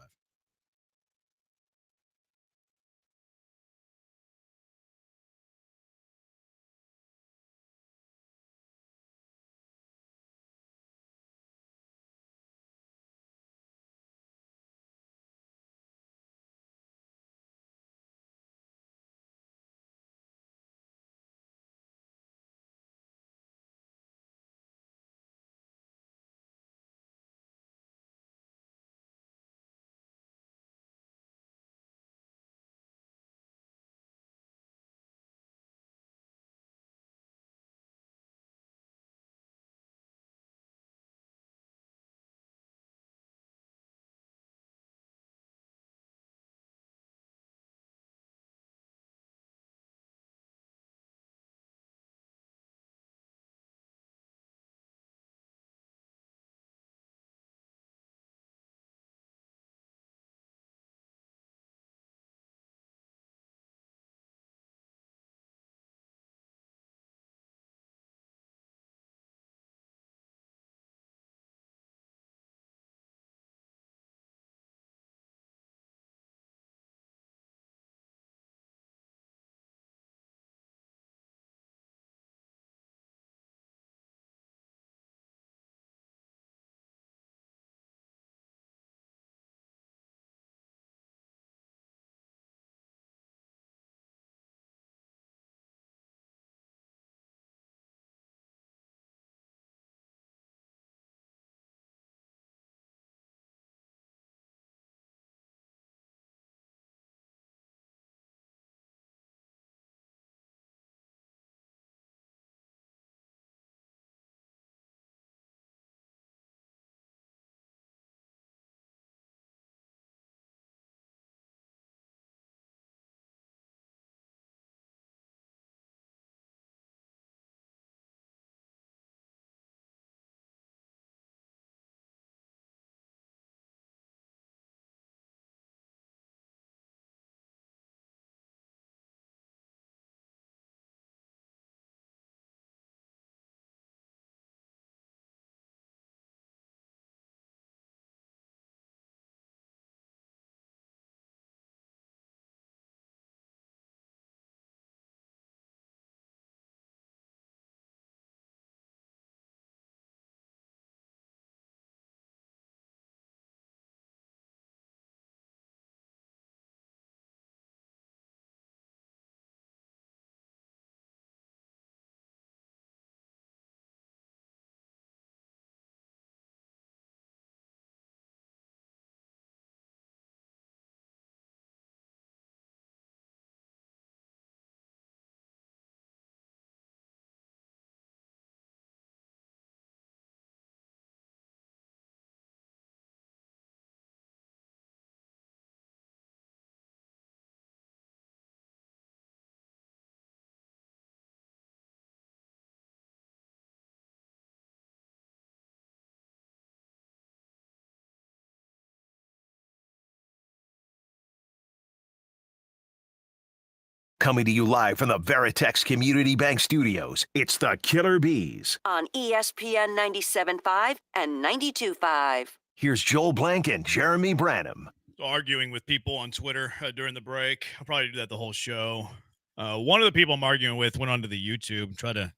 Coming to you live from the Veritex Community Bank Studios, it's the Killer Bees. On ESPN 97.5 and 92.5. Here's Joel Blank and Jeremy Branham. Arguing with people on Twitter during the break. I'll probably do that the whole show. One of the people I'm arguing with went onto the YouTube, try to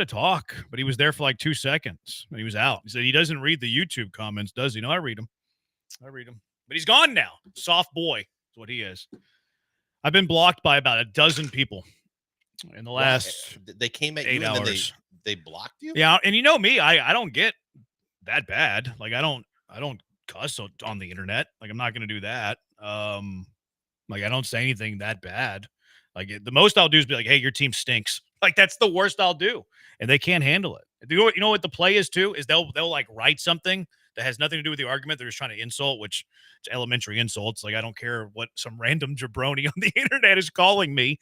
talk, but he was there for like 2 seconds and he was out. He said he doesn't read the YouTube comments, does he? No, I read them. But he's gone now. Soft boy is what he is. I've been blocked by about a dozen people in the last They came at 8 you and then hours. they blocked you? Yeah, and you know me, I don't get that bad. Like I don't cuss on the internet. Like I'm not going to do that. Like I don't say anything that bad. Like the most I'll do is be like, "Hey, your team stinks." Like that's the worst I'll do, and they can't handle it. You know what the play is too is they'll like write something that has nothing to do with the argument. They're just trying to insult, which it's elementary insults. Like I don't care what some random jabroni on the internet is calling me,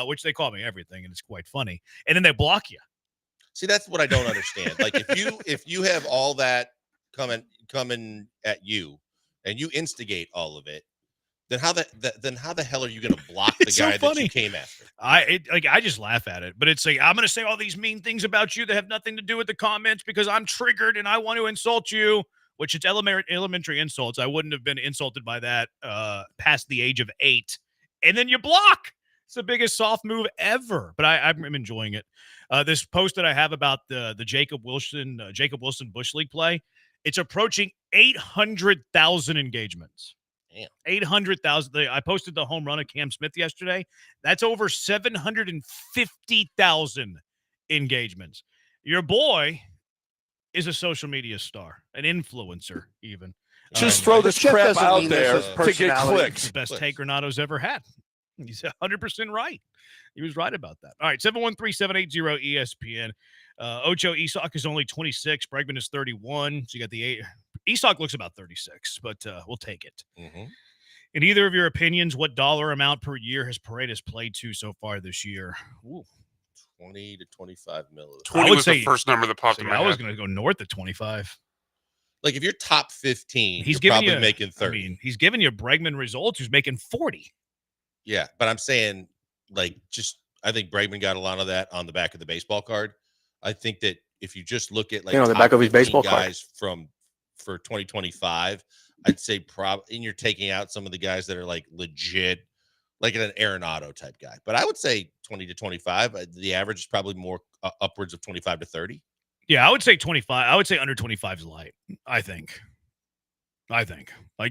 which they call me everything, and it's quite funny. And then they block you. See, that's what I don't understand. Like if you have all that coming at you, and you instigate all of it, then how the hell are you going to block the guy that you came after? I just laugh at it, but it's like I'm going to say all these mean things about you that have nothing to do with the comments because I'm triggered and I want to insult you, which it's elementary insults. I wouldn't have been insulted by that past the age of 8, and then you block. It's the biggest soft move ever, but I'm enjoying it. This post that I have about the Jacob Wilson Bush League play, it's approaching 800,000 engagements. Damn. 800,000. I posted the home run of Cam Smith yesterday. That's over 750,000 engagements. Your boy is a social media star, an influencer even. Just throw this crap out there to get clicks. The best take Renato's ever had. He's 100% right. He was right about that. All right, 713-780-ESPN. Ocho Isak is only 26. Bregman is 31. So you got the 8. Isak looks about 36, but we'll take it. Mm-hmm. In either of your opinions, what dollar amount per year has Paredes played to so far this year? Ooh. 20 to 25 mil. 20 was the first number that popped in my head. I was going to go north of 25. Like if you're top 15, he's probably making 30. I mean, he's giving you Bregman results. He's making 40. Yeah, but I'm saying, like, I think Bregman got a lot of that on the back of the baseball card. I think that if you just look at the back of his baseball guys for 2025, I'd say and you're taking out some of the guys that are like legit, like an Arenado type guy. But I would say 20 to 25. The average is probably more upwards of 25 to 30. Yeah, I would say 25. I would say under 25 is light. I think. Like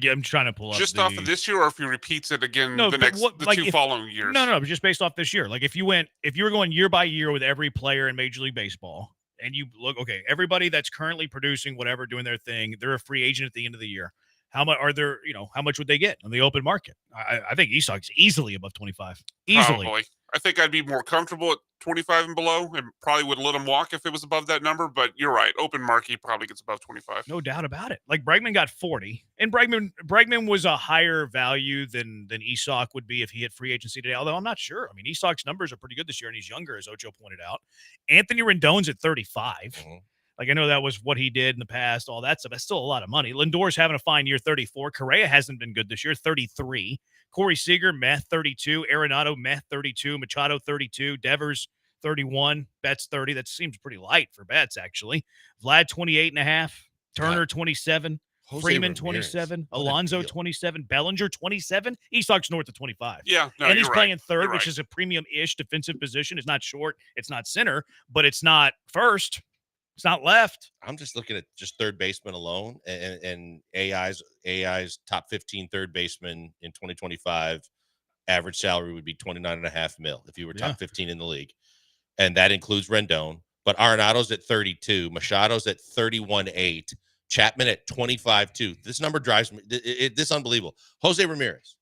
I'm trying to pull up just off of this year, or if he repeats it again following years. No, just based off this year. Like if you were going year by year with every player in Major League Baseball, and you look, okay, everybody that's currently producing whatever, doing their thing, they're a free agent at the end of the year. How much are there? How much would they get on the open market? I think Isak's easily above 25. Easily. Probably. I think I'd be more comfortable at 25 and below, and probably would let him walk if it was above that number. But you're right, open market, he probably gets above 25. No doubt about it. Like Bregman got 40, and Bregman was a higher value than Isak would be if he hit free agency today. Although I'm not sure. I mean, Isak's numbers are pretty good this year, and he's younger, as Ocho pointed out. Anthony Rendon's at 35. Mm-hmm. Like I know that was what he did in the past, all that stuff. That's still a lot of money. Lindor's having a fine year, 34. Correa hasn't been good this year, 33. Corey Seager, 32. Arenado, 32. Machado, 32. Devers, 31. Betts, 30. That seems pretty light for Betts, actually. Vlad, 28.5. Turner, 27. Freeman, 27. Alonso, 27. Bellinger, 27. Isak's north of 25. Yeah, no, and he's playing right. third, which is a premium-ish defensive position. It's not short. It's not center, but it's not first. It's not left. I'm just looking at just third baseman alone, and AI's top 15 third baseman in 2025 average salary would be 29.5 mil if you were top 15 in the league, and that includes Rendon. But Arenado's at 32, Machado's at 31.8, Chapman at 25.2. This number drives me. This unbelievable. Jose Ramirez.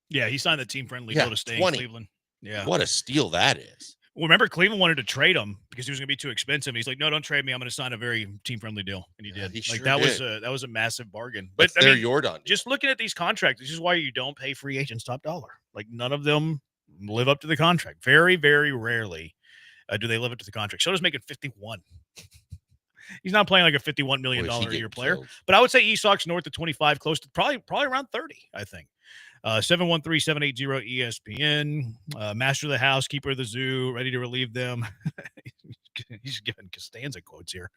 Yeah, he signed the team-friendly deal to stay in Cleveland. Yeah, what a steal that is. Well, remember, Cleveland wanted to trade him because he was going to be too expensive. He's like, no, don't trade me. I'm going to sign a very team-friendly deal. And he did. That was a massive bargain. But they're Jordan. Just looking at these contracts, this is why you don't pay free agents top dollar. Like, none of them live up to the contract. Very, very rarely do they live up to the contract. Soto's making 51. He's not playing like a $51 million a year player. But I would say Isak's north of 25, close to probably around 30, I think. 713-780-ESPN, master of the house, keeper of the zoo, ready to relieve them. He's giving Costanza quotes here.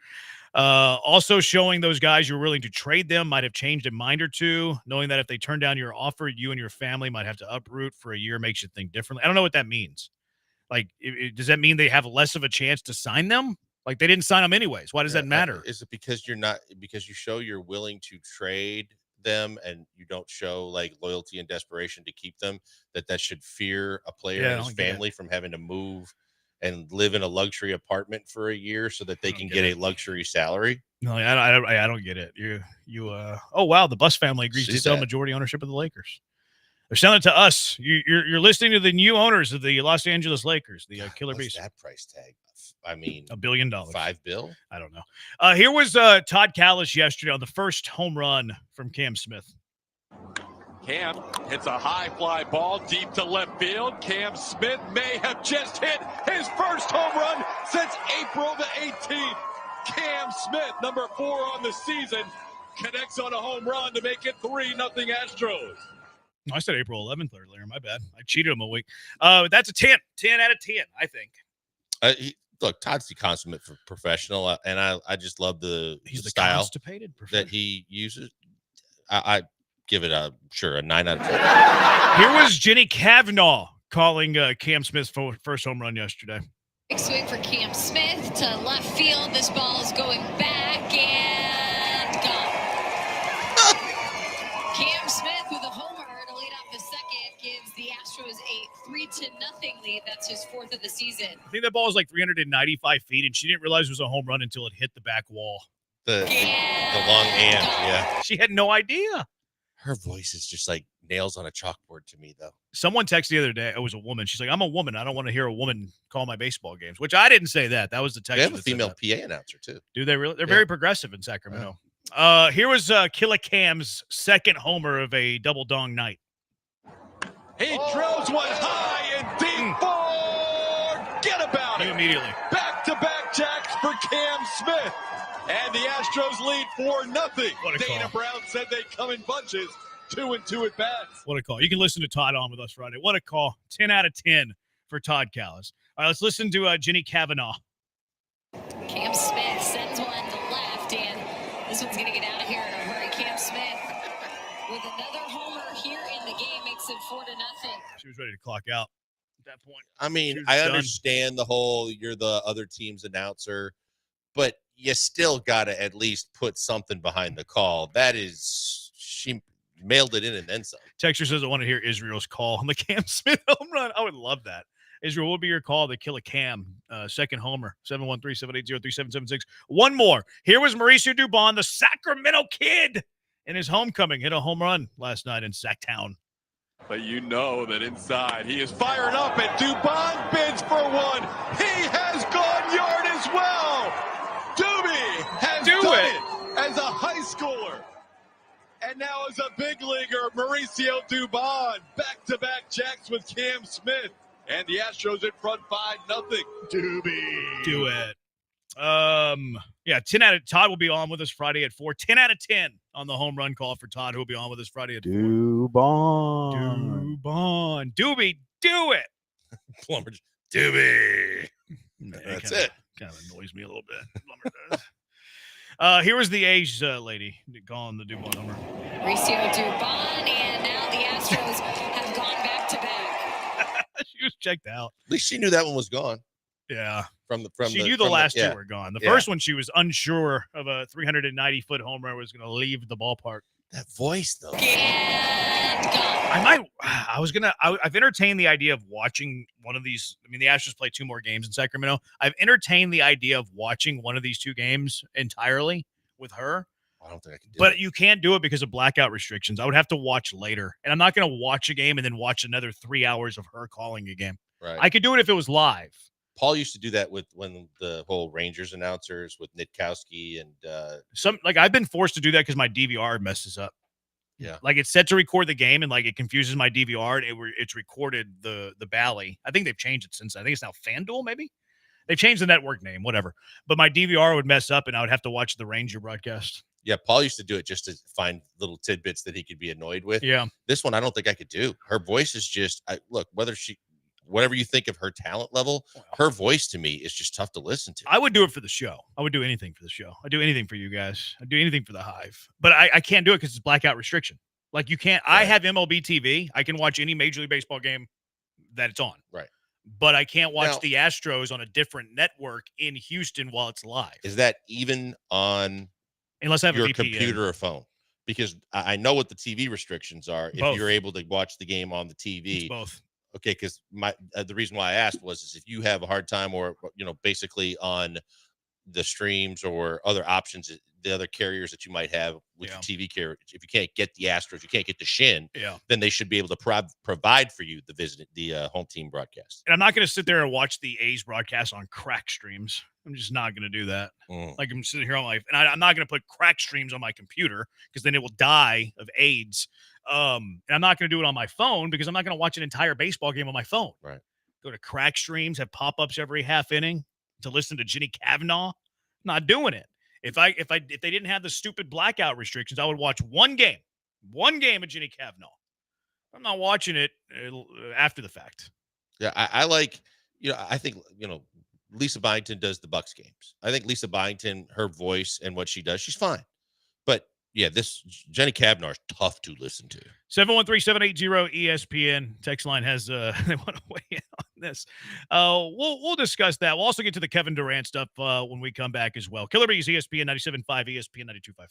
Also showing those guys you're willing to trade them might have changed a mind or two. Knowing that if they turn down your offer, you and your family might have to uproot for a year makes you think differently. I don't know what that means. Like, does that mean they have less of a chance to sign them? Like, they didn't sign them anyways. Why does that matter? Is it because because you show you're willing to trade them and you don't show like loyalty and desperation to keep them, that should fear a player and his family from having to move and live in a luxury apartment for a year so that they can get a luxury salary? No, I don't get it. Oh wow, the Bus family agrees to sell majority ownership of the Lakers. They're selling it to us. You're listening to the new owners of the Los Angeles Lakers, the Killer Bees. That price tag? I mean, $1 billion. $5 billion? I don't know. Here was Todd Callis yesterday on the first home run from Cam Smith. Cam hits a high fly ball deep to left field. Cam Smith may have just hit his first home run since April the 18th. Cam Smith, number 4 on the season, connects on a home run to make it 3-0 Astros. I said April 11th earlier. My bad. I cheated him a week. That's a 10 out of 10, I think. Look, Todd's the consummate professional, and I just love the style constipated that he uses. I give it a 9 out of 10. Here was Jenny Kavanaugh calling Cam Smith's first home run yesterday. Big swing for Cam Smith to left field. This ball is going back and gone. Cam Smith with a homer to lead off the second gives the Astros a 3-0 lead. That's his 4th of the season. I think that ball was like 395 feet, and she didn't realize it was a home run until it hit the back wall. The long and, yeah. She had no idea. Her voice is just like nails on a chalkboard to me, though. Someone texted the other day. It was a woman. She's like, I'm a woman. I don't want to hear a woman call my baseball games, which I didn't say that. That was the text. They have a female PA announcer, too. Do they really? They're very progressive in Sacramento. Here was Killer Cam's second homer of a double dong night. He drills one high and deep. Forget about it. Immediately. Back-to-back jacks for Cam Smith. And the Astros lead 4-0. Dana Brown said they come in bunches, 2-2 at bats. What a call. You can listen to Todd on with us Friday. What a call. 10 out of 10 for Todd Callis. All right, let's listen to Jenny Kavanaugh. Cam Smith sends one to left, and this one's going to get out of here in a hurry. Cam Smith with another homer here in the game makes it 4-0. She was ready to clock out at that point. I mean, I understand the whole you're the other team's announcer, but you still got to at least put something behind the call. That is, she mailed it in and then some. Texture says I want to hear Israel's call on the Cam Smith home run. I would love that. Israel, will be your call to kill a Cam. Second homer, 713-780-3776. One more. Here was Mauricio Dubon, the Sacramento kid, in his homecoming. Hit a home run last night in Sacktown. But you know that inside he is fired up, and Dubon bids for one. He has gone yard as well. Doobie has done it as a high schooler. And now as a big leaguer, Mauricio Dubon, back-to-back jacks with Cam Smith. And the Astros in front 5-0. Doobie. Do it. Yeah, 10 out of Todd will be on with us Friday at 4. 10 out of 10 on the home run call for Todd, who will be on with us Friday at 4. Dubon. Doobie, do it. Plumber, Doobie. That's it. Kind of annoys me a little bit. Plumber does. Here was the A's lady calling the Dubon homer. Mauricio Dubon, and now the Astros have gone back-to-back. She was checked out. At least she knew that one was gone. Yeah. She knew the last two were gone. The first one, she was unsure of a 390-foot homer was going to leave the ballpark. That voice, though. I've entertained the idea of watching one of these. I mean, the Astros play 2 more games in Sacramento. I've entertained the idea of watching one of these 2 games entirely with her. I don't think I can do it. But you can't do it because of blackout restrictions. I would have to watch later. And I'm not going to watch a game and then watch another 3 hours of her calling a game. Right. I could do it if it was live. Paul used to do that when the whole Rangers announcers with Nitkowski and I've been forced to do that because my DVR messes up. Yeah. Like it's set to record the game and like it confuses my DVR and it's recorded the Bally. I think they've changed it since. I think it's now FanDuel maybe. They've changed the network name, whatever. But my DVR would mess up and I would have to watch the Ranger broadcast. Yeah, Paul used to do it just to find little tidbits that he could be annoyed with. Yeah. This one I don't think I could do. Her voice is just look, whether whatever you think of her talent level, her voice to me is just tough to listen to. I would do it for the show. I would do anything for the show. I'd do anything for you guys. I'd do anything for the Hive. But I can't do it because it's blackout restriction. Like, you can't. I have MLB TV. I can watch any Major League Baseball game that it's on. Right. But I can't watch Now, the Astros on a different network in Houston while it's live. Is that even on Unless I have your a VPN. computer or phone? Because I know what the TV restrictions are. Both. If you're able to watch the game on the TV, It's both. Okay, because the reason why I asked was if you have a hard time, or basically on the streams or other options, the other carriers that you might have with your TV carrier, if you can't get the Astros, you can't get the Shin, then they should be able to provide for you the home team broadcast. And I'm not going to sit there and watch the A's broadcast on crack streams. I'm just not going to do that. Like, I'm sitting here on my, and I'm not going to put crack streams on my computer because then it will die of AIDS. And I'm not going to do it on my phone because I'm not going to watch an entire baseball game on my phone. Right. Go to crack streams, have pop-ups every half inning to listen to Jenny Kavanaugh. Not doing it. If they didn't have the stupid blackout restrictions, I would watch one game of Jenny Kavanaugh. I'm not watching it after the fact. Yeah, I like, I think, Lisa Byington does the Bucks games. I think Lisa Byington, her voice and what she does, she's fine. But yeah, this Jenny Kavanaugh is tough to listen to. 713-780-ESPN text line has they want to weigh in on this. We'll discuss that. We'll also get to the Kevin Durant stuff when we come back as well. Killer Bees, ESPN 97.5, ESPN 92.5.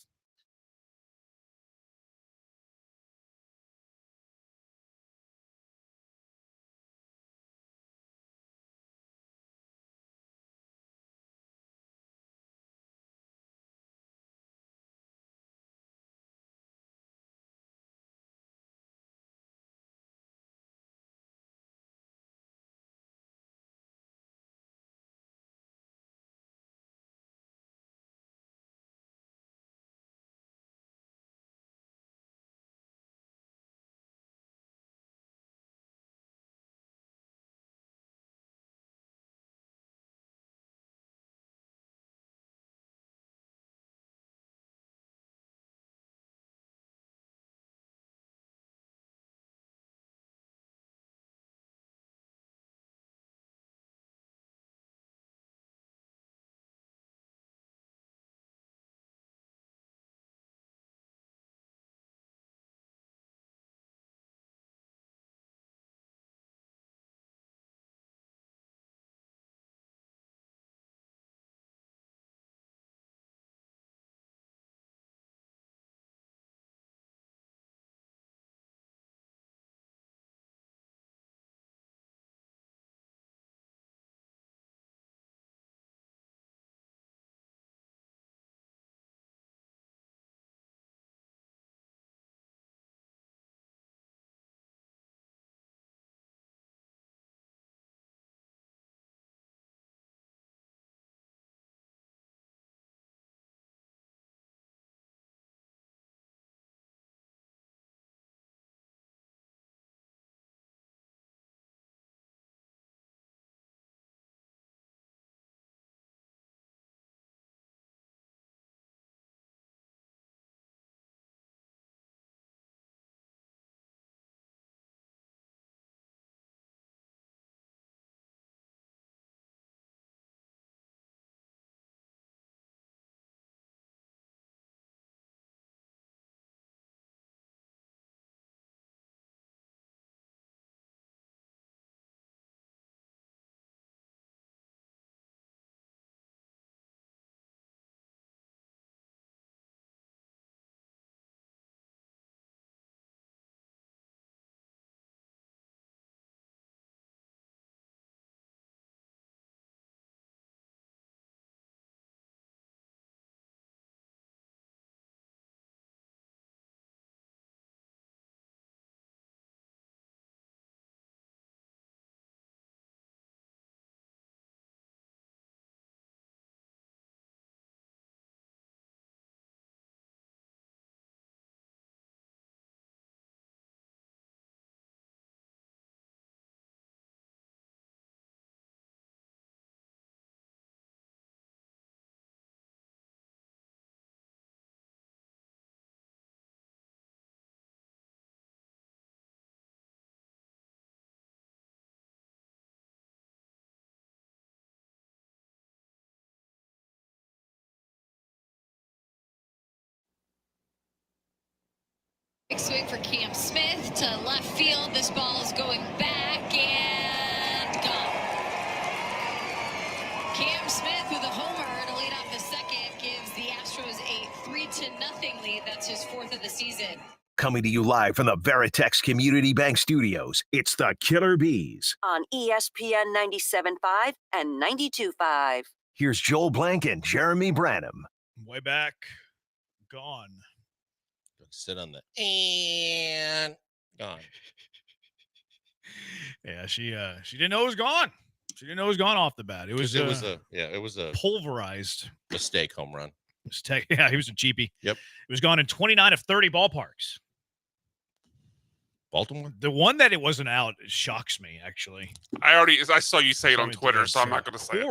big swing for Cam Smith to left field. This ball is going back and gone. Cam Smith with a homer to lead off the second gives the Astros a 3-0 lead. That's his 4th of the season. Coming to you live from the Veritex Community Bank Studios, it's the Killer Bees. On ESPN 97.5 and 92.5. Here's Joel Blank and Jeremy Branham. Way back, gone. Sit on the and gone. Yeah, she didn't know it was gone. She didn't know it was gone off the bat. It was a pulverized mistake home run. Yeah, he was a cheapie. Yep. It was gone in 29 of 30 ballparks. Baltimore? The one that it wasn't out shocks me, actually. I saw you say it on Twitter, so I'm not going to say it.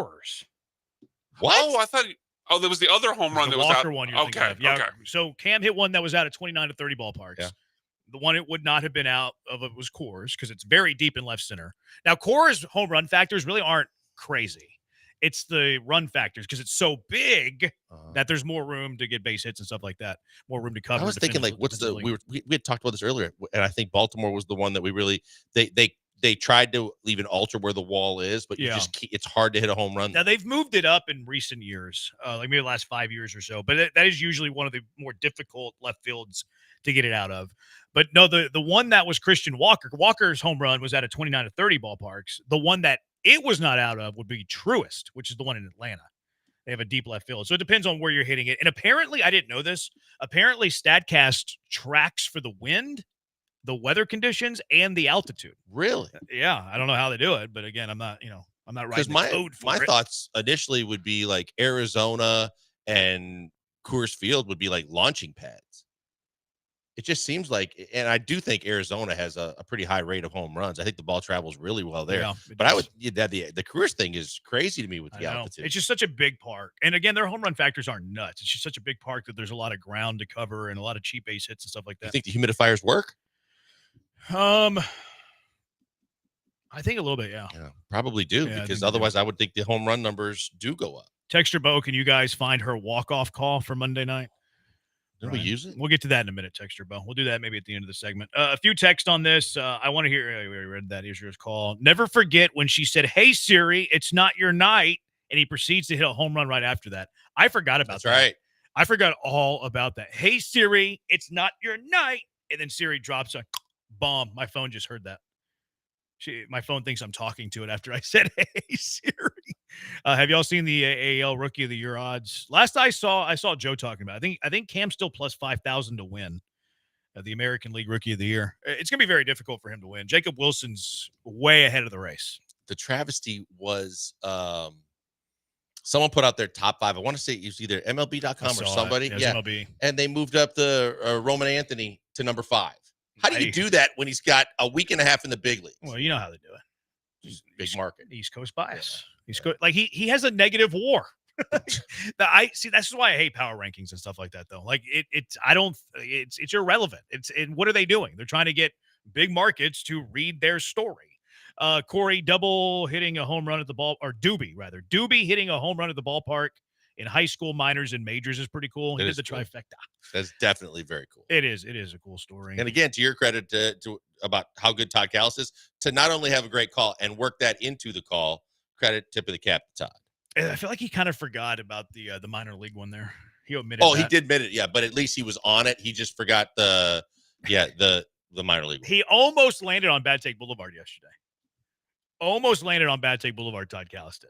What? Oh, I thought. Oh, there was the other home run that was out. Walker one you're thinking of. Yeah. Okay. So Cam hit one that was out at 29 to 30 ballparks. Yeah. The one it would not have been out of it was Coors because it's very deep in left center. Now, Coors home run factors really aren't crazy. It's the run factors because it's so big that there's more room to get base hits and stuff like that. More room to cover. I was thinking, like, we had talked about this earlier, and I think Baltimore was the one that we really they tried to leave an altar where the wall is, but it's hard to hit a home run. Now they've moved it up in recent years, like maybe the last 5 years or so. But that is usually one of the more difficult left fields to get it out of. But no, the one that was Christian Walker. Walker's home run was out of 29 to 30 ballparks. The one that it was not out of would be Truist, which is the one in Atlanta. They have a deep left field. So it depends on where you're hitting it. And apparently, I didn't know this, apparently StatCast tracks for the wind, the weather conditions, and the altitude. Really? Yeah. I don't know how they do it, but again, I'm not writing the code for my it. thoughts initially would be like Arizona and Coors Field would be like launching pads. It just seems like, and I do think Arizona has a pretty high rate of home runs. I think the ball travels really well there. Yeah, but the Coors thing is crazy to me with the altitude. It's just such a big park. And again, their home run factors aren't nuts. It's just such a big park that there's a lot of ground to cover and a lot of cheap base hits and stuff like that. You think the humidifiers work? I think a little bit, yeah. Probably do, because otherwise I would think the home run numbers do go up. Texter Bo, can you guys find her walk-off call for Monday night? Did we use it? We'll get to that in a minute, Texter Bo. We'll do that maybe at the end of the segment. A few texts on this. I want to hear. We already read that. Here's your call. Never forget when she said, "Hey Siri, it's not your night," and he proceeds to hit a home run right after that. I forgot about that. That's right. I forgot all about that. Hey Siri, it's not your night, and then Siri drops a bomb. My phone just heard that. My phone thinks I'm talking to it after I said, "Hey Siri." Have y'all seen the AAL Rookie of the Year odds? Last I saw Joe talking about it. I think Cam's still plus 5,000 to win the American League Rookie of the Year. It's going to be very difficult for him to win. Jacob Wilson's way ahead of the race. The travesty was someone put out their top 5. I want to say it was either MLB.com or somebody. Yeah. MLB. And they moved up the Roman Anthony to number 5. How do you do that when he's got a week and a half in the big league? Well, you know how they do it. Big market. East Coast bias. Like he has a negative WAR. That's why I hate power rankings and stuff like that, though. Like it's irrelevant. And what are they doing? They're trying to get big markets to read their story. Corey Double hitting a home run at the ball, or Doobie rather. Doobie hitting a home run at the ballpark in high school, minors, and majors is pretty cool. He did the trifecta. That's definitely very cool. It is a cool story. And again, to your credit to about how good Todd Callis is, to not only have a great call and work that into the call, credit, tip of the cap to Todd. I feel like he kind of forgot about the minor league one there. He omitted he did admit it, yeah, but at least he was on it. He just forgot the minor league one. He almost landed on Bad Take Boulevard yesterday. Todd Callis did.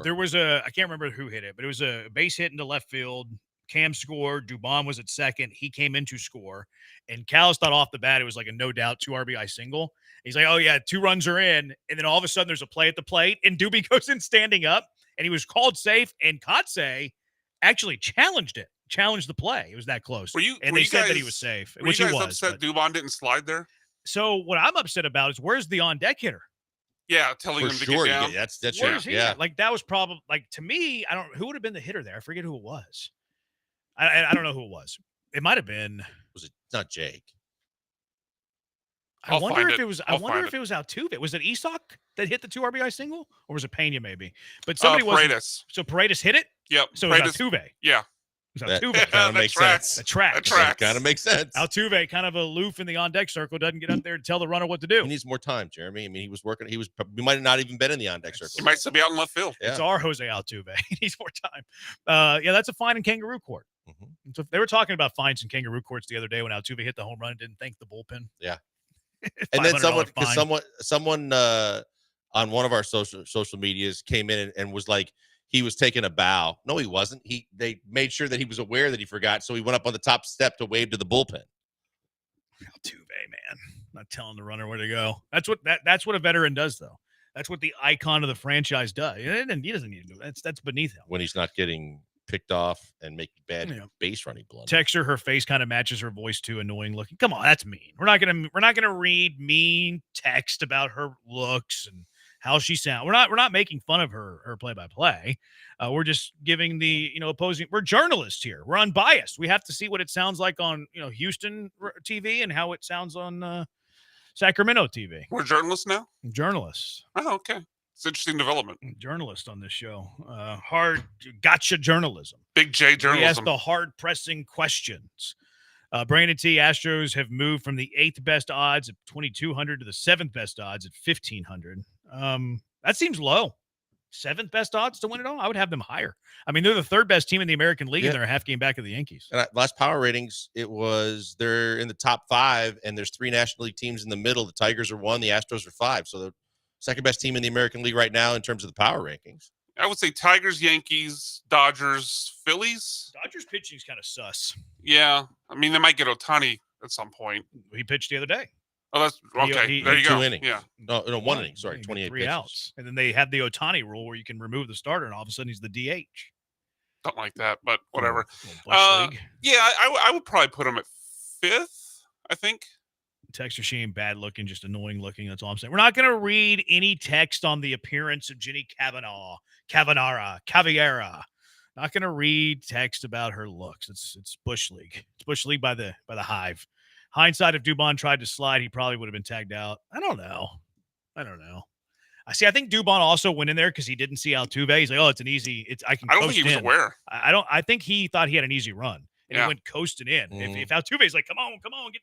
There was I can't remember who hit it, but it was a base hit into left field. Cam scored. Dubon was at second. He came in to score. And Callis thought off the bat it was like a no doubt 2 RBI single. He's like, oh, yeah, 2 runs are in. And then all of a sudden there's a play at the plate, and Doobie goes in standing up, and he was called safe. And Kotsay actually challenged the play. It was that close. They said that he was safe, which he was. Upset Dubon didn't slide there? So what I'm upset about is where's the on deck hitter? Yeah, telling him to get down. That's Where's he at? Like that was probably to me. I don't. Who would have been the hitter there? I forget who it was. I don't know who it was. It might have been. Was it not Jake? I wonder if it was Altuve. Was it Isak that hit the 2 RBI single, or was it Pena maybe? But somebody was. Paredes. So Paredes hit it. Yep. So it was Altuve. Yeah. Altuve. Kind of makes sense. That tracks. Kind of makes sense. Altuve, kind of aloof in the on-deck circle, doesn't get up there to tell the runner what to do. He needs more time, Jeremy. I mean, he was working. He might have not even been in the on-deck circle. He might still be out in left field. It's our Jose Altuve. He needs more time. Yeah, that's a fine in kangaroo court. So they were talking about fines in kangaroo courts the other day when Altuve hit the home run and didn't thank the bullpen. Yeah. And then $500 someone on one of our social medias came in and was like, he was taking a bow. No, he wasn't. They made sure that he was aware that he forgot, so he went up on the top step to wave to the bullpen. Altuve, man, not telling the runner where to go. That's what a veteran does, though. That's what the icon of the franchise does. And he doesn't need to do that. That's beneath him. When he's not getting picked off and making bad base running blunders. Texture, her face kind of matches her voice too, annoying looking. Come on, that's mean. We're not gonna read mean text about her looks and how she sounds. We're not making fun of her play-by-play. We're just giving the opposing. We're journalists here. We're unbiased. We have to see what it sounds like on Houston TV and how it sounds on Sacramento TV. We're journalists now. Journalists. Oh, okay. It's an interesting development. Journalist on this show. Hard gotcha journalism. Big J journalism. We ask the hard-pressing questions. Brandon T. Astros have moved from the 8th best odds at 2,200 to the 7th best odds at 1,500. That seems low. 7th best odds to win it all? I would have them higher. I mean, they're the 3rd best team in the American League, and they're a half game back of the Yankees. And last power ratings, they're in the top 5, and there's 3 National League teams in the middle. The Tigers are 1, the Astros are 5. So the second best team in the American League right now in terms of the power rankings. I would say Tigers, Yankees, Dodgers, Phillies. Dodgers pitching is kind of sus. Yeah. I mean, they might get Ohtani at some point. He pitched the other day. Oh, that's okay. There you go. 2 innings. Yeah. No, 1 inning. Sorry, 28 3 pitches. outs. And then they had the Ohtani rule where you can remove the starter, and all of a sudden he's the DH. Something like that, but whatever. Yeah, I would probably put him at 5th, I think. Texter, she ain't bad looking, just annoying looking. That's all I'm saying. We're not going to read any text on the appearance of Jenny Caviera. Not going to read text about her looks. It's Bush League. It's Bush League by the Hive. Hindsight, if Dubon tried to slide, he probably would have been tagged out. I don't know. I think Dubon also went in there because he didn't see Altuve. He's like, oh, it's an easy. I don't think he was aware. I think he thought he had an easy run. And he went coasting in. If Altuve's like, come on, get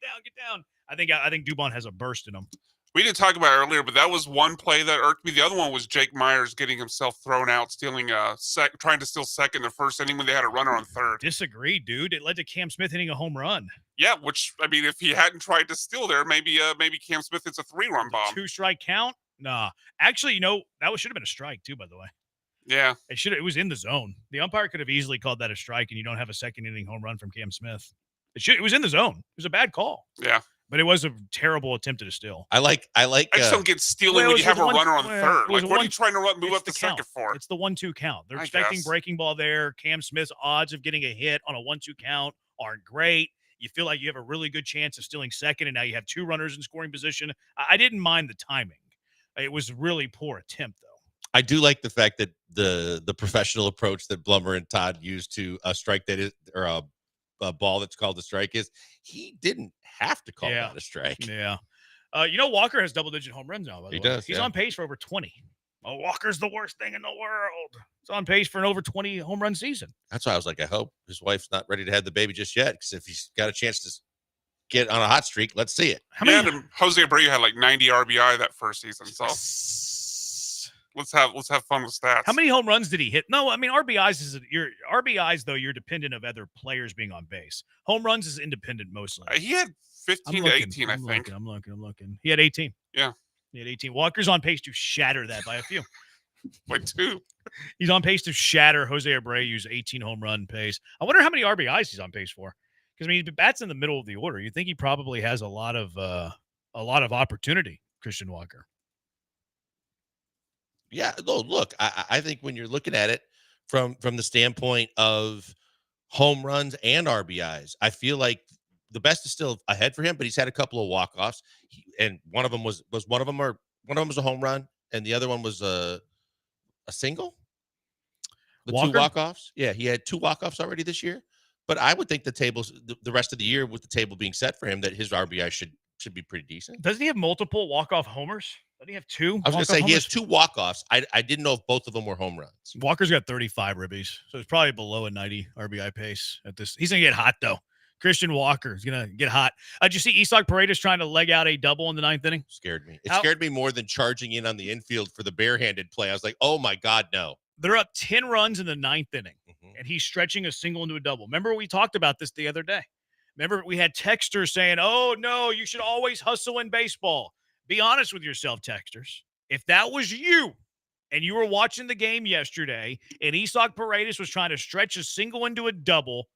down. I think Dubon has a burst in him. We didn't talk about it earlier, but that was one play that irked me. The other one was Jake Myers getting himself thrown out, trying to steal second in the first inning when they had a runner on third. Disagree, dude. It led to Cam Smith hitting a home run. Yeah, which, I mean, if he hadn't tried to steal there, maybe Cam Smith hits a 3-run bomb. 2-strike count? Nah. Actually, that should have been a strike too, by the way. Yeah. It was in the zone. The umpire could have easily called that a strike, and you don't have a second inning home run from Cam Smith. It was in the zone. It was a bad call. Yeah. But it was a terrible attempt at a steal. I just don't get stealing when you have a runner on third. Like, what are you trying to move up the second for? It's the 1-2 count. They're expecting breaking ball there. Cam Smith's odds of getting a hit on a 1-2 count aren't great. You feel like you have a really good chance of stealing second, and now you have 2 runners in scoring position. I didn't mind the timing. It was a really poor attempt, though. I do like the fact that the professional approach that Blummer and Todd used to a strike that is, or a ball that's called a strike is, he didn't have to call that a strike. Yeah. Walker has double-digit home runs now, by the way. Does. He's on pace for over 20. Oh, Walker's the worst thing in the world. He's on pace for an over 20 home run season. That's why I was like, I hope his wife's not ready to have the baby just yet, because if he's got a chance to get on a hot streak, let's see it. Jose Abreu had like 90 RBI that first season, so let's have fun with stats. How many home runs did he hit? No, I mean RBIs though, you're dependent of other players being on base. Home runs is independent mostly. He had 15 to 18, I think. I'm looking. He had 18. Yeah. He had 18. Walker's on pace to shatter that by a few. By 2. He's on pace to shatter Jose Abreu's 18 home run pace. I wonder how many RBIs he's on pace for. Because he bats in the middle of the order. You think he probably has a lot of opportunity, Christian Walker. Yeah, look, I think when you're looking at it from the standpoint of home runs and RBIs, I feel like the best is still ahead for him, but he's had a couple of walk-offs, and one of them was a home run, and the other one was a single. Walker? 2 walk-offs. Yeah, he had 2 walk-offs already this year. But I would think the rest of the year, with the table being set for him, that his RBI should be pretty decent. Doesn't he have multiple walk-off homers? Doesn't he have 2? I was going to say walk-off he has homers? 2 walk-offs. I didn't know if both of them were home runs. Walker's got 35 ribbies, so it's probably below a 90 RBI pace at this. He's going to get hot, though. Christian Walker is going to get hot. Did you see Isak Paredes trying to leg out a double in the 9th inning? Scared me. It scared me more than charging in on the infield for the barehanded play. I was like, oh, my God, no. They're up 10 runs in the 9th inning, and he's stretching a single into a double. Remember we talked about this the other day. Remember we had texters saying, oh, no, you should always hustle in baseball. Be honest with yourself, texters. If that was you and you were watching the game yesterday and Isak Paredes was trying to stretch a single into a double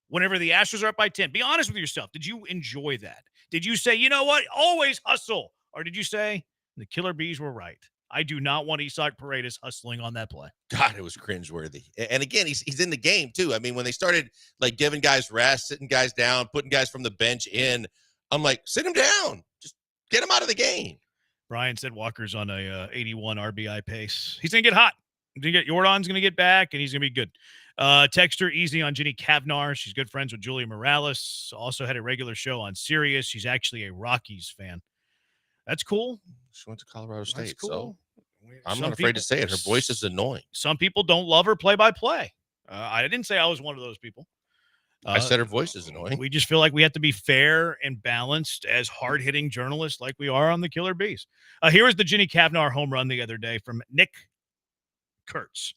whenever the Astros are up by 10, be honest with yourself. Did you enjoy that? Did you say, you know what, always hustle? Or did you say, the Killer Bees were right? I do not want Isak Paredes hustling on that play. God, it was cringeworthy. And again, he's in the game, too. I mean, when they started, like, giving guys rest, sitting guys down, putting guys from the bench in, I'm like, sit him down. Just get him out of the game. Brian said Walker's on a 81 RBI pace. He's going to get hot. Jordan's going to get back, and he's going to be good. Texter easy on Jenny Kavnar. She's good friends with Julia Morales. Also had a regular show on Sirius. She's actually a Rockies fan. That's cool. She went to Colorado State, That's cool. so I'm not afraid to say it. Her voice is annoying. Some people don't love her play-by-play. I didn't say I was one of those people. I said her voice is annoying. We just feel like we have to be fair and balanced as hard-hitting journalists like we are on the Killer Bees. Here was the Jenny Kavnar home run the other day from Nick Kurtz.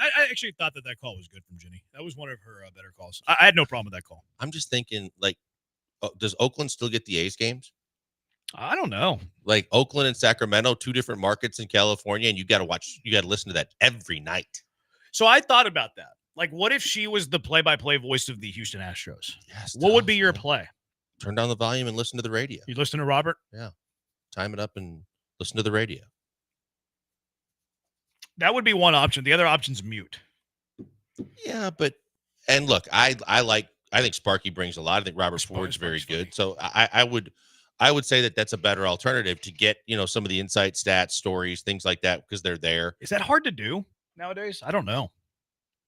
I actually thought that call was good from Jenny. That was one of her better calls. I had no problem with that call. I'm just thinking, like, does Oakland still get the A's games? I don't know. Like Oakland and Sacramento, 2 different markets in California, and you got to listen to that every night. So I thought about that. Like, what if she was the play-by-play voice of the Houston Astros? Yes. What would be your play? Turn down the volume and listen to the radio. You listen to Robert? Yeah. Time it up and listen to the radio. That would be one option. The other option's mute. Yeah, and look, I think Sparky brings a lot. I think Robert Ford's very good. So I would say that that's a better alternative to get, some of the insight stats, stories, things like that, because they're there. Is that hard to do nowadays? I don't know.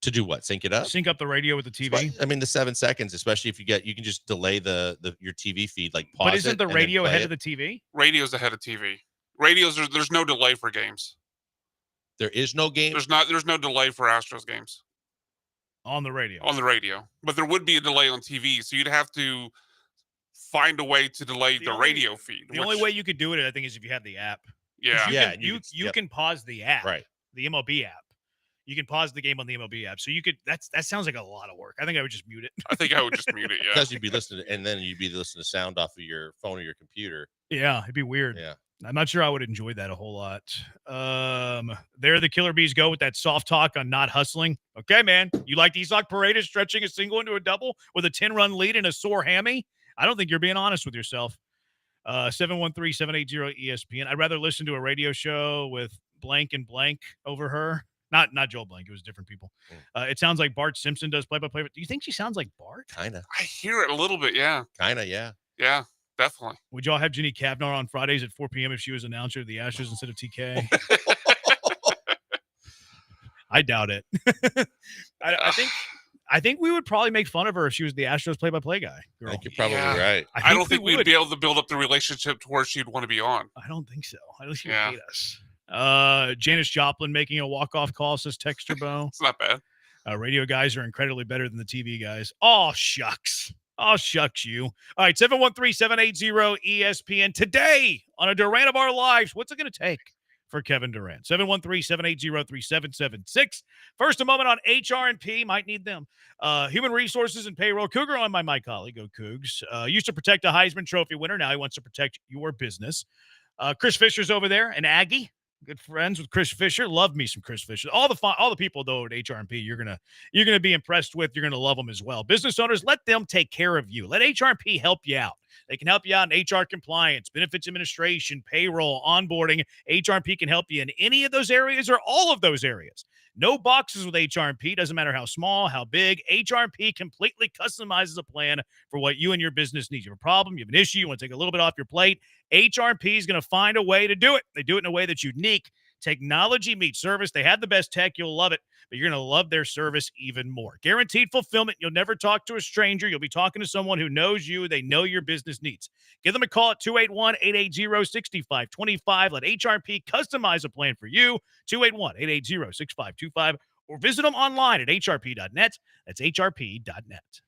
To do what? Sync it up? Sync up the radio with the TV? I mean, the 7 seconds, especially if you can just delay your TV feed, like pause. But isn't the radio ahead of the TV? Radio's ahead of TV. There's no delay for games. There is no game. There's no delay for Astros games. On the radio. On the radio. But there would be a delay on TV, so you'd have to find a way to delay the radio feed. The only way you could do it, I think, is if you have the app. Yeah. You can pause the app. Right. The MLB app. You can pause the game on the MLB app. So you could that sounds like a lot of work. I think I would just mute it. I think I would just mute it, yeah. Because you'd be listening to sound off of your phone or your computer. Yeah, it'd be weird. Yeah. I'm not sure I would enjoy that a whole lot. There the Killer Bees go with that soft talk on not hustling. Okay, man. You like Isak Paredes stretching a single into a double with a 10-run lead and a sore hammy? I don't think you're being honest with yourself. 713-780-ESPN. I'd rather listen to a radio show with blank and blank over her. Not Joel Blank. It was different people. It sounds like Bart Simpson does play-by-play. Do you think she sounds like Bart? Kind of. I hear it a little bit, yeah. Kind of, yeah. Yeah. Definitely. Would y'all have Jenny Kavnar on Fridays at 4 p.m. if she was announcer of the Astros instead of TK? I doubt it. I think we would probably make fun of her if she was the Astros play-by-play guy. Girl. I think you're probably right. I don't think we'd be able to build up the relationship to where she'd want to be on. I don't think so. I think she would hate us. Janis Joplin making a walk-off call, says Texter Bo. It's not bad. Radio guys are incredibly better than the TV guys. Oh, shucks. Oh, shucks you. All right, 713-780-ESPN. Today on a Durant of Our Lives, what's it going to take for Kevin Durant? 713-780-3776. First, a moment on HR&P. Might need them. Human Resources and Payroll. Cougar on my colleague. Go Cougs. Used to protect a Heisman Trophy winner. Now he wants to protect your business. Chris Fisher's over there, an Aggie. Good friends with Chris Fisher. Love me some Chris Fisher. All the people though at HR&P, you're gonna be impressed with. You're gonna love them as well. Business owners, let them take care of you. Let HR&P help you out. They can help you out in HR compliance, benefits administration, payroll, onboarding. HRP can help you in any of those areas or all of those areas. No boxes with HRP. Doesn't matter how small, how big. HRP completely customizes a plan for what you and your business need. You have a problem, you have an issue, you want to take a little bit off your plate. HRP is going to find a way to do it. They do it in a way that's unique. Technology meets service. They have the best tech. You'll love it, but you're going to love their service even more. Guaranteed fulfillment. You'll never talk to a stranger. You'll be talking to someone who knows you. They know your business needs. Give them a call at 281-880-6525. Let HRP customize a plan for you. 281-880-6525. Or visit them online at hrp.net. That's hrp.net.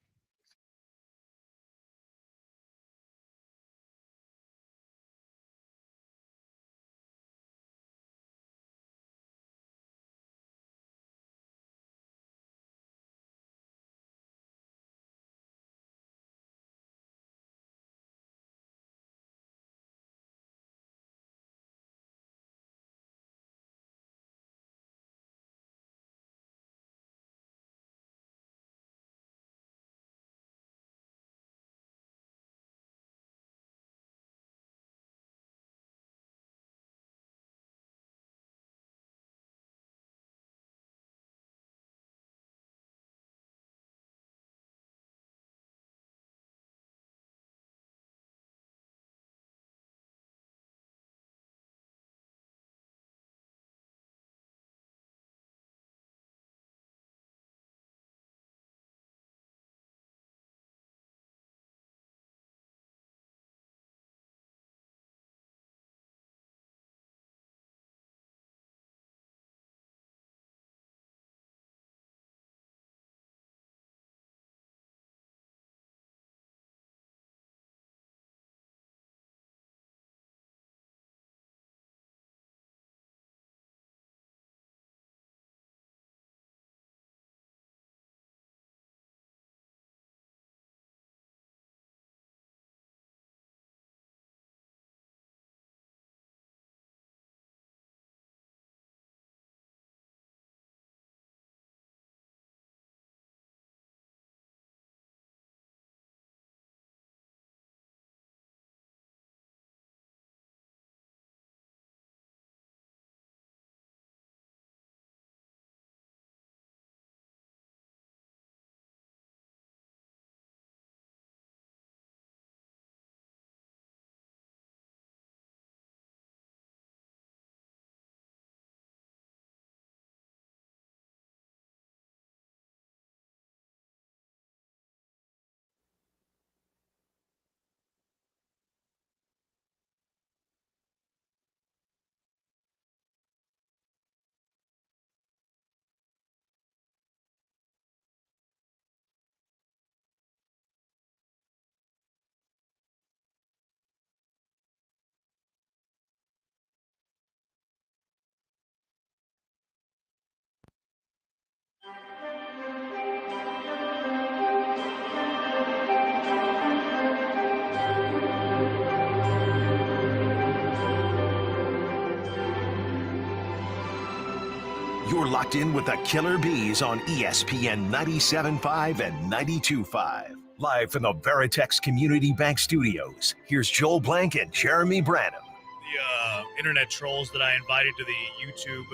You're locked in with the Killer Bees on ESPN 97.5 and 92.5. Live from the Veritex Community Bank Studios, here's Joel Blank and Jeremy Branham. The internet trolls that I invited to the YouTube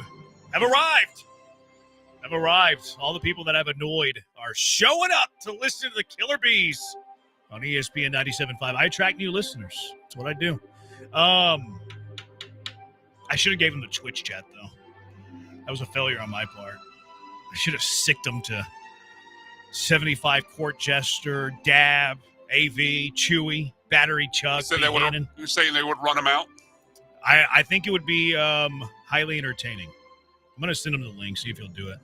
have arrived. All the people that I've annoyed are showing up to listen to the Killer Bees on ESPN 97.5. I attract new listeners. That's what I do. I should have gave them the Twitch chat, though. That was a failure on my part. I should have sicked them to 75 Court Jester, Dab, AV, Chewy, Battery Chuck. You're saying they would run them out? I think it would be highly entertaining. I'm going to send him the link, see if he'll do it.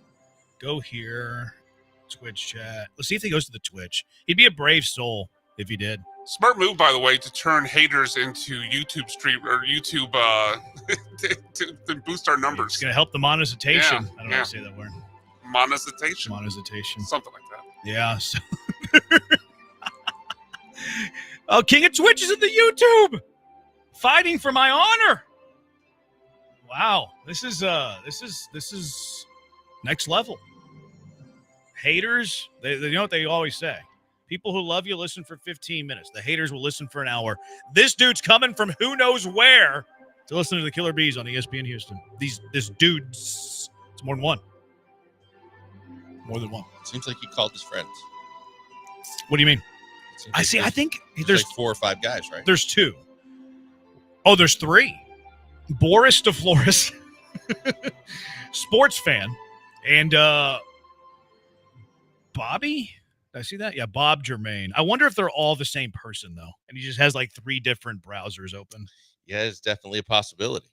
Go here, Twitch chat. Let's see if he goes to the Twitch. He'd be a brave soul if he did. Smart move, by the way, to turn haters into YouTube stream or YouTube to boost our numbers. It's going to help the monetization. I don't know how to say that word. Monetization. Something Something like that. Yeah. So oh, King of Twitch is in the YouTube, fighting for my honor. Wow, this is next level. Haters, they you know what they always say. People who love you listen for 15 minutes. The haters will listen for an hour. This dude's coming from who knows where to listen to the Killer Bees on ESPN Houston. This dude's, it's more than one. More than one. Seems like he called his friends. What do you mean? I see. I think there's like 4 or 5 guys, right? There's 2. Oh, there's 3. Boris DeFlores, sports fan, and Bobby. Did I see that? Yeah, Bob Germain. I wonder if they're all the same person, though, and he just has like 3 different browsers open. Yeah, it's definitely a possibility.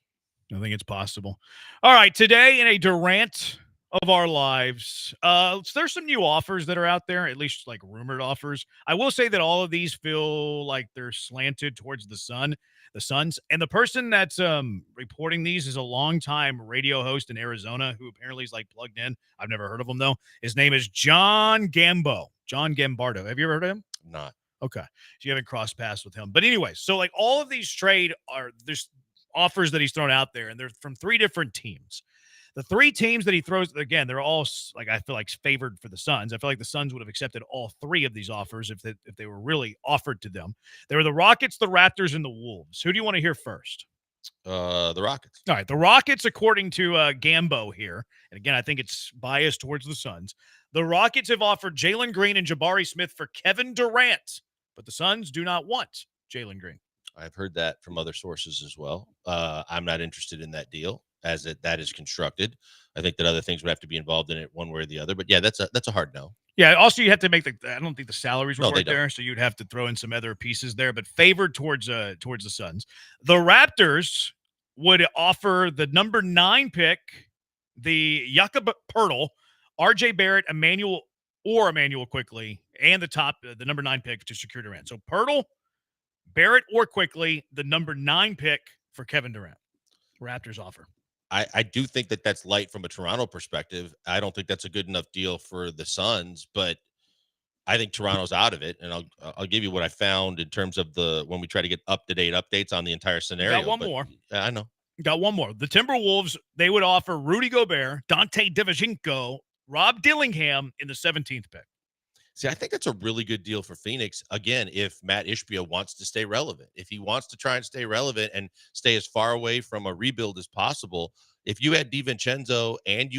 I think it's possible. All right, today in a Durant of our lives, there's some new offers that are out there, at least like rumored offers. I will say that all of these feel like they're slanted towards the Suns, and the person that's reporting these is a longtime radio host in Arizona who apparently is like plugged in. I've never heard of him though. His name is John Gambardo. Have you ever heard of him? Not. Okay, so you haven't crossed paths with him. But anyway, so like all of these there's offers that he's thrown out there, and they're from 3 different teams. The 3 teams that he throws, again, they're all like, I feel like favored for the Suns. I feel like the Suns would have accepted all 3 of these offers if they were really offered to them. They were the Rockets, the Raptors, and the Wolves. Who do you want to hear first? The Rockets. All right, the Rockets, according to Gambo here, and again, I think it's biased towards the Suns. The Rockets have offered Jalen Green and Jabari Smith for Kevin Durant, but the Suns do not want Jalen Green. I've heard that from other sources as well. I'm not interested in that deal as that is constructed. I think that other things would have to be involved in it one way or the other. But yeah, that's a hard no. Yeah. Also, you have to make I don't think the salaries would No, work they don't. there, so you'd have to throw in some other pieces there. But favored towards the Suns. The Raptors would offer the number 9 pick, the Jakob Poeltl, R.J. Barrett, Emmanuel Quickly, and the number 9 pick to secure Durant. So Poeltl, Barrett, or Quickly, the number 9 pick for Kevin Durant. Raptors offer. I do think that that's light from a Toronto perspective. I don't think that's a good enough deal for the Suns, but I think Toronto's out of it. And I'll give you what I found in terms of when we try to get up-to-date updates on the entire scenario. Got one more. I know. Got one more. The Timberwolves, they would offer Rudy Gobert, Dante DiVincenzo, Rob Dillingham in the 17th pick. See, I think that's a really good deal for Phoenix. Again, if Matt Ishbia wants to stay relevant, if he wants to try and stay relevant and stay as far away from a rebuild as possible, if you had DiVincenzo and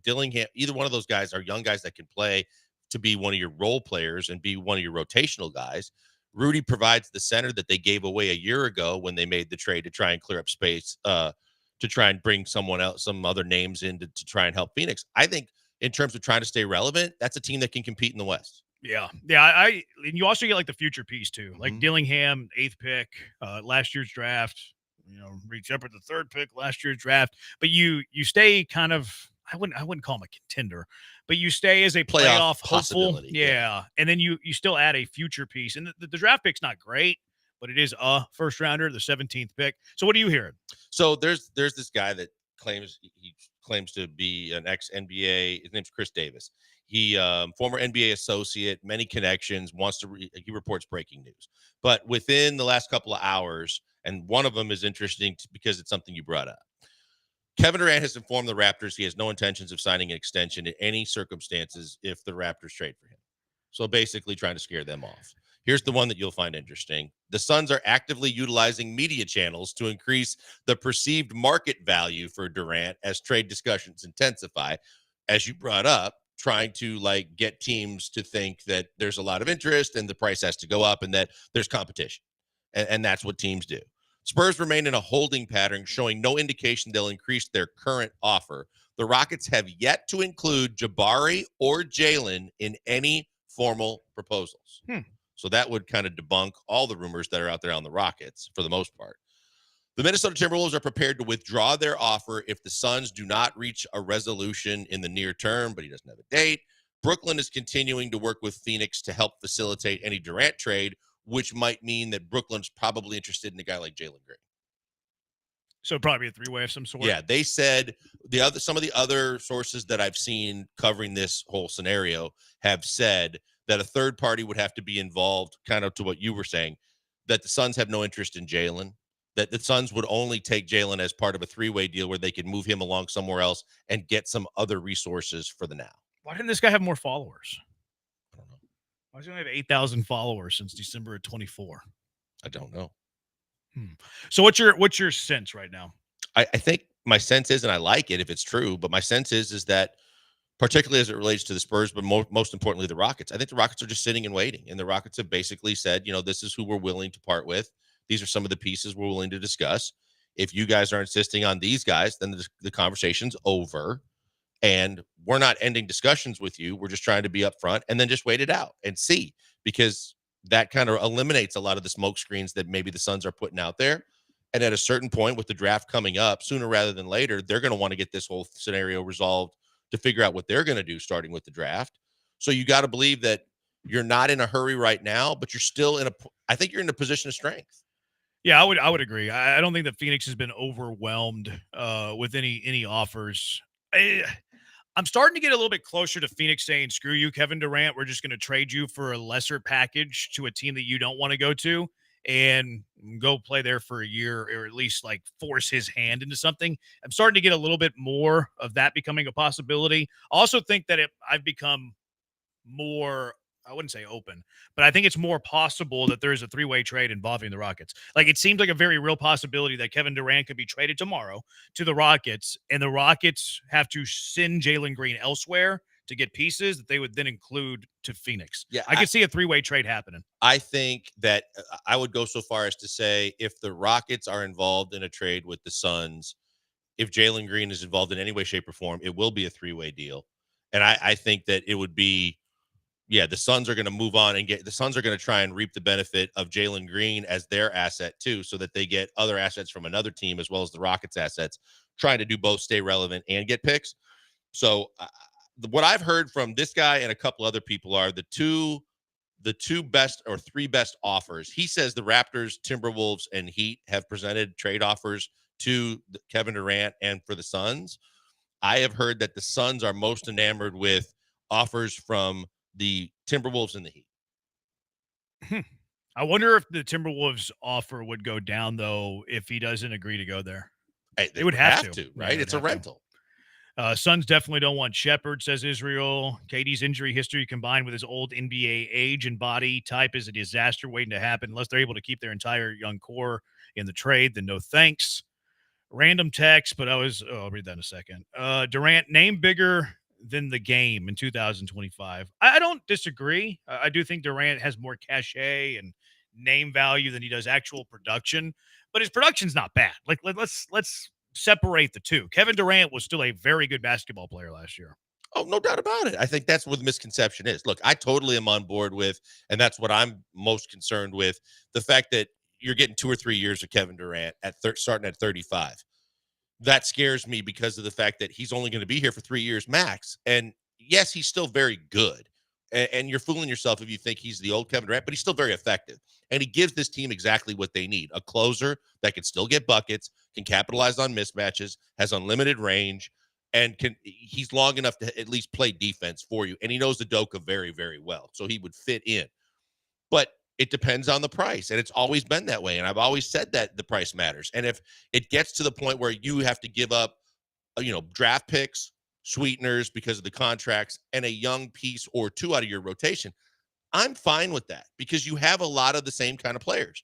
Dillingham, either one of those guys are young guys that can play to be one of your role players and be one of your rotational guys. Rudy provides the center that they gave away a year ago when they made the trade to try and clear up space, to try and bring someone else, some other names in to try and help Phoenix. I think in terms of trying to stay relevant, that's a team that can compete in the West. Yeah. Yeah. And you also get like the future piece too, like Dillingham, 8th pick, last year's draft, reach up at the 3rd pick, last year's draft, but you stay kind of, I wouldn't call him a contender, but you stay as a playoff hopeful. Yeah. And then you still add a future piece, and the draft pick's not great, but it is a first rounder, the 17th pick. So what are you hearing? So there's this guy that claims to be an ex-NBA. His name's Chris Davis. He former NBA associate, many connections, he reports breaking news. But within the last couple of hours, and one of them is interesting because it's something you brought up. Kevin Durant has informed the Raptors he has no intentions of signing an extension in any circumstances if the Raptors trade for him. So basically trying to scare them off. Here's the one that you'll find interesting. The Suns are actively utilizing media channels to increase the perceived market value for Durant as trade discussions intensify. As you brought up, trying to get teams to think that there's a lot of interest and the price has to go up and that there's competition. And that's what teams do. Spurs remain in a holding pattern, showing no indication they'll increase their current offer. The Rockets have yet to include Jabari or Jalen in any formal proposals. So that would kind of debunk all the rumors that are out there on the Rockets for the most part. The Minnesota Timberwolves are prepared to withdraw their offer if the Suns do not reach a resolution in the near term, but he doesn't have a date. Brooklyn is continuing to work with Phoenix to help facilitate any Durant trade, which might mean that Brooklyn's probably interested in a guy like Jalen Green. So probably a 3-way of some sort. Yeah, they said some of the other sources that I've seen covering this whole scenario have said that a third party would have to be involved, kind of to what you were saying, that the Suns have no interest in Jalen, that the Suns would only take Jalen as part of a 3-way deal where they could move him along somewhere else and get some other resources for the now. Why didn't this guy have more followers? I don't know. Why does he only have 8,000 followers since December of 24? I don't know. So what's your sense right now? I think my sense is, and I like it if it's true, but my sense is that particularly as it relates to the Spurs, but most importantly, the Rockets, I think the Rockets are just sitting and waiting. And the Rockets have basically said, this is who we're willing to part with. These are some of the pieces we're willing to discuss. If you guys are insisting on these guys, then the conversation's over. And we're not ending discussions with you. We're just trying to be upfront and then just wait it out and see, because that kind of eliminates a lot of the smoke screens that maybe the Suns are putting out there. And at a certain point with the draft coming up, sooner rather than later, they're going to want to get this whole scenario resolved to figure out what they're going to do starting with the draft. So you got to believe that you're not in a hurry right now, but you're still I think you're in a position of strength. Yeah, I would agree. I don't think that Phoenix has been overwhelmed with any offers. I'm starting to get a little bit closer to Phoenix saying, screw you, Kevin Durant. We're just going to trade you for a lesser package to a team that you don't want to go to and go play there for a year, or at least like force his hand into something. I'm starting to get a little bit more of that becoming a possibility. I also think that I've become more, I wouldn't say open, but I think it's more possible that there's a three-way trade involving the Rockets. Like, it seems like a very real possibility that Kevin Durant could be traded tomorrow to the Rockets, and the Rockets have to send Jalen Green elsewhere to get pieces that they would then include to Phoenix. Yeah, I could see a three-way trade happening. I think that I would go so far as to say if the Rockets are involved in a trade with the Suns, if Jalen Green is involved in any way, shape, or form, it will be a three-way deal. And I think that it would be, the Suns are going to move on and the Suns are going to try and reap the benefit of Jalen Green as their asset too, so that they get other assets from another team as well as the Rockets assets, trying to do both, stay relevant and get picks. So what I've heard from this guy and a couple other people are the two best or three best offers. He says the Raptors, Timberwolves, and Heat have presented trade offers to Kevin Durant and for the Suns. I have heard that the Suns are most enamored with offers from the Timberwolves and the Heat. I wonder if the Timberwolves offer would go down, though, if he doesn't agree to go there. Hey, they would have to, right? It's a rental. Suns definitely don't want Shepherd, says Israel. KD's injury history combined with his old NBA age and body type is a disaster waiting to happen. Unless they're able to keep their entire young core in the trade, then no thanks. Random text, but I'll read that in a second. Durant, name bigger than the game in 2025. I don't disagree. I do think Durant has more cachet and name value than he does actual production, but his production's not bad. Like, let's separate the two. Kevin Durant was still a very good basketball player last year. Oh, no doubt about it. I think that's what the misconception is. Look, I totally am on board with, and that's what I'm most concerned with, the fact that you're getting 2 or 3 years of Kevin Durant starting at 35. That scares me because of the fact that he's only going to be here for 3 years max. And yes, he's still very good. And you're fooling yourself if you think he's the old Kevin Durant, but he's still very effective. And he gives this team exactly what they need. A closer that can still get buckets, can capitalize on mismatches, has unlimited range, and he's long enough to at least play defense for you. And he knows the Doka very, very well. So he would fit in. But it depends on the price. And it's always been that way. And I've always said that the price matters. And if it gets to the point where you have to give up, draft picks, sweeteners because of the contracts, and a young piece or two out of your rotation, I'm fine with that because you have a lot of the same kind of players.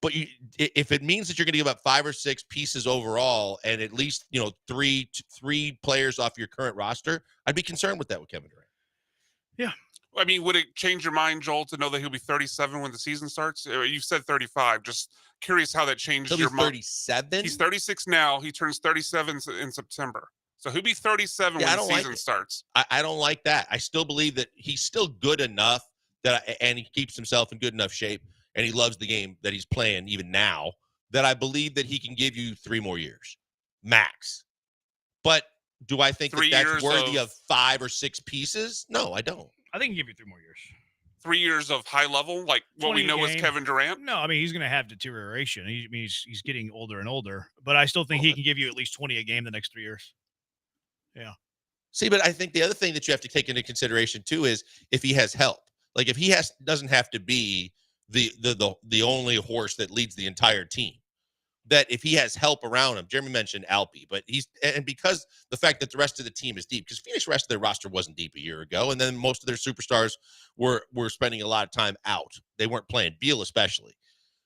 But if it means that you're going to give up 5 or 6 pieces overall and at least, three players off your current roster, I'd be concerned with that with Kevin Durant. Yeah. I mean, would it change your mind, Joel, to know that he'll be 37 when the season starts? You've said 35. Just curious how that changed your mind. 37? He's 36 now. He turns 37 in September. So he'll be 37 when the season starts. I don't like that. I still believe that he's still good enough and he keeps himself in good enough shape, and he loves the game that he's playing even now, that I believe that he can give you 3 more years max. But do I think that's worthy of 5 or 6 pieces? No, I don't. I think he can give you 3 more years. 3 years of high level, like what we know as Kevin Durant? No, I mean, he's going to have deterioration. He's getting older and older, but I still think he can give you at least 20 a game the next 3 years. Yeah. See, but I think the other thing that you have to take into consideration too is if he has help. Like if he doesn't have to be the only horse that leads the entire team. that if he has help around him, Jeremy mentioned Alpi, but and because the fact that the rest of the team is deep, because Phoenix rest of their roster wasn't deep a year ago, and then most of their superstars were spending a lot of time out. They weren't playing, Beal especially.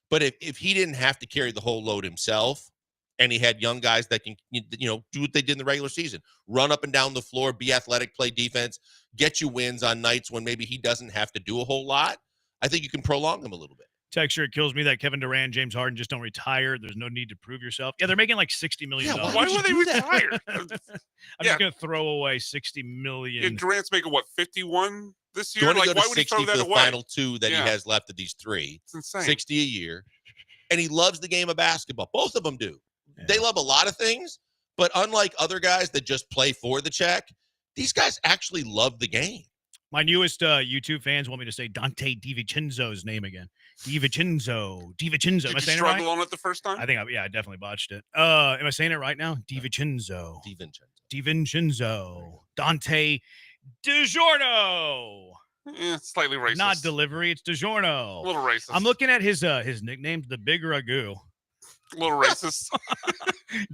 But if he didn't have to carry the whole load himself, and he had young guys that can, do what they did in the regular season, run up and down the floor, be athletic, play defense, get you wins on nights when maybe he doesn't have to do a whole lot, I think you can prolong him a little bit. Texture, it kills me that Kevin Durant, James Harden just don't retire. There's no need to prove yourself. Yeah, they're making like $60 million. Yeah, why would they retire? I'm just going to throw away $60 million. Yeah, Durant's making, 51 this year? Going to Like, go to why would he 60 throw for that the away? final two that he has left of these three. It's insane. 60 a year. And he loves the game of basketball. Both of them do. Yeah. They love a lot of things, but unlike other guys that just play for the check, these guys actually love the game. My newest YouTube fans want me to say Dante DiVincenzo's name again. DiVincenzo. Did Am I you saying it right? struggle on it the first time? I definitely botched it. Am I saying it right now? DiVincenzo. DiVincenzo. Dante DiGiorno. Slightly racist. Not delivery, it's DiGiorno. A little racist. I'm looking at his nicknames, the Big Ragu. A little racist.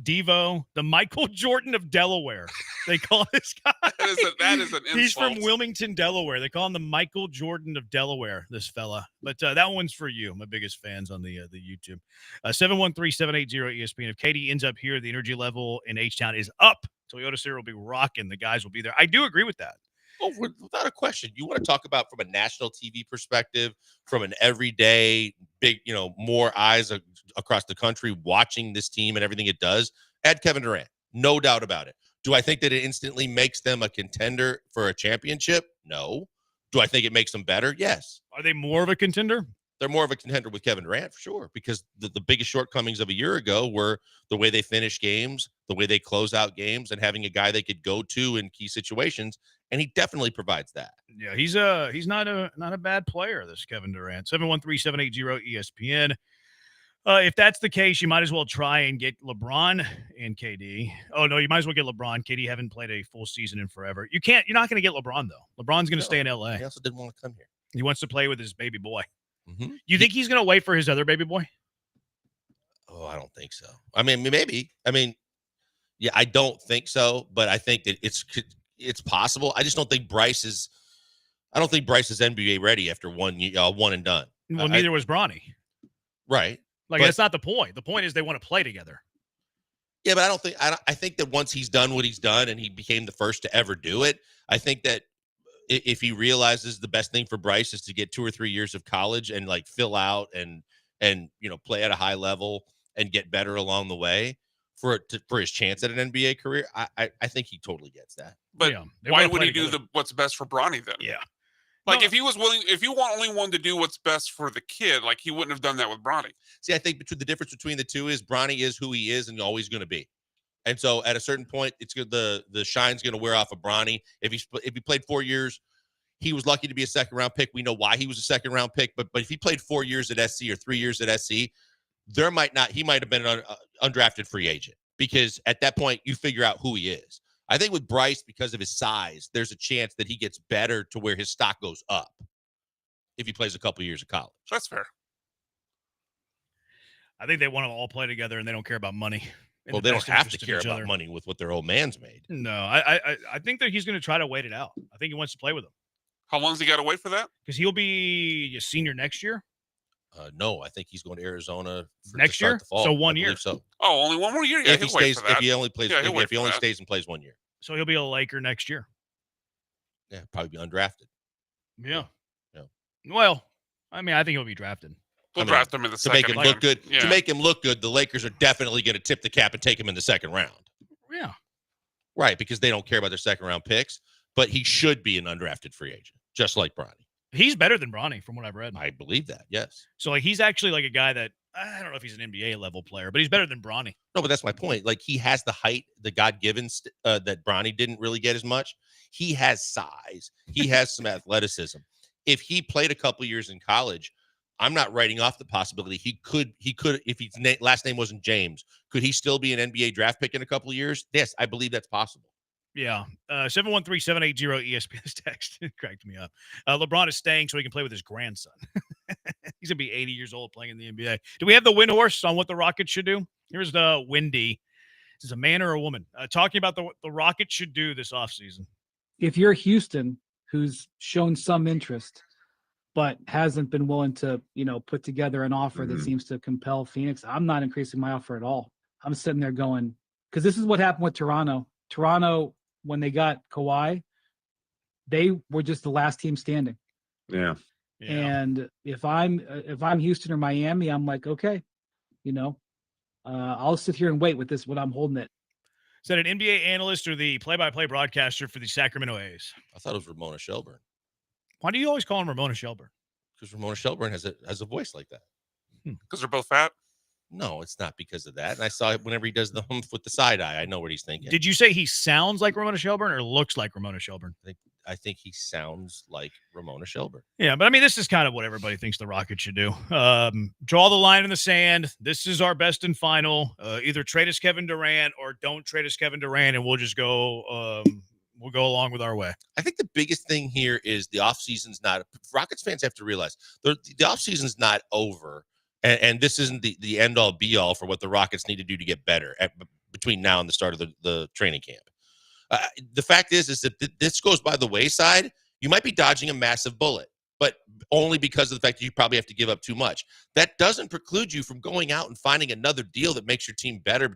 Devo, the Michael Jordan of Delaware. They call this guy. That is an insult. He's from Wilmington, Delaware. They call him the Michael Jordan of Delaware, this fella. But that one's for you, my biggest fans on the YouTube. 713-780-ESPN. If Katie ends up here, the energy level in H-Town is up. Toyota Center will be rocking. The guys will be there. I do agree with that. Oh, without a question. You want to talk about from a national TV perspective, from an everyday big, more eyes across the country watching this team and everything it does, add Kevin Durant. No doubt about it. Do I think that it instantly makes them a contender for a championship? No. Do I think it makes them better? Yes. Are they more of a contender? They're more of a contender with Kevin Durant for sure, because the biggest shortcomings of a year ago were the way they finish games, the way they close out games, and having a guy they could go to in key situations. And he definitely provides that. Yeah, he's not a bad player, this Kevin Durant. 713-780-ESPN. If that's the case, you might as well try and get LeBron and KD. Oh, no, you might as well get LeBron. KD haven't played a full season in forever. You're not going to get LeBron, though. LeBron's going to stay in L.A. He also didn't want to come here. He wants to play with his baby boy. Mm-hmm. You think he's going to wait for his other baby boy? Oh, I don't think so. I mean, maybe. Yeah, I don't think so, but I think that it's possible. I just don't think Bryce is NBA ready after one and done. Well, neither was Bronny. Right. That's not the point. The point is they want to play together. Yeah, but I think that once he's done what he's done and he became the first to ever do it, I think that if he realizes the best thing for Bryce is to get 2 or 3 years of college and fill out and play at a high level and get better along the way for his chance at an NBA career, I think he totally gets that. But why would he do what's best for Bronny then? Yeah. If he was willing, if you only wanted to do what's best for the kid, he wouldn't have done that with Bronny. See, I think the difference between the two is Bronny is who he is and always going to be. And so at a certain point, it's good. The shine's going to wear off of Bronny. If he played 4 years, he was lucky to be a second round pick. We know why he was a second round pick. But if he played 4 years at SC or 3 years at SC, he might have been an undrafted free agent, because at that point you figure out who he is. I think with Bryce, because of his size, there's a chance that he gets better to where his stock goes up if he plays a couple years of college. That's fair. I think they want to all play together and they don't care about money. Well, they don't have to care about money with what their old man's made. No, I think that he's going to try to wait it out. I think he wants to play with him. How long does he got to wait for that? Because he'll be a senior next year. No, I think he's going to Arizona next year. So 1 year. So. Oh, only 1 more year. Yeah, if he stays in plays 1 year. So he'll be a Laker next year. Yeah, probably be undrafted. Yeah. Well, I think he'll be drafted. We'll draft him in the second. To make him look good. Yeah. To make him look good, the Lakers are definitely going to tip the cap and take him in the second round. Yeah. Right, because they don't care about their second round picks. But he should be an undrafted free agent, just like Bronny. He's better than Bronny, from what I've read. I believe that, yes. So he's actually a guy that, I don't know if he's an NBA level player, but he's better than Bronny. No, but that's my point. He has the height, the God-given that Bronny didn't really get as much. He has size. He has some athleticism. If he played a couple years in college, I'm not writing off the possibility he could, if his last name wasn't James, could he still be an NBA draft pick in a couple of years? Yes, I believe that's possible. Yeah. 713-780-ESPN text. It cracked me up. LeBron is staying so he can play with his grandson. He's going to be 80 years old playing in the NBA. Do we have the win horse on what the Rockets should do? Here's the Wendy. Is this a man or a woman? Talking about the Rockets should do this offseason. If you're Houston, who's shown some interest, but hasn't been willing to, put together an offer that seems to compel Phoenix, I'm not increasing my offer at all. I'm sitting there going, because this is what happened with Toronto. Toronto, when they got Kawhi, they were just the last team standing. Yeah. And if I'm Houston or Miami, I'm like, okay, I'll sit here and wait with this when I'm holding it. Is that an NBA analyst or the play-by-play broadcaster for the Sacramento A's? I thought it was Ramona Shelburne. Why do you always call him Ramona Shelburne? Because Ramona Shelburne has a voice like that. Because they're both fat? No, it's not because of that. And I saw it whenever he does the humph with the side eye. I know what he's thinking. Did you say he sounds like Ramona Shelburne or looks like Ramona Shelburne? I think he sounds like Ramona Shelburne. Yeah, but I mean, this is kind of what everybody thinks the Rockets should do. Draw the line in the sand. This is our best and final. Either trade us Kevin Durant or don't trade us Kevin Durant, and we'll just go we'll go along with our way. I think the biggest thing here is the offseason's not – Rockets fans have to realize the offseason's not over, and this isn't the end-all, be-all for what the Rockets need to do to get better between now and the start of the training camp. The fact is that this goes by the wayside. You might be dodging a massive bullet, but only because of the fact that you probably have to give up too much. That doesn't preclude you from going out and finding another deal that makes your team better.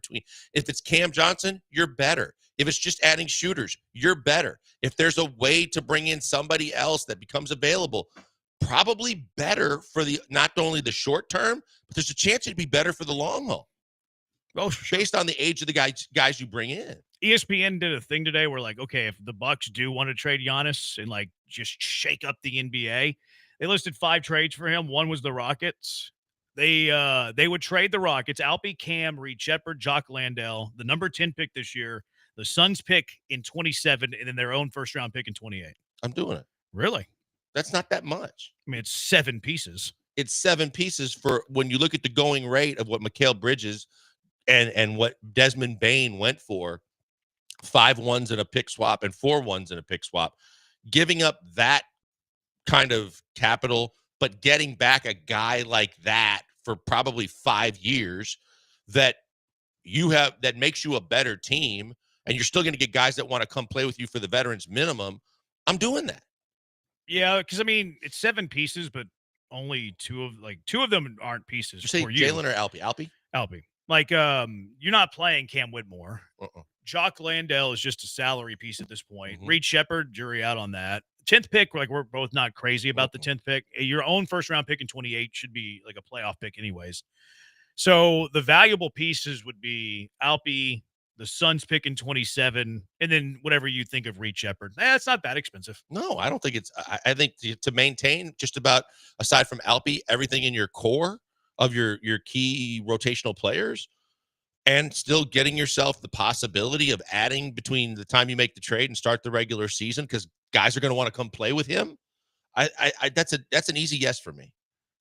If it's Cam Johnson, you're better. If it's just adding shooters, you're better. If there's a way to bring in somebody else that becomes available, probably better for not only the short term, but there's a chance it'd be better for the long haul. Oh, based on the age of the guys you bring in. ESPN did a thing today where, like, okay, if the Bucks do want to trade Giannis and like just shake up the NBA, they listed 5 trades for him. One was the Rockets. They would trade the Rockets, Alpi, Cam, Reed Shepard, Jock Landale, the number 10 pick this year, the Suns pick in 27, and then their own first-round pick in 28. I'm doing it. Really? That's not that much. I mean, it's 7 pieces. It's 7 pieces for when you look at the going rate of what Mikal Bridges and what Desmond Bane went for, 5 ones in a pick swap and 4 ones in a pick swap. Giving up that kind of capital, but getting back a guy like that for probably 5 years that makes you a better team, and you're still going to get guys that want to come play with you for the veterans minimum. I'm doing that. Yeah, because I mean, it's 7 pieces, but only 2 of them aren't pieces. Did you say for you. Jalen or Alpi? Alpi. Like, you're not playing Cam Whitmore. Jock Landale is just a salary piece at this point. Reed Shepard, jury out on that. 10th pick, like, we're both not crazy about the 10th pick. Your own first-round pick in 28 should be like a playoff pick anyways. So the valuable pieces would be Alpi, the Suns pick in 27, and then whatever you think of Reed Shepard. It's not that expensive. No, I don't think it's – I think to maintain just about, aside from Alpi, everything in your core of your key rotational players, and still getting yourself the possibility of adding between the time you make the trade and start the regular season, because guys are going to want to come play with him. That's an easy yes for me.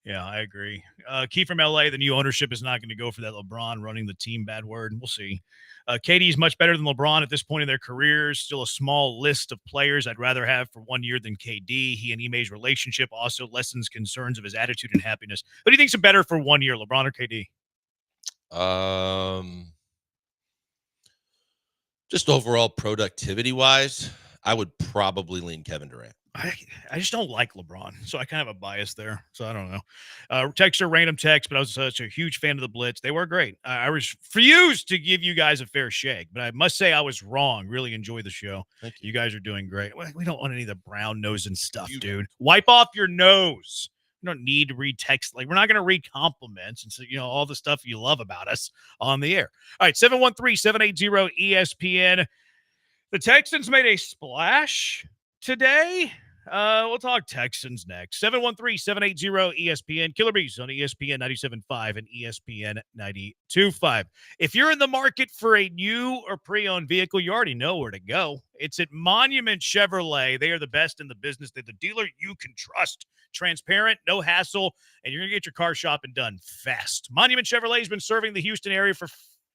Yeah, I agree. Key from LA, the new ownership is not going to go for that LeBron running the team bad word. We'll see. KD is much better than LeBron at this point in their careers. Still a small list of players I'd rather have for 1 year than KD. He and Ime's relationship also lessens concerns of his attitude and happiness. Who do you think's better for 1 year, LeBron or KD? Just overall productivity wise, I would probably lean Kevin Durant. I just don't like LeBron, so I kind of have a bias there. So I don't know. Texter, random text, but I was such a huge fan of the Blitz. They were great. I refused to give you guys a fair shake, but I must say I was wrong. Really enjoy the show. Thank you. You guys are doing great. We don't want any of the brown nose and stuff, dude. Wipe off your nose. You don't need to read text. Like, we're not going to read compliments and so, all the stuff you love about us on the air. All right, 713-780-ESPN. The Texans made a splash today. We'll talk Texans next. 713-780-ESPN. Killer Bees on ESPN 97.5 and ESPN 92.5. If you're in the market for a new or pre-owned vehicle, you already know where to go. It's at Monument Chevrolet. They are the best in the business. They're the dealer you can trust. Transparent, no hassle, and you're going to get your car shopping done fast. Monument Chevrolet has been serving the Houston area for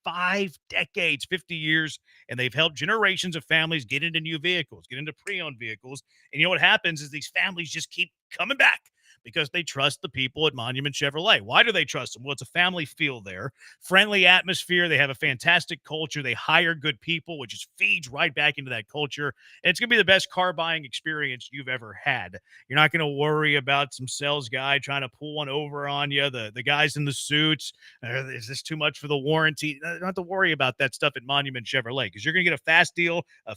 5 decades, 50 years, and they've helped generations of families get into new vehicles, get into pre-owned vehicles. And you know what happens is these families just keep coming back because they trust the people at Monument Chevrolet. Why do they trust them? Well, it's a family feel there, friendly atmosphere. They have a fantastic culture. They hire good people, which just feeds right back into that culture. And it's going to be the best car buying experience you've ever had. You're not going to worry about some sales guy trying to pull one over on you. The guys in the suits, is this too much for the warranty? You don't have to worry about that stuff at Monument Chevrolet because you're going to get a fast deal, a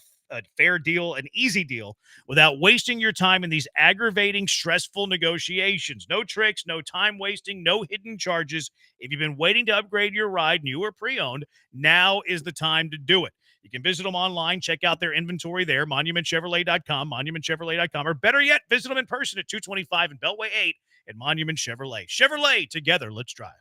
fair deal, an easy deal without wasting your time in these aggravating, stressful negotiations. No tricks, no time wasting, no hidden charges. If you've been waiting to upgrade your ride, new or pre-owned, now is the time to do it. You can visit them online, check out their inventory there, monumentchevrolet.com, monumentchevrolet.com, or better yet, visit them in person at 225 and Beltway 8 at Monument Chevrolet. Chevrolet, together, let's drive.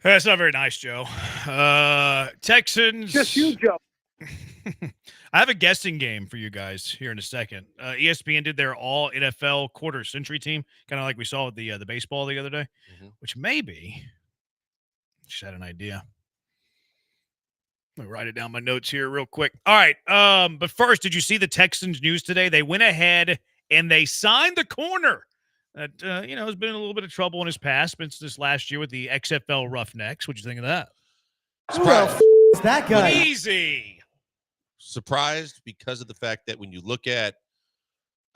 That's not very nice, Joe. Texans. Just you, Joe. I have a guessing game for you guys here in a second. ESPN did their all NFL quarter century team, kind of like we saw with the baseball the other day, which maybe just had an idea. Let me write it down my notes here real quick. All right. But first, did you see the Texans news today? They went ahead and they signed the corner that has been in a little bit of trouble in his past since this last year with the XFL Roughnecks. What'd you think of that? Surprised. Is that guy? Easy. Surprised because of the fact that when you look at,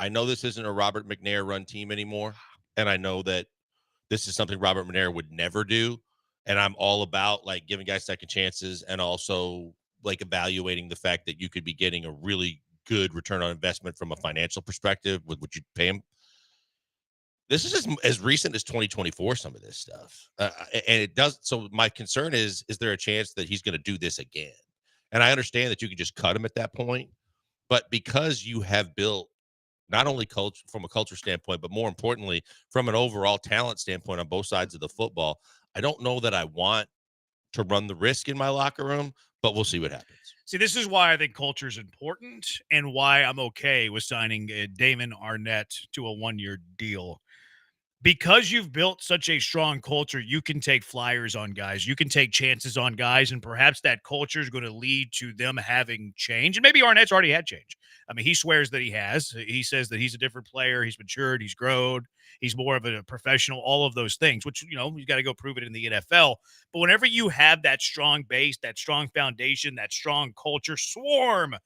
I know this isn't a Robert McNair run team anymore, and I know that this is something Robert McNair would never do, and I'm all about like giving guys second chances and also like evaluating the fact that you could be getting a really good return on investment from a financial perspective with what you pay him. This is as recent as 2024, some of this stuff. And it does. So my concern is there a chance that he's going to do this again? And I understand that you can just cut him at that point, but because you have built not only culture from a culture standpoint, but more importantly, from an overall talent standpoint on both sides of the football, I don't know that I want to run the risk in my locker room, but we'll see what happens. See, this is why I think culture is important and why I'm okay with signing Damon Arnett to a 1-year deal. Because you've built such a strong culture, you can take flyers on guys. You can take chances on guys, and perhaps that culture is going to lead to them having change. And maybe Arnett's already had change. I mean, he swears that he has. He says that he's a different player. He's matured. He's grown. He's more of a professional, all of those things, which, you got to go prove it in the NFL. But whenever you have that strong base, that strong foundation, that strong culture swarm,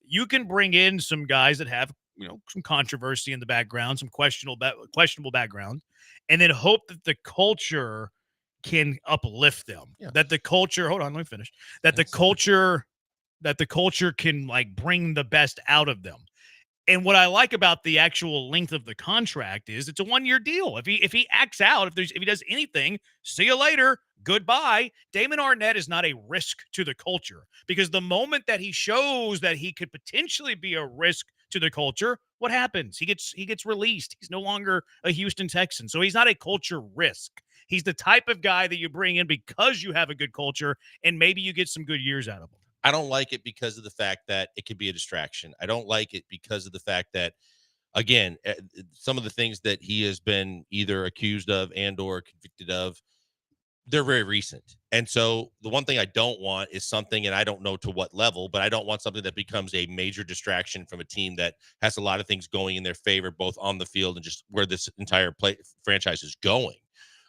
you can bring in some guys that have some controversy in the background, some questionable background, and then hope that the culture can uplift them. Yeah. That the culture, hold on, let me finish. That the culture can like bring the best out of them. And what I like about the actual length of the contract is it's a 1-year deal. If he acts out, if he does anything, see you later. Goodbye. Damon Arnett is not a risk to the culture, because the moment that he shows that he could potentially be a risk to the culture, what happens? He gets released. He's no longer a Houston Texan. So he's not a culture risk. He's the type of guy that you bring in because you have a good culture and maybe you get some good years out of him. I don't like it because of the fact that it can be a distraction. I don't like it because of the fact that, again, some of the things that he has been either accused of and or convicted of, they're very recent. And so the one thing I don't want is something, and I don't know to what level, but I don't want something that becomes a major distraction from a team that has a lot of things going in their favor, both on the field and just where this entire franchise is going.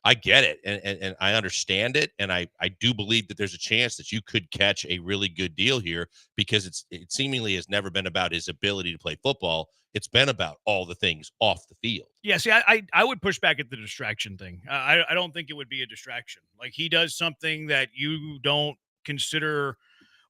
I get it, and I understand it, and I do believe that there's a chance that you could catch a really good deal here, because it seemingly has never been about his ability to play football. It's been about all the things off the field. Yeah, see, I would push back at the distraction thing. I don't think it would be a distraction. Like, he does something that you don't consider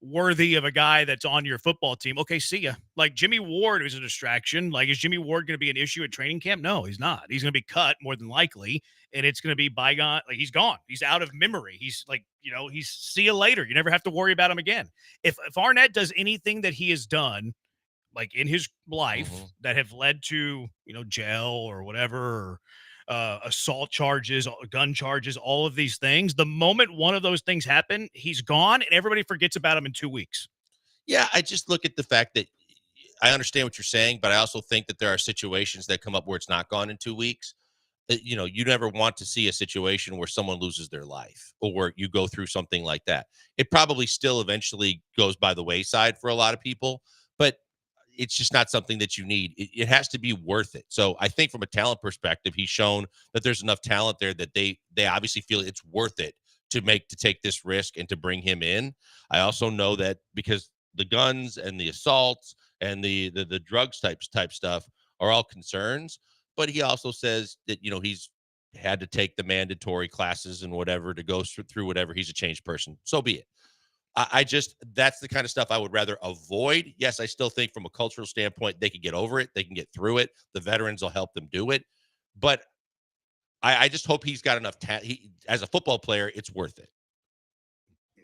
worthy of a guy that's on your football team. Okay, see ya. Like Jimmy Ward was a distraction. Like, is Jimmy Ward going to be an issue at training camp? No, he's not. He's going to be cut more than likely, and it's going to be bygone. Like, he's gone. He's out of memory. He's like, he's see you later. You never have to worry about him again. If Arnett does anything that he has done, like in his life, that have led to, jail or whatever, or assault charges, gun charges, all of these things, the moment one of those things happen, he's gone and everybody forgets about him in 2 weeks. Yeah, I just look at the fact that I understand what you're saying, but I also think that there are situations that come up where it's not gone in 2 weeks. You never want to see a situation where someone loses their life or where you go through something like that. It probably still eventually goes by the wayside for a lot of people, but it's just not something that you need. It has to be worth it. So I think from a talent perspective, he's shown that there's enough talent there that they obviously feel it's worth it to take this risk and to bring him in. I also know that because the guns and the assaults and the drugs type stuff are all concerns, but he also says that, he's had to take the mandatory classes and whatever to go through whatever. He's a changed person. So be it. That's the kind of stuff I would rather avoid. Yes, I still think from a cultural standpoint, they can get over it. They can get through it. The veterans will help them do it. But I just hope he's got enough as a football player, it's worth it.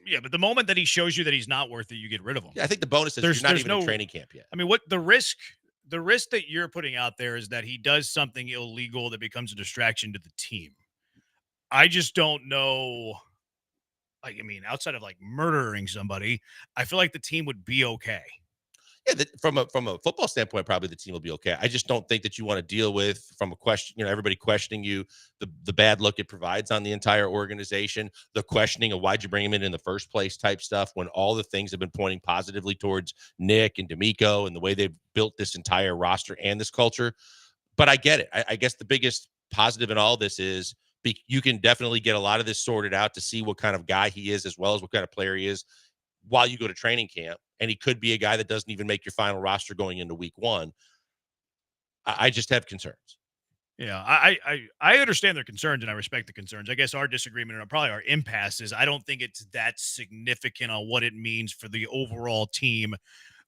Yeah, but the moment that he shows you that he's not worth it, you get rid of him. Yeah, I think the bonus is you're not even in training camp yet. I mean, what the risk that you're putting out there is that he does something illegal that becomes a distraction to the team. I just don't know like, I mean, outside of like murdering somebody, I feel like the team would be okay. Yeah, from a football standpoint, probably the team will be okay. I just don't think that you want to deal with from a question, everybody questioning you, the bad look it provides on the entire organization, the questioning of why'd you bring him in the first place type stuff when all the things have been pointing positively towards Nick and D'Amico and the way they've built this entire roster and this culture. But I get it. I guess the biggest positive in all this is you can definitely get a lot of this sorted out to see what kind of guy he is as well as what kind of player he is while you go to training camp. And he could be a guy that doesn't even make your final roster going into week 1. I just have concerns. Yeah, I understand their concerns and I respect the concerns. I guess our disagreement and probably our impasse is I don't think it's that significant on what it means for the overall team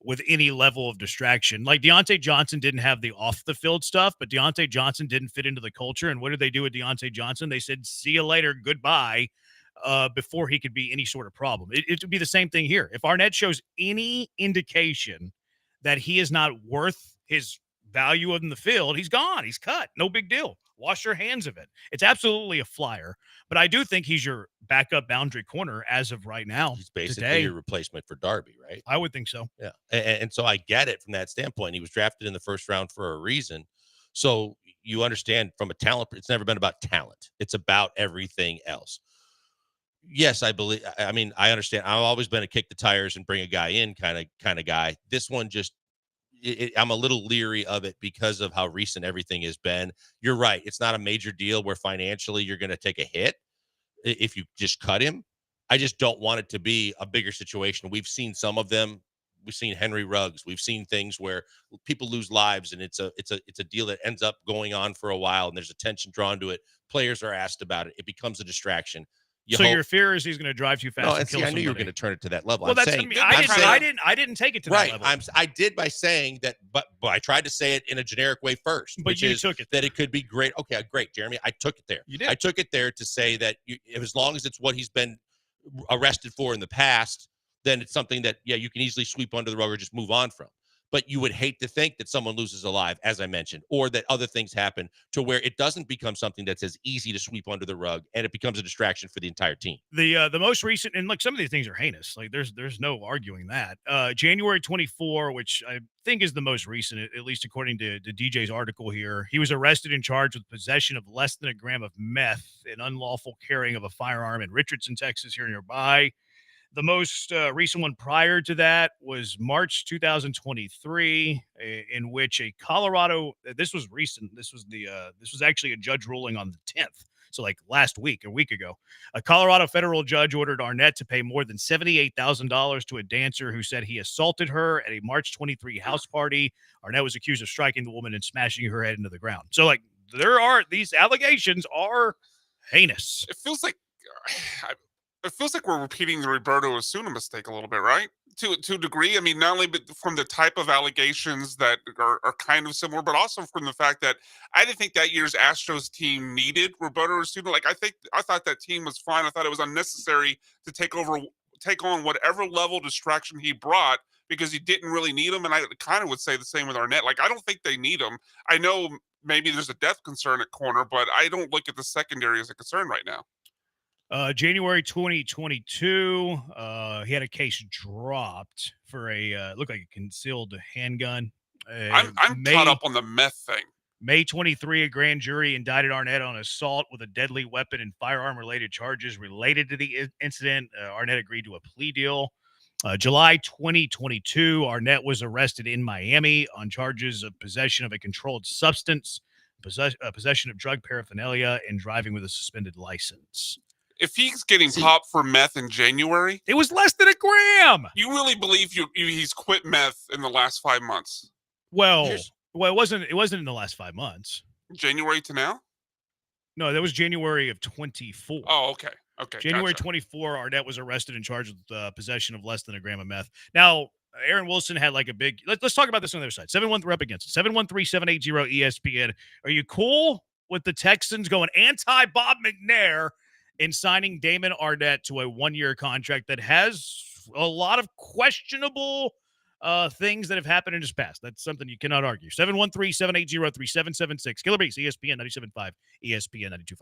with any level of distraction. Like Deontay Johnson didn't have the off the field stuff, but Deontay Johnson didn't fit into the culture. And what did they do with Deontay Johnson? They said, see you later, goodbye, before he could be any sort of problem. It would be the same thing here. If Arnett shows any indication that he is not worth his value in the field, he's gone. He's cut. No big deal. Wash your hands of it. It's absolutely a flyer, but I do think he's your backup boundary corner as of right now. He's basically today. your replacement for Darby, right? I would think so. Yeah. And so I get it from that standpoint. He was drafted in the first round for a reason. So you understand from a talent, it's never been about talent. It's about everything else. Yes, I understand. I've always been a kick the tires and bring a guy in kind of guy. This one just, I'm a little leery of it because of how recent everything has been. You're right. It's not a major deal where financially you're going to take a hit if you just cut him. I just don't want it to be a bigger situation. We've seen some of them. We've seen Henry Ruggs. We've seen things where people lose lives, and it's a deal that ends up going on for a while, and there's attention drawn to it. Players are asked about it. It becomes a distraction. Your fear is he's going to drive too fast. No, and kill I knew you were somebody. going to turn it to that level. Well, I didn't take it to that level. I did by saying that, but I tried to say it in a generic way first. But you took it that it could be great. Okay, great, Jeremy. I took it there. You did. I took it there to say that as long as it's what he's been arrested for in the past, then it's something that you can easily sweep under the rug or just move on from. But you would hate to think that someone loses alive, as I mentioned, or that other things happen to where it doesn't become something that's as easy to sweep under the rug and it becomes a distraction for the entire team. The most recent, and like some of these things are heinous. Like there's no arguing that. January 24, which I think is the most recent, at least according to DJ's article here, he was arrested and charged with possession of less than a gram of meth and unlawful carrying of a firearm in Richardson, Texas, here nearby. The most recent one prior to that was March 2023, in which a Colorado. This was recent. This was actually a judge ruling on the 10th. So like last week, a week ago, a Colorado federal judge ordered Arnett to pay more than $78,000 to a dancer who said he assaulted her at a March 23 house party. Arnett was accused of striking the woman and smashing her head into the ground. So like these allegations are heinous. It feels like we're repeating the Roberto Osuna mistake a little bit, right? To a degree. I mean, not only from the type of allegations that are kind of similar, but also from the fact that I didn't think that year's Astros team needed Roberto Osuna. Like I thought that team was fine. I thought it was unnecessary to take on whatever level of distraction he brought because he didn't really need him. And I kind of would say the same with Arnett. Like I don't think they need him. I know maybe there's a depth concern at corner, but I don't look at the secondary as a concern right now. January 2022, he had a case dropped for looked like a concealed handgun. I'm caught up on the meth thing. May 23, a grand jury indicted Arnett on assault with a deadly weapon and firearm-related charges related to the incident. Arnett agreed to a plea deal. July 2022, Arnett was arrested in Miami on charges of possession of a controlled substance, possession of drug paraphernalia, and driving with a suspended license. If he's getting popped for meth in January, it was less than a gram. You really believe he's quit meth in the last 5 months? Well, it wasn't in the last 5 months. January to now? No, that was January of 24. Oh, okay. January gotcha. 24, Arnett was arrested and charged with possession of less than a gram of meth. Now, Aaron Wilson had like a big. Let's talk about this on the other side. 713 we're up against it. 713-780 ESPN. Are you cool with the Texans going anti Bob McNair in signing Damon Arnett to a 1-year contract that has a lot of questionable things that have happened in his past? That's something you cannot argue. 713-780-3776. Killer Bees, ESPN 97.5, ESPN 92.5.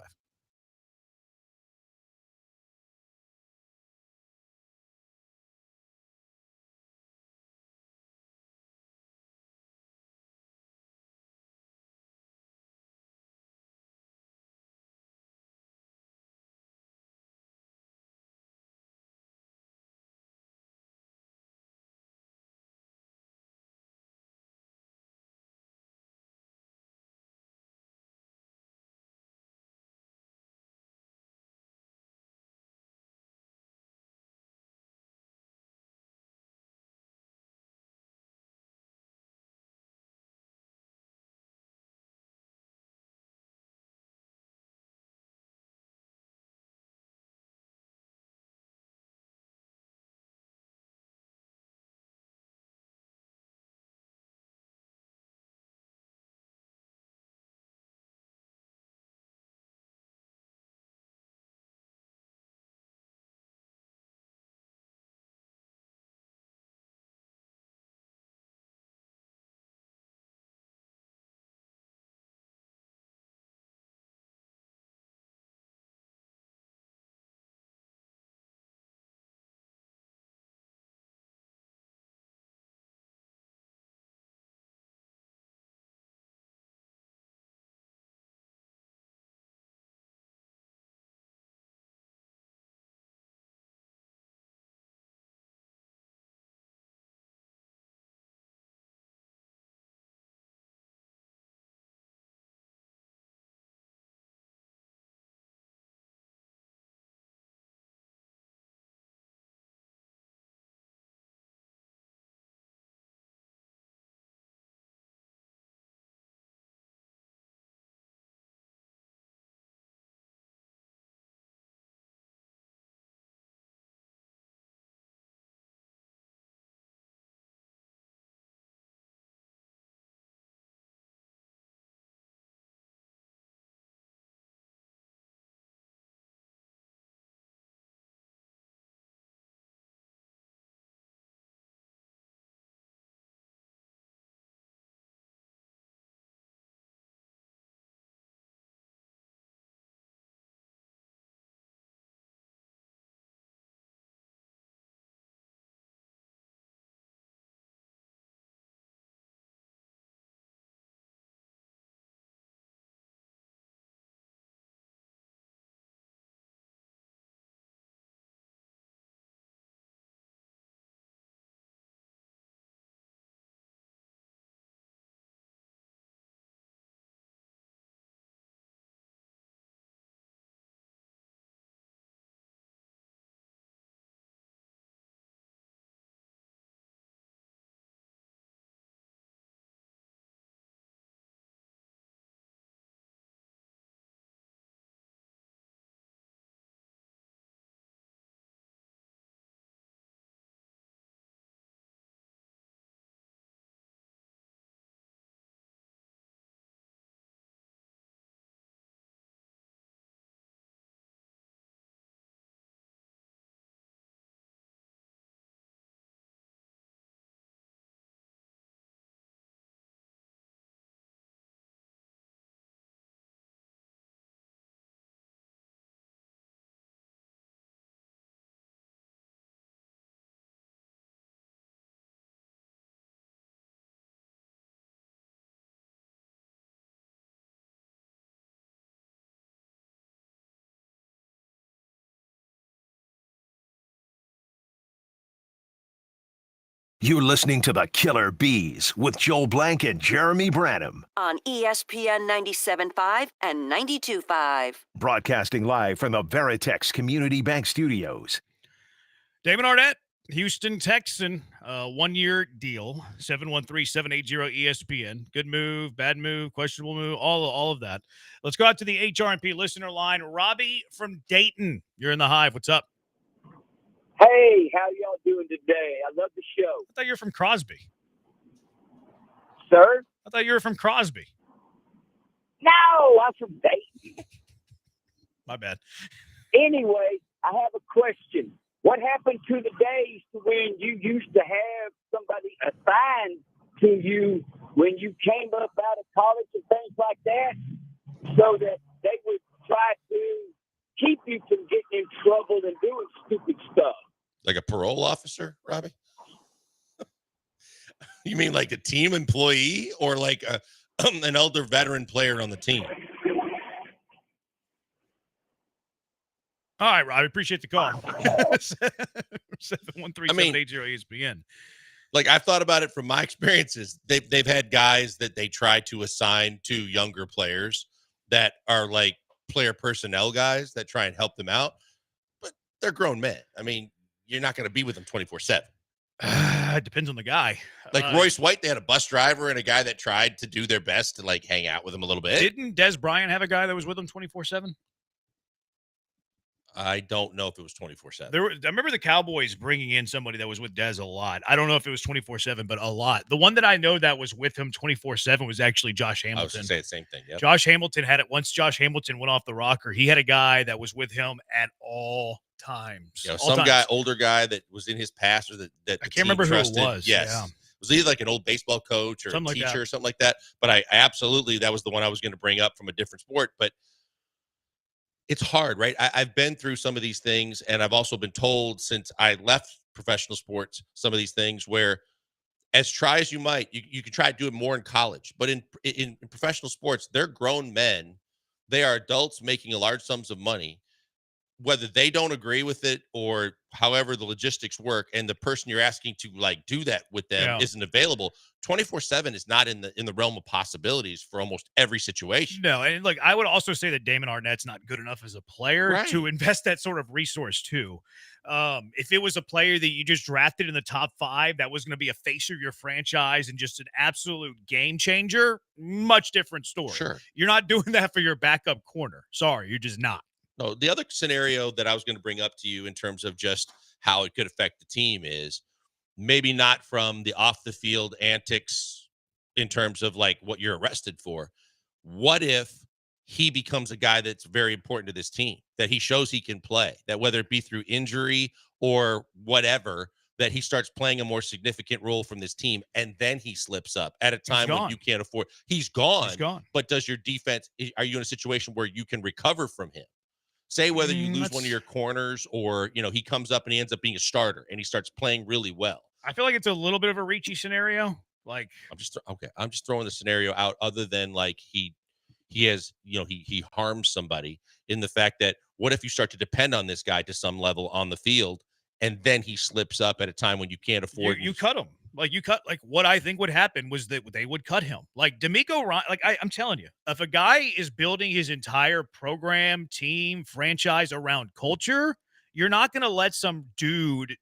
You're listening to the Killer Bees with Joel Blank and Jeremy Branham. On ESPN 97.5 and 92.5. Broadcasting live from the Veritex Community Bank Studios. Damon Arnett, Houston Texan, 1-year deal, 713-780-ESPN. Good move, bad move, questionable move, all of that. Let's go out to the HRMP listener line. Robbie from Dayton, you're in the Hive. What's up? Hey, how y'all doing today? I love the show. I thought you were from Crosby. Sir? I thought you were from Crosby. No, I'm from Dayton. My bad. Anyway, I have a question. What happened to the days when you used to have somebody assigned to you when you came up out of college and things like that, so that they would try to keep you from getting in trouble and doing stupid stuff? Like a parole officer, Robbie? You mean like a team employee or like an elder veteran player on the team? All right, Robbie, appreciate the call. 713-780-ESPN. Like, I've thought about it from my experiences. They've had guys that they try to assign to younger players that are like player personnel guys that try and help them out, but they're grown men. I mean, you're not going to be with them 24/7. It depends on the guy. Like Royce White, they had a bus driver and a guy that tried to do their best to like hang out with him a little bit. Didn't Des Bryant have a guy that was with him 24/7? I don't know if it was 24/7. I remember the Cowboys bringing in somebody that was with Des a lot. I don't know if it was 24/7, but a lot. The one that I know that was with him 24/7 was actually Josh Hamilton. I was going to say the same thing. Yep. Josh Hamilton had it once. Josh Hamilton went off the rocker. He had a guy that was with him at all times. You know, some guy, older guy that was in his past or that the I can't remember trusted. who it was. Yes. Yeah. It was either like an old baseball coach or Something a like teacher that. or something like that. But I absolutely, that was the one I was going to bring up from a different sport. But it's hard, right? I've been through some of these things, and I've also been told since I left professional sports, some of these things where as try as you might, you can try to do it more in college. But in professional sports, they're grown men. They are adults making large sums of money. Whether they don't agree with it or however the logistics work, and the person you're asking to like do that with them isn't available, 24/7 is not in the realm of possibilities for almost every situation. No, and like I would also say that Damon Arnett's not good enough as a player to invest that sort of resource too. If it was a player that you just drafted in the top 5 that was going to be a face of your franchise and just an absolute game changer, much different story. Sure. You're not doing that for your backup corner. Sorry, you're just not. No, the other scenario that I was going to bring up to you in terms of just how it could affect the team is maybe not from the off the field antics in terms of like what you're arrested for. What if he becomes a guy that's very important to this team, that he shows he can play, that whether it be through injury or whatever, that he starts playing a more significant role from this team, and then he slips up at a time when you can't afford. He's gone. He's gone. But does your defense, are you in a situation where you can recover from him? Say whether you lose one of your corners or, you know, he comes up and he ends up being a starter and he starts playing really well. I feel like it's a little bit of a reachy scenario. Like I'm just throwing the scenario out other than like he has, you know, he harms somebody in the fact that what if you start to depend on this guy to some level on the field and then he slips up at a time when you can't afford. You cut him. Like what I think would happen was that they would cut him. Like D'Amico Ryan, like I'm telling you, if a guy is building his entire program, team, franchise around culture, you're not going to let some dude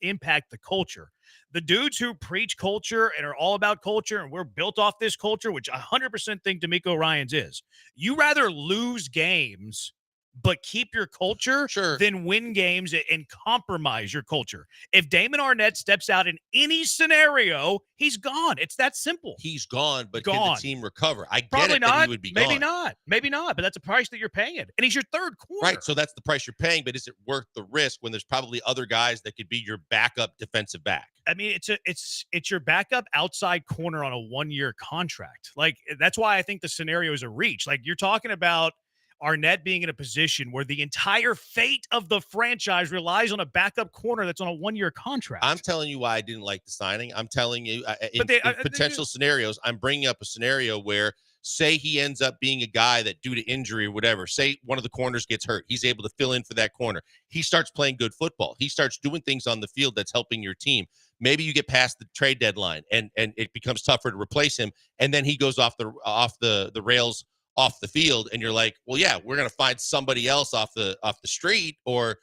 impact the culture. The dudes who preach culture and are all about culture and we're built off this culture, which I 100% think D'Amico Ryans is, you rather lose games but keep your culture than win games and compromise your culture. If Damon Arnett steps out in any scenario, he's gone. It's that simple. He's gone, but can the team recover? I get Probably it not. that he would be Maybe gone. not, but that's a price that you're paying. And he's your third corner. Right, so that's the price you're paying, but is it worth the risk when there's probably other guys that could be your backup defensive back? I mean, it's your backup outside corner on a 1-year contract. Like, that's why I think the scenario is a reach. Like, you're talking about Arnett being in a position where the entire fate of the franchise relies on a backup corner that's on a 1-year contract. I'm telling you why I didn't like the signing. I'm telling you, in potential scenarios, I'm bringing up a scenario where, say he ends up being a guy that due to injury or whatever, say one of the corners gets hurt, he's able to fill in for that corner. He starts playing good football. He starts doing things on the field that's helping your team. Maybe you get past the trade deadline and it becomes tougher to replace him, and then he goes off the rails off the field, and you're like, well, yeah, we're gonna find somebody else off the street, or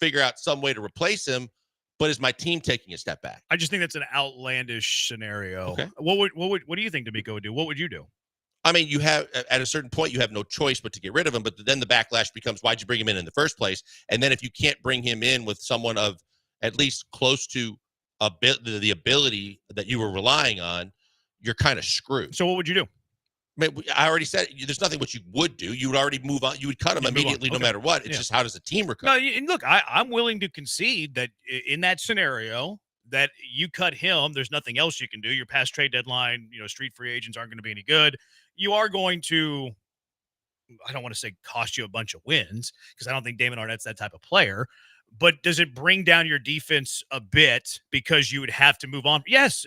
figure out some way to replace him. But is my team taking a step back? I just think that's an outlandish scenario. Okay. What do you think D'Amico would do? What would you do? I mean, you have at a certain point, you have no choice but to get rid of him. But then the backlash becomes, why'd you bring him in the first place? And then if you can't bring him in with someone of at least close to the ability that you were relying on, you're kind of screwed. So what would you do? I already said there's nothing what you would do. You would already move on. You would cut him immediately, no matter what. It's just, how does the team recover? No, and look, I'm willing to concede that in that scenario that you cut him, there's nothing else you can do. Your past trade deadline, street free agents aren't going to be any good. You are going to, I don't want to say cost you a bunch of wins, because I don't think Damon Arnett's that type of player. But does it bring down your defense a bit because you would have to move on? Yes,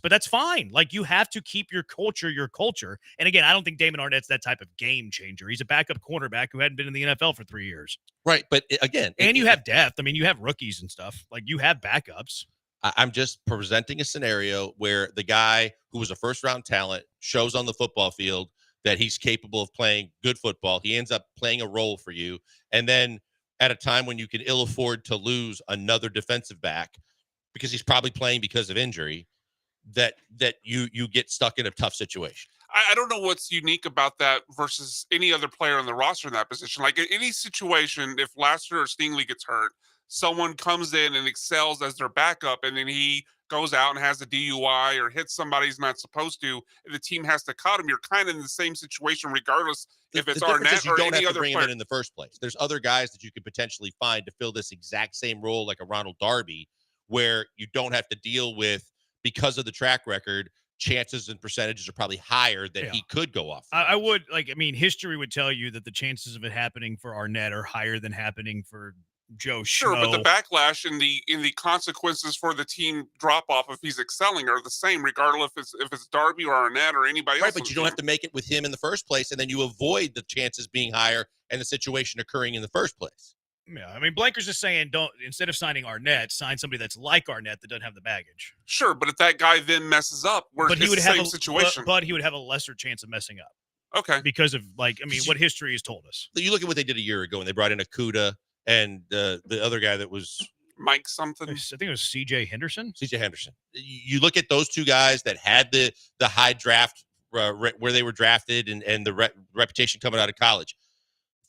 but that's fine. Like, you have to keep your culture. And again, I don't think Damon Arnett's that type of game changer. He's a backup cornerback who hadn't been in the NFL for 3 years. Right, but again, you have depth. I mean, you have rookies and stuff. Like, you have backups. I'm just presenting a scenario where the guy who was a first-round talent shows on the football field that he's capable of playing good football. He ends up playing a role for you, and then at a time when you can ill afford to lose another defensive back because he's probably playing because of injury, that you get stuck in a tough situation. I don't know what's unique about that versus any other player on the roster in that position. Like, in any situation, if Lassiter or Stingley gets hurt, someone comes in and excels as their backup, and then he goes out and has a DUI or hits somebody he's not supposed to, and the team has to cut him. You're kind of in the same situation regardless if it's Arnett or any other bring player. him in the first place. There's other guys that you could potentially find to fill this exact same role, like a Ronald Darby, where you don't have to deal with, because of the track record, chances and percentages are probably higher that he could go off. I would, history would tell you that the chances of it happening for Arnett are higher than happening for Joe Sure, Schmo. but the backlash and the consequences for the team drop off if he's excelling are the same, regardless if it's Darby or Arnett or anybody else. Right, but you don't have to make it with him in the first place, and then you avoid the chances being higher and the situation occurring in the first place. Yeah, I mean, Blanker's just saying, instead of signing Arnett, sign somebody that's like Arnett that doesn't have the baggage. Sure, but if that guy then messes up, But he would the have same situation. But he would have a lesser chance of messing up. Okay, because of what history has told us. You look at what they did a year ago, and they brought in Akuda and the other guy that was Mike something. I think it was C.J. Henderson. C.J. Henderson. You look at those two guys that had the high draft where they were drafted and the reputation coming out of college.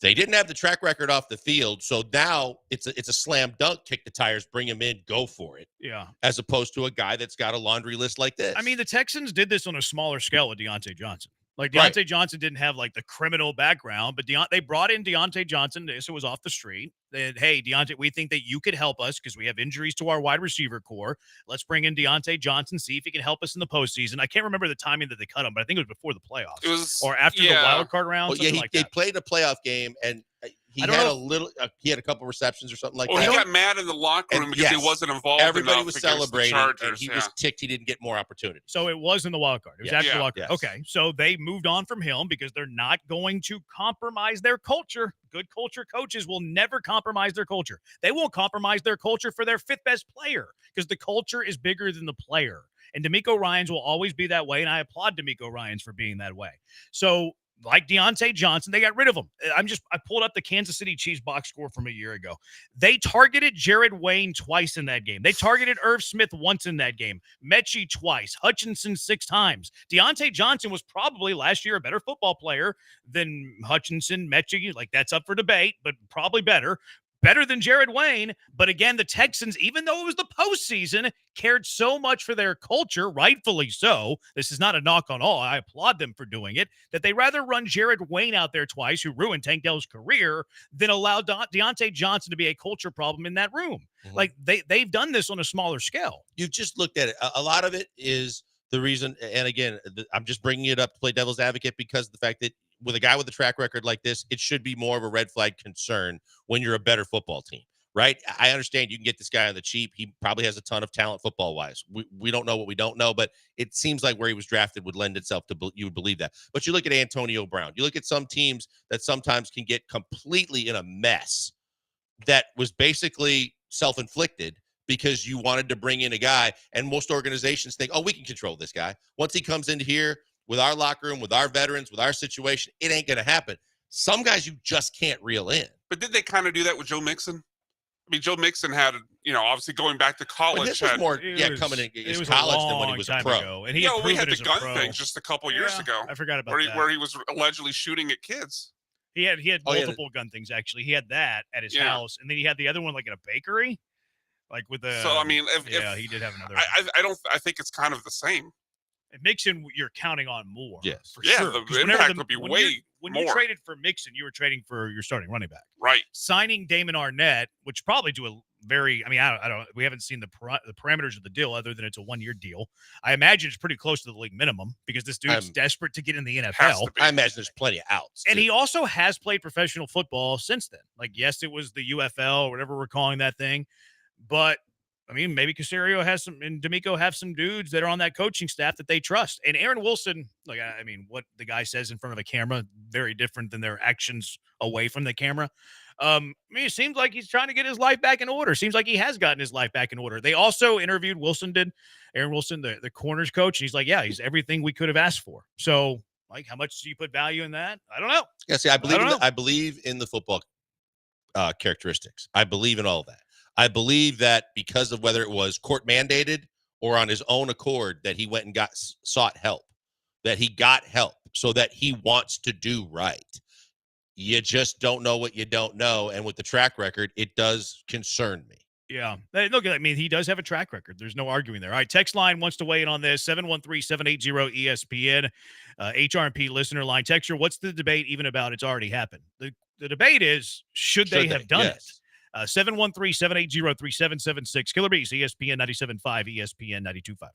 They didn't have the track record off the field, so now it's a slam dunk. Kick the tires, bring him in, go for it. Yeah. As opposed to a guy that's got a laundry list like this. I mean, the Texans did this on a smaller scale with Deontay Johnson. Like, Deontay Johnson didn't have the criminal background, but they brought in Deontay Johnson. So it was off the street. Then, hey, Deontay, we think that you could help us because we have injuries to our wide receiver core. Let's bring in Deontay Johnson, see if he can help us in the postseason. I can't remember the timing that they cut him, but I think it was before the playoffs. It was, or after the wild card round. Well, yeah, they played a playoff game, and he had a couple receptions or something like that. He got mad in the locker room because he wasn't involved. Everybody was celebrating, Chargers, and he was ticked he didn't get more opportunity. So it was in the wild card. It was after the wild card. Yes. Okay, so they moved on from him because they're not going to compromise their culture. Good culture coaches will never compromise their culture. They won't compromise their culture for their fifth best player because the culture is bigger than the player. And D'Amico Ryans will always be that way, and I applaud D'Amico Ryans for being that way. So, like Deontay Johnson, they got rid of him. I pulled up the Kansas City Chiefs box score from a year ago. They targeted Jared Wayne twice in that game. They targeted Irv Smith once in that game. Mechie twice. Hutchinson 6 times. Deontay Johnson was probably last year a better football player than Hutchinson, Mechie. That's up for debate, but probably better. Better than Jared Wayne. But again, the Texans, even though it was the postseason, cared so much for their culture, rightfully so. This is not a knock on all. I applaud them for doing it, that they rather run Jared Wayne out there twice, who ruined Tank Dell's career, than allow Deontay Johnson to be a culture problem in that room. Mm-hmm. They've done this on a smaller scale. You've just looked at it. A lot of it is the reason, and again, I'm just bringing it up to play devil's advocate because of the fact that with a guy with a track record like this, it should be more of a red flag concern when you're a better football team, right? I understand you can get this guy on the cheap. He probably has a ton of talent football-wise. We don't know what we don't know, but it seems like where he was drafted would lend itself to you would believe that. But you look at Antonio Brown. You look at some teams that sometimes can get completely in a mess that was basically self-inflicted because you wanted to bring in a guy, and most organizations think, oh, we can control this guy. Once he comes into here with our locker room, with our veterans, with our situation, it ain't going to happen. Some guys you just can't reel in. But did they kind of do that with Joe Mixon? I mean, Joe Mixon had, obviously going back to college. But this was more, coming in his college than when he was a pro. Ago, and he had we had the as a gun pro. thing just a couple years ago. I forgot about that. Where he was allegedly shooting at kids. He had multiple gun things, actually. He had that at his house, and then he had the other one like at a bakery. Like with the So I mean, if he did have another. I think it's kind of the same. And Mixon, you're counting on more. Yes, for sure. The impact would be way when more. you traded for Mixon, you were trading for your starting running back. Right. Signing Damon Arnett, which probably do a very. I mean, I don't. We haven't seen the parameters of the deal other than it's a 1-year deal. I imagine it's pretty close to the league minimum because this dude's desperate to get in the NFL. I imagine there's plenty of outs. And he also has played professional football since then. Like, yes, it was the UFL or whatever we're calling that thing, but. I mean, maybe Caserio has some, and D'Amico have some dudes that are on that coaching staff that they trust. And Aaron Wilson, like, I mean, what the guy says in front of a camera, very different than their actions away from the camera. I mean, it seems like he's trying to get his life back in order. Seems like he has gotten his life back in order. They also interviewed Aaron Wilson, the corners coach. And he's like, yeah, he's everything we could have asked for. So, like, how much do you put value in that? I don't know. Yeah, see, I believe in the football characteristics. I believe in all of that. I believe that because of whether it was court mandated or on his own accord that he went and sought help, that he got help so that he wants to do right. You just don't know what you don't know. And with the track record, it does concern me. Yeah. Look, I mean, he does have a track record. There's no arguing there. All right, text line wants to weigh in on this, 713-780-ESPN, HRP listener line. Texture, what's the debate even about? It's already happened. The debate is, should they have done it? 713-780-3776. Killer Bees, ESPN 97.5, ESPN 92.5.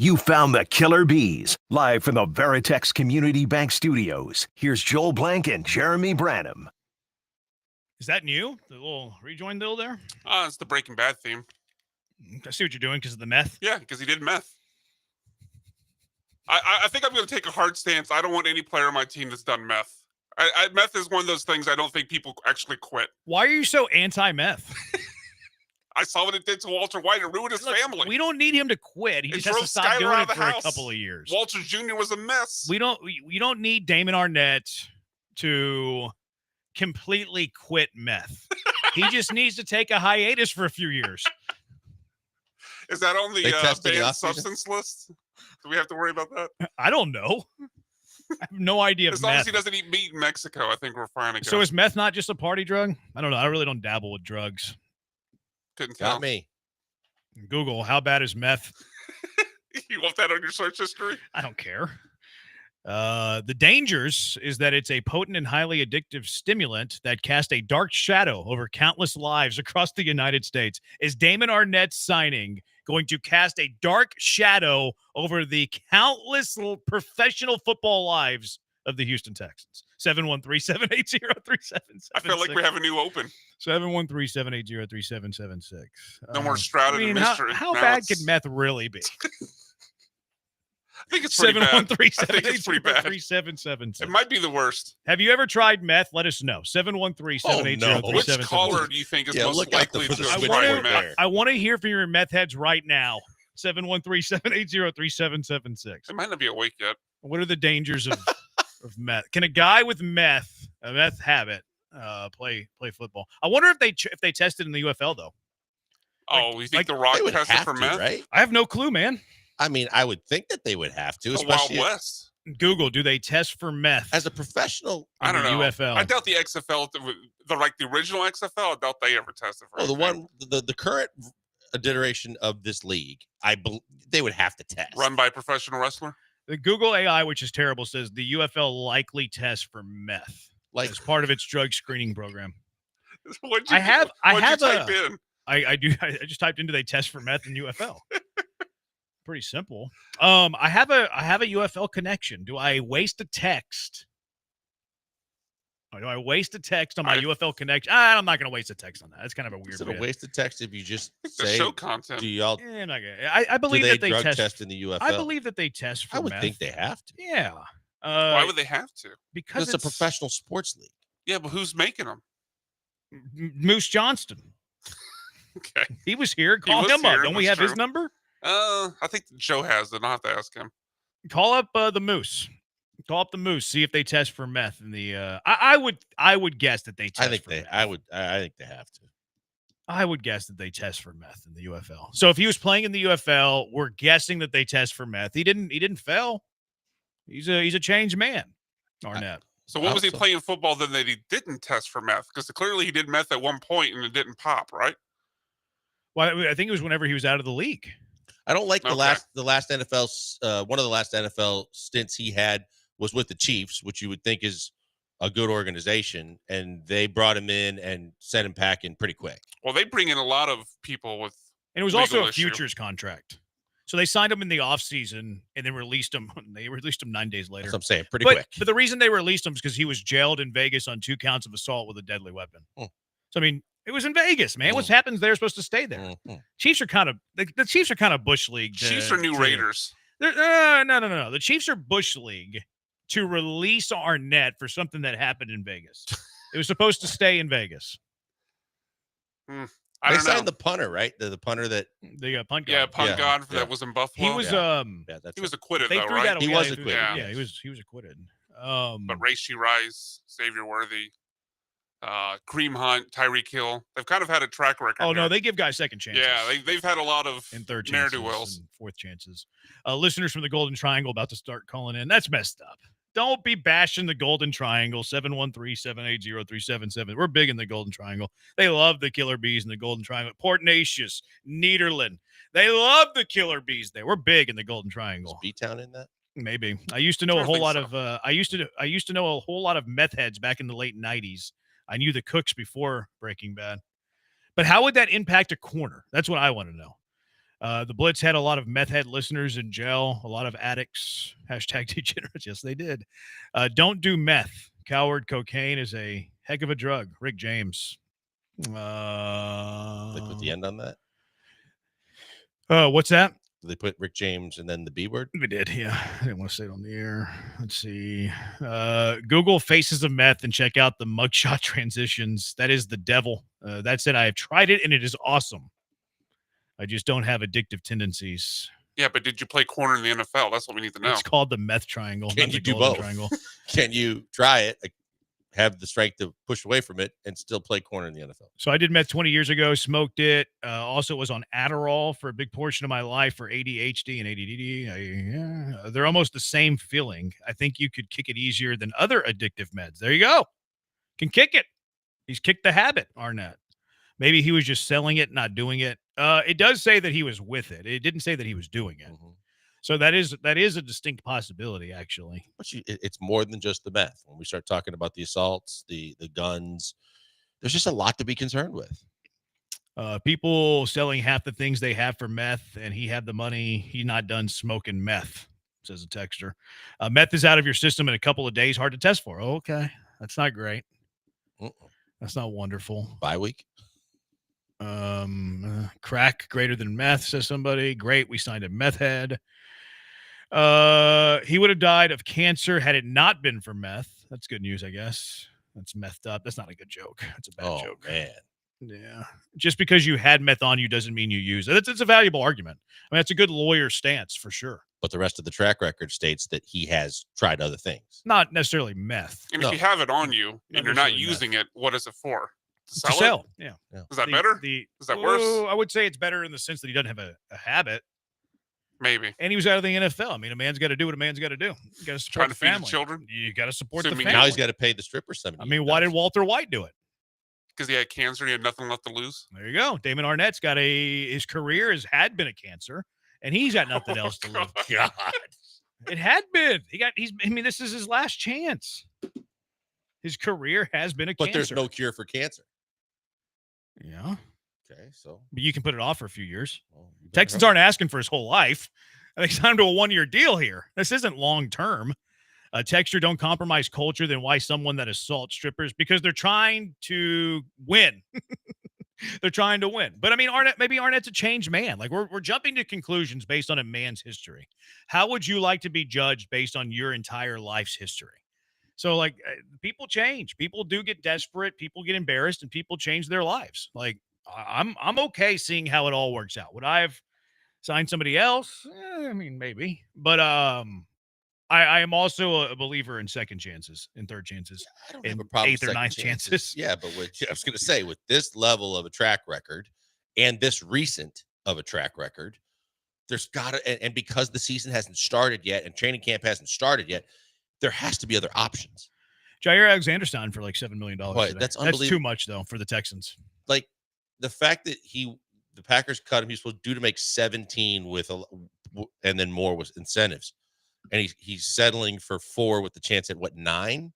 You found the Killer Bees, live from the Veritex Community Bank Studios. Here's Joel Blank and Jeremy Branham. Is that new? The little rejoin deal there? It's the Breaking Bad theme. I see what you're doing because of the meth. Yeah, because he did meth. I think I'm going to take a hard stance. I don't want any player on my team that's done meth. Meth is one of those things I don't think people actually quit. Why are you so anti-meth? I saw what it did to Walter White. It ruined his family. We don't need him to quit. He just has to stop doing it for a couple of years. Walter Jr. was a mess. We don't need Damon Arnett to completely quit meth. He just needs to take a hiatus for a few years. Is that on the banned substance list? Do we have to worry about that? I don't know. I have no idea. As long as he doesn't eat meat in Mexico, I think we're fine to go. So is meth not just a party drug? I don't know. I really don't dabble with drugs. Couldn't tell. Not me. Google, how bad is meth? You want that on your search history? I don't care. The dangers is that it's a potent and highly addictive stimulant that casts a dark shadow over countless lives across the United States. Is Damon Arnett's signing going to cast a dark shadow over the countless professional football lives of the Houston Texans? 713-780-3776. I feel like we have a new open. 713-780-3776. No more Stroud and mystery. How bad could meth really be? I think it's pretty bad. 713-780-3776. It might be the worst. Have you ever tried meth? Let us know. 713-780-3776. Which caller do you think is most likely to have tried meth? I want to hear from your meth heads right now. 713-780-3776. It might not be awake yet. What are the dangers of meth? Can a guy with a meth habit, play football? I wonder if they tested in the UFL though. Oh, you think The Rock tested for meth? Right? I have no clue, man. I mean, I would think that they would have to, The especially Wild West. Google, do they test for meth as a professional? I don't know. UFL. I doubt the XFL, the original XFL. I doubt they ever tested for. The current iteration of this league, they would have to test. Run by a professional wrestler. The Google AI, which is terrible, says the UFL likely tests for meth as part of its drug screening program. I just typed into they test for meth in UFL. Pretty simple. I have a UFL connection. Do I waste a text? Or do I waste a text on my UFL connection? I'm not going to waste a text on that. That's kind of a weird. Is it a waste of text if you just the say show content? Do y'all? I believe that they test in the UFL. I believe that they test for I would meth. think they have to. Yeah. Why would they have to? Because it's a professional sports league. Yeah, but who's making them? Moose Johnston. Okay. He was here. Call him up. Don't we have his number? I think Joe has it. I'll have to ask him. Call up the Moose. Call up the Moose. See if they test for meth in the. I would guess that they test. I think they have to. I would guess that they test for meth in the UFL. So if he was playing in the UFL, we're guessing that they test for meth. He didn't fail. He's a changed man, Arnett. So what was he playing football then that he didn't test for meth? Because clearly he did meth at one point and it didn't pop, right? Well, I think it was whenever he was out of the league. I don't like the last NFL. One of the last NFL stints he had was with the Chiefs, which you would think is a good organization, and they brought him in and sent him packing pretty quick. Well, they bring in a lot of people with, and it was also a futures contract. So they signed him in the offseason and then released him. They released him 9 days later. That's what I'm saying, pretty quick. But the reason they released him is because he was jailed in Vegas on 2 counts of assault with a deadly weapon. So I mean, it was in Vegas, man. What happens there is supposed to stay there. Chiefs are kind of the Chiefs are kind of Bush League. Chiefs are new Raiders. No. The Chiefs are Bush League to release Arnett for something that happened in Vegas. It was supposed to stay in Vegas. I don't know. They signed the punter, right? The punter that the punt god. Yeah, punt god that was in Buffalo. He was he was acquitted though, threw right? He was acquitted. Yeah, he was acquitted. But Rashee Rice, Xavier Worthy, Kareem Hunt, Tyreek Hill, they've kind of had a track record. Oh no, they give guys second chances. Yeah, they've had a lot of and third ne'er chances do wells, and fourth chances. Listeners from the Golden Triangle about to start calling in. That's messed up. Don't be bashing the Golden Triangle. 713-780-3777. We're big in the Golden Triangle. They love the Killer Bees in the Golden Triangle. Port Neches, Nederland. They love the Killer Bees there. We're big in the Golden Triangle. Is B-Town in that? Maybe. I used to know a whole lot of I used to know a whole lot of meth heads back in the late 90s. I knew the cooks before Breaking Bad. But how would that impact a corner? That's what I want to know. The Blitz had a lot of meth head listeners in jail, a lot of addicts. Hashtag degenerates. Yes, they did. Don't do meth. Coward cocaine is a heck of a drug. Rick James. They put the end on that. What's that? Did they put Rick James and then the B word? We did, yeah. I didn't want to say it on the air. Let's see. Google faces of meth and check out the mugshot transitions. That is the devil. That said, I have tried it and it is awesome. I just don't have addictive tendencies. Yeah, but did you play corner in the NFL? That's what we need to know. It's called the meth triangle. Can you do both? Triangle. Can you try it, have the strength to push away from it, and still play corner in the NFL? So I did meth 20 years ago, smoked it. Also was on Adderall for a big portion of my life for ADHD and ADD. They're almost the same feeling. I think you could kick it easier than other addictive meds. There you go. Can kick it. He's kicked the habit, Arnett. Maybe he was just selling it, not doing it. It does say that he was with it. It didn't say that he was doing it. Mm-hmm. So that is a distinct possibility, actually. But it's more than just the meth. When we start talking about the assaults, the guns, there's just a lot to be concerned with. People selling half the things they have for meth, and he had the money. He's not done smoking meth, says a texter. Meth is out of your system in a couple of days. Hard to test for. Oh, okay. That's not great. That's not wonderful. Bye week. Crack greater than meth, says somebody. Great. We signed a meth head. He would have died of cancer had it not been for meth. That's good news, I guess. That's methed up. That's not a good joke. That's a bad joke. Man. Yeah. Just because you had meth on you doesn't mean you use it. It's a valuable argument. I mean, that's a good lawyer stance for sure. But the rest of the track record states that he has tried other things. Not necessarily meth. And if you have it on you and you're not using it, what is it for? To sell? Yeah. Is that better? Is that worse? I would say it's better in the sense that he doesn't have a habit. Maybe. And he was out of the NFL. I mean, a man's got to do what a man's got to do. You got to support the family. Feed the children. You got to support the family. Now he's got to pay the stripper $70. I mean, why did Walter White do it? Because he had cancer and he had nothing left to lose. There you go. Damon Arnett's got his career had been a cancer, and he's got nothing else to lose. God. It had been. This is his last chance. His career has been a cancer. But there's no cure for cancer. Yeah. Okay, so. But you can put it off for a few years. Texans aren't asking for his whole life. I think it's time to a 1-year deal here. This isn't long term. Texture don't compromise culture, then why someone that assaults strippers? Because they're trying to win. They're trying to win. But I mean, maybe Arnett's a changed man. Like we're jumping to conclusions based on a man's history. How would you like to be judged based on your entire life's history? So like people change. People do get desperate. People get embarrassed, and people change their lives. Like I'm okay seeing how it all works out. Would I have signed somebody else? I mean, maybe. But I am also a believer in second chances and third chances, I don't and have a problem eighth with or ninth second chances. Yeah, but I was going to say, with this level of a track record and this recent of a track record, there's got to, and because the season hasn't started yet and training camp hasn't started yet, there has to be other options. Jair Alexander signed for like $7 million. That's unbelievable. That's too much though for the Texans. Like the fact that the Packers cut him, he's supposed to make 17 with and then more with incentives. And he's settling for 4 with the chance at 9?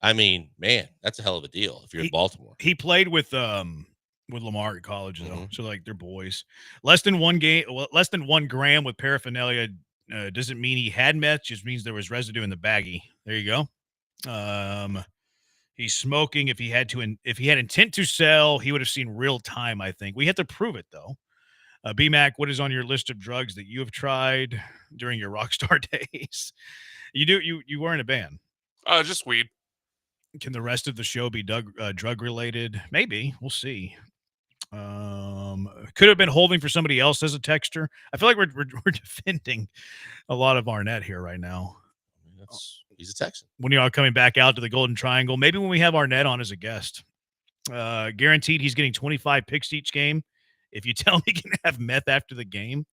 I mean, man, that's a hell of a deal if you're in Baltimore. He played with Lamar at college though. So like they're boys. Less than 1 gram with paraphernalia doesn't mean he had meth, just means there was residue in the baggie. There you go. He's smoking. If he had intent to sell, he would have seen real time, I think. We have to prove it though. BMAC, what is on your list of drugs that you have tried during your rock star days? You were in a band. Just weed. Can the rest of the show be drug related? Maybe. We'll see. Could have been holding for somebody else as a texter. I feel like we're defending a lot of Arnett here right now. He's a Texan. When you are coming back out to the Golden Triangle, maybe when we have Arnett on as a guest. Guaranteed he's getting 25 picks each game. If you tell him he can have meth after the game.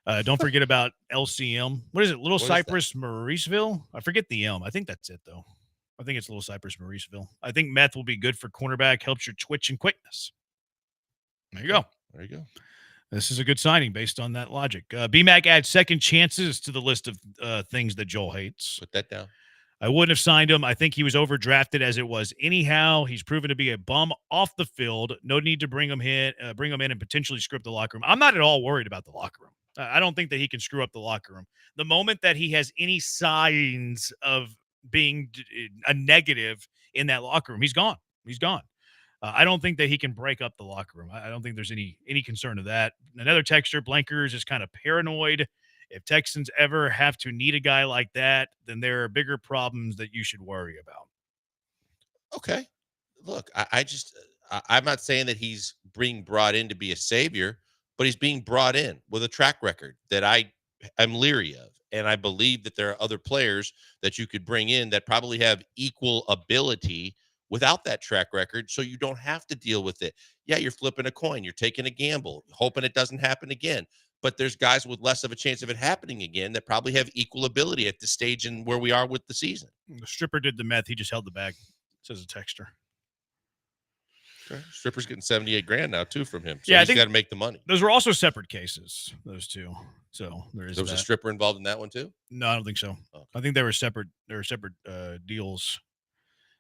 Don't forget about LCM. What is it? Little Cypress, Mauriceville? I forget the M. I think that's it, though. I think it's Little Cypress, Mauriceville. I think meth will be good for cornerback, helps your twitch and quickness. There you go. There you go. This is a good signing based on that logic. BMAC adds second chances to the list of things that Joel hates. Put that down. I wouldn't have signed him. I think he was overdrafted as it was anyhow. He's proven to be a bum off the field. No need to bring him in and potentially screw up the locker room. I'm not at all worried about the locker room. I don't think that he can screw up the locker room. The moment that he has any signs of being a negative in that locker room, he's gone. He's gone. I don't think that he can break up the locker room. I don't think there's any concern of that. Another texter, Blankers, is kind of paranoid. If Texans ever have to need a guy like that, then there are bigger problems that you should worry about. Okay. Look, I'm not saying that he's being brought in to be a savior, but he's being brought in with a track record that I'm leery of. And I believe that there are other players that you could bring in that probably have equal ability without that track record, so you don't have to deal with it. Yeah, you're flipping a coin. You're taking a gamble, hoping it doesn't happen again. But there's guys with less of a chance of it happening again that probably have equal ability at this stage and where we are with the season. The stripper did the meth. He just held the bag, says a texter. Okay. Stripper's getting 78 grand now, too, from him. So yeah, he's got to make the money. Those were also separate cases, those two. So there was a stripper involved in that one, too? No, I don't think so. Okay. I think they were separate. There were separate deals.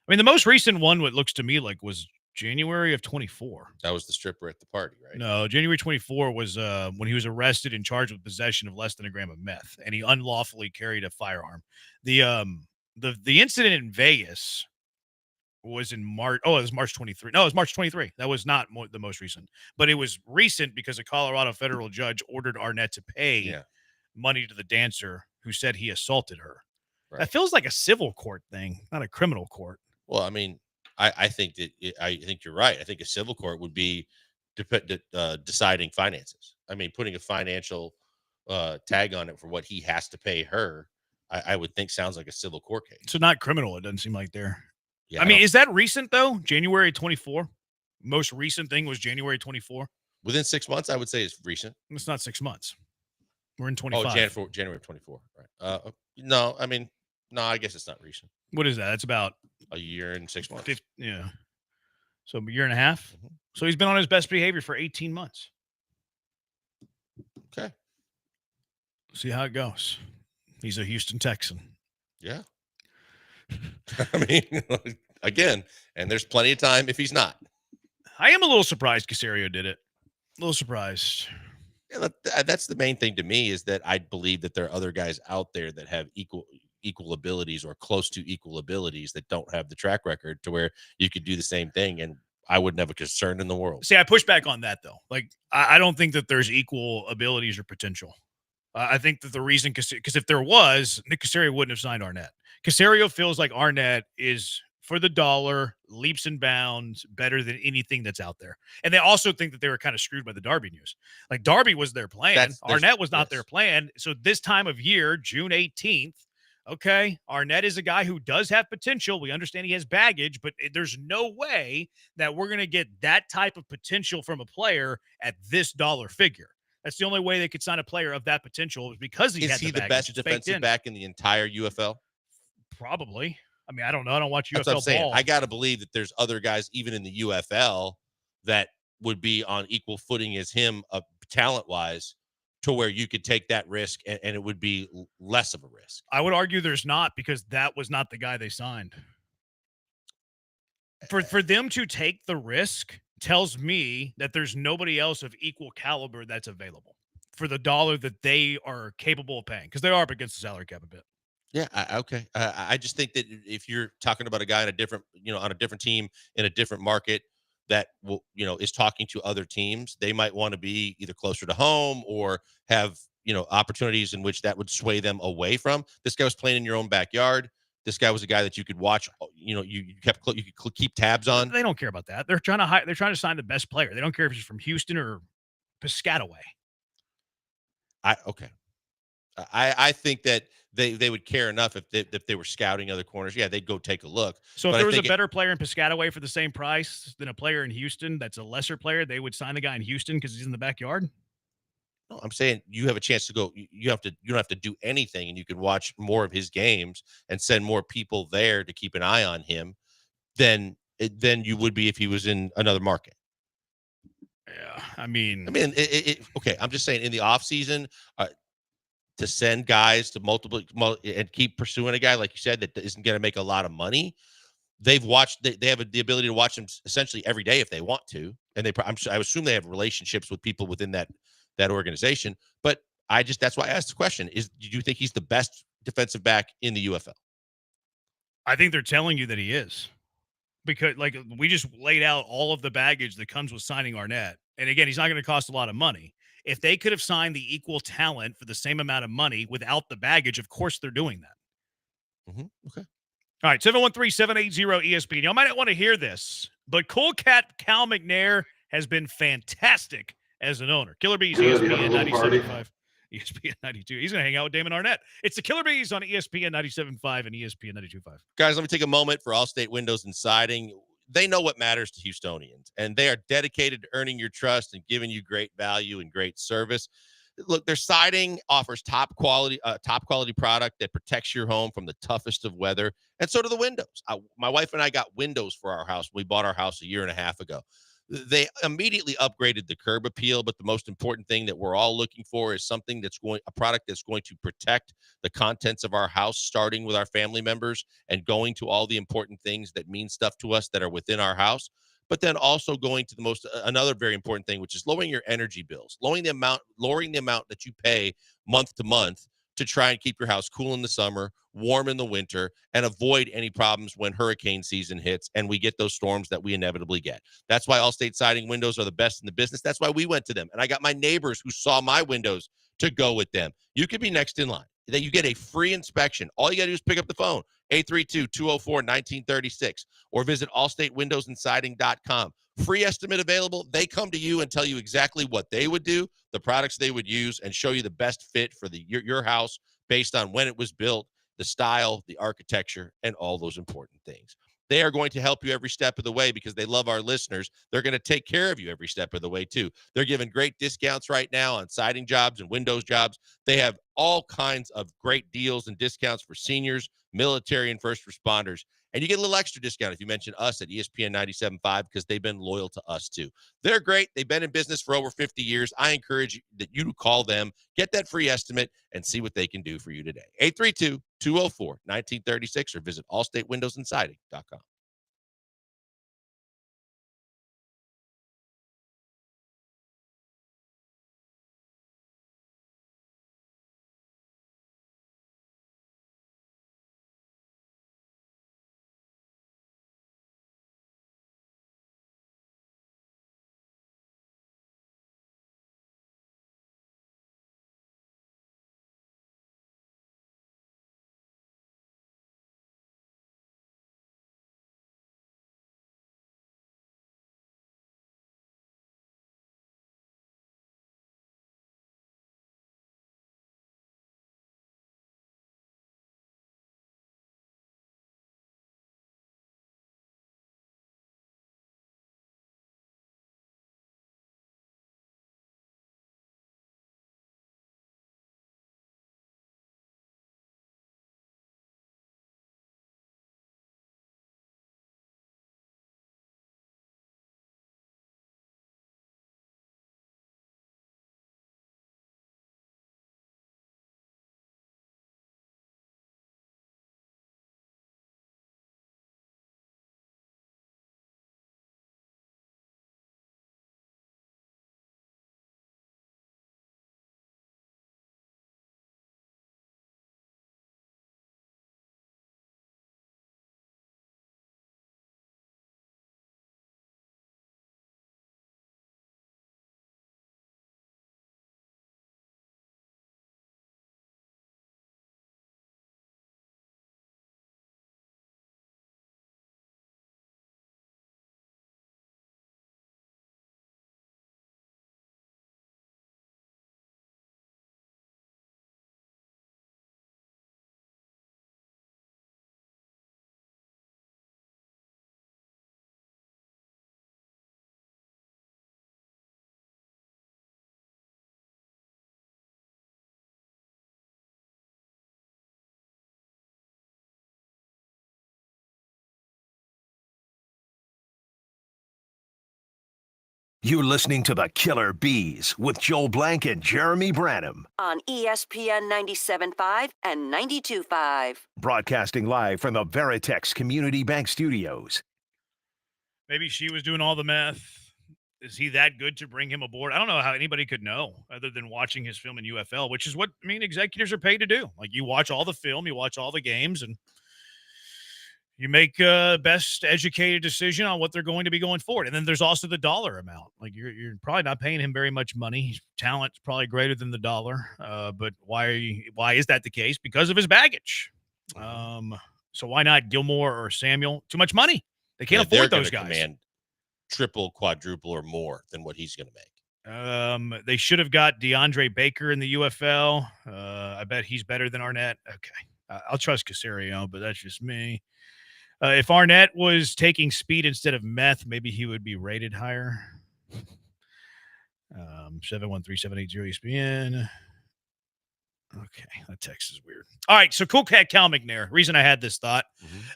I mean, the most recent one, what looks to me like, was January of 24. That was the stripper at the party, right? No, January 24 was when he was arrested and charged with possession of less than a gram of meth, and he unlawfully carried a firearm. The incident in Vegas was in March. Oh, it was March 23. No, it was March 23. That was not the most recent, but it was recent because a Colorado federal judge ordered Arnett to pay money to the dancer who said he assaulted her. Right. That feels like a civil court thing, not a criminal court. Well, I mean, I think that I think you're right. I think a civil court would be deciding finances. I mean, putting a financial tag on it for what he has to pay her, I would think sounds like a civil court case. So not criminal. It doesn't seem like they're. Yeah, I mean, is that recent though? January 24. Most recent thing was January 24. Within 6 months, I would say it's recent. It's not 6 months. We're in 25. Oh, January 24. Right. No, I mean, no, I guess it's not recent. What is that? That's about a year and 6 months. 50, yeah. So a year and a half. Mm-hmm. So he's been on his best behavior for 18 months. Okay. See how it goes. He's a Houston Texan. Yeah. I mean, again, and there's plenty of time if he's not. I am a little surprised Caserio did it. A little surprised. Yeah, that's the main thing to me is that I believe that there are other guys out there that have equal abilities or close to equal abilities that don't have the track record to where you could do the same thing, and I wouldn't have a concern in the world. See, I push back on that though. Like, I don't think that there's equal abilities or potential. I think that the reason, because if there was, Nick Caserio wouldn't have signed Arnett. Caserio feels like Arnett is, for the dollar, leaps and bounds better than anything that's out there. And they also think that they were kind of screwed by the Darby news. Like, Darby was their plan. Arnett was not their plan. So this time of year, June 18th, okay, Arnett is a guy who does have potential. We understand he has baggage, but there's no way that we're going to get that type of potential from a player at this dollar figure. That's the only way they could sign a player of that potential, is because he had the baggage. Is he the best defensive back in the entire UFL? Probably. I mean, I don't know. I don't watch UFL That's what I'm saying. ball. I got to believe that there's other guys, even in the UFL, that would be on equal footing as him, talent-wise, to where you could take that risk and it would be less of a risk. I would argue there's not, because that was not the guy they signed. For them to take the risk tells me that there's nobody else of equal caliber that's available for the dollar that they are capable of paying, because they are up against the salary cap a bit. Yeah. Okay. I just think that if you're talking about a guy on a different, on a different team in a different market that will, is talking to other teams, they might want to be either closer to home or have, opportunities in which that would sway them away from. This guy was playing in your own backyard. This guy was a guy that you could watch, you could keep tabs on. They don't care about that. They're trying to sign the best player. They don't care if he's from Houston or Piscataway. I think that they would care enough if they were scouting other corners. Yeah, they'd go take a look. So if there was a better player in Piscataway for the same price than a player in Houston that's a lesser player, they would sign the guy in Houston because he's in the backyard? No, I'm saying you have a chance to go. You don't have to do anything, and you can watch more of his games and send more people there to keep an eye on him than you would be if he was in another market. Yeah, I mean, okay. I'm just saying in the off season, to send guys to multiple and keep pursuing a guy, like you said, that isn't going to make a lot of money. They've watched, they have the ability to watch him essentially every day if they want to. And I assume they have relationships with people within that organization. But that's why I asked the question do you think he's the best defensive back in the UFL? I think they're telling you that he is, because like we just laid out all of the baggage that comes with signing Arnett. And again, he's not going to cost a lot of money. If they could have signed the equal talent for the same amount of money without the baggage, of course they're doing that. Okay. All right, 713-780-ESPN. Y'all might not want to hear this, but Cool Cat Cal McNair has been fantastic as an owner. Killer Bees, ESPN 97.5, ESPN 92. He's going to hang out with Damon Arnett. It's the Killer Bees on ESPN 97.5 and ESPN 92.5. Guys, let me take a moment for Allstate Windows and Siding. They know what matters to Houstonians, and they are dedicated to earning your trust and giving you great value and great service. Look, their siding offers top quality product that protects your home from the toughest of weather, and so do the windows. My wife and I got windows for our house. We bought our house a year and a half ago. They immediately upgraded the curb appeal, but the most important thing that we're all looking for is a product that's going to protect the contents of our house, starting with our family members and going to all the important things that mean stuff to us that are within our house. But then also going to another very important thing, which is lowering your energy bills, lowering the amount that you pay month to month to try and keep your house cool in the summer, warm in the winter, and avoid any problems when hurricane season hits and we get those storms that we inevitably get. That's why Allstate Siding Windows are the best in the business. That's why we went to them. And I got my neighbors who saw my windows to go with them. You could be next in line. That you get a free inspection. All you got to do is pick up the phone, 832-204-1936, or visit allstatewindowsandsiding.com. Free estimate available. They come to you and tell you exactly what they would do, the products they would use, and show you the best fit for your house based on when it was built, the style, the architecture, and all those important things. They are going to help you every step of the way because they love our listeners. They're going to take care of you every step of the way, too. They're giving great discounts right now on siding jobs and windows jobs. They have all kinds of great deals and discounts for seniors, military, and first responders. And you get a little extra discount if you mention us at ESPN 97.5 because they've been loyal to us, too. They're great. They've been in business for over 50 years. I encourage you to call them, get that free estimate, and see what they can do for you today. 832-204-1936 or visit allstatewindowsandsiding.com. You're listening to the Killer Bees with Joel Blank and Jeremy Branham. On ESPN 97.5 and 92.5. Broadcasting live from the Veritex Community Bank Studios. Maybe she was doing all the math. Is he that good to bring him aboard? I don't know how anybody could know other than watching his film in UFL, which is what, executives are paid to do. Like, you watch all the film, you watch all the games, and you make a best educated decision on what they're going to be going forward. And then there's also the dollar amount. Like, you're probably not paying him very much money. His talent's probably greater than the dollar. But why is that the case? Because of his baggage. So why not Gilmore or Samuel? Too much money. They can't afford those guys. Command triple, quadruple, or more than what he's going to make. They should have got DeAndre Baker in the UFL. I bet he's better than Arnett. Okay. I'll trust Caserio, but that's just me. If Arnett was taking speed instead of meth, maybe he would be rated higher. 713-780 ESPN. Okay, that text is weird. All right, so cool cat Cal McNair. Reason I had this thought.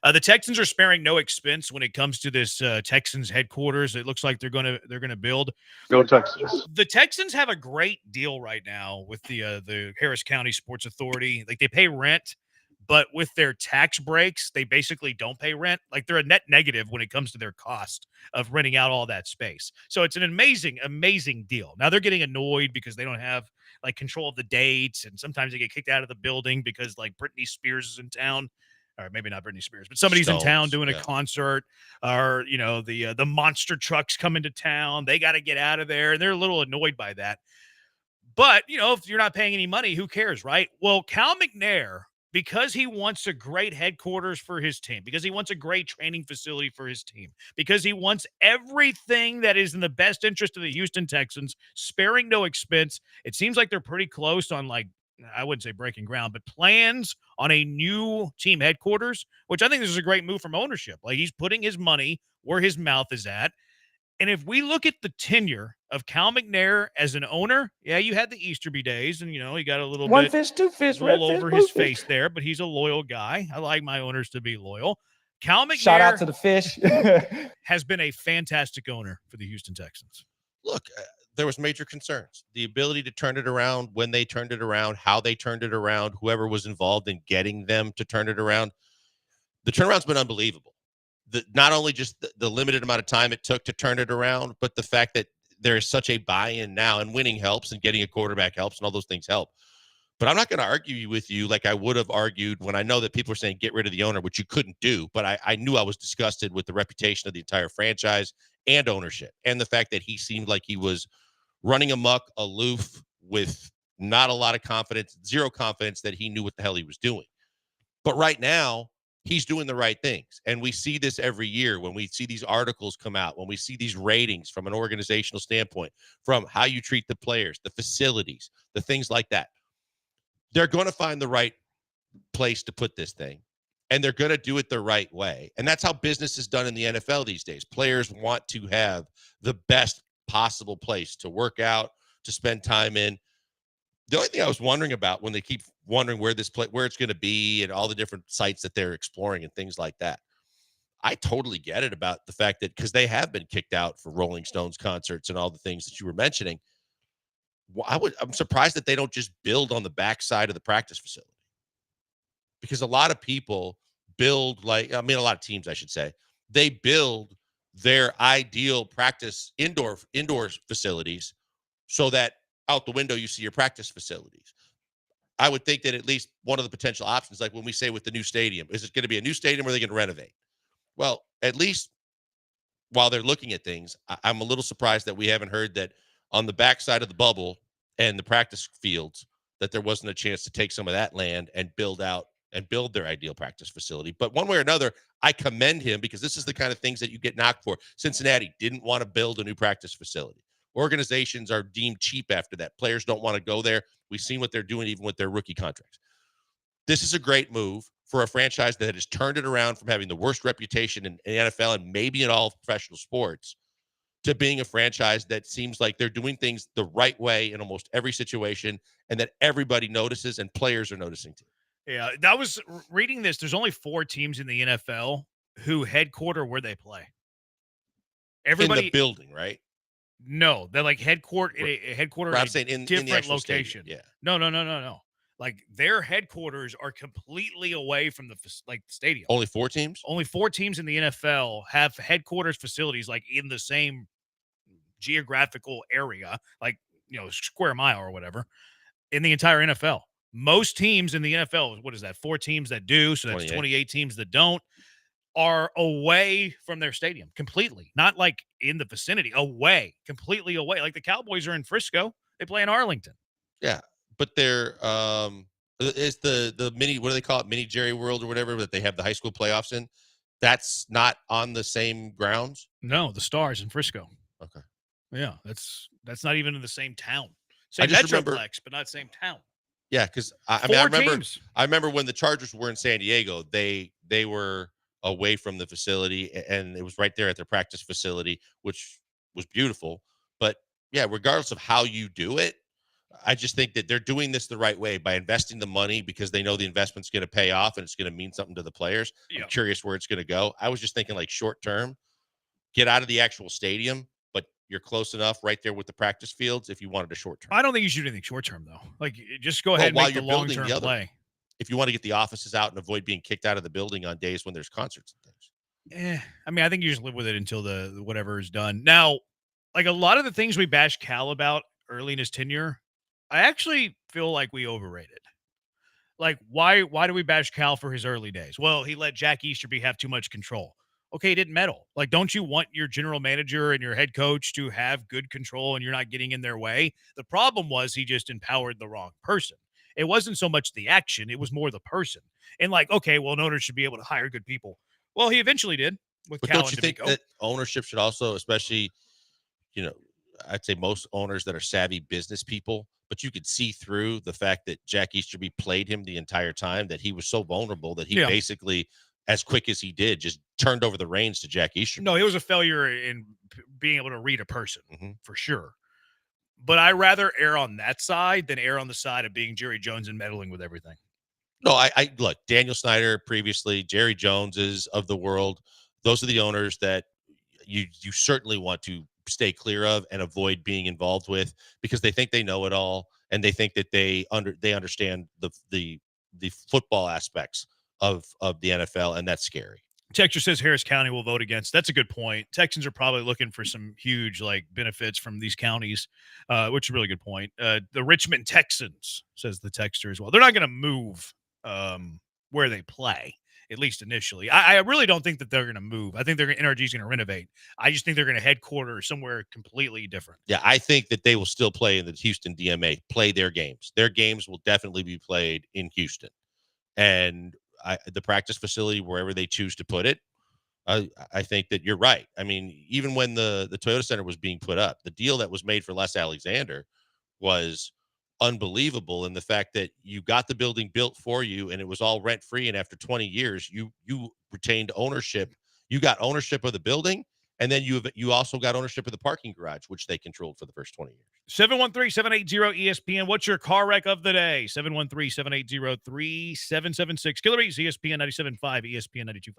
The Texans are sparing no expense when it comes to this Texans headquarters. It looks like they're gonna build. Go Texans. The Texans have a great deal right now with the Harris County Sports Authority. Like, they pay rent, but with their tax breaks, they basically don't pay rent. Like, they're a net negative when it comes to their cost of renting out all that space. So it's an amazing, amazing deal. Now they're getting annoyed because they don't have like control of the dates, and sometimes they get kicked out of the building because like Britney Spears is in town, or maybe not Britney Spears, but somebody's in town doing a concert, or the monster trucks come into town. They got to get out of there, and they're a little annoyed by that. But if you're not paying any money, who cares, right? Well, Cal McNair, because he wants a great headquarters for his team, because he wants a great training facility for his team, because he wants everything that is in the best interest of the Houston Texans, sparing no expense. It seems like they're pretty close on, like, I wouldn't say breaking ground, but plans on a new team headquarters, which I think this is a great move from ownership. Like, he's putting his money where his mouth is at. And if we look at the tenure of Cal McNair as an owner, yeah, you had the Easterby days, and he got a little One bit fish, two fish, all red over fish, his blue face fish. there, but he's a loyal guy. I like my owners to be loyal. Cal McNair, Shout out to the fish. has been a fantastic owner for the Houston Texans. Look, there was major concerns. The ability to turn it around, when they turned it around, how they turned it around, whoever was involved in getting them to turn it around. The turnaround's been unbelievable. Not only just the limited amount of time it took to turn it around, but the fact that there is such a buy-in now, and winning helps, and getting a quarterback helps, and all those things help. But I'm not going to argue with you like I would have argued when I know that people are saying get rid of the owner, which you couldn't do. But I knew I was disgusted with the reputation of the entire franchise and ownership, and the fact that he seemed like he was running amok, aloof, with not a lot of confidence, zero confidence that he knew what the hell he was doing. But right now, he's doing the right things. And we see this every year when we see these articles come out, when we see these ratings from an organizational standpoint, from how you treat the players, the facilities, the things like that. They're going to find the right place to put this thing, and they're going to do it the right way. And that's how business is done in the NFL these days. Players want to have the best possible place to work out, to spend time in. The only thing I was wondering about, when they keep wondering where it's going to be and all the different sites that they're exploring and things like that, I totally get it about the fact that, because they have been kicked out for Rolling Stones concerts and all the things that you were mentioning. I'm surprised that they don't just build on the backside of the practice facility, because a lot of people build a lot of teams, I should say, they build their ideal practice indoor facilities so that out the window you see your practice facilities. I would think that at least one of the potential options, like when we say with the new stadium, is it going to be a new stadium or are they going to renovate? Well, at least while they're looking at things, I'm a little surprised that we haven't heard that on the backside of the bubble and the practice fields, that there wasn't a chance to take some of that land and build their ideal practice facility. But one way or another, I commend him, because this is the kind of things that you get knocked for. Cincinnati didn't want to build a new practice facility. Organizations are deemed cheap after that. Players don't want to go there. We've seen what they're doing even with their rookie contracts. This is a great move for a franchise that has turned it around from having the worst reputation in the NFL and maybe in all professional sports, to being a franchise that seems like they're doing things the right way in almost every situation, and that everybody notices and players are noticing too. Yeah, that was reading this. There's only 4 teams in the NFL who headquarter where they play. Everybody in the building, right? No, they're like headquartered But I'm saying in a in the different actual location. stadium. Yeah. No. Like their headquarters are completely away from the stadium. Only 4 teams? Only 4 teams in the NFL have headquarters facilities like in the same geographical area, like, square mile or whatever, in the entire NFL. Most teams in the NFL, what is that? 4 teams that do, so that's 28 teams that don't, are away from their stadium completely. Not like in the vicinity, away, completely away. Like the Cowboys are in Frisco, they play in Arlington. Yeah, but they're is the mini, what do they call it, mini Jerry World or whatever that they have the high school playoffs in? That's not on the same grounds. No, the Stars in Frisco. Okay. Yeah, that's not even in the same town. I Same just remember- Metroplex, but not same town. Yeah, because I 4 remember teams. I remember when the Chargers were in San Diego, they were away from the facility, and it was right there at their practice facility, which was beautiful. But yeah, regardless of how you do it, I just think that they're doing this the right way by investing the money because they know the investment's going to pay off and it's going to mean something to the players. Yeah. I'm curious where it's going to go. I was just thinking like short term, get out of the actual stadium, but you're close enough right there with the practice fields if you wanted a short term. I don't think you should do anything short term though. Like just go ahead and while make the you're building long term the other, play. if you want to get the offices out and avoid being kicked out of the building on days when there's concerts and things. I mean, I think you just live with it until the whatever is done. Now, like a lot of the things we bash Cal about early in his tenure, I actually feel like we overrated. Like, why do we bash Cal for his early days? Well, he let Jack Easterby have too much control. Okay, he didn't meddle. Like, don't you want your general manager and your head coach to have good control and you're not getting in their way? The problem was he just empowered the wrong person. It wasn't so much the action, it was more the person. And like, okay, well, an owner should be able to hire good people. Well, he eventually did with But Cal don't you and think DeMeco. that ownership should also, especially, I'd say most owners that are savvy business people, but you could see through the fact that Jack Easterby played him the entire time, that he was so vulnerable that he basically, as quick as he did, just turned over the reins to Jack Easterby. No, he was a failure in being able to read a person for sure. But I rather err on that side than err on the side of being Jerry Jones and meddling with everything. No, I look, Daniel Snyder previously, Jerry Joneses of the world. Those are the owners that you certainly want to stay clear of and avoid being involved with because they think they know it all and they think that they understand the football aspects of the NFL, and that's scary. Texture says Harris County will vote against. That's a good point. Texans are probably looking for some huge benefits from these counties, which is a really good point. The Richmond Texans, says the texter as well. They're not going to move where they play, at least initially. I really don't think that they're going to move. I think NRG is going to renovate. I just think they're going to headquarters somewhere completely different. Yeah, I think that they will still play in the Houston DMA, play their games. Their games will definitely be played in Houston. And the practice facility, wherever they choose to put it, I think that you're right. I mean, even when the Toyota Center was being put up, the deal that was made for Les Alexander was unbelievable in the fact that you got the building built for you and it was all rent free. And after 20 years, you retained ownership. You got ownership of the building. And then you also got ownership of the parking garage, which they controlled for the first 20 years. 713-780-ESPN. What's your car wreck of the day? 713-780-3776. Killer Bees, ESPN 97.5, ESPN 92.5.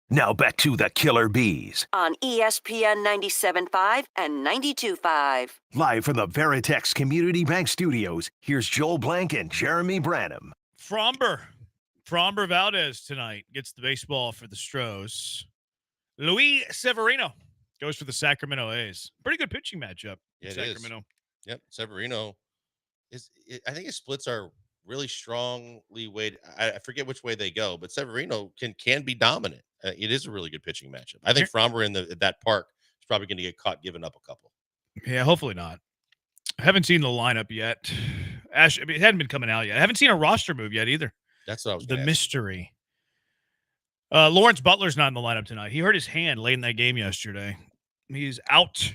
Now back to the Killer Bees. On ESPN 97.5 and 92.5. Live from the Veritex Community Bank Studios, here's Joel Blank and Jeremy Branham. Fromber Valdez tonight gets the baseball for the Stros. Luis Severino goes for the Sacramento A's. Pretty good pitching matchup. Yeah, it Sacramento. Is. Yep, Severino I think his splits are really strongly weighted. I forget which way they go, but Severino can be dominant. It is a really good pitching matchup. I think Fromber in that park is probably going to get caught giving up a couple. Yeah, hopefully not. I haven't seen the lineup yet. Ash, it hadn't been coming out yet. I haven't seen a roster move yet either. That's what I was. The mystery. Lawrence Butler's not in the lineup tonight. He hurt his hand late in that game yesterday. He's out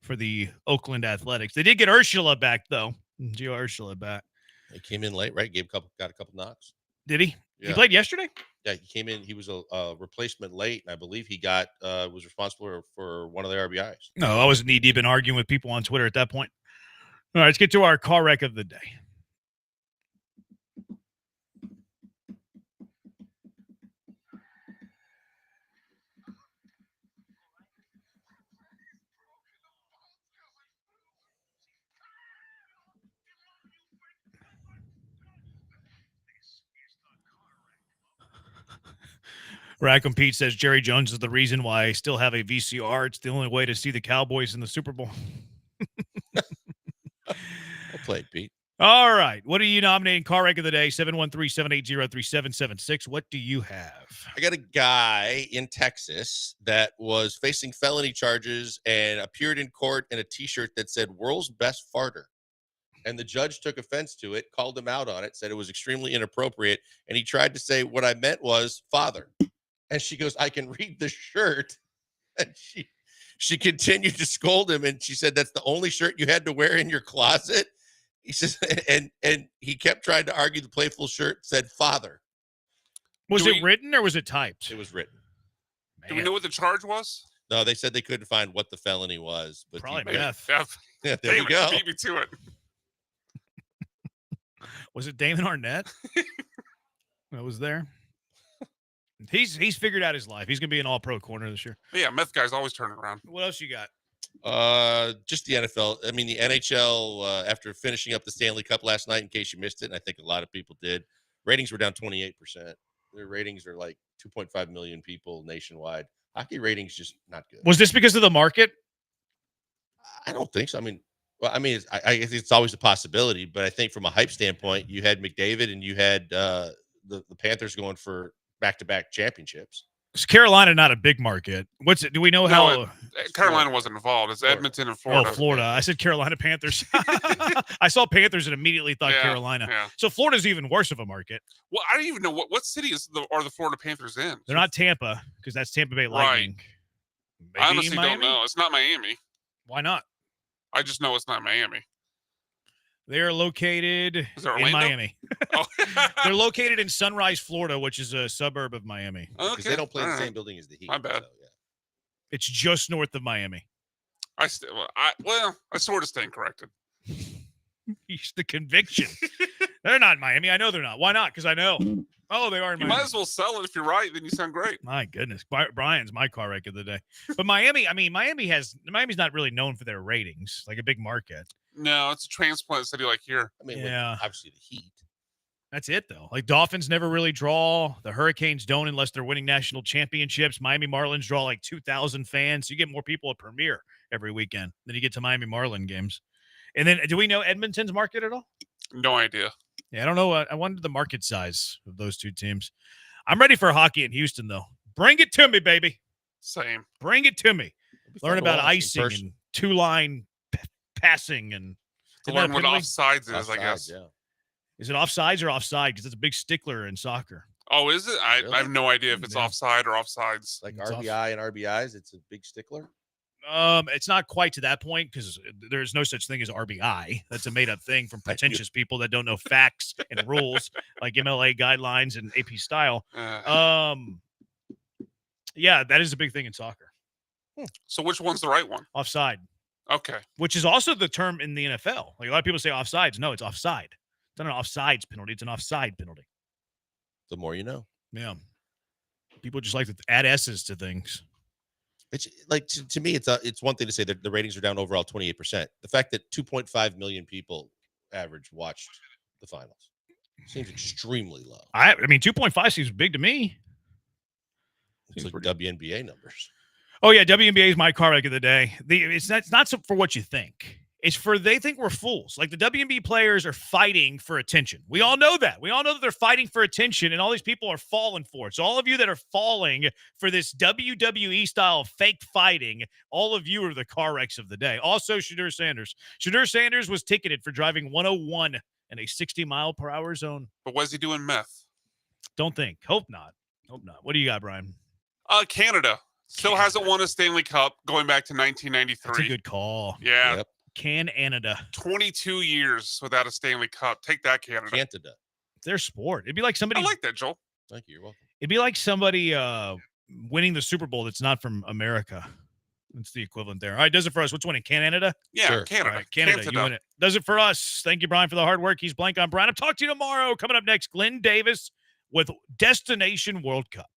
for the Oakland Athletics. They did get Ursula back though. Gio Ursula back. He came in late, right? Got a couple knocks. Did he? Yeah. He played yesterday? Yeah, he came in. He was a replacement late, and I believe he was responsible for one of the RBIs. No, I was knee deep in arguing with people on Twitter at that point. All right, let's get to our car wreck of the day. Rackham Pete says Jerry Jones is the reason why I still have a VCR. It's the only way to see the Cowboys in the Super Bowl. Well played, Pete. All right. What are you nominating? Car wreck of the day, 713-780-3776. What do you have? I got a guy in Texas that was facing felony charges and appeared in court in a T-shirt that said "World's Best Farter." And the judge took offense to it, called him out on it, said it was extremely inappropriate. And he tried to say, what I meant was father. And she goes, I can read the shirt. And she continued to scold him. And she said, that's the only shirt you had to wear in your closet. He says, and he kept trying to argue the playful shirt said father. Was it written or was it typed? It was written. Do we know what the charge was? No, they said they couldn't find what the felony was. But probably meth. Yeah, there you go. Beat me to it. Was it Damon Arnett that was there? He's figured out his life. He's going to be an all-pro corner this year. Yeah, meth guys always turn around. What else you got? Just the NFL. I mean, the NHL, after finishing up the Stanley Cup last night, in case you missed it, and I think a lot of people did, ratings were down 28%. Their ratings are like 2.5 million people nationwide. Hockey ratings just not good. Was this because of the market? I don't think so. I mean, I guess it's always a possibility, but I think from a hype standpoint, you had McDavid and you had the Panthers going for back-to-back championships. Is Carolina not a big market? What's it? Do we know how? Carolina wasn't involved. It's Edmonton and Florida. Oh, Florida. I said Carolina Panthers. I saw Panthers and immediately thought Carolina. Yeah. So Florida's even worse of a market. Well, I don't even know what city are the Florida Panthers in. They're not Tampa because that's Tampa Bay Lightning. Right. I honestly don't know. It's not Miami. Why not? I just know it's not Miami. They're located in Miami. Oh. They're located in Sunrise, Florida, which is a suburb of Miami. Because they don't play in the same building as the Heat. My bad. So, yeah. It's just north of Miami. I sort of stand corrected. The conviction. They're not in Miami. I know they're not. Why not? Because I know. Oh, they are in You Miami. might as well sell it if you're right. Then you sound great. My goodness. Brian's my car wreck of the day. But Miami's not really known for their ratings, like a big market. No, it's a transplant city like here. I mean, yeah. Obviously the Heat. That's it, though. Like, Dolphins never really draw. The Hurricanes don't unless they're winning national championships. Miami Marlins draw like 2,000 fans. So you get more people at Premier every weekend than you get to Miami Marlin games. And then, do we know Edmonton's market at all? No idea. Yeah, I don't know. I wondered the market size of those two teams. I'm ready for hockey in Houston, though. Bring it to me, baby. Same. Bring it to me. Learn about icing person. and two-line passing and To learn what offsides is, I guess. Yeah. Is it offsides or offside? Because it's a big stickler in soccer. Oh, is it? I have no idea if it's offside or offsides. Like RBI and RBIs, it's a big stickler. It's not quite to that point because there's no such thing as RBI. That's a made-up thing from pretentious people that don't know facts and rules like MLA guidelines and AP style. Yeah, that is a big thing in soccer. So which one's the right one? Offside. Okay. Which is also the term in the NFL. Like a lot of people say offsides. No, it's offside. It's not an offsides penalty. It's an offside penalty. The more you know. Yeah. People just like to add S's to things. It's like to me, it's one thing to say that the ratings are down overall 28%. The fact that 2.5 million people average watched the finals seems extremely low. I mean, 2.5 seems big to me. It's like WNBA numbers. Oh yeah, WNBA is my car wreck of the day. It's not for what you think. It's for they think we're fools. Like the WNBA players are fighting for attention. We all know that. We all know that they're fighting for attention, and all these people are falling for it. So all of you that are falling for this WWE style of fake fighting, all of you are the car wrecks of the day. Also, Shadur Sanders. Shadur Sanders was ticketed for driving 101 in a 60-mile-per-hour zone. But was he doing meth? Don't think. Hope not. Hope not. What do you got, Brian? Canada still hasn't won a Stanley Cup going back to 1993. That's a good call. Yeah. Yep. Canada. 22 years without a Stanley Cup. Take that, Canada. Canada. Their sport. It'd be like somebody. I like that, Joel. Thank you. You're welcome. It'd be like somebody winning the Super Bowl that's not from America. That's the equivalent there. All right, does it for us. What's winning? Canada? Yeah, Sure. Canada. All right, Canada, you win it. Does it for us. Thank you, Brian, for the hard work. He's Blank on Brian. I'll talk to you tomorrow. Coming up next, Glenn Davis with Destination World Cup.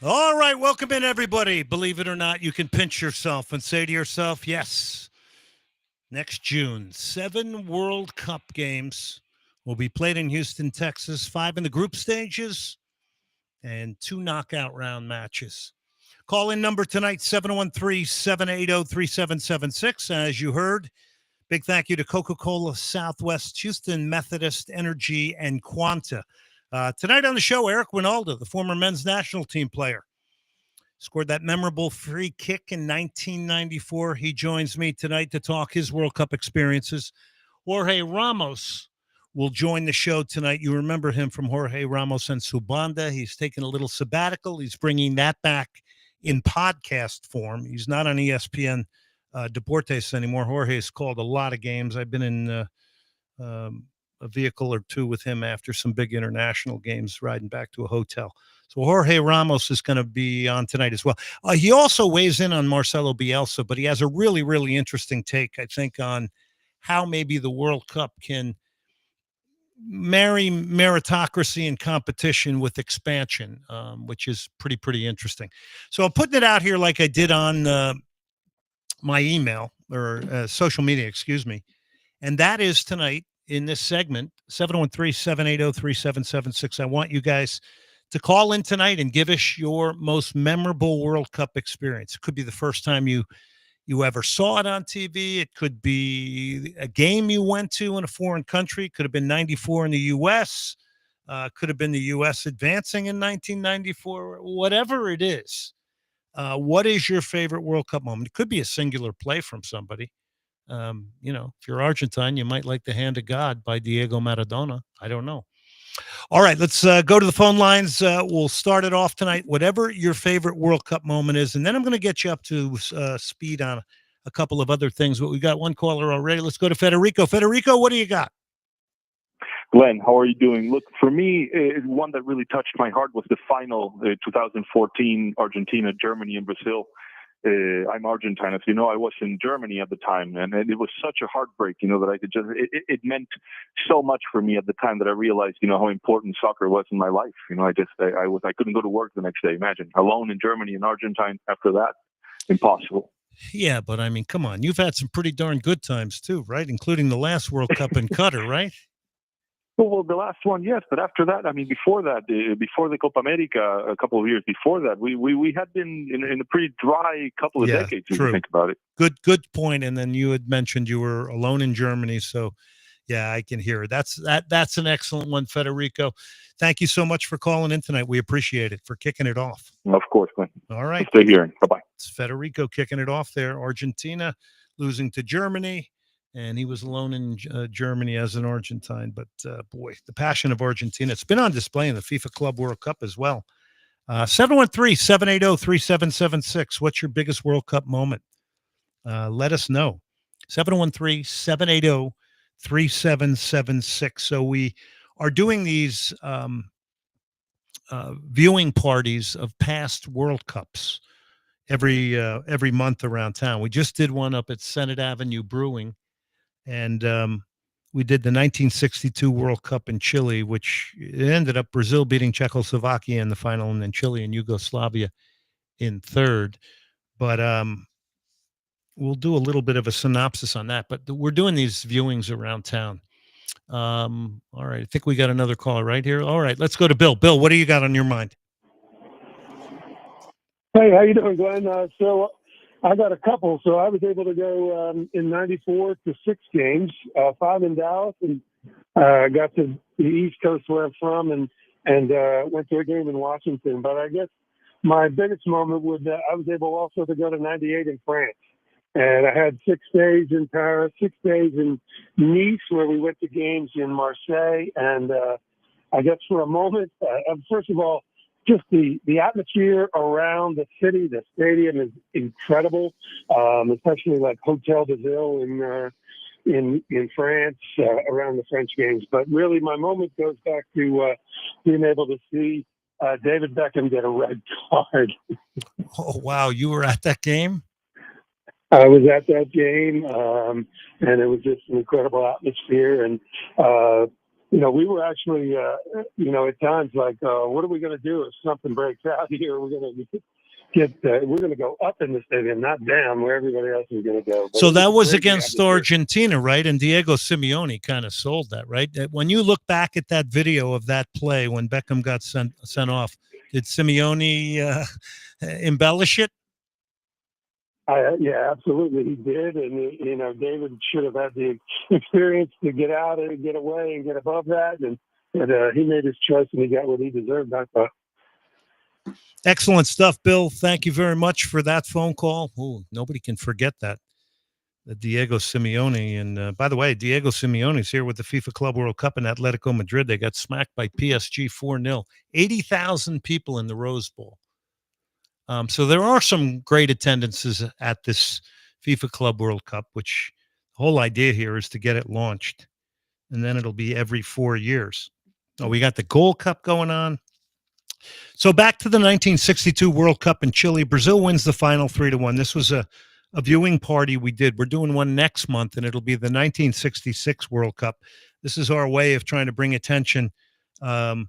All right, welcome in, everybody. Believe it or not, you can pinch yourself and say to yourself, yes, next June, 7 World Cup games will be played in Houston, Texas, 5 in the group stages and 2 knockout round matches. Call-in number tonight, 713-780-3776. As you heard, big thank you to Coca-Cola Southwest, Houston Methodist Energy, and Quanta. Tonight on the show, Eric Winalda, the former men's national team player, scored that memorable free kick in 1994. He joins me tonight to talk his World Cup experiences. Jorge Ramos will join the show tonight. You remember him from Jorge Ramos and Subanda. He's taken a little sabbatical. He's bringing that back in podcast form. He's not on ESPN Deportes anymore. Jorge's called a lot of games. I've been in a vehicle or two with him after some big international games, riding back to a hotel. So Jorge Ramos is going to be on tonight as well. He also weighs in on Marcelo Bielsa, but he has a really, really interesting take, I think, on how maybe the World Cup can marry meritocracy and competition with expansion, which is pretty interesting. So I'm putting it out here like I did on my email or social media, excuse me. And that is tonight in this segment, 713-780-3776. I want you guys to call in tonight and give us your most memorable World Cup experience. It could be the first time you ever saw it on TV. It could be a game you went to in a foreign country. It could have been 94 in the U.S. Could have been the U.S. advancing in 1994. Whatever it is, what is your favorite World Cup moment? It could be a singular play from somebody. If you're Argentine, you might like The Hand of God by Diego Maradona. I don't know. All right, let's go to the phone lines. We'll start it off tonight, whatever your favorite World Cup moment is. And then I'm going to get you up to speed on a couple of other things. But we got one caller already. Let's go to Federico. Federico, what do you got? Glenn, how are you doing? Look, for me, one that really touched my heart was the final 2014 Argentina, Germany, and Brazil. I'm Argentine, as you know. I was in Germany at the time, and it was such a heartbreak, that I could just, it meant so much for me at the time that I realized, how important soccer was in my life. I couldn't go to work the next day. Imagine, alone in Germany and Argentine after that, impossible. Yeah, but I mean, come on, you've had some pretty darn good times too, right? Including the last World Cup in Qatar, right? Well, the last one, yes, but after that, I mean, before that, before the Copa America, a couple of years before that, we had been in a pretty dry couple of decades. If you think about it. Good point. And then you had mentioned you were alone in Germany, so yeah, I can hear it. That's an excellent one, Federico. Thank you so much for calling in tonight. We appreciate it, for kicking it off. Of course, Glenn. All right, stay here. Bye bye. It's Federico kicking it off there. Argentina losing to Germany. And he was alone in Germany as an Argentine. But, boy, the passion of Argentina, it's been on display in the FIFA Club World Cup as well. 713-780-3776. What's your biggest World Cup moment? Let us know. 713-780-3776. So we are doing these viewing parties of past World Cups every month around town. We just did one up at Senate Avenue Brewing. And we did the 1962 World Cup in Chile, which ended up Brazil beating Czechoslovakia in the final, and then Chile and Yugoslavia in third. But we'll do a little bit of a synopsis on that. But we're doing these viewings around town. All right. I think we got another caller right here. All right. Let's go to Bill. Bill, what do you got on your mind? Hey, how you doing, Glenn? So I got a couple. So I was able to go in 94 to 6 games, 5 in Dallas, and got to the East Coast where I'm from, and went to a game in Washington. But I guess my biggest moment was that I was able also to go to 98 in France. And I had 6 days in Paris, 6 days in Nice, where we went to games in Marseille. And I guess for a moment, first of all, just the atmosphere around the city, the stadium is incredible, especially like Hotel de Ville in France around the French games. But really, my moment goes back to being able to see David Beckham get a red card. Oh, wow. You were at that game? I was at that game, and it was just an incredible atmosphere. And we were actually, at times like, what are we going to do if something breaks out here? We're going to we're going to go up in the stadium, not down where everybody else is going to go. But so that was crazy against atmosphere. Argentina, right? And Diego Simeone kind of sold that, right? When you look back at that video of that play when Beckham got sent off, did Simeone embellish it? Yeah, absolutely, he did, and David should have had the experience to get out and get away and get above that, and he made his choice and he got what he deserved, I thought. Excellent stuff, Bill. Thank you very much for that phone call. Ooh, nobody can forget that. Diego Simeone. And by the way, Diego Simeone is here with the FIFA Club World Cup in Atletico Madrid. They got smacked by PSG 4-0. 80,000 people in the Rose Bowl. So there are some great attendances at this FIFA Club World Cup, which the whole idea here is to get it launched. And then it'll be every 4 years. Oh, we got the Gold Cup going on. So back to the 1962 World Cup in Chile. Brazil wins the final 3-1. This was a viewing party we did. We're doing one next month, and it'll be the 1966 World Cup. This is our way of trying to bring attention and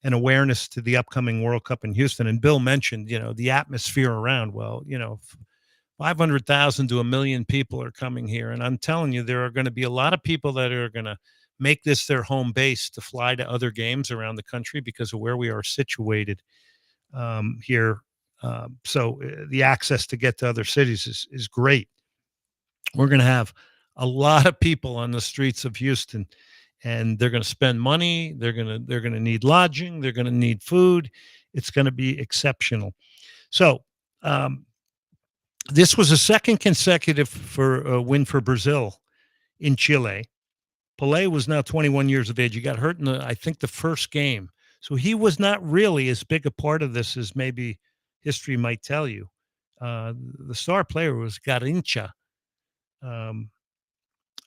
awareness to the upcoming World Cup in Houston. And Bill mentioned, the atmosphere around. Well, 500,000 to 1 million people are coming here. And I'm telling you, there are going to be a lot of people that are going to make this their home base to fly to other games around the country because of where we are situated here. So the access to get to other cities is great. We're going to have a lot of people on the streets of Houston, and they're going to spend money. They're going to need lodging. They're going to need food. It's going to be exceptional. So this was a second consecutive win for Brazil in Chile. Pelé was now 21 years of age. He got hurt in I think the first game. So he was not really as big a part of this as maybe history might tell you. The star player was Garrincha. I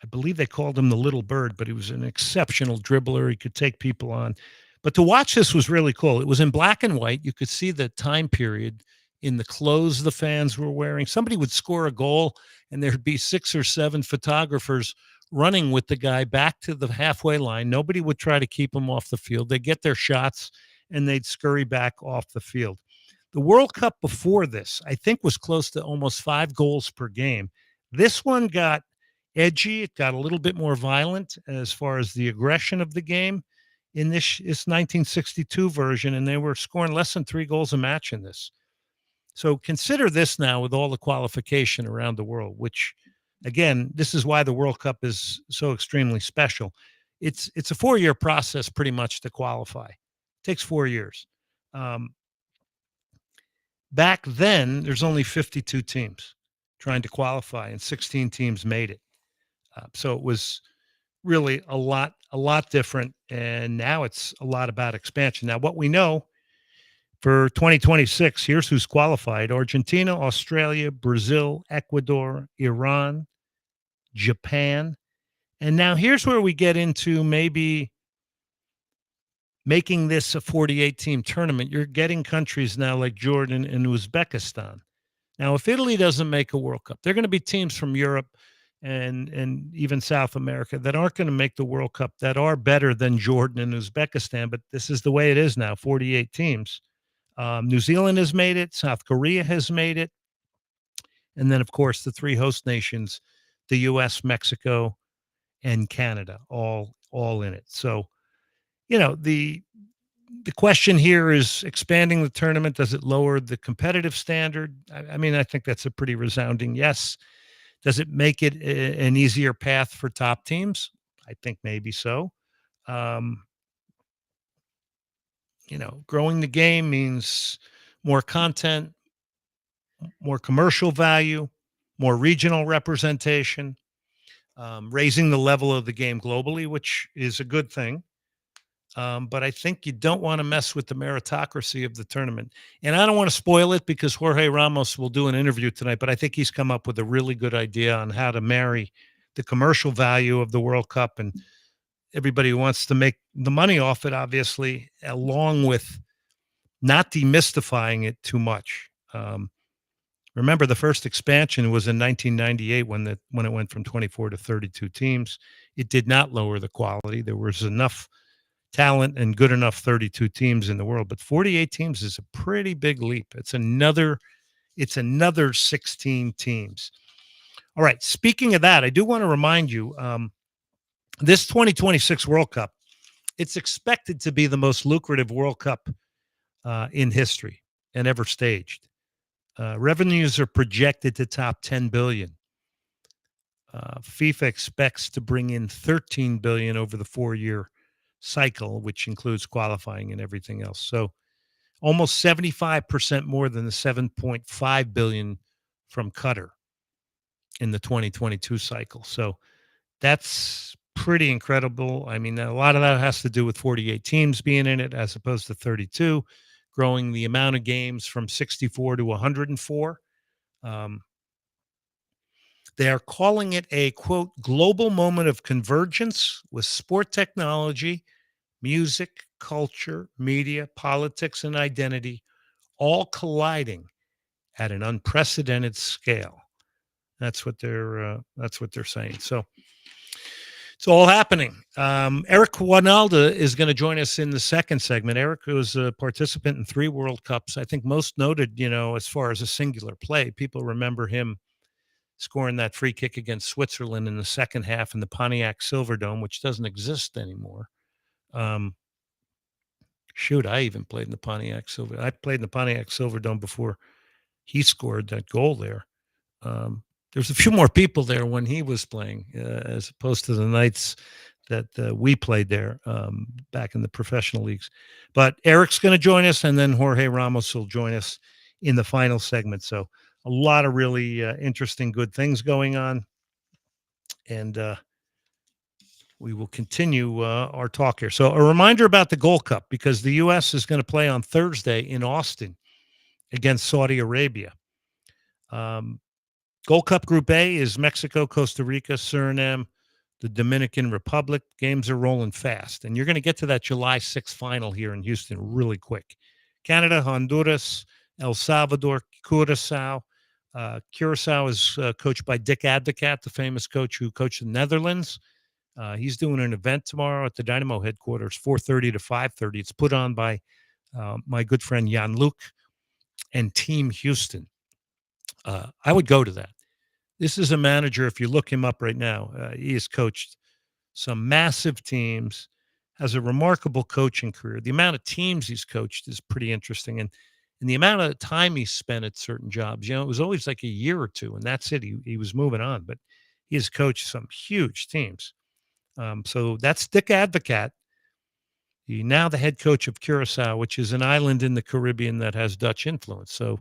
believe they called him the little bird, but he was an exceptional dribbler. He could take people on. But to watch this was really cool. It was in black and white. You could see the time period in the clothes the fans were wearing. Somebody would score a goal, and there'd be 6 or 7 photographers running with the guy back to the halfway line. Nobody would try to keep him off the field. They'd get their shots, and they'd scurry back off the field. The World Cup before this, I think, was close to almost 5 goals per game. This one got edgy. It got a little bit more violent as far as the aggression of the game in this 1962 version, and they were scoring less than 3 goals a match in this. So consider this now with all the qualification around the world, which, again, this is why the World Cup is so extremely special. It's a 4-year process pretty much to qualify. It takes 4 years. Back then, there's only 52 teams trying to qualify, and 16 teams made it. So it was really a lot different, and now it's a lot about expansion. Now, what we know for 2026, here's who's qualified: Argentina, Australia, Brazil, Ecuador, Iran, Japan. And now here's where we get into maybe making this a 48-team tournament. You're getting countries now like Jordan and Uzbekistan. Now, if Italy doesn't make a World Cup, there are going to be teams from Europe and even South America that aren't going to make the World Cup that are better than Jordan and Uzbekistan. But this is the way it is now, 48 teams. New Zealand has made it. South Korea has made it. And then, of course, the 3 host nations, the U.S., Mexico, and Canada, all in it. So, the question here is expanding the tournament. Does it lower the competitive standard? I mean, I think that's a pretty resounding yes. Does it make it an easier path for top teams? I think maybe so. Growing the game means more content, more commercial value, more regional representation, raising the level of the game globally, which is a good thing. But I think you don't want to mess with the meritocracy of the tournament. And I don't want to spoil it because Jorge Ramos will do an interview tonight, but I think he's come up with a really good idea on how to marry the commercial value of the World Cup and everybody who wants to make the money off it, obviously, along with not demystifying it too much. Remember, the first expansion was in 1998 when it went from 24 to 32 teams. It did not lower the quality. There was enough talent and good enough 32 teams in the world, but 48 teams is a pretty big leap. It's another 16 teams. All right. Speaking of that, I do want to remind you, this 2026 World Cup, it's expected to be the most lucrative World Cup in history and ever staged. Revenues are projected to top 10 billion. FIFA expects to bring in 13 billion over the 4-year cycle, which includes qualifying and everything else. So almost 75% more than the 7.5 billion from Qatar in the 2022 cycle. So that's pretty incredible. I mean, a lot of that has to do with 48 teams being in it as opposed to 32, growing the amount of games from 64 to 104. They are calling it a, quote, global moment of convergence with sport technology, music, culture, media, politics, and identity all colliding at an unprecedented scale. That's what they're saying. So it's all happening. Eric Winalda is going to join us in the second segment. Eric was a participant in 3 World Cups. I think most noted, as far as a singular play, people remember him scoring that free kick against Switzerland in the second half in the Pontiac Silverdome, which doesn't exist anymore. I even played in the Pontiac Silverdome. I played in the Pontiac Silverdome before he scored that goal there. There's a few more people there when he was playing, as opposed to the nights that we played there back in the professional leagues. But Eric's going to join us, and then Jorge Ramos will join us in the final segment. So a lot of really interesting, good things going on. And we will continue our talk here. So a reminder about the Gold Cup, because the U.S. is going to play on Thursday in Austin against Saudi Arabia. Gold Cup Group A is Mexico, Costa Rica, Suriname, the Dominican Republic. Games are rolling fast. And you're going to get to that July 6th final here in Houston really quick. Canada, Honduras, El Salvador, Curacao. Curacao is coached by Dick Advocat, the famous coach who coached the Netherlands. He's doing an event tomorrow at the Dynamo headquarters, 4:30 to 5:30. It's put on by my good friend Jan-Luc and Team Houston. I would go to that. This is a manager, if you look him up right now, he has coached some massive teams, has a remarkable coaching career. The amount of teams he's coached is pretty interesting. And the amount of time he spent at certain jobs, it was always like a year or two, and that's it. He was moving on, but he has coached some huge teams. So that's Dick Advocat. He's now the head coach of Curacao, which is an island in the Caribbean that has Dutch influence. So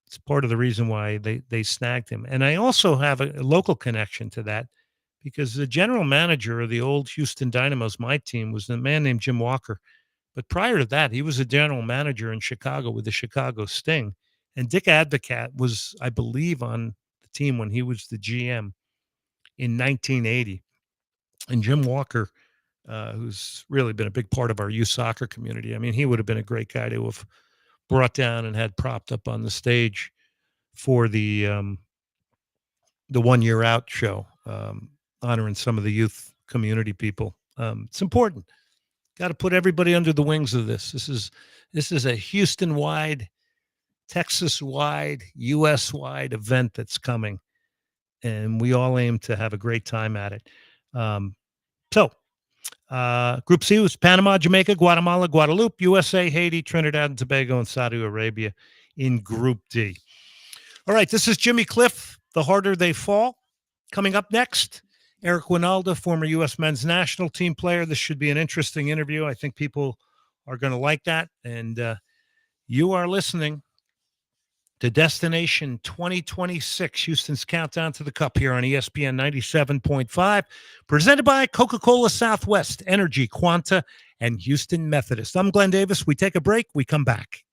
it's part of the reason why they snagged him. And I also have a local connection to that, because the general manager of the old Houston Dynamos, my team, was a man named Jim Walker. But prior to that, he was a general manager in Chicago with the Chicago Sting. And Dick Advocat was, I believe, on the team when he was the GM in 1980. And Jim Walker, who's really been a big part of our youth soccer community, I mean, he would have been a great guy to have brought down and had propped up on the stage for the 1 Year Out show, honoring some of the youth community people. It's important. Got to put everybody under the wings of this. This is a Houston-wide, Texas-wide, U.S.-wide event that's coming, and we all aim to have a great time at it. Group C was Panama, Jamaica, Guatemala, Guadeloupe, USA, Haiti, Trinidad and Tobago, and Saudi Arabia in Group D. All right, this is Jimmy Cliff, The Harder They Fall. Coming up next, Eric Winalda, former U.S. men's national team player. This should be an interesting interview. I think people are going to like that. And you are listening to Destination 2026, Houston's Countdown to the Cup here on ESPN 97.5, presented by Coca-Cola Southwest, Energy, Quanta, and Houston Methodist. I'm Glenn Davis. We take a break. We come back.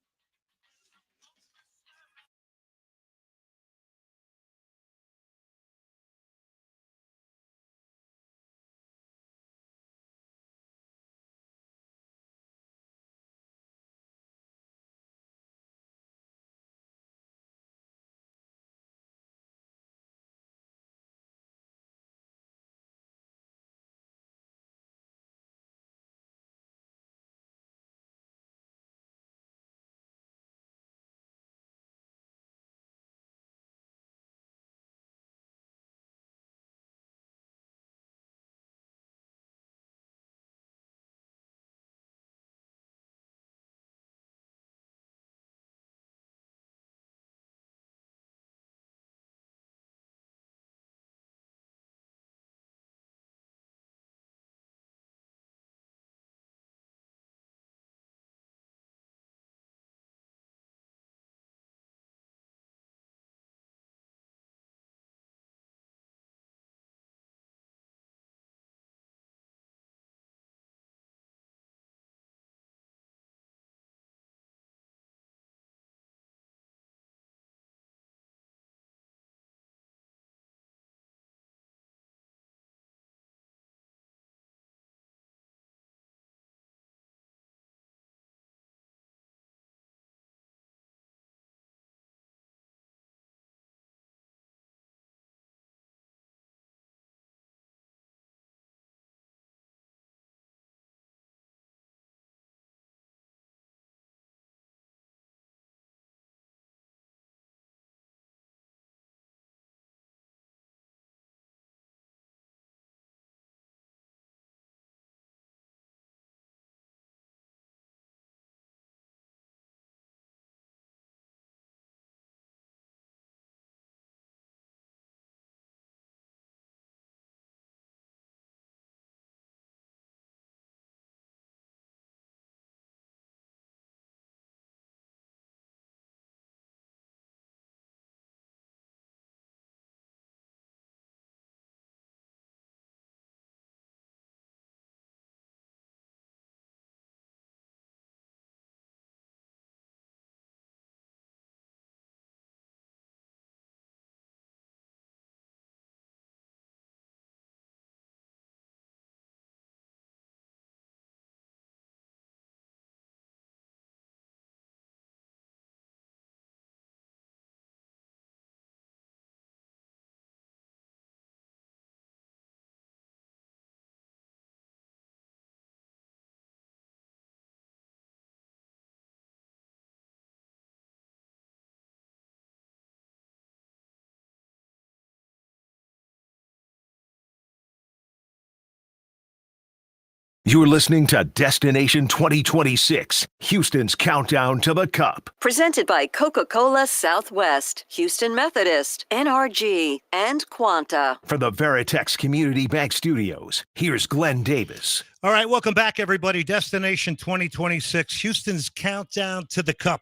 You're listening to Destination 2026, Houston's countdown to the Cup. Presented by Coca-Cola Southwest, Houston Methodist, NRG, and Quanta. For the Veritex Community Bank Studios, here's Glenn Davis. All right, welcome back, everybody. Destination 2026, Houston's countdown to the Cup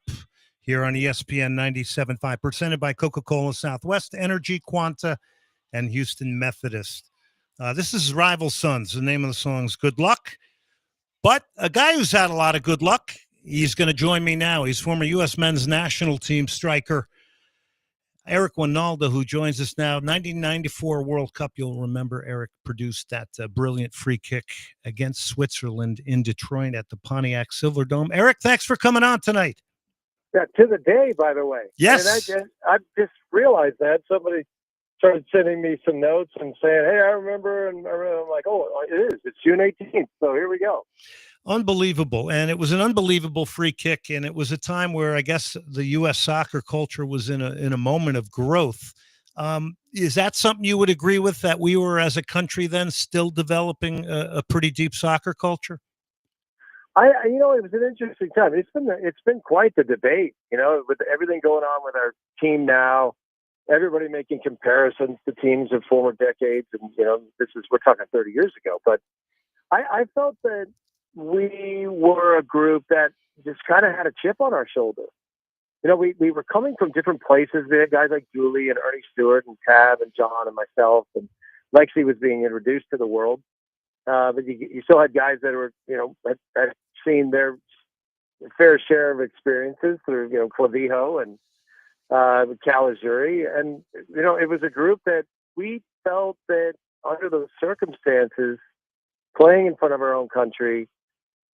here on ESPN 97.5, presented by Coca-Cola Southwest, Energy, Quanta, and Houston Methodist. This is Rival Sons. The name of the song is Good Luck. But a guy who's had a lot of good luck, he's going to join me now. He's former U.S. men's national team striker Eric Winalda, who joins us now. 1994 World Cup, you'll remember Eric produced that brilliant free kick against Switzerland in Detroit at the Pontiac Silverdome. Eric, thanks for coming on tonight. Yeah, to the day, by the way. Yes. I just realized that. Somebody started sending me some notes and saying, hey, I remember. And I'm like, oh, it is. It's June 18th. So here we go. Unbelievable. And it was an unbelievable free kick. And it was a time where I guess the U.S. soccer culture was in a moment of growth. Is that something you would agree with, that we were as a country then still developing a pretty deep soccer culture? It was an interesting time. It's been quite the debate, with everything going on with our team now, everybody making comparisons to teams of former decades. And, we're talking 30 years ago, but I felt that we were a group that just kind of had a chip on our shoulder. We were coming from different places. We had guys like Julie and Ernie Stewart and Tab and John and myself, and Lexi was being introduced to the world. But you still had guys that were, had seen their fair share of experiences through, Clavijo and Calazuri. And, it was a group that we felt that under those circumstances, playing in front of our own country,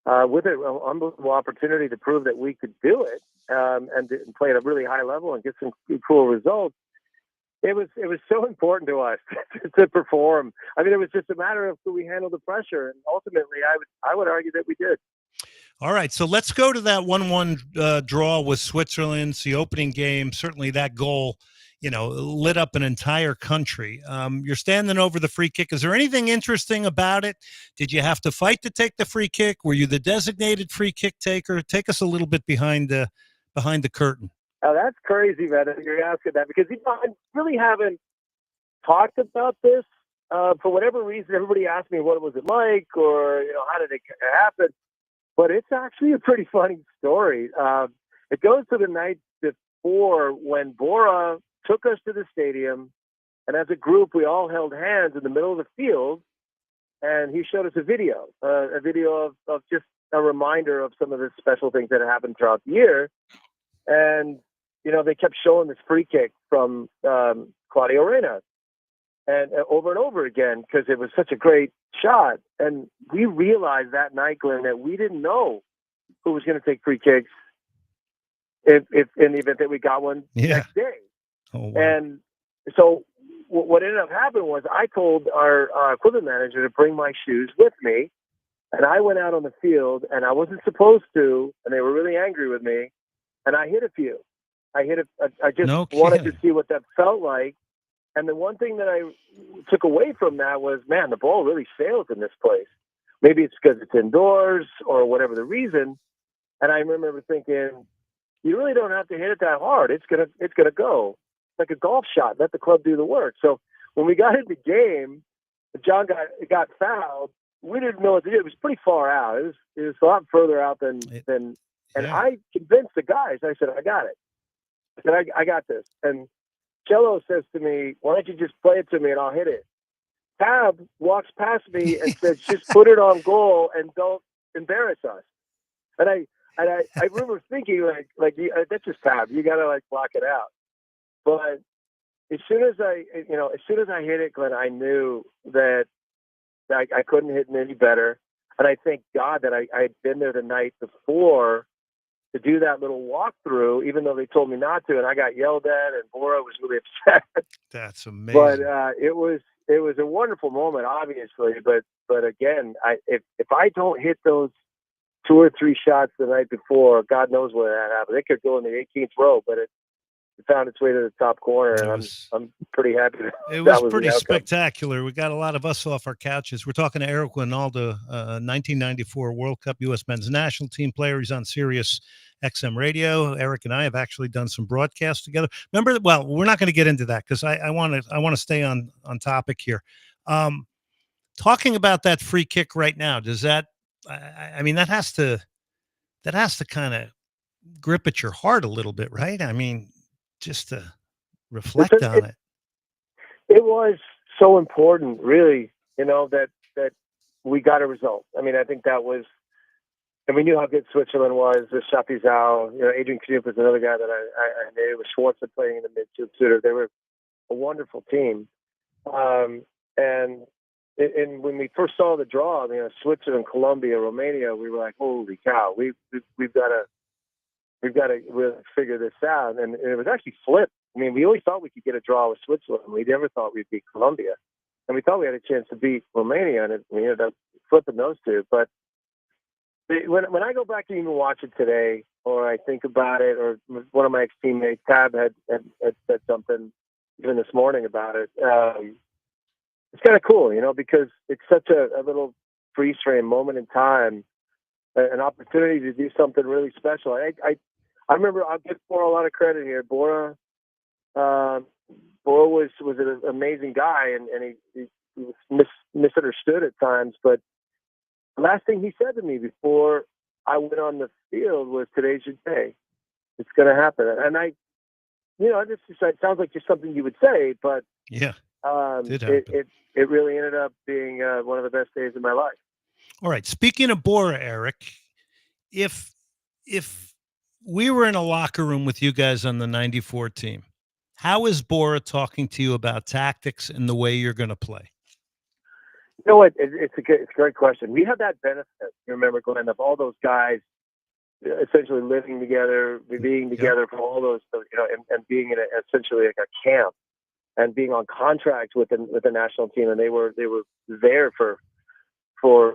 with an unbelievable opportunity to prove that we could do it, and play at a really high level and get some cool results. It was so important to us to perform. I mean, it was just a matter of could we handle the pressure, and ultimately, I would argue that we did. All right, so let's go to that 1-1 draw with Switzerland. It's the opening game. Certainly, that goal, lit up an entire country. You're standing over the free kick. Is there anything interesting about it? Did you have to fight to take the free kick? Were you the designated free kick taker? Take us a little bit behind the curtain. Oh, that's crazy, man, that you're asking that, because I really haven't talked about this. For whatever reason, everybody asked me what was it like, or how did it happen. But it's actually a pretty funny story. It goes to the night before when Bora took us to the stadium, and as a group, we all held hands in the middle of the field, and he showed us a video of just a reminder of some of the special things that happened throughout the year. And they kept showing this free kick from Claudio Reyna, and over again, because it was such a great shot. And we realized that night, Glenn, that we didn't know who was going to take free kicks if in the event that we got one next day. Oh, wow. And so what ended up happening was I told our equipment manager to bring my shoes with me, and I went out on the field, and I wasn't supposed to, and they were really angry with me, and I hit a few. I just wanted to see what that felt like. And the one thing that I took away from that was, man, the ball really sails in this place. Maybe it's because it's indoors or whatever the reason. And I remember thinking, you really don't have to hit it that hard. It's gonna go. It's like a golf shot. Let the club do the work. So when we got into the game, John got fouled. We didn't know what to do. It was pretty far out. It was a lot further out than. And I convinced the guys. I said, I got it. I said, I got this. And Cello says to me, why don't you just play it to me and I'll hit it? Tab walks past me and says, just put it on goal and don't embarrass us. And I remember thinking like that's just Tab. You got to block it out. But as soon as I hit it, Glenn, I knew that I couldn't hit it any better. And I thank God that I had been there the night before to do that little walkthrough, even though they told me not to, and I got yelled at, and Bora was really upset. That's amazing. But it was a wonderful moment, obviously. But again, if I don't hit those 2 or 3 shots the night before, God knows where that happened. It could go in the 18th row, but found its way to the top corner, and I'm pretty happy It that was pretty the outcome. spectacular. We got a lot of us off our couches. We're talking to Eric Winalda, 1994 World Cup U.S. Men's National Team player. He's on Sirius XM Radio. Eric and I have actually done some broadcasts together. Remember, well, we're not going to get into that because I want to stay on topic here. Talking about that free kick right now, does that? I mean, that has to kind of grip at your heart a little bit, right? I mean, just to reflect on it. It was so important, really, that we got a result. I mean, I think that was, and we knew how good Switzerland was. The Shafi Zhao, Adrian Knoop was another guy that I knew. With Schwarzer playing in the midfield. They were a wonderful team. And when we first saw the draw, Switzerland, Colombia, Romania, we were like, holy cow, we've got to really figure this out. And it was actually flipped. I mean, we always thought we could get a draw with Switzerland. We never thought we'd beat Colombia. And we thought we had a chance to beat Romania, and we ended up flipping those two. But when I go back and even watch it today, or I think about it, or one of my ex-teammates, Tab, had said something even this morning about it, it's kind of cool, because it's such a little freeze frame moment in time, an opportunity to do something really special. I remember, I'll give Bora a lot of credit here. Bora was an amazing guy, and he was misunderstood at times. But the last thing he said to me before I went on the field was, "Today's your day. It's going to happen." And it sounds like just something you would say, but yeah, it really ended up being one of the best days of my life. All right. Speaking of Bora, Eric, if we were in a locker room with you guys on the 94 team, how is Bora talking to you about tactics and the way you're going to play? You know what? It's a great question. We had that benefit, you remember, Glenn, of all those guys essentially living together, being together for all those, and being in essentially like a camp, and being on contract with the national team, and they were there for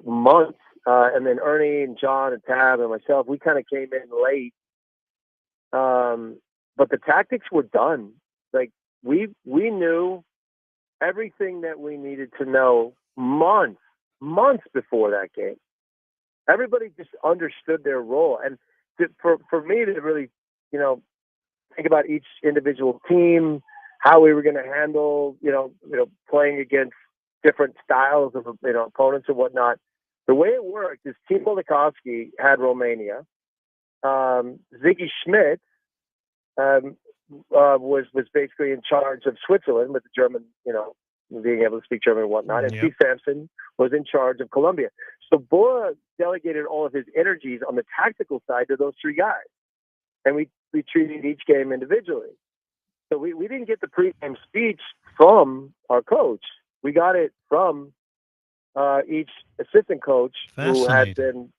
months. And then Ernie and John and Tab and myself, we kind of came in late. But the tactics were done. Like we knew everything that we needed to know months before that game. Everybody just understood their role. And for me to really, think about each individual team, how we were going to handle, playing against different styles of, opponents and whatnot. The way it worked is Team Moldakovsky had Romania. Ziggy Schmidt was basically in charge of Switzerland with the German, being able to speak German and whatnot. And Steve Sampson was in charge of Colombia. So Bora delegated all of his energies on the tactical side to those three guys. And we treated each game individually. So we didn't get the pre-game speech from our coach. We got it from each assistant coach who had been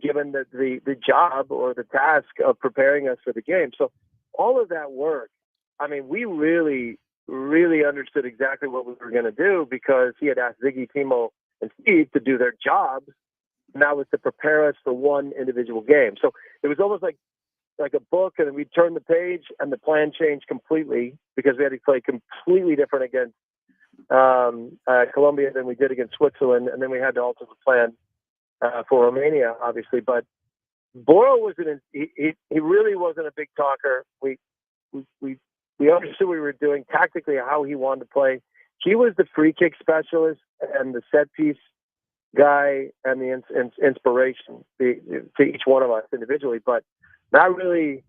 given the job or the task of preparing us for the game. So all of that work, I mean, we really, really understood exactly what we were going to do, because he had asked Ziggy, Timo, and Steve to do their jobs, and that was to prepare us for one individual game. So it was almost like a book, and then we turned the page and the plan changed completely, because we had to play completely different against Colombia than we did against Switzerland, and then we had to alter the plan for Romania, obviously. But Bora he really wasn't a big talker. We understood what we were doing tactically, how he wanted to play. He was the free kick specialist and the set piece guy and the inspiration to each one of us individually, but not really.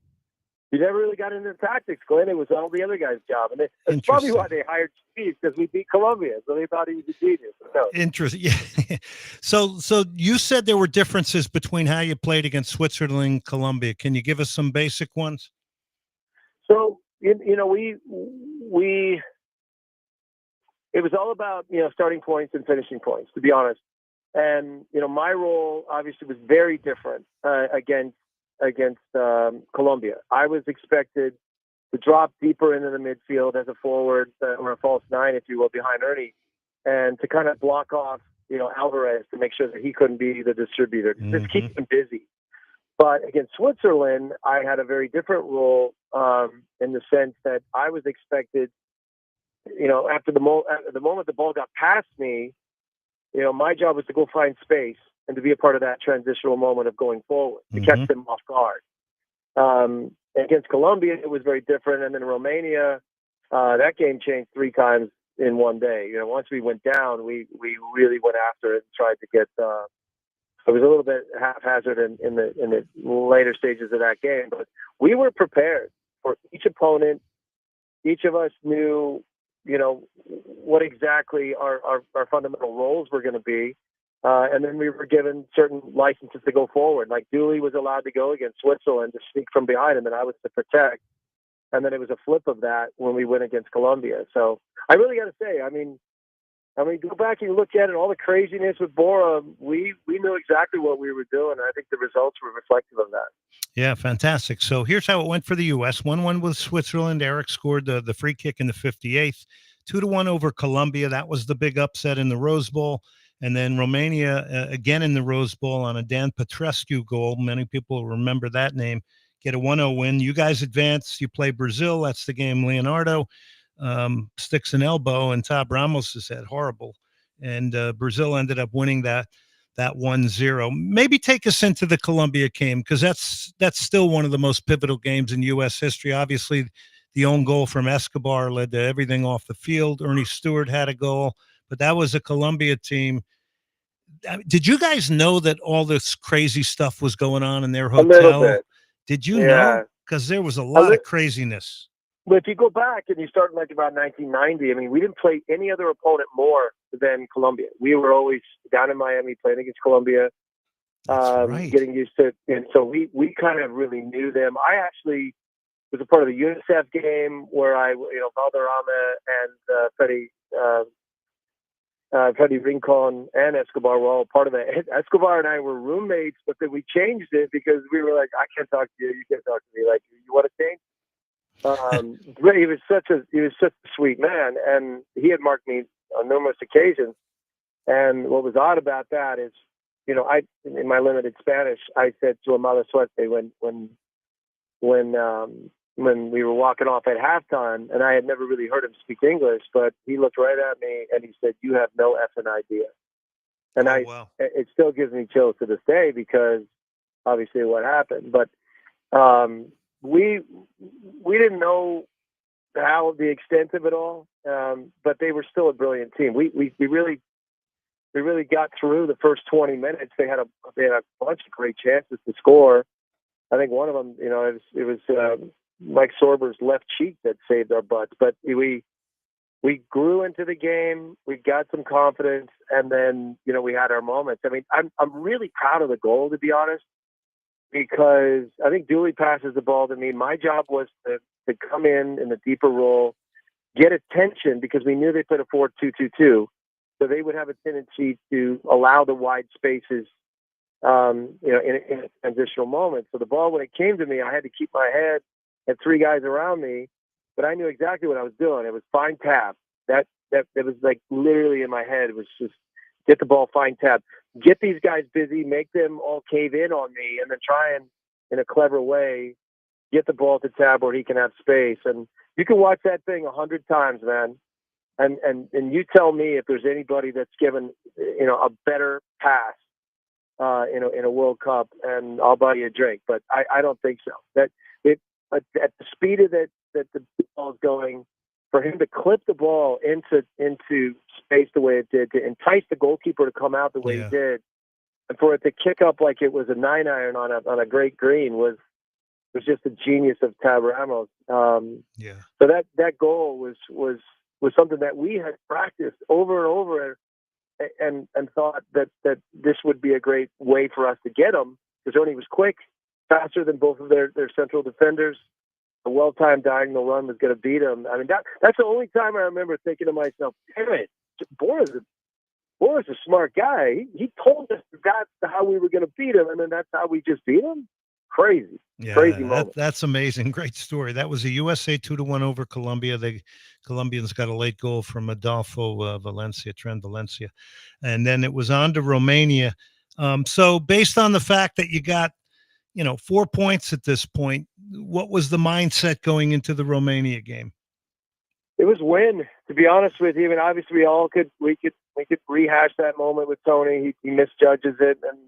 He never really got into the tactics, Glenn. It was all the other guys' job. And that's probably why they hired Steve, because we beat Colombia. So they thought he was a genius. No. Interesting. Yeah. So you said there were differences between how you played against Switzerland and Colombia. Can you give us some basic ones? So, it was all about, starting points and finishing points, to be honest. And, my role obviously was very different against Colombia. I was expected to drop deeper into the midfield as a forward or a false nine, if you will, behind Ernie, and to kind of block off, Alvarez to make sure that he couldn't be the distributor. Just keep him busy. But against Switzerland, I had a very different role in the sense that I was expected, after the moment the ball got past me, my job was to go find space and to be a part of that transitional moment of going forward, to catch them off guard. Against Colombia, it was very different. And then Romania, that game changed 3 times in one day. Once we went down, we really went after it and tried to get. It was a little bit haphazard in the later stages of that game, but we were prepared for each opponent. Each of us knew, what exactly our fundamental roles were going to be. And then we were given certain licenses to go forward. Like Dooley was allowed to go against Switzerland to sneak from behind him, and I was to protect. And then it was a flip of that when we went against Colombia. So I really got to say, I mean, go back and look at it, all the craziness with Bora, we knew exactly what we were doing. I think the results were reflective of that. Yeah, fantastic. So here's how it went for the U.S. 1-1 with Switzerland. Eric scored the free kick in the 58th. 2-1 over Colombia. That was the big upset in the Rose Bowl. And then Romania, again in the Rose Bowl on a Dan Petrescu goal. Many people remember that name. Get a 1-0 win. You guys advance. You play Brazil. That's the game Leonardo sticks an elbow in Tab Ramos' head. Horrible. And Brazil ended up winning that 1-0. Maybe take us into the Colombia game, because that's still one of the most pivotal games in U.S. history. Obviously, the own goal from Escobar led to everything off the field. Ernie Stewart had a goal, but that was a Colombia team. Did you guys know that all this crazy stuff was going on in their hotel? A little bit. Did you know? Because there was a lot of craziness. But if you go back and you start in like about 1990, I mean, we didn't play any other opponent more than Colombia. We were always down in Miami playing against Colombia, getting used to it. And so we kind of really knew them. I actually was a part of the UNICEF game where Valderrama and Freddie Rincon and Escobar were all part of that. Escobar and I were roommates, but then we changed it because we were like, I can't talk to you. You can't talk to me. Like, you want to change? He was such a sweet man, and he had marked me on numerous occasions. And what was odd about that is, I, in my limited Spanish, I said to Mala Suerte when we were walking off at halftime, and I had never really heard him speak English, but he looked right at me and he said, "You have no effing idea." And it still gives me chills to this day because obviously what happened, but we didn't know how the extent of it all, but they were still a brilliant team. We really got through the first 20 minutes. They had a bunch of great chances to score. I think one of them, it was Mike Sorber's left cheek that saved our butts. But we grew into the game. We got some confidence, and then we had our moments. I mean, I'm really proud of the goal, to be honest, because I think Dooley passes the ball to me. My job was to come in the deeper role, get attention, because we knew they played a 4-2-2-2, so they would have a tendency to allow the wide spaces, in a transitional moment. So the ball, when it came to me, I had to keep my head, had 3 guys around me, but I knew exactly what I was doing. It was find tab. That was like literally in my head. It was just get the ball, find tab, get these guys busy, make them all cave in on me, and then try and, in a clever way, get the ball to Tab where he can have space. And you can watch that thing 100 times, man. And you tell me if there's anybody that's given, a better pass, in a World Cup, and I'll buy you a drink. But I don't think so. That at the speed of that the ball is going, for him to clip the ball into space the way it did, to entice the goalkeeper to come out the way he did, and for it to kick up like it was a 9-iron on a great green was just a genius of Tab Ramos. So that goal was something that we had practiced over and over, and thought that this would be a great way for us to get him, because Ernie was quick, faster than both of their central defenders. A well-timed diagonal run was going to beat him. I mean, that's the only time I remember thinking to myself, damn it, Bora's a smart guy. He told us that's how we were going to beat him, and then that's how we just beat him. Crazy. Crazy moment. That's amazing. Great story. That was a USA 2-1 over Colombia. The Colombians got a late goal from Adolfo Trent Valencia. And then it was on to Romania. So based on the fact that you got, 4 points at this point. What was the mindset going into the Romania game? It was win, to be honest with you. I mean, obviously we could rehash that moment with Tony. He misjudges it, and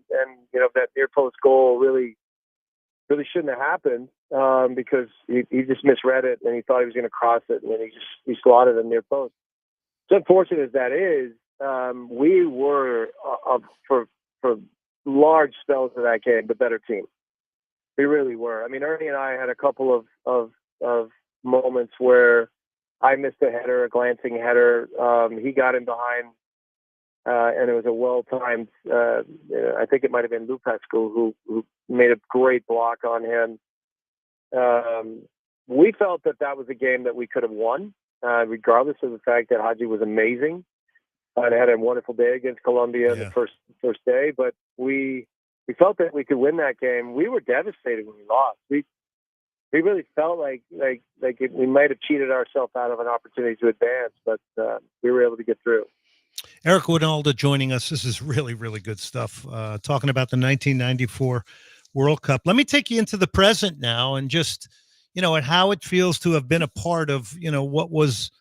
that near post goal really shouldn't have happened because he just misread it and he thought he was going to cross it, and then he slotted him near post. As unfortunate as that is, we were for large spells of that game the better team. We really were. I mean, Ernie and I had a couple of moments where I missed a header, a glancing header. He got in behind, and it was a well-timed, I think it might have been Lupescu who made a great block on him. We felt that was a game that we could have won, regardless of the fact that Hadji was amazing and had a wonderful day against Colombia in the first day. But we felt that we could win that game. We were devastated when we lost. We really felt like we might have cheated ourselves out of an opportunity to advance, but we were able to get through. Eric Winalda joining us. This is really, really good stuff. Talking about the 1994 World Cup. Let me take you into the present now and just, and how it feels to have been a part of, what was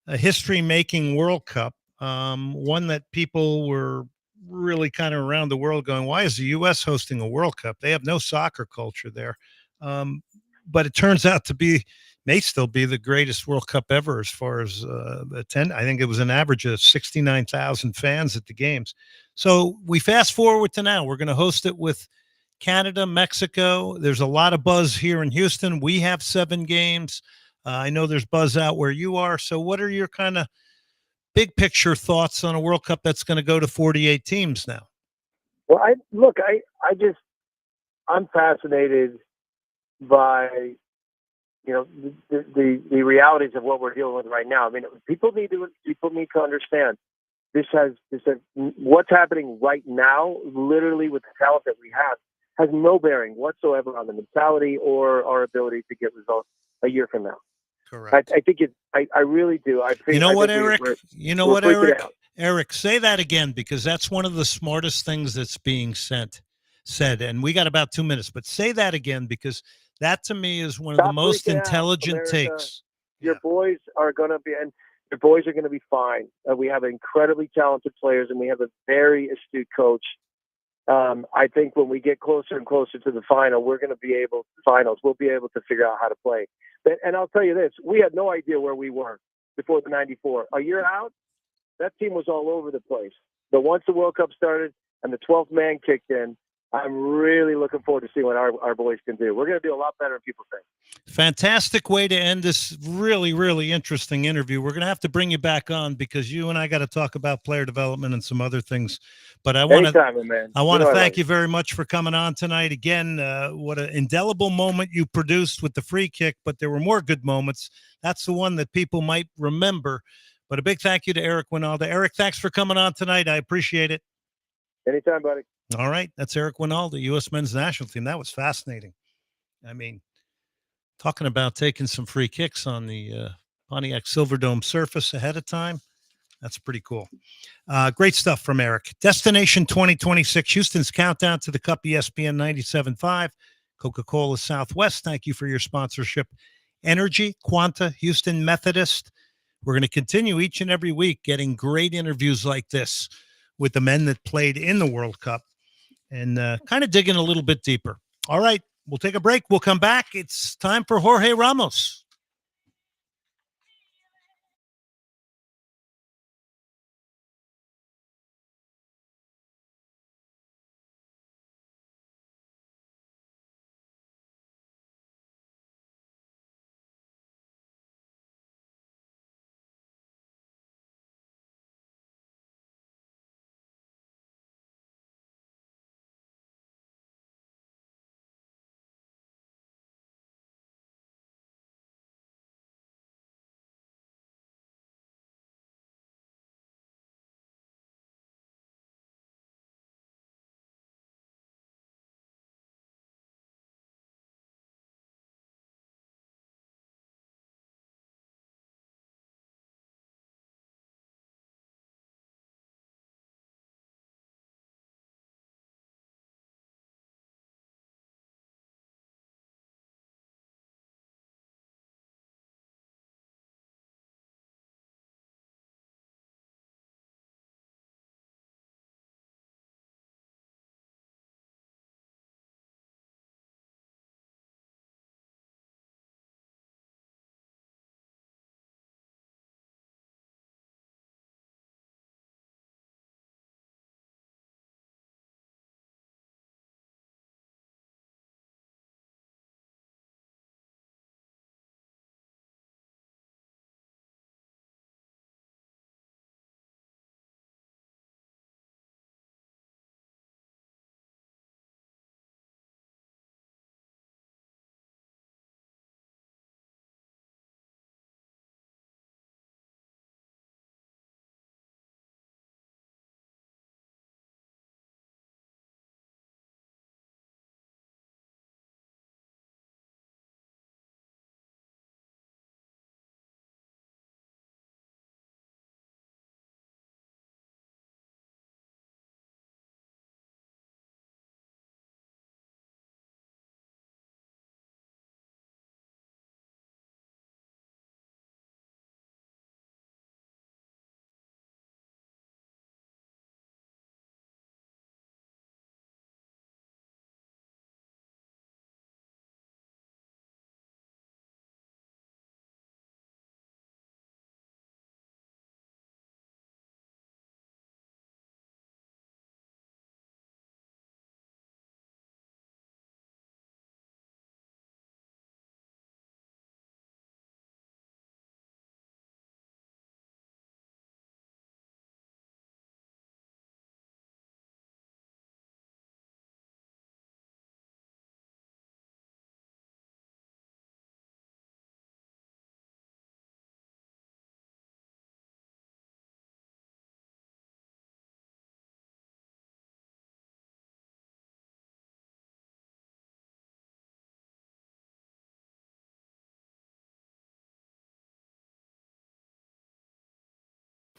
a history-making World Cup. One that people were really kind of around the world going, why is the U.S. hosting a World Cup? They have no soccer culture there. But it turns out to may still be the greatest World Cup ever as far as attend. I think it was an average of 69,000 fans at the games. So we fast forward to now. We're going to host it with Canada, Mexico. There's a lot of buzz here in Houston. We have 7 games. I know there's buzz out where you are. So what are your kind of big picture thoughts on a World Cup that's going to go to 48 teams now? Well, I'm fascinated by the realities of what we're dealing with right now. I mean, people need to understand this has what's happening right now, literally with the talent that we have, has no bearing whatsoever on the mentality or our ability to get results a year from now. Correct. I think I really do. Eric? Eric, say that again, because that's one of the smartest things that's being said. And we got about 2 minutes, but say that again, because that to me is one of the most intelligent takes. Your boys are going to be fine. We have incredibly talented players, and we have a very astute coach. I think when we get closer and closer to the final, we'll be able to figure out how to play. And I'll tell you this, we had no idea where we were before the 94. A year out, that team was all over the place. But once the World Cup started and the 12th man kicked in, I'm really looking forward to seeing what our boys can do. We're going to do a lot better than people think. Fantastic way to end this really, really interesting interview. We're going to have to bring you back on because you and I got to talk about player development and some other things. But I want to thank you very much for coming on tonight. Again, what an indelible moment you produced with the free kick, but there were more good moments. That's the one that people might remember. But a big thank you to Eric Winalda. Eric, thanks for coming on tonight. I appreciate it. Anytime, buddy. All right. That's Eric Winalda, U.S. men's national team. That was fascinating. I mean, talking about taking some free kicks on the Pontiac Silverdome surface ahead of time. That's pretty cool. Great stuff from Eric. Destination 2026, Houston's countdown to the Cup, ESPN 97.5, Coca-Cola Southwest. Thank you for your sponsorship. Energy, Quanta, Houston Methodist. We're going to continue each and every week getting great interviews like this with the men that played in the World Cup and kind of digging a little bit deeper. All right, we'll take a break. We'll come back. It's time for Jorge Ramos.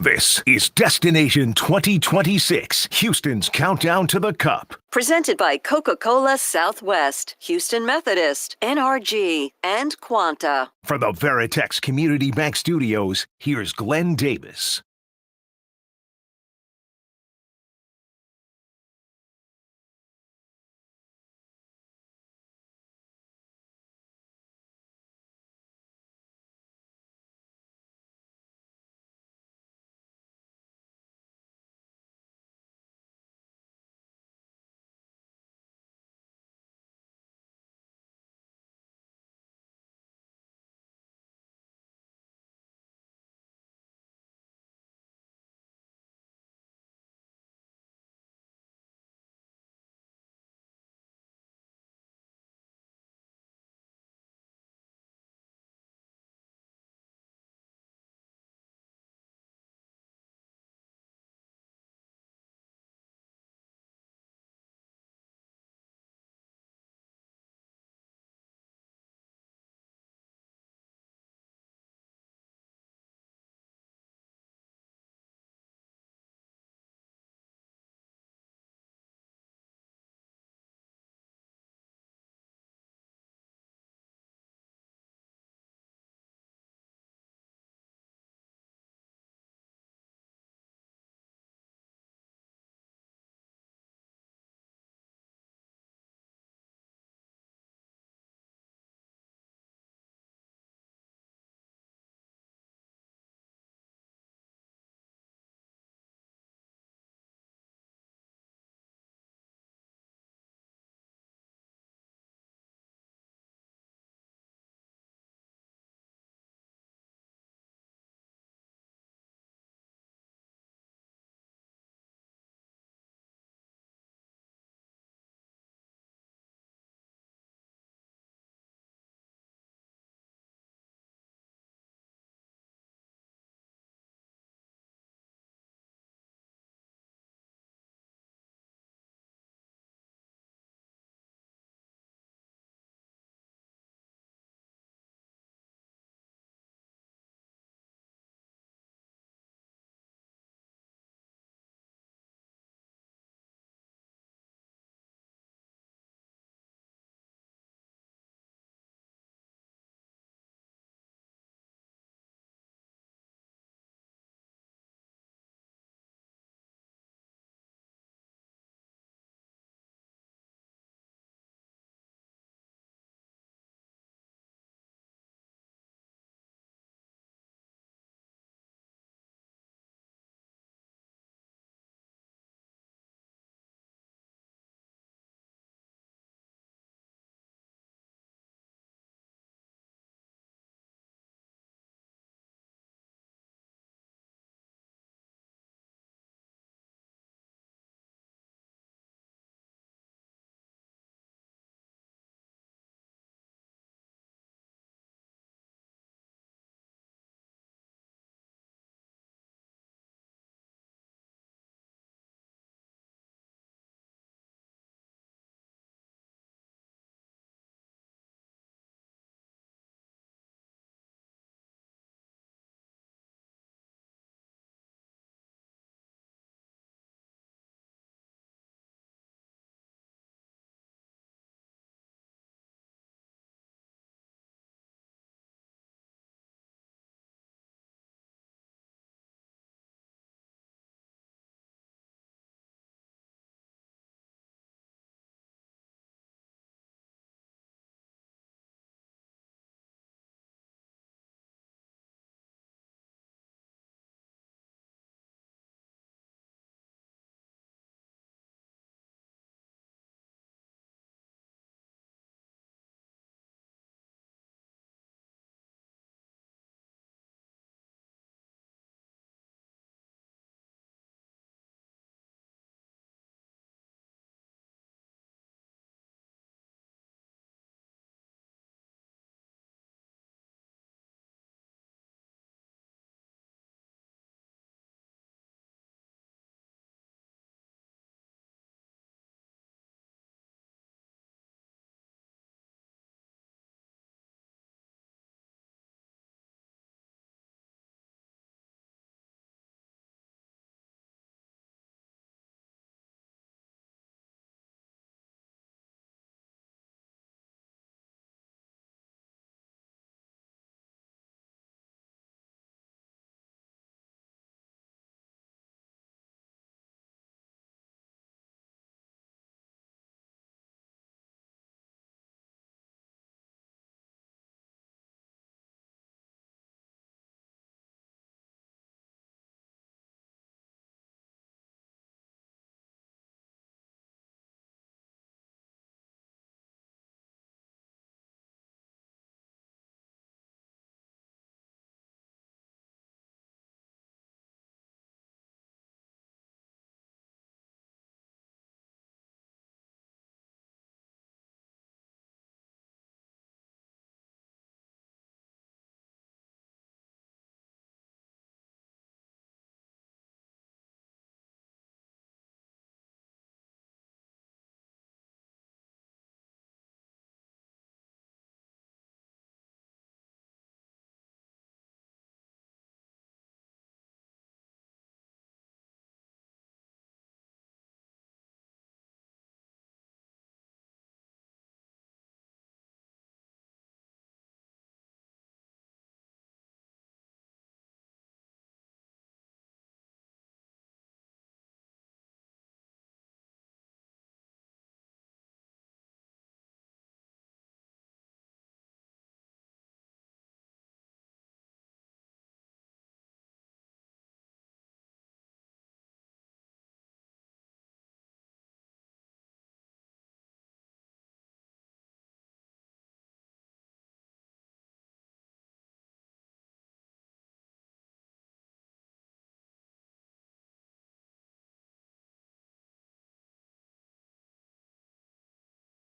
This is Destination 2026, Houston's countdown to the Cup. Presented by Coca-Cola Southwest, Houston Methodist, NRG, and Quanta. For the Veritex Community Bank Studios, here's Glenn Davis.